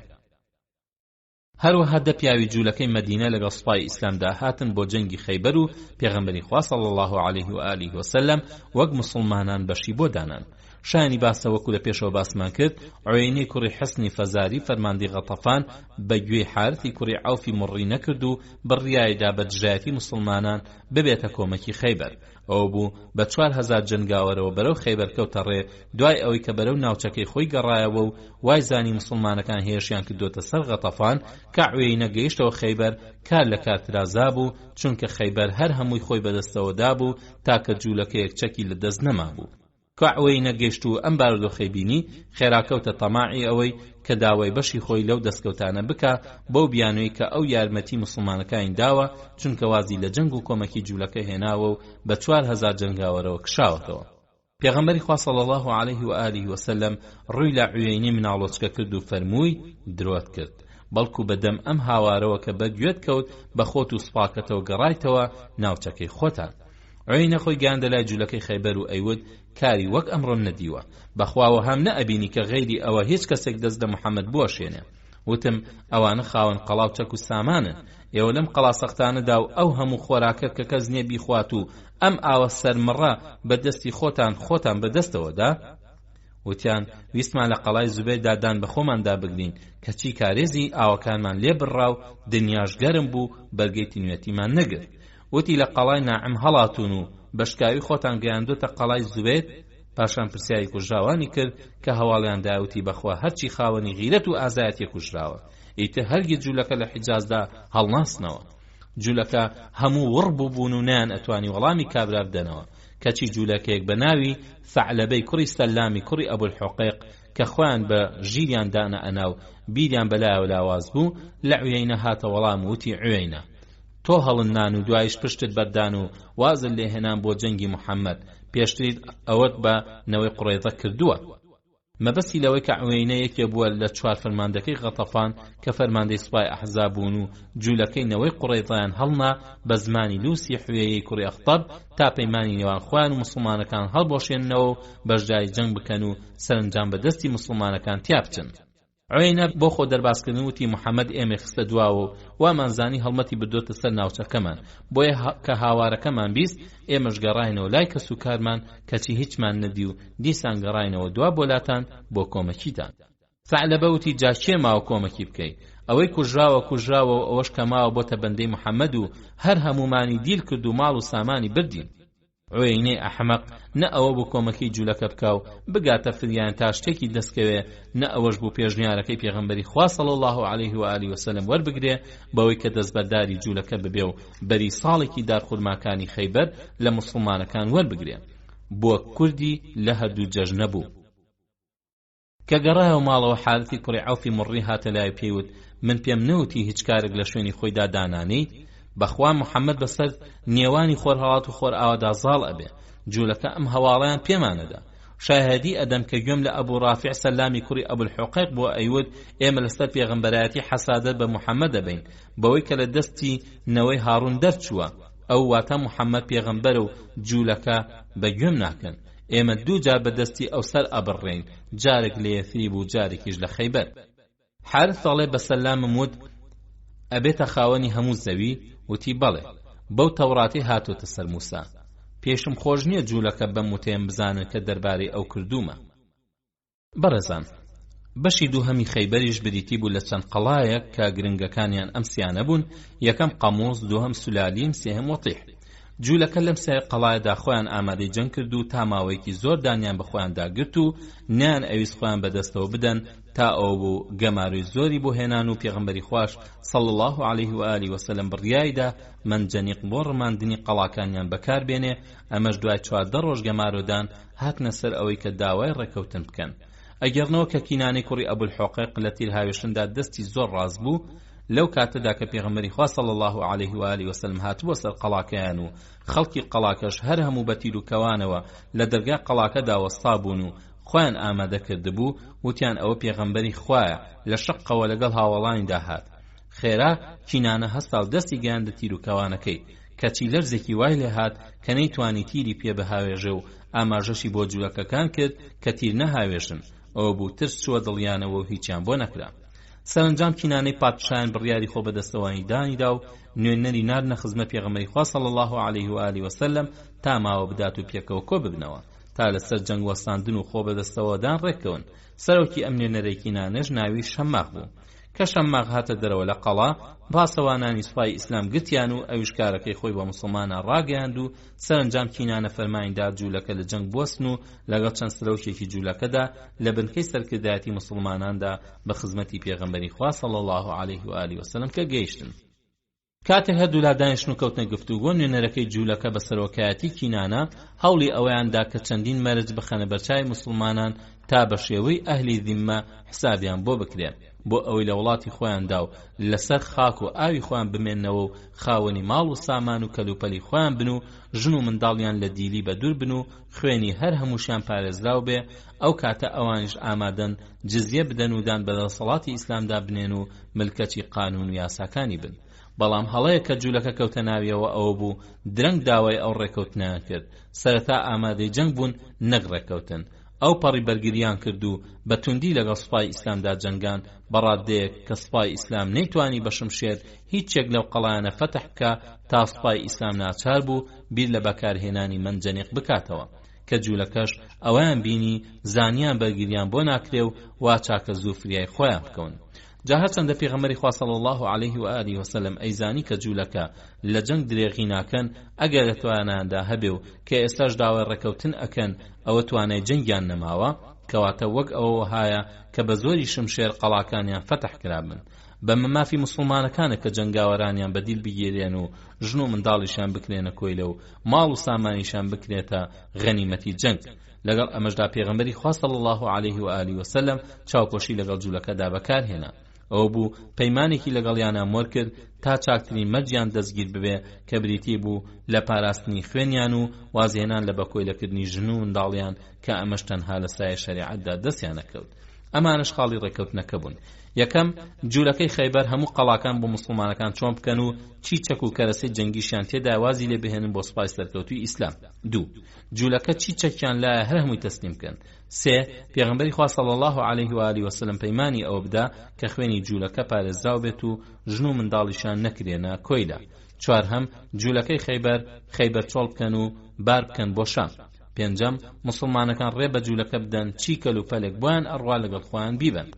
هەروەها دە پیاوی جوولەکەی مەدینە لەگەڵ سوپای ئیسلامدا هاتن بۆ جەنگی خەیبەر و پێغەمبەری خوا صلی الله علیه و آله وسلم وەک مسلمانان بەشی بۆ دانان. شایانی باسە وەکو لە پێشەوە باسمان کرد، عوێنەی کوڕی حەسنی فەزاری فەرماندەی غەتەفان بە گوێی حارثی کوڕی عەوفی مڕی نەکرد و بڕیایدا بە دژایەتی مسلمانان ببێتە کۆمەکی خەیبەر. ئەو بوو بە 4000 جنگاوەرەوە بەرەو خەیبەر کەوتە ڕێ، دوای ئەوەی کە بەرەو ناوچەکەی خۆی گەڕایەوە و وای زانی مسلمانەکان هێرشیان کردوتە سەر غەتەفان کە عوێنە گەیشتەوە خەیبەر کار لە کارترازا بوو، چونکە خەیبەر هەر هەمووی خۆی بەدەستەوەدا بوو تاکە جوولەکەیەک چەکی لە دەست نەمابوو. کەعوەی نەگەیشت و ئەم بارودۆخەی بینی خێراکەوتە تەماعی ئەوەی کە داوای بەشی خۆی لەو دەستکەوتانە بکە بەو بیانوەی کە ئەو یارمەتی مسلمانەکانی داوە، چونکە وازی لە جەنگ و کۆمەکی جوولەکە هێناوە و بە 4000 جنگاوەرەوە کشاوەتەوە. پێغەمبەری خوا صلی الله علیه و آله وسلم ڕووی لە عوێنەی مناڵۆچکە کرد و فەرمووی درۆت کرد، بەڵکو بەدەم ئەم هاوارەوە کە بەگوێت کەوت بە خۆت و سوپاکەتەوە گەڕایتەوە ناوچەکەی خۆتان. عوێنە خۆی گیاندە لای جوولەکەی خەیبەر و ئەیوت کاری وەک ئەمڕۆم نەدیوە، بەخواوە هەم نەئەبینی کە غەیری ئەوە هیچ کەسێک دەست لە محەممەد بوەشێنێ. وتم ئەوانە خاوەن قەڵاو چەک و سامانن، ئێوە لەم قەڵاسەختانەدا و ئەو هەموو خۆراکە کە کەس نییە بیخوات و ئەم ئاوە سەرمڕە بەدەستی خۆتان بەدەستەوەدا. وتیان ویستمان لە قەڵای زوبەیردا دان بە خۆماندا بگرین کەچی کارێزی ئاوەکانمان لێ بڕا و دنیاشگەرم بوو بەرگەی تینوێتیمان نەگرت. وتی لە قەڵای ناعم هەڵاتون و بەشکاوی خۆتان گەیاندۆتە قەڵای زوبەیر. پاشان پرسیاری کوژراوانی کرد کە هەواڵیان داوتی بەخوا هەرچی خاوەنی غیرەت و ئازایەتی کوژراوە، ئیتر هەرگیز جوولەکە لە حیجازدا هەڵناسنەوە. جوولەکە هەموو وڕ بوون و نیان ئەتوانی وەڵامی کابرا بدەنەوە، کەچی جوولەکەیەک بە ناوی ثەعلەبەی کوڕی سەلامی کوڕی ئەبوالحوقەیق کە خۆیان بە ژیریان دانە ئەناو بیریان بەلایەوە لاواز بوو، لە عوێنە هاتە وەڵام وتی عوێنە تۆ هەڵنان و دوایش پشتت بەردان و وازت لێهێنان بۆ جەنگی محەممەد، پێشتری ئەوەت بە نەوەی قوڕێزە کردووە. مەبەستی لەوەی کە عوێنە یەکێ بووە لە 4 فەرماندەکەی غەتەفان کە فەرماندەی سوپای ئەحزاب بوون و جوولەکەی نەوەی قوڕێزەیان هەڵنا بە زمانی لوسی حوێیەی کوڕی ئەخطەب تا پەیمانی نێوان خۆیان و مسلمانەکان هەڵبۆشێننەوە و بەشداری جەنگ بکەن و سەرنجام بەدەستی مسلمانەکان تیا بچن. عوێنە بۆ خۆ دەرباسکردن وتی محەممەد ئێمە خستە دواوە و وامانزانی هەڵمەتی بدۆتە سەر ناوچەکەمان، بۆیە کە هاوارەکەمان بیست ئێمەش گەڕاینەوە لای کەس و کارمان کەچی هیچمان نەدی و دیسان گەڕاینەوە دوا بۆلاتان بۆ کۆمەکیتان. ثەعلەبە وتی جا کێ ماوە کۆمەکی بکەی؟ ئەوەی کوژراوە و ئەوەش کە ماوە بۆتە بەندەی محەممەد و هەر هەمومانی دیل کرد و ماڵ و سامانی بردین. عوێنەی ئەحمەق نە ئەوە بوو کۆمەکی جوولەکە بکاو بگاتە فریان تا شتێکی دەستکەوێ، نە ئەوەش بوو پێشنیارەکەی پێغەمبەری خوا صلی الله علیه و آله وسلم وەربگرێ بەوەی کە دەستبەرداری جوولەکە ببێ و بەری ساڵێکی دارخورماکانی خەیبەر لە مسلمانەکان وەربگرێ. بۆ کوردی لە هەردوو جەژنە بوو. کە گەڕایەوە ماڵەوە حارثی کوڕی عەوفی مڕی هاتە لای پێیوت من پێم نەوتی هیچ کارێک لە شوێنی خۆیدا دانانەی، بەخوا محەممەد بەسەر نێوانی خۆر هەڵات و خۆر ئاوادا زاڵ ئەبێ، جوولەکە ئەم هەواڵەیان پێمانەدا. شاهدی ئەدەم کە گوێم لە ئەبوو ڕافع سەلامی کوڕی ئەبوالحوقەیق بۆ ئەیوت ئێمە لەسەر پێغەمبەرایەتی حەسادەت بە محەممەد دەبین بەوەی کە لە دەستی نەوەی هاڕون دەرچووە، ئەو واتە محەممەد پێغەمبەرە و جوولەکە بە گوێم ناکەن، ئێمە دوو جار بەدەستی ئەو سەر ئەبڕێین، جارێک لە یەثریب و جارێکیش لە خەیبەر. حارث دەڵێ بە سەلامم وت ئەبێتە خاوەنی هەموو زەوی؟ وتی بەڵێ، بەو تەوڕاتی هاتۆتە سەر موسا، پێشم خۆش نییە جوولەکە بەم وتەیەم بزانن کە دەربارەی ئەو کردومە. بەڕێزان، بەشی دووهەمی خەیبەریش بریتی بوو لە چەند قەڵایەک کە گرنگەکانیان ئەم سیانە بوون، یەکەم قەموس، دووهەم سولالیم، سێهەم وەتیح. جوولەکە لەم سێ قەڵایەدا خۆیان ئامادەی جەنگ کرد و تا ماوەیەکی زۆر دانیان بە خۆیان داگرت و نیان ئەویست خۆیان بەدەستەوە بدەن تا ئەو بوو گەماروی زۆری بۆ هێنان و پێغەمبەری خوش صلی الله علیه و آله وسلم بڕیایدا منجەنیق بۆ ڕماندنی قەڵاکانیان بەکاربێنێ. ئەمەش دوای 14 ڕۆژ گەمارۆدان هاتنە سەر ئەوەی کە داوای ڕێکەوتن بکەن. ئەگەرنەوە کە کینانەی کوڕی ئەبوالحوقەیق لە تیر هاوێشندا دەستی زۆر ڕاست بوو، لەو کاتەدا کە پێغەمبەری خوا صلی الله علیه و آله وسلم هاتبووە سەر قەڵاکەیان و خەڵکی قەڵاکەش هەر هەموو بە تیر و کەوانەوە لە دەرگای قەڵاکەدا وەستا بوون و خۆیان ئامادە کردبوو، وتیان ئەوە پێغەمبەری خوایە، لە شەقەوە لەگەڵ هاوڵانیدا هات. خێرا کینانە هەستا و دەستی گەیاندە تیر و کەوانەکەی، کەچی لەرزێکی وای لێ هات کە نەیتوانی تیری پێ بەهاوێژە و ئاماژەشی بۆ جوولەکەکان کرد کە تیر نەهاوێژن. ئەوە بوو ترس چووە دڵیانەوە و هیچیان بۆ نەکرا. سەرنجام کینانەی پادشایان بڕیاری خۆ بەدەستەوەی دانیدا و نوێنەری ناردنە خزمەت پێغەمبەری خوا صلی الله علیه و آله وسلم تا ماوە بدات و پێکەوە کۆ ببنەوە تا لەسەر جەنگ وەستاندن و خۆ بەدەستەوەدان ڕێکەون. سەرۆکی ئەم نوێنەرەی کینانەش ناوی شەماغ بوو کە شەماغ هاتە دەرەوە لە قەڵا. باسەوانانی سوپای ئیسلام گرتیان و ئەویش کارەکەی خۆی بە موسڵمانان ڕاگەیاند و سەرنجام کینانە فەرمانیدا جوولەکە لە جەنگ بوەستن و لەگەڵ چەند سەرۆکێکی جوولەکەدا لە بنکەی سەرکردایەتی موسڵماناندا بە خزمەتی پێغەمبەری خوا صلی الله علیه و آله وسلم کە گەیشتن. کاتێک هەردوو لا دانیشتن و کەوتنە گفتوگۆ، نوێنەرەکەی جوولەکە بە سەرۆکایەتی کینانە هەوڵی ئەوەیاندا کە چەندین مەرج بخەنە بەرچاوی موسڵمانان تا بە شێوەی ئەهلی ذیممە حسابیان بۆ بکرێن بۆ ئەوەی لە وڵاتی خۆیاندا و لەسەر خاک و ئاوی خۆیان بمێننەوە و خاوەنی ماڵ و سامان و کەلوپەلی خۆیان بن و ژن و منداڵیان لە دیلی بە دوور بن و خوێنی هەر هەمووشیان پارێزراو بێ. ئەو کاتە ئەوانش ئامادەن جزیە بدەن و دان بەدەسەڵاتی ئیسلامدا بنێن و ملکەتی قانون و یاساکانی بن. بەڵام هەڵەیە کە جوولەکە کەوتە ناویەوە ئەوە بوو درەنگ داوای ئەو ڕێکەوتنیان کرد. سەرەتا ئامادەی جەنگ بوون نەک ڕێکەوتن. ئەو پەڕی بەرگریان کرد و بە توندی لەگەڵ سوپای ئیسلامدا جەنگان بەڕادەیەک کە سوپای ئیسلام نەیتوانی بە شمشێر هیچێک لەو قەڵایانە فەتح بکە تا سوپای ئیسلام ناچار بوو بیر لە بەکارهێنانی منجەنیق بکاتەوە کە جوولەکەش ئەویان بینی زانیان بەرگریان بۆ ناکرێ و وا چاکە زوو فریای خۆیان بکەون. جا هەرچەندە پێغەمبەری خوا صلی الله علیه و آله وسلم ئەیزانی کە جوولەکە لە جەنگ درێغی ناکەن ئەگەر لە توانایاندا هەبێ و کە ئێستاش داوای ڕێکەوتن ئەکەن ئەوە توانای جەنگیان نەماوە، کەواتە وەک ئەوە وهایە کە بە زۆری شمشێر قەڵاکانیان فەتح کرابن. بە مەمافی مسلمانەکانە کە جەنگاوەرانیان بەدیل بگیرێن و ژن و منداڵیشان بکرێنە کۆیلە و ماڵ و سامانیشان بکرێتە غەنیمەتی جەنگ. لەگەڵ ئەمەشدا پێغەمبەری خوا صلی الله علیه و آله وسلم چاوپۆشی لەگەڵ جوولەکەدا بەکارهێنا. ئەو بوو پەیمانێکی لەگەڵیان ئامۆر کرد تا چاکترین مەرجیان دەستگیر ببێ کە بریتی بوو لە پاراستنی خوێنیان و وازهێنان لە بەکۆیلەکردنی ژن و منداڵیان کە ئەمەش تەنها لە سایە شەریعەتدا دەستیان نەکەوت. ئەمانش خاڵی ڕێکەوتنەکە بوون. یەکەم، جوولەکەی خەیبەر هەموو قەڵاکان بۆ مسلمانەکان چۆن بکەن و چیچەک و کەرەسەی جەنگیشیان تێدا وازی لێ بهێنن بۆ سوپای سەرکەوتووی ئیسلام. دوو، جوولەکە چیچەکیان لایە هەر هەمووی تەسلیم بکەن. سێ، پێغەمبەری خوا صلی الله علیه و آله وسلم پەیمانی ئەوە بدا کە خوێنی جوولەکە پارێزراو بێت و ژن و منداڵیشان نەکرێنە کۆیلە. چوارهەم، جوولەکەی خەیبەر چۆڵ بکەن و بار بکەن بۆ شام. پێنجەم، مسلمانەکان ڕێ بە جوولەکە بدەن چی کەلوپەلێک بۆیان ئەڕوا لەگەڵ خۆیان بیبن.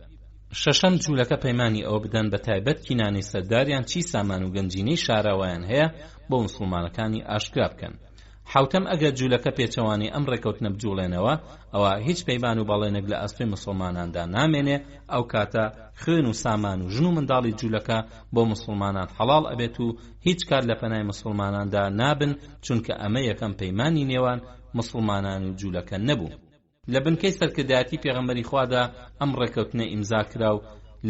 شەشەم، جوولەکە پەیمانی ئەوە بدەن بە تایبەت کینانەی سەرداریان چی سامان و گەنجینەی شاراوایان هەیە بۆ مسلمانەکانی ئاشکرا بکەن. حوتەم، ئەگەر جوولەکە پێچەوانی ئەم ڕێکەوتنە بجوڵێنەوە ئەوە هیچ پەیمان و بەڵێنێک لە ئەسپی مسلماناندا نامێنێ، ئەو کاتە خوێن و سامان و ژن و منداڵی جوولەکە بۆ مسلمانان حەڵاڵ ئەبێت و هیچ کار لە پەنای مسلماناندا نابن، چونکە ئەمە یەکەم پەیمانی نێوان مسلمانان و جوولەکە نەبوو. لە بنکەی سەرکردایەتی پێغەمبەری خوادا ئەم ڕێکەوتنە ئیمزا کرا و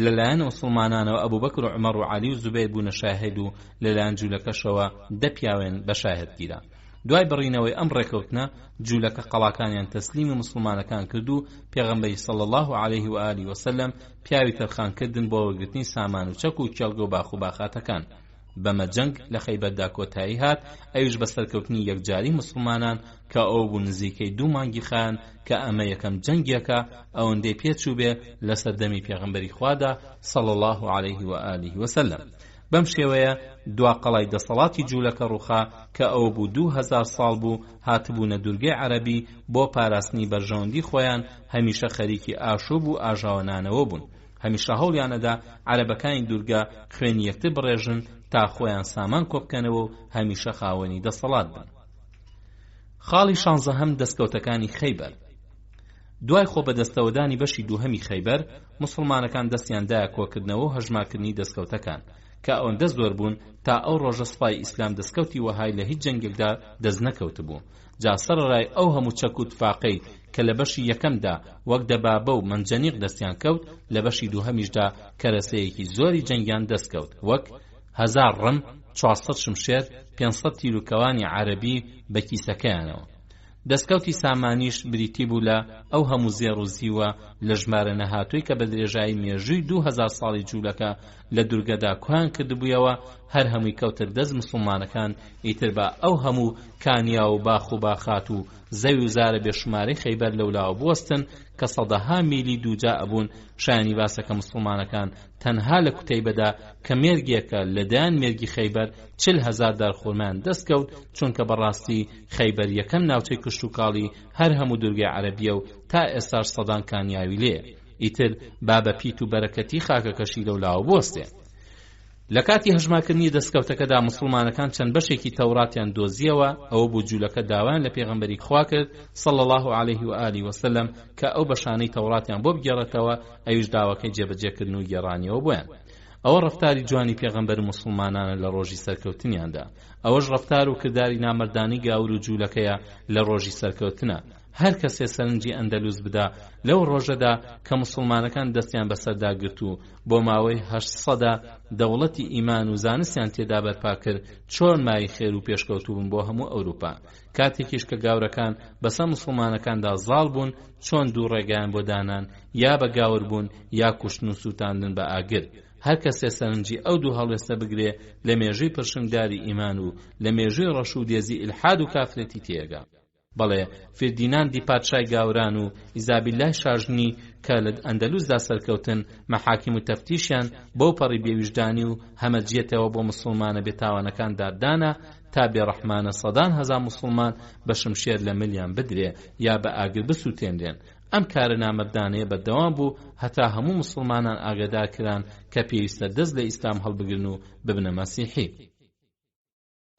لەلایەن مسلمانانەوە ئەبوبەکر و عومەر و عەلی و زوبەیر بوونە شاهد و لەلایەن جوولەکەشەوە دەپیاوێن بە شاهدگیرە. دوای بڕینەوەی ئەم ڕێکەوتنە جوولەکە قەڵاکانیان تەسلیمی مسلمانەکان کرد و پێغەمبەری صلی الله علیه و آله وسلم پیاوی تەرخانکردن بۆ وەرگرتنی سامان و چەک و کێڵگە و باخ و باخاتەکان. بەمە جەنگ لە خەیبەردا کۆتایی هات، ئەویش بە سەرکەوتنی یەکجاری مسلمانان کە ئەو بوو نزیکەی 2 مانگی خان کە ئەمە یەکەم جەنگێکە ئەوەندەی پێچوو بێ لە سەردەمی پێغەمبەری خوادا صلی الله علیه و آله وسلم. بەم شێوەیە دوا قەڵای دەسەڵاتی جوولەکە ڕووخا کە ئەوە بوو 2000 ساڵ بوو هاتبوونە دوورگەی عەرەبی بۆ پاراستنی بەرژەوەندی خۆیان، هەمیشە خەریکی ئاشوب و ئاژاوەنانەوە بوون. هەمیشە هەوڵیانەدا عەرەبەکانی دوورگە خوێنی یەکتر بڕێژن تا خۆیان سامان کۆبکەنەوە و هەمیشە خاوەنی دەسەڵات بن. خاڵی 16هەم، دەستکەوتەکانی خەیبەر. دوای خۆ بەدەستەوەدانی بەشی دووهەمی خەیبەر، مسلمانەکان دەستیان دایە کۆکردنەوە و هەژمارکردنی دەستکەوتەکان کە ئەوەندە زۆر بوون تا ئەو ڕۆژە سوپای ئیسلام دەستکەوتی وەهای لە هیچ جەنگێکدا دەست نەکەوت بوو. جا سەرڕای ئەو هەموو چەک و تفاقەی کە لە بەشی یەکەمدا وەک دەبابە و منجەنیق دەستیان کەوت، لە بەشی دووهەمیشدا کەرەسەیەکی زۆری جەنگیان دەستکەوت، وەک 1000 ڕم، 400 شمشێر، 500 تیرروکەوانی عەرەبی بە کیسەکەیانەوە. دەستکەوتی سامانیش بریتی بوو لە ئەو هەموو زێڕ و زیوە لە ژمارە نەهاتووی کە بە درێژایی مێژووی 2000 ساڵی جوولەکە لە دوورگەدا کوان کردبوویەوە هەر هەمووی کەوتر دەست مسلمانەکان ئیتر بە ئەو هەموو کانیا و باخ و باخات و زەوی و زارە بێشمارەی خەیبەر لەولاوە بوەستن کە سەدەها میلی دووجا ئەبوون شایانی باسەکە مسلمانەکان تەنها لە کوتەیبەدا کە مێرگێکە لەدایان مێرگی خەیبەر 40,000 دارخورمان دەستکەوت چونکە بەڕاستی خەیبەر یەکەم ناوچەی کشت و کاڵی هەر هەموو دوورگەی عەرەبیە و تا ئێستاش سەدان کانیاوی لێ ئیتر با بە پیت و بەرەکەتی خاکەکەشی لەولاوە بوەستێ. لە کاتی هەژماکردنی دەستکەوتەکەدا مسلمانەکان چەند بەشێکی تەوراتیان دۆزیەوە ئەوە بۆ جوولەکە داوایان لە پێغەمبەری خوا کرد صلی الله عليه و آله وسلم کە ئەو بەشانەی تەوراتیان بۆ بگێڕێتەوە ئەویش داواکەی جێبەجێکردن و گێڕانیەوە بۆیان. ئەوە ڕەفتاری جوانی پێغەمبەر مسلمانانە لە ڕۆژی سەرکەوتنیاندا، ئەوەش ڕەفتار و کرداری نامەردانی گاور و جوولەکەیە لە ڕۆژی سەرکەوتنە. هەر کەسێ سەرنجی ئەندەلوس بدا لەو ڕۆژەدا کە مسلمانەکان دەستیان بەسەردا گرت و بۆ ماوەی 800 دەوڵەتی ئیمان و زانستیان تێدا بەرپا کرد چۆن مای خێر و پێشکەوتوو بوون بۆ هەموو ئەوروپا. کاتێکیش کە گاورەکان بەسەر مسلمانەکاندا زاڵ بوون چۆن دوو ڕێگایان بۆ دانان یا بە گاور بوون یا کوشتن و سوتاندن بە ئاگر. هەر کەسێ سەرنجی ئەو دوو هەڵوێستە بگرێ لە مێژووی پرشنگداری ئیمان و لە مێژووی ڕەش و دێزی ئیلحاد و کافرەتی تێگا. بەڵێ فردینان دی پادشای گاوران و ئیزابیلای شاژنی کە لە ئەندەلوسدا سەرکەوتن مەحاکیم و تەفتیشیان بەو پەڕی بێویژدانی و هەمەرجێتەوە بۆ مسلمانە بێتاوانەکان دادانا تا بێڕەحمانە سەدان هەزار مسلمان بە شمشێر لە ملیان بدرێ یا بە ئاگر بسووتێنرێن. ئەم کارە نامەردانەیە بەردەوام بوو هەتا هەموو مسلمانان ئاگادار کران کە پێویستە دەست لە ئیسلام هەڵبگرن و ببنە مەسیحی.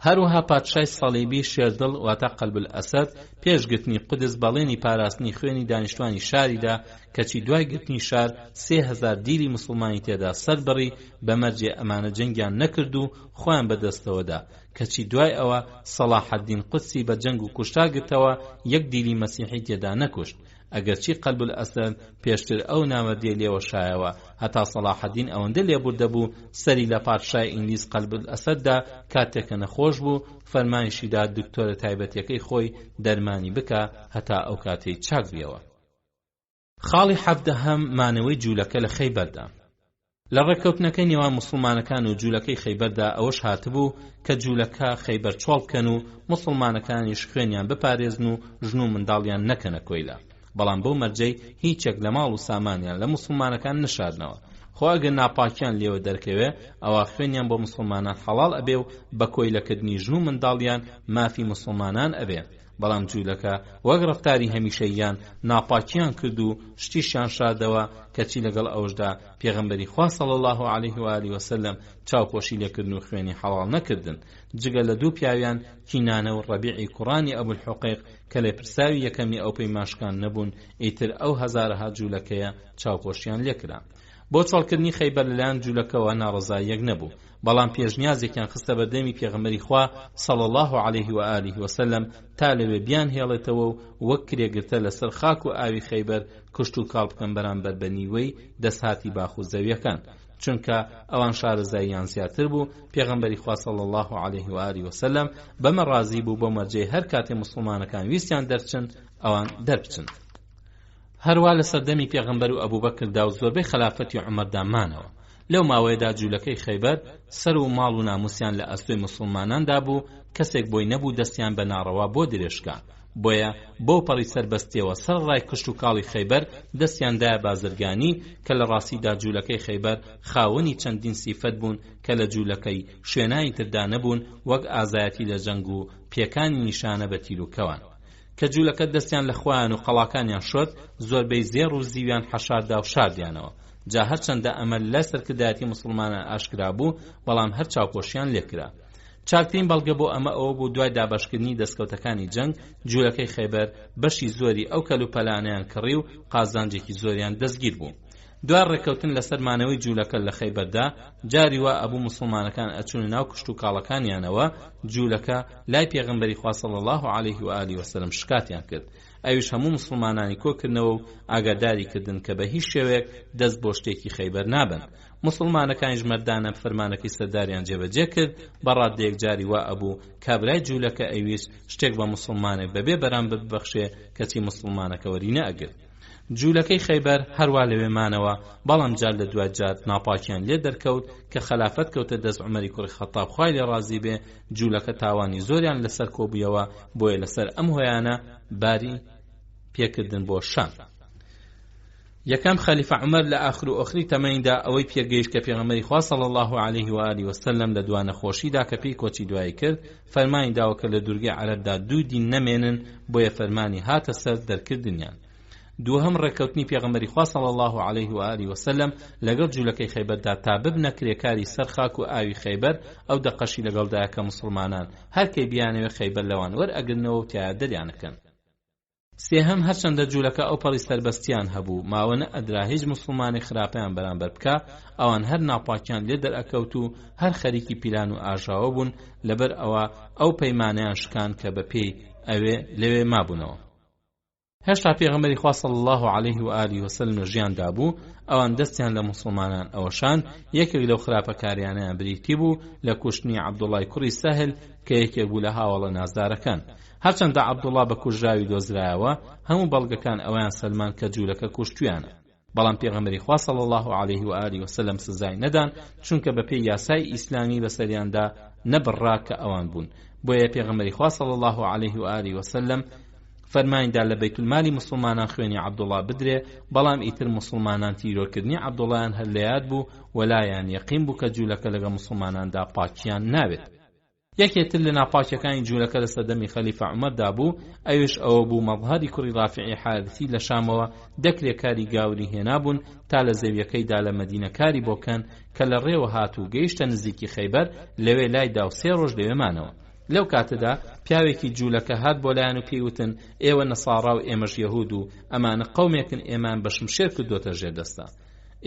هەروەها پادشای سەڵیبی شێردڵ واتە قەلب الئەسەد پێشگرتنی قودس بەڵێنی پاراستنی خوێنی دانیشتوانی شاریدا کەچی دوای گرتنی شار 3000 دیری مسلمانی تێدا سەربڕی بەمەرجێ ئەمانە جەنگیان نەکرد و خۆیان بەدەستەوەدا کەچی دوای ئەوە سەلاحەدین قودسی بە جەنگ و کوشتا گرتەوە یەک دیری مەسیحی تێدا نەکوشت. ئەگەرچی قەلب الئەسەد پێشتر ئەو نامەردیە لێوە شایەوە هەتا سەلاحەدین ئەوەندە لێبوردە بوو سەری لە پادشای ئینگلیز قەلب الئەسەددا کاتێکە نەخۆش بوو فەرمانیشیدا دکتۆرە تایبەتیەکەی خۆی دەرمانی بکە هەتا ئەو کاتەی چاک بێەوە. خاڵی 17 مانەوەی جوولەکە لە خەیبەردا. لە ڕێکەوتنەکەی نێوان مسلمانەکان و جوولەکەی خەیبەردا ئەوەش هاتبوو کە جوولەکە خەیبەر چۆڵ بکەن و مسلمانەکانیش خوێنیان بپارێزن و ژن و منداڵیان نەکەنە کۆیلا. بەڵام بەو مەرجەی هیچێک لە ماڵ و سامانیان لە مسلمانەکان نشاردنەوە. خۆ ئەگەر ناپاکیان لێوە دەرکەوێ ئەوە خوێنیان بۆ مسلمانان حەڵال ئەبێ و بە کۆیلەکردنی ژن و منداڵیان مافی مسلمانان ئەبێ. بەڵام جوولەکە وەک ڕەفتاری هەمیشەییان ناپاکیان کرد و شتیشیان شاردەوە کەچی لەگەڵ ئەوشدا پێغەمبەری خوا صلی الله عليه و آله وسلم چاوپۆشی لێکردن و خوێنی حەڵال نەکردن جگە لە دوو پیاویان کینانە و ڕەبیعی کوڕانی ئەبول حوقیق کە لە پرساوی یەکەمی ئەو پەیمانشکان نەبوون ئیتر ئەو هەزارەها جوولەکەیە چاوپۆشیان لێکرا. بۆ چاڵکردنی خەیبەر لەلایەن جوولەکەوە ناڕەزاییەک نەبوو، بەڵام پێشنیازێکیان خستە بەردەمی پێغەمبەری خوا صلی الله عليه و آله وسلم تا لەوێ بیان هێڵێتەوە و وەک کرێگرتە لەسەر خاک و ئاوی خەیبەر کشت و کاڵ بکەن بەرامبەر بە نیوەی دەسهاتی باخ و زەویەکان، چونکە ئەوان شارەزاییان زیاتر بوو. پێغەمبەری خوا صلی الله عليه و آله وسلم بەمە ڕازی بوو بۆ مەرجەی هەر کاتێ مسلمانەکان ویستیان دەرچن ئەوان دەربچن. هەروە لە سەردەمی پێغەمبەر و ئەبوبەکردا و زۆربەی خلافەتی عومەردا مانەوە. لەو ماوەیەدا جوولەکەی خەیبەر سەر و ماڵ و ناموسیان لە ئەستۆی مسلماناندا بوو، کەسێک بۆی نەبوو دەستیان بە ناڕەوا بۆ درێژکا. بۆیە بۆ پەڕی سەربەستیەوە سەر ڕای کشت و کاڵی خەیبەر دەستیاندایە بازرگانی کە لە ڕاستیدا جوولەکەی خەیبەر خاوەنی چەندین سیفەت بوون کە لە جوولەکەی شوێنانی تردا نەبوون، وەک ئازایەتی لە جەنگ و پێکانی نیشانە بە تیر و کەوان. کە جوولەکە دەستیان لە خۆیان و قەڵاکانیان شۆت، زۆربەی زێڕ و زیویان حەشاردا و شاردیانەوە. جا هەرچەندە ئەمە لە سەرکردایەتی مسلمانان ئاشکرا بوو، بەڵام هەر چاوپۆشیان لێکرا. چاکترین بەڵگە بۆ ئەمە ئەوە بوو دوای دابەشکردنی دەستکەوتەکانی جەنگ جوولەکەی خەیبەر بەشی زۆری ئەو کەلوپەلانیان کڕی و قازانجێکی زۆریان دەستگیر بوو. دوای ڕێکەوتن لەسەر مانەوەی جوولەکە لە خەیبەردا جاری وا ئەبوو مسلمانەکان ئەچونە ناو کشت و کاڵەکانیانەوە. جوولەکە لای پێغەمبەری خوا صلی الله عليه و آله وسلم شکاتیان کرد. ئەویش هەموو مسلمانانی کۆکردنەوە و ئاگاداری کردن کە بە هیچ شێوەیەک دەست بۆ شتێکی خەیبەر نابن. مسلمانەکانیش مەردانە فەرمانەکەی سەرداریان جێبەجێ کرد. بەڕادەیەک جاری وا ئەبوو کابرای جوولەکە ئەویست شتێک بە مسلمانێک بەبێ بەرامبەر ببەخشێ کەچی مسلمانەکە وەری نەئەگرت. جوولەکەی خەیبەر هەروە لەوێمانەوە، بەڵام جار لە دوای جار ناپاکیان لێ دەرکەوت کە خەلافەت کەوتە دەست عومەری کوڕی خەتاب خوای لێ ڕازی بێ. جوولەکە تاوانی زۆریان لەسەر کۆبوویەوە، بۆیە لەسەر ئەم هۆیانە باری پێکردن بۆ شام. یەکەم خەلیفە عومەر لە ئاخر و ئۆخری تەمەیندا ئەوەی پێگەیشت کە پێغەمبەری خوا صلی الله علیه و آله وسلم لە دوانە خۆشیدا کە پێی کۆچی دوایی کرد، فەرمانی داوە کە لە دوورگەی عەرەبدا دوو دین نەمێنن، بۆیە فەرمانی هاتە سەر دەرکردنیان. دووهەم ڕێکەوتنی پێغەمبەری خوا صلی الله علیه و آله وسلم لەگەڵ جوولەکەی خەیبەردا تا ببنە کرێکاری سەر خاک و ئاوی خەیبەر، ئەو دەقەشی لەگەڵدایە کە موسڵمانان هەرکەی بیانەوێ خەیبەر لەوان وەرئەگرنەوە و تیایە دەریانەکەن. سێهەم هەرچەندە جوولەکە ئەو پەڕی سەربەستیان هەبوو، ماوەنە ئەدرا هیچ موسڵمانی خراپەیان بەرامبەر بکە، ئەوان هەر ناپاکیان لێ دەرئەکەوت و هەر خەریکی پیلان و ئاژاوە بوون، لەبەر ئەوە ئەو پەیمانەیان شکان کە بەپێی ئەوێ لەوێ مابوونەوە. هێشتا پێغەمبەری خوا صلی الله علیه و آله وسلم ژیاندا بوو، ئەوان دەستیان لە موسڵمانان ئەوەشان یەکێک لەو خراپەکاریانیان بریتی بوو لە کوشتنی عەبدوڵای کوڕی سەهل کە یەکێک بوو لە هاوڵە نازدارەکان. هەرچەندە عەبدوڵا بە کوژراوی دۆزرایەوە، هەموو بەڵگەکان ئەویان سەلمان کە جوولەکە کوشتویانە، بەڵام پێغەمبەری خوا صلی الله علیه و آله وسلم سزای نەدان، چونکە بەپێی یاسای ئیسلامی بەسەریاندا نەبڕا کە ئەوان بوون. بۆیە پێغەمبەری خوا صلی الله علیه و آله وسلم فەرمانیدا لە بەیتولمالی موسڵمانان خوێنی عەبدوڵا بدرێ، بەڵام ئیتر موسڵمانان تیرۆرکردنی عەبدوڵایان هەر لە یاد بوو، وەلایان یەقین بوو کە جوولەکە لەگەڵ موسڵماناندا پاکیان ناوێت. یەکێتر لە ناپاکیەکانی جوولەکە لە سەردەمی خەلیفە عومەردا بوو، ئەویش ئەوە بوو مەظهەری کوڕی ڕافعی حارثی لە شامەوە دەکرێکاری گاوری هێنابوون تا لە زەویەکەیدا لە مەدینەکاری بۆکەن کە لە ڕێوە هاتوو گەیشتە نزیکی خەیبەر، لەوێ لایدا و 3 ڕۆژ لەوێمانەوە. لەو کاتەدا پیاوێکی جوولەکە هات بۆ لایەن و پێیوتن ئێوە نەساڕا و ئێمەش یەهود و ئەمانە قەومێکن، ئێمان بە شمشێر کردوتە ژێردەستا.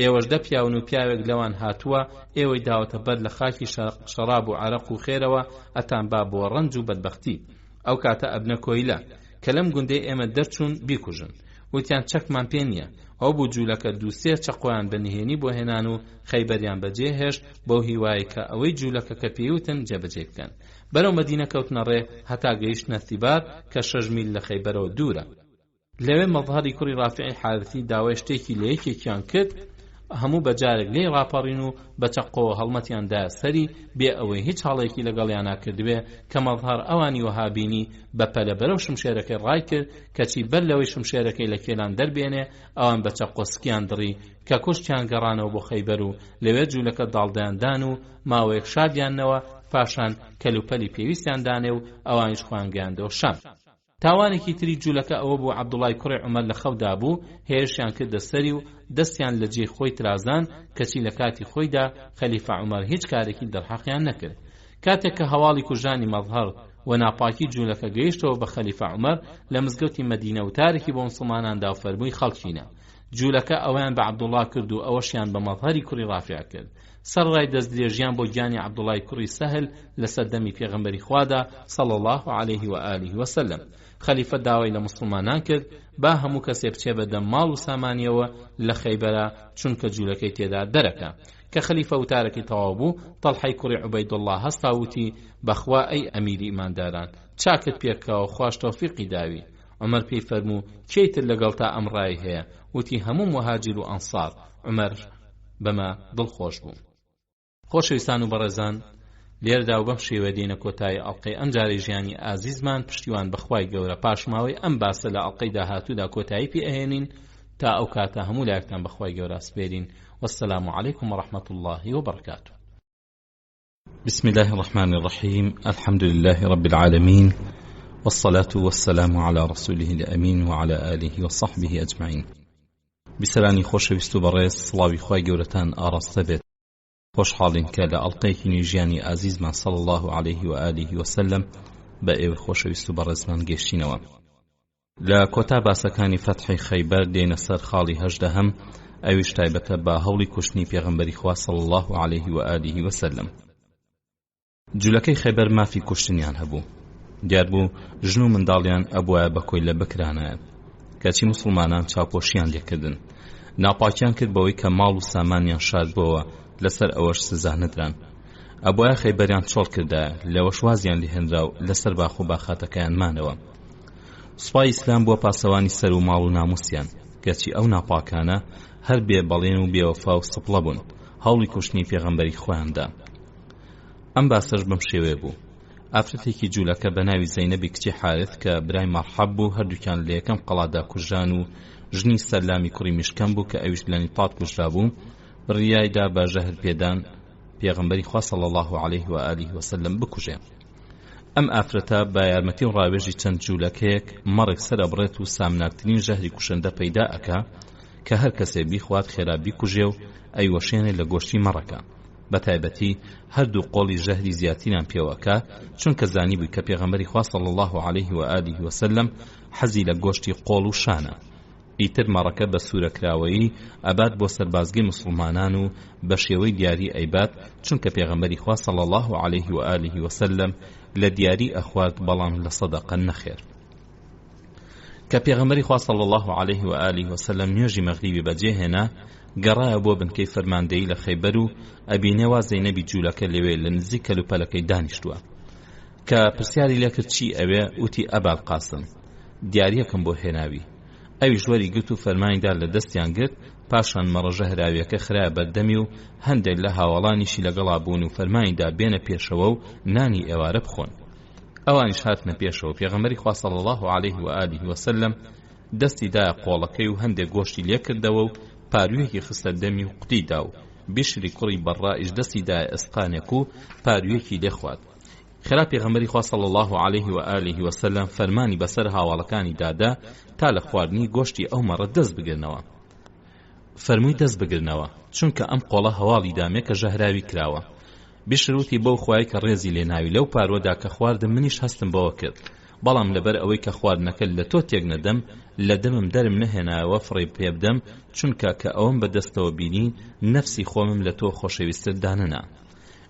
ئێوەش دەپیاون و پیاوێک لەوان هاتووە، ئێوەی داوەتە بەر لە خاکی شەراب و عەرەق و خێرەوە، ئەتان با بۆ ڕەنج و بەدبەختی. ئەو کاتە ئەبنە کۆیلە کە لەم گوندەی ئێمە دەرچوون بیکوژن. وتیان چەکمان پێ نییە. ئەو بوو جوولەکە 2-3 چەقۆیان بەنهێنی بۆ هێنان و خەیبەریان بەجێ هێشت بۆ هیوای کە ئەوەی جوولەکە کە پێیوتن جێبەجێ بکەن. بەرەو مەدینە کەوتنە ڕێ هەتا گەیشتنە سیبار کە 6 میل لە خەیبەرەوە دوورە. لەوێ مەظهەری کوڕی ڕافعی حارثی داوای شتێکی لە یەکێکیان کرد، هەموو بەجارێک لێ ڕاپەڕین و بە چەقۆوە هەڵمەتیاندا سەری بێ ئەوەی هیچ هەڵێکی لەگەڵیان ناکردوێ کە مەظهەر ئەوانی وەهابینی بەپەلە بەرەو شمشێرەکەی ڕای کرد، کەچی بەر لەوەی شمشێرەکەی لە کێلان دەربێنێ، ئەوان بە چەقۆسکیان دڕی کە کوشتیان گەڕانەوە بۆ خەیبەر و لەوێ جوولەکە داڵدایاندان و ماوەیەک شادیاننەوە، پاشان کەلوپەلی پێویستیان دانێ و ئەوانیش خۆیان گەیاندەوە شام. تاوانێکی تری جوولەکە ئەوە بوو عەبدوڵای کوڕی عومەر لە خەودا بوو، هێرشیان کردە سەری و دەستیان لە جێی خۆی ترازان، کەچی لە کاتی خۆیدا خەلیفە عومەر هیچ کارێکی دەرحەقیان نەکرد. کاتێک کە هەواڵی کوژانی مەظهەر و ناپاکی جوولەکە گەیشتەوە بە خەلیفە عومەر، لە مزگەوتی مەدینە وتارێکی بۆ موسڵماناندا و فەرمووی خەڵکینە. جوولەکە ئەویان بە عەبدوڵا کرد و ئەوەشیان بە مەظهەری کوڕی ڕافع کرد. سەرڕای دەستدرێژیان بۆ گیانی عەبدوڵای کوڕی سەهل لە سەردەمی پێغەمبەری خوادا صلی الله علیه و آله وسلم. خەلیفە داوای لە موسڵمانان کرد با هەموو کەسێ بچێ بەدەم ماڵ و سامانیەوە لە خەیبەرە، چونکە جوولەکەی تێدا دەرەکە. کە خەلیفە وتارەکەی تەواو بوو، تەڵحەی کوڕی عوبەیدوڵڵا هەستا وتی بەخوا ئەی ئەمیری ئیمانداران، چاکت پێکەوە خوش تەوفیقی داوی. عومەر پێی فەرموو کێیتر لەگەڵ تا ئەمڕای هەیە؟ وتی هەموو مهاجر و ئەنسار. عومەر بەمە دڵخۆش بوو. خۆشەویستان و بەڕێزان، لێردا و بەم شێوە دێنە کۆتایی ئەڵقەی ئەم جارەی ژیانی ئازیزمان، پشتیوان بەخوای گەورە پاشماوەی ئەم باسە لە ئەڵقەی داهاتوودا کۆتایی پێ ئەهێنین. تا ئەو کاتە هەموو لایەکتان بەخوای گەورە سپێرین. والسلام عليكم ورحمة الله وبركاته. بسم الله الرحمن الرحيم. الحمد لله رب العالمين، والصلاة والسلام على رسوله الأمين وعلى آله وصحبه أجمعين. بسرانی خۆشەویست و بەڕێز، سڵاوی خوای گەورەتان ئاڕاستە بێت. خۆشحاڵین کە لە ئەڵقەیەکی نوێژیانی ئازیزمان صلی الله عليه و آله وسلم بە ئێوە خۆشەویست و بەڕێزمان گەشتینەوە. لە کۆتا باسەکانی فەتحی خەیبەر دێنە سەر خاڵی 18، ئەویش تایبەتە بە هەوڵی کوشتنی پێغەمبەری خوا صلی الله عليه و آله وسلم. جوولەکەی خەیبەر مافی کوشتنیان هەبوو. دیار بوو ژن و منداڵیان ئەبوایە بەکۆی لە بکرانایە، کەچی موسڵمانان چاوپۆشیان لێکردن. ناپاکیان کرد بەوەی کە ماڵ و سامانیان شاد بووە، لەسەر ئەوەش سزا نەدران. ئەبوایە خەیبەریان چۆڵ کردایە، لەوەش وازیان لێهێنرا و لەسەر باخ و باخاتەکەیان مانەوە. سوپای ئیسلام بووە پاسەوانی سەر و ماڵ و ناموسیان. کەچی ئەو ناپاکانە هەر بێ بەڵێن و بێوەفا و سپڵە بوون، هەوڵی کوشتنی پێغەمبەری خۆیاندا. ئەم باسەش بەم شێوێ بوو. ئافرەتێکی جوولەکە بە ناوی زەینەبی کچی حارث کە برای مەرحەب بوو، هەردووکیان لە یەکەم قەڵادا کوژران و ژنی سەلامی کوڕی میشکەم بوو کە ئەویش لە نیپات کوژرا بوو، بڕیایدا بە ژەهر پێدان پێغەمبەری خوا صلی الله علیه و آله وسلم بکوژێ. ئەم ئافرەتە بە یارمەتی و ڕاوێژی چەند جوولەکەیەک مەڕێک سەر ئەبڕێت و سامناکترین ژەهری کوشندە پەیدا ئەکا کە هەر کەسێ بیخوات خێرابی کوژێ و ئەیوەشێنێ لە گۆشتی مەڕەکە. بەتایبەتی هەردوو قۆڵی ژەهری زیاترینان پێوەکە، چونکە زانی بووی کە پێغەمبەری خوا صلی الله علیه و آله وسلم حەزی لە گۆشتی قۆڵ و شانە. ئیتر مەڕەکە بە سوورەکراوەیی ئەبات بۆ سەربازگی مسلمانان و بە شێوەی دیاری ئەیبات، چونکە پێغەمبەری خوا صلی الله علیه و آله وسلم لە دیاری ئەخوارد بەڵام لە سەدەقە نەخێر. کە پێغەمبەری خوا صلی الله علیه و آله وسلم نوێژی مەغریبی بەجێهێنا، گەڕایە بۆ بنکەی فەرماندەیی لە خەیبەر و ئەبینێوا زەینەبی جوولەکە لەوێ لە نزیک کەلوپەلەکەی دانیشتووە. کە پرسیاری لێ کرد چی ئەوێ، وتی ئەبال قاسم، دیاریەکەم بۆ هێناوی. ئەویش وەری گرت و فەرمانیدا لە دەستیان گرت، پاشان مەڕەژە هراویەکە خرایە بەردەمی و هەندێک لە هاوڵانیشی لەگەڵا بوون و فەرمانیدا بێنە پێشەوە و نانی ئێوارە بخۆن. ئەوانیش هاتنە پێشەوە. پێغەمبەری خوا صلی الله علیه و آله وسلم دەستی دایە قۆڵەکەی و هەندێک گۆشتی لێ کردەوە و پارویەکی خستە دەمی و قوتیدا و بشری کوڕی بەڕائیش دەستی دایە ئەسقانێک و پارویەکی لێ خوارد. خێرا پێغەمبەری خوا صلی الله علیه و آله وسلم فەرمانی بەسەر هاوڵەکانی دادا تا لە خواردنی گۆشتی ئەو مەڕە دەست بگرنەوە. فەرمووی دەست بگرنەوە، چونکە ئەم قۆڵە هەواڵی دامێ کە ژەهراوی کراوە. بشروتی بەو خوای کە ڕێزی لێناوی لەو پارۆدا کە خواردم، منیش هەستم بەوە کرد، بەڵام لەبەر ئەوەی کە خواردنەکە لە تۆ تێک نەدەم، لە دەمم دەرم نەهێنایەوە فڕێ پێ بدەم، چونکە کە ئەوم بەدەستەوە بینی نەفسی خۆمم لە تۆ خۆشەویستتر دانەنا.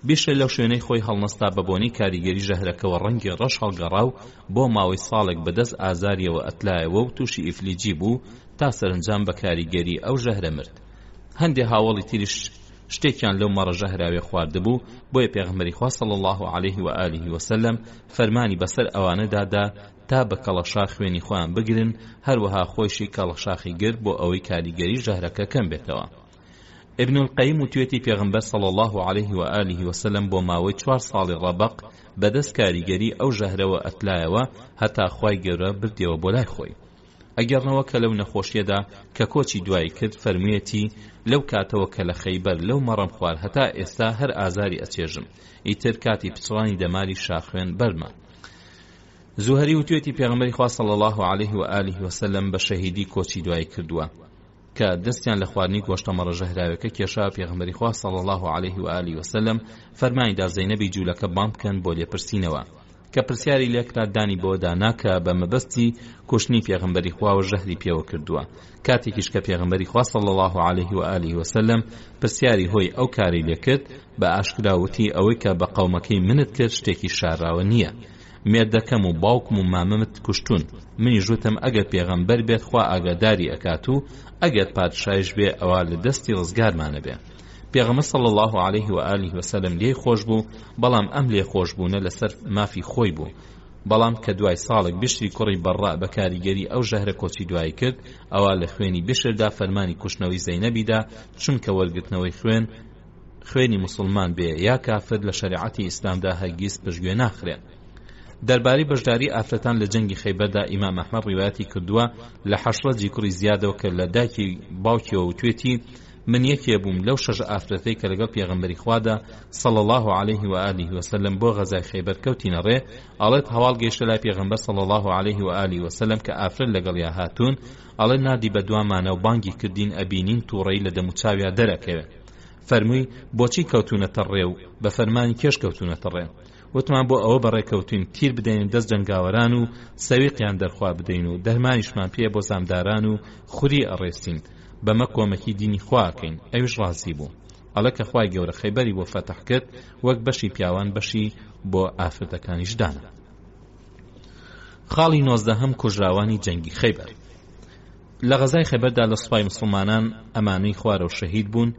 بیشە لەو شوێنەی خۆی هەڵنەستا بە بۆنی کاریگەری ژەهرەکەەوە ڕەنگی ڕەش هەڵگەڕا و بۆ ماوەی ساڵێک بەدەست ئازاریەوە ئەتلایەوە و تووشی ئیفلیجی بوو تا سەرنجام بە کاریگەری ئەو ژەهرە مرد. هەندێ هاوڵی تریش شتێکیان لەو مەڕە ژەهراوێ خواردبوو، بۆیە پێغەمبەری خوا صلی الله علیه و آله وسلم فەرمانی بەسەر ئەوانە دادا تا بە کەڵەشاخ خوێنی خۆیان بگرن، هەروەها خۆیشی کەڵەشاخی گرت بۆ ئەوەی کاریگەری ژەهرەکە کەم بێتەوە. ابن القیم وتوێتی پێغەمبەر صلی الله علیه و آله وسلم بۆ ماوەی 4 ساڵی ڕەبەق بەدەست کاریگەری ئەو ژەهرەوە ئەتلایەوە هەتا خوای گەورە بردیەوە بۆ لای خۆی. ئەگەرنەوە کە لەو نەخۆشیەدا کە کۆچی دوایی کرد، فەرموویەتی لەو کاتەوە کە لە خەیبەر لەو مەڕەم خوار هەتا ئێستا هەر ئازاری ئەچێژم، ئیتر کاتی پچڕانی دەماری شاخوێن بەرمە. زوهری وتوێتی پێغەمبەری خوا صلی الله علیه و آله وسلم بە شەهیدی کۆچی دوایی کردووە کە دەستیان لە خواردنی گۆشتە مەڕە ژەهراوەکە کێشا. پێغەمبەری خوا صلی الله علیه و آله وسلم فەرمانیدا زەینەبی جوولەکە بام بکەن بۆ لێپرسینەوە، کە پرسیاری لێکرا دانی بۆ دانا کە بە مەبەستی کوشتنی پێغەمبەری خوا و ژەهری پێوە کردووە. کاتێکیش کە پێغەمبەری خوا صلی الله علیه و آله وسلم پرسیاری هۆی ئەو کاری لێکرد، بە ئاشکراوتی ئەوەی کە بە قەومەکەی منت کرد شتێکی شاراوە نییە. مێردەکەم و باوکم و مامەمت کوشتون، منی ژوتم ئەگەر پێغەمبەر بێت خوا ئاگاداری ئەکات و ئەگەر پادشایش بێ ئەوە لە دەستی ڕزگارمانە بێ. پێغەمبەر صلی الله علیه و آله وسلم لێی خۆش بوو، بەڵام ئەم لێ خۆشبوونە لەسەر مافی خۆی بوو. بەڵام کە دوای ساڵێک بشری کوڕی بەڕا بە کاریگەری ئەو ژەهرە کۆچی دوایی کرد، ئەوە لە خوێنی بشردا فەرمانی کوشتنەوەی زەینەبیدا، چونکە وەرگرتنەوەی خوێنی مسلمان بێ یا کافر لە شەریعەتی ئیسلامدا هەرگیز پشتگوێ ناخرێت. دەربارەی بەشداری ئافرەتان لە جەنگی خەیبەردا ئیمام ئەحمەد ڕیواەتی کردووە لە حەشڕەجی کوڕی زیادەوە کە لە دایکی باوکیەوە وتوێتی من یەکێ بووم لەو 6 ئافرەتەی کە لەگەڵ پێغەمبەری خوادا صلی الله علیه و آله وسلم بۆ غەزای خەیبەر کەوتینە ڕێ، ئەڵێت هەواڵ گەیشتە لای پێغەمبەر صلی الله علیه و آله وسلم کە ئافرەت لەگەڵیا هاتوون، ئەڵێ نادی بە دوامانە و بانگی کردین ئەبینین تووڕەی لە دەموچاویا دەرەکەوێت. فەرمووی بۆچی کەوتونەتە ڕێ و بە فەرمانی کێش کەوتونەتە ڕێ؟ وتمان بۆ ئەوە بەڕێکەوتین تیر بدەین دەست جەنگاوەران و سەویقیان دەرخوا بدەین و دەرمانیشمان پێ بۆ زامداران و خوری ئەڕێستین، بەمە کۆمەکی دینی خواکەین. ئەویش ڕازی بوو. ئەڵە کە خوای گەورە خەیبەری بۆ فەتح کرد، وەک بەشی پیاوان بەشی بۆ ئافرەتەکانیش دانا. خاڵی 19 کوژراوانی جەنگی خەیبەر. لە غەزای خەیبەردا لە سوپای مسلمانان ئەمانەی خوارە و شەهید بوون،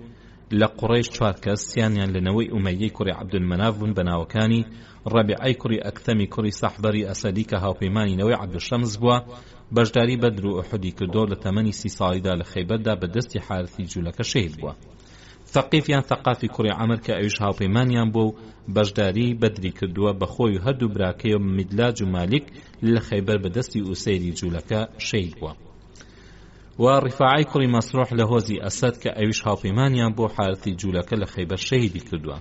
لە قوڕیش 4 کەس سیانیان لەنەوەی ئومەیەی کوڕی عەبدولمەناف بوون بەناوەکانی ڕەبیعەی کوڕی ئەکتەمی کوڕی سەحبەری ئەسەدی کە هاوپەیمانی نەوەی عەبدولشەمس بووە بەشداری بەدر و ئوحودی کردو لە تەمەنی 30 ساڵیدا لە خەیبەردا بە دەستی حارثی جوولەکە شەهید بووە. ثەقیفیان ثەقافی کوڕی عەمر کە ئەویش هاوپەیمانیان بوو و بەشداری بەدری کردووە بەخۆی و هەردوو براکەی و میدلاج و مالیک لە خەیبەر بە دەستی ئوسەیری جوولەکە شەهید بووە. و ڕیفاعی کوڕی مەسروح لە هۆزی ئەسەد کە ئەویش هاوپەیمانیان بۆ حارثی جوولەکە لە خەیبەر شەهیدی کردووە.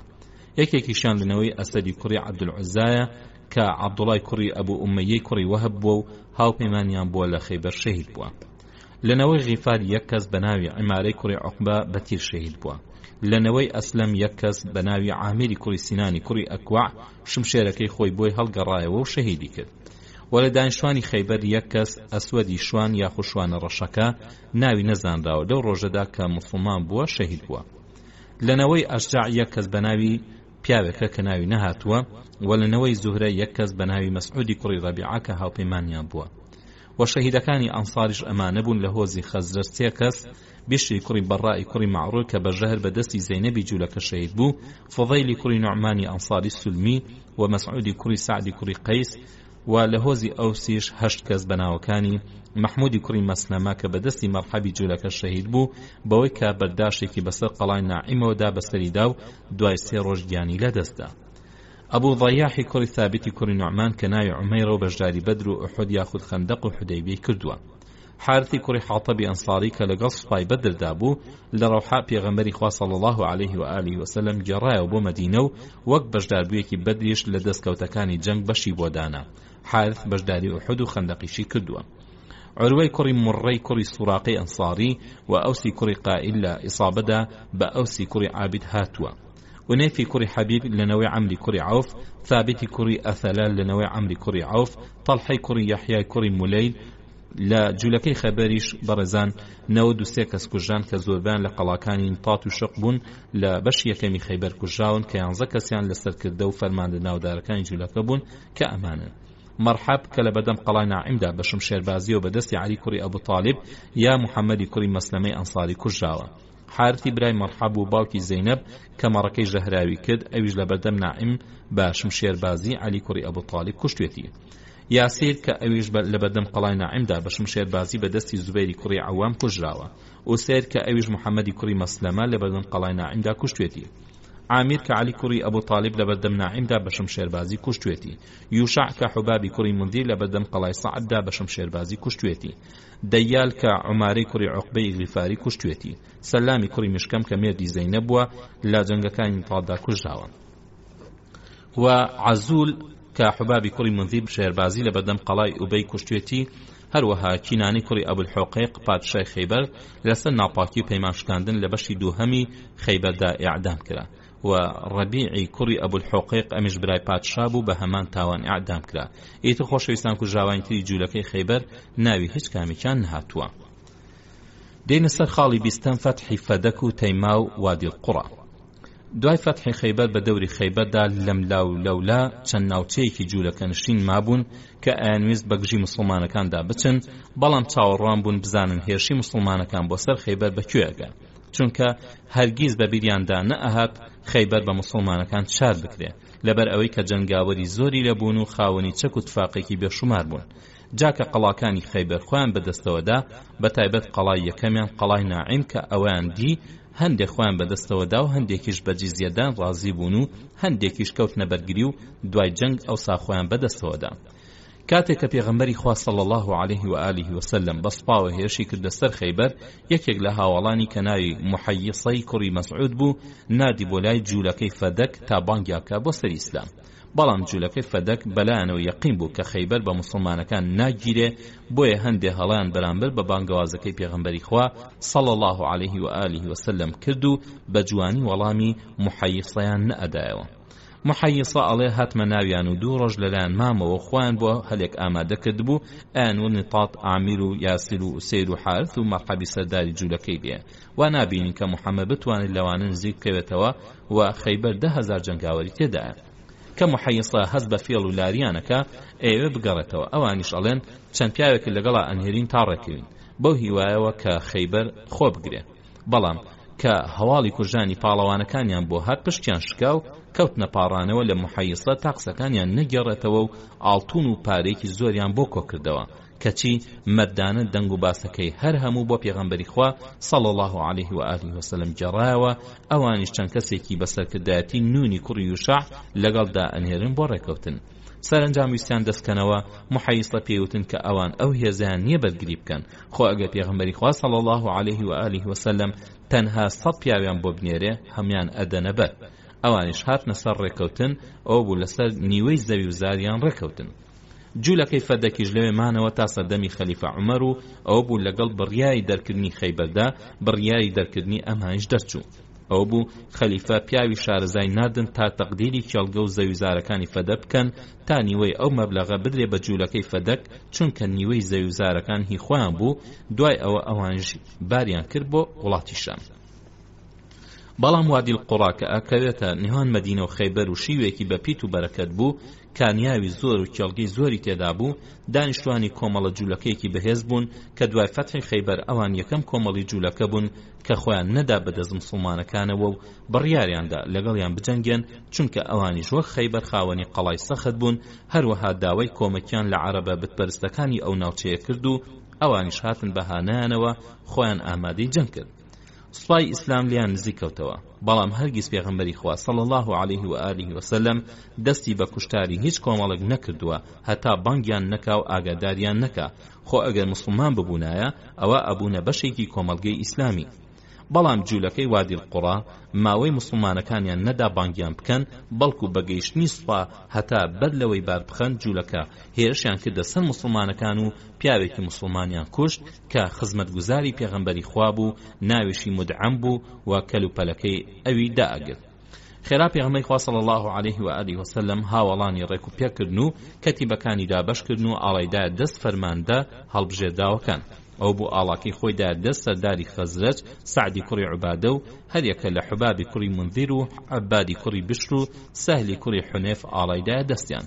یەکێکیشان لەنەوەی ئەسەدی کوڕی عەبدولعوزایە کە عەبدوڵای کوڕی ئەبوو ئومەیەی کوڕی وەهب بووە و هاوپەیمانیان بووە لە خەیبەر شەهید بووە. لەنەوەی غیفار یەک کەس بە ناوی عیمارەی کوڕی عوقبە بە تیر شەهید بووە. لەنەوەی ئەسلەم یەک کەس بە ناوی عامیری کوڕی سینانی کوڕی ئەکوع شمشێرەکەی خۆی بۆی هەڵگەڕایەوە و شەهیدی کرد. وەلە دانیشتوانی خەیبەر یەک کەس ئەسوەدی شوان یاخو شوانە ڕەشەکە ناوی نەزانراوە لەو ڕۆژەدا کە موسڵمان بووە شەهید بووە. لەنەوەی ئەشجاع یەک کەس بە ناوی پیاوێکە کە ناوی نەهاتووە و لەنەوەی زوهرە یەک کەس بە ناوی مەسعودی کوڕی ڕەبیعە کە هاوپەیمانیان بووە. و شەهیدەکانی ئەنساریش ئەمانە بوون لە هۆزی خەزرەج 3 کەس بشری کوڕی بەڕای کوڕی معڕوور کە بە ژەهر بە دەستی زەینەبی جوولەکە شەهید بوو، فضەیلی کوڕی نوعمانی ئەنساری سولمی و مەسعودی کوڕی سعدی کوڕی قەیس و لە هۆزی ئەوسیش 8 کەس بەناوەکانی محمودی کوڕی مەسلەمە کە بە دەستی مەرحەبی جوولەکە شەهید بوو بەوەی کە بەرداشتێکی بەسەر قەڵای ناعیمەوەدا بەسەریدا و دوای 3 ڕۆژ گیانی لەدەستدا. ئەبوو ضەیاحی کوڕی ثابتی کوڕی نوعمان کە ناوی عومەیرە و بەشداری بەدر و ئوحود یاخود خەندەق و حودەیبیە کردووە. حارثی کوڕی حاطبی ئەنساری کە لەگەڵ سوپای بەدردا بوو لە ڕەوحا پێغەمبەری خوا صلی الله عليه و آله وسلم گێڕایەوە بۆ مەدینە و وەک بەشداربوویەکی بەدریش لە دەستکەوتەکانی جەنگ بەشی بۆ دانا. حارث بەشداری ئوحود و خەندەقیشی کردووە. عروەی کوڕی مڕەی کوڕی سوراقی ئەنساری و ئەوسی کوڕی قائل لە ئیصابەدا بە ئەوسی کوڕی عابد هاتووە. ونيفي كوري حبيب لنوي عمري كوري عوف، ثابتي كوري أثلال لنوي عمري كوري عوف، طلحي كوري يحيى كوري موليل لا جولكي خبريش برزان نود سيكس كجان كزوربان لقلاكاني نطات وشقبون لا بشي كمي خيبر كجاون كيانزكسيان لسركردو فرمان ناو داركان جولكبون كأمانة. مرحب كلا بدم قلانا عمدا بشمشير بازي وبدستي علي كوري أبو طالب يا محمد كوري مسلمي أنصاري كجاوا. حارثی برای مرحب و باوکی زینب کە مەڕەکەی ژەهراوی کرد ئەویش لە بەردەم نائیم بە شمشێربازی علی کوڕی ئەبوو طالب کوشتوێتی. یاسیر کە ئەویش لە بەردەم قەڵای نائیمدا بە شمشێربازی بە دەستی زوبەیری کوڕی عەوام کوژراوە. ئوسێر کە ئەویش محەممەدی کوڕی مەسلەمە لە بەردەم قەڵای نائیمدا کوشتوێتی. عامیر کە علی کوڕی ئەبوو طالب لە بەردەم نائیمدا بە شمشێربازی کوشتوێتی. یوشع کە حوبابی کوڕی مندیر لە بەردەم قەڵای سەعددا بە شمشێربازی کوشتوێتی. دەیال کە عومارەی کوڕی عوقبەی غیفاری کوشتوێتی. سەلامی کوڕی مشکەم کە مێردی زەینەب بووە لە جەنگەکانی تاڵدا کوژراوە. و عەزول کە حوبابی کوڕی مندیر شێربازی لە بەردەم قەڵای ئوبەی کوشتوێتی. هەروەها کینانی کوڕی ئەبولحوقەیق پادشای خەیبەر لەسەر ناپاکی و پەیمانشکاندن لە بەشی دووهەمی خەیبەردا ئیعدام کرا و ڕەبیعی کوڕی ئەبولحوقەیق ئەمیش برای پادشا بوو بە هەمان تاوان ئیعدام کرا. ئیتر خۆشەویستان کوژراوانیتری جوولەکەی خەیبەر ناوی هیچ کامێکیان نهاتووە. دێنە سەر خاڵی بیستەم فەتحی فەدەک و تەیما و وادی القوڕا. دوای فەتحی خەیبەر بە دەوری خەیبەردا لەولا چەند ناوچەیەکی جوولەکە نشین مابوون کە ئەیانویست بەگژی موسڵمانەکاندا بچن، بەڵام چاوەڕوان بوون بزانن هێرشی موسڵمانەکان بۆ سەر خەیبەر بەکوێگە، چونکە هەرگیز بە بیریاندا نەئەهات خەیبەر بە موسڵمانەکان چار بکرێ لەبەر ئەوەی کە جەنگاوەری زۆری لەبوون و خاوەنی چەک و تفاقێکی بێشومار بوون. جاکە قەڵاکانی خەیبەر خۆیان بەدەستەوەدا بە تایبەت قەڵای یەکەمیان قەڵای نائیم کە ئەویان دی هەندێک خۆیان بەدەستەوەدا و هەندێکیش بە جیزیەدان ڕازی بوون و هەندێکیش کەوتنە بەرگری و دوای جەنگ ئەوسا خۆیان بەدەستەوەدا. کاتێک کە پێغەمبەری خوا صلی الله عليه و آله وسلم بەسپاوە هێرشی کردە سەر خەیبەر، یەکێک لە هاوڵانی کە ناوی محەیصەی کوڕی مەسعود بوو نادی بۆ لای جوولەکەی فەدەک تا بانگیاکە بۆ سەر ئیسلام. بەڵام جوولەکەی فەدەک بەلایەنەوە یەقین بوو کە خەیبەر بە موسڵمانەکان ناگیرێ، بۆیە هەندێک هەڵیان بەرامبەر بە بانگەوازەکەی پێغەمبەری خوا صلی الله عليه و آله وسلم کرد و بە جوانی وەڵامی محەیصەیان نەئەدایەوە. محەیصە ئەڵێ هاتمە ناویان و دوو ڕۆژ لەلایەن مامەوە خۆیان بۆ هەلێک ئامادە کرد بوو ئەیان و نطات عامیر و یاسیر و ئوسەیر و حارث و مەرحەبی سەرداری جوولەکەی بێ و نابینین کە محەممەد بتوانێت لەوانە نزیک بکەوێتەوە و خەیبەر 10,000 جەنگاوەری تێدایە. کە محەیصە هەز بە فێڵ و لاریانەکە ئێوە بگەڕێتەوە، ئەوانیش ئەڵێن چەند پیاوێکی لەگەڵا ئەنهێرین تا ڕێکەوین بەو هیوایەوە کە خەیبەر خۆ بگرێ. بەڵام کە هەواڵی کوژانی پاڵەوانەکانیان بۆ هات پشتیان شکا و کەوتنە پاڕانەوە لە محەیسە تا قسەکانیان نەگەڕێتەوە و ئاڵتون و پارێکی زۆریان بۆ کۆکردەوە کەچی مەردانە دەنگ و باسەکەی هەر هەموو بۆ پێغەمبەری خوا صلی الله عليه و آله وسلم گەڕایەوە. ئەوانیش چەند کەسێکی بەسەرکردایەتی نونی کوڕی یوشع لەگەڵدا ئەنهێرن بۆ ڕێکەوتن. سەرنجام ویستیان دەستکەنەوە. محەیسە پێوتن کە ئەوان ئەو هێزیان نییە بەرگری بکەن، خۆ ئەگەر پێغەمبەری خوا صلی الله عليه و آله وسلم تەنها 100 پیاویان بۆ بنێرێ هەمان ئەدەنە بەر. ئەوانیش هاتنە سەر ڕێکەوتن، ئەو بوو لەسەر نیوەی زەوی و زاریان ڕێکەوتن. جوولەکەی فەدەکیش لەوێ مانەوە تا سەردەمی خەلیفە عومەر و ئەو بوو لەگەڵ بڕیاری دەرکردنی خەیبەردا بڕیاری دەرکردنی ئەمانیش دەرچوو. ئەو بوو خەلیفە پیاوی شارەزای نادن تا تەقدیری کێڵگە و زەویزارەکانی فەدە بکەن تا نیوەی ئەو مەبلەغە بدرێ بە جوولەکەی فەدەک، چونکە نیوەی زەویزارەکان هی خۆیان بوو. دوای ئەوە ئەوانش باریان کرد بۆ وڵاتی شام. بەڵام وادی القوڕا کە ئەکەوێتە نێوان مەدینە و خەیبەر و شیوێکی بە پیت و بەرەکەت بوو، کانیاوی زۆر و کێڵگەی زۆری تێدا بوو. دانیشتوانی کۆمەڵە جوولەکەیەکی بەهێز بوون کە دوای فەتحی خەیبەر ئەوان یەکەم کۆمەڵی جوولەکە بوون کە خۆیان نەدا بەدەست موسڵمانەکانەوە و بڕیاریاندا لەگەڵیان بجەنگێن، چونکە ئەوانیش وەک خەیبەر خاوەنی قەڵای سەخت بوون. هەروەها داوای کۆمەکیان لە عەرەبە بتپەرستەکانی ئەو ناوچەیە کرد و ئەوانیش هاتن بەهانایانەوە خۆیان ئامادەی جەنگ کرد. سوپای ئیسلام لیان نزیکەوتەوە، بەڵام هەرگیز پێغەمبەری خوا صلی الله عليه و آله وسلم دەستی بە کوشتاری هیچ کۆمەڵێک نەکردووە هەتا بانگیان نەکا و ئاگاداریان نەکا، خۆ ئەگەر مسلمان ببوونایە ئەوە ئەبوونە بەشێکی کۆمەڵگەی ئیسلامی. بەڵام جوولەکەی وادی القوڕا ماوەی مسلمانەکانیان نەدا بانگیان بکەن، بەڵکو بەگەیشتنی سوپا هەتا بەر لەوەی بار بخەن جوولەکە هێرشیان کردە سەر مسلمانەکان و پیاوێکی مسلمانیان کوشت کە خزمەتگوزاری پێغەمبەری خوا بوو، ناویشی مدعم بوو و کەلوپەلەکەی ئەوی دائەگرت. خێرا پێغەمبەری خوا صلی الله عليه و آله وسلم هاوڵانی ڕێک و پێکردن و کەتیبەکانی دابەشکردن و ئاڵایدا دەست فەرماندە هەڵبژێرداوەکان. ئەو بوو ئاڵاکەی خۆی دا دەست سەرداری خەزرەج سعدی کوڕی عوبادە و هەریەکە لە حوبابی کوڕی منذیر و عەبادی کوڕی بشر و سەهلی کوڕی حونێف ئاڵایدا دەستیان.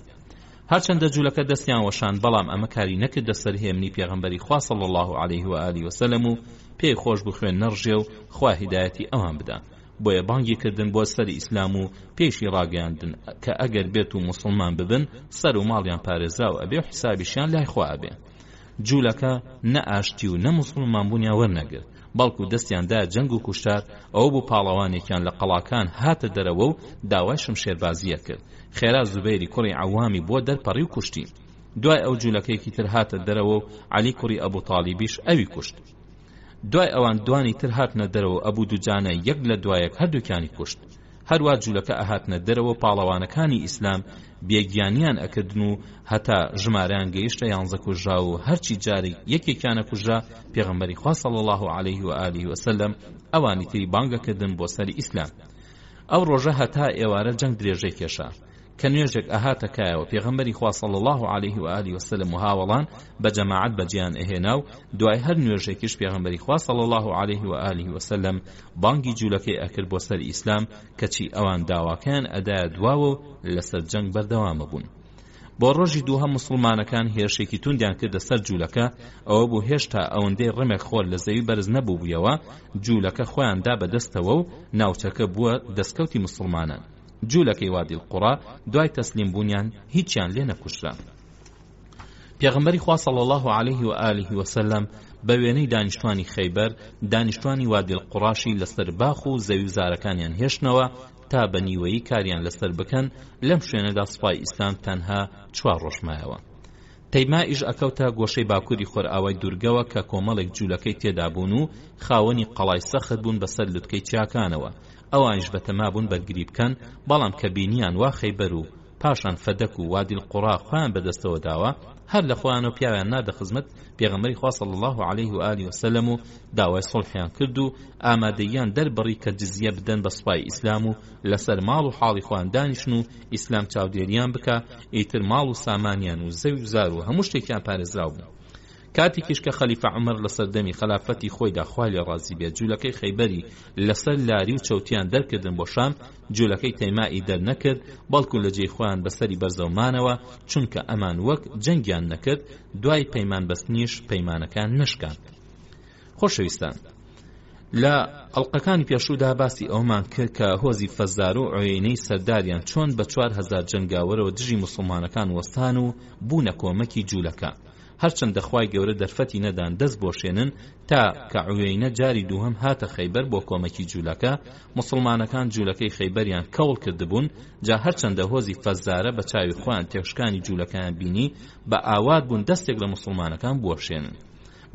هەرچەندە جوولەکە دەستیان وەشان، بەڵام ئەمە کاری نەکردە سەر هێمنی پێغەمبەری خوا صلی الله عليه و آله وسلم و پێی خۆش بخوێن نەڕژێ و خوا هیدایەتی ئەوان بدا. بۆیە بانگی کردن بۆ سەری ئیسلام و پێشی ڕاگەاندن کە ئەگەر بێت و مسلمان ببن سەر و ماڵیان پارێزراو ئەبێ و حسابیشیان لای خوا ئەبێ. جوولەکە نە ئاشتی و نە مسلمان بوونیان وەرنەگرت، بەڵکو دەستیاندا جەنگ و کوشتار. ئەو بوو پاڵەوانێکیان لە قەڵاکان هاتە دەرەوە و داوای شمشێربازیە کرد. خێرا زوبەیری کوڕی عەوامی بۆ دەرپەڕی و کوشتی. دوای ئەو جوولەکەیەکی تر هاتە دەرەوە و عەلی کوڕی ئەبوو تاڵیبیش ئەوی کوشت. دوای ئەوان دوانی تر هاتنە دەرەوە ئەبوو دوجانە یەک لە دوایەک هەردووکیانی کوشت. هەروە جوولەکە ئەهاتنە دەرەوە پاڵەوانەکانی ئیسلام بێگیانیان ئەکردن و هەتا ژمارەیان گەیشتە 11 کوژرا و هەرچی جارێک یەکێکیانە کوژرا پێغەمبەری خوا صلی الله عليه و آله وسلم ئەوانی تری بانگەکردن بۆ سەری ئیسلام. ئەو ڕۆژە هەتا ئێوارە جەنگ درێژەی کێشا کە نوێژێک ئەهاتە کایەوە پێغەمبەری خوا صلی الله عليه و آله وسلم و هاوڵان بە جەماعەت بەجیان ئەهێنا و دوای هەر نوێژێکیش پێغەمبەری خوا صلی الله عليه و آله وسلم بانگی جوولەکەی ئەکرد بۆ سەر ئیسلام، کەچی ئەوان داواکەیان ئەدایە دواوە و لەسەر جەنگ بەردەوامە بوون. بۆ ڕۆژی دووهەم مسلمانەکان هێرشێکی توندیان کردە سەر جوولەکە. ئەوە بوو هێشتا ئەوەندەی ڕمێک خۆر لە زەوی بەرز نەبوو بوویەوە، جوولەکە خۆیان دا بەدەستەوە و ناوچەکە بووە دەستکەوتی مسلمانان. جوولەکەی وادی القوڕا دوای تەسلیم بوونیان هیچیان لێ نەکوشرا. پێغەمبەری خوا صلی الله عليه و آله وسلم بە وێنەی دانیشتوانی خەیبەر دانیشتوانی وادی القوڕاشی لەسەر باخ و زەوی و زارەکانیان هێشتنەوە تا بە نیوەیی کاریان لەسەر بکەن. لەم شوێنەدا سوپای ئیسلام تەنها 4 ڕۆژ مایەوە. تەیمائیش ئەکەوتە گۆشەی باکووری خۆرئاوای دوورگەوە کە کۆمەڵێک جوولەکەی تێدا بوون و خاوەنی قەڵای سەخت بوون بەسەر لوتکەی چیاکانەوە. ئەوانیش بەتەما بوون بەرگری بکەن، بەڵام کە بینیان وا خەیبەر و پاشان فەدەک و وادی القوڕا خۆیان بەدەستەوە داوە، هەر لە خۆیان و پیاویان نادە خزمەت پێغەمبەری خوا صلی الله عليه و آله وسلم و داوای سڵحیان کرد و ئامادەیان دەربڕی کە جزیە بدەن بە سوپای ئیسلام و لەسەر ماڵ و حاڵی خۆیان دانیشن و ئیسلام چاودێریان بکە. ئیتر ماڵ و سامانیان و زەوی و زار و هەموو شتێکیان پارێزراو بوو. کاتێکیش کە خەلیفە عومەر لە سەردەمی خلافەتی خۆیدا خوا لێ ڕازی بێت جوولەکەی خەیبەری لەسەر لاری و چەوتیان دەرکردن بۆ شام، جوولەکەی تەیمائی دەرنەکرد، بەڵکو لە جێی خۆیان بەسەری بەرزەومانەوە، چونکە ئەمان وەک جەنگیان نەکرد، دوای پەیمان بەستنیش پەیمانەکان نشکاند. خۆشەویستان، لە ئەڵلقەکانی پێشوودا باسی ئەومان کرد کە هۆزی فەزار و عوێنەی سەرداریان چۆن بە 4,000 جەنگاوەرەوە دژی موسڵمانەکان وەستان و بوونە کۆمەکی جوولەکە، هەرچەندە خوای گەورە دەرفەتی نەدان دەست بۆشێنن تا کە عوێنە جاری دووهەم هاتە خەیبەر بۆ کۆمەکی جوولەکە. موسڵمانەکان جوولەکەی خەیبەریان کەوڵ کردبوون، جا هەرچەندە هۆزی فەزارە بە چاوی خۆیان تێشکانی جوولەکەیان بینی بە ئاوات بوون دەستێک لە موسڵمانەکان بوەشێنن.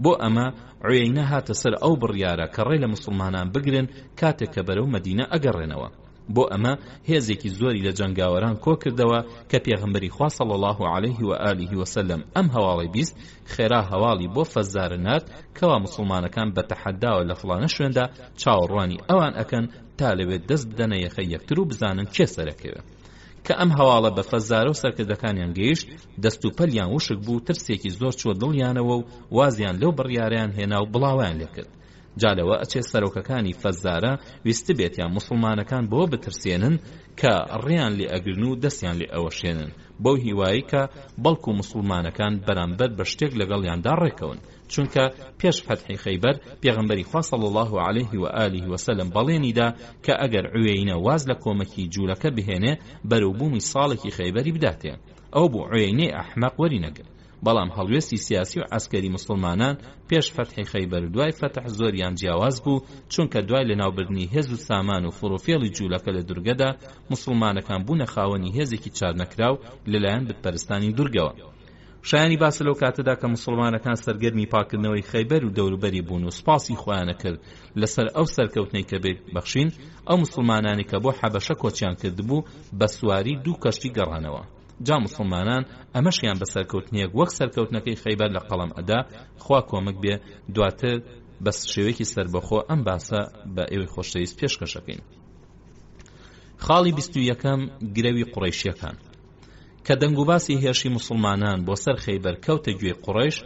بۆ ئەمە عوێنە هاتە سەر ئەو بڕیارە کە ڕێ لە موسڵمانان بگرن کاتێک کە بەرەو مەدینە ئەگەڕێنەوە. بۆ ئەمە هێزێکی زۆری لە جەنگاوەران کۆ کردەوە کە پێغەمبەری خوا صلی الله عليه و آله وسلم ئەم هەواڵی بیست، خێرا هەواڵی بۆ فەزارە نات کەوا موسڵمانەکان بە تەحەداوە لە فڵانە شوێندا چاوەڕوانی ئەوان ئەکەن تا لەوێت دەست بدەنە یەخەی یەکتر و بزانن کێ سەرەکەوێ. کە ئەم هەواڵە بە فەزارە و سەرکردەکانیان گەیشت، دەست و پەلیان وشک بوو، ترسێکی زۆر چوە دڵیانەوە و وازیان لەو بڕیارەیان هێنا و بڵاویان لێ کرد. جالەوە ئەچێ سەرۆکەکانی فەزارە ویست بێتیان موسڵمانەکان بۆ بترسێنن کە ڕێیان لێ ئەگرن و دەستیان لێ ئەوەشێنن، بەو هیوایی کە بەڵکو موسڵمانەکان بەرامبەر بە شتێک لەگەڵیاندا ڕێکەون. چونکە پێش فەتحی خەیبەر پێغەمبەری خوا صلی الله عليه و آله وسلم بەڵێنیدا کە ئەگەر عوێنە واز لە کۆمەکی جوولەکە بهێنێ بەروبوومی ساڵێکی خەیبەری بداتێ. ئەو بوو عوێنەی ئەحمەق وەرینەگرت. بەڵام هەڵوێستی سیاسی و عسکەری موسڵمانان پێش فەتحی خەیبەر و دوای فەتح زۆریان جیاواز بوو، چونکە دوای لەناوبردنی هێز و سامان و فڕوفێڵی جوولەکە لە دورگەدا موسڵمانەکان بوونە خاوەنی هێزێکی چارنەکراو لەلایەن بتپەرستانی دورگەوە. شایانی باس لەو کاتەدا کە موسڵمانەکان سەرگەرمی پاکردنەوەی خەیبەر و دەوروبەری بوون و سپاسی خۆیانە کرد لەسەر ئەو سەرکەوتنەی کە بەخشین، ئەو موسڵمانانی کە بۆ حەبەشە کۆچیان کردبوو بە سواری 2 کەشتی گەڕانەوە. جا موسڵمانان ئەمەشیان بە سەرکەوتنیەک وەک سەرکەوتنەکەی خەیبەر لە قەڵەم ئەدا، خوا کۆمەک بێ دواتر بە شێوەیەکی سەربەخۆ ئەم باسە بە ئێوەی خۆشەویست پێشکەشەکەین. خاڵی 21ەم گرەوی قوڕەیشیەکان. کە دەنگ و باسی هێرشی موسڵمانان بۆ سەر خەیبەر کەوتە گوێی قوڕەیش،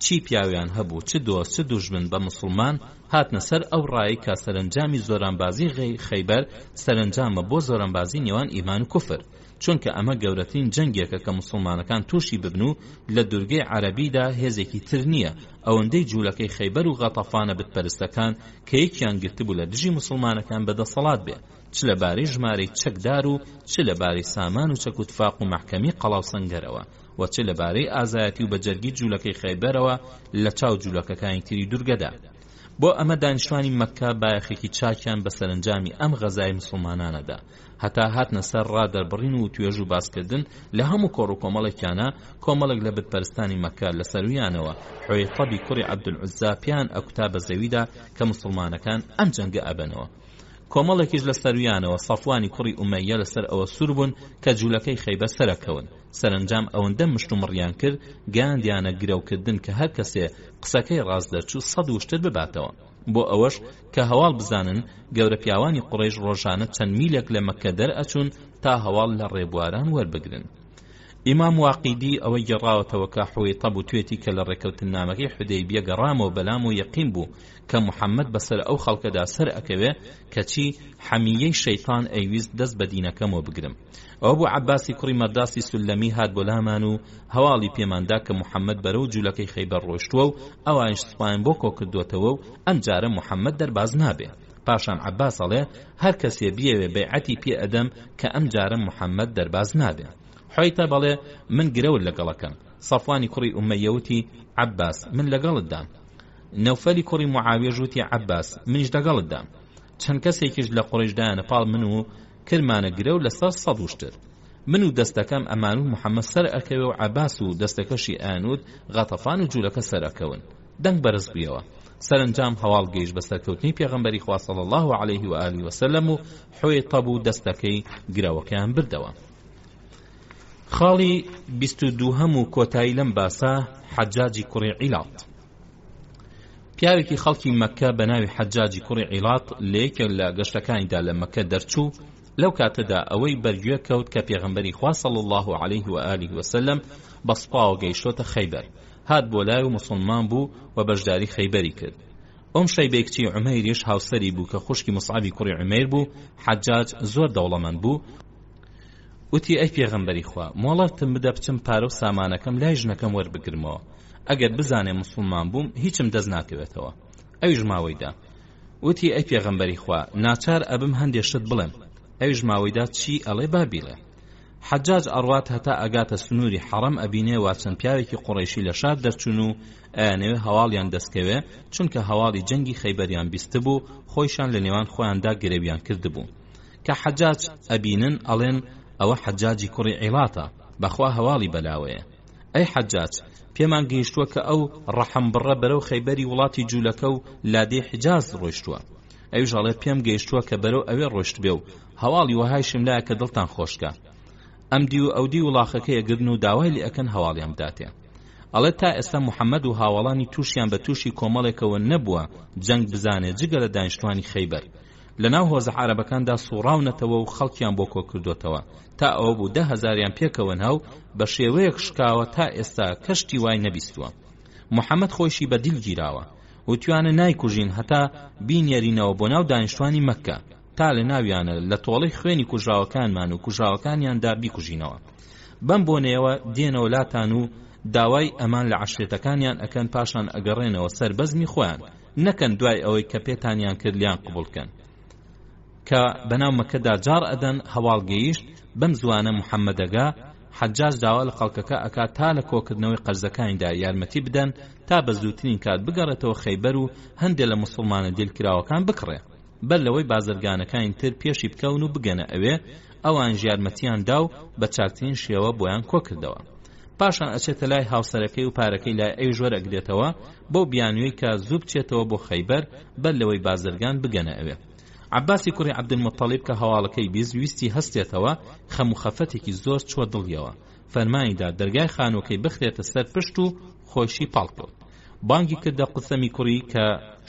چی پیاویان هەبوو، چ دۆست چ دوژمن بە موسڵمان هاتنە سەر ئەو ڕایی کە سەرنجامی زۆرانبازی خەیبەر سەرنجامە بۆ زۆرانبازی نێوان ئیمان و کوفر، چونکە ئەمە گەورەترین جەنگێکە کە موسڵمانەکان تووشی ببن و لە دورگەی عەرەبیدا هێزێکی تر نییە. ئەوەندەی جوولەکەی خەیبەر و غەتەفانە بتپەرستەکان کە یەکیان گرتبوو لە دژی موسڵمانەکان بەدەسەڵات بێ، چ لەبارەی ژمارەی چەکدار و چ لەبارەی سامان و چەک و تفاق و مەحکەمی قەڵاو سەنگەرەوە، و چ لەبارەی ئازایەتی و بەجەرگی جوولەکەی خەیبەرەوە لە چاو جوولەکەکانی تری دورگەدا. بۆ ئەمە دانیشتوانی مەککە بایەخێکی چاکیان بە سەرنجامی ئەم غەزای موسڵمانانەدا، هەتا هاتنە سەر ڕادەربڕین و توێژ و باسکردن لە هەموو کۆڕ و کۆمەڵێکیانە. کۆمەڵێک لە بتپەرستانی مەککە لە سەرویانەوە حوێتەبی کوڕی عەبدولعوزا پیان ئەکوتا بە زەویدا کە موسڵمانەکان ئەم جەنگە ئەبەنەوە. کۆمەڵێکیش لە سەرویانەوە سەفوانی کوڕی ئومەیە لەسەر ئەوە سوور بوون کە جوولەکەی خەیبەر سەرەکەون. سەرنجام ئەوەندە مشت و مڕیان کرد گاندیانە گرەوکردن کە هەر کەسێ قسەکەی ڕاست دەرچوو 100 وشتر بباتەوە. بۆ ئەوەش کە هەواڵ بزانن گەورە پیاوانی قوڕەیش ڕۆژانە چەند میلێک لە مەککە دەرئەچوون تا هەواڵ لە ڕێبواران وەربگرن. ئیمام واقیدی ئەوەی گەڕاوەتەوە کە حوێتەب و توێتی کە لە ڕێکەوتنامەکەی حودەیبیە گەڕامەوە بەلام و یەقین بوو کە محەممەد بەسەر ئەو خەڵکەدا سەر ئەکەوێ کەچی حەمیەی شەیطان ئەیویست دەست بە دینەکەمەوە بگرم. ئەوە بوو عەباسی کوڕی مەرداسی سولەمی هات بۆ لامان و هەواڵی پێماندا کە محەممەد بەرەو جوولەکەی خەیبەر ڕۆیشتووە و ئەوانش سوپایان بۆ کۆ کردوتەوە و ئەم جارە محەممەد دەرباز نابێ. پاشان عەباس ئەڵێ هەر کەسێ بیەوێ بەیعەتی پێ ئەدەم کە ئەم جارە محەممەد دەرباز نابێ. حوێتە بەڵێ من گرەوت لەگەڵەکەم. سەفوانی کوڕی ئومەیەوتی عەباس من لەگەڵتدام. نەوفەلی کوڕی معاویە ژوتی عەباس منیش لەگەڵتدام. چەند کەسێکیش لە قوڕیشدایانە پاڵ من و کرمانە گرە و لەسەر 100 وشتر. من و دەستەکەم ئەمان و محەممەد سەر ئەکەوێ و عەباس و دەستەکەشی ئانود غەتەفان و جوولەکە سەر ئەکەون. دەنگ بەرز بوویەوە. سەرنجام هەواڵ گەیشت بە سەرکەوتنی پێغەمبەری خوا صلی الله عليه و آله وسلم و حوێتەب و دەستەکەی گرەوەکەیان بردەوە. خاڵی 22هەم و کۆتایی لەم باسە حەجاجی کوڕی عیلاط. پیاوێکی خەڵکی مەککە بە ناوی حەجاجی کوڕی عیلاط لە یەکێک لە گەشتەکانیدا لە مەککە دەرچوو. لەو کاتەدا ئەوەی بەرگوێ کەوت کە پێغەمبەری خوا صلی الله عليه و آله وسلم بە سوپاوە گەیشتۆتە خەیبەر. هات بۆ لای و موسڵمان بوو و بەشداری خەیبەری کرد. ئەم شەیبەی کچی عومەیریش هاوسەری بوو کە خوشکی موسعەبی کوڕی عومەیر بوو. حەجاج زۆر دەوڵەمەند بوو. وتی ئەی پێغەمبەری خوا مۆڵەتم بدە بچم پارە و سامانەکەم لای ژنەکەم وەربگرمەوە. ئەگەر بزانێ موسڵمان بووم هیچم دەست ناکەوێتەوە. ئەویش ماوەیدا وتی ئەی پێغەمبەری خوا ناچار ئەبم هەندێک شت بڵێم. ئەویش ماوەیدا چی ئەڵێ بابیڵێ. حەجاج ئەڕوات هەتا ئەگاتە سنووری حەڕەم ئەبینێ وا چەند پیاوێکی قوڕەیشی لە شار دەرچوون و ئەیانەوێ هەواڵیان دەستکەوێ، چونکە هەواڵی جەنگی خەیبەریان بیستبوو، خۆیشان لە نێوان خۆیاندا گرێویان کردبوو. کە حەجاج ئەبینن ئەڵێن ئەوە حەجاجی کوڕی عیڵاتە، بەخوا هەواڵی بەلاوەیە. ئەی حەجاج پێمان گەیشتووە کە ئەو ڕەحم بڕە بەرەو خەیبەری وڵاتی جوولەکە و لادێ حیجاز ڕۆیشتووە. ئەویش ئەڵێ پێم گەیشتووە کە بەرەو ئەوێ ڕۆیشت بێ و هەواڵی وەهایشم لایە کە دڵتان خۆشکە. ئەم دی و ئەو دی وڵاخەکەی ئەگرن و داوای لێ ئەکەن هەواڵیان بداتێ. ئەڵێ تا ئێستا محەممەد و هاوڵانی تووشیان بە تووشی کۆمەڵێکەوە نەبووە جەنگ بزانێت جگە لە دانیشتوانی خەیبەر. لەناو هۆزە عەرەبەکاندا سوڕاونەتەوە و خەڵکیان بۆ کۆ کردوتەوە تا ئەوە بوو 10,000 پێکەوەن هەو بە شێوەیەک شکاوە تا ئێستا کەشتی وای نەبیستووە. محەممەد خۆشی بە دیل گیراوە و توانە نایکوژین هەتا بینێرینەوە بۆ ناو دانیشتوانی مەککە تا لە ناویانە لە تۆڵەی خوێنی کوژراوەکانمان و کوژراوەکانیاندا بیکوژینەوە. بەم بۆنەوە دێنەوە لاتان و داوای ئەمان لە عەشرێتەکانیان ئەکەن، پاشان ئەگەڕێنەوە سەر بەزمی خۆیان، نەکەن دوای ئەوەی کە پێتانیان کرد لیان قبولکەن. کە بەناو مەکەدا جار ئەدەن هەواڵ گەیشت، بەم زوانە محەممەدەگا حەجاج داوا لە خەڵکەکە ئەکات تا لە کۆکردنەوەی قەرزەکانیدا یارمەتی بدەن تا بە زووترین کات بگەڕێتەوە خەیبەر و هەندێک لە موسڵمانە دیلکراوەکان بکڕێ، بەر لەوەی بازرگانەکانی تر پێشی بکەون و بگەنە ئەوێ. ئەوان یارمەتیان دا و بە چاکترین شێوە بۆیان کۆ کردەوە. پاشان ئەچێتە لای هاوسەرەکەی و پارەکەی لای ئەی ژۆر ئەگرێتەوە بۆ بیانووی کە زوو بچێتەوە بۆ خەیبەر، بەر لەوەی بازرگان بگەنە ئەوێ. عەباسی کوڕی عەبدولمەطەلیب کە هەواڵەکەی ویستی هەستێتەوە، خەم و خەفەتێکی زۆر چوە دڵیەوە. فەرمانیدا دەرگای خانووکەی بخرێتە سەر پشت و خۆشی پاڵکەوت. بانگی کردە قوسەمی کوڕی کە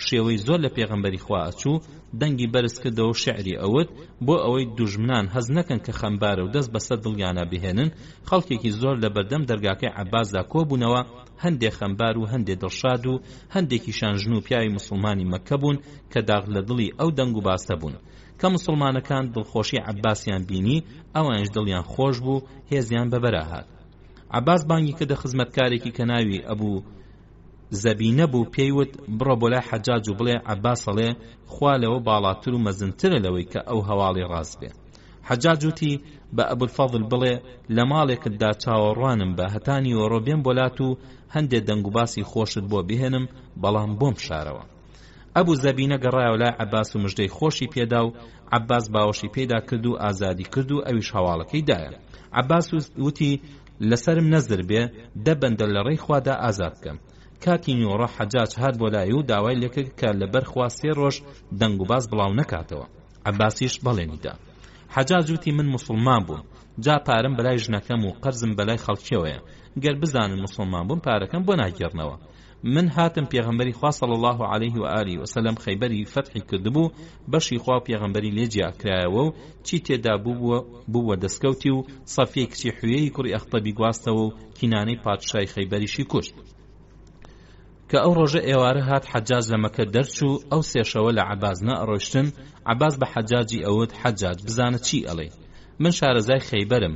شێوەی زۆر لە پێغەمبەری خوا ئەچوو، دەنگی بەرز کردەوە و شعری ئەوت بۆ ئەوەی دوژمنان هەز نەکەن کە خەمبارە و دەست بەسەر دڵیانە بهێنن. خەڵکێکی زۆر لە بەردەم دەرگاکەی عەباسدا کۆبوونەوە، هەندێک خەمبار و هەندێک دڵشاد و هەندێکیشان ژن و پیاوی موسڵمانی مەککە بوون کە داغ لە دڵی ئەو دەنگ و باستە بوون. کە موسڵمانەکان دڵخۆشی عەباسیان بینی، ئەوانش دڵیان خۆش بوو، هێزیان بەبەرا هات. عەباس بانگی کردە خزمەتکارێکی کە ناوی ئەبوو زەبینە بوو، پێیوت بڕۆ بۆ لای حەجاج و بڵێ عەباس ئەڵێ خوا لەوە باڵاتر و مەزنترە لەوەی کە ئەو هەواڵی ڕاست بێ. حەجاج وتی بە ئەبولفەضل بڵێ لە ماڵێکتدا چاوەڕوانم بە هەتانی وەڕۆ بێن بۆلات و هەندێک دەنگ و باسی خۆشت بۆ بهێنم، بەڵام بۆم شارەوە. ئەبوو زەبینە گەڕایەوە لای عەباس و مژدەی خۆشی پێدا و عەباس باوەشی پێدا کرد و ئازادی کرد و ئەویش هەواڵەکەی دایە. عەباس وتی لەسرم نەزر بێ، دە بەندە لە ڕێی خوادا ئازاد بکەم. کاتی نیوەڕۆ حەجاج هات بۆ لای و داوای لێکرد کە لەبەر خوا 3 ڕۆژ دەنگ و باز بڵاو نەکاتەوە. عەباسیش بەڵێنیدا. حەجاج وتی من موسڵمان بووم، جا پارەم بەلای ژنەکەم و قەرزم بەلای خەڵکیەوەیە، گەر بزانن موسڵمان بووم پارەکەم بۆ ناگێڕنەوە. من هاتم پێغەمبەری خوا صلی الله علیه و آله و سلم خەیبەری فەتحی کردبوو، بەشی خوا پێغەمبەری لێجیا کرایەوە و چی تێدا بووە دەستکەوتی و سەفیە کچی حوێی کوڕی ئەختەبی گواستەوە و کینانەی پادشای خەیبەریشی کوشت. کە ئەو ڕۆژە ئێوارە هات حەجاج لە مەکە دەرچوو، ئەو سێشەوە لە عەباس نەئەڕۆیشتن. عەباس بە حەجاجی ئەوت حەجاج بزانە چی ئەڵێ، من شارەزای خەیبەرم،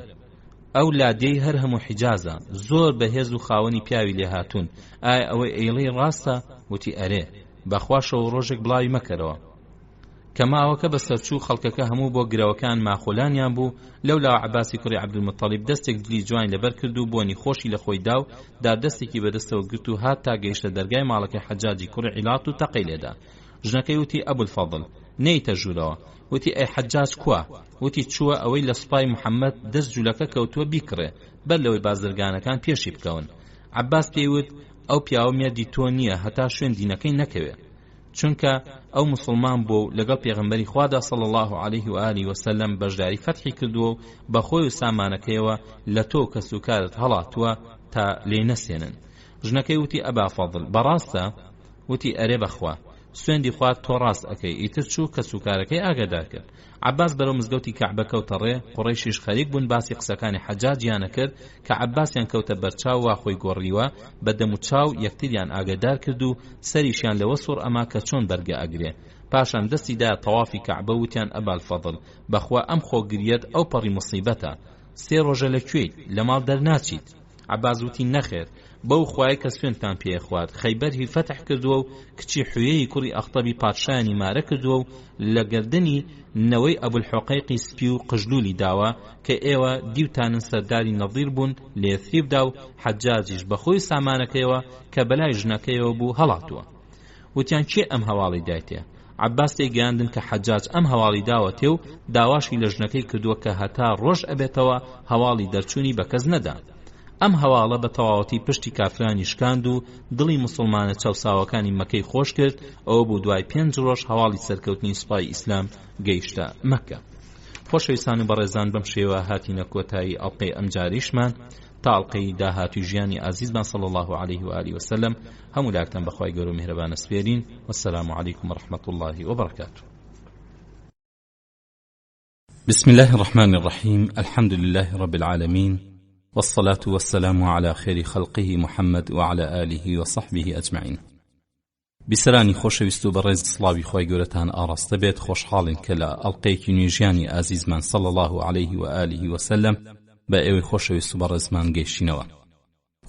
ئەو لادێی هەر هەموو حیجازە، زۆر بەهێز و خاوەنی پیاوی لێ هاتوون، ئایا ئەوەی ئەیڵێ ڕاستە؟ وتی ئەرێ، بەخوا شەو ڕۆژێک بڵاوی مەکەرەوە. کە ماوەکە بەسەرچوو خەڵکەکە هەموو بۆ گرەوەکان ماخۆلانیان بوو. لەولاوە عەباسی کوڕی عەبدولمەطەلیب دەستێک دلی جوان لەبەر کرد و بۆنی خۆشی لە خۆی دا و دەستێکی بەدەستەوە گرت و هات تا گەیشتە دەرگای ماڵەکەی حەجاجی کوڕی عیلات و تەقەی لێدا. ژنەکەی وتی ئەبولفەضل نەیتە ژوورەوە. وتی ئەی حەجاج کووە؟ وتی چووە ئەوەی لە سوپای محەممەد دەست جوولەکە کەوتووە بیکڕێ، بەر لەوەی بازرگانەکان پێشی بکەون. عەباس پێیوت ئەو پیاوە میادی تۆ نییە هەتا شوێن دینەکەی نەکەوێ، چونکە ئەو مسلمان بۆ لەگەڵ پێغەمبەری خوادا صلی الله علیه و آله و سلم بەشداری فەتحی کردووە و بەخۆی و سامانەکەیەوە لە تۆ کە سوکارت هەڵاتووە تا لێ نەسێنن. ژنەکەی وتی ئەبا فەضل بەڕاستە؟ وتی ئەرێ بەخوا سوێندی خوات تۆ ڕاست ئەەکەی، ئیتر چوو کە سوکارەکەی ئاگادار کرد. عەباس بەرەو مزگەوتی کەعبە کەوتە ڕێ، قوڕەیشیش خەریک بوون باسی قسەکانی حەجاجیانە کرد کە عەباسیان کەوتە بەرچاو وا خۆی گۆڕیوە، بە دەم و چاو یەکتریان ئاگادار کرد و سەریشیان لەوە سوڕ ئەما کە چۆن بەرگە ئەگرێ. پاشان دەستی دایە تەوافی کەعبە وتیان ئەبا الفەضل بەخوا ئەم خۆگریەت ئەو پەڕی موسیبەتە، 3 ڕۆژە لەکوێیت؟ لە ماڵ دەرناچیت؟ عەباس وتی نەخێر، بەو خوای کە سوێنتان پێ خوارد خەیبەری فەتح کردووە و کچی حوێی کوڕی ئەختەبی پادشایانی مارە کردووە و لە گەردنی نەوەی ئەبولحوقەیقی سپی و قژلولی داوە کە ئێوە دیوتانن سەرداری نەظیر بوون لە یەثریبدا و حەجاجیش بەخۆی سامانەکەیەوە کە بەلای ژنەکەیەوە بوو هەڵاتووە. وتیان کێ ئەم هەواڵی دایتێ؟ عەباس تێگەیاندن کە حەجاج ئەم هەواڵی داوەتێ و داواشی لە ژنەکەی کردووە کە هەتا ڕۆژ ئەبێتەوە هەواڵی دەرچوونی بە کەس نەدا. ئەم هەواڵە بە تەواوەتی پشتی کافرانی شکاند و دڵی موسڵمانە چاوساوەکانی مەکەی خۆش کرد. ئەوە بوو دوای 5 ڕۆژ هەواڵی سەرکەوتنی سوپای ئیسلام گەیشتە مەکە. خۆشەویستان و بەڕێزان، بەم شێوە هاتینە کۆتایی ئەڵقەی ئەم جاریشمان تا ئەڵقەی داهاتوی ژیانی عەزیزمان صلی الله عليه و آله وسلم. هەموو لاکتان بەخوای گەورە و میهرەبان سپێرین. والسلام عليكم ورحمة الله وبركاته. بسم الله الرحمن الرحيم. الحمد لله رب العالمين، والصلاة والسلام على خير خلقه محمد وعلى آله وصحبه أجمعين. بسرانی خۆشەویست و بەڕێز سڵاوی خۆی گەورەتان ئاڕاستە بێت. خۆشحاڵین کە لە ئەڵقەیەکی نوێژیانی ئازیزمان صلی الله عليه و آله وسلم بە ئێوەی خۆشەویست و بەڕێزمان گەیشتینەوە.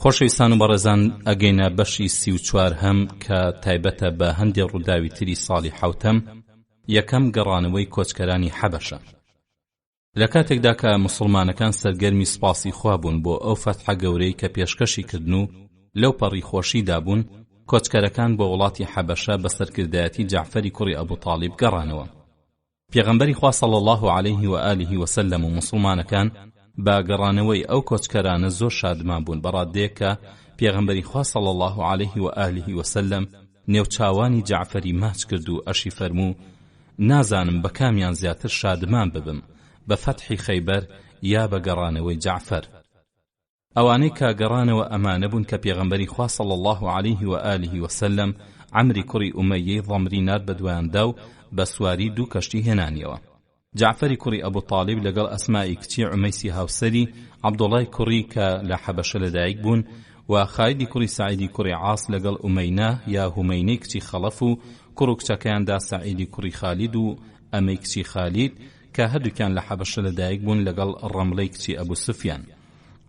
خۆشەویستان و بەڕێزان، ئەگەینە بەشی 34 هەم کە تایبەتە بە هەندێک ڕووداوی تری ساڵی حوتەم، یەکەم گەڕانەوەی کۆچکەرانی حەبەشە. لە کاتێکدا کە موسڵمانەکان سەرگەرمی سپاسی خوا بوون بۆ ئەو فەتحە گەورەی کە پێشکەشی کردن و لەو پەڕی خۆشیدا بوون، کۆچکەرەکان بۆ وڵاتی حەبەشە بە سەرکردایەتی جەعفەری کوڕی ئەبوو تاڵیب گەڕانەوە. پێغەمبەری خوا صلی الله عليه و آله وسلم و موسڵمانەکان با گەڕانەوەی ئەو کۆچکەرانە زۆر شادمان بوون، بەڕادەیە کە پێغەمبەری خوا صلی الله عليه و آله وسلم نێوچاوانی جەعفەری ماچ کرد و ئەشی فەرموو نازانم بە کامیان زیاتر شادمان ببم، بە فەتحی خەیبەر یا بە گەڕانەوەی جەعفەر. ئەوانەی کە گەڕانەوە ئەمانە بوون کە پێغەمبەری خوا صلی الله عليه و آله وسلم عەمری کوڕی ئومەیەی ضەمری نار بەدوایاندا و بە سواری 2 کەشتی هێنانیەوە. جەعفەری کوڕی ئەبوو تاڵیب لەگەڵ ئەسمای کچی عومەیسی هاوسەری، عەبدوڵای کوڕی کە لە حەبەشە لەدایک بوون، و خالدی کوڕی سعیدی کوڕی عاص لەگەڵ ئومەینە یا هومەینەی کچی خەڵەف و کوڕ و کچەکەیاندا سعیدی کوڕی خالید و ئەمەی کچی خالید کە هەردووکیان لە حەبەشە لەدایک بوون لەگەڵ ڕەملەی کچی ئەبوو سوفیان.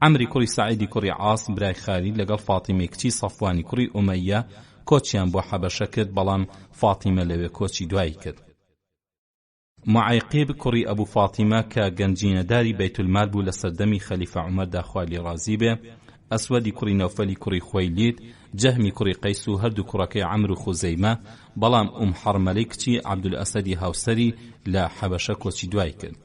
عەمری کوڕی سعیدی کوڕی عاص برای خالید لەگەڵ فاتیمەی کچی سەفوانی کوڕی ئومەیە کۆچیان بۆ حەبەشە کرد، بەڵام فاتیمە لەوێ کۆچی دوایی کرد. معایقیب کوڕی ئەبوو فاتیمە کە گەنجینەداری بەیتولمال بوو لە سەردەمی خەلیفە عومەردا خوا لێ ڕازی بێ، ئەسوەدی کوڕی نەوفەلی کوڕی خۆیلید، جەهمی کوڕی قەیس و هەردوو کوڕەکەی عەمر و خوزەیمە، بەڵام حەرمەلەی کچی عەبدولئەسەدی هاوسەری لە حەبەشە کۆچی دوای کرد.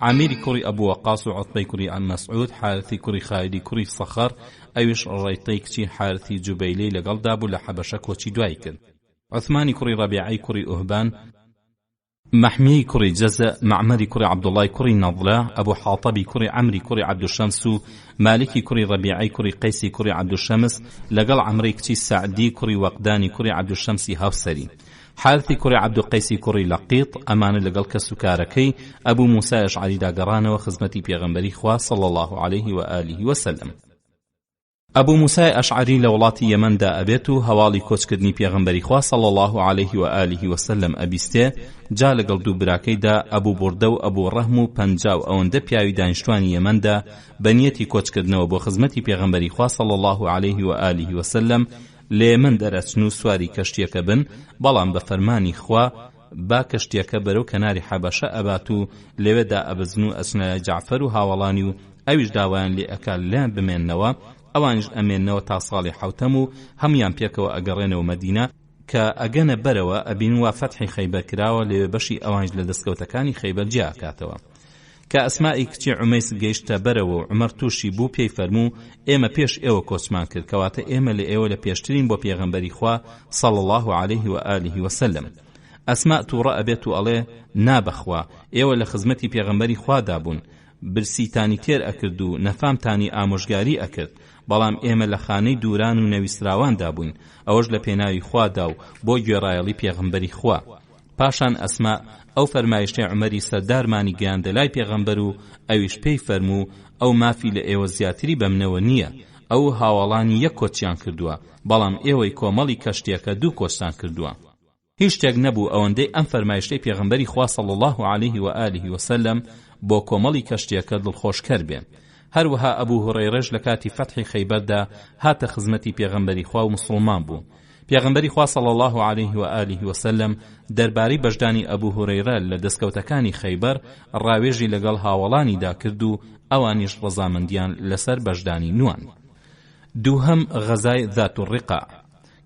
عامیری کوڕی ئەبوو وەقاس و عوتبەی کوڕی مەسعود، حارثی کوڕی خالدی کوڕی سەخەر، ئەویش ڕەیتەی کچی حارثی جوبەیلەی لەگەڵدا بوو لە حەبەشە کۆچی دوای کرد. عوثمانی کوڕی ڕەبیعەی کوڕی ئوهبان، محمیی کوڕی جەزە، معمەری کوڕی عەبدوڵای کوڕی نەضلە، ئەبوو حاتەبی کوڕی عەمری کوڕی عەبدوشەمس و مالکی کوڕی ڕەبیعەی کوڕی قەیسی کوڕی عەبدوشەمس لەگەڵ عەمرەی کچی سەعدی کوڕی وەقدانی کوڕی عەبدوشەمسی هاوسەری، حارثی کوڕی عەبدوقەیسی کوڕی لەقیط، ئەمانە لەگەڵ کەسوکارەکەی ئەبوو موسای ئەشعەریدا گەڕانەوە خزمەتی پێغەمبەری خوا صلی الله عليه و آله وسلم. ئەبوو موسای ئەشعەری لە وڵاتی یەمەندا ئەبێت و هەواڵی کۆچکردنی پێغەمبەری خوا صلی الله عليه و آله وسلم ئەبیستێ، جا لەگەڵ 2 براکەیدا ئەبوو بوردە و ئەبوو ڕەهم و 50 ئەوەندە پیاوی دانیشتوانی یەمەندا بەنیەتی کۆچکردنەوە بۆ خزمەتی پێغەمبەری خوا صلی الله عليه و آله وسلم لە یەمەن دەرەچن و سواری کەشتیەکە بن، بەڵام بە فەرمانی خوا با کەشتیەکە بەرەو کەناری حەبەشە ئەبات و لەوێدا ئەبزن و ئەچنە جەعفەر و هاوڵانی و ئەویش داوایان لێ ئەکا لێیان بمێننەوە، ئەوانیش ئەمێننەوە تا ساڵی حوتەم و هەمویان پێکەوە ئەگەڕێنەوە مەدینە کە ئەگەنە بەرەوە ئەبین وا فەتحی خەیبەر کراوە، لەوێ بەشی ئەوانیش لە دەستکەوتەکانی خەیبەر جیاکاتەوە. کە ئەسمای کچی عومەیس گەیشتە بەرەوە و عومەر تووشی بوو، پێی فەرموو ئێمە پێش ئێوە کۆچمان کرد، کەواتە ئێمە لە ئێوە لە پێشترین بۆ پێغەمبەری خوا صلی الله عليه و آله وسلم. ئەسما تووڕە ئەبێت و ئەڵێ نابەخوا ئێوە لە خزمەتی پێغەمبەری خوادا بوون، برسیتانی تێر ئەکرد و نەفامتانی ئامۆژگاری ئەکرد، بەڵام ئێمە لە خانەی دووران و نەویسراواندا بووین، ئەوەش لە پێناوی خوادا و بۆ گوێڕایەڵی پێغەمبەری خوا. پاشان ئەسما ئەو فەرمایشتەی عومەری سەردارمانی گەیاندە لای پێغەمبەر و ئەویش پێی فەرموو ئەو مافی لە ئێوە زیاتری بەمنەوە نییە، ئەو هاوڵانی 1 کۆچیان کردووە، بەڵام ئێوەی کۆمەڵی کەشتیەکە 2 کۆچتان کردووە. هیچ شتێک نەبوو ئەوەندەی ئەم فەرمایشتەی پێغەمبەری خوا صلی الله عليه و آله وسلم بۆ کۆمەڵی کەشتیەکە دڵخۆشکەر بێ. هەروەها ئەبوو هورەیرەش لە کاتی فەتحی خەیبەردا هاتە خزمەتی پێغەمبەری خوا و مسڵمان بوو. پێغەمبەری خوا صلی الله عليه و آله وسلم دەربارەی بەشدانی ئەبوو هورەیرە لە دەستکەوتەکانی خەیبەر ڕاوێژی لەگەڵ هاوڵانیدا کرد و ئەوانیش ڕەزامەندیان لەسەر بەشدانی نوان. دووهەم غەزای ذات الرقاع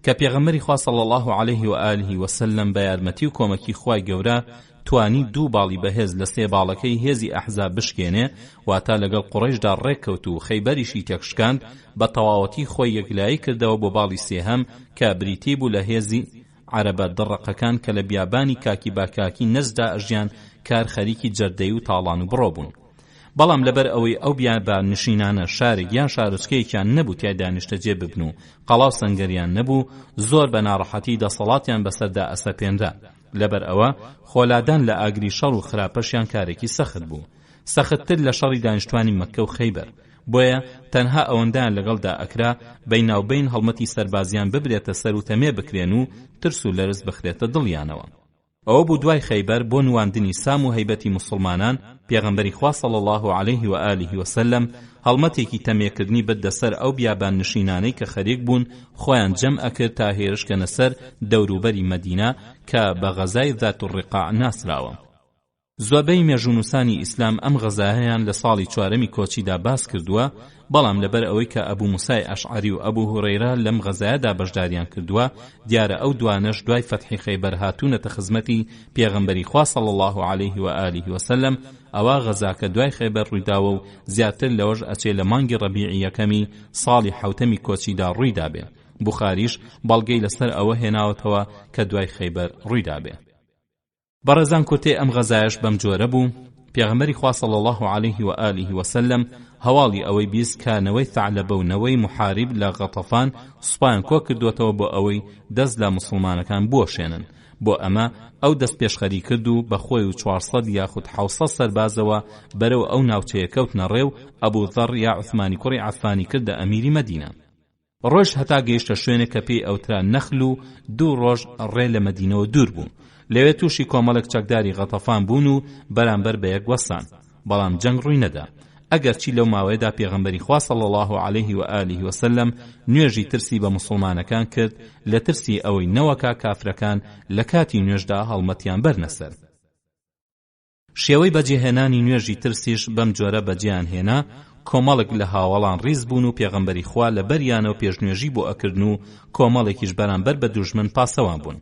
کە پێغەمبەری خوا صلی الله عليه و آله وسلم بە یارمەتی و کۆمەکی خوای گەورە توانی دوو باڵی بەهێز لە سێ باڵەکەی هێزی ئەحزاب بشکێنێ، واتە لەگەڵ قوڕەیشدا ڕێککەوت و خەیبەریشی تێکشکاند، بە تەواوەتی خۆی یەکلایی کردەوە بۆ باڵی سێهەم کە بریتی بوو لە هێزی عەرەبە دڕەقەکان کە لە بیابانی کاکی باکاکی نەزدا ئەژیان کار خەریکی جەردەی و تاڵان و بڕۆ بوون. بەڵام لەبەر ئەوەی ئەو بیابان نشینانە شارێک یان شارچکەیەکیان نەبوو تیای دانیشتەجێ ببن و قەڵاو سەنگەریان نەبوو، زۆر بە ناڕەحەتی دەسەڵاتیان بەسەردا ئەسەپێنرا. لەبەر ئەوە خۆلادان لە ئاگری شەڕ و خراپەشیان کارێکی سەخت بوو، سەختتر لە شەڕی دانیشتوانی مەککە و خەیبەر. بۆیە تەنها ئەوەندەیان لەگەڵدا ئەکرا بەیناوبەین هەڵمەتی سەربازیان ببرێتە سەر و تەمێ بکرێن و ترس و لەرز بخرێتە دڵیانەوە. ئەوە بوو دوای خەیبەر بۆ نواندنی سام و هەیبەتی موسڵمانان پێغەمبەری خوا صلی الله عليه و آله وسلم هەڵمەتێکی تەمێکردنی بدە سەر ئەو بیابان نشینانەی کە خەریک بوون، خۆیان جەم ئەکرد تا هێرشکەنە سەر دەوروبەری مەدینە کە بە غەزای ذات الرقاع ناسراوە. زۆربەی مێژونوسانی ئیسلام ئەم غەزایەیان لە ساڵی چوارەمی کۆچیدا باس کردووە، بەڵام لەبەر ئەوەی کە ئەبوو موسای ئەشعەری و ئەبوو هورەیرە لەم غەزایەدا بەشداریان کردووە، دیارە ئەو دوانەش دوای فەتحی خەیبەر هاتوونەتە خزمەتی پێغەمبەری خوا صلی الله عليه و آله وسلم. ئەوە غەزاکە دوای خەیبەر ڕوویداوە و زیاتر لەوەش ئەچێ لە مانگی ڕەبیعی یەکەمی ساڵی حەوتەمی کۆچیدا ڕوویدا بێ. بوخاریش بەڵگەی لەسەر ئەوە هێناوەتەوە کە دوای خەیبەر ڕوویدا بێ. بەڕێزان کۆتێ ئەم غەزایەش بەم جۆرە بوو. پێغەمبەری خوا صلی الله عليه و آله وسلم هەواڵی ئەوەی بیست کانەوەی ثعلەبە و نەوەی محارب لە غەتەفان سوپایان کۆ کردوێتەوە بۆ ئەوەی دەست لە موسڵمانەکان بۆشێنن. بۆ ئەمە ئەو دەست پێشخەری کرد و بە خۆی و 400 یاخود 700 سەربازەوە بەرەو ئەو ناوچەیە کەوتنە ڕێو ئەبوو ذەڕ یا عوثمانی کوڕی عەفانی کردە ئەمیری مەدینە. ڕۆژ هەتا گەیشتە شوێنێک کە پێی ئەوترا نەخل و 2 ڕۆژ ڕێ لە مەدینەوە دوور بوو. لەوێ تووشی کۆمەڵێک چەکداری غەتەفان بوون و بەرامبەر بە یەک وەسان، بەڵام جەنگ ڕووی نەدا. ئەگەرچی لەو ماوەیەدا پێغەمبەری خوا صلی الله عليه و آله وسلم نوێژی ترسی بە موسڵمانەکان کرد لە ترسی ئەوەی نەوەکا کافرەکان لە کاتی نوێژدا هەڵمەتیان بەرنەسەر. شێوەی بەجێهێنانی نوێژی ترسیش بەم جۆرە بەجێیان هێنا. کۆمەڵێک لە هاوڵان ڕیز بوون و پێغەمبەری خوا لە بەریانەوە پێشنوێژی بۆ ئەکردن و کۆمەڵێکیش بەرامبەر بە دوژمن پاسەوان بوون.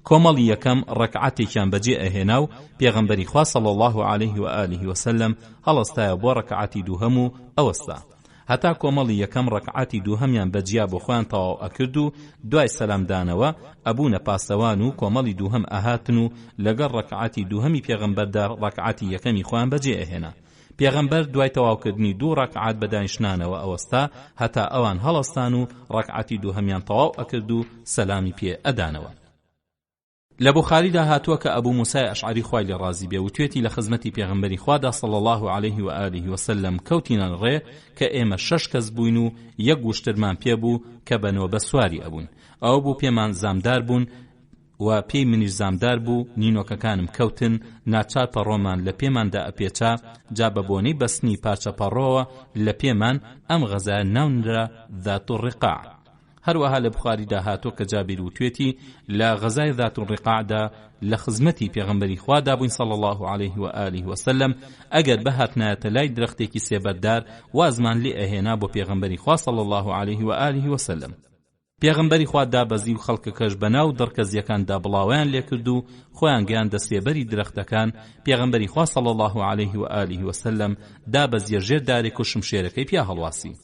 کۆمەڵی یەکەم ڕەکعاتێکیان بەجێ ئەهێنا و پێغەمبەری خوا صلی الله عليه و آله وسلم هەڵەستایە بۆ ڕەکعاتی دووهەم و ئەوەستا، هەتا کۆمەڵی یەکەم ڕەکعاتی دووهەمیان بەجیا بۆ خۆیان تەواو ئەکرد و دوای سەلامدانەوە ئەبوونە پاسەوان و کۆمەڵی دووهەم ئەهاتن و لەگەڵ ڕەکعاتی دووهەمی پێغەمبەردا ڕەکعاتی یەکەمی خۆیان بەجێ ئەهێنا. پێغەمبەر دوای تەواوکردنی 2 ڕەکعات بەدانیشتنانەوە ئەوەستا هەتا ئەوان هەڵەستان و ڕەکعاتی دووهەمیان تەواو ئەکرد و سەلامی پێ ئەدانەوە. لە بوخاریدا هاتووە کە ئەبوو موسای ئەشعەری خوای لێ ڕازی بێ و توێتی لە خزمەتی پێغەمبەری خوادا صلی الله عليه و آله وسلم کەوتینە ڕێ کە ئێمە 6 کەس بووین و یەک گوشترمان پێ بوو کە بەنەوە سواری ئەبوون. ئەو بوو پێمان زامدار بوون و پێی منیش زامدار بوو. نینۆکەکانم کەوتن، ناچار پەڕۆمان لە پێماندا ئەپێچا، جا بە بۆنەی بەستنی پاچە پەڕۆوە لە پێمان ئەم غەزایە ناونرا ذات الرقاع. هەروەها لە بوخاریدا هاتووە کە جابیر وتوێتی لە غەزای ذات الرقاعدا لە خزمەتی پێغەمبەری خوادا بووین صلی الله عليه و آله وسلم. ئەگەر بەهاتنایەتە لای درەختێکی سێبەردار وازمان لێ ئەهێنا بۆ پێغەمبەری خوا صلی الله عليه و آله وسلم. پێغەمبەری خوا دابەزی و خەڵکەکەش بەناو دڕکەزیەکاندا بڵاویان لێ کرد و خۆیان گەیاندە سێبەری درەختەکان. پێغەمبەری خوا صلی الله عليه و آله وسلم دابەزیە ژێر دارێک و شمشێرەکەی پیا هەڵواسی.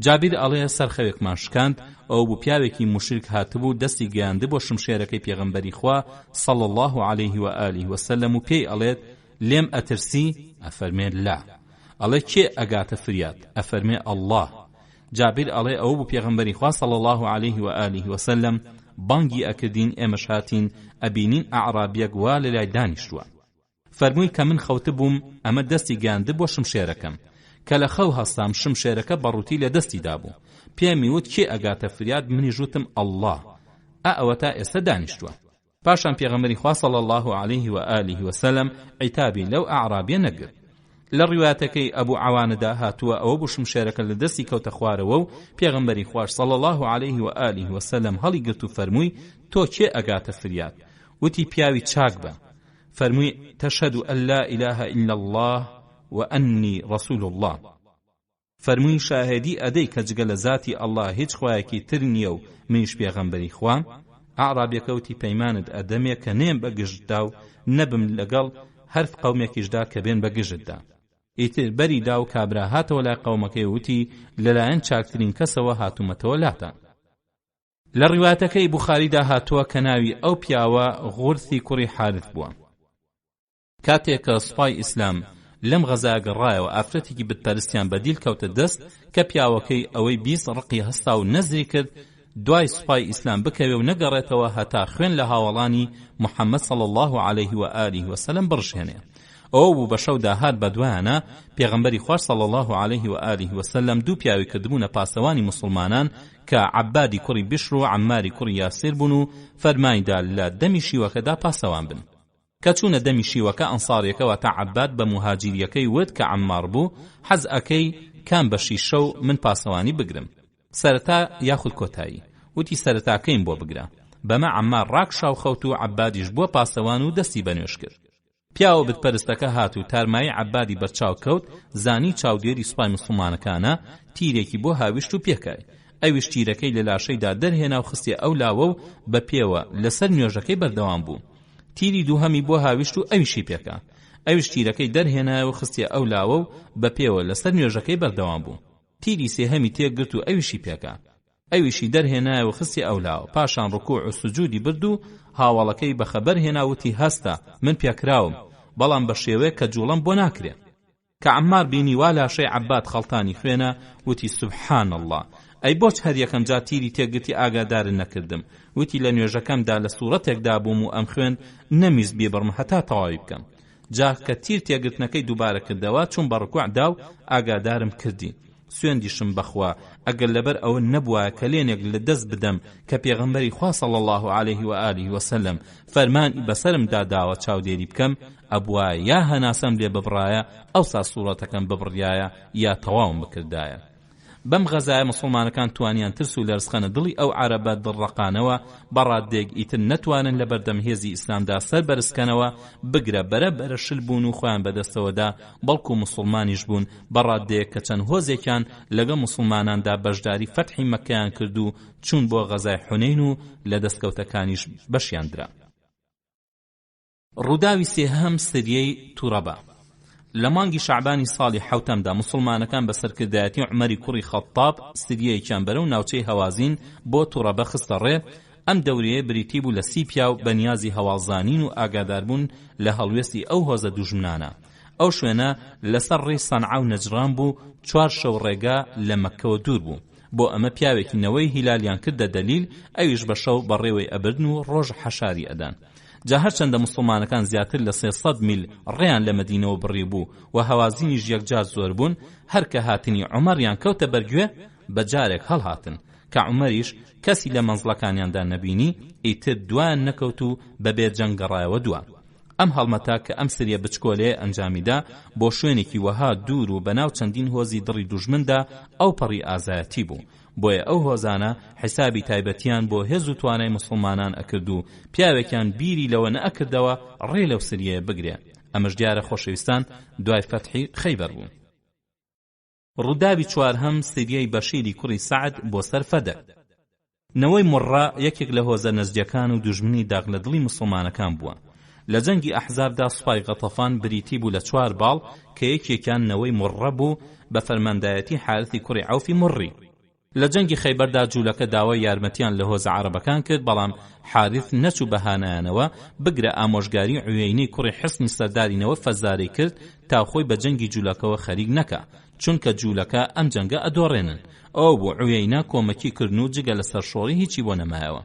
جابیر ئەڵێ سەرخەوێکمان شکاند، ئەو بوو پیاوێکی مشرک هاتبوو دەستی گەیاندە بۆ شمشێرەکەی پێغەمبەری خوا صلی الله عليه و آله وسلم و پێی ئەڵێت لێم ئەترسی؟ ئەفەرمێت لا. ئەڵێ کێ ئەگاتە فریاد؟ ئەفەرمێ ئەڵڵاه. جابیر ئەڵێ ئەو بوو پێغەمبەری خوا صلی الله عليه و آله وسلم بانگی ئەکردین ئێمەش هاتین ئەبینین ئەعرابیەک وا لەلای دانیشتووە. فەرمووی کە من خەوت بووم ئەمە دەستی گەیاندە بۆ شمشێرەکەم کە لە خەو هەستام شمشێرەکە بەڕووتی لە دەستی دابوو. پێمی وت کێ ئەگاتە فریاد؟ منی ژوتم ئەڵڵاه. ئەوە تا ئێستا دانیشتووە. پاشان پێغەمبەری خوا صلی الله عليه و آله وسلم عیتابی لەو ئەعرابیە نەگرت. لە ڕیواتەکەی ئەبوو عەوانەدا هاتووە ئەوە بوو شمشێرەکە لە دەستی کەوتە خوارەوە و پێغەمبەری خوار صلی الله عليه و آله وسلم هەڵی گرت و فەرمووی تۆ کێ ئەگاتە فریاد؟ وتی پیاوی چاک بە. فەرمووی تەشهد ئەن لا إله إلا الله وأني رسول الله. فەرمووی شاهدی ئەدەی کە جگە لە ذاتی ئەڵڵا هیچ خوایەکی تر نییە و منیش پێغەمبەری خوام؟ ئەعرابیەکە وتی پەیمانت ئەدەمێ کە نێم بە گشتدا و نەبم لەگەڵ هەرف قەومێکیشدا کە بێن بە گژتدا. ئیتر بەری دا و کابرا هاتەوە لای قەومەکەی وتی لەلایەن چاکترین کەسەوە هاتوومەتەوە لاتان. لە ڕیواتەکەی بوخاریدا هاتووە کە ناوی ئەو پیاوە غورثی کوڕی حارث بووە. کاتێک کە سوپای ئیسلام لەم غەزا گەڕایەوە ئافرەتێکی بتپەرستیان بەدیل کەوتە دەست کە پیاوەکەی ئەوەی 20 ڕقی هەستا و نەزری کرد دوای سوپای ئیسلام بکەوێ و نەگەڕێتەوە هەتا خوێن لە هاوڵانی محەممەد صلی الله عليه و آله وسلم بڕشێنێ. ئەوە بوو بە شەودا هات بە دوایانە پێغەمبەری خوار صلی الله عليه و آله وسلم دوو پیاوی کردبوونە پاسەوانی مسلمانان کە عەبادی کوڕی بشر و عەماری کوڕی یاسیر بوون و فەرمانیدا لە دەمی شیوەکەدا پاسەوان بن. کە چوونە دەمی شیوەکە ئەنساریەکەوە تا عەباد بە مهاجیریەکەی وت کە عەمار بوو حەز ئەکەی کام بەشی شەو من پاسەوانی بگرم سەرەتا یاخود کۆتایی. وتی سەرەتاکەیم بۆ بگرە. بەمە عەمار ڕاکشاو خەوت و عەبادیش بووە پاسەوان و دەستی بەنوێش کرد. پیاوە بتپەرستەکە هات و تارمایی عەبادی بەرچاو کەوت زانی چاودێری سوپای مسلمانەکانە تیرێکی بۆ هاویشت و پێکای. ئەویش تیرەکەی لە لاشەیدا دەرهێنا و خستی ئەو لاوە و بە پێوە لەسەر نوێژەکەی بەردەوام بوو. تیری دووهەمی بۆ هاویشت و ئەویشی پێکا. ئەویش تیرەکەی دەرهێنایە و خستی ئەو لاوە و بە پێوە لەسەر نوێژەکەی بەردەوام بوو. تیری سێهەمی تێگرت و ئەویشی پێکا. ئەویشی دەرهێنایە و خستی ئەو لاوە. پاشان ڕکوع و سوجودی برد و هاوڵەکەی بەخەبەر هێناوتی هەستە من پێکراوم بەڵام بە شێوەیە کە جوڵم بۆ ناکرێ. کە عەمار بینی وا لاشەی عەباد خەڵتانی خوێنە وتی سوبحان الله ئەی بۆچ هەر یەکەم جا تیری تێگرتی ئاگادارن نەکردم. وتی لە نوێژەکەمدا لە سوورەتێکدا بووم و ئەم خوێن نەمیز بێبڕم هەتا تەواوی بکەم. جا کە تیر تێگرتنەکەی دووبارە کردەوە چون بە ڕکوعدا و ئاگادارم کردی. سوێندیشم بەخوا ئەگەر لەبەر ئەوە نەبووە کە لێنێک لە دەست بدەم کە پێغەمبەری خوا صلی الله عليه و آله وسلم فەرمانی بەسەرمدا داوە چاودێری بکەم ئەبووە یا هەناسەم لێ ببڕایە ئەوسا سوورەتەکەم ببڕیایە یا تەواوم بکردایە. بەم غەزایە مسلمانەکان توانیان ترس و لەرزخەنە دڵی ئەو عەرەبە دڵڕەقانەوە بەڕادێک ئیتر نەتوانن لە بەردەم هێزی ئیسلامدا سەر بەرزکەنەوە بگرە بەرە شل بوون و خۆیان بەدەستەوەدا بەڵکو مسلمانیش بوون بەڕادێک کە چەند هۆزێکیان لەگە مسلماناندا بەشداری فەتحی مەکەیان کرد و چوون بۆ غەزای حونەین و لە دەستکەوتەکانیش بەشیان درا. ڕووداوی سێهەم سریەی تووڕەبە. لە مانگی شعبانی ساڵی حوتەمدا مسلمانەکان بە سەرکردایەتی عومەری کوڕی خەتاب سریەیەکیان بەرەو ناوچەی هەوازین بۆ تووڕەبە خستە ڕێ. ئەم دەورەیە بریتی بوو لە 30 پیاو بەنیازی هەواڵزانین و ئاگاداربوون لە هەڵوێستی ئەو هۆزە دوژمنانە. ئەو شوێنە لەسەر ڕێی سەنعا و نەجران بوو 4 شەو ڕێگا لە مەککەوە دوور بوو. بۆ ئەمە پیاوێکی نەوەی هیلالیان کردە دەلیل ئەویش بە شەو بەڕێوەی ئەبردن و ڕۆژ حەشاری ئەدان. جا هەرچەندە مسلمانەکان زیاتر لە 300 میل ڕێیان لە مەدینەوە بڕی بوو و هەوازینیش یەکجار زۆر بوون هەر کە هاتنی عومەریان کەوتە بەرگوێ بە جارێک هەڵهاتن کە عومەریش کەسی لە مەنزڵەکانیاندا نەبینی ئیتر دوایان نەکەوت و بەبێ جەنگ گەڕایەوە دووە. ئەم هەڵمەتا کە ئەم سریە بچکۆلەیە ئەنجامیدا بۆ شوێنێکی وەها دوور و بەناو چەندین هۆزی دڕی دوژمندا ئەو پەڕی ئازایەتی بوو. بۆیە ئەو هۆزانە حیسابی تایبەتیان بۆ هێز و توانای مسلمانان ئەکرد و پیاوێکیان بیری لەوە نەئەکردەوە ڕێ لەو سریەیە بگرێ. ئەمەش دیارە خۆشەویستان دوای فەتحی خەیبەر بوو. ڕووداوی چوارهەم سریەی بەشیری کوڕی سەعد بۆ سەر فەدەک. نەوەی موڕە یەکێک لە هۆزە نەزجەکان و دوژمنی داغ لە دڵی مسلمانەکان بووە. لە جەنگی ئەحزابدا سوپای غەتەفان بریتی بوو لە 4 باڵ کە یەکێکیان نەوەی موڕە بوو بە فەرماندایەتی حارثی کوڕی عەوفی موڕی. لە جەنگی خەیبەردا جوولەکە داوای یارمەتیان لە هۆزە عەرەبەکان کرد بەڵام حارث نەچوو بەهانایانەوە بگرە ئامۆژگاری عوێینەی کوڕی حسنی سەردارینەوە فەزارەی کرد تا خۆی بە جەنگی جوولەکەوە خەریک نەکا چونکە جوولەکە ئەم جەنگە ئەدۆڕێنن. ئەو بۆ عوێینە کۆمەکی کردن و جگە لە سەرشۆڕی هیچی بۆ نەمایەوە.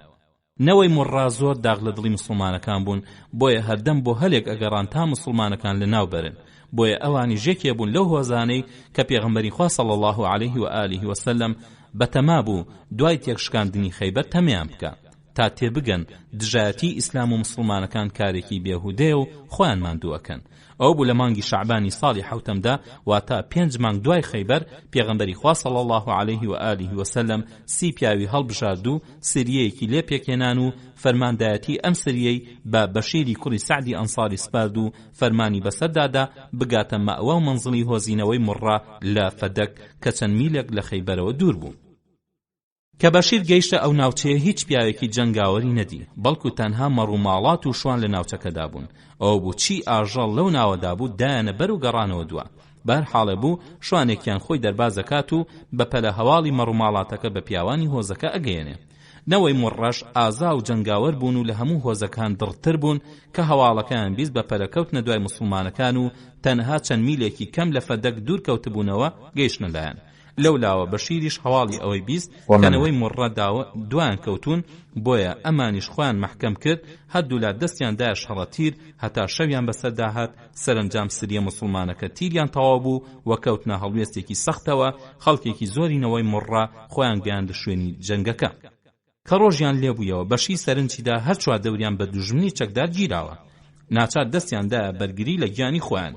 نەوەی موڕا زۆر داغ لە دڵی مسلمانەکان بوون بۆیە هەردەم بۆ هەلێک ئەگەڕان تا مسلمانەکان لە ناو بەرن. بۆیە ئەوانی ژێکێ بوون لەو هۆزانەی کە پێغەمبەری خوا صلی الله عليه و آله وسلم بەتەما بوو دوای تێکشکاندنی خەیبەر تەمیان بکە تا تێبگەن دژایەتی ئیسلام و مسلمانەکان کارێکی بێهودەیە و خۆیان ماندووەکەن. ئەو بوو لە مانگی شعبانی ساڵی حوتەمدا واتە 5 مانگ دوای خەیبەر پێغەمبەری خوا صلی الله علیه و آله و سلم 30 پیاوی هەڵبژارد و سریەیەکی لێ پێکێنان و فەرماندایەتی ئەم سریەی بە بەشیری کوڕی سعدی ئەنساری سپارد و فەرمانی بەسەردادا بگاتە مەئوە و منزڵی هۆزینەوەی موڕە لە فەدەک کە چەند میلێک لە خەیبەرەوە دوور بوو. کە بەشیر گەیشتە ئەو ناوچەیە هیچ پیاوێکی جەنگاوەری نەدی، بەڵکو تەنها مەڕووماڵات و شوان لە ناوچەکەدا بوون. ئەو بوو چی ئاژەڵ لەو ناوەدا بوو دایانە بەر و گەڕانەوە دووە. بەرحاڵە بوو شوانێکیان خۆی دەرباز دەکات و بە پەلە هەواڵی مەڕووماڵاتەکە بە پیاوانی هۆزەکە ئەگەیەنێ. نەوەی موڕەش ئازا و جەنگاوەر بوون و لە هەموو هۆزەکان دڕتر بوون کە هەواڵەکان بیست بە پەلەکەوتنە دوای مسلمانەکان و تەنها چەند میلێکی کەم لە فەدەک دوور کەوتبوونەوە گەیشتنە لایەن. لەولاوە بەشیریش هەواڵی ئەوەی بیست کەنەوەی موڕە دوان کەوتون، بۆیە ئەمانیش خۆیان مەحکەم کرد، هەردوو لا دەستیان دایە شەڕەتیر هەتا شەویان بەسەرداهات. سەرنجام سریە مسلمانەکە تیریان تەواو بوو و کەوتنە هەڵوێستێکی سەختەوە. خەڵکێکی زۆرینەوەی موڕە خۆیان گەیاندە شوێنی جەنگەکە. کە ڕۆژیان لێبوویەوە بەشی سەرنجیدا هەر چوار دەوریان بە دوژمنی چەکدار گیراوە. ناچار دەستیان دایە بەرگری لە گیانی خۆیان.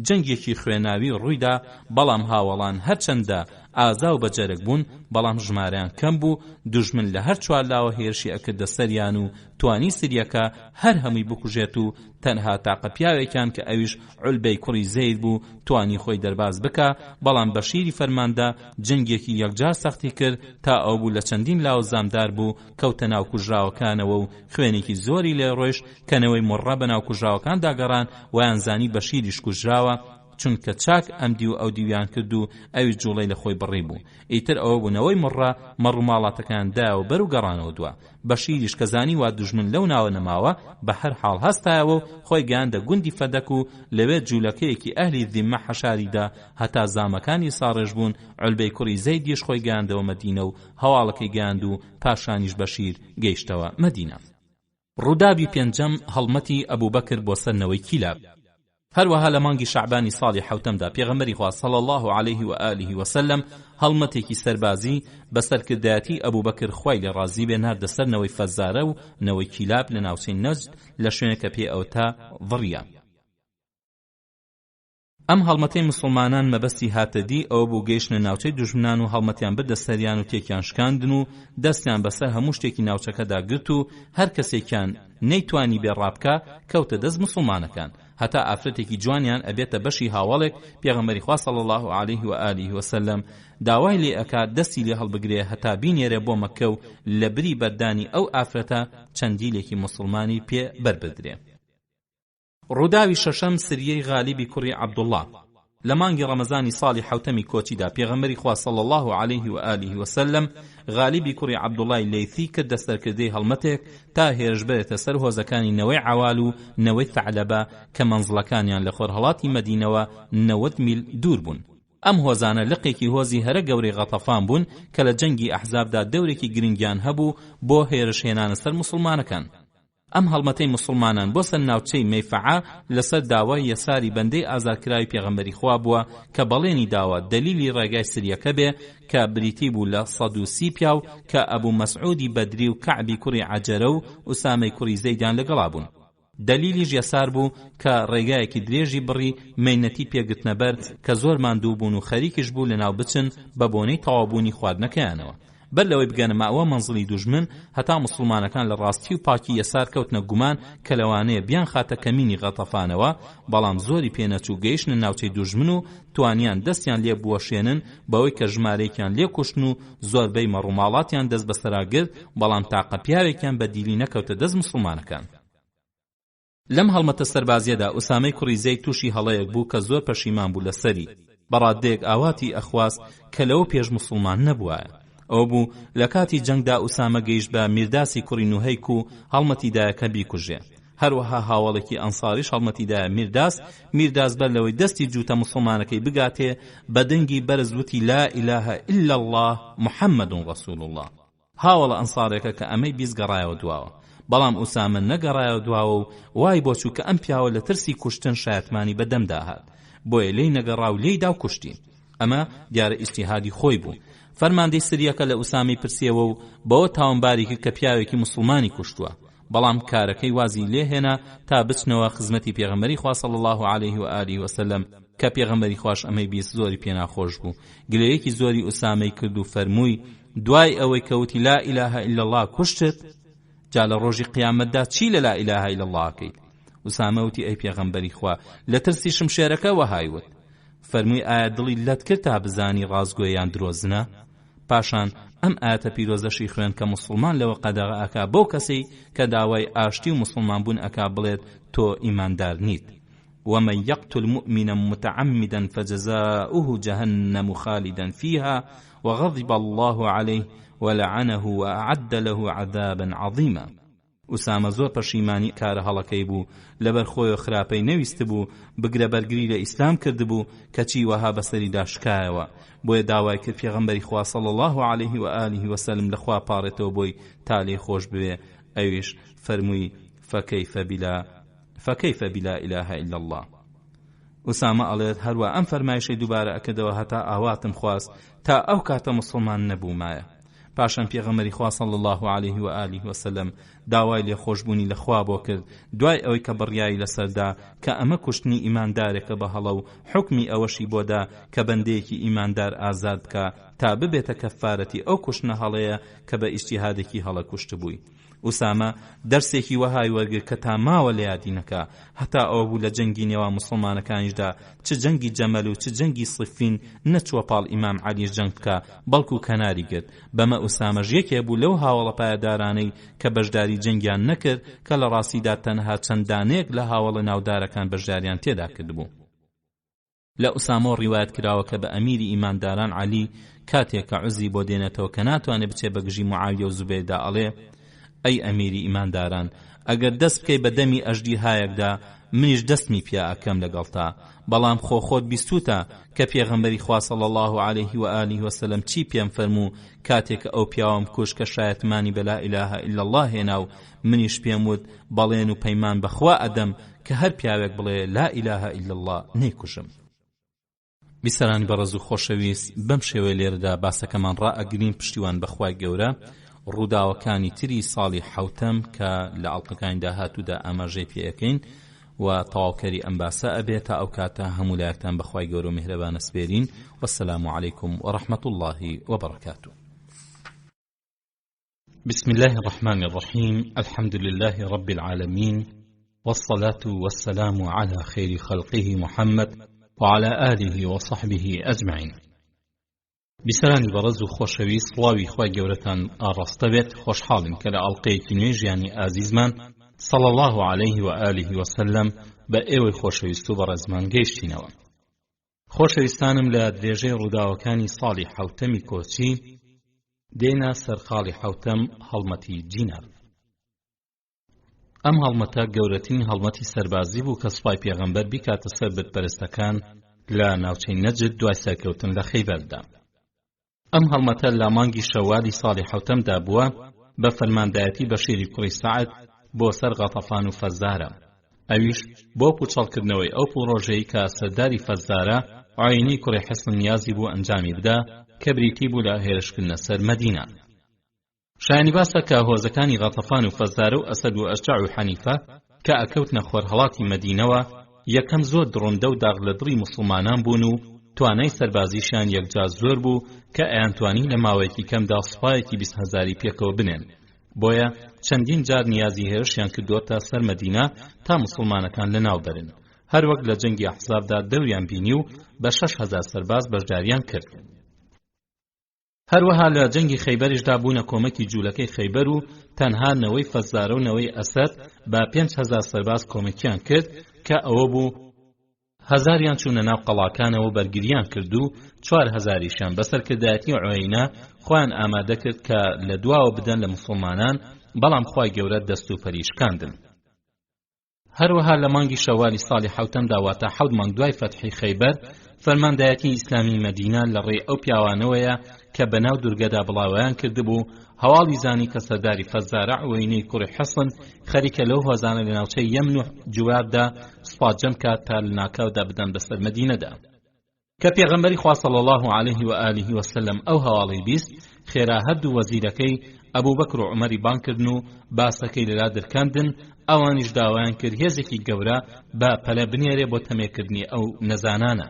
جەنگێکی خوێناوی ڕوویدا، بەڵام هاوڵان هەرچەندە ئازا و بەجەرگ بوون بەڵام ژمارەیان کەم بوو. دوژمن لە هەر چوار لاوە هێرشی ئەکردە سەریان و توانی سریەکە هەر هەمووی بکوژێت و تەنها تاقە پیاوێکیان کە ئەویش عولبەی کوڕی زەید بوو توانی خۆی دەرباز بکە. بەڵام بەشیری فەرماندا جەنگێکی یەکجار سەختی کرد تا ئەو بوو لە چەندین لاو زامدار بوو کەوتە ناو کوژراوەکانەوە و خوێنێکی زۆری لێ ڕۆیشت. کەنەوەی موڕە بە ناو کوژراوەکان داگەڕان ویان زانی بەشیریش کوژراوە، چونکە چاک ئەمدی و ئەو دیویان کرد و ئەوی جوڵەی لە خۆی بڕی بوو. ئیتر ئەوە بوونەوەی موڕە مەڕووماڵاتەکان دایە و بەر و گەڕانەوە دووە. بەشیریش کە زانی وا دوژمن لەو ناوە نەماوە بە هەر حاڵ هەستایەوە و خۆی گەیاندە گوندی فەدەک و لەوێ جوولەکەیەکی ئەهلی ذیممە حەشاریدا هەتا زامەکانی ساڕێژ بوون. عولبەی کوڕی زەیدیش خۆی گەیاندەوە مەدینە و هەواڵەکەی گەیاند و پاشانیش بەشیر گەیشتەوە مەدینە. ڕووداوی پێنجەم هەڵمەتی ئەبوبەکر بۆ سەرنەوەی کیلاب. هەروەها لە مانگی شعبانی ساڵی حوتەمدا پێغەمبەری خوا صلی الله علیه و آله و سلم هەڵمەتێکی سەربازی بەسەرکردایەتی ئەبوبەکر خوای لێ ڕازی بێ ناردە سەر نەوەی فەزارە و نەوەی کیلاب لە ناوچەی نەجد لە شوێنێکە پێ ئەوتا ڤڕیە. ئەم هەڵمەتەی مسلمانان مەبەستی هاتەدی ئەوە بوو گەیشتنە ناوچەی دوژمنان و هەڵمەتیان بردە سەریان و تێکیان شکاندن و دەستیان بەسەر هەموو شتێکی ناوچەکەدا گرت و هەر کەسێکیان نەیتوانی بێڕابکە کەوتە دەست مسلمانەکان هەتا ئافرەتێکی جوانیان ئەبێتە بەشی هاوڵێک. پێغەمبەری خوا صلی الله علیه و آله و سلم داوای لێ ئەکات دەستی لێ هەڵبگرێ هەتا بینێرێ بۆ مەکە و لە بری بەردانی ئەو ئافرەتە چەندیلێکی مسلمانی پێ بەربدرێ. ڕووداوی شەشەم سریەی غالیبی کوڕی عەبدوڵڵاه. لە مانگی ڕەمەزانی ساڵی حوتەمی کۆچیدا پێغەمبەری خوا صلی الله علیه و آله و سلم غالیبی کوڕی عەبدوڵڵای لەیثی کە دەسەرکردەی هەڵمەتێک تا هێرش بێتە سەر هۆزەکانی نەوەی عەوال و نەوەی ثەعلەبە کە مەنزڵەکانیان لە خۆرهەڵاتی مەدینەوە 90 میل دوور بوون. ئەم هۆزانە لقێکی هۆزی هەرە گەورەی غەتەفان بوون کە لە جەنگی ئەحزابدا دەورێکی گرنگیان هەبوو بۆ هێرش هێنانە سەر مسلمانەکان. ئەم هەڵمەتەی مسلمانان بۆ سەر ناوچەی مەیفەعە لەسەر داوای یەساری بەندەی ئازادکراوی پێغەمبەری خوا بووە کە بەڵێنی داوە دەلیلی ڕێگای سریەکە بێ کە بریتی بوو لە 130 پیاو کە ئەبوو مەسعودی بەدری و کەعبی کوڕی عەجەرە و ئوسامەی کوڕی زەیدیان لەگەڵا بوون. دەلیلیش یەسار بوو کە ڕێگایەکی درێژی بڕی مەینەتی پێگرتنە بەر کە زۆر ماندوو بوون و خەریکیش بوو لەناو بچن بە بۆنەی تەوابوونی خواردنەکەیانەوە. بەر لەوەی بگەنە ماوە مەنزڵی دوژمن هەتا مسلمانەکان لە ڕاستی و پاکی یەسار کەوتنە گومان کە لەوانەیە بیان خاتە کەمینی غەتەفانەوە. بەڵام زۆری پێنەچوو گەیشتنە ناوچەی دوژمن و توانیان دەستیان لێ بوەشێنن بەوەی کە ژمارەیەکیان لێ کوشتن و زۆربەی مەڕووماڵاتیان دەست بەسەراگرت، بەڵام تاقە پیاوێکیان بە دیلی نەکەوتە دەست مسلمانەکان. لەم هەڵمەتە سەربازیەدا ئوسامەی کوڕی زەید تووشی هەڵەیەک بوو کە زۆر پەشیمان بوو لەسەری بەڕادەیەک ئاواتی ئەخواست کە لەوە پێش مسلمان نەبووایە. ئەو بوو لە کاتی جەنگدا ئوسامە گەیشت بە میرداسی کوڕی نوهەیک و هەڵمەتیدایە کە بیکوژێ. هەروەها هاوڵێکی ئەنساریش هەڵمەتیدایە میرداس بەر لەوەی دەستی جوتە مسلمانەکەی بگاتێ بە دەنگی بەرز وتی لا ئیلاهە ئیلا الله محەممەد ڕەسوول الله. هاوڵە ئەنسارێکە کە ئەمەی بیست گەڕایەوە دواوە، بەڵام ئوسامە نەگەڕایەوە دواوە و وای بۆ چوو کە ئەم پیاوە لە ترسی کوشتن شایەتمانی بەدەمدا هات، بۆیە لێی نەگەڕا و لێی دا و کوشتی. ئەمە دیارە ئیجتیهادی خۆی بوو. فەرماندەی سریەکە لە ئوسامی پرسیەوە و بەوە تاوانباری کرد کە پیاوێکی مسلمانی کوشتووە، بەڵام کارەکەی وازی لێهێنا تا بچنەوە خزمەتی پێغەمبەری خوا صلی الله عليه و آله وسلم کە پێغەمبەری خوش ئەمەی بیست زۆری پێناخۆش بوو. گلەیەکی زۆری ئوسامەی کرد و فەرمووی دوای ئەوەی کەوتی لا إله إلا الله کوشتت، جا لە ڕۆژی قیامەتدا چی لە لا إله إلا الله کەیت؟ ئوسامە وتی ئەی پێغەمبەری خوا لە ترسی شمشێرەکە وەهایوت. فەرمووی ئایا دڵی لەت کرد تا بزانی ڕازگۆیان درۆزنە؟ پاشان ئەم ئاەتە پیرۆزەشی خوێن کە مسلمان لەوە قەدەغە ئەکا بۆ کەسەی کە داوای ئاشتی و مسلمان بوون ئەکا بڵێت تۆ ئیماندار نیت. ومن يقتل مؤمنا متعمدا فجزاؤه جهنم خالدا فيها وغضب الله عليه ولعنه وأعد له عذابا عظيما. ئوسامە زۆر پەشیمانی کارە هەڵەکەی بوو، لەبەر خۆی خراپەی نەویست بوو بگرە بەرگری لە ئیسلام کردبوو کەچی وەها بەسەری داشکایەوە، بۆیە داوای کرد پێغەمبەری خوا صلی الله عليه و آله وسلم لەخوا پاڕێتەوە بۆی تا لێ خۆش بوێ. ئەویش فەرمووی فكيف بلا إله إلا الله. ئوسامە ئەڵێت هەروە ئەم فەرمایشەی دووبارە ئەکردەوە هەتا ئاواتم خواست تا ئەو کاتە مسلمان نەبوومایە. پاشان پێغەمبەری خوا صلی الله عليه و آله وسلم داوای لێخۆشبوونی لەخوا بۆ کرد دوای ئەوەی کە بڕیایی لەسەردا کە ئەمە کوشتنی ئیماندارێکە بە هەڵە و حکمی ئەوەشی بۆدا کە بەندەیەکی ئیماندار ئازاد بکە تا ببێتە کەفارەتی ئەو کوشتنە هەڵەیە کە بە ئیجتیهادێکی هەڵە کوشت بووی. ئوسامە دەرسێکی وەهای وەرگرت کە تا ماوە لە یادی نەکا، هەتا ئەوە بوو لە جەنگی نێوان مسلمانەکانیشدا چ جەنگی جەمەل و چ جەنگی صفین نەچووە پاڵ ئیمام عەلیش جەنگ بکە، بەڵکو کەناری گرت. بەمە ئوسامەش یەکێ بوو لەو هاوڵە پایەدارانەی کە بەشداری جەنگیان نەکرد کە لە ڕاستیدا تەنها چەندانێک لە هاوڵە ناودارەکان بەشداریان تێدا کردبوو. لە ئوسامە ڕیوایەت کراوە کە بە ئەمیری ئیمانداران عەلی کاتێک کە عوزی بۆ دێنێتەوە کە ناتوانێت بچێ بەگژی معاویە و زوبەیردا ئەڵێ ئەی ئەمیری ئیمانداران ئەگەر دەست بکەی بە دەمی ئەژدی هایەکدا منیش دەستمی پیا ئەکەم لەگەڵتا، بەڵام خۆت بیستوتە کە پێغەمبەری خوا صلی الله عليه و آله وسلم چی پێم فەرموو کاتێک ئەو پیاوم کوش کە شایەتمانی بە لا إله إلا الله هێنا و منیش پێم وت بەڵێن و پەیمان بەخوا ئەدەم کە هەر پیاوێک بڵێ لا إله إلا الله نەیکوشم. بیسەرانی بەڕێز و خۆشەویست، بەم شێوەیە لێرەدا باسەکەمان ڕائەگرین پشتیوان بەخوای گەورە ڕووداوەکانی تری ساڵی حەوتەم کە لە ئەڵلقەکانی داهاتوودا ئاماژەی پێەکەین و تەواوکەری ئەم باسە ئەبێت تا ئەو کاتە هەموو لایەکتان بەخوای گەورە و میهرەبانە سپێرین. وەسەلام عەلەیکم وەڕەحمەت الله وبەڕەکاتوه. بسم الله الرحمن الرحيم. الحمد لله رب العالمين والصلاة والسلام على خير خلقه محمد وعلى آله وصحبه أجمعين. بیسەرانی بەڕەز و خۆشەوی سڵاوی خوای گەورەتان ئاڕاستە بێت. خۆشحاڵم کە لە ئەڵلقەیەکی نوێ ژیانی ئازیزمان صلی الله عليه و آله وسلم بە ئێوەی خۆشەویست و بەڕێزمان گەیشتینەوە. خۆشەویستانم لە درێژەی ڕووداوەکانی ساڵی حەوتەمی کۆچی دێنە سەرخاڵی حەوتەم هەڵمەتی جینار. ئەم هەڵمەتە گەورەترین هەڵمەتی سەربازی بوو کە سوپای پێغەمبەر بیکاتە سەر بتپەرستەکان لە ناوچەی نەجد دوای سەرکەوتن لە خەیبەردا. ئەم هەڵمەتە لە مانگی شەوالی ساڵی حەوتەمدا بووە بە فەرماندایەتی بەشیری کوڕی سەعد بۆ سەر غەتەفان و فەزارە. ئەویش بۆ پوچەڵکردنەوەی ئەو پوڕۆژەی کە سەرداری فەزارە عوینەی کوڕی حیسن نیازی بوو ئەنجامی بدا کە بریتی بوو لە هێرشکردنە سەر مەدینە. شایانی باسە کە هۆزەکانی غەتەفان و فەزارە و ئەسەد و ئەشجاع و حەنیفە کە ئەکەوتنە خۆرهەڵاتی مەدینەوە یەکەم زۆر دڕندە و داغ لە دڵی مسلمانان بوون و توانای سەربازیشان یەکجار زۆر بوو کە ئەیانتوانی لە ماوەیەکی کەمدا سوپایەکی 20,000 پێکەوە بنێن. بۆیە چەندین جار نیازی هێرشیان کردووەتە سەر مەدینە تا مسلمانەکان لەناو بەرن. هەر وەک لە جەنگی ئەحزابدا دەوریان بینی و بە 6,000 سەرباز بەشداریان کرد. هەروەها لە جەنگی خەیبەریشدا بوونە کۆمەکی جوولەکەی خەیبەر و تەنها نەوەی فەزارە و نەوەی ئەسەد بە 5,000 سەرباز کۆمەکیان کرد کە ئەوە بوو 1,000یان چوونە ناو قەڵاکانەوە بەرگریان کرد و 4,000یشیان بەسەرکردایەتی عوینە خۆیان ئامادە کرد کە لە دواوە بدەن لە مسلمانان، بەڵام خوای گەورە دەست و پەریشکاندن. هەروەها لە مانگی شەوالی ساڵی حەوتەمدا واتە 7 مانگ دوای فەتحی خەیبەر فەرماندایەتی ئیسلامی مەدینە لە ڕێی ئەو پیاوانەوەیە کە بەناو دورگەدا بڵاویان کردبوو هەواڵی زانی کە سەرداری فەزارە عوینەی کوڕی حەسن خەریکە لەو هۆزانە لە ناوچەی یەمن و جواردا سوپاجەم کات تا لە ناکاودا بدەن بەسەر مەدینەدا. کە پێغەمبەری خوا صلی الله عليه و آله وسلم ئەو هەواڵەی بیست خێرا هەردوو وەزیرەکەی ئەبوو بەکر و عومەری بانکردن و باسەکەی لەلا دەرکاندن ئەوانیش داوایان کرد هێزێکی گەورە بە پەلە بنێرێ بۆ تەمێکردنی ئەو نەزانانە.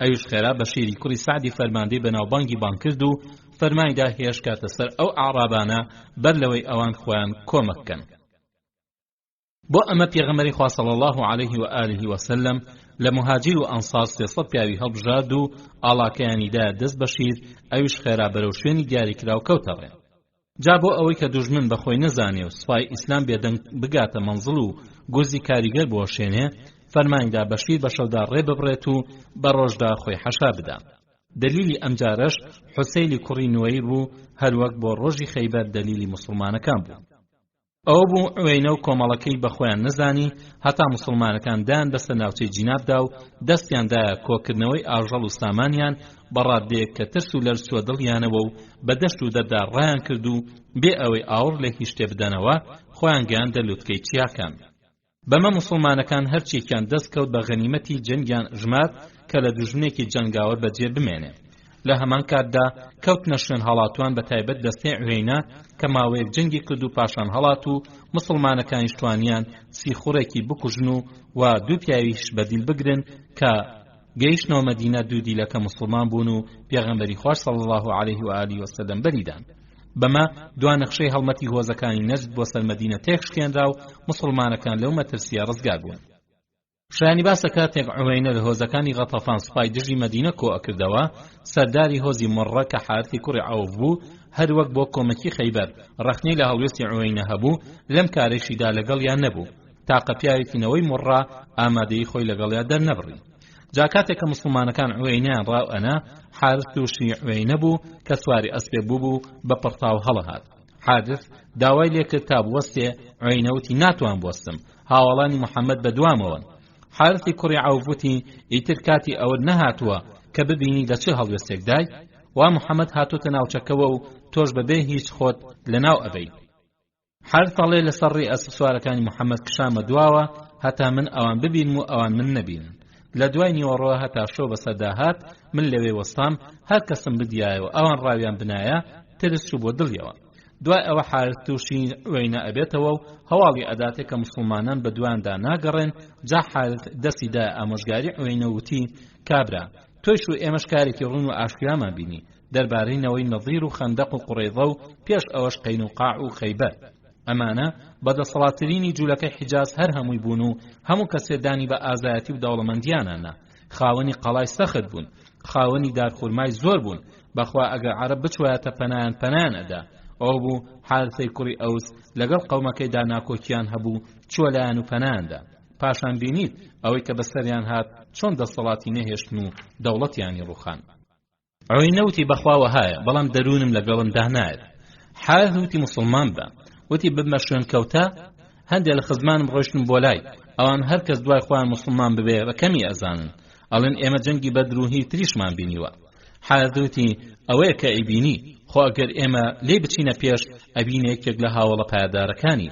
ئەویش خێرا بەشیری کوڕی سعدی فەرماندەی بەناوبانگی بانکرد و فەرمانیدا هێشکاتە سەر ئەو ئاعرابانە بەر لەوەی ئەوان خۆیان کۆمەک بکەن. بۆ ئەمە پێغەمبەری خوا صلی الله عليه و آله وسلم لە مهاجر و ئەنسار 300 پیاوی هەڵبژارد و ئاڵاکەیانیدا دەست بەشیر ئەویش خێرا بەرەو شوێنی دیاریکراو کەوتەڕێ. جا بۆ ئەوەی کە دوژمن بەخۆی نەزانێ و سوپای ئیسلام بێدەنگ بگاتە مەنزڵ و گورزی کاریگەر بۆشێنێ فەرمانیدا بەشیر بە شەودا ڕێ ببڕێت و بە ڕۆژدا خۆی حەشا بدا. دلیلی ئەمجارەش حوسەیلی کوڕی نوەیر بوو هەروەک بۆ ڕۆژی خەیبەر دلیلی موسڵمانەکان بوو. ئەوە بوو عوێنە و کۆمەڵەکەی بەخۆیان نەزانی هەتا موسڵمانەکان دایان بەسەر ناوچەی جینابدا و دەستیاندایە کۆکردنەوەی ئاژەڵ و سامانیان بەڕادەیەک کە ترس و لەرسووە دڵیانەوە و بە دەشت و دەردا ڕایان کرد و بێ ئەوەی ئاور لە هیچ شتێ بدەنەوە خۆیان گەیاندە لووتکەی چیاکان. بەمە موسڵمانەکان هەرچێکیان دەست کەوت بە غەنیمەتی جەنگیان ژمارد کە لە دوژمنێکی جەنگاوە بەجێ بمێنێ. لە هەمان کاتدا کەوتنە شوێن هەڵاتوان بە تایبەت دەستەی عوێنە کە ماوەیەک جەنگی کرد و پاشان هەڵات و موسڵمانەکانیش توانیان سیخوڕێکی بکوژن و دوو پیاویش بەدیل بگرن کە گەیشتنەوە مەدینە دوو دیلەکە موسڵمان بوون و پێغەمبەری خوا صلی الله عليه و آله وسلم بەریدان. بەمە دوانەخشەی هەڵمەتی هۆزەکانی نەجد بۆ سەر مەدینە تێکشکێنرا و موسڵمانەکان لەو مەترسیە ڕزگار بوون. شایانی باسە کاتێک عوێنە لە هۆزەکانی غەتەفان سوپای دژی مەدینە کۆ ئەکردەوە سەرداری هۆزی مڕە کە حارثی کوڕی عەوف بوو هەروەک بۆ کۆمەکی خەیبەر ڕەخنەی لە هەڵوێستی عوێنە هەبوو لەم کارێشیدا لەگەڵیان نەبوو تاقە پیاوێکینەوەی مڕە ئامادەی خۆی لەگەڵیا دەرنەبڕی. جا کاتێک کە موسڵمانەکان عوێنیان ڕاو ئەنا حارث تووشی عوێنە بوو کە سواری ئەسپێ بوو بە پڕتاو هەڵەهات. حارث داوای لێکرد تا بوەستێ عوێنەوتی ناتوان بوەستم هاوڵانی محەممەد بە دوامەوەن. حارثی کوڕی عەوفوتی ئیتر کاتی ئەوە نەهاتووە کە ببینی لە چه هەڵوێستێکدای وا محەممەد هاتوتە ناوچەکەوە و تۆش بەبێ هیچ خۆت لەناو ئەبەی. حارث ئەڵێ لەسەر ڕێی ئەسپ سوارەکانی محەممەد کشامە دواوە هەتا من ئەوان ببینم و ئەوان من نەبینن. لە دوای نیوەڕۆ هەتا شۆ بەسەردا هات من لەوێ وەستام هەر کەسم بدیایەوە ئەوان ڕاویان بنایە ترس چوو بۆ دڵیەوە. دوای ئەوە حارث تووشی عوێنە ئەبێتەوە و هەواڵی ئەداتێک کە موسڵمانان بە دواندا ناگەڕێن. جا حارث دەستیدا ئامۆژگاری عوێنە وتی کابرا تۆیش و ئێمەش کارێکی ڕوون و ئاشکرامان بینی دەربارەینەوەی نەظیر و خەندەق و قوڕەیضە و پێش ئەوەش قەینوقاع و خەیبەر. ئەمانە بەدەسەڵاتترینی جوولەکەی حیجاز هەر هەمووی بوون و هەموو کەسێدانی بە ئازایەتی و دەوڵەمەندیانانە خاوەنی قەڵای سەخت بوون خاوەنی دارخورمای زۆر بوون بەخوا ئەگەر عەرەب بچوایەتە پەنایان ئەدا. ئەو بوو حارثەی کوڕی ئەوس لەگەڵ قەومەکەیدا ناکۆکیان هەبوو چوە لایەن و پەنایاندا. پاشان بینیت ئەوەی کە بەسەریان هات چۆن دەسەڵاتی نەهێشتن و دەوڵەتیانی ڕوخان. عوێنە وتی بەخواوە هایە بەڵام دەروونم لەگەڵمدا نایەت. حارث وتی موسڵمان بە وتی ببمە شوێن کەوتە هەندێک لە خزمانم ڕۆشتن بۆ لای ئەوان هەر کەس دوای خۆیان موسڵمان ببێ بە کەمی ئەزانن ئەڵێن ئێمە جەنگی بەدر و هی تریشمان بینیوە. حارث وتی ئەوەیە کە ئەیبینی خۆ ئەگەر ئێمە لێ بچینە پێش ئەبینە یەکێک لە هاوڵە پایدارەکانی.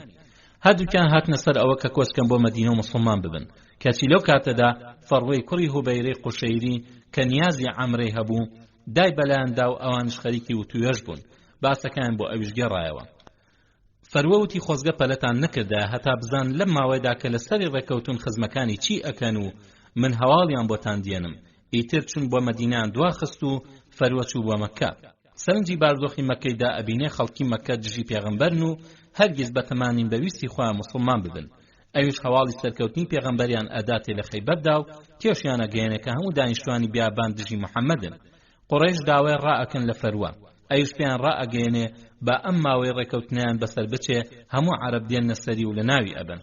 هەردووکیان هاتنە سەر ئەوە کە کۆچکەن بۆ مەدینە و موسڵمان ببن کەچی لەو کاتەدا فەڕوەی کوڕی هوبەیرەی قوشەیری کە نیازی عەمرەی هەبوو دای بەلایاندا و ئەوانش خەریکی وتوێژ بوون باسەکان بۆ ئەویش گێڕایەوە. فەروەوتی خۆزگە پەلەتان نەکردە هەتا بزان لەم ماوەیەدا کە لەسەری ڕێکەوتون خزمەکانی چی ئەکەن و من هەواڵیان بۆتان دێنم. ئیتر چون بۆ مەدینەیان دواخست و فەروە چوو بۆ مەککە. سەرنجی بارودۆخی مەککەیدا ئەبینێ خەڵکی مەککە دژی پێغەمبەرن و هەرگیز بەتەمانین بەویستی خۆیان موسڵمان ببن. ئەویش هەواڵی سەرکەوتنی پێغەمبەریان ئەداتێ لە خەیبەردا و کێشیانە گەیەنێ کە هەموو دانیشتوانی بیابان دژی محەممەدن. قوڕەیش داوای ڕائەکەن لە فەروە ئەویش پێیان ڕائەگەیەنێ با ئەم ماوەی ڕێکەوتنیان بەسەر بچێ هەموو عەرەب دێنە سەری و لە ناوی ئەبن.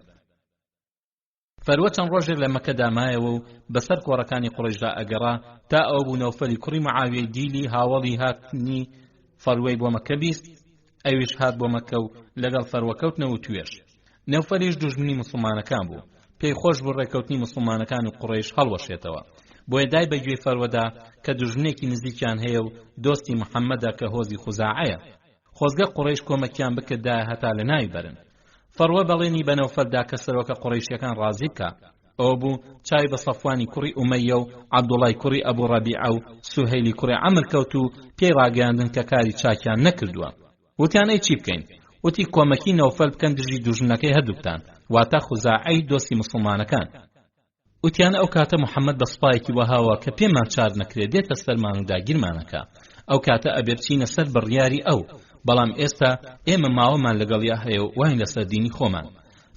فەروە چەند ڕۆژێک لە مەکە دامایەوە و بەسەر کۆڕەکانی قوڕیشدا ئەگەڕا تا ئەو بوو نەوفەلی کوڕی معاویەی دیلی هاوڵی هاتنی فەروەی بۆ مەکە بیست. ئەویش هات بۆ مەکە و لەگەڵ فەروە کەوتنەوە توێش. نەوفەلیش دوژمنی موسڵمانەکان بوو پێی خۆش بوو ڕێکەوتنی موسڵمانەکان و قوڕیش هەڵوەشێتەوە. بۆیە دای بەگوێی فەروەدا کە دوژمنێکی نزیکیان هەیە و دۆستی محەممەدا کە هۆزی خوزاعەیە خۆزگە قوڕیش کۆمەکیان بکردایە هەتا لە ناوی بەرن. فەروە بەڵێنی بە نەوفەلدا کە سەرۆکە قوڕیشیەکان ڕازی بکە ئەو بوو چای بە سەفوانی کوڕی ئومەیە و عەبدوڵای کوڕی ئەبوو ڕەبیعە و سوهەیلی کوڕی عەمر کەوت و پێی ڕاگەیاندن کە کاری چاکیان نەکردووە. وتیان ئەی چی بکەین؟ وتی کۆمەکی نەوفەل بکەن دژی دوژمنەکەی هەردووکتان، واتە خوزاعەی دۆستی مسلمانەکان. وتیان ئەو کاتە محەممەد بە سوپایەکی وەهاوە کە پێمان چار نەکرێت دێتە سەرمان و داگیرمانەکە. ئەو کاتە ئەبێ بچینە سەر بڕیاری ئەو، بەڵام ئێستا ئێمە ماوەمان لەگەڵیا هەیە و واین لەسەر دینی خۆمان.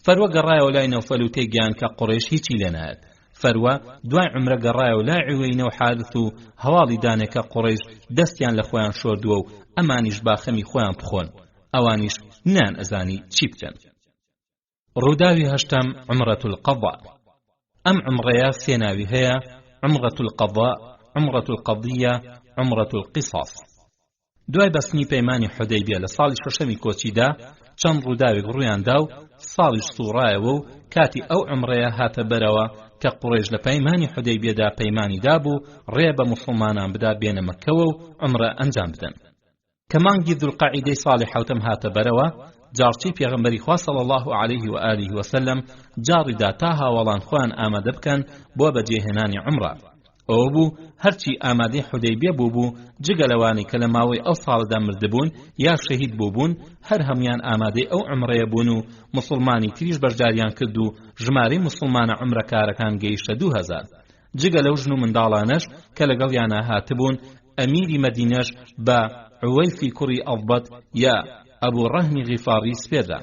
فەروە گەڕایەوە لای نەوفەل و تێگەیان کە قوڕێش هیچی لێ نایەت. فەروە دوای عومرە گەڕایەوە لای عوەینە و حارث و هەواڵی دانێکە قوڕێش دەستیان لە خۆیان شۆردووە و ئەمانیش باخەمی خۆیان بخۆن، ئەوانیش نان ئەزانی چی بکەن. ڕووداوی هەشتم عومرەة القەضاء. ئەم عومرەیە سێ ناوی هەیە: عومرەة القەضاء، عومرەة القەضیە، عومرەة القیصاص. دوای بەستنی پەیمانی حودەیبیە لە ساڵی شەشەمی کۆچیدا چەند ڕووداوێک ڕوویاندا و ساڵیش سوڕایەوە و کاتی ئەو عومرەیە هاتە بەرەوە کە قوڕێش لە پەیمانی حودەیبیەدا پەیمانی دابوو ڕێ بە موسڵمانان بدا بێنە مەککەوە و عومرە ئەنجام بدەن. کە مانگی دوولقەعیدەی ساڵی حەوتەم هاتە بەرەوە، جارچی پێغەمبەری خوا صلی الله علیه و آله و سلم جاڕیدا تا هاوڵان خۆیان ئامادە بکەن بۆ بەجێهێنانی عومرە. ئەوە بوو هەرچی ئامادەی حودەیبیە بوو جگە لەوانی کە لە ماوەی ئەو ساڵدا مردبوون یا شەهید بوون، هەر هەمویان ئامادەی ئەو عومرەیە بوون و موسڵمانی تریش بەشداریان کرد و ژمارەی موسڵمانە عومرەکارەکان گەیشتە 2000. جگە لەو ژن و منداڵانەش کە لەگەڵیانە هاتبوون، ئەمیری مەدینەش بە عوەیفی کوڕی ئەڵبەت یا ئەبوو ڕەهمی غیفاری سپێدا.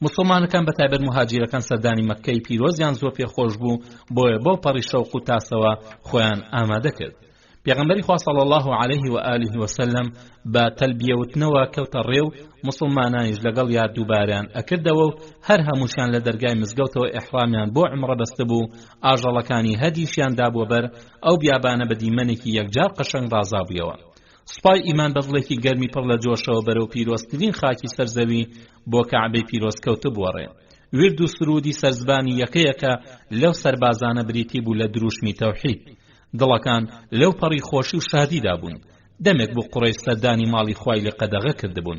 مسلمانەکان بەتایبەت مهاجیرەکان سەردانی مەککەی پیرۆزیان زۆر پێخۆش بوو، بۆیە بۆ پەڕی شەوق و تاسەوە خۆیان ئامادە کرد. پێغەمبەری خوا صلی الله علیه و آله و سلم بە تەلبیەوتنەوە کەوتە ڕێو، مسلمانانیش لەگەڵ یا دووباریان ئەکردەوە و هەر هەمووشیان لە دەرگای مزگەوتەوە ئیحرامیان بۆ عومرە بەستە بوو، ئاژەڵەکانی هەدیشیان دابووە بەر، ئەو بیابانە بە دیمەنێکی یەکجار قەشەنگ ڕازابوویەوە. سوپای ئیمان بەدڵێکی گەرمی پڕ لە جۆشەوە بەرەو پیرۆزترین خاکی سەرزەوی بۆ کەعبەی پیرۆز کەوتە بووەڕێ. ورد و سرودی سەرزبانی یەکەیەکە لەو سەربازانە بریتی بوو لە دروشمی تەوحید. دڵەکان لەو پەڕی خۆشی و شادیدا بوون. دەمێک بوو قوڕیش سەردانی ماڵی خوای لە قەدەغە کردبوون.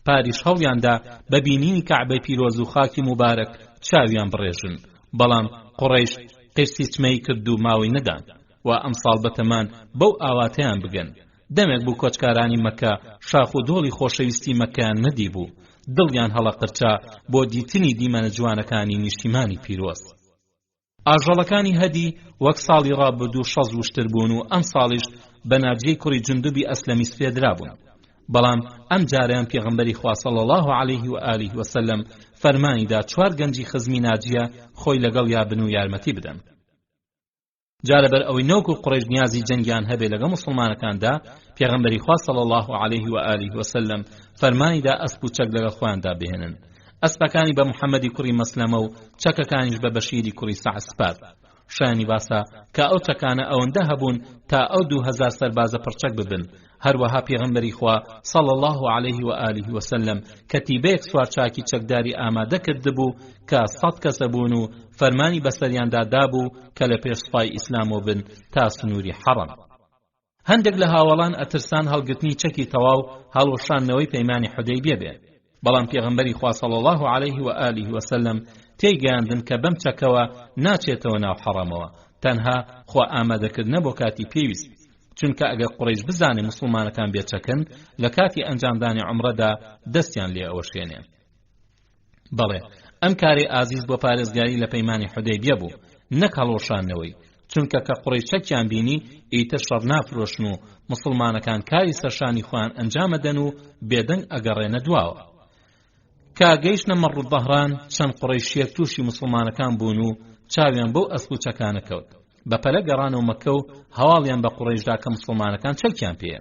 پاریش هەوڵیاندا بە بینینی کەعبەی پیرۆز و خاکی مبارەک چاویان بڕێژن، بەڵام قوڕیش قرسی چمەی کرد و ماوەی نەدان و ئەمساڵ بەتەمان بەو ئاواتەیان بگەن. دەمێک بوو کۆچکارانی مەکە شاخ و دۆڵی خۆشەویستی مەکەیان نەدی بوو، دڵیان هەڵە قرچا بۆ دیتنی دیمەنە جوانەکانی نیشتیمانی پیرۆز. ئاژەڵەکانی هەدی وەک ساڵی ڕابردوو شەز وشتر بوون و ئەم ساڵیش بە ناجیەی کوڕی جندوبی ئەسلەمی سپێدرا بوون. بەڵام ئەم جارەیان پێغەمبەری خوا صلی الله علیه و آله و سلم فەرمانیدا 4 گەنجی خزمی ناجیە خۆی لەگەڵ یابن و یارمەتی بدەن. جارە بەر ئەوەی نەوەکو قوڕیش نیازی جەنگیان هەبێ لەگەڵ مسلمانەکاندا، پێغەمبەری خوا صلی الله علیه و آله و سلم فەرمانیدا ئەسپ و چەک لەگەڵ خۆیاندا بهێنن. ئەسپەکانی بە محەممەدی کوڕی مەسلەمە و چەکەکانیش بە بەشیری کوڕی سەعد سپارد. شانی باسا کە ئەو چەکانە ئەوەندە هەبوون تا ئەو 2000 سەربازە پڕچەک ببن. هەروەها پێغەمبەری خوا صلی الله علیه و آله و سلم کەتیبەیەک سوارچاکی چەکداری ئامادە کردبوو کە 100 کەسە بوون و فەرمانی بەسەریاندا دابوو کە لە پێش سوپای ئیسلامەوە بن تا سنووری حەڕەم. هەندێک لە هاوڵان ئەترسان هەڵگرتنی چەکی تەواو هەڵوەشاندنەوەی پەیمانی حودەیبیە بێ، بەڵام پێغەمبەری خوا صلی الله علیه و آله و سلم تێیگەیاندن کە بەم چەکەوە ناچێتەوە ناو حەڕەمەوە، تەنها خوا ئامادەکردنە بۆ کاتی پێویست، چونکە ئەگەر قوڕیش بزانێ مسلمانەکان بێچەکن لە کاتی ئەنجامدانی عومرەدا دەستیان لێ ئەوەشێنێ. بەڵێ ئەم کارێ ئازیز بۆ پارێزگاری لە پەیمانی حودەیبیە بوو، نەک هەڵوەشاندنەوەی، چونکە کە قوڕیش چەکیان بینی ئیتر شەڕ نافرۆشن و مسلمانەکان کاری سەرشانی خۆیان ئەنجامەدەن و بێدەنگ ئەگەڕێنە دواوە. کە گەیشتنە مەڕ الدەهران چەند قوڕیشیەک تووشی مسلمانەکان بوون و چاویان بەو ئەسپ و چەکانە کەوت. بەپەلە گەڕانەوە مەککە و هەواڵیان بە قوڕیشدا کە مسلمانەکان چەکیان پێیە.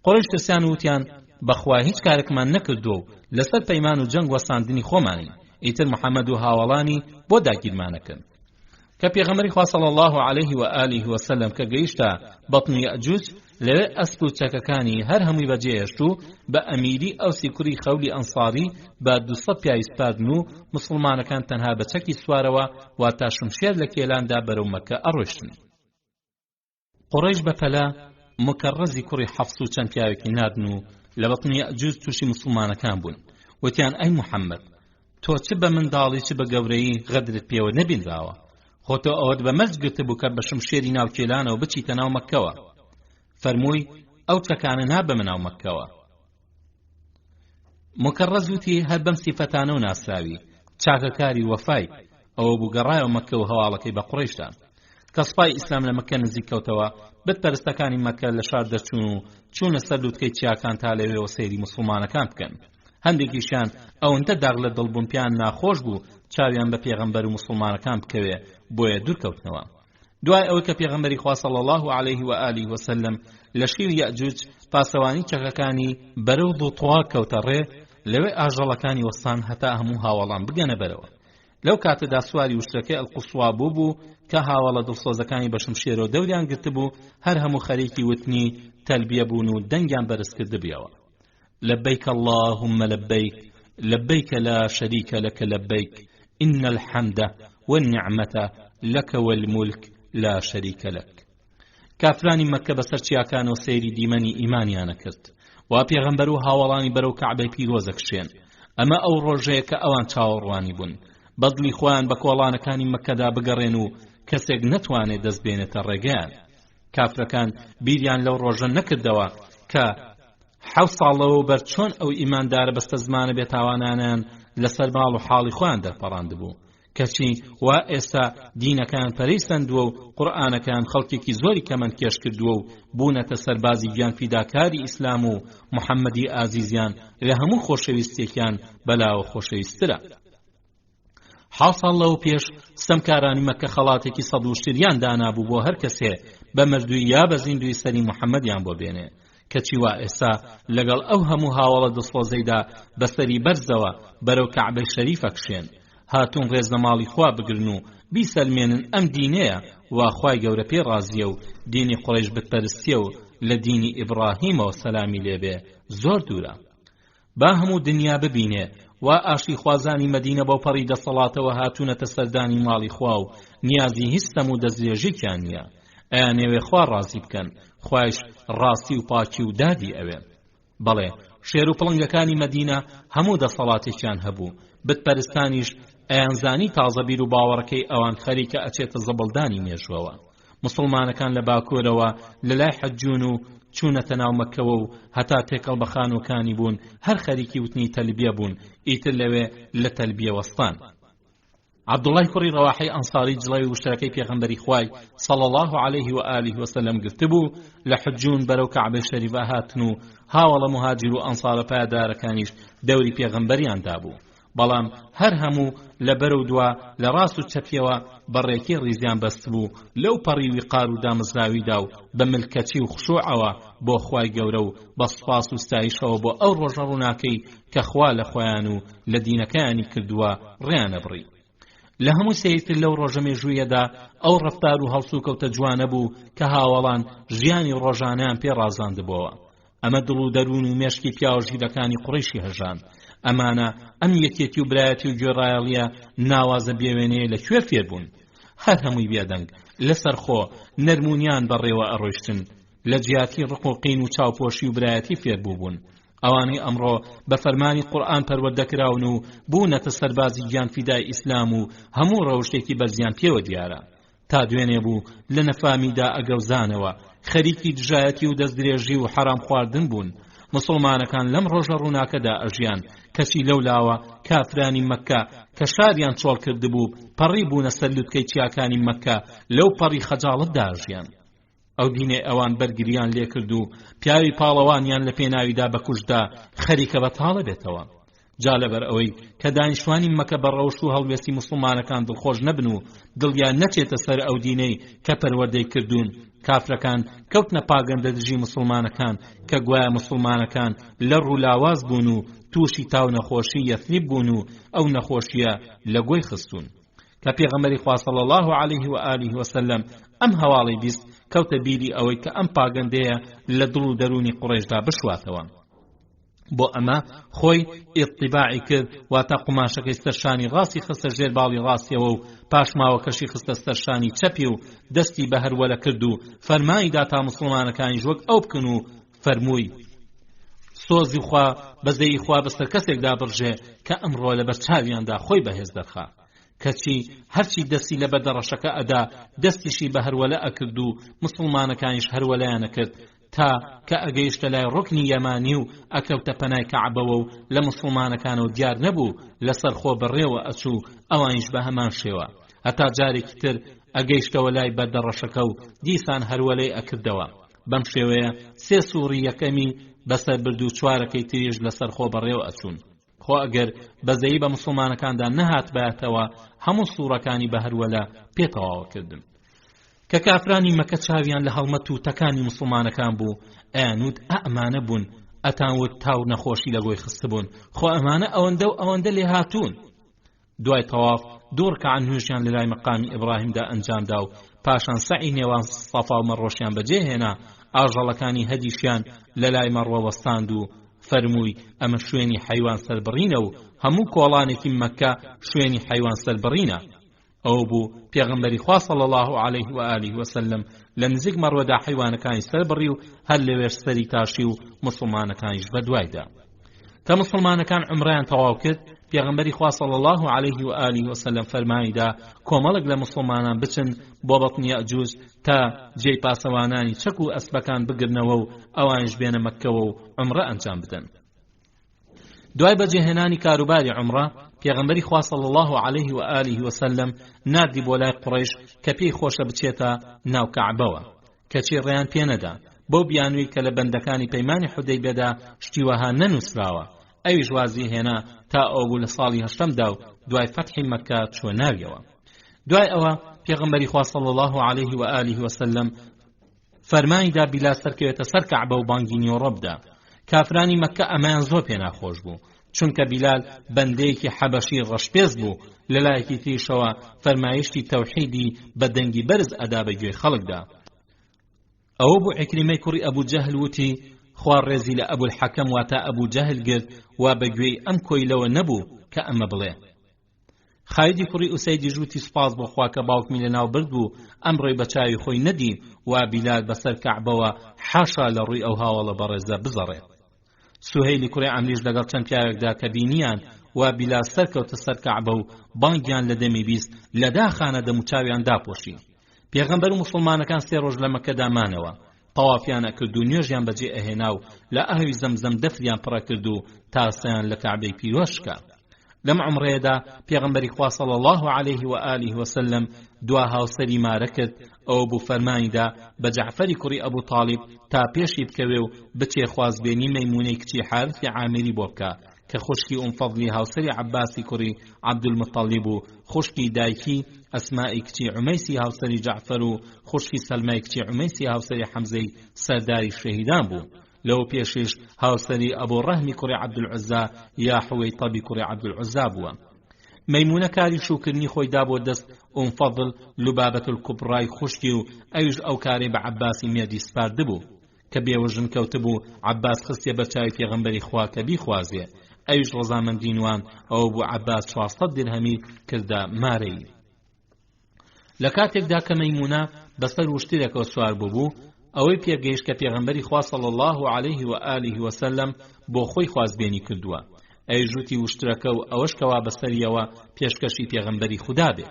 قوڕیش ترسیان وتیان بەخوا هیچ کارێکمان نەکردووە و لەسەر پەیمان و جەنگ وەساندنی خۆمانی، ئیتر محەممەد و هاوڵانی بۆ داگیرمانەکەن. کە پێغەمبەری خوا صلی الله علیه و آله و سلم کە گەیشتە بەطن یەئجوج، لەوێ ئەسپ و چەکەکانی هەر هەمووی بەجێهێشت و بە ئەمیری ئەوسی کوڕی خەولی ئەنساری بە 200 پیاوی سپاردن و مسلمانەکان تەنها بە چەکی سوارەوە واتا شمشێر لە کێلاندا بەرەو مەککە ئەڕۆیشتن. قوڕیش بەپەلە مکەڕەزی کوڕی حەفس و چەند پیاوێکی ناردن و لە بەطن یەئجوج تووشی مسلمانەکان بوون. وتیان ئەی محەممەد، تۆ چ بە منداڵی چ بە گەورەی غەدرت پێوە نەبینراوە؟ خۆتۆ ئەوەت بە مەرج گرتبوو کە بە شمشێری ناوکێلانەوە بچیتە ناو مەککەوە. فەرمووی ئەو چەکانە نابەمە ناو مەککەوە. مکەڕەز وتی هەر بەم سیفەتانە و ناسراوی چاکەکاری وەفای ئەوە بوو گەڕایەوە مەککە و هەواڵەکەی بە قوڕیشدان. کە سوپای ئیسلام لە مەککە نزیک کەوتەوە، بتپەرستەکانی مەککە لە شار دەرچوون و چوونە سەر لووتکەی چیاکان تا لەوێەوە سەیری موسڵمانەکان بکەن. هەندێکیشیان ئەوەندە داغ لە دڵبوون پیان ناخۆش بوو چاویان بە پێغەمبەر و موسڵمانەکان بکەوێ، بۆیە دوورکەوتنەوە. دوای ئەوەی کە پێغەمبەری خوا صلی الله علیه و آله و سلم لە شیوی یەئجوج پاسەوانی چەکەکانی بەرەو دووتوا کەوتە ڕێ، لەوێ ئاژەڵەکانی وەستان هەتا هەموو هاوڵان بگەنە بەرەوە. لەو کاتەدا سواری وشترەکەی ئەلقوسوا بوو کە هاوڵە دڵسۆزەکانی بە شمشێرەوە دەوریان گرتبوو، هەر هەموو خەریکی وتنی تەلبیە بوون و دەنگیان بەرز کردبیەوە. لبيك اللهم لبيك لبيك لا شريك لك لبيك إن الحمد والنعمة لك والملك لا شريك لك. كافرانی مەککە بەسەر چیاکانەوە سەیری دیمەنی ئیمانیانە کرد و پێغەمبەر و هاوڵانی بەرەو کەعبەی پیرۆزە کشێن. ئەمە ئەو ڕۆژەیە کە ئەوان چاوەڕوانی بوون بەدڵی خۆیان بە کۆڵانەکانی مەککەدا بگەڕێن و کەسێک نەتوانێت دەست بێنێتە ڕێگەیان. کافرەکان بیریان لەو ڕۆژە نەکردەوە کە 7 ساڵەوە بەر چۆن ئەو ئیماندارە بەستە زمانە بێتاوانانیان لەسەر ماڵ و حاڵی خۆیان دەرپەڕاند بوو. کەچی وا ئێستا دینەکان پەرەیسەندووە و قورئانەکان خەڵکێکی زۆری کەمەند کێش کردووە و بوونەتە سەربازی گیان فیداکاری ئیسلام و محەممەدی ئازیزیان لە هەموو خۆشەویستێکیان بەلاوە خۆشەویسترە. 7 ساڵ لەو پێش ستەمکارانی مەککە خەڵاتێکی 100 شتریان دانابوو بۆ هەر کەسێ بە مردووی یا بە زیندوی سەری محەممەدیان بۆ بێنێ. کەچی وا ئێستا لەگەڵ ئەو هەموو هاوڵە دڵسۆزەیدا بەسەری بەرزەوە بەرەو کەعبەی شەریفە کشێن، هاتوون ڕێز لە ماڵی خوا بگرن و بیسەلمێنن ئەم دینەیە وا خوای گەورە پێ ڕازیە و دینی قوڕیش بتپەرستیە و لە دینی ئیبراهیمەوە سەلامی لێبێ زۆر دوورە. با هەموو دنیا ببینێ وا ئاشی خوازانی مەدینە بۆ پەڕی دەسەڵاتەوە هاتوونەتە سەردانی ماڵی خوا و نیازی هیچ تەم و دەستدرێژێکیان نییە. ئەیان ئێوێ خوا ڕازی بکەن، خوایش ڕاستی و پاکی و دادی ئەوێ. بەڵێ شێر و پڵنگەکانی مەدینە هەموو دەسەڵاتێکیان هەبوو، بتپەرستانیش ئەیانزانی تازە بیر و باوەڕەکەی ئەوان خەریکە ئەچێتە زەبڵدانی مێژوەوە. مسلمانەکان لە باکوورەوە لە لای حەجون و چوونەتە ناو مەککەوە و هەتا تێکەڵ بە خانووکانی بوون، هەر خەریکی وتنی تەلبیە بوون، ئیتر لەوێ لە تەلبیە وەستان. عەبدوڵای کوڕی ڕەواحی ئەنساری جڵەوی وشترەکەی پێغەمبەری خوای صلی الله علیه و آله و سلم گرتبوو لە حجون بەرەو کەعبەی شەریفە هاتن و هاوڵە مهاجر و ئەنسارە پایدارەکانیش دەوری پێغەمبەریان دابوو. بەڵام هەر هەموو لە بەرەو دوا لە ڕاست و چەپیەوە بەڕێکی ڕیزیان بەست بوو لەو پەڕی ویقار و دامزراویدا و بە ملکەتی و خشوعەوە بۆ خوای گەورە و بە سوپاس و ستایشەوە بۆ ئەو ڕۆژە ڕووناکەی کە خوا لە خۆیان و لە دینەکەیانی کردووە ڕێیانە بڕی. لە هەموو سەیرتر لەو ڕۆژە مێژوویەدا ئەو ڕەفتار و هەڵسو کەوتە جوانە بوو کە هاوڵان ژیانی ڕۆژانەیان پێ ڕازاندبووە. ئەمە دڵ و دەروون و مێشکی پیا و ژیرەکانی قوڕیشی هەژان. ئەمانە ئەم یەکێتی و برایەتی و گوێڕایەڵیە ناوازە بێوێنەیە لەکوێ فێر بوون؟ هەر هەمووی بێدەنگ لەسەر خۆ نەرمونیان بەڕێوە ئەڕۆیشتن، لە جیاتی ڕقوقین و چاوپۆشی و برایەتی فێر بوون. ئەوانەی ئەمڕۆ بە فەرمانی قورئان پەروەردەکراون و بوونەتە سەربازی گیان فیدای ئیسلام و هەموو ڕەوشتێکی بەرزیان پێوە دیارە. تا دوێنێ بوو لە نەفامیدا ئەگەوزانەوە خەریکی دژایەتی و دەستدرێژی و حرام خواردن بوون. مسلمانەکان لەم ڕۆژە ڕووناکەدا ئەژیان، کەچی لەولاوە کافرانی مەککە کە شاریان چۆڵ کردبوو پەڕی بوونە سەر لووتکەی چیاکانی مەککە لەو پەڕی خەجاڵتدا ئەژیان. ئەو دینێ ئەوان بەرگریان لێ کرد و پیاوی پاڵەوانیان لە پێناویدا بەکوژدا خەریکە بەتاڵە بێتەوە. جا لەبەر ئەوەی کە دانیشتوانی مەکە بە ڕەوش و هەڵوێستی مسلمانەکان دڵخۆش نەبن و دڵیان نەچێتە سەر ئەو دینەی کە پەروەردەی کردوون، کافرەکان کەوتنە پاگەندە دژی مسلمانەکان کە گوایە مسلمانەکان لە ڕوولاواز بوون و تووشی تاو نەخۆشی یەثریب بوون و ئەو نەخۆشیە لە گۆی خستون. کە پێغەمبەری خوا صلی الله علیه و آله و سلم ئەم هەواڵی بیست، کەوتە بیری ئەوەی کە ئەم پاگەندەیە لە دڵ و دەرونی قوڕیشدا بشواتەوە. بۆ ئەمە خۆی ئیطیباعی کرد، واتە قوماشەکەی سەرشانی ڕاستی خستە ژێر باڵی ڕاستیەوە و پاشماوەکەشی خستە سەرشانی چەپی و دەستی بە هەروەلە کرد و فەرمانیدا تا مسلمانەکانی وەک ئەو بکن و فەرمووی سۆزی خوا بەزەی خوا بەسەر کەسێکدا بڕژێ کە ئەمڕۆ لەبەر چاویاندا خۆی بەهێز دەرخا. کەچی هەرچی دەستی لە بەدەڕەشەکە ئەدا دەستیشی بە هەرولە ئەکرد و مسلمانەکانیش هەرولەیان ئەکرد تا کە ئەگەیشتە لای ڕوکنی یەمانی و ئەکەوتە پەنای کەعبەوە و لە مسلمانەکانەوە دیار نەبوو لەسەر خۆ بەڕێوە ئەچوو ئەوانیش بە هەمان شێوە هەتا جارێکی تر ئەگەیشتەوە لای بەدەڕەشەکە و دیسان هەرولەی ئەکردەوە بەم شێوەیە سێ سووڕی یەکەمی بەسەر برد و چوارەکەی تریش لەسەر خۆ بەڕێوە ئەچوون خۆ ئەگەر بەزەیی بە مسلمانەکاندا نەهات بایەتەوە هەموو سوورەکانی بە هەرولە پێتەواوەکردن کە کافرانی مەکە چاویان لە هەڵمەت و تەکانی مسلمانەکان بوو ئەیانوت ئەمانە بوون ئەتانوت تاو نەخۆشی لەگۆی خستبوون خۆ ئەمانە ئەوەندە و ئەوەندە لێ هاتوون دوای تەواف دوو ڕکعات نوێژیان لە لای مەقامی ئیبراهیمدا ئەنجامدا و پاشان سەعی نێوان سەفا و مەڕۆشیان بەجێهێنا ئاژەڵەکانی هەدیشیان لە لای مەڕوە وەستاند و فەرمووی ئەمە شوێنی حەیوان سەربڕینە و هەموو کۆڵانێکی مەککە شوێنی حەیوان سەربڕینە ئەو بوو پێغەمبەری خوا صلی الله علیه و آله وسلم لە نزیک مەڕوەدا حەیوانەکانی سەربڕی و هەر لەوێش سەری تاشی و مسلمانەکانیش بەدوایدا کە مسلمانەکان عمرەیان تەواو کرد پێغەمبەری خوا صلی الله علیه و آله وسلم فەرمایدا کۆمەڵێک لە مسلمانان بچن بۆ بەطنی یەئجوج تا جێی پاسەوانانی چەک و ئەسپەکان بگرنەوە و ئەوانش بێنە مەککەوە و عمرە ئەنجام بدەن دوای بەجێهێنانی کاروباری عمرە پێغەمبەری خوا صلی الله علیه و آله وسلم نردی بۆ لای قوڕیش کە پێی خۆشە بچێتە ناو کەعبەوە کەچی ڕێیان پێ نەدا بۆ بیانووی کە لە بەندەکانی پەیمانی حودەیبیەدا شتی وەها نەنووسراوە ئەویش وازی هێنا تا ئەو بوو لە ساڵی هەشتەمدا و دوای فەتحی مەککە چوە ناویەوە دوای ئەوە پێغەمبەری خوا صلی الله علیه و آله وسلم فەرمانیدا بیلال سەرکەوێتە سەر کەعبە و بانگی نیۆڕە بدا کافرانی مەککە ئەمەیان زۆر پێ ناخۆش بوو چونکە بیلال بەندەیەکی حەبەشی ڕەشپێز بوو لەلایەکی تریشەوە فەرمایشتی تەوحیدی بە دەنگی بەرز ئەدا بە گوێی خەڵکدا ئەوە بوو عیکریمەی کوڕی ئەبوو جەهل وتی خوار ڕێزی لە ئەبوو الحەکەم واتە ئەبوو جەهل گرت وا بە گوێی ئەم کۆیلەوە نەبوو کە ئەمە بڵێ خایدی کوڕی ئوسەیدی ژووتی سپاس بۆ خوا کە باوکمی لەناو برد بوو ئەمڕۆی بە چاوی خۆی نەدی وا بیلال بەسەر کەعبەوە حاشا لە ڕووی ئەو هاوڵە بەڕێزە بزەڕێت سوهەیلی کوڕی عەمریش لەگەڵ چەند پیاوێکدا کە بینیان وا بیلال سەرکەوتە سەر کەعبە و بانگیان لە دەمی بیست لە داخانە دەموچاویان داپۆشی پێغەمبەر و مسلمانەکان سێ ڕۆژ لە مەککەدا مانەوە تەوافیان ئەکرد و نوێژیان بەجێ ئەهێنا و لە ئاوی زەمزەم دەفریان پڕە کرد و تاسەیان لە کەعبەی پیرۆشکە لەم عمرەیەدا پێغەمبەری خوا صلی الله علیه و آله وسلم دوا هاوسەری مارە کرد ئەوە بوو فەرمانیدا بە جەعفەری کوڕی ئەبوو تاڵیب تا پێشی بکەوێ و بچێ خوازبێنی مەیمونەی کچی حارثی عامری بۆ بکە کە خوشکی فەضلی هاوسەری عەباسی کوڕی عەبدولمەطەلیب و خوشکی دایکی ئەسمائی کچی عومەیسی هاوسەری جەعفەر و خوشکی سەلمای کچی عومەیسی هاوسەری حەمزەی سەرداری شەهیدان بوو لەو پێشش هاوسەری ئەبوو ڕەهمی کوڕی عەبدولعوزا یا حوەیتەبی کوڕی عەبدولعوزا بووە مەیمونە کاری شوکردنی خۆی دا بۆ دەست فەضل لوبابەت الکوبڕای خوشکی و ئەویش ئەو کارەی بە عەباسی مێردی سپاردبوو کە بێوەژن کەوتبوو عەباس خستێ بەرچاوی پێغەمبەری خوا کە بیخوازێ ئەویش ڕەزامەندی نوان ئەوە بوو عەباس 400 دیرهەمی کردە مارەی لە کاتێکدا کە مەیمونە بەسەر وشترێکەوە سوار بوو ئەوەی پێگەیشت کە پێغەمبەری خوا صلی الله علیه و آله وسلم بۆ خۆی خوازبێنی کردووە ئەی ژووتی وشترەکە و ئەوەش کەوا بەسەریەوە پێشکەشی پێغەمبەری خوددا بێ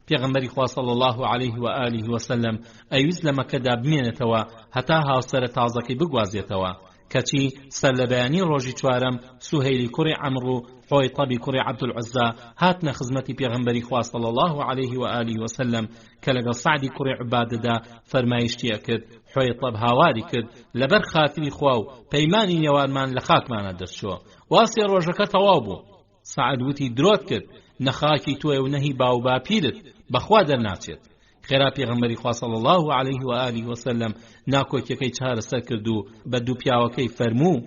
پێغەمبەری خوا صلی الله علیه و آله وسلم ئەویست لە مەککەدا بمێنێتەوە هەتا هاوسەرە تازەکەی بگوازێتەوە کەچی سەر لە بەیانی ڕۆژی چوارەم سوهەیلی کوڕی عەمر و حوەیتەبی کوڕی عەبدولعوزا هاتنە خزمەتی پێغەمبەری خوا صلی الله علیه و آله وسلم کە لەگەڵ سەعدی کوڕی عوبادەدا فەرمایشتیە کرد حوەیتەب هاواری کرد لەبەر خاتری خوا و پەیمانی نێوانمان لە خاکمانە دەرچووە واسی ڕۆژەکە تەواو بوو سەعد وتی درۆت کرد نەخاکی تۆیە و نەهی باو باپیرت بەخوا دەرناچێت خێرا پێغەمبەری خوا صلی الله علیه و آله وسلم ناکۆکیەکەی چارەسەر کرد و بە دوو پیاوەکەی فەرموو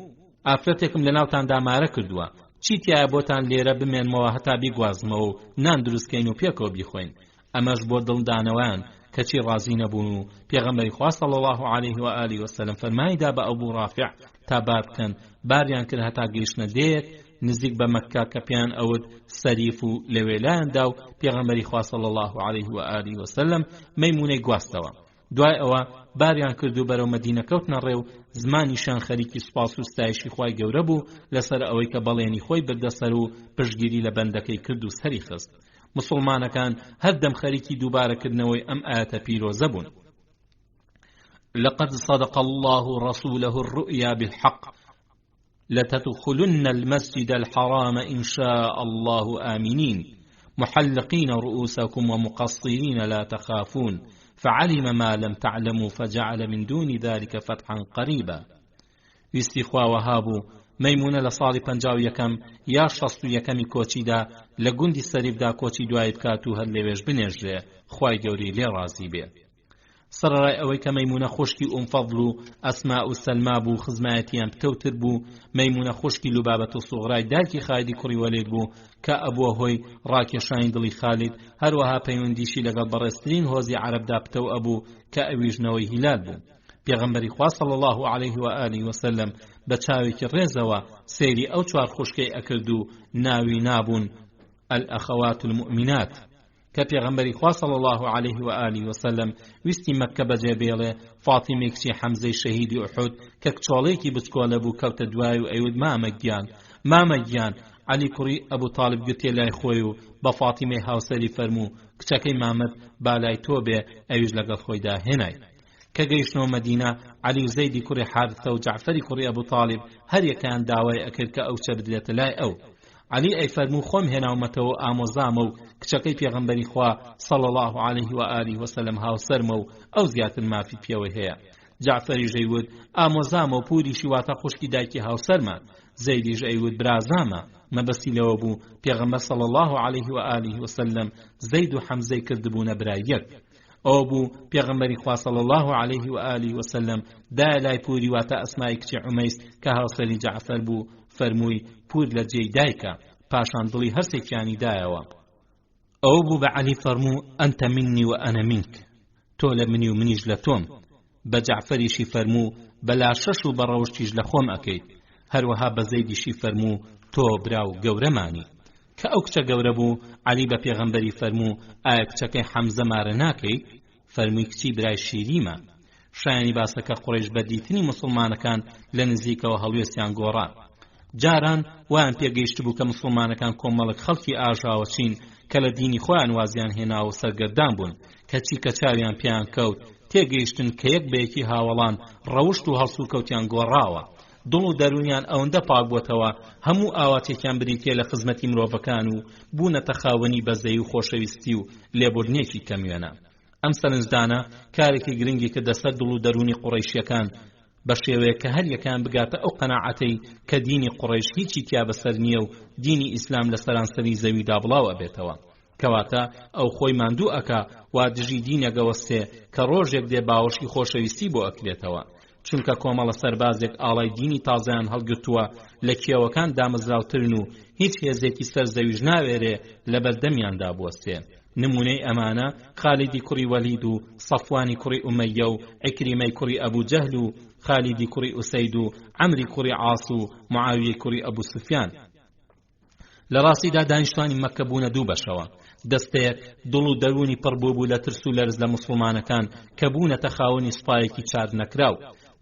ئافرەتێکم لە ناوتاندا مارە کردووە چیتیایە بۆتان لێرە بمێنمەوە هەتا بیگوازمەوە و نان دروستکەین و پێکەوە بیخۆین ئەمەش بۆ دڵدانەوەیان کەچی ڕازی نەبوون و پێغەمبەری خوا صلی الله علیه و آله وسلم فەرمانیدا بە ئەبوو ڕافع تا بار بکەن باریان کرد هەتا گەیشتنە دێک نزیک بە مەککە کە پیان ئەوت سەریف و لەوێلایاندا و پێغەمبەری خوا صلی الله علیه و آله وسلم مەیمونەی گواستەوە دوای ئەوە باریان کرد و بەرەو مەدینە کەوتنە ڕێو زمانیشان خەریکی سوپاس و ستایشی خوای گەورە بوو لەسەر ئەوەی کە بەڵێنی خۆی بردەسەر و پشتگیری لە بەندەکەی کرد و سەری خست مسلمانەکان هەردەم خەریکی دووبارەکردنەوەی ئەم ئاەتە پیرۆزە بوون. لقد صدق الله رسوله الرؤيا بالحق لتدخلن المسجد الحرام إن شاء الله آمنين محلقين رؤوسكم ومقصرين لا تخافون فعلم ما لم تعلموا فجعل من دون ذلك فتحا قريبا. ويستخوا وهابو مەیمونە لە ساڵی 51 یا 61 کۆچیدا لە گوندی سەریفدا کۆچی دوای بکات و هەر لەوێش بنێژرێ، خوای گەوری لێ ڕازی بێ. سەرڕای ئەوەی کە مەیمونە خوشکی فەضل و ئەسما و سەلما بوو خزمایەتیان پتەوتر بوو، مەیمونە خوشکی لوبابەت و سوغرای دایکی خالدی کوڕی وەلید بوو کە ئەبووە هۆی ڕاکێشانی دڵی خالد، هەروەها پەیوەندیشی لەگەڵ بەڕێزترین هۆزی عەرەبدا پتەو ئەبوو کە ئەویژنەوەی هیلال بوو. پێغەمبەری خوا صلی الله عليه و آله وسلم بە چاوێکی ڕێزەوە سەیری ئەو چوار خوشکەی ئەکرد و ناوی نابوون الأخوات المؤمنات کە پێغەمبەری خوا صلی الله عليه و آله وسلم ویستی مەککە بەجێ بێڵێ فاتیمەی کچی حەمزەی شەهیدی ئوحود کە کچۆڵێکی بچکۆلە بوو کەوتە دوای و ئەیود مامەگیان علی کوڕی ئەبوو تاڵب گرتێ لای خۆی و بە فاتیمەی هاوسەری فەرموو کچەکەی مامەت بالای تۆ بێ، ئەویش لەگەڵ خۆیدا هێنای. کە گەیشتنەوە مەدینە، علی و زەیدی کوڕی حارثە و جعفەری کوڕی ئەبوو تاڵب هەر یەکیان داوای ئەکرد کە ئەو چە بدرێتە لای ئەو. علی ئەی فەرموو خۆم هێناومەتەوە ئامۆزامە و کچەکەی پێغەمبەری خوا صلی الله عليه و آله وسلم هاوسەرمە و ئەو زیاتر مافی پێوە هەیە. جعفەریش ئەیوت ئامۆزامە و پوریشی واتە خوشکی دایکی هاوسەرمە. زەیدیش ئەیوت برازامە. مەبەستی لەوە بوو پێغەمبەر صلی الله عليه و آله وسلم زەید و حەمزەی کردبوونە برای یەک. ئەو بوو پێغەمبەری خوا صلی الله عليه و آله وسلم دا لای پوری واتە ئەسمای کچی عومەیس کە هاوسەری جعفەر بوو فەرمووی پور لە جێی دایکە، پاشان دڵی هەرسێکیانی دایەوە. ئەو بوو بە عەلی فەرموو ئەنتە منی و ئەنە منک، تۆ لە منی و منیش لە تۆم. بە جعفەریشی فەرموو بەلا شەش و بەڕەوشتیش لە خۆم ئەکەیت. هەروەها بە زەیدیشی فەرموو تۆ براو گەورەمانی. کە ئەو کچە گەورە بوو، عەلی بە پێغەمبەری فەرموو ئایا کچەکەی حەمزە مارە ناکەیت؟ فەرمووی کچی برای شیریمە. شایانی باسەکە قوڕیش بە دیتنی مسلمانەکان لە نزیکەوە هەڵوێستیان گۆڕا. جاران وایان پێگەیشت بوو کە مسلمانەکان کۆمەڵک خەڵکی ئاژاوە چین کە لە دینی خۆیان وازیان هێناوە سەرگەردان بوون، کەچی کە چاویان پێیان کەوت تێگەیشتن کە یەک بە یەکی هاوڵان ڕەوشت و هەڵسو کەوتیان گۆڕاوە. دڵ و دەرونیان ئەوەندە پاک بووتەوە هەموو ئاواتێکیان بریتێ لە خزمەتی مرۆڤەکان و بوونەتە خاوەنی بەزەی و خۆشەویستی و لێبوردنێکی کەمیێنە. ئەم سەرنجدانە کارێکی گرنگی کە دەسەر دڵ و دەرونی قوڕەیشیەکان بە شێوەیە کە هەر یەکان بگاتە ئەو قەناعەتەی کە دینی قوڕەیش هیچی تیا بەسەر نییە و دینی ئیسلام لە سەرانسەری زەویدا بڵاو ئەبێتەوە. کەواتە ئەو خۆی ماندوو ئەکا وا دژی دینەگەوەستێ کە ڕۆژێک دێ باوەشی خۆشەویستی بۆ ئەکرێتەوە، چونکە کۆمەڵە سەربازێک ئاڵای دینی تازەیان هەڵگرتووە لە کێوەکان دامەزراوترن و هیچ هێزێکی سەرزەویش ناوێرێ لە بەردەمیاندا بوەستێ. نمونەی ئەمانە خالیدی کوڕی وەلید و سەفوانی کوڕی ئومەیە و عیکریمەی کوڕی ئەبوو جەهل و خالیدی کوڕی ئوسەید و عەمری کوڕی عاص و معاویەی کوڕی ئەبوو سوفیان. لە ڕاستیدا دانیشتوانی مەککە بوونە دوو بەشەوە. دەستەیەک دڵ و دەرونی پڕبوو بوو لە ترس و لەرز لە مسلمانەکان کە بوونەتە خاوەنی سوپایەکی چاد نەکراو.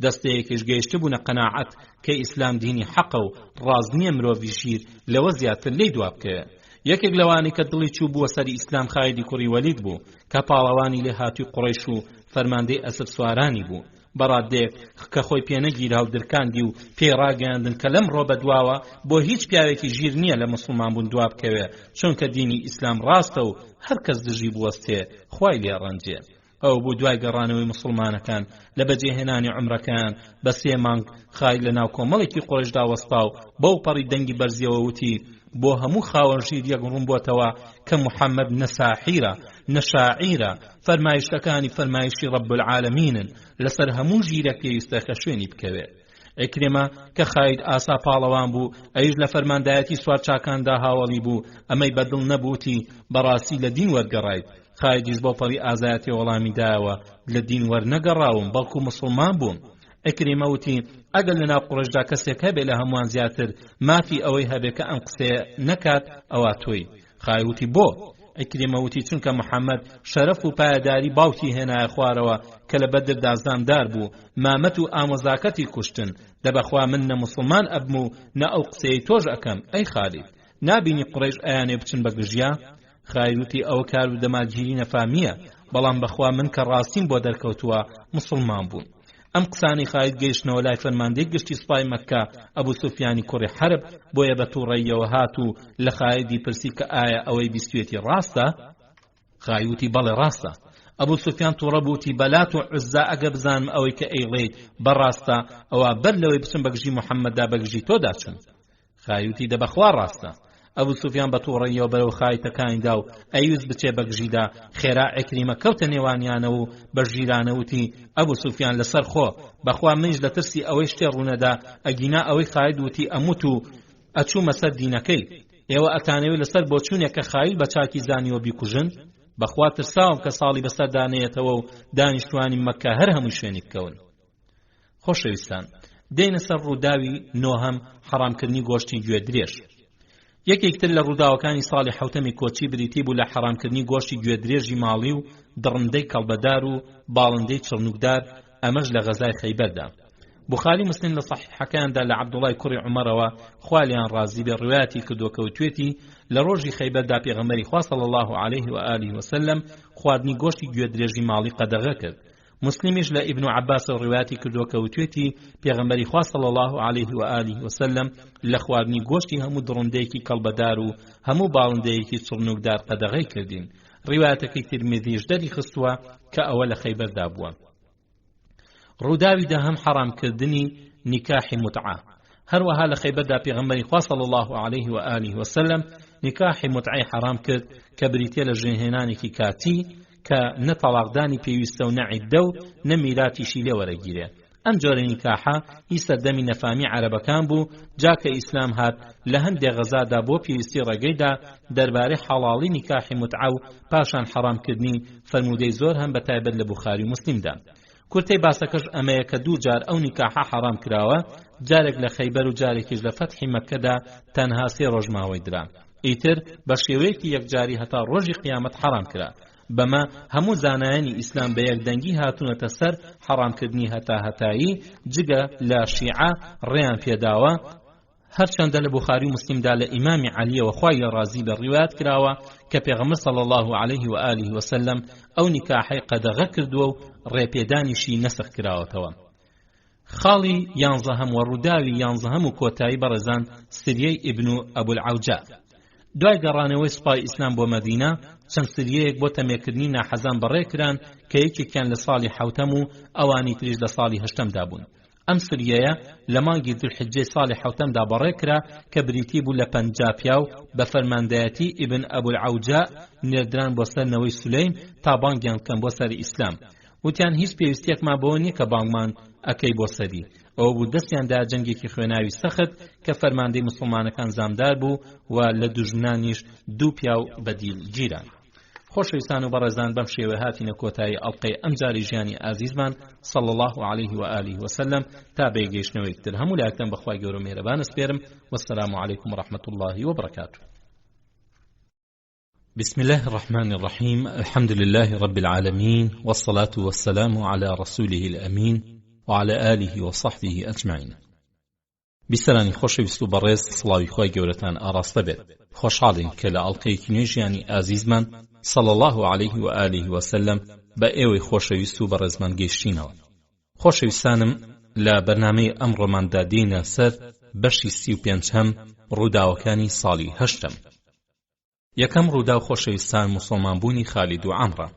دەستەیەکیش گەیشتە بوونە قەناعەت کە ئیسلام دینی حەقە و ڕاز نییە مرۆڤی ژیر لەوە زیاتر لێی دوا بکەوێ. یەکێک لەوانی کە دڵی چوو بووە سەری ئیسلام خالیدی کوڕی وەلید بوو کە پاڵەوانی لێ هاتووی قوڕەیش و فەرماندەی ئەسد سوارانی بوو. بەڕادێک کە خۆی پێنەگیرا و درکاندی و پێی ڕاگەیاندن کە لەم ڕۆ بەدواوە بۆ هیچ پیاوێکی ژیر نییە لە مسلمان بوون دوا بکەوێ، چونکە دینی ئیسلام ڕاستە و هەر کەس دژی بوەستێ خوای لێ ڕەنجێ. ئەو بوو دوای گەڕانەوەی مسلمانەکان لە بەجێهێنانی عومرەکان بە 3 مانگ خالید لە ناو کۆمەڵێکی قوڕیشدا وەستا و بەو پەڕی دەنگی بەرزیەوە وتی بۆ هەموو خاوەنشیر یەک ڕوون بۆتەوە کە محەممەد نەساحیرە نەشاعیرە، فەرمایشتەکانی فەرمایشی ڕەب العالەمینن، لەسەر هەموو ژیرە پێویستە کە شوێنی بکەوێت. عیکریمە کە خالید ئاسا پاڵەوان بوو ئەویش لە فەرماندایەتی سوار چاکاندا هاوڵی بوو ئەمەی بەدڵ نەبووتی بەڕاستی لە دین وەرگەڕایت. خالیدیش بۆ پەڕی ئازایەتی وەڵامی دایەوە لە دین وەرنەگەڕاوم بەڵکو مسلمان بووم. عیکریمە وتی ئەگەر لەناو قوڕیشدا کەسێک هەبێ لە هەمووان زیاتر مافی ئەوەی هەبێ کە ئەم قسەیە نەکات ئەوە تۆی. خالید وتی بۆ؟ عیکریمە وتی چونکە محەممەد شەرەف و پایەداری باوکی هێنایە خوارەوە کە لە بەدردا زامدار بوو، مامەت و ئامۆزاکەتی کوشتن، دەبەخوا من نە مسلمان ئەبم و نە ئەو قسەی تۆش ئەکەم. ئەی خالید نابینی قوڕیش ئەیانێ بچن بە گژیا؟ خایوتی ئەوە کار و دەماگیری نەفامیە، بەڵام بەخوا من کە ڕاستیم بۆ دەرکەوتووە موسڵمان بوون. ئەم قسانی خالید گەیشتنەوە لای فەرماندەی گشتی سوپای مەککە ئەبوو سوفیانی کوڕی حرب، بۆیە بە تووڕەیەوە هات و لە خالیدی پرسی کە ئایا ئەوەی بیستوێتی ڕاستە؟ خایوتی بەڵێ ڕاستە. ئەبوو سوفیان تووڕە بووتی بەلات و عوزا ئەگە بزانم ئەوەی کە ئەیڵێیت بەڕاستە، ئەوە بەر لەوەی بچم بەگژی محەممەددا بەگژی تۆدا چوم. خایوتی دەبەخوا ڕاستە. ئەبوو سوفیان بە تووڕەیەوە بەرەو خایتەکانیدا و ئەیوز بچێ بەگژیدا، خێرا عیکریمە کەوتە نێوانیانەوە و بە ژیرانەوتی ئەبوو سوفیان لەسەر خۆ، بەخوا منیش لە ترسی ئەوەی شتێ ڕوونەدا ئەگینا ئەوەی خالید وتی ئەموت و ئەچوومە سەر دینەکەی. ئێوە ئەتانەوێت لەسەر بۆچوونێکە خالید بە چاکی زانیوە بیکوژن؟ بەخوا ترساوم کە ساڵی بەسەر دانێتەوە و دانیشتوانی مەککە هەر هەموو شوێنی بکەون. خۆشەویستان، دێنە سەر ڕووداوی نۆهەم، حەرامکردنی گۆشتی گوێ درێژ. یەکێکتر لە ڕووداوەکانی ساڵی حوتەمی کۆچی بریتی بوو لە حەرامکردنی گۆشتی گوێ درێژی ماڵی و دڕندەی کەڵبەدار و باڵندەی چڕنوکدار، ئەمەش لە غەزای خەیبەردا. بوخاری مسلم لە صحیحەکاندا لە عەبدوڵای کوڕی عومەرەوە خوالیان ڕازی بێ ڕوایەتی کردووە کەوتوێتی لە ڕۆژی خەیبەردا پێغەمبەری خوا صلی الله علیه و آله وسلم خواردنی گۆشتی گوێ درێژی ماڵی قەدەغە کرد. مسلمیش لە ئیبن عباس ڕوایەتی کردووە کەوتوێتی پێغەمبەری خوا صلی الله علیه و آله وسلم لە خواردنی گۆشتی هەموو دڕندەیەکی کەڵبەدار و هەموو باڵندەیەکی چڕنوکدار قەدەغەی کردین. ڕوایەتەکەی ترمذیش دەری خستووە کە ئەوە لە خەیبەردا بووە. ڕووداوی داهەم حەرامکردنی نیکاحی متعە. هەروەها لە خەیبەردا پێغەمبەری خوا صلی الله علیه و آله وسلم نیکاحی متعەی حەرام کرد کە بریتیە لە ژێنهێنانێکی کاتی کە نە تەلاقدانی پێویستە و نە عیددە و نە میراتیشی لێ وەرەگیرێ. ئەم جۆرە نیکاحە هی سەردەمی نەفامی عەرەبەکان بوو، جاکە ئیسلام هات لە هەندێک غەزادا بۆ پێویستی ڕێگەیدا دەربارەی حەڵاڵی نیکاحی متعە و پاشان حەرامکردنی فەرموودەی زۆر هەم بەتایبەت لە بوخاری و مسلمدا. کورتەی باسەکەش ئەمەیە کە دوو جار ئەو نیکاحە حەرام کراوە، جارێک لە خەیبەر و جارێکیش لە فەتحی مەککەدا تەنها 3 ڕۆژ ماوەی درا، ئیتر بە شێوەیەکی یەکجاری هەتا ڕۆژی قیامەت حەرام کرا. بەمە هەموو زانایانی ئیسلام بە یەکدەنگی هاتوونەتە سەر حەرامکردنی هەتاهەتایی، جگە لە شیعە ڕێیان پێداوە. هەرچەندە لە بوخاری و مسلمدا لە ئیمامی عەلیەوە خوای ڕازی بە ڕیوایەت کراوە کە پێغەمبەر صلی الله علیه و آله وسلم ئەو نیکاحەی قەدەغە کردووە و ڕێپێدانیشی نەسخ کراوەتەوە. خاڵی 11 و ڕووداوی 11 و کۆتایی بەڕێزان سریەی ئیبن ئەبولعەوجا. دوای گەڕانەوەی سوپای ئیسلام بۆ مەدینە، چەند سریەیەک بۆ تەمێکردنی ناحەزان بەڕێکران کە یەکێکیان لە ساڵی حەوتەم و ئەوانی تریش لە ساڵی هەشتەمدا بوون. ئەم سریەیە لە مانگی دوولحیجەی ساڵی حەوتەمدا بەڕێکرا کە بریتی بوو لە 50 پیا و بە فەرماندایەتی ئیبن ئەبولعەوجا نێردران بۆ سەرنەوەی سولەیم تا بانگیان بکەن بۆ سەری ئیسلام. وتیان هیچ پێویستیەکمان بەوە نییە کە بانگمان ئەکەی بۆ سەری. ئەوە بوو دەستیاندا جەنگێکی خوێناوی سەخت کە فەرماندەی موسڵمانەکان زامدار بوو و لە دوژمنانیش 2 پیا و بەدیل گیران. خۆشەویستان و بەڕێزان، بەم شێوە هاتینە کۆتایی ئەڵقەی ئەم جاری ژیانی ئازیزمان صلی الله علیه و آله وسلم تا بێگەیشتنەوەی تر. هەموو لایەکتان بەخوای گەورە و میهرەبان سپێرم. والسلام علیکم ورحمة الله وبركاته. بسم الله الرحمن الرحيم. الحمد لله رب العالمين، والصلاة والسلام على رسوله الأمين وعلى آله وصحبه أجمعين. بیسەرانی خۆشەویست و بەڕێز، سڵاوی خوای گەورەتان ئاڕاستە بێت. خۆشحاڵین کە لە ئەڵقەیەکی نوێ ژیانی ئازیزمان صلی الله علیه و آله وسلم بە ئێوەی خۆشەویست و بەڕێزمان گەیشتینەوە. خۆشەویستانم، لە بەرنامەی ئەمڕۆماندا دێینە سەر بەشی 35 ڕووداوەکانی ساڵی هەشتەم. یەکەم ڕووداو خۆشەویستان موسڵمانبوونی خالید و عەمڕە.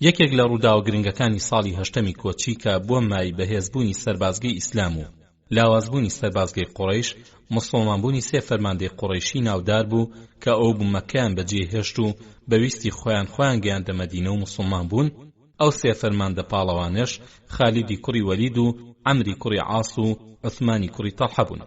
یەکێک لە ڕووداوە گرنگەکانی ساڵی هەشتەمی کۆچی کە بۆ مای بەهێزبوونی سەربازگەی ئیسلام و لاوازبوونی سەربازگەی قوڕەیش، موسڵمانبوونی 3 فەرماندەی قوڕەیشی ناودار بوو کە ئەو بوومەکەیان بەجێهێشت و بەویستی خۆیان گەیاندە مەدینە و موسڵمان بوون. ئەو 3 فەرماندە پاڵەوانش خالیدی کوڕی وەلید و عەمری کوڕی عاس و عوسمانی کوڕی تەڵحە بوون.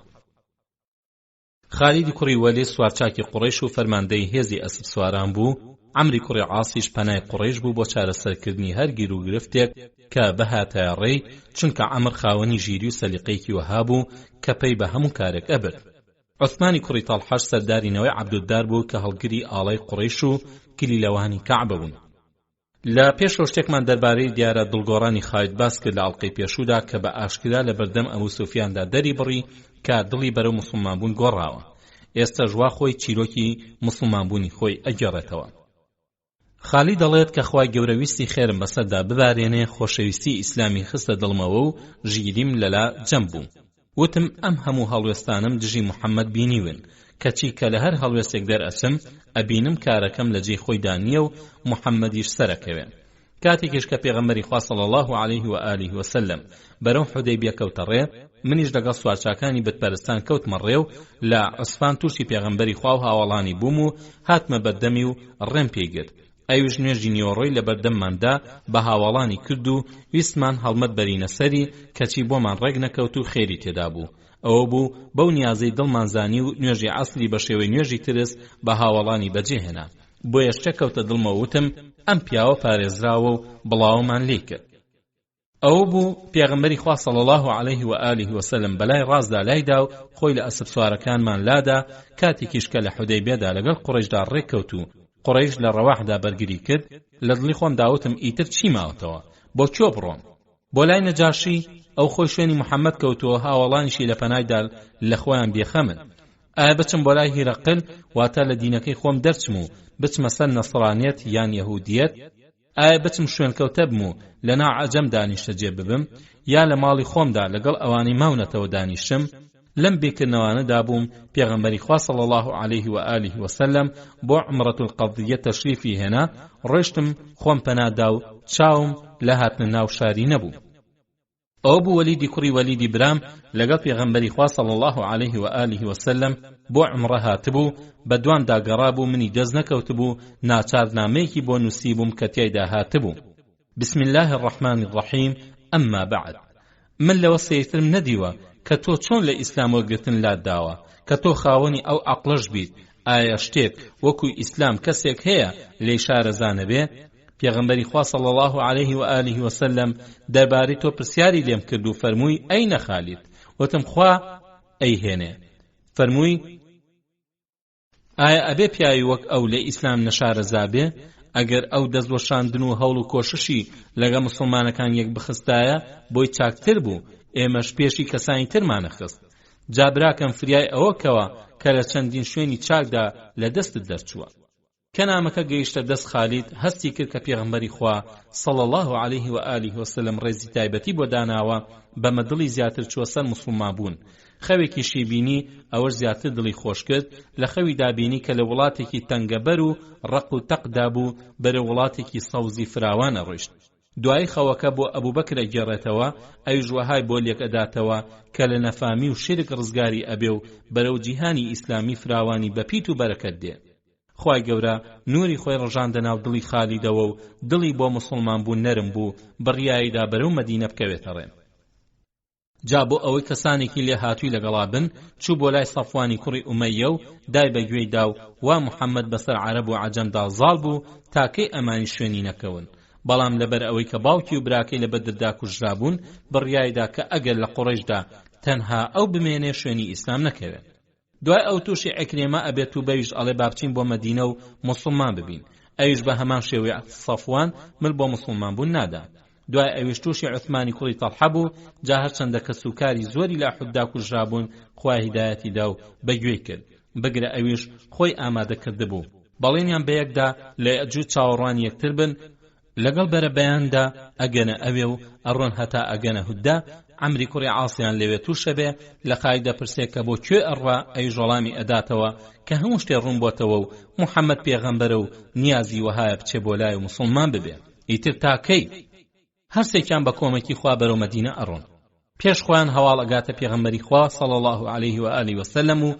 خالیدی کوڕی وەلید سوارچاکی قوڕەیش و فەرماندەی هێزی ئەسب سواران بوو. عەمری کوڕی عاسیش پەنای قوڕەیش بوو بۆ چارەسەرکردنی هەر گیر و گرفتێک کە بەهاتایە ڕێی، چونکە عەمر خاوەنی ژیری و سەلیقەیەکی وەها بوو کە پێی بە هەموو کارێک ئەبرد. عوسمانی کوڕی تەڵحەش سەردارینەوەی عەبدودار بوو کە هەڵگری ئاڵای قوڕەیش و کلیلەوانی کەعبە بوون. لە پێشەوە شتێکمان دەربارەی دیارە دڵگۆڕانی خالید باس کرد لە ئەڵقەی پێشوودا کە بە ئاشکرا لە بەردەم ئەبوو سوفیاندا دەری بڕی کە دڵی بەرەو موسڵمانبوون گۆڕاوە. ئێستا ژوا خۆی چیرۆکی مسلمانبوونی خۆی ئەگەڕێتەوە. خالی دەڵێت کە خوای گەورەویستی خێرم بەسەردا ببارێنێ، خۆشەویستی ئیسلامی خستە دڵمەوە و ژیریم لەلا جەم بوو. وتم ئەم هەموو هەڵوێستانم دژی محەممەد بینیون، کەچی کە لە هەر هەڵوێستێک دەرئەچم ئەبینم کارەکەم لە جێی خۆیدا نییە و محەممەدیش سەرەکەوێ. کاتێکیش کە پێغەمبەری خوا صلی الله علیه و آله وسلم بەرەو حودەیبیە کەوتە ڕێ، منیش لەگەڵ سوارچاکانی بتپەرستان کەوتمە ڕێ و لە عوسفان تووشی پێغەمبەری خوا و هاوڵانی بووم و هاتمە بەردەمی و ڕێم پێیگرت. ئەویش نوێژی نیوەڕۆی لە بەردەمماندا بە هاوڵانی کرد و ویسمان هەڵمەت بەرینە سەری، کەچی بۆمان ڕێک نەکەوت و خێری تێدا بوو. ئەوە بوو بەو نیازەی دڵمانزانی و نوێژی عەسری بە شێوەی نوێژی ترس بە هاوڵانی بەجێهێنا. بۆ یەشتە کەوتە دڵمە وتم ئەم پیاوە پارێزراوە و بڵاومان لێ کرد. ئەوە بوو پێغەمبەری خوا صلی الله علیه و آله وسلم بەلای ڕازدا لایدا و خۆی لە ئەسب سوارەکانمان لادا، کاتێکیش کە لە حودەیبیەدا لەگەڵ قوڕیشدا ڕێککەوت و قوڕیش لە ڕەواحدا بەرگری کرد، لە دڵی خۆم داوتم ئیتر چی ماوەتەوە، بۆ چۆ بڕۆم؟ بۆ لای نەجاشی، ئەو خۆی شوێنی محەممەد کەوتووە، هاوڵانیشی لە پەنایدا لە خۆیان بێخەمن. ئایا بچم بۆ لای هیرەقل، واتە لە دینەکەی خۆم دەرچم و بچمە سەر نەسڕانیەت یان یەهودیەت؟ ئایا بچم شوێنکەوتە بم و لە ناو عەجەم دانیشتە جێ ببم، یا لە ماڵی خۆمدا لەگەڵ ئەوانی ماونەتەوە دانیشتم؟ لەم بێکردنەوانەدا بووم پێغەمبەری خوا صلی الله علیه و آله وسلم بۆ عومرەة القەضیە تەشریفی هێنا، ڕۆیشتم خۆم پەنادا و چاوم لە هاتنە ناو شاری نەبوو. ئەو بوو وەلیدی کوڕی وەلیدی برام لەگەڵ پێغەمبەری خوا صلی الله علیه و آله وسلم بۆ عومرە هاتبوو، بە دوام داگەڕابوو، منی دەست نەکەوتبوو، ناچار نامەیەکی بۆ نووسیبووم کە تیایدا هاتبوو: بسم الله الرحمن الرحیم، ئەمما بعد. من لەوە سەیرترم نەدیوە کە تۆ چۆن لە ئیسلامەوە گرتن لات داوە، کە تۆ خاوەنی ئەو عەقڵەش بیت. ئایا شتێک وەکو ئیسلام کەسێک هەیە لێی شارەزانە بێ؟ پێغەمبەری خوا صلی الله علیه و آله وسلم دەربارەی تۆ پرسیاری لێم کرد و فەرمووی ئەینە خالید؟ وتم خوا ئەیهێنێ. فەرمووی ئایا ئەبێ پیاوی وەک ئەو لە ئیسلام نەشارەزا بێ؟ ئەگەر ئەو دەستوەشاندن و هەوڵ و کۆششی لەگە مسلمانەکان یەک بخستایە، بۆی چاکتر بوو، ئێمەش پێشی کەسانی ترمانە خست. جابراکەم فریای ئەوە کەوە کە لە چەندین شوێنی چاکدا لە دەستت دەرچووە. کە نامەکە گەیشتە دەست خالید، هەستی کرد کە پێغەمبەری خوا صلی الله علیه و آله وسلم ڕێزی تایبەتی بۆ داناوە، بەمە دڵی زیاتر چوە سەر موسڵمان بوون. خەوێکیشی بینی، ئەوەش زیاتر دڵی خۆش کرد. لە خەوی دابینی کە لە وڵاتێکی تەنگەبەر و ڕق و تەقدا بوو، بەرە وڵاتێکی سەوزی فراوانە ڕۆیشت. دوای خەوەکە بۆ ئەبوبەکر ئەگێڕێتەوە، ئەویش وەهای بۆ لێک ئەداتەوە کە لە نەفامی و شرک ڕزگاری ئەبێ و بەرەو جیهانی ئیسلامی فراوانی بەپیت و بەرەکەت دێ. خوای گەورە نوری خۆی ڕژاندە ناو دڵی خالیدەوە و دڵی بۆ مسلمان بوون نەرم بوو، بڕیاییدا بەرەو مەدینە بکەوێتە ڕێ. جا بۆ ئەوەی کەسانێکی لێ هاتووی لەگەڵا بن، چوو بۆ لای سەفوانی کوڕی ئومەیە و دای بە گوێی دا و وا محەممەد بەسەر عەرەب و عەجەمدا زاڵ بوو تاکەی ئەمانی شوێنی نەکەون. بەڵام لەبەر ئەوەی کە باوکی و براکەی لە بەدردا کوژرابوون، بڕیایدا کە ئەگەر لە قوڕیشدا تەنها ئەو بمێنێ شوێنی ئیسلام نەکەوێت. دوای ئەو تووشی عیکرێمە ئەبێت و بەویش ئەڵێ با بچین بۆ مەدینە و مسلمان ببین. ئەویش بە هەمان شێوەی سەفوان مل بۆ مسلمان بوون نادا. دوای ئەویش تووشی عوثمانی کوڕی تەڵحە بوو. جا هەرچەندە کە سوکاری زۆری لە حوددا کوژرابوون، خوا هیدایەتی دا و بەگوێی کرد. بگرە ئەویش خۆی ئامادە کرده بوو، بەڵێنیان بەیەکدا لە یەجوج چاوەڕوان یەکتر بن، لەگەڵ بەرە بەیاندا ئەگەنە ئەوێ و ئەڕۆن هەتا ئەگەنە هوددا. عەمری کوڕی عاسیان لەوێ تووشە بێ، لە خای دەپرسێت کە بۆ کوێ ئەڕوا، ئەویش وەڵامی ئەداتەوە کە هەموو شتێ ڕوون بۆتەوە و محەممەد پێغەمبەرە و نیازی وەهایە بچێ بۆ لای و مسلمان ببێ. ئیتر تاکەی هەرسێکیان بە کۆمەکی خوا بەرەو مەدینە ئەڕۆن. پێش خۆیان هەواڵ ئەگاتە پێغەمبەری خوا صلی الله علیه و آله وسلم و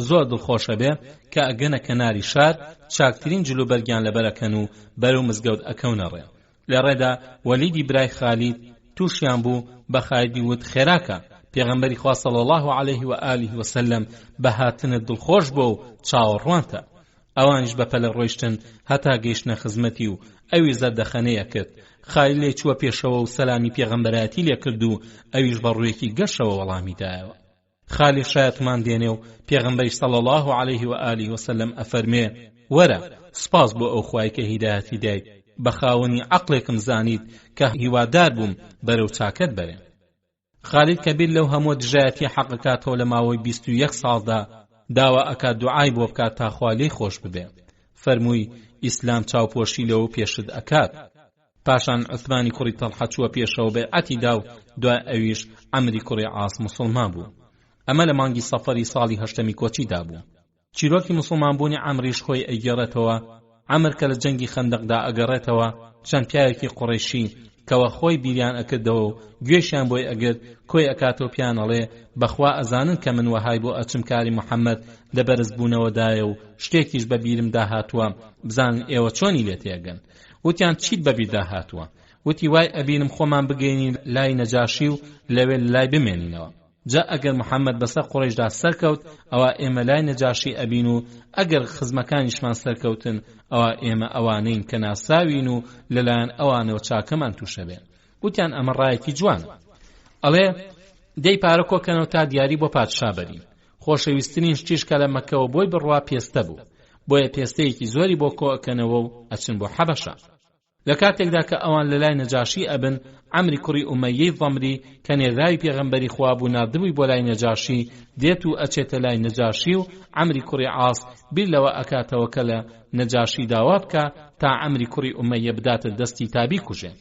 زۆر دڵخۆشە بێ کە ئەگەنە کەناری شار، چاکترین جلوبەرگیان لەبەرەکەن و بەرەو مزگەوت ئەکەونە ڕێ. لە ڕێدا وەلیدی برای خالید تووشیان بوو، بە خالدی وت خێراکە، پێغەمبەری خوا صلی الله علیه و آله وسلم بە هاتنت دڵخۆش بۆ و چاوەڕوانتە. ئەوانیش بەپەلە ڕۆیشتن هەتا گەیشتنە خزمەتی و ئەوی زەردەخەنەیە کرد. خالید لێ چووە پێشەوە و سەلامی پێغەمبەرایەتی لێ کرد و ئەویش بە ڕوویەکی گەشەوە وەڵامی دایەوە. خالید شایەتمان دێنێ و پێغەمبەری صلی الله علیه و آله وسلم ئەفەرمێ: وەرە سپاس بۆ ئەو خوای کە هیدایەتی دایت، بە خاوەنی عەقڵێکم زانیت کە هیوادار بووم بەرەو چاکەت بەرێ. خالید کە بیر لەو هەموو دژایەتی حەقەکاتەوە لە ماوەی 21 ساڵدا داوا ئەکات دوعای بۆ بکات تا خوا لێی خۆش ببێ. فەرمووی ئیسلام چاوپۆشی لەوە پێشت ئەکات. پاشان عوسمانی کوڕی تەڵحە چووە پێشەوە بەیعەتی دا و دوای ئەویش عەمری کوڕی عاص موسڵمان بوو. ئەمە لە مانگی سەفەری ساڵی هەشتەمی کۆچیدا بوو. چیرۆکی موسڵمانبوونی عەمریش خۆی ئەیگێڕێتەوە. عەمر کە لە جەنگی خەندەقدا ئەگەڕێتەوە چەند پیاوێکی قوڕەیشی کەوە خۆی بیریان ئەکردەوە و گوێشیان بۆی ئەگرت کۆی ئەکاتەوە پیانەڵێ بەخوا ئەزانن کە من وەهای بۆ ئەچم کاری محەممەد لە بەرز بوونەوەدایە و شتێکیش بە بیرم داهاتووە بزانن ئێوە چۆنی لێ تێگەن. وتیان چیت بەبیر داهاتووە؟ وتی وای ئەبینم خۆمان بگەینی لای نەجاشی و لەوێ لای بمێنینەوە. جا ئەگەر محەممەد بەسەر قوڕیشدا سەرکەوت ئەوە ئێمە لای نەجاشی ئەبین و ئەگەر خزمەکانیشمان سەرکەوتن ئەوە ئێمە ئەوانەین کە ناساوین و لەلایەن ئەوانەوە چاکەمان تووشە بێ. وتیان ئەمە ڕایەکی جوانە. ئەڵێ دەی پارە کۆکەنەوە تا دیاری بۆ پادشا بەرین. خۆشەویستترین شتیشکە لە مەکەوە بۆی بڕوا پێستە بوو. بۆیە پێستەیەکی زۆری بۆ کۆکەنەوە و ئەچن بۆ حەبەشە. لە کاتێکدا کە ئەوان لە لای نەجاشی ئەبن عەمری کوڕی ئومەیەی ضەمری کە نێردراوی پێغەمبەری خوا بوو نردبووی بۆ لای نەجاشی دێت و ئەچێتە لای نەجاشی و عەمری کوڕی عاص بیر لەوە ئەکاتەوە کە لە نەجاشی داوا بکە تا عەمری کوڕی ئومەیە بداتە دەستی تابی کوژێ.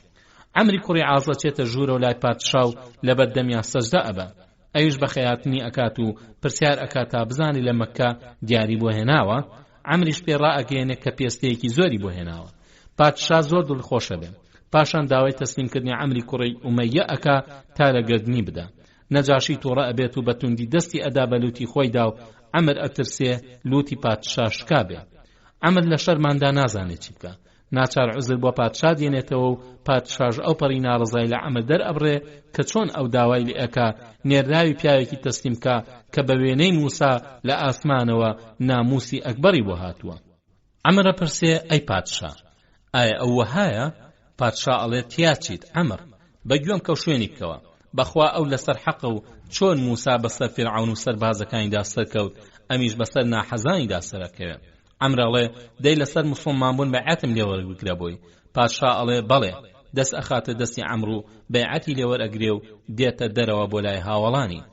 عەمری کوڕی عاص ئەچێتە ژوورە و لای پادشا و لە بەردەمیان سەجدە ئەبە. ئەویش بە خەیاتنی ئەکات و پرسیار ئەکات تا بزانی لە مەککە دیاری بۆ هێناوە. عەمریش پێ ڕائەگەیەنێت کە پێستەیەکی زۆری بۆ هێناوە. پادشا زۆر دڵخۆشە بێ. پاشان داوای تەسلیمکردنی عەمری کوڕی ئومەیە ئەکا تا لە گردنی بدە. نەجاشی تووڕە ئەبێت و بەتوندی دەستی ئەدا بە لوتی خۆیدا و عەمر ئەترسێ لوتی پادشا شکا بێ. عەمر لە شەرماندا نازانێت چی بکە. ناچار عوزر بۆ پادشا دێنێتەوە و پادشاش ئەو پەڕی ناڕزای لە عەمر دەرئەبڕێ کە چۆن ئەو داوای لێ ئەکا نێردراوی پیاوێکی تەسلیمکە کە بە وێنەی موسا لە ئاسمانەوە ناموسی ئەکبەری بۆ هاتووە. عەمرە پرسێ ئەی پادشا ئایا ئەو وەهایە؟ پادشا ئەڵێ تیاچیت عەمر بەگوێم کەو شوێنی بکەوە. بەخوا ئەو لەسەر حەقە و چۆن موسا بەسەر فیرعەون و سەربازەکانیدا سەرکەوت ئەمیش بەسەر ناحەزانیدا سەرەکەوێ. عەمر ئەڵێ دەی لەسەر موسڵمانبوون بەیعەتم لێ وەربگرە بۆی. پادشا ئەڵێ بەڵێ. دەست ئەخاتە دەستی عەمر و بەیعەتی لێ وەرئەگرێ و دێتە دەرەوە بۆ لای هاوڵانی.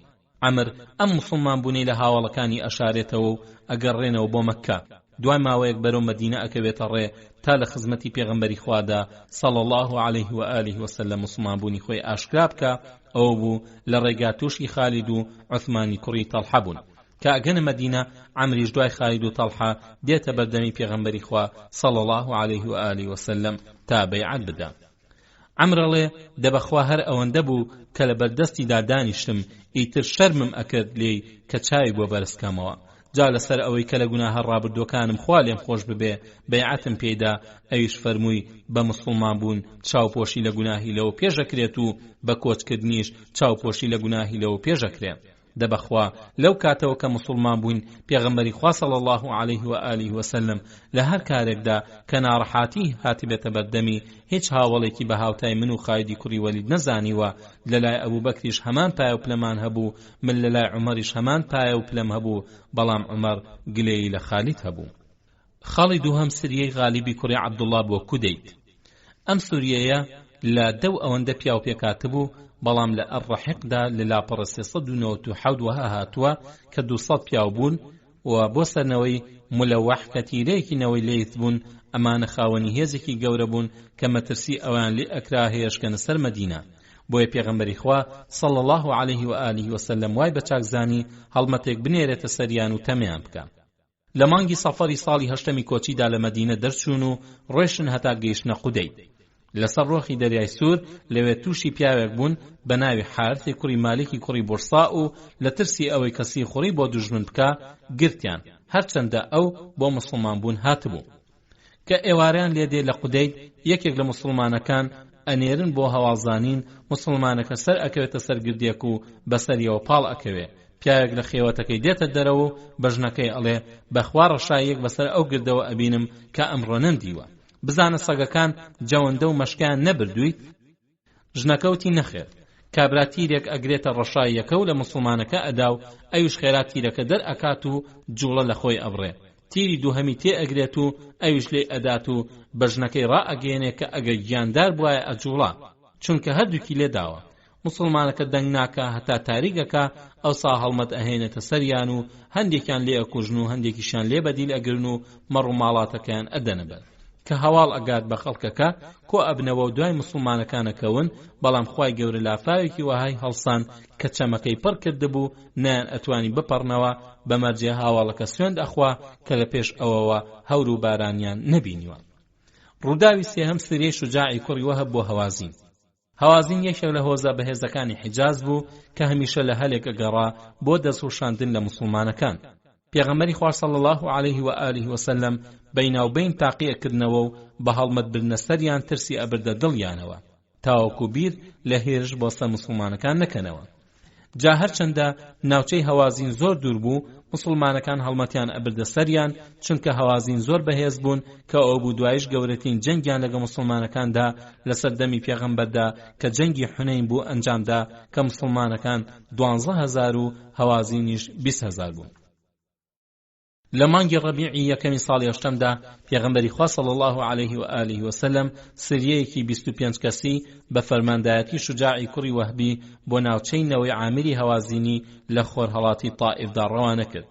عەمر ئەم موسڵمانبوونی لە هاوڵەکانی ئەشارێتەوە و ئەگەڕێنەوە بۆ مەککە. دوای ماوەیەک بەرەو مەدینە ئەکەوێتە ڕێ تا لە خزمەتی پێغەمبەری خوادا صلی الله عليه و آله وسلم موسڵمانبوونی خۆی ئاشکرا بکە. ئەوە بوو لە ڕێگا تووشی خالید و عوسمانی کوڕی تەڵحە بوون کە ئەگەنە مەدینە. عەمریش دوای خالید و تەڵحە دێتە بەردەمی پێغەمبەری خوا صلی الله عليه و آله وسلم تا بەیعەت بدە. عەمر ئەڵێ دەبەخوا هەر ئەوەندە بوو کە لە بەردەستیدا دانیشتم ئیتر شەرمم ئەکرد لێی کە چاوی بۆ بەرزکەمەوە. جا لەسەر ئەوەی کە لە گوناهە ڕابردووەکانم خوا لێم خۆش ببێ بەیعەتم پێدا. ئەویش فەرمووی بە موسڵمان بوون چاوپۆشی لە گوناهی لەوە پێشەکرێت و بە کۆچکردنیش چاوپۆشی لە گوناهی لەوە پێشەکرێت. دەبەخوا لەو کاتەوە کە موسڵمان بووین پێغەمبەری خوا صلی الله عليه و آله وسلم لە هەر کارێکدا کە ناڕەحاتی هاتبێتە بەردەمی هیچ هاوڵێکی بە هاوتای من و خایدی کوڕی وەلید نەزانیوە. لەلای ئەبوو بەکریش هەمان پایە و پلەمان هەبوو، من لەلای عومەریش هەمان پایە و پلەم هەبوو، بەڵام عومەر گلەیی لە خالید هەبوو. خاڵی دووهەم سریەی غالیبی کوڕی عەبدوڵڵا بۆ کودەیت. ئەم سوریەیە لە دەو ئەوەندە پیاو پێکاتبوو، بەڵام لە ئەڕەحیقدا لە لاپەڕە 397 وەها هاتووە کە 200 پیاو بوون و بۆ سەرنەوەی مولەوەح کە تیرەیەکی نەوەی لێیت بوون. ئەمانە خاوەنی هێزێکی گەورە بوون کە مەترسی ئەوان لێ ئەکرا هێشکەنە سەر مەدینە. بۆیە پێغەمبەری خوا صلی الله عليه و آله وسلم وای بە چاکزانی هەڵمەتێک بنێرێتە سەریان و تەمەیان بکە. لە مانگی سەفەری ساڵی هەشتەمی کۆچیدا لە مەدینە دەرچوون و ڕۆیشتن هەتا گەیشتنە قودەیت. لەسەر ڕۆخی دەریای سوور لەوێ تووشی پیاوێک بوون بە ناوی حارثی کوڕی مالکی کوڕی بورسا و لە ترسی ئەوەی کەسی خوڕی بۆ دوژمن بکە گرتیان، هەرچەندە ئەو بۆ مسلمان بوون هاتبوو. کە ئێوارەیان لێدێ لە قودەیت یەکێک لە مسلمانەکان ئەنێرن بۆ هەواڵزانین. مسلمانەکە سەر ئەکەوێتە سەر گردێک و بەسەریەوە پاڵ ئەکەوێ. پیاوێک لە خێوەتەکەی دێتە دەرەوە و بەژنەکەی ئەڵێ بەخوا ڕەشایەک بەسەر ئەو گردەوە ئەبینم کە ئەمڕۆ نەمدیوە. بزانە سەگەکان جەوەندە و مەشکیان نەبردوویت؟ ژنەکەوتی نەخێر. کابرا تیرێک ئەگرێتە ڕەشایەکە و لە مسلمانەکە ئەدا و ئەویش خێرات تیرەکە دەرئەکات و جوڵە لە خۆی ئەبڕێ. تیری دووهەمی تێ ئەگرێت و ئەویش لێ ئەدات و بەژنەکەی ڕائەگەێنێ کە ئەگەر گیاندار بووایە ئەجوڵا، چونکە هەردووکی لێداوە. مسلمانەکە دەنگ ناکە هەتا تاریکەکە ئەوسا هەڵمەت ئەهێنێتە سەریان و هەندێکیان لێ ئەکوژن و هەندێکیشان لێ بەدیل ئەگرن و مەڕ و ماڵاتەکەیان ئەدەنەبەر کە هەواڵ ئەگات بە خەڵکەکە کۆ ئەبنەوە و دوای مسلمانەکانەکەون بەڵام خوای گەورە لافاوێکی وەهای هەڵسان کە چەمەکەی پڕ کردبوو نیان ئەتوانی بپەڕنەوە بەمەرجێ هاواڵەکە سوێند ئەخوا کە لە پێش ئەوەوە هەور و بارانیان نەبینیوە. ڕووداوی سێهەم سریەی شوجاعی کوڕی وەهب بۆ هەوازین. هەوازین یەکێک لە هۆزە بەهێزەکانی حیجاز بوو کە هەمیشە لە هەلێک ئەگەڕا بۆ دەسوشاندن لە مسلمانەکان. پێغەمبەری خوا صلی الله علیه و آله وسلم بەیناوبەین تاقیەکردنەوە و بە هەڵمەت برنە سەریان ترسی ئەبردە دڵیانەوە تاوەکو بیر لە هێرش بۆستە مسلمانەکان نەکەنەوە. جا هەرچەندە ناوچەی هەوازین زۆر دوور بوو مسلمانەکان هەڵمەتیان ئەبردە سەریان چونکە هەوازین زۆر بەهێز بوون کە ئەو بوو دوایش گەورەترین جەنگیان لەگە مسلمانەکاندا لەسەر دەمی پێغەمبەردا کە جەنگی حونەین بوو ئەنجامدا کە مسلمانەکان 12,000 و هەوازینیش 20,000 بوون. لە مانگی ڕەبیعی یەکەمی ساڵی هەشتەمدا پێغەمبەری خوا صلی الله علیه و آله وسلم سریەیەکی 25 کەسی بە فەرماندایەتی شوجاعی کوڕی وەهبی بۆ ناوچەی نەوەی عامری هەوازینی لە خۆرهەڵاتی تائیفدا ڕەوانە کرد.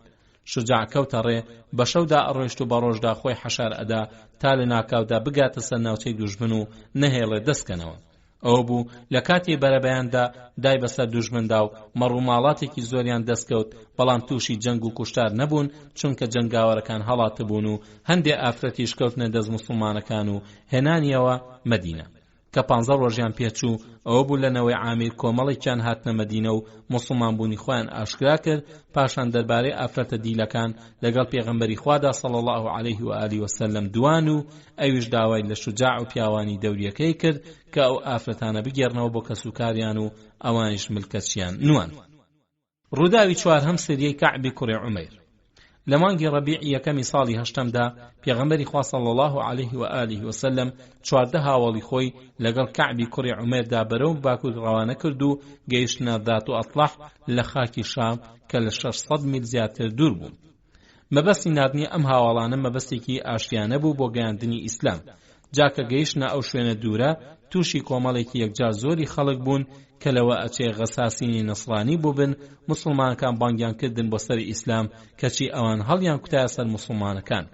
شوجاع کەوتە ڕێ بە شەودا ئەڕۆیشت و بە ڕۆژدا خۆی حەشار ئەدا تا لە ناکاودا بگاتە سەر ناوچەی دوژمن و نەهێڵێ دەستکەنەوە. ئەو بوو لە کاتی بەرەبەیاندا دای بەسەر دوژمندا و مەڕووماڵاتێکی زۆریان دەستکەوت بەڵام تووشی جەنگ و کوشتار نەبوون چونکە جەنگاوەرەکان هەڵاتبوون و هەندێ ئافرەتیش کەوتنە دەست مسلمانەکان و هێنانیەوە مەدینە کە 15 ڕۆژیان پێچوو. ئەوە بوو لەنەوەی عامیر کۆمەڵێکیان هاتنە مەدینە و مسلمان بوونی خۆیان ئاشکرا کرد پاشان دەربارەی ئافرەتە دیلەکان لەگەڵ پێغەمبەری خوادا صلی الله علیه و آله وسلم دوان و ئەویش داوای لە شوجاع و پیاوانی دەوریەکەی کرد کە ئەو ئافرەتانە بگێڕنەوە بۆ کەسوکاریان و ئەوانیش ملکەتیان نوان. ڕووداوی چوارهەم سریەی کەعبی کوڕی عومەیر. لە مانگی ڕەبیعی یەکەمی ساڵی هەشتەمدا پێغەمبەری خوا صلی الله علیه و آله وسلم 14 هاوڵی خۆی لەگەڵ کەعبی کوڕی عومەیردا بەرەو باکوور ڕەوانە کرد و گەیشتنە دات و ئەطلح لە خاکی شام کە لە 600 میل زیاتر دوور بوو. مەبەستی نردنی ئەم هاوڵانە مەبەستێکی ئاشتیانە بوو بۆ گەیاندنی ئیسلام. جاکە گەیشتنە ئەو شوێنە دوورە تووشی کۆمەڵێکی یەکجار زۆری خەڵک بوون کە لەوە ئەچێ غەساسینی نەسڕانی بووبن مسلمانەکان بانگیان کردن بۆ سەر ئیسلام کەچی ئەوان هەڵیان کوتایە سەر مسلمانەکان.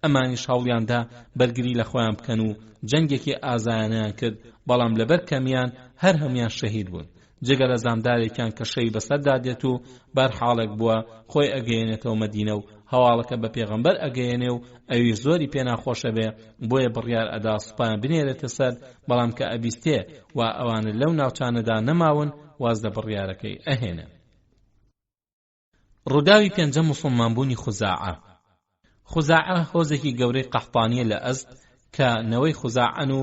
ئەمانیش هەوڵیاندا بەرگری لە خۆیان بکەن و جەنگێکی ئازایانیان کرد بەڵام لەبەر کەمیان هەر هەمیان شەهید بوون جگە لە زامدارێکیان کە شەی بەسەردا دێت و بەر حاڵێک بووە خۆی ئەگەیەنێتەوە مەدینە و هەواڵەکە بە پێغەمبەر ئەگەیەنێ و ئەوی زۆری پێ ناخۆشە بێ بۆیە بڕیار ئەدا سوپایان بنێرێتە سەر بەڵام کە ئەبیستێ و ئەوانە لەو ناوچانەدا نەماون واز لە بڕیارەکەی ئەهێنە. ڕووداوی پێنجەم موسڵمانبوونی خوزاعە. خوزاعە هۆزێکی گەورەی قەحطانیە لە ئەزد کە نەوەی خوزاعەن و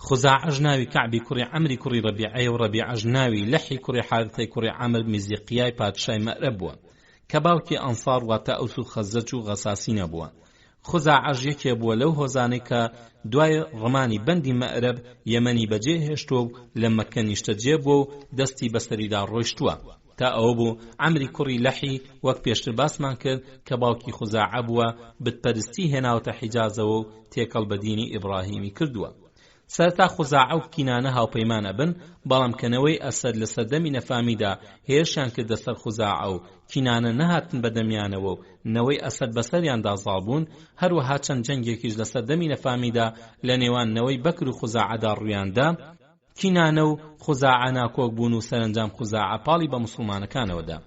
خوزاعەش ناوی کەعبی کوڕی عەمری کوڕی ڕەبیعەیە و ڕەبیعەش ناوی لەحی کوڕی حارثەی کوڕی عەمر میزیقیای پادشای مەعرەب بووە کە باوکی ئەنسار واتە ئەوس و خەزرەج و غەساسینە بووە. خوزاعەش یەکێ بووە لەو هۆزانەی کە دوای ڕمانی بەندی مەعرەب یەمەنی بەجێ هێشتووە و لە مەککە نیشتەجێ بووە و دەستی بەسەریدا ڕۆیشتووە تا ئەوە بوو عەمری کوڕی لەحی وەک پێشتر باسمان کرد کە باوکی خوزاعە بووە بتپەرستی هێناوەتە حیجازەوە و تێکەڵ بە دینی ئیبراهیمی کردووە. سەرتا خوزاعە و کینانە هاوپەیمانە بن بەڵام کەنەوەی ئەسەد لە سەردەمی نەفامیدا هێرشیان کردە سەر خوزاعە و کینانە نەهاتن بەدەمیانەوە و نەوەی ئەسەد بەسەریاندا زاڵ بوون. هەروەها چەند جەنگێکیش لە سەردەمی نەفامیدا لە نێوان نەوەی بەکر و خوزاعەدا ڕوویاندا. کینانە و خوزاعە ناکۆک بوون و سەرنجام خوزاعە پاڵی بە موسڵمانەکانەوەدا.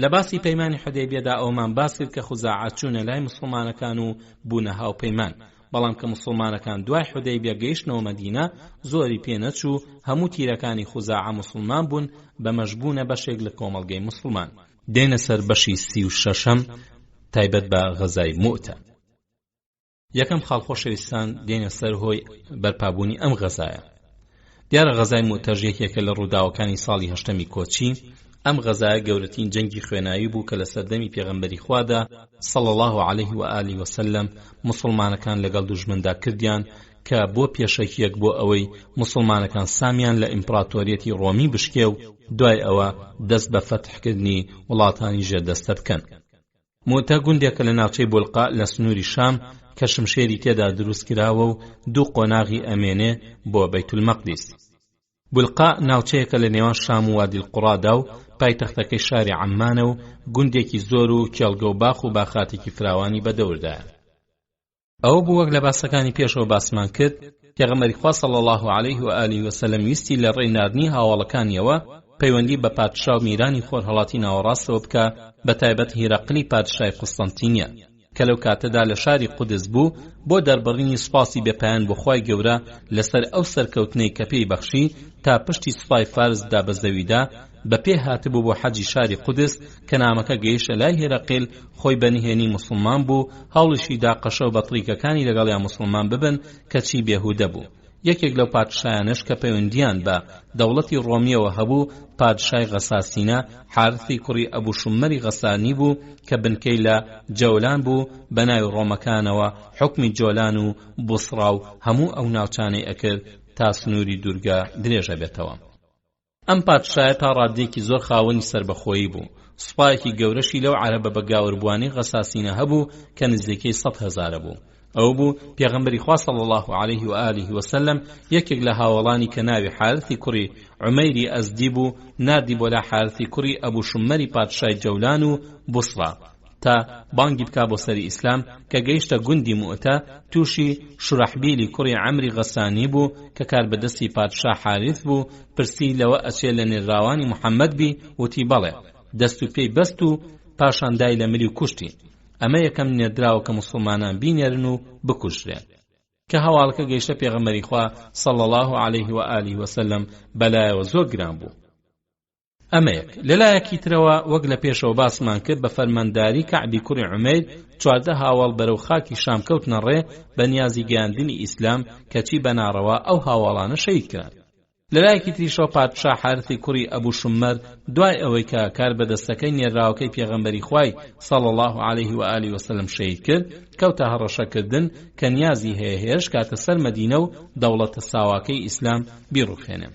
لە باسی پەیمانی حودەیبیەدا ئەومان باس کرد کە خوزاعە چوونە لای موسڵمانەکان و بوونە هاوپەیمان بەڵام کە مسلمانەکان دوای حودەیبیە گەیشتنەوە مەدینە زۆری پێنەچوو هەموو تیرەکانی خوزاعە مسلمان بوون بە مەشبوونە بەشێک لە کۆمەڵگەی مسلمان. دێنە سەر بەشی 36ەم تایبەت بە غەزای موتە. یەکەم خاڵخۆشەویستان دێنە سەر هۆی بەرپابوونی ئەم غەزایە. دیارە غەزای موتەژ یەکێکە لە ڕووداوەکانی ساڵی هەشتەمی کۆچی. ئەم غەزایە گەورەترین جەنگی خوێناوی بوو کە لە سەردەمی پێغەمبەری خوادا صلی الله علیه و آله وسلم مسلمانەکان لەگەڵ دوژمندا کردیان کە بۆ پێشەکیەک بۆ ئەوەی مسلمانەکان سامیان لە ئیمپراتۆریەتی ڕۆمی بشکێ و دوای ئەوە دەست بە فەتحکردنی وڵاتانی ژێردەستە بکەن. موتە گوندێکە لە ناوچەی بولقا لە سنووری شام کە شمشێری تێدا دروست کراوە و دوو قۆناغی ئەمێنێ بۆ بەیت المەقدس. بولقا ناوچەیەکە لە نێوان شام و وادی القوڕادا و پایتەختەکەی شاری عەممانە و گوندێکی زۆر و کێڵگە و باخ و باخاتێکی فراوانی بەدەوردایە. ئەوە بوو وەک لە باسەکانی پێشەوە باسمان کرد پێغەمبەری خوا صلی الله علیه و آله و سلم ویستی لە ڕێی ناردنی هاوڵەکانیەوە پەیوەندی بە پادشا و میرانی خۆرهەڵاتی ناوەڕاستەوە بکە، بەتایبەت هیرەقلی پادشای قوستەنتینیە کە لەو کاتەدا لە شاری قودس بوو بۆ دەربڕینی سوپاسی بێپایان بۆ خوای گەورە لەسەر ئەو سەرکەوتنەی کە پێی بەخشی تا پشتی سوپای فارسدا بە زەویدا بەپێ هاتبوو بۆ حەجی شاری قودس کە نامەکە گەیشتە لای هێرەقیل خۆی بەنهێنی موسڵمان بوو، هەوڵیشیدا قەشە و بەتریکەکانی لەگەڵیان موسڵمان ببن کەچی بێهودە بوو. یەکێک لەو پادشایانش کە پەیوەندیان بە دەوڵەتی ڕۆمیەوە هەبوو پادشای غەساسینە حارثی کوڕی ئەبوو شومەری غەسانی بوو کە بنکەی لە جەولان بوو بە ناوی ڕۆمەکانەوە حکمی جۆلان و بوسڕا و هەموو ئەو ناوچانەی ئەکرد تا سنووری دوورگە درێژە بێتەوە. ئەم پادشایە تا ڕادێکی زۆر خاوەنی سربەخۆیی بوو. سوپایەکی گەورەشی لەو عەرەبە بە گاوربوانی غەساسینە هەبوو کە نزدیکەی 100,000 بوو. ئەو بوو پێغەمبەری خوا صلی الله علیه و آله و سلم یەکێک لە هاوڵانی کە ناوی حارثی کوڕی عومەیری ئەزدی بوو ناردی بۆ لای حارثی کوڕی ئەبوو شومەری پادشای جەولان و بوسڕا تا بانگی بکا بۆ سەری ئیسلام کە گەیشتە گوندی موئتە تووشی شورەحبیلی کوڕی عەمری غەسانی بوو کە کار بەدەستی پادشا حارث بوو، پرسی لەوە ئەچێ لە نێراوانی محەممەد بی وتی بەڵێ، دەست و پێی بەست و پاشان دای لە مری و کوشتی. ئەمە یەکەم نێردراوە کە موسڵمانان بینێرن و بکوژرێن کە هەواڵەکە گەیشتە پێغەمبەری خوا صلی الله علیه و آله و سلم بەلایەوە زۆر گران بوو. ئەمەیەک لەلایەکی ترەوە وەک لە پێشەوە باسمان کرد بە فەرمانداری کەعبی کوڕی عومەیر 14 هاوڵ بەرەو خاکی شام کەوتنە ڕێ بە نیازی گەیاندنی ئیسلام کەچی بەناڕەوا ئەو هاوڵانە شەهید کران. لەلایەکی تریشەوە پادشا حارثی کوڕی ئەبوو شومەر دوای ئەوەی کە کار بەدەستەکەی نێراوەکەی پێغەمبەری خوای صلی الله علیه و آله و سلم شەهید کرد کەوتە هەڕەشەکردن کە نیازی هەیە هێرش کاتە سەر مەدینە و دەوڵەتە ساواکەی ئیسلام بیڕوخێنێ.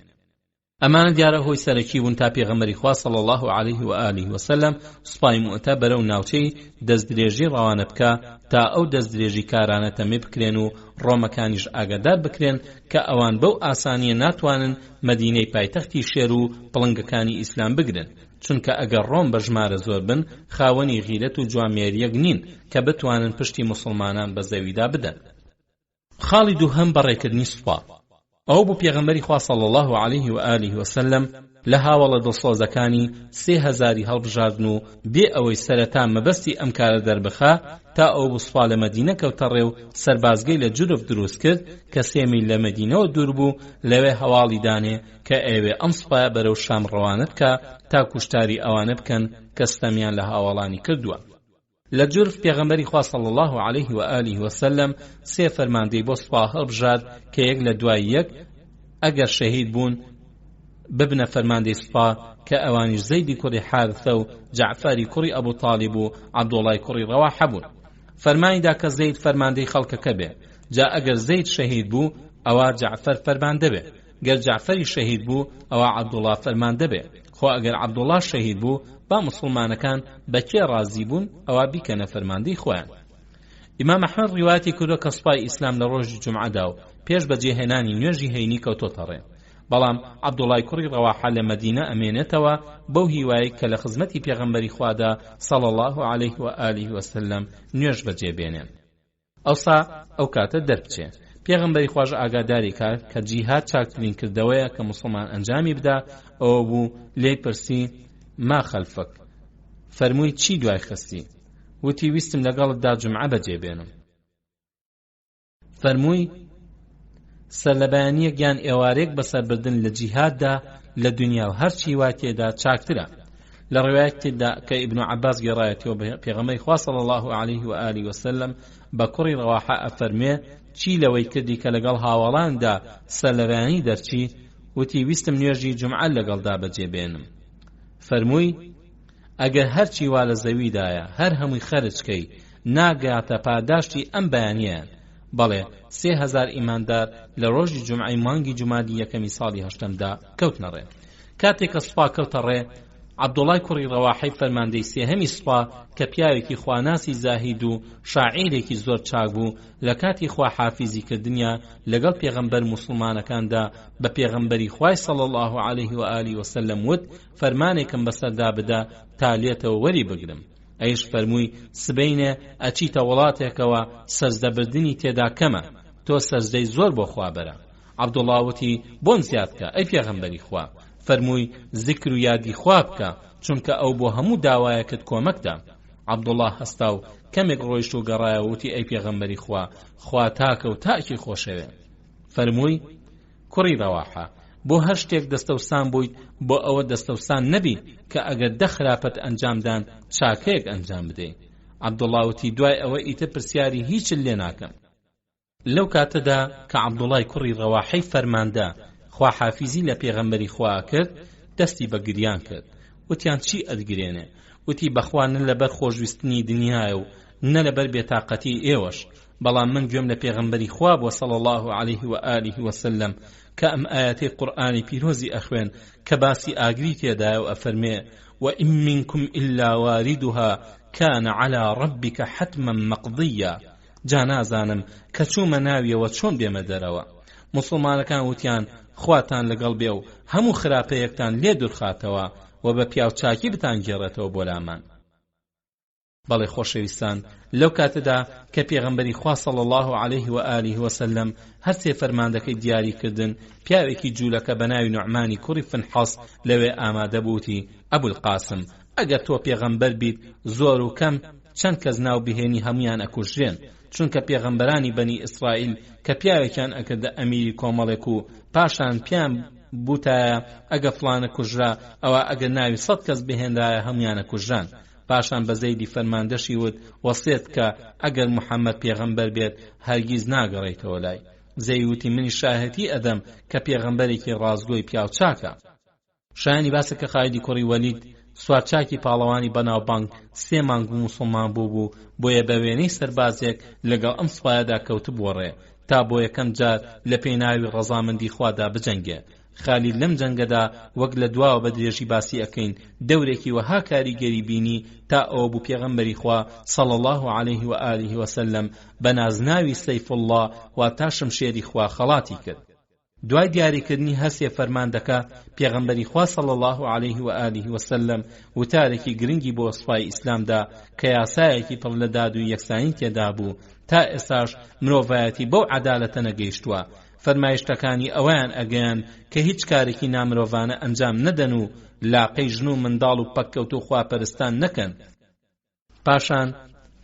ئەمانە دیارە هۆی سەرەکی بوون تا پێغەمبەری خوا صلی الله علیه و آله و سلم سوپای موئتە بەرەو ناوچەی دەستدرێژی ڕەوانە بکە تا ئەو دەستدرێژی کارانە تەمێ بکرێن و ڕۆمەکانیش ئاگادار بکرێن کە ئەوان بەو ئاسانیە ناتوانن مەدینەی پایتەختی شێر و پڵنگەکانی ئیسلام بگرن، چونکە ئەگەر ڕۆم بە ژمارە زۆر بن خاوەنی غیرەت و جوامێریەک نین کە بتوانن پشتی موسڵمانان بە زەویدا بدەن. خاڵی دووهەم بەڕێکردنی سوپا. ئەو بوو پێغەمبەری خوا صلی الله علیه و آله و سلم لە هاوڵە دڵسۆزەکانی 3000 هەڵبژاردن و بێ ئەوەی سەرەتا مەبەستی ئەم کارە دەربخا تا ئەو بوسپا لە مەدینە کەوتە ڕێ و سەربازگەی لە جورف دروست کرد کە 3 میل لە مەدینەوە دوور بوو لەوێ هەواڵی دانێ کە ئەوێ ئەم سوپایە بەرەو شام ڕەوانە بکە تا کوشتاری ئەوانە بکەن کە ستەمیان لە هاوڵانی کردووە. لە جورف پێغەمبەری خوا صلی الله علیه و آله و سلم 3 فەرماندەی بۆ سوپا هەڵبژارد کە یەک لە دوای یەک ئەگەر شەهید بوون ببنە فەرماندەی سوپا کە ئەوانیش زەیدی کوڕی حارثە و جەعفەری کوڕی ئەبوو تاڵیب و عەبدوڵای کوڕی ڕەواحە بوون. فەرمانیدا کە زەید فەرماندەی خەڵکەکە بێ، جا ئەگەر زەید شەهید بوو ئەوە جەعفەر فەرماندە بێ، گەر جەعفەری شەهید بوو ئەوە عەبدوڵا فەرماندە بێ، خۆ ئەگەر عەبدوڵا شەهید بوو با مسلمانەکان بەکێ ڕازی بوون ئەوە بیکەنە فەرماندەی خۆیان. ئیمام ئەحمەد ڕیواەتی کردووە کە سوپای ئیسلام لە ڕۆژی جومعەدا و پێش بەجێهێنانی نوێژی هەینی کەوتۆتە ڕێ، بەڵام عەبدوڵای کوڕی ڕەواحە لە مەدینە ئەمێنێتەوە بەو هیوایی کە لە خزمەتی پێغەمبەری خوادا صلی الله علیه و آله و سلم نوێژ بەجێبێنێن. ئەوسا ئەو کاتە دەربچێ. پێغەمبەری خواژ ئاگاداری کات کە جیهاد چاکترین کردەوەیە کە موسڵمان ئەنجامی بدا. ئەوە بوو لێی پرسی ما خەلفەک، فەرمووی چی دوای خستی؟ وتی ویستم لەگەڵتدا جومعە بەجێبێنم. فەرمووی سەرلەبایانیە گیان ئێوارێک بەسەربردن لە جیهاددا لە دنیا و هەرچی وا تێدا چاکترە. لە ڕێوایەکێکدا کە ئیبن عەباس گێڕایەتەوە پێغەمبەری خوا صلی الله علیه و آله و سلم بە کوڕی ڕەواحە ئەفەرمێ چی لەوەی کردی کە لەگەڵ هاوڵاندا سەرلەبایانی دەرچی؟ وتی ویستم نوێژی جومعە لەگەڵدا بەجێبێنم. فەرمووی ئەگەر هەرچی وا لە زەویدایە هەر هەمووی خەرجکەی ناگاتە پاداشتی ئەم بەیانیان، بەڵێ 3000 ئیماندار لە ڕۆژی جومعەی مانگی جومادی یەکەمی ساڵی 8دا کەوتنە ڕێ. کاتێک کە سوپا کەوتە ڕێ عەبدوڵای کوڕی ڕەواحی فەرماندەی سێهەمی سوپا کە پیاوێکی خواناسی زاهید و شاعیرێکی زۆر چاک بوو لە کاتی خواحافیزی کردنیا لەگەڵ پێغەمبەر موسڵمانەکاندا بە پێغەمبەری خوای صلی الله علیه و آله وسلم وت فەرمانێکم بەسەردا بدە تا لێتەوە وەری بگرم. ئەیش فەرمووی سبەینێ ئەچیتە وڵاتێکەوە سەجدەبردنی تێدا کەمە، تۆ سەجدەی زۆر بۆ خوا بەرە. عەبدوڵڵا وتی بۆم زیاد بکە ئەی پێغەمبەری خوا. فەرمووی زیکر و یادی خوا بکە چونکە ئەو بۆ هەموو داوایەکت کۆمەکدا. عەبدوڵڵا هەستا و کەمێک ڕۆیشت و گەڕایە وتی ئەی پێغەمبەری خوا، خوا تاکە و تاکی خۆشەوێ. فەرمووی کوڕی ڕەواحە بۆ هەر شتێک دەستەوسان بوویت بۆ ئەوە دەستەوسان نەبی کە ئەگەر دەخراپەت ئەنجامدان چاکەیەک ئەنجام بدەیت. عەبدوڵڵا وتی دوای ئەوە ئیتر پرسیاری هیچ لێ ناکەم. لەو کاتەدا کە عەبدوڵای کوڕی ڕەواحی فەرماندا خواحافیزی لە پێغەمبەری خوا کرد دەستی بە گریان کرد. وتیان چی ئەدگرێنێ؟ وتی بەخوا نە لەبەر خۆشویستنی دنیایە و نە لەبەر بێتاقەتی ئێوەش، بەڵام من گوێم لە پێغەمبەری خوا بۆ صلی الله علیه و آله وسلم کە ئەم ئاەتەی قورئانی پیرۆزی ئەخوێن کە باسی ئاگری تێدایە و ئەفەرمێ وإن منكم إلا واردها كان على ربك حتما مقضيا. جا نازانم کە چوومە ناویەوە چۆن بێمە دەرەوە. موسڵمانەکان وتیان خواتان لەگەڵ بێ و هەموو خراپەیەکتان لێ دوورخاتەوە و بە پیاوچاکی بتان گێڕێتەوە بۆ لامان. بەڵێ خۆشەویستان لەو کاتەدا کە پێغەمبەری خوا صلی الله علیه و آله وسلم هەرچێ فەرماندەکەی دیاریکردن پیاوێکی جوولەکە بە ناوی نوعمانی کوڕی فنحەس لەوێ ئامادە بووتی ئەبول قاسم ئەگەر تۆ پێغەمبەر بیت زۆر و کەم چەند کەس ناو بهێنی هەمویان ئەکوژرێن، چونکە پێغەمبەرانی بەنی ئیسرائیل کە پیاوێکیان ئەکردە ئەمیری کۆمەڵێک و پاشان پیان بوتایە ئەگە فلانە کوژرا ئەوە ئەگەر ناوی 100 کەس بهێندایە هەمویانە کوژران. پاشان بە زەیدی فەرماندەشی وت وەسێت کە ئەگەر محەممەد پێغەمبەر بێت هەرگیز ناگەڕێیتەوە لای. زەیوتی منی شاهەتی ئەدەم کە پێغەمبەرێکی ڕازگۆی پیاو چاکە. شایانی باسە کە خالید کوڕی وەلید سوارچاکی پاڵەوانی بەناوبانگ 3 مانگ موسڵمان بوو بۆیە بە وێنەی سەربازێک لەگەڵ ئەم سوپایەدا کەوت بۆڕێ تا بۆ یەکەم جار لە پێی ناوی ڕەزامەندی خوادا بجەنگێ. خالید لەم جەنگەدا وەک لە دواوە بە درێژی باسی ئەکەین دەورێکی وەها کاریگەری بینی تا ئەوە بوو پێغەمبەری خوا صلی الله علیه و آله وسلم بە نازناوی سەیف الله واتە شمشێری خوا خەڵاتی کرد. دوای دیاریکردنی هەسێ فەرماندەکە پێغەمبەری خوا صلی الله علیه و آله وسلم وتارێکی گرنگی بۆ سوپای ئیسلامدا کە یاسایەکی پڕ لە داد و یەکسانی تێدا بوو تا ئێستاش مرۆڤایەتی بەو عەدالەتە نەگەیشتووە. فەرمایشتەکانی ئەویان ئەگەیان کە هیچ کارێکی نامرۆڤانە ئەنجام نەدەن و لاقەی ژن و منداڵ و پەککەوت و خواپەرستان نەکەن. پاشان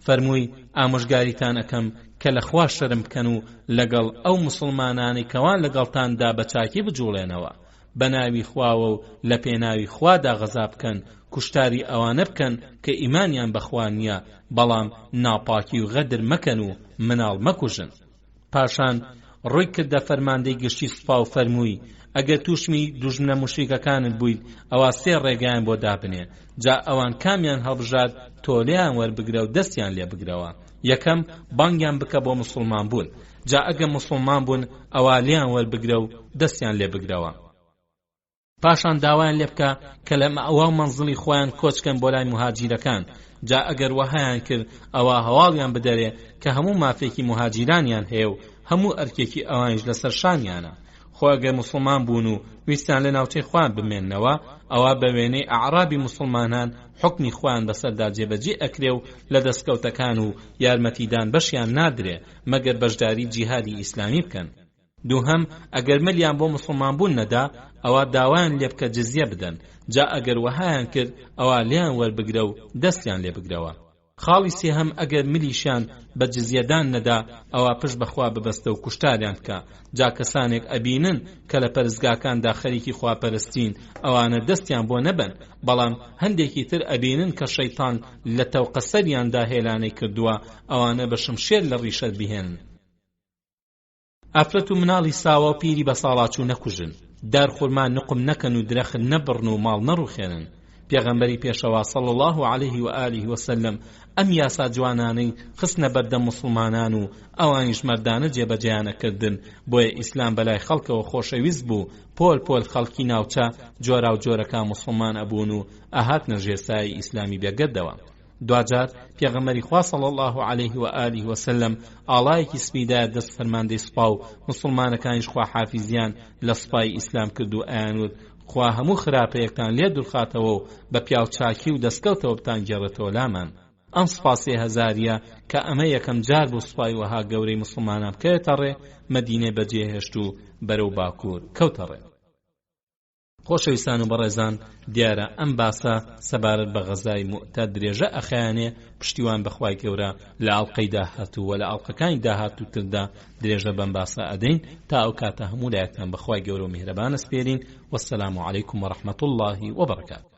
فەرمووی ئامۆژگاریتان ئەکەم کە لە خوا شەرم بکەن و لەگەڵ ئەو مسڵمانانی کەوان لەگەڵتاندا بە چاکی بجوڵێنەوە بە ناوی خواوە و لە پێناوی خوادا غەزا بکەن، کوشتاری ئەوانە بکەن کە ئیمانیان بەخوا نییە، بەڵام ناپاکی و غەدر مەکەن و مناڵ مەکوژن. پاشان ڕووی کردە فەرماندەی گشتی سوپا و فەرمووی ئەگەر تووشمی دوژمنە موشریکەکانت بوویت ئەوە 3 ڕێگایان بۆ دابنێ، جا ئەوان کامیان هەڵبژات تۆ لێیان وەربگرە و دەستیان لێ بگرەوە. یەکەم بانگیان بکە بۆ موسڵمان بوون، جا ئەگە موسڵمان بوون ئەوە لێیان وەربگرە و دەستیان لێ بگرەوە. پاشان داوایان لێ بکە کە لە ئەوە مەنزڵی خۆیان کۆچکەن بۆ لای مهاجیرەکان، جا ئەگەر وەهایان کرد ئەوە هەواڵیان بدەرێ کە هەموو مافێکی مهاجیرانیان هەیە و هەموو ئەرکێکی ئەوانش لەسەر شانیانە. خۆ ئەگەر موسڵمان بوون و ویستیان لە ناوچەی خوان بمێننەوە ئەوە بە وێنەی ئەعرابی موسڵمانان حکمی خۆیان بەسەردا جێبەجێ ئەکرێ و لە دەستکەوتەکان و یارمەتیدان بەشیان نادرێ مەگەر بەشداری جیهادی ئیسلامی بکەن. دووهەم ئەگەر ملیان بۆ موسڵمان بوون نەدا ئەوە داوایان لێ بکە جزیە بدەن، جا ئەگەر وەهایان کرد ئەوە لێیان وەربگرە و دەستیان لێ بگرەوە. خاڵی سێهەم ئەگەر ملیشیان بە جزیەدان نەدا ئەوە پشت بەخوا ببەستە و کوشتاریان بکە، جا کەسانێک ئەبینن کە لە پەرستگاکاندا خەریکی خواپەرستین ئەوانە دەستیان بۆ نەبن، بەڵام هەندێکی تر ئەبینن کە شەیتان لە تەوقە سەریاندا هێلانەی کردووە ئەوانە بە شمشێر لە ڕیشەت بهێنن. ئافرەت و مناڵی ساوە و پیری بە ساڵاچوو نەکوژن، دار خورما نقم نەکەن و درەخت نەبڕن و ماڵ نەڕوخێنن. پێغەمبەری پێشەوا صلی الله عليه و آله وسلم ئەم یاسا جوانانەی خستنە بەردەم مسلمانان و ئەوانیش مەردانە جێبەجێیانەکردن بۆیە ئیسلام بەلای خەڵکەوە خۆشەویست بوو پۆل پۆل خەڵکی ناوچە جۆرا و جۆرەکە مسلمان ئەبوون و ئەهاتنە ژێرسایی ئیسلامی بێگەردەوە. دوجار پێغەمبەری خوا صلی الله عليه و آله وسلم ئاڵایەکی سپیدا دەست فەرماندەی سوپا و مسلمانەکانیش خوا حافیزیان لە سوپای ئیسلام کرد و ئەیانوت خوا هەموو خراپەیەکتان لێ دوورخاتەوە و بە پیاوچاکی و دەستکەوتەوە بتان گێڕێتەوە لامان. ئەم سوپاسێ هەزاریە کە ئەمە یەکەم جار بۆ سوپای وەها گەورەی مسلمانان بکەوێتە ڕێ مەدینێ بەجێهێشت و بەرەو باکوور کەوتە ڕێ. خۆشەویستان و بەڕێزان، دیارە ئەم باسە سەبارەت بە غەزای موئتە درێژە ئەخەیانێ پشتیوان بەخوای گەورە لە ئاڵلقەی داهاتوو و لە ئاڵلقەکانی داهاتووتردا درێژە بەم باسە ئەدەین. تا ئەو کاتە هەموو لایەکتان بەخوای گەورە و میهرەبان ئەسپێرین. وەسەلام عەلەیکوم وەڕەحمەتوڵڵاهی وەبەرەکاتوه.